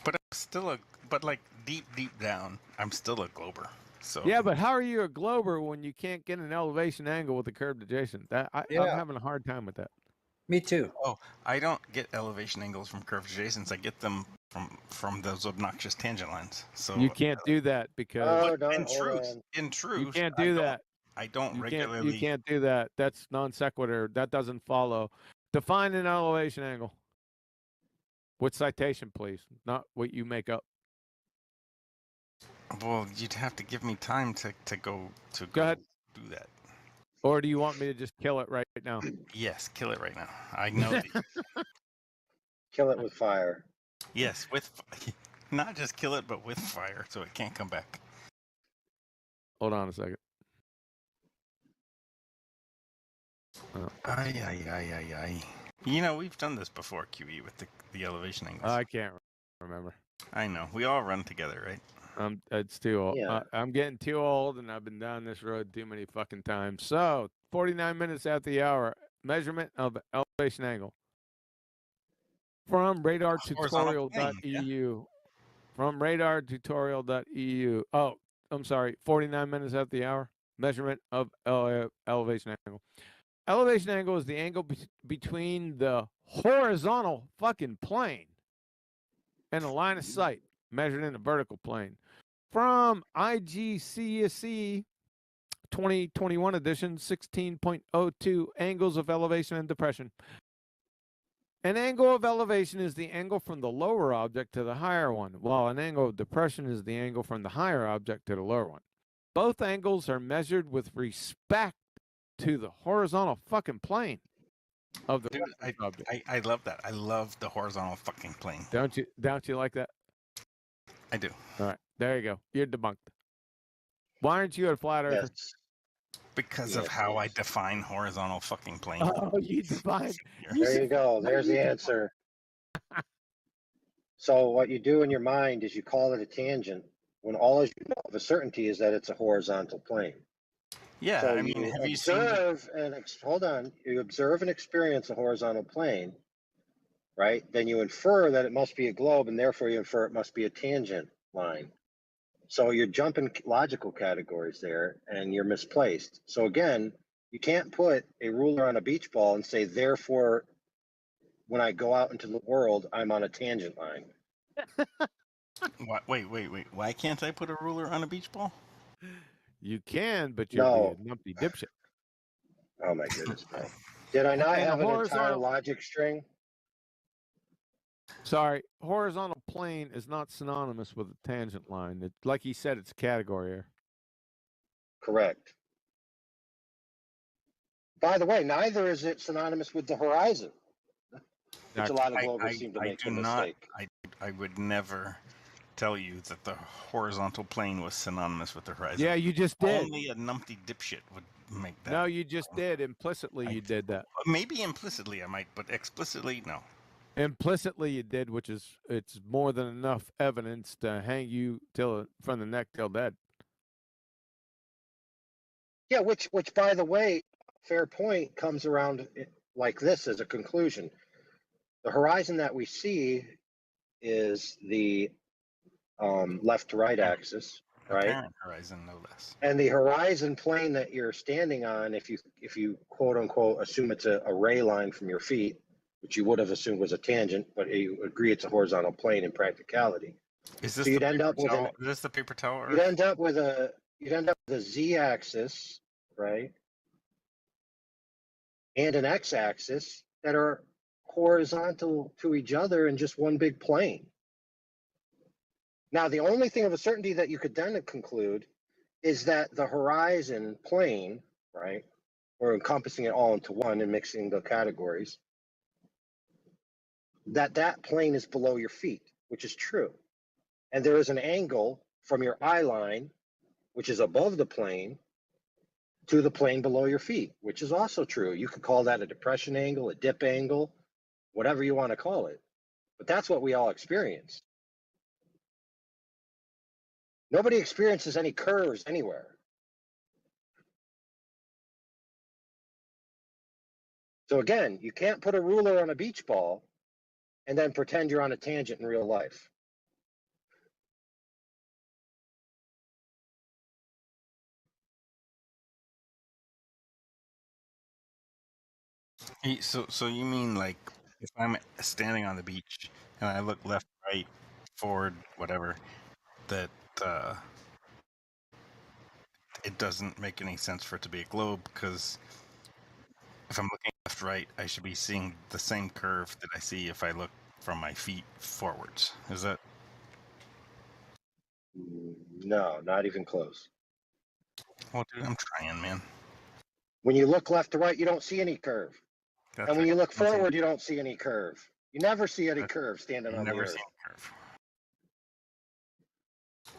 But I'm still like deep down, I'm still a glober. So Yeah, but how are you a glober when you can't get an elevation angle with a curved adjacent? I'm having a hard time with that. Me too. Oh, I don't get elevation angles from curved adjacents. I get them from those obnoxious tangent lines. So You can't do that because in truth, you can't do that. I don't You regularly. can't do that. That's non sequitur. That doesn't follow. Define an elevation angle. With citation, please, not what you make up. Well, you'd have to give me time to go ahead. do that. Or do you want me to just kill it right now? Yes, kill it right now. I know. Kill it with fire. Yes, not just kill it, but with fire, so it can't come back. Hold on a second. Ay. You know, we've done this before, QE, with the elevation angles. I can't remember. I know. We all run together, right? It's too old. Yeah. I'm getting too old, and I've been down this road too many fucking times. So, 49 minutes after the hour, measurement of elevation angle. From radartutorial.eu. From radartutorial.eu. Oh, I'm sorry. 49 minutes after the hour, measurement of elevation angle. Elevation angle is the angle between the horizontal fucking plane and the line of sight, measured in the vertical plane. From IGCSE 2021 edition, 16.02, angles of elevation and depression. An angle of elevation is the angle from the lower object to the higher one, while an angle of depression is the angle from the higher object to the lower one. Both angles are measured with respect to the horizontal fucking plane of the object. I love that. I love the horizontal fucking plane. Don't you like that? I do. All right, there you go. You're debunked. Why aren't you a flat earther? Yes. Because of how I define horizontal fucking plane. Oh, you define. There you go. There's the answer. So what you do in your mind is you call it a tangent when all you know of a certainty is that it's a horizontal plane. Yeah, So I mean, you have you seen? observe hold on. You observe and experience a horizontal plane, right? Then you infer that it must be a globe, and therefore you infer it must be a tangent line. So you're jumping logical categories there, and you're misplaced. So again, you can't put a ruler on a beach ball and say, therefore, when I go out into the world, I'm on a tangent line. Wait. Why can't I put a ruler on a beach ball? You can, but you're No. a numpty dipshit. Oh my goodness, bro. Did I not And a have an entire horizontal- logic string? Sorry, horizontal plane is not synonymous with a tangent line. Like he said, it's a category error. Correct. By the way, neither is it synonymous with the horizon, which a lot of Globers seem to make the mistake. I would never tell you that the horizontal plane was synonymous with the horizon. Yeah, you just did. Only a numpty dipshit would make that. No, you just did. Implicitly, you did that. Maybe implicitly I might, but explicitly, no. Implicitly, you did, which is it's more than enough evidence to hang you from the neck till dead. Yeah, which by the way, fair point comes around like this as a conclusion. The horizon that we see is the left to right axis, right? Apparent horizon, no less. And the horizon plane that you're standing on, if you quote unquote assume it's a ray line from your feet, which you would have assumed was a tangent, but you agree it's a horizontal plane in practicality. Is this so you'd end up with is this the paper towel? You'd end up with a z-axis, right? And an x-axis that are horizontal to each other in just one big plane. Now, the only thing of a certainty that you could then conclude is that the horizon plane, right, or encompassing it all into one and mixing the categories, that plane is below your feet, which is true. And there is an angle from your eye line, which is above the plane, to the plane below your feet, which is also true. You could call that a depression angle, a dip angle, whatever you want to call it. But that's what we all experience. Nobody experiences any curves anywhere. So again, you can't put a ruler on a beach ball and then pretend you're on a tangent in real life. So you mean like if I'm standing on the beach and I look left, right, forward, whatever, that it doesn't make any sense for it to be a globe, because if I'm looking left, right, I should be seeing the same curve that I see if I look from my feet forwards. Is that? No, not even close. Well, dude, I'm trying, man. When you look left to right, you don't see any curve. That's and when right. you look forward, you don't see any curve. You never see any curve standing You on the never earth. see a curve.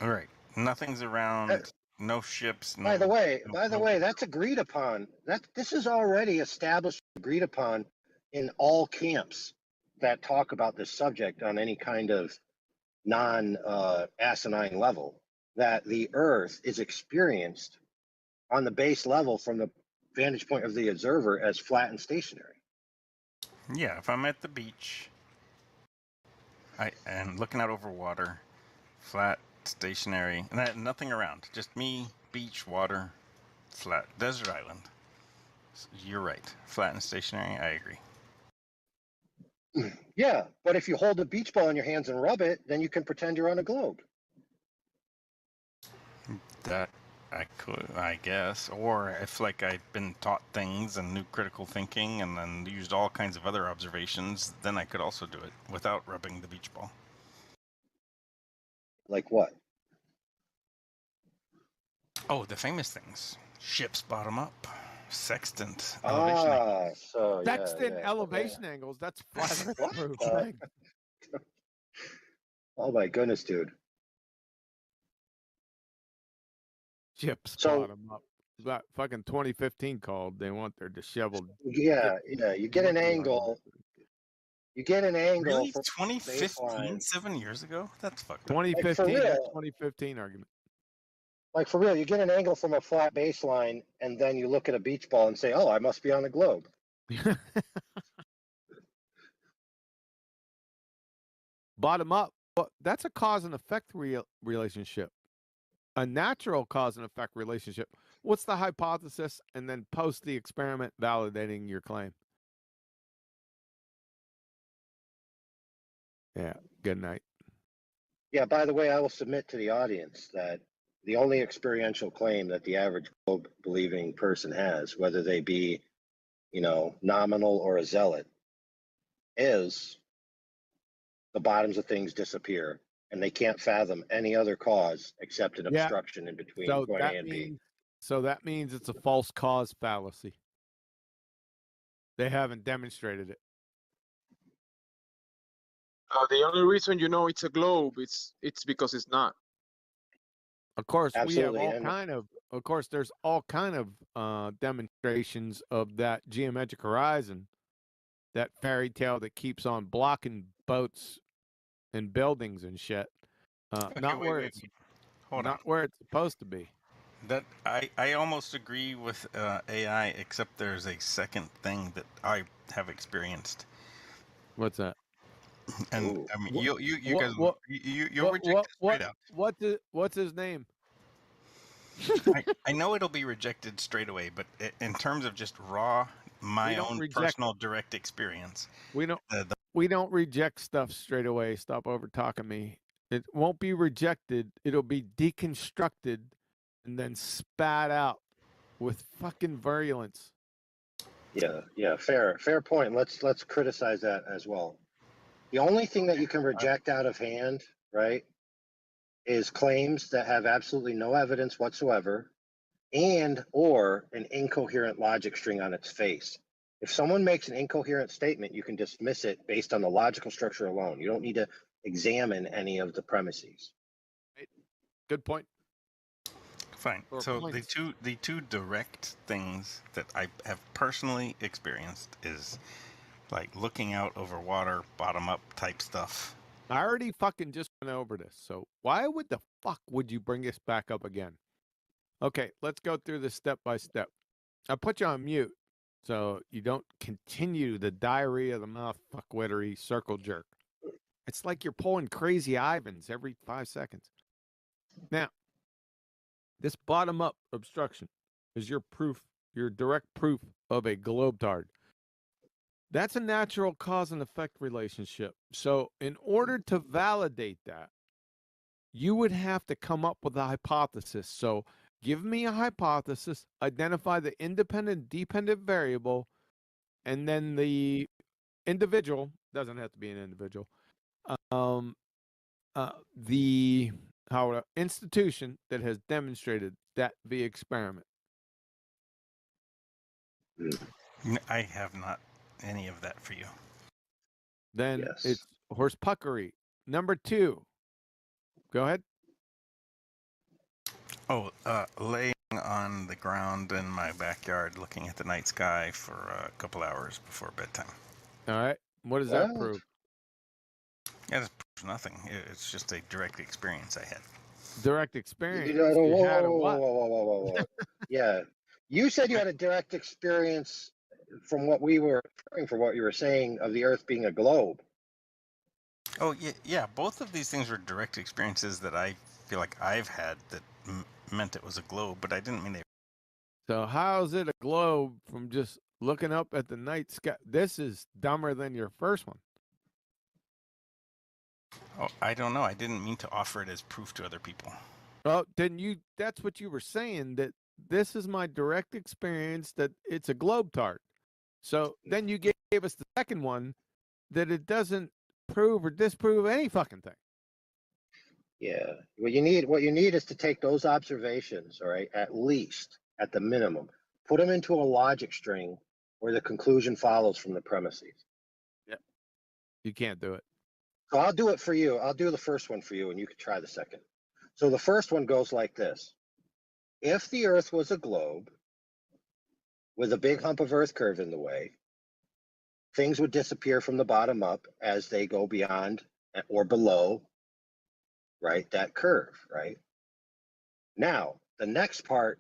All right, nothing's around. No ships. By the way, that's agreed upon. This is already established, agreed upon in all camps that talk about this subject on any kind of non-asinine level, that the Earth is experienced on the base level from the vantage point of the observer as flat and stationary. Yeah, if I'm at the beach, and looking out over water, flat, stationary, and nothing around, just me, beach, water, flat, desert island. So you're right, flat and stationary. I agree. Yeah, but if you hold a beach ball in your hands and rub it, then you can pretend you're on a globe. That I could, I guess, or if like I'd been taught things and knew critical thinking and then used all kinds of other observations, then I could also do it without rubbing the beach ball. Like what? Oh, the famous things: ships bottom up, sextant, elevation angles. So Sextant elevation angles. That's flat Earth proof. Oh my goodness, dude. Ships bottom up. That fucking 2015 called. They want their disheveled. Yeah, you get an angle. You get an angle. Really? From 2015, 7 years ago? That's fucked up. 2015, that 2015 argument. Like for real, you get an angle from a flat baseline, and then you look at a beach ball and say, "Oh, I must be on a globe." Bottom up. But that's a cause and effect relationship. A natural cause and effect relationship. What's the hypothesis? And then post the experiment validating your claim. Yeah. Good night. Yeah, by the way, I will submit to the audience that the only experiential claim that the average globe believing person has, whether they be, nominal or a zealot, is the bottoms of things disappear and they can't fathom any other cause except an obstruction in between point A and B. So that means it's a false cause fallacy. They haven't demonstrated it. The only reason it's a globe, it's because it's not. Of course, Absolutely. we have all kind of of course, there's all kind of demonstrations of that geometric horizon, that fairy tale that keeps on blocking boats and buildings and shit. Not where it's Hold on. where it's supposed to be. That I almost agree with AI, except there's a second thing that I have experienced. What's that? And Ooh. I mean, you guys, you'll reject it straight out. What's his name? I know it'll be rejected straight away, but in terms of just raw, my own personal direct experience, we don't reject stuff straight away. Stop over talking me. It won't be rejected. It'll be deconstructed and then spat out with fucking virulence. Yeah, fair point. Let's criticize that as well. The only thing that you can reject out of hand, right, is claims that have absolutely no evidence whatsoever and or an incoherent logic string on its face. If someone makes an incoherent statement, you can dismiss it based on the logical structure alone. You don't need to examine any of the premises. Good point. Fine. So the two direct things that I have personally experienced is like looking out over water, bottom up type stuff. I already fucking just went over this. So why would the fuck would you bring this back up again? Okay, let's go through this step by step. I put you on mute so you don't continue the diarrhea of the mouth fuckwittery circle jerk. It's like you're pulling crazy Ivans every 5 seconds. Now, this bottom-up obstruction is your proof, your direct proof of a globetard. That's a natural cause and effect relationship. So in order to validate that, you would have to come up with a hypothesis. So give me a hypothesis, identify the independent, dependent variable, and then the individual, doesn't have to be an individual, the institution that has demonstrated that via experiment. I have not any of that for you. Then it's horse puckery. Number 2. Go ahead. Oh, laying on the ground in my backyard looking at the night sky for a couple hours before bedtime. All right. What does that prove? Yeah, it proves nothing. It's just a direct experience I had. Direct experience? Whoa. Yeah. You said you had a direct experience from what we were hearing, for what you were saying of the Earth being a globe. Oh, yeah. Both of these things were direct experiences that I feel like I've had that meant it was a globe, but I didn't mean they. So how's it a globe from just looking up at the night sky? This is dumber than your first one. Oh, I don't know. I didn't mean to offer it as proof to other people. Well, then that's what you were saying, that this is my direct experience that it's a globetard. So then you gave us the second one that it doesn't prove or disprove any fucking thing. Yeah. What you need is to take those observations, all right, at least, at the minimum, put them into a logic string where the conclusion follows from the premises. Yep. You can't do it. So I'll do it for you. I'll do the first one for you, and you can try the second. So the first one goes like this. If the Earth was a globe with a big hump of Earth curve in the way, things would disappear from the bottom up as they go beyond or below, right, that curve, right? Now, the next part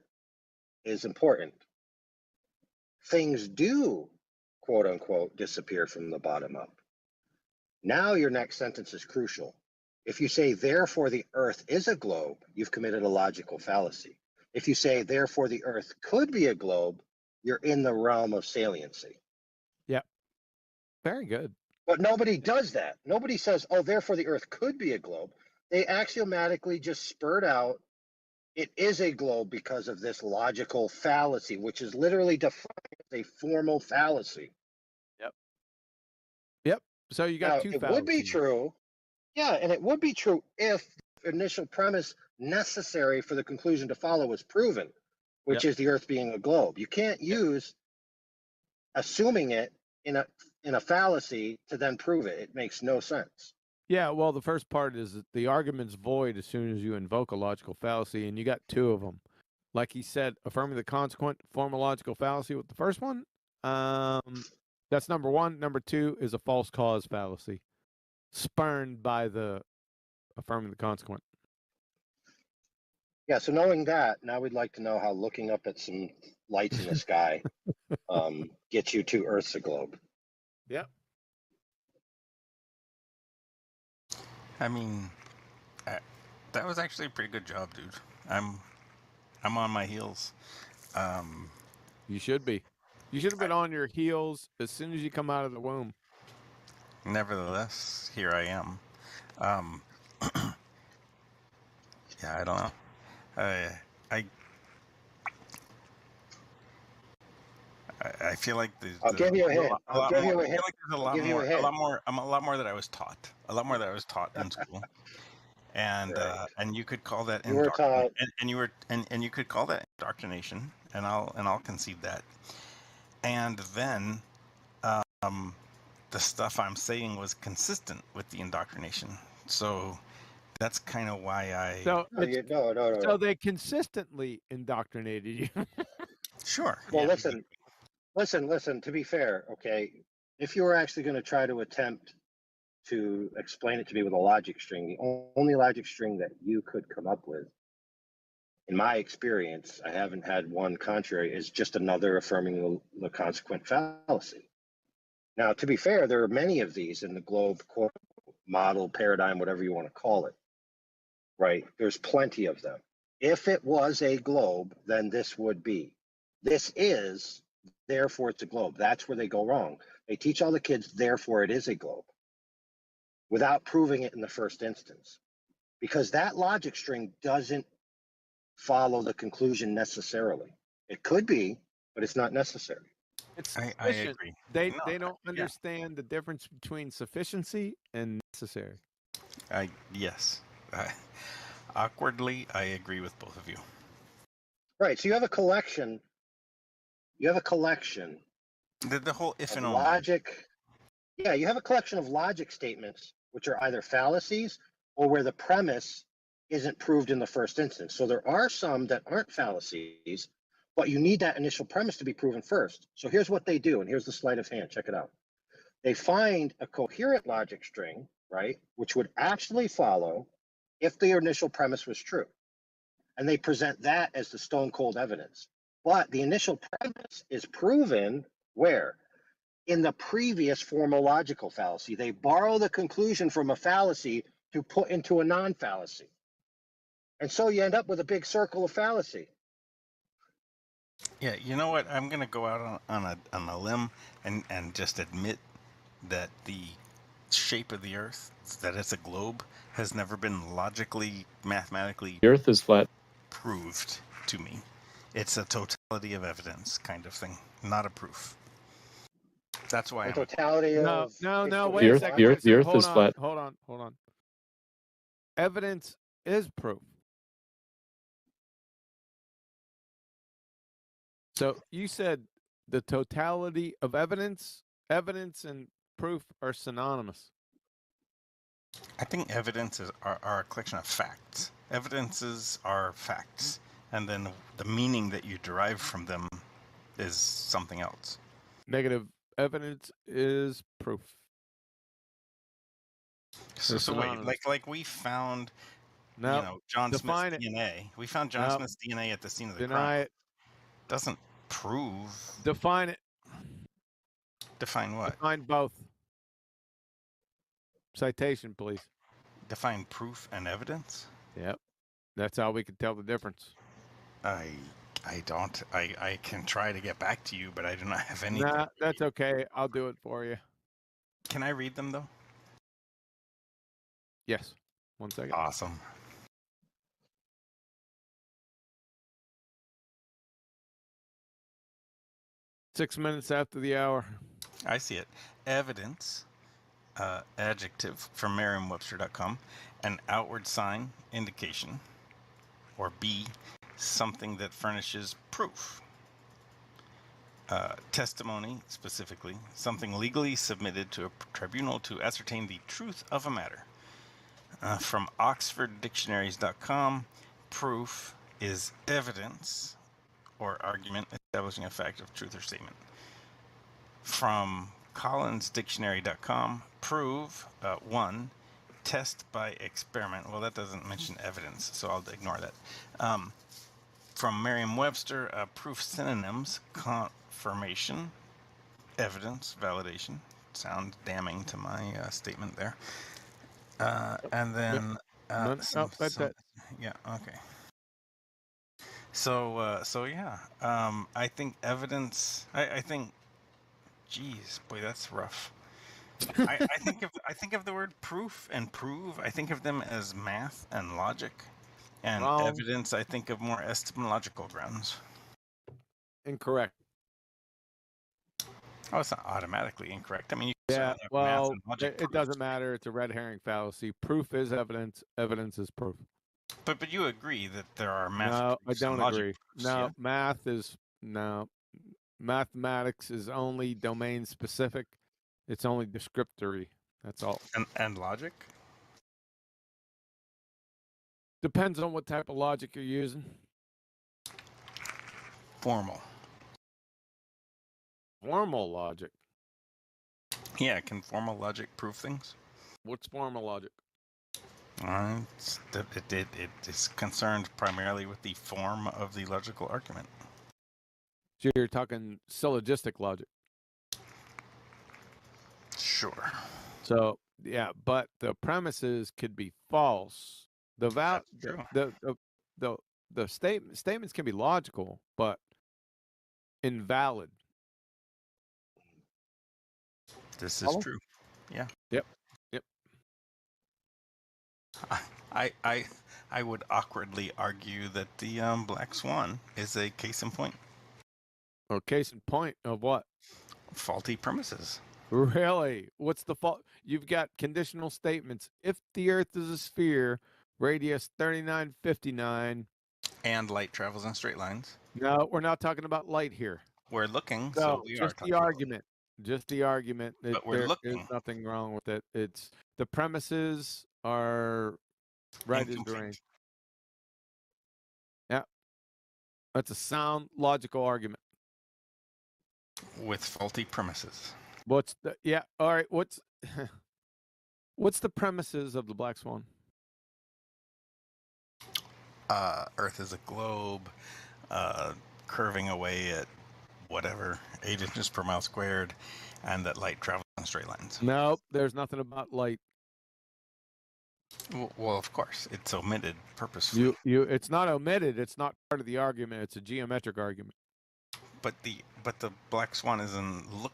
is important. Things do, quote unquote, disappear from the bottom up. Now your next sentence is crucial. If you say, therefore the Earth is a globe, you've committed a logical fallacy. If you say, therefore the Earth could be a globe, you're in the realm of saliency. Yep. Very good. But nobody does that. Nobody says, oh, therefore the Earth could be a globe. They axiomatically just spurt out, it is a globe because of this logical fallacy, which is literally defined as a formal fallacy. Yep. So you got now, two it fallacies. Would be true. Yeah, and it would be true if the initial premise necessary for the conclusion to follow was proven, which is the Earth being a globe. You can't use assuming it in a fallacy to then prove it. It makes no sense. Yeah, well, the first part is that the argument's void as soon as you invoke a logical fallacy, and you got two of them. like he said, affirming the consequent formological fallacy with the first one. That's number one. Number two is a false cause fallacy, spurned by the affirming the consequent. Yeah, so knowing that, now we'd like to know how looking up at some lights in the sky gets you to Earth's a globe. Yep. I mean, that was actually a pretty good job, dude. I'm on my heels. You should be. You should have been on your heels as soon as you come out of the womb. Nevertheless, here I am. Yeah, I don't know. I feel like I'll give you a hint. I'll give you a hint. I'm a lot more that I was taught. A lot more that I was taught in school. And and you could call that You were taught. and you could call that indoctrination, and I'll concede that. And then the stuff I'm saying was consistent with the indoctrination. So that's kind of why I. So No. So they consistently indoctrinated you. Sure. Well, listen. To be fair, okay, if you were actually going to try to attempt to explain it to me with a logic string, the only logic string that you could come up with, in my experience, I haven't had one contrary, is just another affirming the consequent fallacy. Now, to be fair, there are many of these in the globe quote, model, paradigm, whatever you want to call it, right? There's plenty of them. If it was a globe, then this would be. This is, therefore it's a globe. That's where they go wrong. They teach all the kids, therefore it is a globe, without proving it in the first instance. Because that logic string doesn't follow the conclusion necessarily. It could be, but it's not necessary. I agree. They don't understand the difference between sufficiency and necessary. Yes. Awkwardly, I agree with both of you. Right. So you have a collection. The whole if and only logic. Yeah, you have a collection of logic statements which are either fallacies or where the premise isn't proved in the first instance. So there are some that aren't fallacies, but you need that initial premise to be proven first. So here's what they do, and here's the sleight of hand. Check it out. They find a coherent logic string, right, which would actually follow if the initial premise was true. And they present that as the stone cold evidence. But the initial premise is proven where? In the previous formological fallacy. They borrow the conclusion from a fallacy to put into a non-fallacy. And so you end up with a big circle of fallacy. Yeah, you know what? I'm going to go out on a limb and just admit that the shape of the Earth, that it's a globe, has never been logically, mathematically The Earth is flat. proved to me. It's a totality of evidence kind of thing, not a proof. That's why The totality of No, wait a second. The Earth Hold is on, flat. Hold on. Evidence is proof. So you said the totality of evidence and proof are synonymous. I think evidences are a collection of facts. Evidences are facts, and then the meaning that you derive from them is something else. Negative evidence is proof. So wait, like we found, John Smith's DNA. We found John Smith's DNA at the scene of the crime. Deny it. Doesn't prove. Define it. Define what? Define both. Citation, please. Define proof and evidence? Yep. That's how we can tell the difference. I don't. I can try to get back to you, but I do not have anything. Nah, that's okay. I'll do it for you. Can I read them, though? Yes. 1 second. Awesome. Six minutes after the hour. I see it. Evidence, adjective from Merriam-Webster.com, an outward sign, indication, or B, something that furnishes proof. Testimony, specifically, something legally submitted to a tribunal to ascertain the truth of a matter. From OxfordDictionaries.com, proof, is evidence or argument establishing a fact of truth or statement. From collinsdictionary.com, prove, 1, test by experiment. Well, that doesn't mention evidence, so I'll ignore that. From Merriam-Webster, proof synonyms, confirmation, evidence, validation. Sound damning to my statement there. And then yeah, okay. So yeah, I think evidence. I think, geez, boy, that's rough. I think of the word proof and prove. I think of them as math and logic, and evidence. I think of more epistemological grounds. Incorrect. Oh, it's not automatically incorrect. I mean, you Yeah, certainly have math well, and logic. it doesn't matter. It's a red herring fallacy. Proof is evidence. Evidence is proof. But you agree that there are math. No, I don't agree. Proofs, No, yeah? math is no. Mathematics is only domain specific. It's only descriptory. That's all. And logic. Depends on what type of logic you're using. Formal. Formal logic. Yeah, can formal logic prove things? What's formal logic? It is concerned primarily with the form of the logical argument. So you're talking syllogistic logic. Sure. So yeah, but the premises could be false. The statements can be logical, but invalid. This is true. Yeah. Yep. I would awkwardly argue that the Black Swan is a case in point. A case in point of what? Faulty premises. Really? What's the fault? You've got conditional statements. If the Earth is a sphere, radius 3959. And light travels in straight lines. No, we're not talking about light here. We're looking, No, so we are just the argument. Just the argument. But we're looking. There's nothing wrong with it. It's the premises are right as the rain. Yeah. That's a sound logical argument. With faulty premises. What's the all right, what's the premises of the Black Swan? Earth is a globe, curving away at whatever 8 inches per mile squared, and that light travels in straight lines. Nope, there's nothing about light. Well, of course, it's omitted purposefully. It's not omitted. It's not part of the argument. It's a geometric argument. But the Black Swan is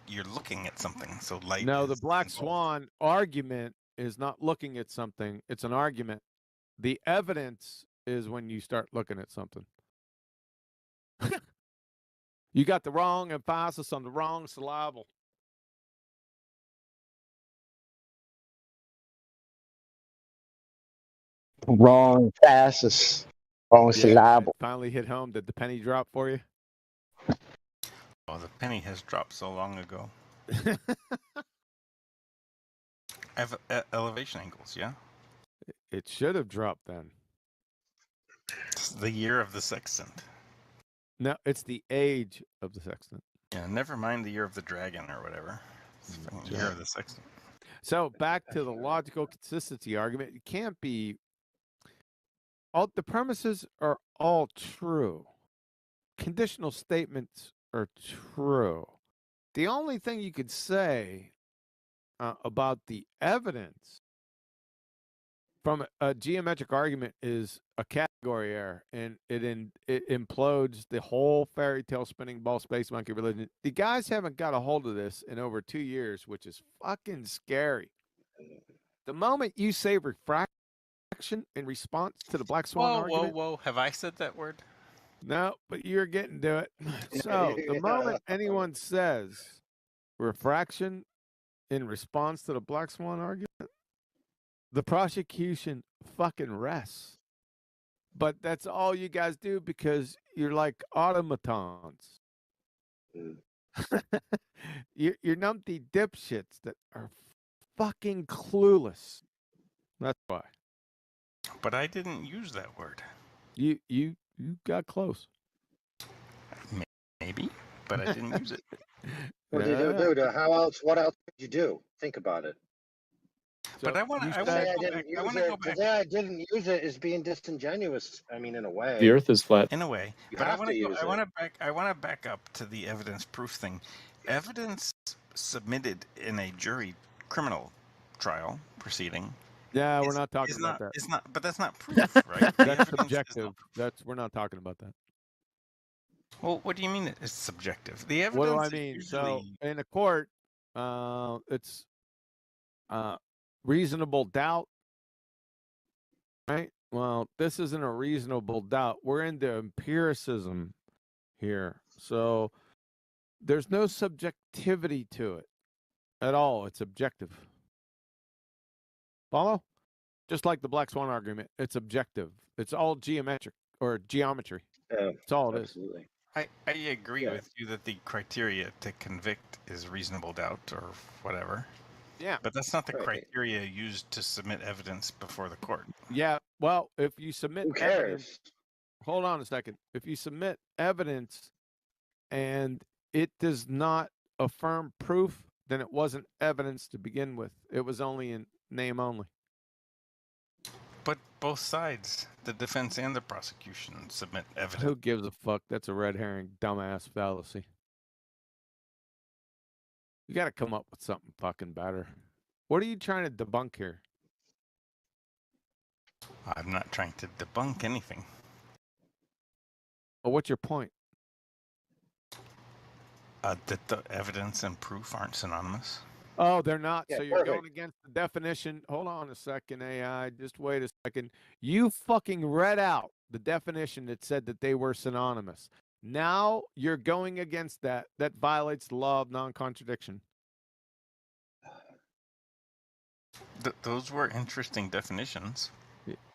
you're looking at something. So light. No, the Black Swan argument is not looking at something. It's an argument. The evidence is when you start looking at something. You got the wrong emphasis on the wrong syllable. Wrong passes. Wrong syllable. Finally hit home. Did the penny drop for you? Oh, the penny has dropped so long ago. Elevation angles, yeah? It should have dropped then. It's the year of the sextant. No, it's the age of the sextant. Yeah, never mind the year of the dragon or whatever. It's the year of the sextant. So back to the logical consistency argument. It can't be. All the premises are all true. Conditional statements are true. The only thing you could say about the evidence from a geometric argument is a category error, and it implodes the whole fairy tale spinning ball space monkey religion. The guys haven't got a hold of this in over 2 years, which is fucking scary. The moment you say refraction in response to the Black Swan argument. Whoa. Have I said that word? No, but you're getting to it. So the moment anyone says refraction in response to the Black Swan argument, the prosecution fucking rests. But that's all you guys do because you're like automatons. You're numpty dipshits that are fucking clueless. That's why. But I didn't use that word. You You got close. Maybe, but I didn't use it. Well, dude, how else? What else could you do? Think about it. But I want to go back. To say I didn't use it is being disingenuous. I mean, in a way. The Earth is flat. In a way, You but I have want to to use it. I want to back up to the evidence proof thing. Evidence submitted in a jury criminal trial proceeding. Yeah, we're not talking about that. It's not, but that's not proof, right? That's subjective. We're not talking about that. Well, what do you mean it's subjective? The evidence. What do I mean? So in a court, it's reasonable doubt, right? Well, this isn't a reasonable doubt. We're into empiricism here, so there's no subjectivity to it at all. It's objective. Follow? Just like the Black Swan argument, it's objective. It's all geometric or geometry. That's all it is. I agree with you that the criteria to convict is reasonable doubt or whatever. Yeah. But that's not the criteria used to submit evidence before the court. Yeah. Well, if you submit Who cares? evidence, hold on a second. If you submit evidence and it does not affirm proof, then it wasn't evidence to begin with. It was only in name only. But both sides, the defense and the prosecution, submit evidence. Who gives a fuck? That's a red herring, dumbass fallacy. You got to come up with something fucking better. What are you trying to debunk here? I'm not trying to debunk anything. Well, what's your point? That the evidence and proof aren't synonymous. Oh, they're not. Yeah, so you're perfect. going against the definition. Hold on a second, AI. Just wait a second. You fucking read out the definition that said that they were synonymous. Now you're going against that. That violates the law of non-contradiction. Those were interesting definitions.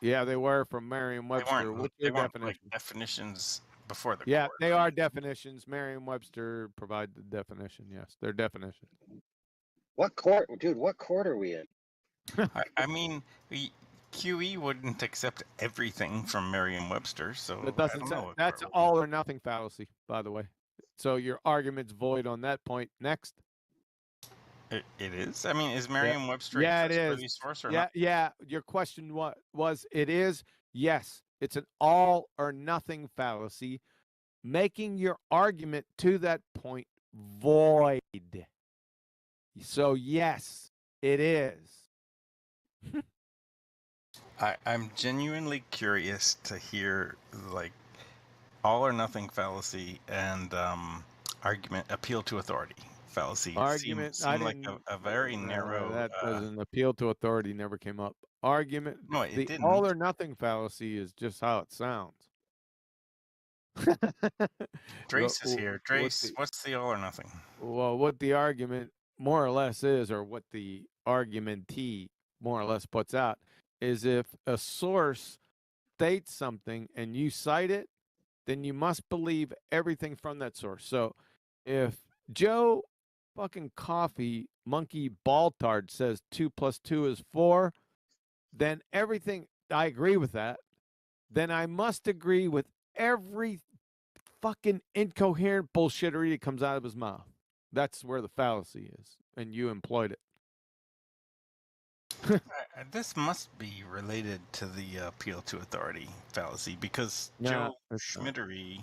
Yeah, they were from They Merriam-Webster. weren't, What's they your weren't definition? like definitions before the Yeah, court. they are definitions. Merriam-Webster provide the definition. Yes, they're definitions. What court, dude? What court are we in? I mean, QE wouldn't accept everything from Merriam-Webster, so That I doesn't don't say, know. that's all or nothing fallacy, by the way. So your argument's void on that point. Next. It is? I mean, is Merriam-Webster Yeah, a it trustworthy is. source or Yeah, not? yeah. Your question was it is? Yes. It's an all or nothing fallacy, making your argument to that point void. So yes, it is. I'm genuinely curious to hear, like, all or nothing fallacy and argument appeal to authority fallacy. Argument. Seem like a very narrow. That was an appeal to authority. Never came up. Argument. No, it the didn't. all or nothing fallacy is just how it sounds. Drace is here. Drace, what's the all or nothing? Well, what the argument more or less is, or what the argumentee more or less puts out, is if a source states something and you cite it, then you must believe everything from that source. So if Joe fucking Coffee Monkey Baltard says 2 + 2 is 4, then everything, I agree with that. Then I must agree with every fucking incoherent bullshittery that comes out of his mouth. That's where the fallacy is, and you employed it. This must be related to the appeal to authority fallacy because No, Joe it's not. Schmittery,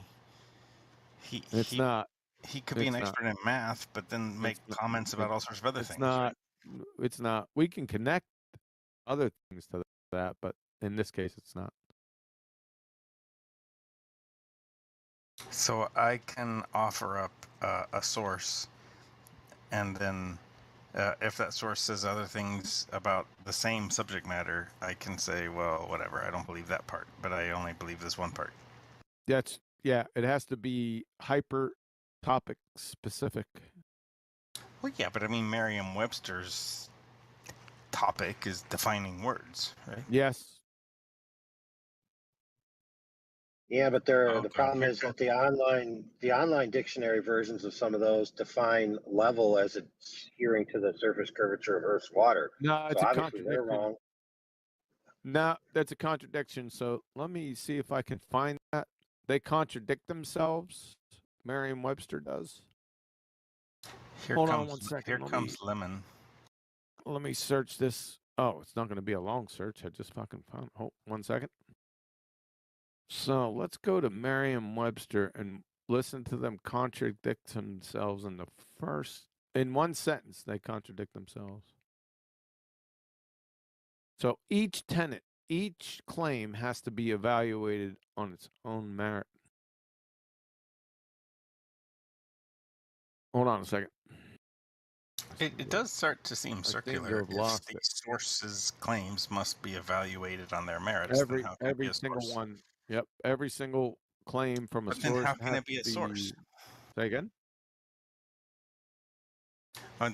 It's not. he could be an It's expert in math, but then make comments about all sorts of other It's things. not. It's not. We can connect other things to that, but in this case, it's not. So I can offer up a source, and then if that source says other things about the same subject matter, I can say, well, whatever, I don't believe that part, but I only believe this one part. That's, yeah, it has to be hyper topic specific. Well, yeah, but I mean, Merriam-Webster's topic is defining words, right? Yes. Yeah, but the problem is that the online dictionary versions of some of those define level as adhering to the surface curvature of Earth's water. No, it's so a obviously they're contradiction. wrong. No, that's a contradiction. So let me see if I can find that. they contradict themselves. Merriam-Webster does. Hold on one second. Here comes Lemon. Let me search this. Oh, it's not going to be a long search. I just fucking found. Hold 1 second. So let's go to Merriam-Webster and listen to them contradict themselves in one sentence. They contradict themselves. So each tenet, each claim has to be evaluated on its own merit. Hold on a second. It does start to seem circular. I've lost The source's claims must be evaluated on their merits. Every single one. Yep. Every single claim from a but source. Then how can it be a source? Say again?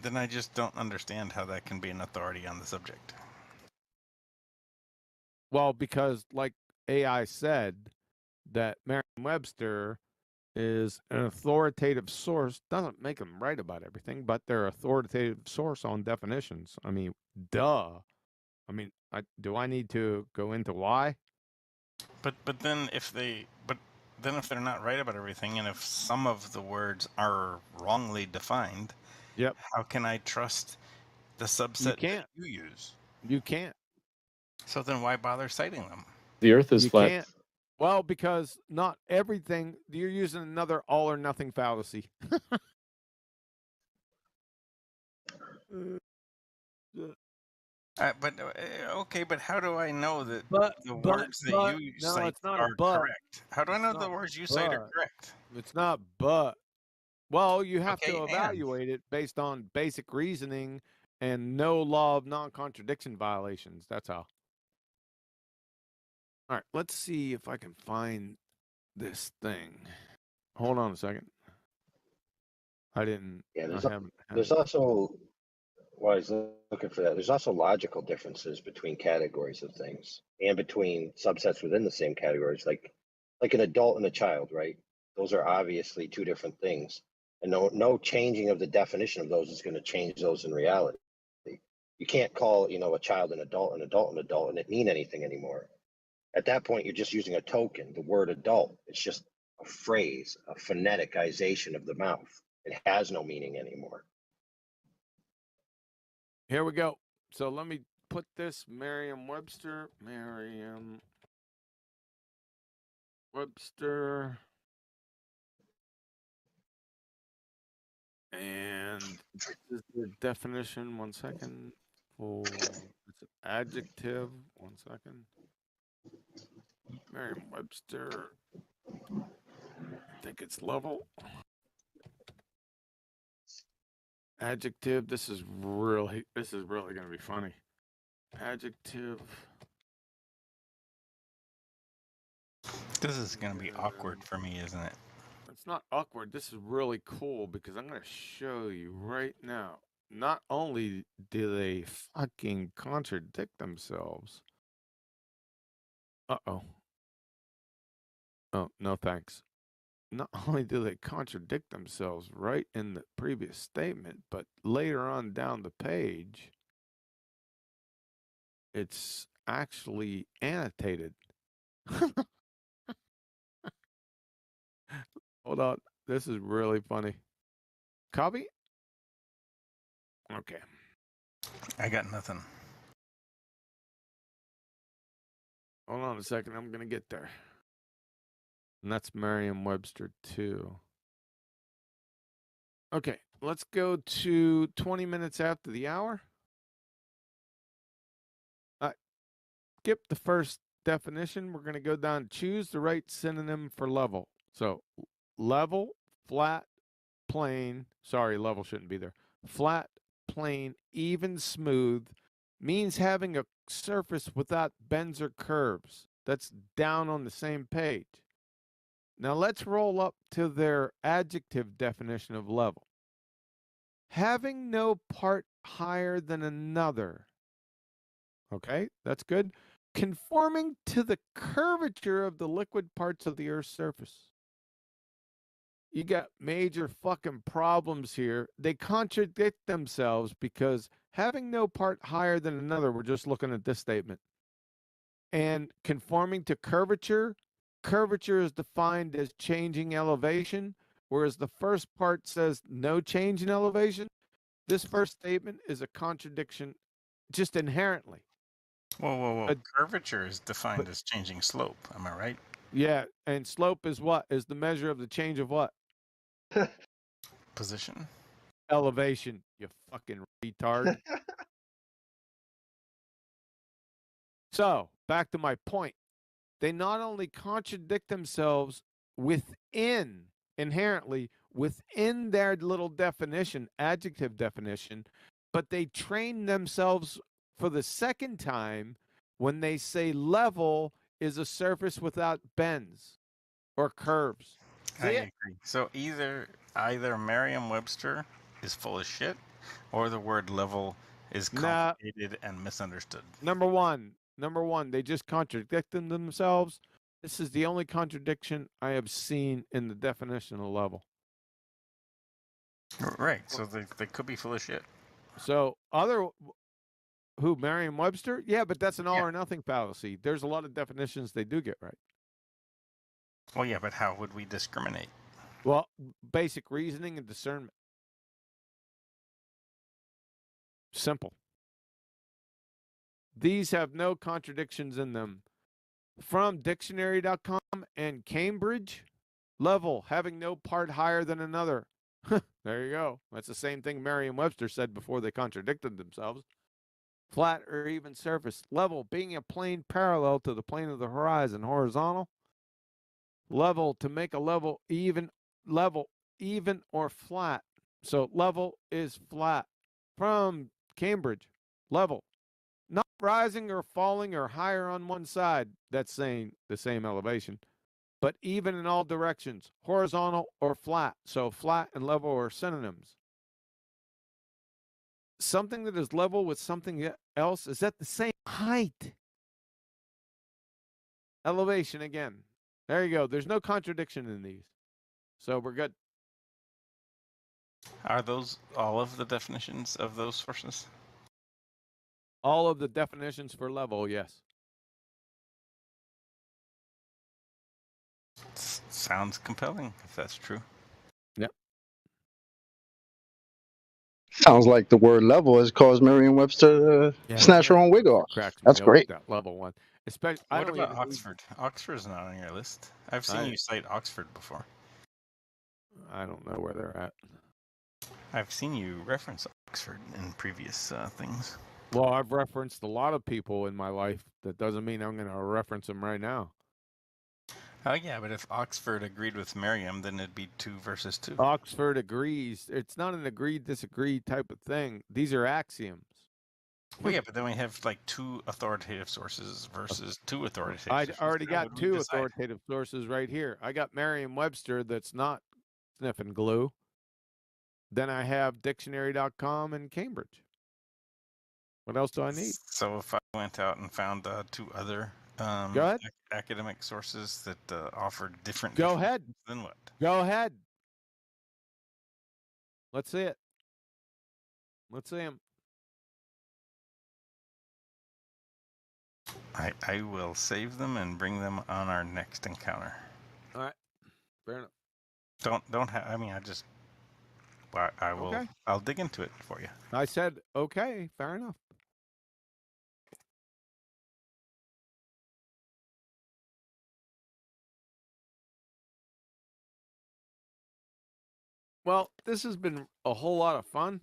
Then I just don't understand how that can be an authority on the subject. Well, because like AI said, that Merriam-Webster is an authoritative source. Doesn't make them right about everything, but they're authoritative source on definitions. I mean, duh. I mean, do I need to go into why? But then if they're not right about everything, and if some of the words are wrongly defined, yep, how can I trust the subset that you use? You can't. So then why bother citing them? The Earth is flat. Can't. Well, because not everything. You're using another all or nothing fallacy. Okay, but how do I know that the words that you cite are correct? How do I know the words you cite are correct? It's not but. Well, you have to evaluate it based on basic reasoning and no law of non-contradiction violations. That's how. All right, let's see if I can find this thing. Hold on a second. I didn't. Yeah, I there's also, while I was looking for that, there's also logical differences between categories of things and between subsets within the same categories, like an adult and a child, right? Those are obviously two different things, and no changing of the definition of those is going to change those in reality. You can't call a child an adult, and it mean anything anymore. At that point, you're just using a token, the word adult. It's just a phrase, a phoneticization of the mouth. It has no meaning anymore. Here we go. So let me put this Merriam-Webster. Merriam-Webster. And this is the definition. 1 second. It's an adjective. 1 second. Merriam-Webster. I think it's level. Adjective. This is really going to be funny. Adjective. This is going to be awkward for me, isn't it? It's not awkward. This is really cool because I'm going to show you right now. Not only do they fucking contradict themselves. Uh-oh. Oh, no thanks. Not only do they contradict themselves right in the previous statement, but later on down the page, it's actually annotated. Hold on. This is really funny. Copy? Okay. I got nothing. Hold on a second. I'm going to get there. And that's Merriam-Webster 2. Okay. Let's go to 20 minutes after the hour. Skip the first definition. We're going to go down. Choose the right synonym for level. So level, flat, plane. Sorry, level shouldn't be there. Flat, plane, even, smooth means having a surface without bends or curves. That's down on the same page. Now let's roll up to their adjective definition of level. Having no part higher than another. Okay, that's good. Conforming to the curvature of the liquid parts of the Earth's surface. You got major fucking problems here. They contradict themselves because having no part higher than another, we're just looking at this statement. And conforming to curvature, curvature is defined as changing elevation, whereas the first part says no change in elevation. This first statement is a contradiction just inherently. Whoa. Curvature is defined as changing slope. Am I right? Yeah, and slope is what? Is the measure of the change of what? Position. Elevation, you fucking retard. So, back to my point. They not only contradict themselves inherently within their little definition, adjective definition, but they train themselves for the second time when they say level is a surface without bends or curves. I agree. So either Merriam-Webster is full of shit, or the word level is complicated and misunderstood. Number one, they just contradicted themselves. This is the only contradiction I have seen in the definition of level. Right. So they could be full of shit. So Merriam-Webster? Yeah, but that's an all or nothing fallacy. There's a lot of definitions they do get right. Well, yeah, but how would we discriminate? Well, basic reasoning and discernment. Simple. These have no contradictions in them. From dictionary.com and Cambridge, level, having no part higher than another. There you go. That's the same thing Merriam-Webster said before they contradicted themselves. Flat or even surface. Level, being a plane parallel to the plane of the horizon. Horizontal. Level, to make a level even or flat. So level is flat. From Cambridge, level, not rising or falling or higher on one side. That's saying the same elevation, but even in all directions, horizontal or flat. So flat and level are synonyms. Something that is level with something else is at the same height. Elevation again. There you go. There's no contradiction in these. So we're good. Are those all of the definitions of those sources? All of the definitions for level, yes. Sounds compelling, if that's true. Yep. Sounds like the word level has caused Merriam-Webster to snatch her own wig off. That's great. That level one. Especially, what about Oxford? Oxford's not on your list. I've seen you cite Oxford before. I don't know where they're at. I've seen you reference Oxford in previous things. Well, I've referenced a lot of people in my life. That doesn't mean I'm going to reference them right now. Oh, yeah, but if Oxford agreed with Merriam, then it'd be 2 versus 2. Oxford agrees. It's not an agree-disagree type of thing. These are axioms. Well, yeah, but then we have like 2 authoritative sources versus 2 authoritative I sources. already got 2 authoritative sources right here. I got Merriam-Webster that's not sniffing glue. Then I have dictionary.com and Cambridge. What else do I need? So if I went out and found 2 other Go ahead. academic sources that offered different Go ahead. Then what? Go ahead. Let's see it. Let's see them. I will save them and bring them on our next encounter. All right. Fair enough. I mean, I will. Okay. I'll dig into it for you. I said, okay, fair enough. Well, this has been a whole lot of fun,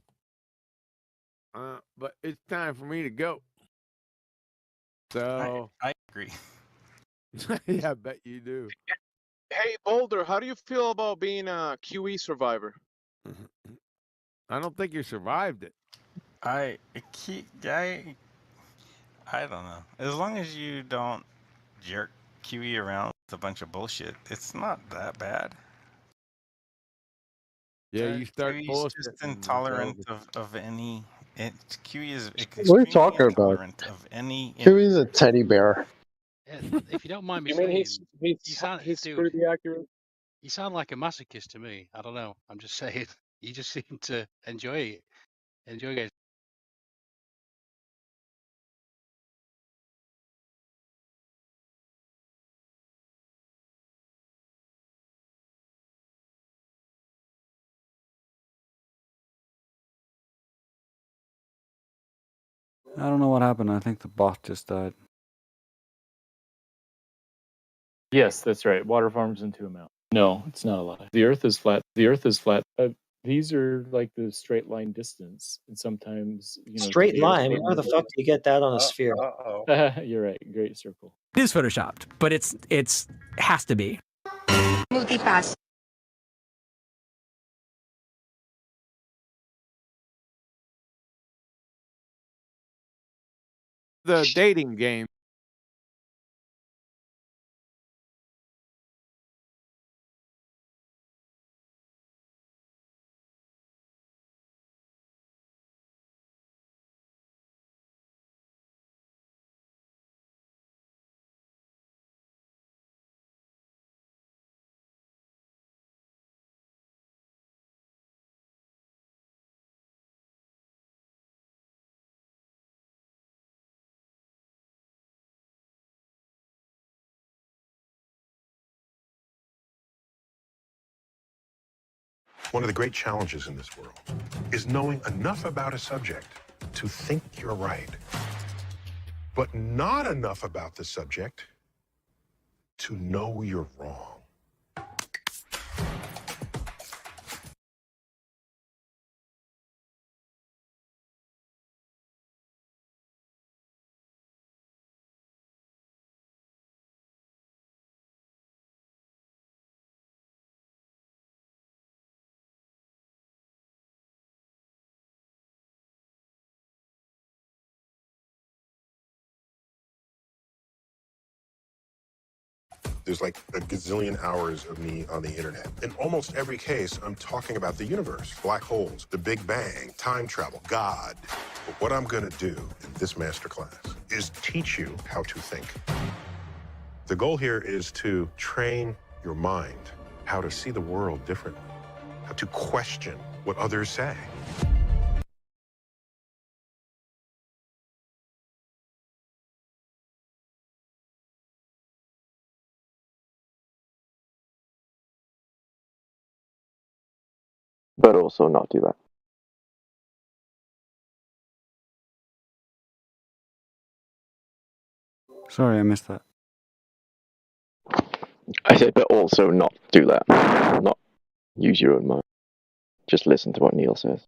but it's time for me to go. So I agree. Yeah, I bet you do. Hey, Boulder, how do you feel about being a QE survivor? I don't think you survived it. I don't know. As long as you don't jerk QE around with a bunch of bullshit, it's not that bad. Yeah, you start QE is just intolerant of any. QE is What are you talking about? intolerant of any. Huey's a teddy bear. If you don't mind me You saying, mean he's dude, pretty accurate? you sound like a masochist to me. I don't know. I'm just saying. You just seem to enjoy it. Enjoy getting I don't know what happened. I think the bot just died. Yes, that's right. Water forms into a mountain. No, it's not a lie. The Earth is flat. The Earth is flat. These are like the straight line distance, and sometimes Straight line. Where the fuck do you get that on a sphere? You're right. Great circle. It is photoshopped, but it has to be. Multipass. The dating game. One of the great challenges in this world is knowing enough about a subject to think you're right, but not enough about the subject to know you're wrong. There's like a gazillion hours of me on the internet. In almost every case, I'm talking about the universe, black holes, the Big Bang, time travel, God. But what I'm gonna do in this masterclass is teach you how to think. The goal here is to train your mind how to see the world differently, how to question what others say. But also not do that. Sorry, I missed that. I said, but also not do that. Not use your own mind. Just listen to what Neil says.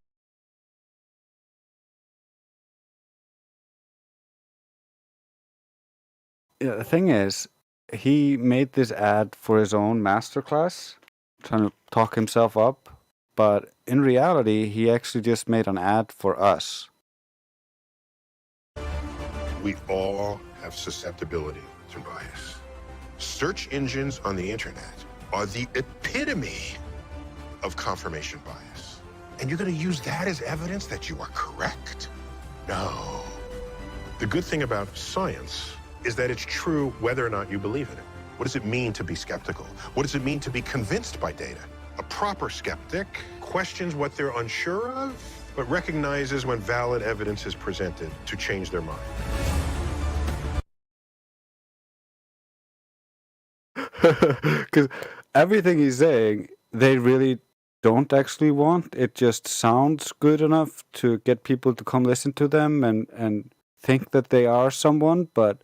Yeah, the thing is, he made this ad for his own masterclass, trying to talk himself up. But in reality, he actually just made an ad for us. We all have susceptibility to bias. Search engines on the internet are the epitome of confirmation bias. And you're going to use that as evidence that you are correct? No. The good thing about science is that it's true whether or not you believe in it. What does it mean to be skeptical? What does it mean to be convinced by data? A proper skeptic questions what they're unsure of, but recognizes when valid evidence is presented to change their mind. Because everything he's saying, they really don't actually want. It just sounds good enough to get people to come listen to them and think that they are someone. But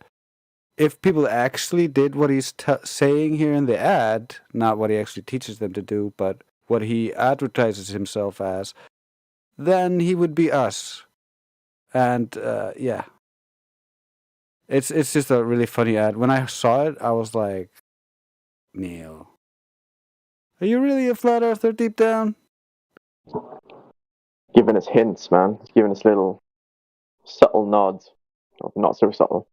if people actually did what he's saying here in the ad, not what he actually teaches them to do, but what he advertises himself as, then he would be us. And yeah, it's just a really funny ad. When I saw it, I was like, Neil, are you really a flat earther deep down? Giving us hints, man. Giving us little subtle nods. Not so subtle.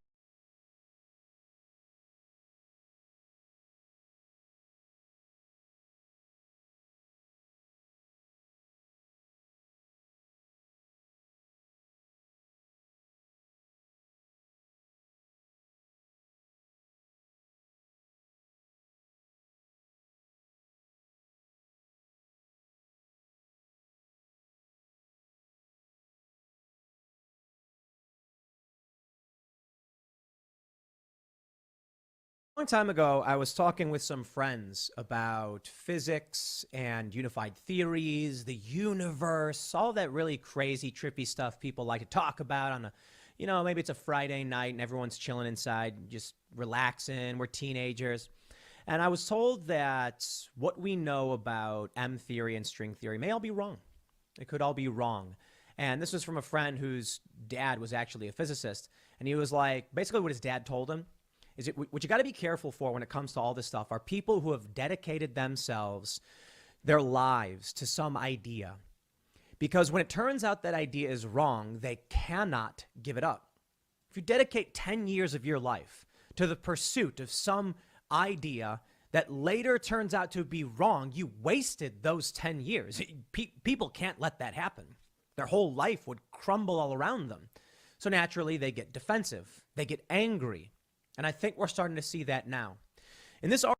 long time ago, I was talking with some friends about physics and unified theories, the universe, all that really crazy, trippy stuff people like to talk about on a you know, maybe it's a Friday night and everyone's chilling inside, just relaxing. We're teenagers. And I was told that what we know about M theory and string theory may all be wrong. It could all be wrong. And this was from a friend whose dad was actually a physicist. And he was like, basically what his dad told him is what you got to be careful for when it comes to all this stuff are people who have dedicated themselves, their lives to some idea. Because when it turns out that idea is wrong, they cannot give it up. If you dedicate 10 years of your life to the pursuit of some idea that later turns out to be wrong, you wasted those 10 years. People can't let that happen. Their whole life would crumble all around them. So naturally, they get defensive. They get angry. And I think we're starting to see that now. In this article,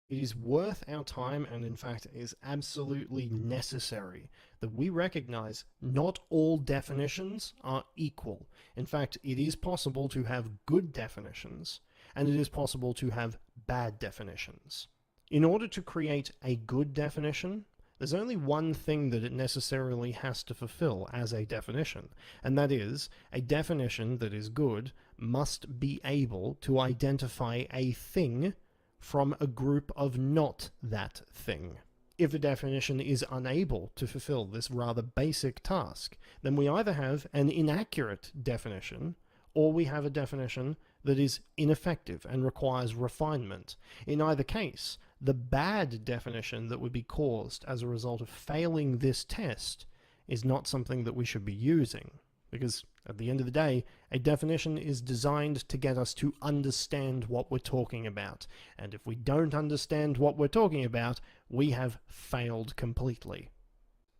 it is worth our time, and in fact is absolutely necessary, that we recognize not all definitions are equal. In fact, it is possible to have good definitions, and it is possible to have bad definitions. In order to create a good definition, there's only one thing that it necessarily has to fulfill as a definition, and that is, a definition that is good must be able to identify a thing from a group of not that thing. If a definition is unable to fulfill this rather basic task, then we either have an inaccurate definition, or we have a definition that is ineffective and requires refinement. In either case, the bad definition that would be caused as a result of failing this test is not something that we should be using, because at the end of the day, a definition is designed to get us to understand what we're talking about. And if we don't understand what we're talking about, we have failed completely.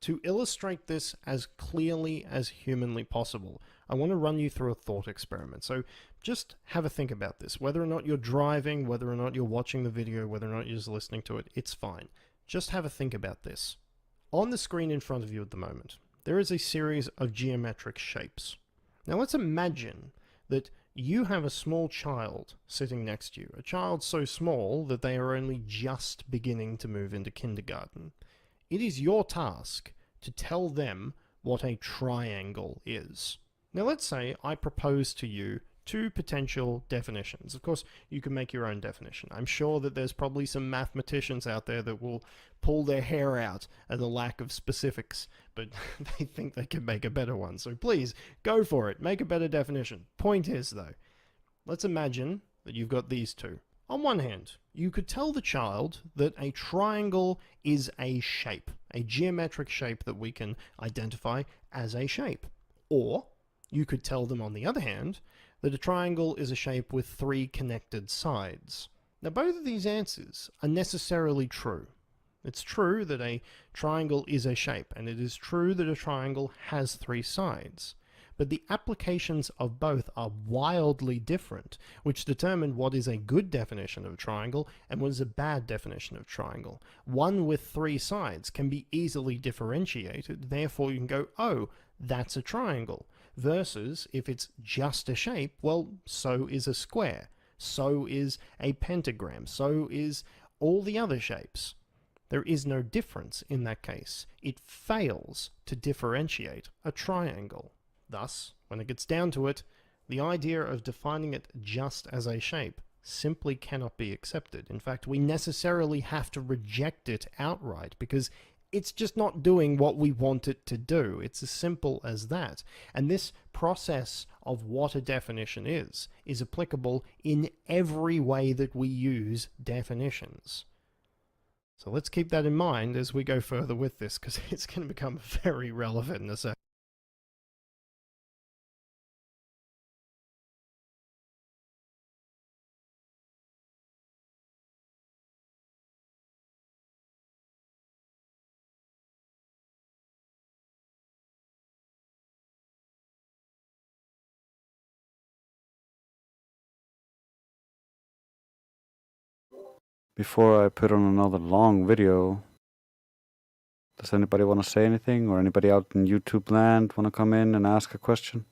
To illustrate this as clearly as humanly possible, I want to run you through a thought experiment. So just have a think about this. Whether or not you're driving, whether or not you're watching the video, whether or not you're just listening to it, it's fine. Just have a think about this. On the screen in front of you at the moment, there is a series of geometric shapes. Now let's imagine that you have a small child sitting next to you, a child so small that they are only just beginning to move into kindergarten. It is your task to tell them what a triangle is. Now let's say I propose to you two potential definitions. Of course, you can make your own definition. I'm sure that there's probably some mathematicians out there that will pull their hair out at the lack of specifics, but they think they can make a better one. So please, go for it. Make a better definition. Point is, though, let's imagine that you've got these two. On one hand, you could tell the child that a triangle is a shape, a geometric shape that we can identify as a shape. Or you could tell them, on the other hand, that a triangle is a shape with three connected sides. Now, both of these answers are necessarily true. It's true that a triangle is a shape, and it is true that a triangle has three sides. But the applications of both are wildly different, which determine what is a good definition of a triangle and what is a bad definition of a triangle. One with three sides can be easily differentiated, therefore you can go, oh, that's a triangle. Versus, if it's just a shape, well, so is a square, so is a pentagram, so is all the other shapes. There is no difference in that case. It fails to differentiate a triangle. Thus, when it gets down to it, the idea of defining it just as a shape simply cannot be accepted. In fact, we necessarily have to reject it outright because it's just not doing what we want it to do. It's as simple as that. And this process of what a definition is applicable in every way that we use definitions. So let's keep that in mind as we go further with this, because it's going to become very relevant in a second. Before I put on another long video, does anybody want to say anything, or anybody out in YouTube land want to come in and ask a question?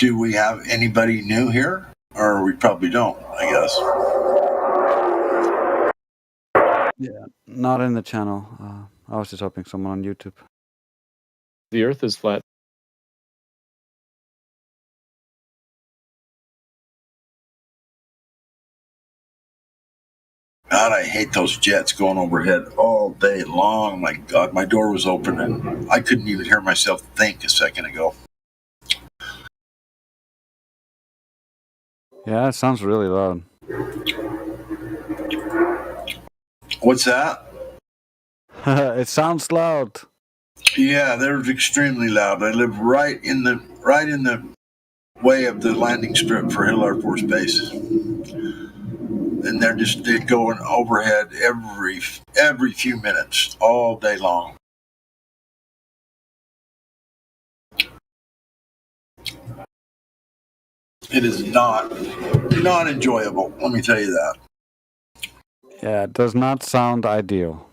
Do we have anybody new here? Or we probably don't, I guess. Yeah, not in the channel. I was just hoping someone on YouTube. The Earth is flat. God, I hate those jets going overhead all day long. My God, my door was open and I couldn't even hear myself think a second ago. Yeah, it sounds really loud. What's that? It sounds loud. Yeah, they're extremely loud. I live right in the way of the landing strip for Hill Air Force Base, and they're going overhead every few minutes, all day long. It is not enjoyable. Let me tell you that. Yeah, it does not sound ideal.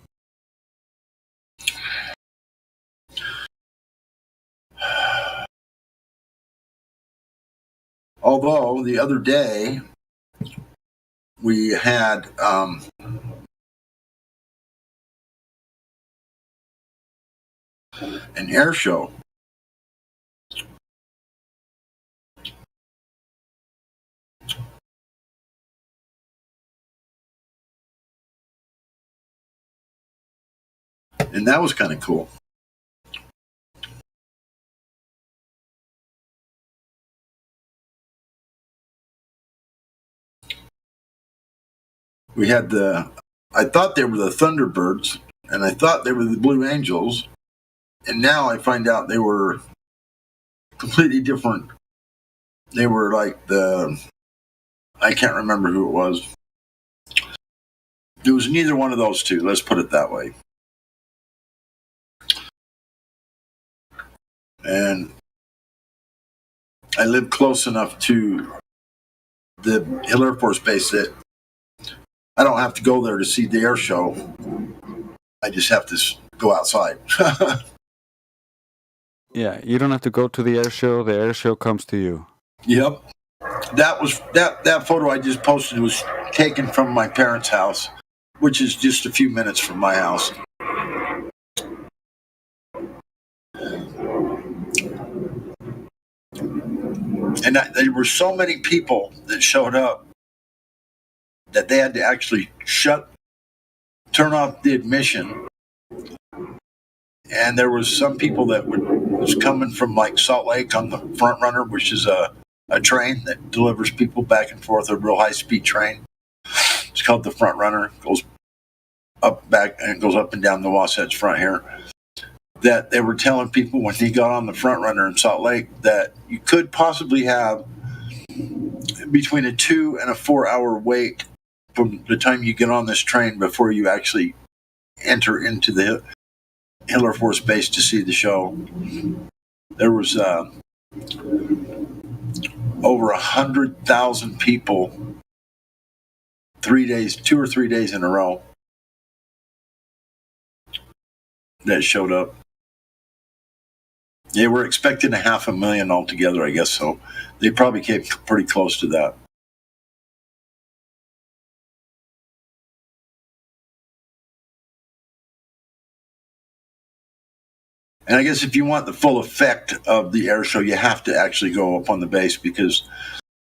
Although the other day we had an air show. And that was kind of cool. We had I thought they were the Thunderbirds, and I thought they were the Blue Angels, and now I find out they were completely different. They were like I can't remember who it was. It was neither one of those two, let's put it that way. And I live close enough to the Hill Air Force Base that I don't have to go there to see the air show. I just have to go outside. Yeah, you don't have to go to the air show comes to you. Yep. That photo I just posted was taken from my parents' house, which is just a few minutes from my house. And there were so many people that showed up that they had to actually turn off the admission. And there was some people that was coming from like Salt Lake on the Front Runner, which is a train that delivers people back and forth, a real high-speed train. It's called the Front Runner. It goes up and down the Wasatch Front here. That they were telling people when they got on the Front Runner in Salt Lake that you could possibly have between a 2 and a 4 hour wait from the time you get on this train before you actually enter into the Hill Air Force Base to see the show. There was over 100,000 people 2 or 3 days in a row that showed up. They were expecting 500,000 altogether, I guess, so they probably came pretty close to that. And I guess if you want the full effect of the air show, you have to actually go up on the base because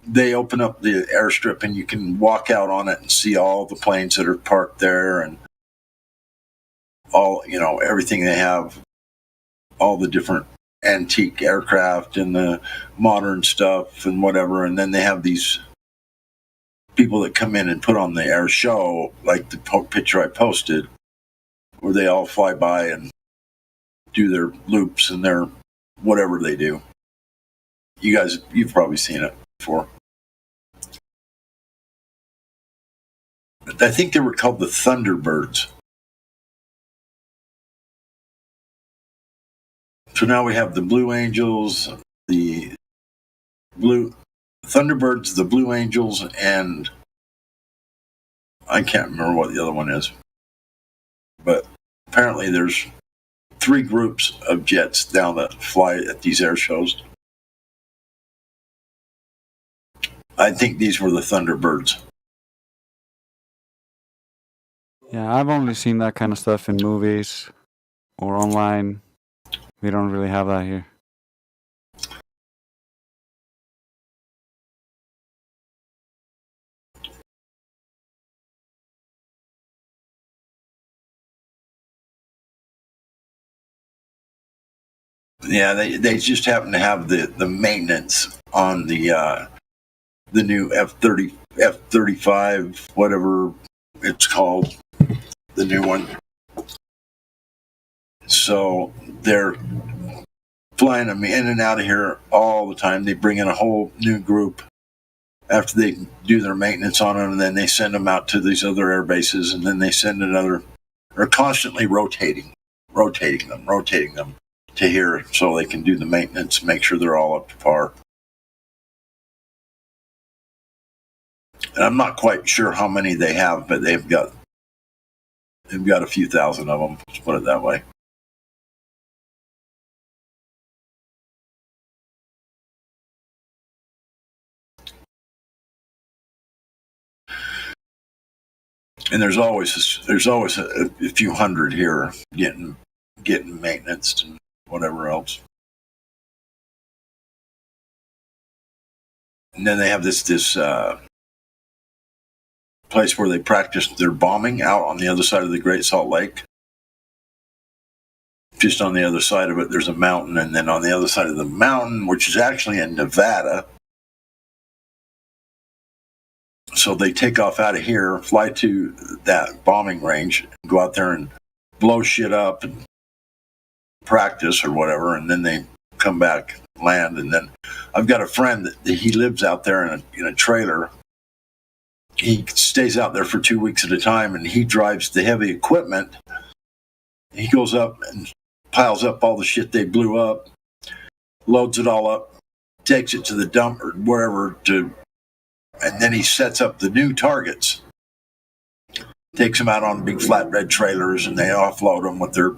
they open up the airstrip and you can walk out on it and see all the planes that are parked there and all, everything they have, all the different antique aircraft and the modern stuff and whatever. And then they have these people that come in and put on the air show, like the picture I posted, where they all fly by and do their loops and their whatever they do. You've probably seen it before. I think they were called the Thunderbirds. So now we have the Blue Angels, the Blue Thunderbirds, the Blue Angels, and I can't remember what the other one is. But apparently there's 3 groups of jets now that fly at these air shows. I think these were the Thunderbirds. Yeah, I've only seen that kind of stuff in movies or online. We don't really have that here. Yeah, they just happen to have the maintenance on the new F-35, whatever it's called, the new one. So they're flying them in and out of here all the time. They bring in a whole new group after they do their maintenance on them, and then they send them out to these other air bases, and then they send another. They're constantly rotating them to here so they can do the maintenance, make sure they're all up to par. And I'm not quite sure how many they have, but they've got a few thousand of them. Let's put it that way. And there's always a few hundred here getting maintenance and whatever else. And then they have this place where they practice their bombing out on the other side of the Great Salt Lake. Just on the other side of it, there's a mountain, and then on the other side of the mountain, which is actually in Nevada. So they take off out of here, fly to that bombing range, go out there and blow shit up and practice or whatever, and then they come back, land, and then I've got a friend that he lives out there in a trailer. He stays out there for 2 weeks at a time, and he drives the heavy equipment. He goes up and piles up all the shit they blew up, loads it all up, takes it to the dump or wherever and then he sets up the new targets. Takes them out on big flatbed trailers, and they offload them with their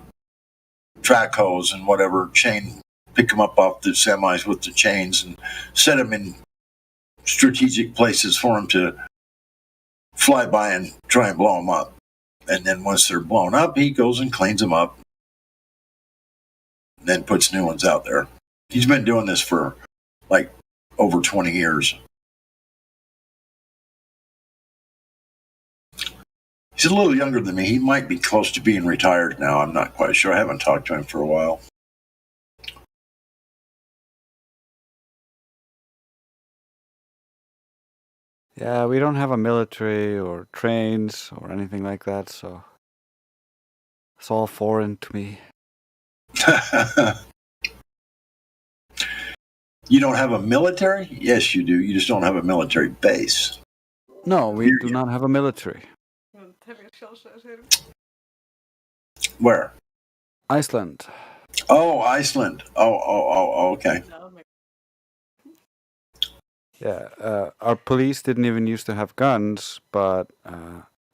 track hose and whatever chain, pick them up off the semis with the chains and set them in strategic places for them to fly by and try and blow them up. And then once they're blown up, he goes and cleans them up, and then puts new ones out there. He's been doing this for like over 20 years. He's a little younger than me. He might be close to being retired now. I'm not quite sure. I haven't talked to him for a while. Yeah, we don't have a military or trains or anything like that, so it's all foreign to me. You don't have a military? Yes, you do. You just don't have a military base. No, we do not have a military. Where? Iceland. Oh, Iceland. Oh, okay. Yeah, our police didn't even used to have guns, but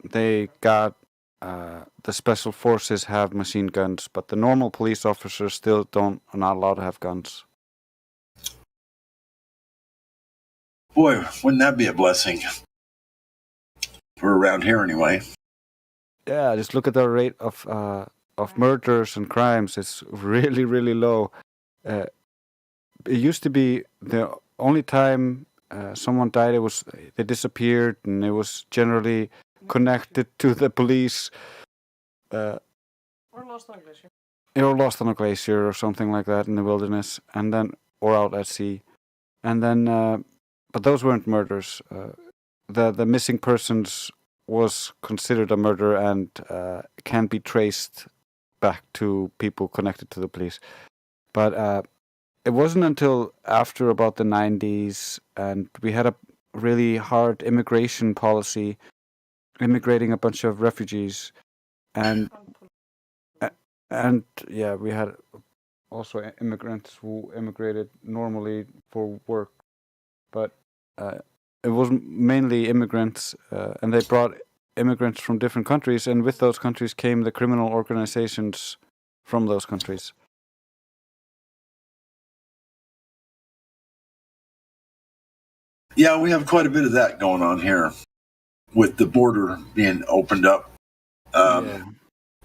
they got the special forces have machine guns, but the normal police officers still are not allowed to have guns. Boy, wouldn't that be a blessing? For around here, anyway. Yeah, just look at the rate of murders and crimes. It's really, really low. It used to be the only time someone died, they disappeared, and it was generally connected to the police. Or lost on a glacier. Or lost on a glacier or something like that in the wilderness, and then or out at sea, and then. But those weren't murders. The missing persons was considered a murder and can be traced back to people connected to the police. But it wasn't until after about the 90s, and we had a really hard immigration policy, immigrating a bunch of refugees, and yeah, we had also immigrants who immigrated normally for work, but it was mainly immigrants, and they brought immigrants from different countries, and with those countries came the criminal organizations from those countries. Yeah, we have quite a bit of that going on here with the border being opened up.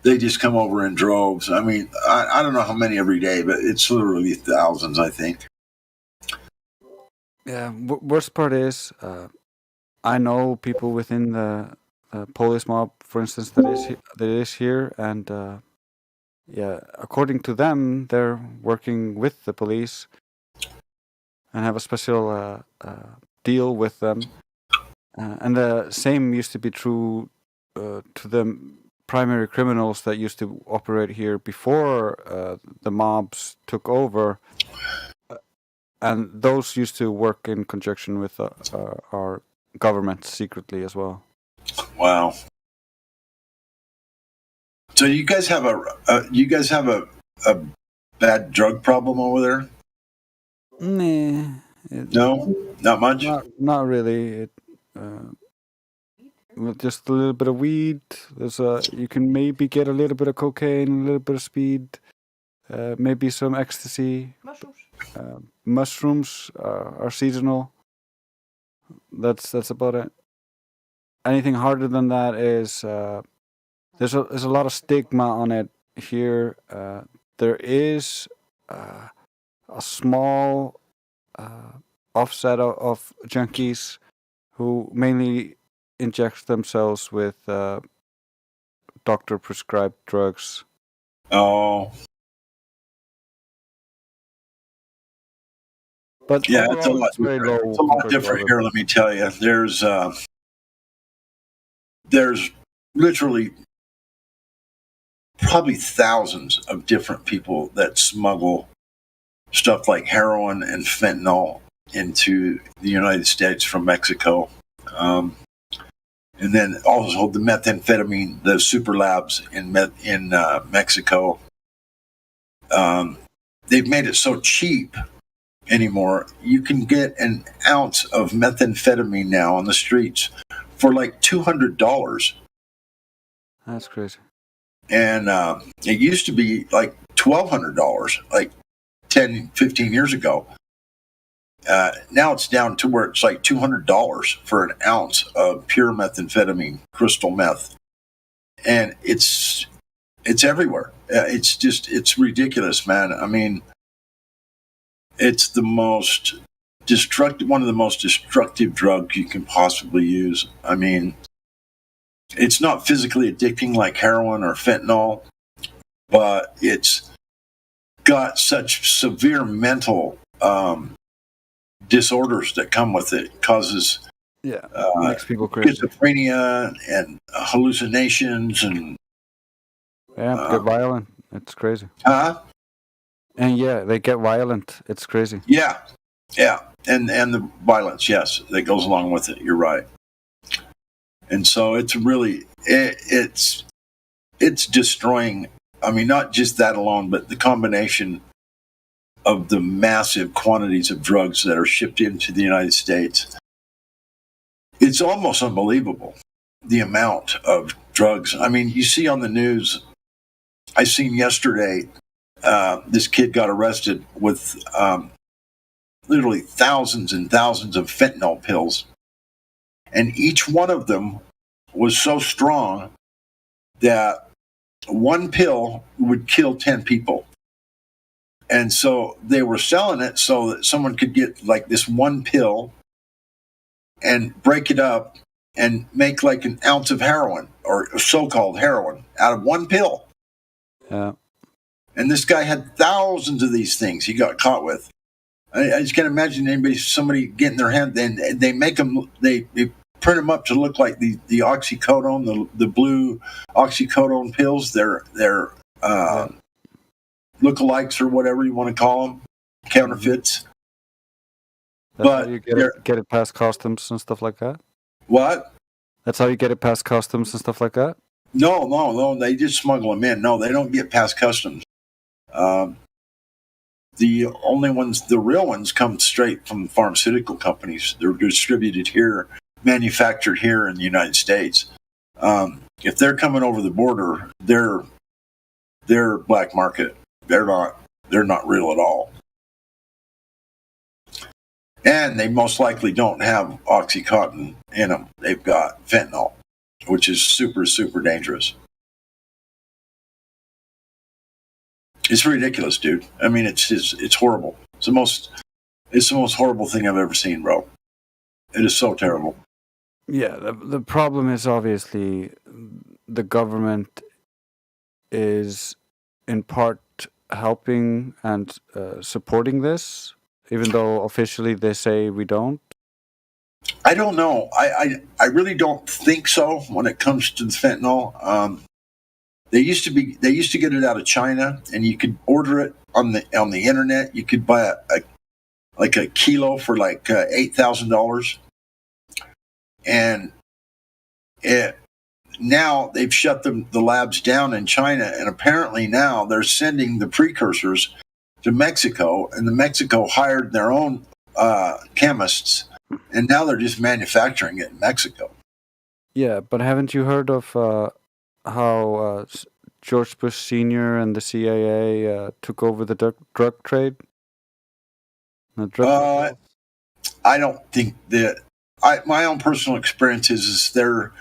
They just come over in droves. I mean, I don't know how many every day, but it's literally thousands, I think. Yeah, worst part is I know people within the police mob, for instance, that is here, and yeah, according to them, they're working with the police and have a special deal with them. And the same used to be true to the primary criminals that used to operate here before the mobs took over. And those used to work in conjunction with our government secretly as well. Wow. So you guys have a bad drug problem over there? Nah. No, not much. Not really. With just a little bit of weed. You can maybe get a little bit of cocaine, a little bit of speed, maybe some ecstasy. Mushrooms are seasonal. That's about it. Anything harder than that is there's a lot of stigma on it here. There is a small offset of junkies who mainly inject themselves with doctor prescribed drugs. Oh. But yeah, it's a overall, lot, it's very low. it's a lot different here. Let me tell you, there's literally probably thousands of different people that smuggle stuff like heroin and fentanyl into the United States from Mexico. And then also the methamphetamine, the super labs in Mexico. They've made it so cheap anymore. You can get an ounce of methamphetamine now on the streets for like $200. That's crazy. And it used to be like $1,200, like 10, 15 years ago. Now it's down to where it's like $200 for an ounce of pure methamphetamine, crystal meth. And it's everywhere. It's ridiculous, man. I mean, it's the most destructive, one of the most destructive drugs you can possibly use. I mean, it's not physically addicting like heroin or fentanyl, but it's got such severe mental disorders that come with it. It causes makes people crazy. Schizophrenia and hallucinations and get violent. It's crazy. Huh? And yeah, they get violent. It's crazy. Yeah, and the violence, yes, that goes along with it. You're right. And so it's really it's destroying. I mean, not just that alone, but the combination of the massive quantities of drugs that are shipped into the United States. It's almost unbelievable, the amount of drugs. I mean, you see on the news, I seen yesterday, this kid got arrested with literally thousands and thousands of fentanyl pills. And each one of them was so strong that one pill would kill 10 people. And so they were selling it so that someone could get like this one pill and break it up and make like an ounce of heroin or so-called heroin out of one pill. Yeah. And this guy had thousands of these things he got caught with. I just can't imagine somebody getting their hand, and they make them, they print them up to look like the oxycodone, the blue oxycodone pills. They're lookalikes or whatever you want to call them, counterfeits. That's how you get it past customs and stuff like that? What? That's how you get it past customs and stuff like that? No, they just smuggle them in. No, they don't get past customs. The only ones, the real ones, come straight from pharmaceutical companies. They're distributed here, manufactured here in the United States. If they're coming over the border, they're black market. They're not real at all. And they most likely don't have Oxycontin in them. They've got fentanyl, which is super, super dangerous. It's ridiculous, dude. I mean, it's horrible. It's the most horrible thing I've ever seen, bro. It is so terrible. Yeah, the problem is obviously the government is in part helping and supporting this, even though officially they say we don't. I don't know. I really don't think so when it comes to the fentanyl. They used to get it out of China, and you could order it on the internet. You could buy a kilo for like $8,000, and now they've shut the labs down in China, and apparently now they're sending the precursors to Mexico, and the Mexico hired their own chemists, and now they're just manufacturing it in Mexico. Yeah, but haven't you heard of how George Bush Sr. and the CIA took over the drug trade? I don't think that. My own personal experience is they're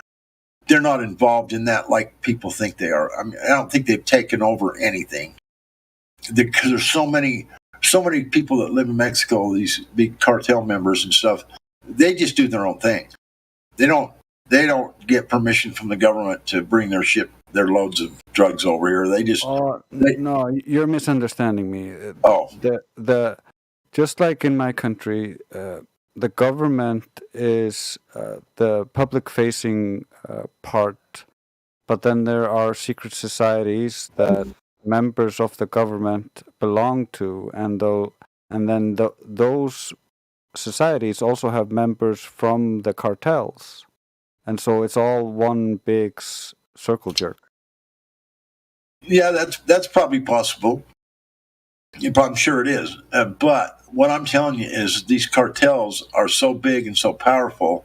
not involved in that like people think they are. I mean, I don't think they've taken over anything because there's so many people that live in Mexico. These big cartel members and stuff. They just do their own thing. They don't get permission from the government to bring their loads of drugs over here. They just no, you're misunderstanding me. The just like in my country, the government is the public-facing part, but then there are secret societies that members of the government belong to, and then those societies also have members from the cartels, and so it's all one big circle jerk. Yeah, that's probably possible. I'm sure it is. But what I'm telling you is these cartels are so big and so powerful,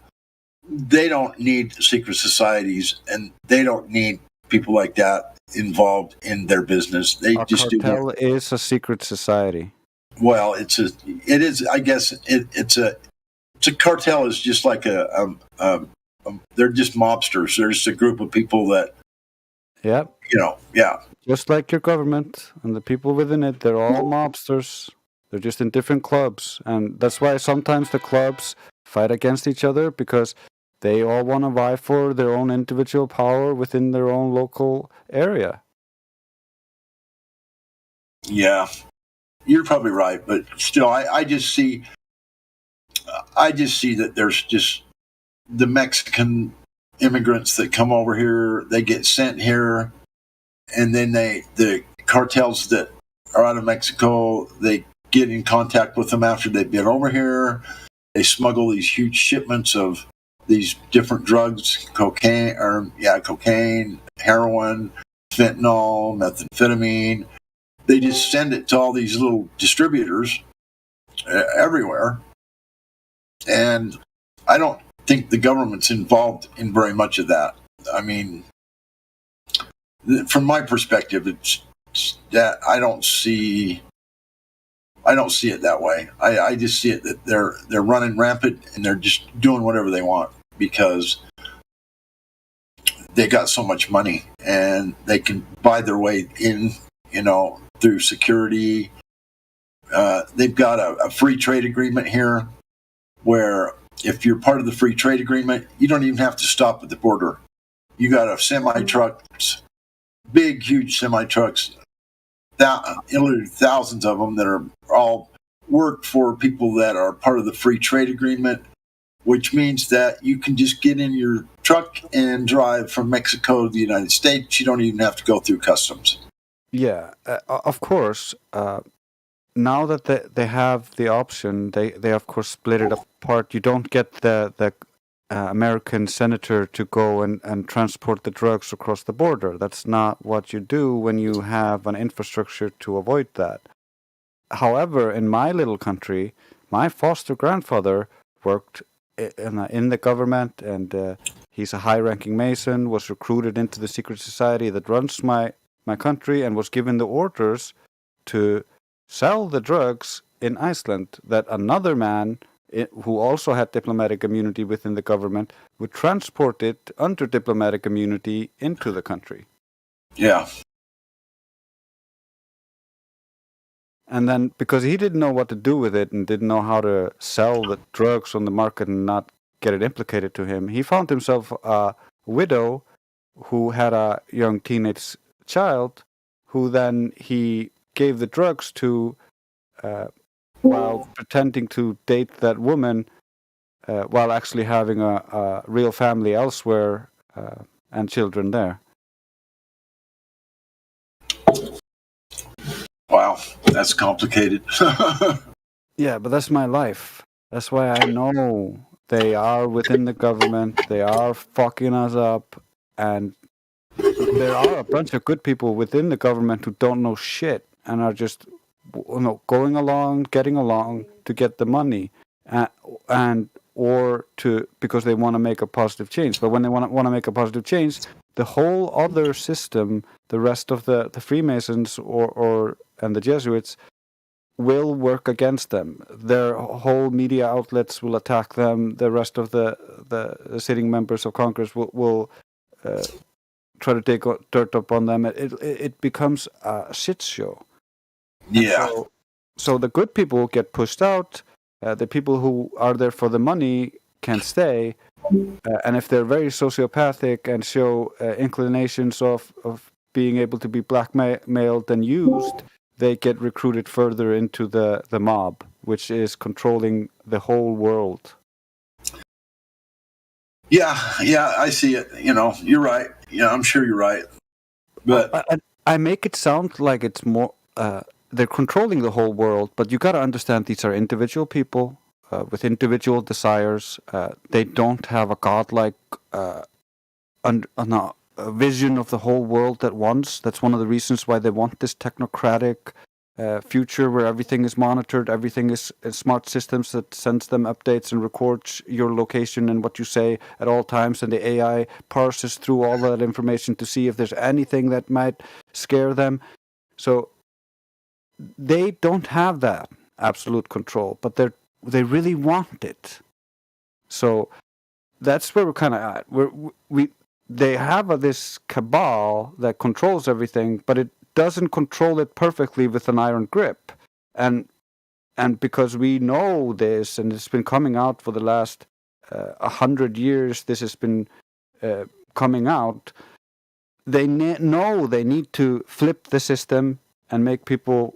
they don't need secret societies, and they don't need people like that involved in their business. They just do. A cartel is a secret society. Well, it is. I guess it's a cartel is just like they're just mobsters. They're just a group of people that. Yep. Yeah. Just like your government and the people within it, they're all mobsters. They're just in different clubs. And that's why sometimes the clubs fight against each other, because they all want to vie for their own individual power within their own local area. Yeah, you're probably right. But still, I just see that there's just the Mexican immigrants that come over here, they get sent here, and then the cartels that are out of Mexico, they get in contact with them after they've been over here. They smuggle these huge shipments of these different drugs, cocaine, heroin, fentanyl, methamphetamine. They just send it to all these little distributors everywhere. And I don't think the government's involved in very much of that. I mean, from my perspective, it's that I don't see it that way. I just see it that they're running rampant and they're just doing whatever they want because they got so much money and they can buy their way in, through security. They've got a free trade agreement here where if you're part of the free trade agreement, you don't even have to stop at the border. You got a semi-trucks, big, huge semi-trucks, thousands of them that are all work for people that are part of the free trade agreement, which means that you can just get in your truck and drive from Mexico to the United States. You don't even have to go through customs. Yeah, of course. Now that they have the option, they of course split it apart. You don't get the American senator to go and transport the drugs across the border. That's not what you do when you have an infrastructure to avoid that. However, in my little country, my foster grandfather worked in the government, and he's a high-ranking Mason, was recruited into the secret society that runs my country, and was given the orders to sell the drugs in Iceland that another man who also had diplomatic immunity within the government, would transport it under diplomatic immunity into the country. Yeah. And then, because he didn't know what to do with it and didn't know how to sell the drugs on the market and not get it implicated to him, he found himself a widow who had a young teenage child, who then he gave the drugs to while pretending to date that woman, while actually having a real family elsewhere and children there. Wow, that's complicated. Yeah, but that's my life. That's why I know they are within the government. They are fucking us up. And there are a bunch of good people within the government who don't know shit and are just going along, getting along to get the money, or because they want to make a positive change. But when they want to make a positive change, the whole other system, the rest of the Freemasons and the Jesuits, will work against them. Their whole media outlets will attack them. The rest of the sitting members of Congress will try to take dirt up on them. It becomes a shit show. Yeah. So the good people get pushed out. The people who are there for the money can stay. And if they're very sociopathic and show inclinations of being able to be blackmailed and used, they get recruited further into the mob, which is controlling the whole world. Yeah, I see it. You're right. Yeah, I'm sure you're right. But I make it sound like it's more they're controlling the whole world, but you got to understand these are individual people with individual desires. They don't have a godlike a vision of the whole world at once. That's one of the reasons why they want this technocratic future where everything is monitored, everything is smart systems that sends them updates and records your location and what you say at all times, and the AI parses through all that information to see if there's anything that might scare them. So they don't have that absolute control, but they really want it. So that's where we're kind of at. They have this cabal that controls everything, but it doesn't control it perfectly with an iron grip. And because we know this, and it's been coming out for the last 100 years, this has been coming out, they know they need to flip the system and make people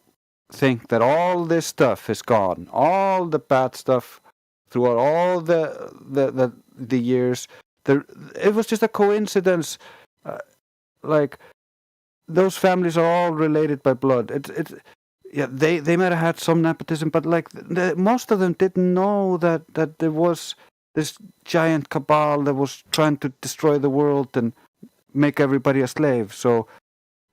think that all this stuff is gone, all the bad stuff throughout all the years. It was just a coincidence. Like those families are all related by blood. They might have had some nepotism, but most of them didn't know that there was this giant cabal that was trying to destroy the world and make everybody a slave. So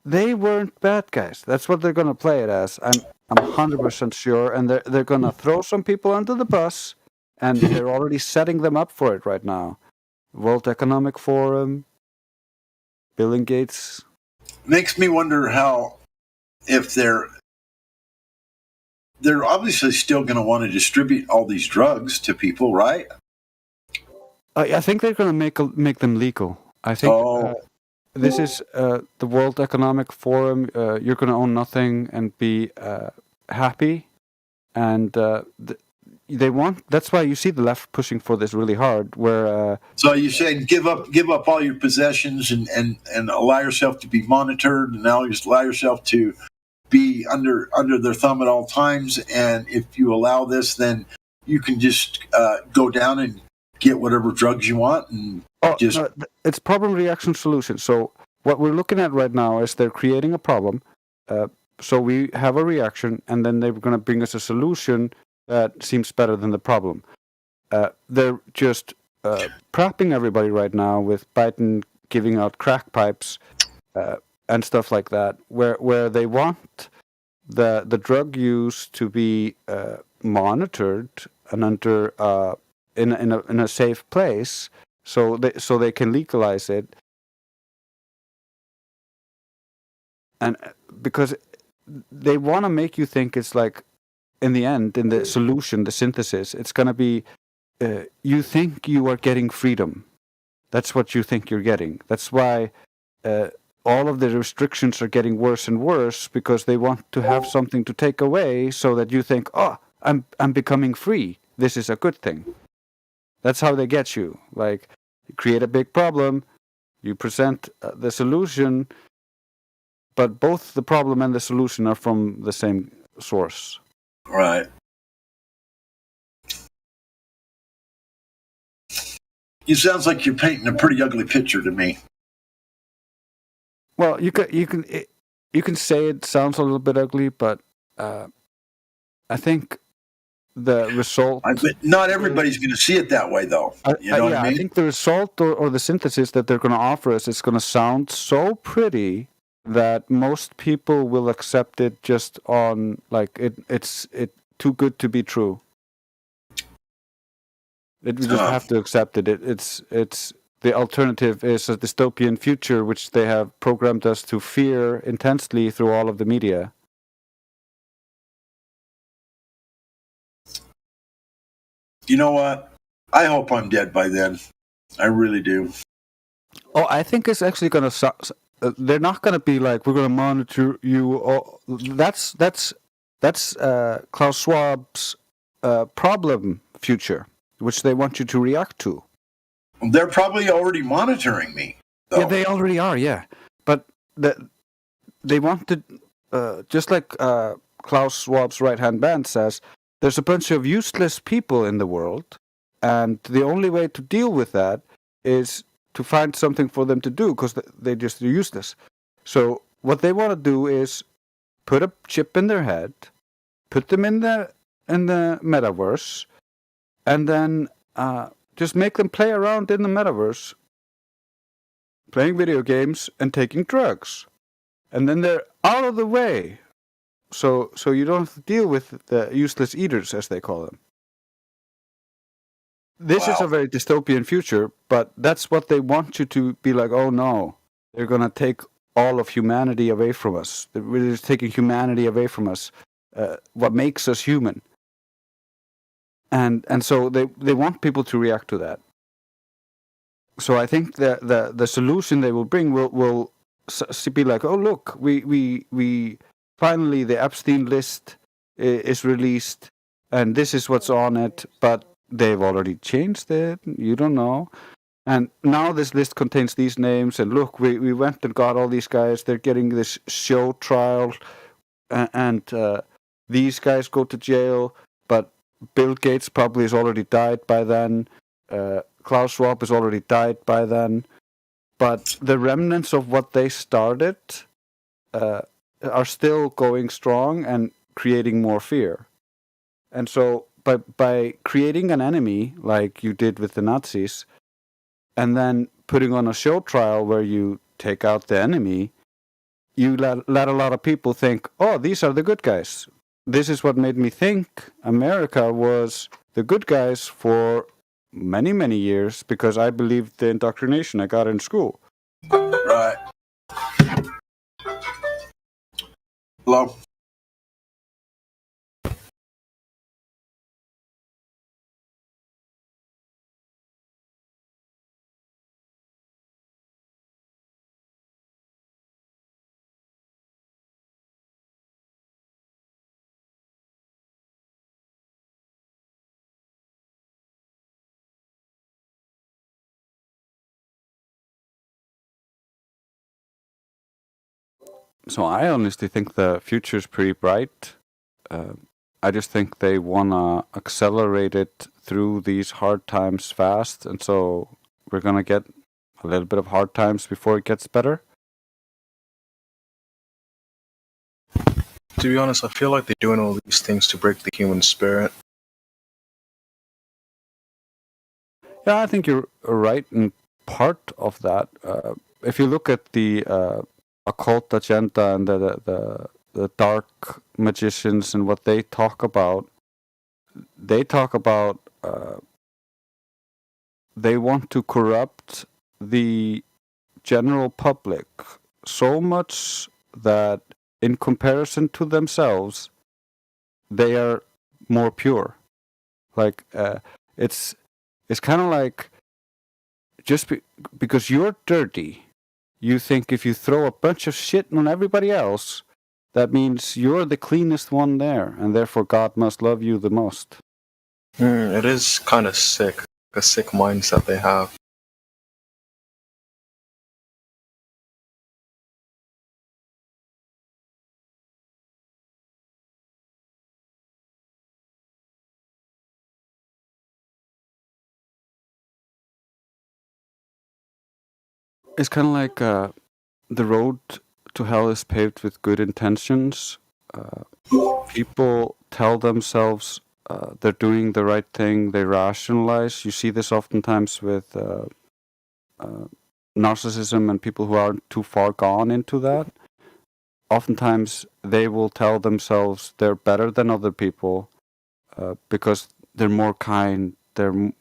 they weren't bad guys. That's what they're gonna play it as. I'm 100% sure, and they're gonna throw some people under the bus, and they're already setting them up for it right now. World Economic Forum, Bill and Gates. Makes me wonder if they're obviously still going to want to distribute all these drugs to people, right? I think they're going to make them legal. I think this is the World Economic Forum. You're going to own nothing and be happy, and they want. That's why you see the left pushing for this really hard. Where so you're saying give up all your possessions and allow yourself to be monitored, and now you just allow yourself to be under their thumb at all times. And if you allow this, then you can just go down and get whatever drugs you want, and it's problem reaction solution. So what we're looking at right now is they're creating a problem. So we have a reaction, and then they're going to bring us a solution that seems better than the problem. They're just prepping everybody right now with Biden giving out crack pipes and stuff like that, where they want the drug use to be monitored and under in a safe place, so they can legalize it, and because they want to make you think it's like in the end, in the solution, the synthesis, it's going to be you think you are getting freedom. That's what you think you're getting. That's why all of the restrictions are getting worse and worse, because they want to have something to take away so that you think, oh, I'm becoming free. This is a good thing. That's how they get you. Like, you create a big problem, you present the solution, but both the problem and the solution are from the same source. Right. It sounds like you're painting a pretty ugly picture to me. Well, you can say it sounds a little bit ugly, but I think the result. Not everybody's going to see it that way, though. You know what I mean? I think the result or the synthesis that they're going to offer us is going to sound so pretty that most people will accept it just on like it's too good to be true. We just have to accept it. It's the alternative is a dystopian future, which they have programmed us to fear intensely through all of the media. You know what? I hope I'm dead by then. I really do. Oh, I think it's actually going to. They're not going to be like, we're going to monitor you. Oh, that's Klaus Schwab's problem future, which they want you to react to. They're probably already monitoring me. Though. Yeah, they already are. Yeah, but they want to, just like Klaus Schwab's right-hand man says, there's a bunch of useless people in the world, and the only way to deal with that is to find something for them to do, because they're useless. So what they want to do is put a chip in their head, put them in the metaverse, and then just make them play around in the metaverse, playing video games and taking drugs. And then they're out of the way. So you don't have to deal with the useless eaters, as they call them. This is a very dystopian future, but that's what they want you to be like, oh no, they're going to take all of humanity away from us. They're really just taking humanity away from us, what makes us human. And so they want people to react to that. So I think the solution they will bring will be like, oh look, we finally the Epstein list is released, and this is what's on it, but they've already changed it. You don't know. And now this list contains these names, and look, we went and got all these guys. They're getting this show trial, and these guys go to jail, but Bill Gates probably has already died by then. Klaus Schwab has already died by then. But the remnants of what they started are still going strong and creating more fear. And so by creating an enemy like you did with the Nazis, and then putting on a show trial where you take out the enemy, you let a lot of people think, oh, these are the good guys. This is what made me think America was the good guys for many, many years, because I believed the indoctrination I got in school. Right. Hello? So I honestly think the future is pretty bright. I just think they want to accelerate it through these hard times fast, and so we're going to get a little bit of hard times before it gets better. To be honest, I feel like they're doing all these things to break the human spirit. Yeah, I think you're right in part of that. If you look at the occult agenda and the dark magicians and what they talk about they want to corrupt the general public so much that in comparison to themselves, they are more pure. Like it's kind of like because you're dirty, you think if you throw a bunch of shit on everybody else, that means you're the cleanest one there, and therefore God must love you the most. It is kind of sick, a sick mindset they have. It's kind of like the road to hell is paved with good intentions. People tell themselves they're doing the right thing. They rationalize. You see this oftentimes with narcissism and people who aren't too far gone into that. Oftentimes, they will tell themselves they're better than other people because they're more kind, they're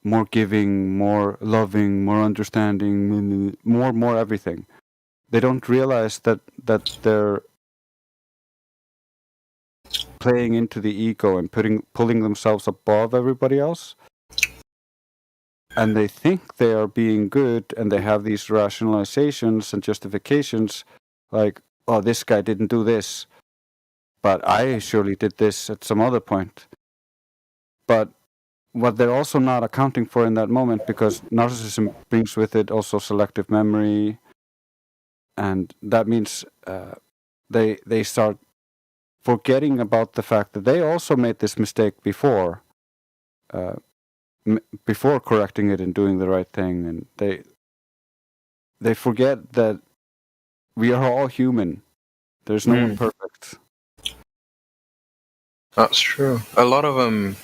more giving, more loving, more understanding, more everything. They don't realize that they're playing into the ego and pulling themselves above everybody else. And they think they are being good, and they have these rationalizations and justifications like, oh, this guy didn't do this, but I surely did this at some other point. But what they're also not accounting for in that moment, because narcissism brings with it also selective memory, and that means they start forgetting about the fact that they also made this mistake before, before correcting it and doing the right thing, and they forget that we are all human. There's no one perfect. That's true. A lot of them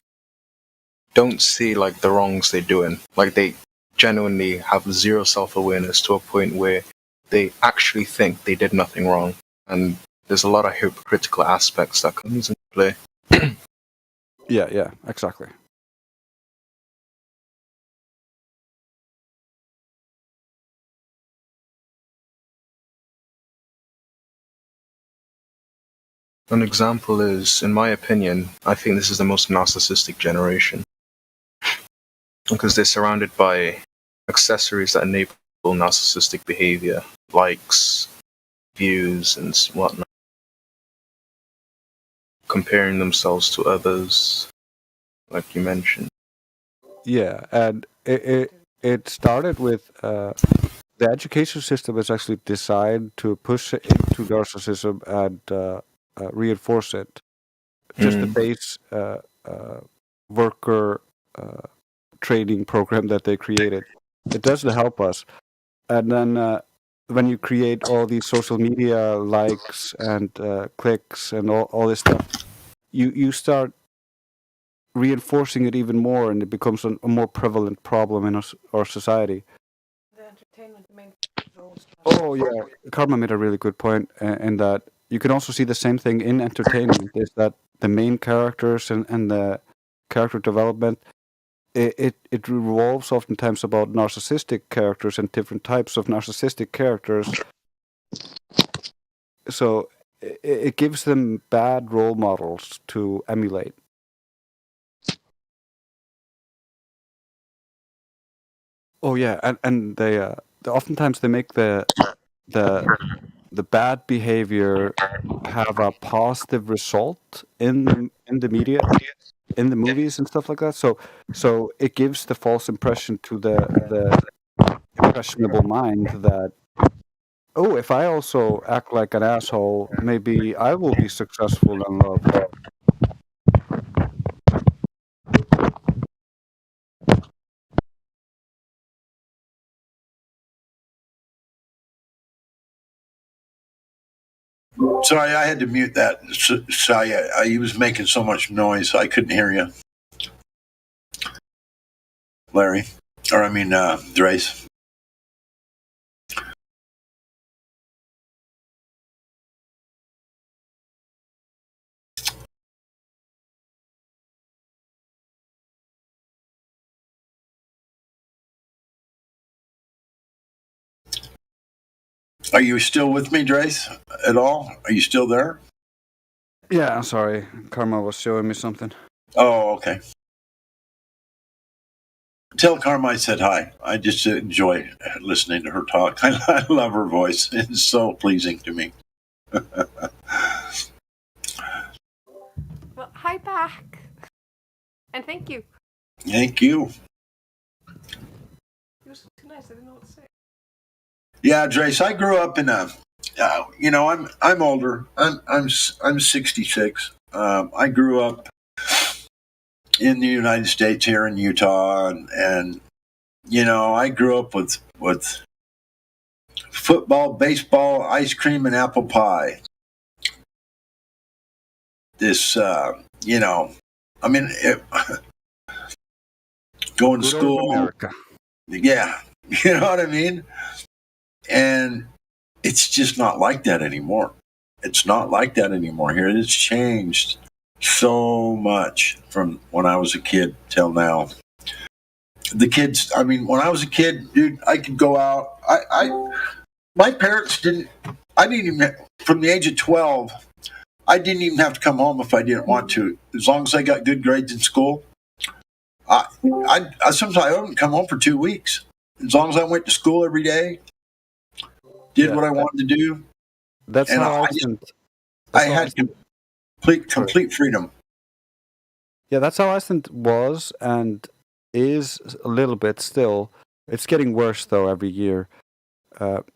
don't see like the wrongs they're doing. Like they genuinely have zero self-awareness to a point where they actually think they did nothing wrong. And there's a lot of hypocritical aspects that comes into play. Yeah, exactly. An example is, in my opinion, I think this is the most narcissistic generation. Because they're surrounded by accessories that enable narcissistic behavior, likes, views, and whatnot. Comparing themselves to others, like you mentioned. Yeah, and it started with the education system is actually designed to push it into narcissism and reinforce it. Just the base worker training program that they created. It doesn't help us. And then when you create all these social media likes and clicks and all this stuff, you start reinforcing it even more, and it becomes a more prevalent problem in our society. Oh yeah, Karma made a really good point in that you can also see the same thing in entertainment. Is that the main characters and the character development? It revolves oftentimes about narcissistic characters and different types of narcissistic characters. So it gives them bad role models to emulate. Oh yeah, and they oftentimes they make the bad behavior have a positive result in the media, in the movies and stuff like that. So it gives the false impression to the impressionable mind that, oh, if I also act like an asshole, maybe I will be successful in love. Sorry, I had to mute that. Sorry, he was making so much noise, I couldn't hear you. Larry. Or, I mean, Drace. Are you still with me, Drace, at all? Are you still there? Yeah, I'm sorry. Karma was showing me something. Oh, okay. Tell Karma I said hi. I just enjoy listening to her talk. I love her voice. It's so pleasing to me. Well, hi back. And thank you. Thank you. It was too nice. I didn't know what to say. Yeah, Drace, I grew up in a. I'm older. I'm 66. I grew up in the United States here in Utah, and I grew up with football, baseball, ice cream, and apple pie. This, going to Good old school. America. Yeah, you know what I mean? And it's just not like that anymore. It's not like that anymore here. It's changed so much from when I was a kid till now. The kids, when I was a kid, dude, I could go out. My parents from the age of 12, I didn't even have to come home if I didn't want to. As long as I got good grades in school, I sometimes I wouldn't come home for 2 weeks. As long as I went to school every day, did what I wanted to do. That's and how I had complete freedom. Yeah, that's how Iceland was and is a little bit still. It's getting worse though every year.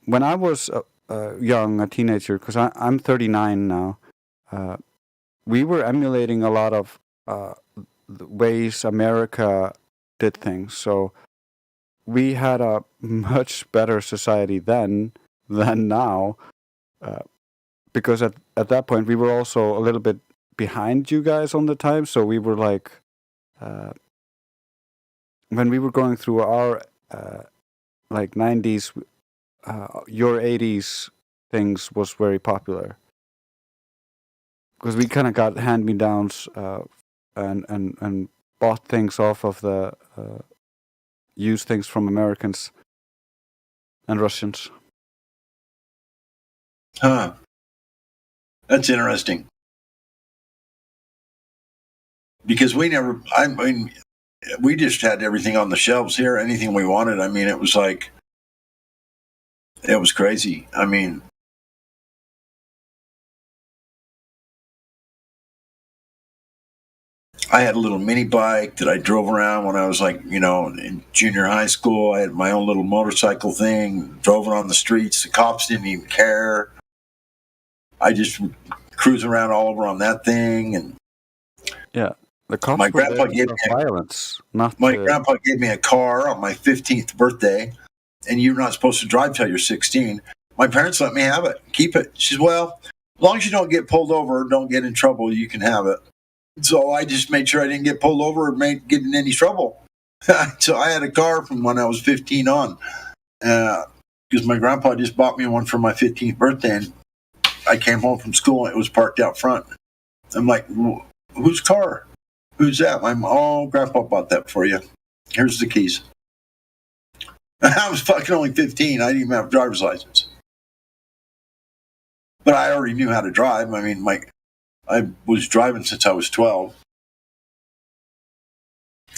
When I was young, a teenager, because I'm 39 now, we were emulating a lot of the ways America did things. So we had a much better society then than now, because at that point we were also a little bit behind you guys on the time. So we were like, when we were going through our like 90s, your 80s things was very popular. Because we kind of got hand-me-downs and bought things off of the used things from Americans and Russians. Huh. That's interesting. Because we just had everything on the shelves here, anything we wanted. It was like, it was crazy. I had a little mini bike that I drove around when I was in junior high school. I had my own little motorcycle thing, drove it on the streets. The cops didn't even care. I just would cruise around all over on that thing. And yeah, the cops my grandpa gave me violence. Grandpa gave me a car on my 15th birthday, and you're not supposed to drive till you're 16. My parents let me have it, keep it. She says, well, as long as you don't get pulled over, don't get in trouble, you can have it. So I just made sure I didn't get pulled over or get in any trouble. So I had a car from when I was 15 on, because my grandpa just bought me one for my 15th birthday, and I came home from school and it was parked out front. I'm like, whose car? Who's that? Grandpa bought that for you. Here's the keys. I was fucking only 15. I didn't even have a driver's license. But I already knew how to drive. I was driving since I was 12.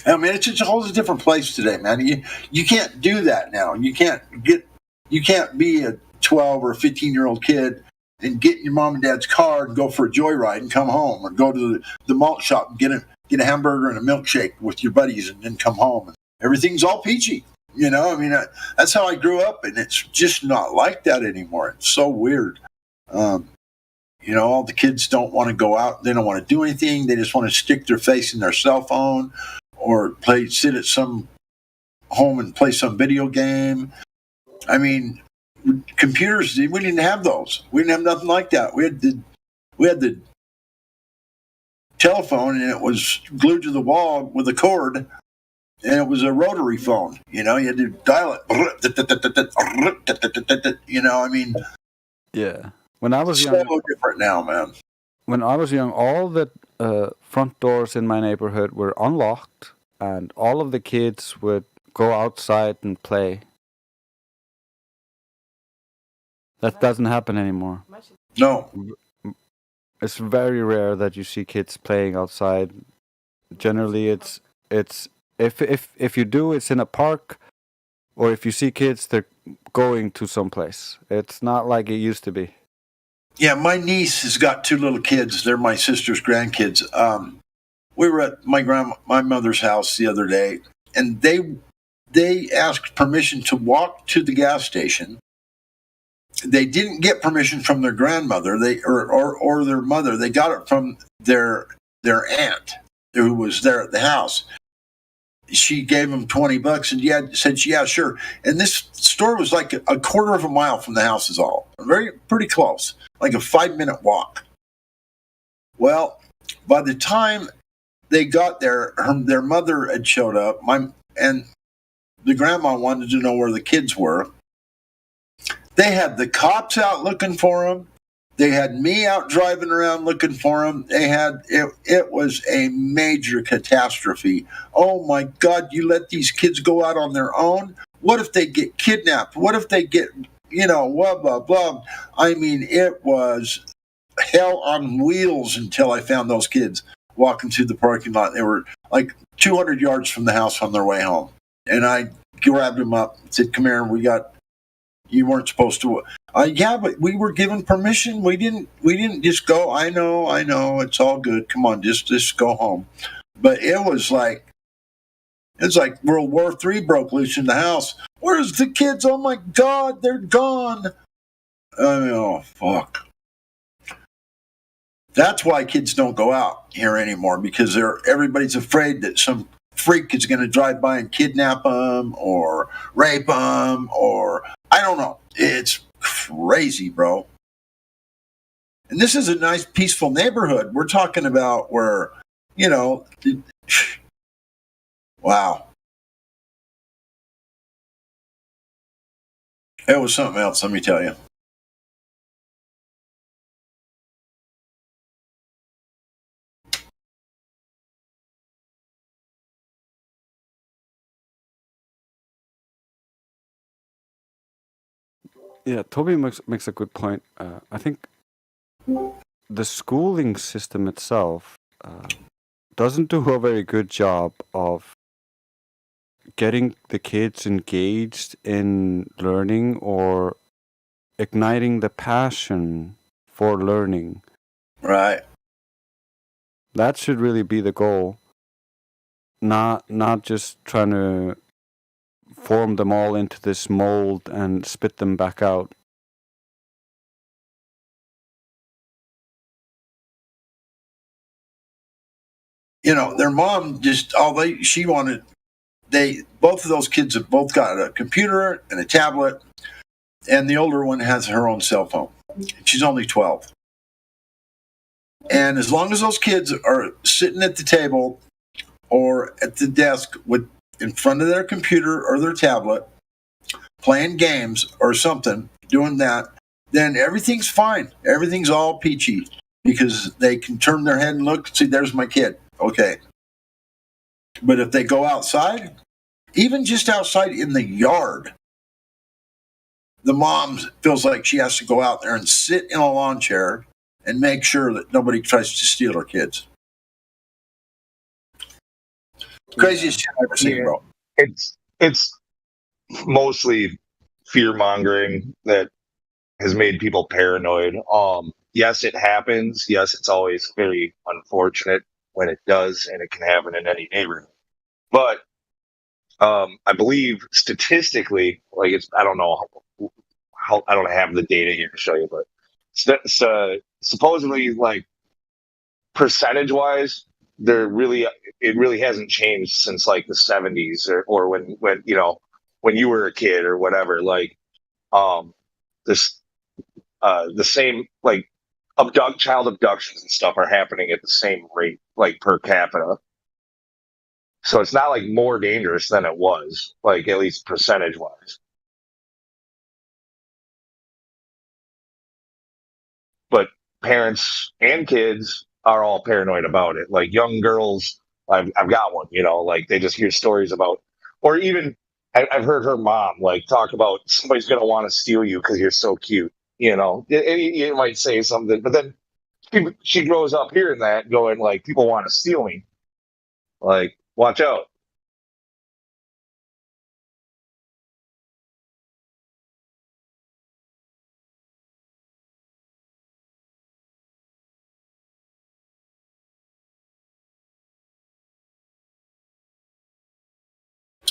It's just a whole different place today, man. You can't do that now. You can't be a 12 or a 15-year-old kid and get in your mom and dad's car and go for a joyride and come home, or go to the malt shop and get a hamburger and a milkshake with your buddies and then come home. Everything's all peachy. That's how I grew up, and it's just not like that anymore. It's so weird. All the kids don't want to go out. They don't want to do anything. They just want to stick their face in their cell phone or sit at some home and play some video game. Computers, we didn't have those. We didn't have nothing like that. We had the telephone, and it was glued to the wall with a cord, and it was a rotary phone. You had to dial it. Yeah. When I was young, so different now, man. When I was young, all the front doors in my neighborhood were unlocked, and all of the kids would go outside and play. That doesn't happen anymore. No. It's very rare that you see kids playing outside. Generally, it's if you do, it's in a park, or if you see kids, they're going to someplace. It's not like it used to be. Yeah, my niece has got 2 little kids. They're my sister's grandkids. We were at my mother's house the other day, and they asked permission to walk to the gas station. They didn't get permission from their grandmother, or their mother. They got it from their aunt who was there at the house. She gave them $20, and said, yeah, sure. And this store was like a quarter of a mile from the house is all. Pretty close, like a 5-minute walk. Well, by the time they got there, their mother had showed up, and the grandma wanted to know where the kids were. They had the cops out looking for them. They had me out driving around looking for them. It was a major catastrophe. Oh my God, you let these kids go out on their own? What if they get kidnapped? What if they get, blah, blah, blah. I mean, it was hell on wheels until I found those kids walking through the parking lot. They were like 200 yards from the house on their way home. And I grabbed them up and said, come here, you weren't supposed to. Yeah, but we were given permission. We didn't just go. I know. It's all good. Come on, just go home. But it's like World War III broke loose in the house. Where's the kids? Oh my God, they're gone. I mean, oh fuck. That's why kids don't go out here anymore, because everybody's afraid that some freak is going to drive by and kidnap them or rape them, or I don't know. It's crazy, bro. And this is a nice, peaceful neighborhood. We're talking about where, wow. It was something else, let me tell you. Yeah, Toby makes a good point. I think the schooling system itself doesn't do a very good job of getting the kids engaged in learning or igniting the passion for learning. Right. That should really be the goal. Not just trying to form them all into this mold and spit them back out. Their mom both of those kids have both got a computer and a tablet, and the older one has her own cell phone. She's only 12. And as long as those kids are sitting at the table or at the desk in front of their computer or their tablet, playing games or something, doing that, then everything's fine. Everything's all peachy, because they can turn their head and look, see, there's my kid. Okay. But if they go outside, even just outside in the yard, the mom feels like she has to go out there and sit in a lawn chair and make sure that nobody tries to steal her kids. Craziest shit I've ever seen, bro. It's mostly fear mongering that has made people paranoid. Yes, it happens. Yes, it's always very unfortunate when it does, and it can happen in any neighborhood. But I believe statistically, like I don't know how I don't have the data here to show you, but supposedly, like percentage wise, it really hasn't changed since like the 70s or when when you were a kid or whatever. Like the same, like child abductions and stuff are happening at the same rate, like per capita. So it's not like more dangerous than it was, like at least percentage wise. But parents and kids are all paranoid about it. Like young girls, I've got one, like they just hear stories about, or even I've heard her mom like talk about somebody's going to want to steal you because you're so cute. You might say something, but then she grows up hearing that, going like, people want to steal me. Like, watch out.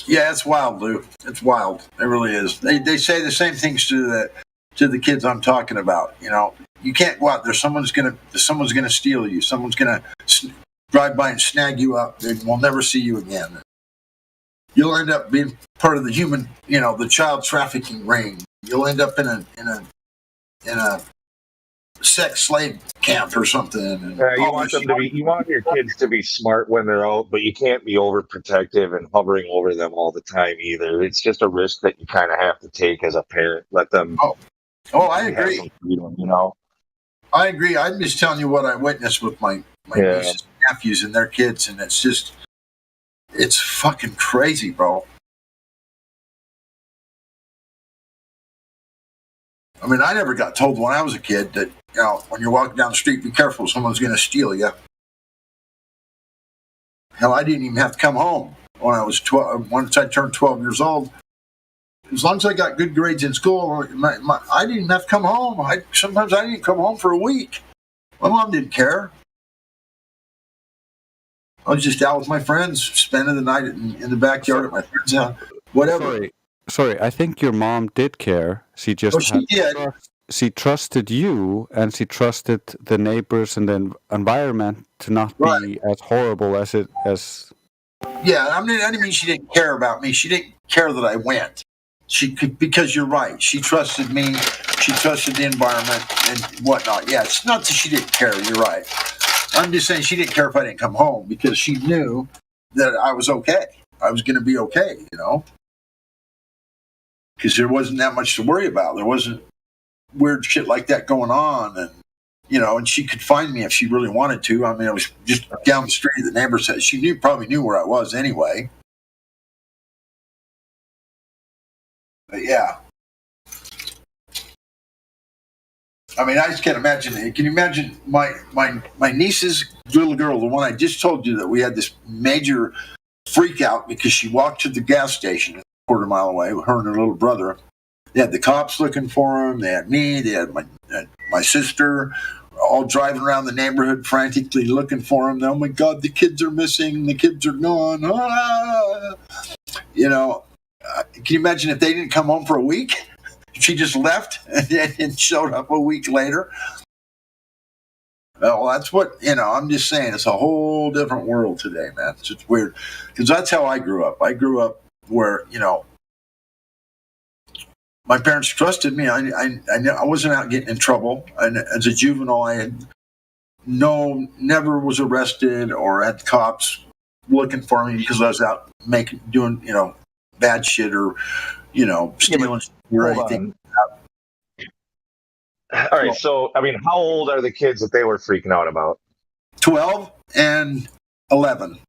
Yeah, it's wild, Lou. It's wild. It really is. They say the same things to the kids I'm talking about. You know, you can't go out there. Someone's gonna steal you. Someone's gonna drive by and snag you up, and we'll never see you again. You'll end up being part of the human, the child trafficking ring. You'll end up in a sex slave camp or something. And you want your kids to be smart when they're out, but you can't be overprotective and hovering over them all the time either. It's just a risk that you kind of have to take as a parent. Let them. Oh, I agree. Have some freedom, I agree. I'm just telling you what I witnessed with my nieces and nephews and their kids, and it's fucking crazy, bro. I mean, I never got told when I was a kid that, when you're walking down the street, be careful, someone's going to steal you. Hell, I didn't even have to come home when I was 12. Once I turned 12 years old, as long as I got good grades in school, I didn't have to come home. Sometimes I didn't come home for a week. My mom didn't care. I was just out with my friends, spending the night in the backyard at my friend's house, whatever. Sorry, I think your mom did care. She just she trusted you, and she trusted the neighbors and the environment to not be as horrible as it as. Yeah, I didn't mean she didn't care about me. She didn't care that I went. She could, because you're right. She trusted me. She trusted the environment and whatnot. Yeah, it's not that she didn't care. You're right. I'm just saying she didn't care if I didn't come home because she knew that I was okay. I was going to be okay, because there wasn't that much to worry about. There wasn't weird shit like that going on, and and she could find me if she really wanted to. I mean, I was just down the street. The neighbor said she probably knew where I was anyway. But yeah, I mean, I just can't imagine it. Can you imagine my niece's little girl, the one I just told you that we had this major freak out because she walked to the gas station a quarter mile away, her and her little brother. They had the cops looking for him. They had me. They had my sister, all driving around the neighborhood frantically looking for him. Oh my God, the kids are missing. The kids are gone. Ah! Can you imagine if they didn't come home for a week? She just left and showed up a week later. Well, that's what, I'm just saying, it's a whole different world today, man. It's just weird. Because that's how I grew up. I grew up where, my parents trusted me. I wasn't out getting in trouble. And as a juvenile, I had never was arrested or had cops looking for me because I was out doing, bad shit or, stealing or anything. All right, so, how old are the kids that they were freaking out about? 12 and 11.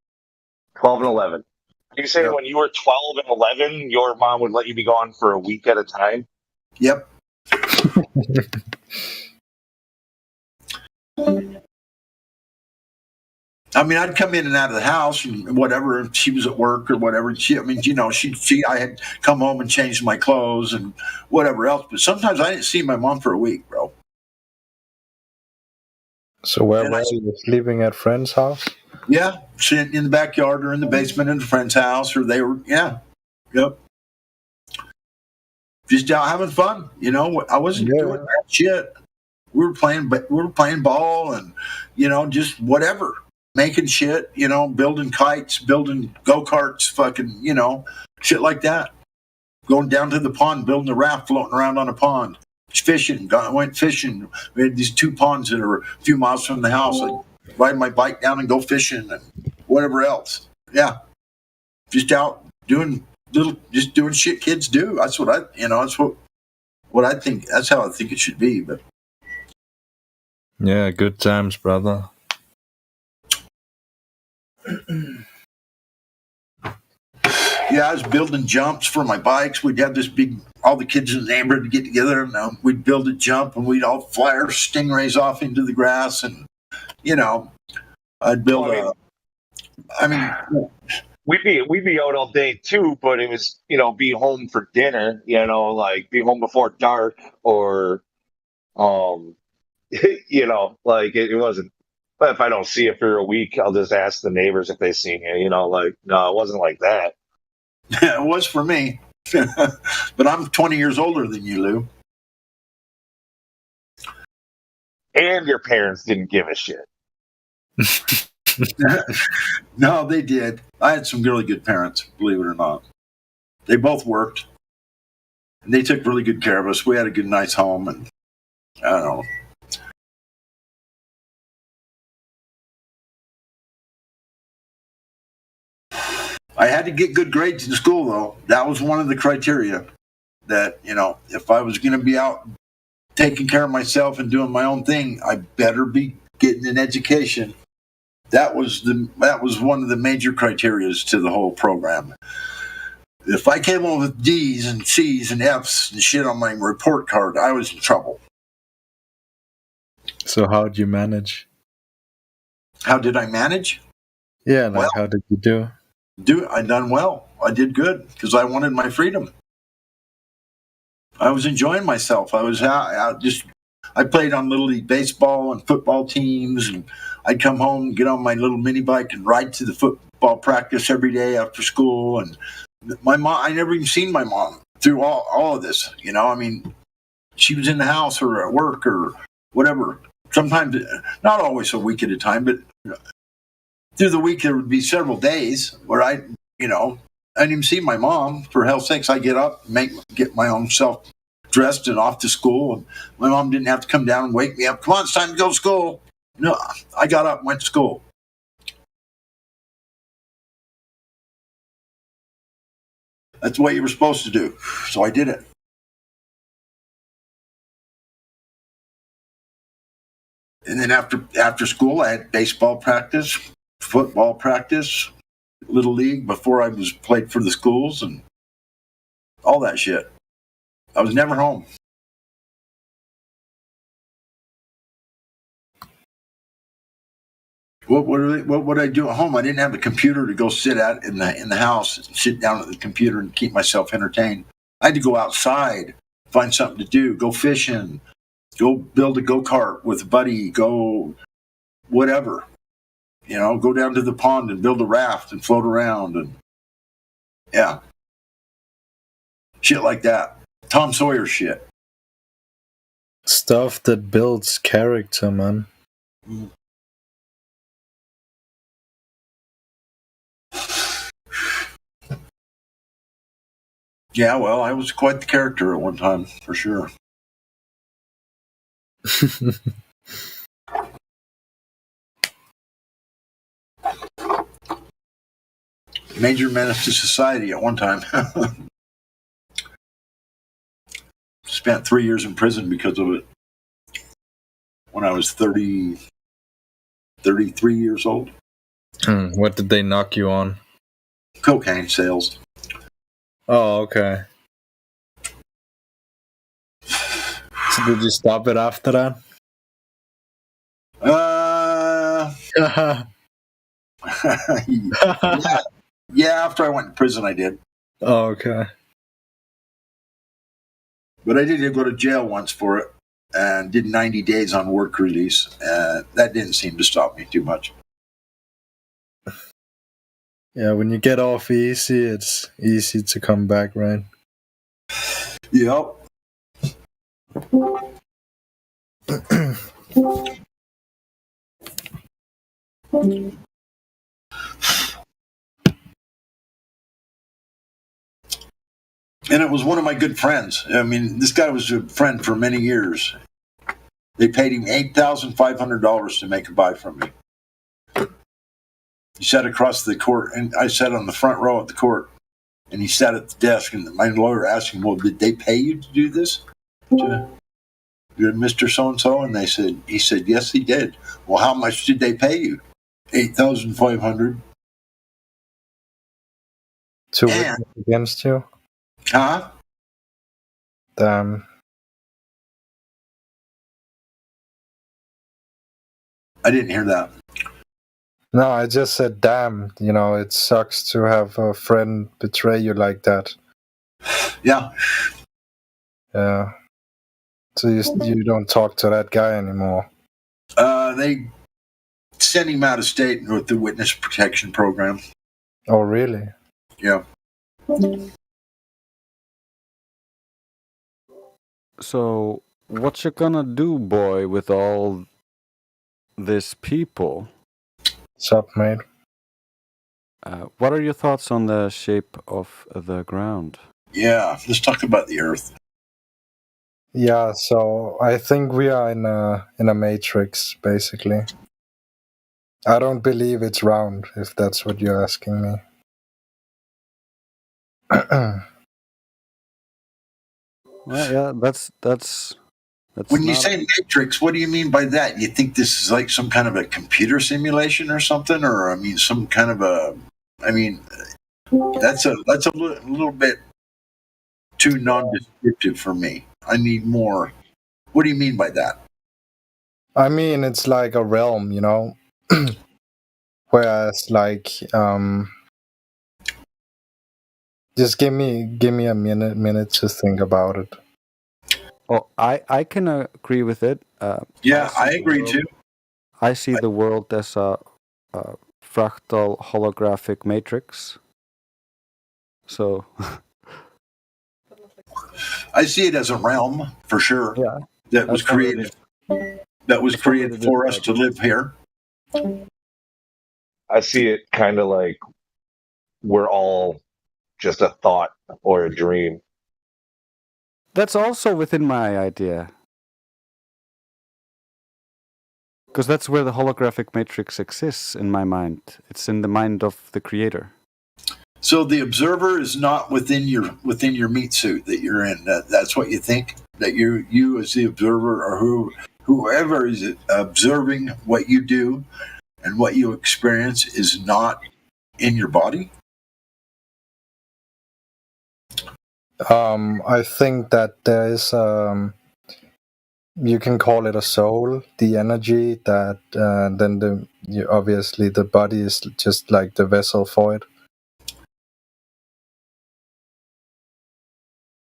12 and 11. You say when you were 12 and 11, your mom would let you be gone for a week at a time? Yep. I mean, I'd come in and out of the house and whatever. If she was at work or whatever. I had come home and changed my clothes and whatever else. But sometimes I didn't see my mom for a week, bro. So where were you? Living at friend's house? Yeah, sitting in the backyard or in the basement in a friend's house, or they were, yep. Just out having fun, I wasn't doing that shit. We were playing ball and, just whatever. Making shit, building kites, building go-karts, fucking, shit like that. Going down to the pond, building a raft, floating around on a pond. Fishing, went fishing. We had these 2 ponds that are a few miles from the house. I'd ride my bike down and go fishing and whatever else. Yeah. Just out doing shit kids do. That's what that's what I think. That's how I think it should be. But yeah, good times, brother. Yeah, I was building jumps for my bikes. We'd have this big, all the kids in the neighborhood would get together, and we'd build a jump, and we'd all fly our stingrays off into the grass, and I'd build we'd be out all day too, but it was be home for dinner, like be home before dark, or like it wasn't. But if I don't see you for a week, I'll just ask the neighbors if they seen you. Like no, it wasn't like that. It was for me, but I'm 20 years older than you, Lou. And your parents didn't give a shit. No, they did. I had some really good parents, believe it or not. They both worked, and they took really good care of us. We had a good, nice home, and I don't know. I had to get good grades in school, though. That was one of the criteria that, if I was going to be out taking care of myself and doing my own thing, I better be getting an education. That was one of the major criteria to the whole program. If I came home with D's and C's and F's and shit on my report card, I was in trouble. So how did you manage? How did I manage? Yeah, how did you do? I done well. I did good because I wanted my freedom. I was enjoying myself. I played on Little League baseball and football teams, and I'd come home, get on my little mini bike, and ride to the football practice every day after school. And my mom, I never even seen my mom through all of this. She was in the house or at work or whatever. Sometimes, not always a week at a time, but through the week there would be several days where I didn't even see my mom. For hell's sakes, I get up, get my own self dressed and off to school, and my mom didn't have to come down and wake me up. Come on, it's time to go to school. No, I got up and went to school. That's what you were supposed to do. So I did it. And then after school, I had baseball practice, football practice, Little League before I was played for the schools and all that shit. I was never home. What would I do at home? I didn't have a computer to go sit at in the house, sit down at the computer and keep myself entertained. I had to go outside, find something to do, go fishing, go build a go-kart with a buddy, go whatever. Go down to the pond and build a raft and float around, and yeah, shit like that. Tom Sawyer shit. Stuff that builds character, man. Yeah, well, I was quite the character at one time, for sure. Major menace to society at one time. Spent 3 years in prison because of it. When I was 33 years old. What did they knock you on? Cocaine sales. Oh, okay. So did you stop it after that? Yeah, after I went to prison, I did. Oh, okay. But I did go to jail once for it and did 90 days on work release. That didn't seem to stop me too much. Yeah, when you get off easy, it's easy to come back, right? Yep. And it was one of my good friends. I mean, this guy was a friend for many years. They paid him $8,500 to make a buy from me. He sat across the court, and I sat on the front row at the court. And he sat at the desk, and my lawyer asked him, well, did they pay you to do this? You're Mr. So-and-so? And he said, yes, he did. Well, how much did they pay you? $8,500. Two And- witnesses against you. Huh? Damn. I didn't hear that. No, I just said damn. You know, it sucks to have a friend betray you like that. Yeah. Yeah. So you don't talk to that guy anymore. They sent him out of state with the witness protection program. Oh, really? Yeah. So, what you gonna do, boy, with all these people? Sup, mate? What are your thoughts on the shape of the ground? Yeah. Let's talk about the Earth. Yeah, so I think we are in a matrix, basically. I don't believe it's round, if that's what you're asking me. Well, yeah, that's When you not- say matrix, what do you mean by that? You think this is like some kind of a computer simulation or something, or I mean, some kind of a? I mean, that's a little bit too non-descriptive for me. I need more. What do you mean by that? I mean, it's like a realm, you know? Whereas, like, just give me a minute to think about it. Oh, I can agree with it. Yeah, see I the agree world- too. I see the world as a fractal holographic matrix. So I see it as a realm for sure. Yeah, that was that's how it created. That was That's how it created is for us described. to live here. I see it kind of like we're all just a thought or a dream. that's also within my idea. Because that's where the holographic matrix exists in my mind. It's in the mind of the creator. So the observer is not within your meat suit that you're in. That's what you think, that you as the observer, or whoever is observing what you do and what you experience, is not in your body. I think that there is you can call it a soul, the energy that then obviously the body is just like the vessel for it.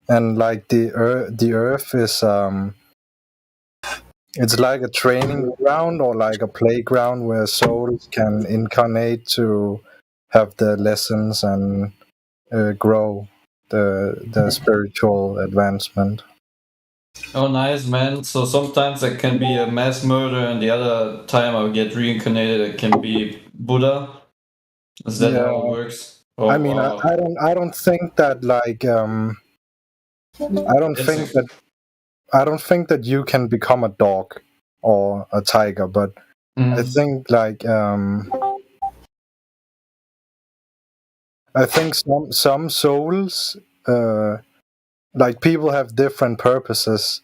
And like the earth is it's like a training ground or like a playground where souls can incarnate to have the lessons and grow the spiritual advancement. Oh, nice, man. So sometimes I can be a mass murderer, and the other time I get reincarnated, I can be Buddha. Is that how it works? Oh, I mean, wow. I don't think that like I don't think that you can become a dog or a tiger, but I think like I think some souls like people have different purposes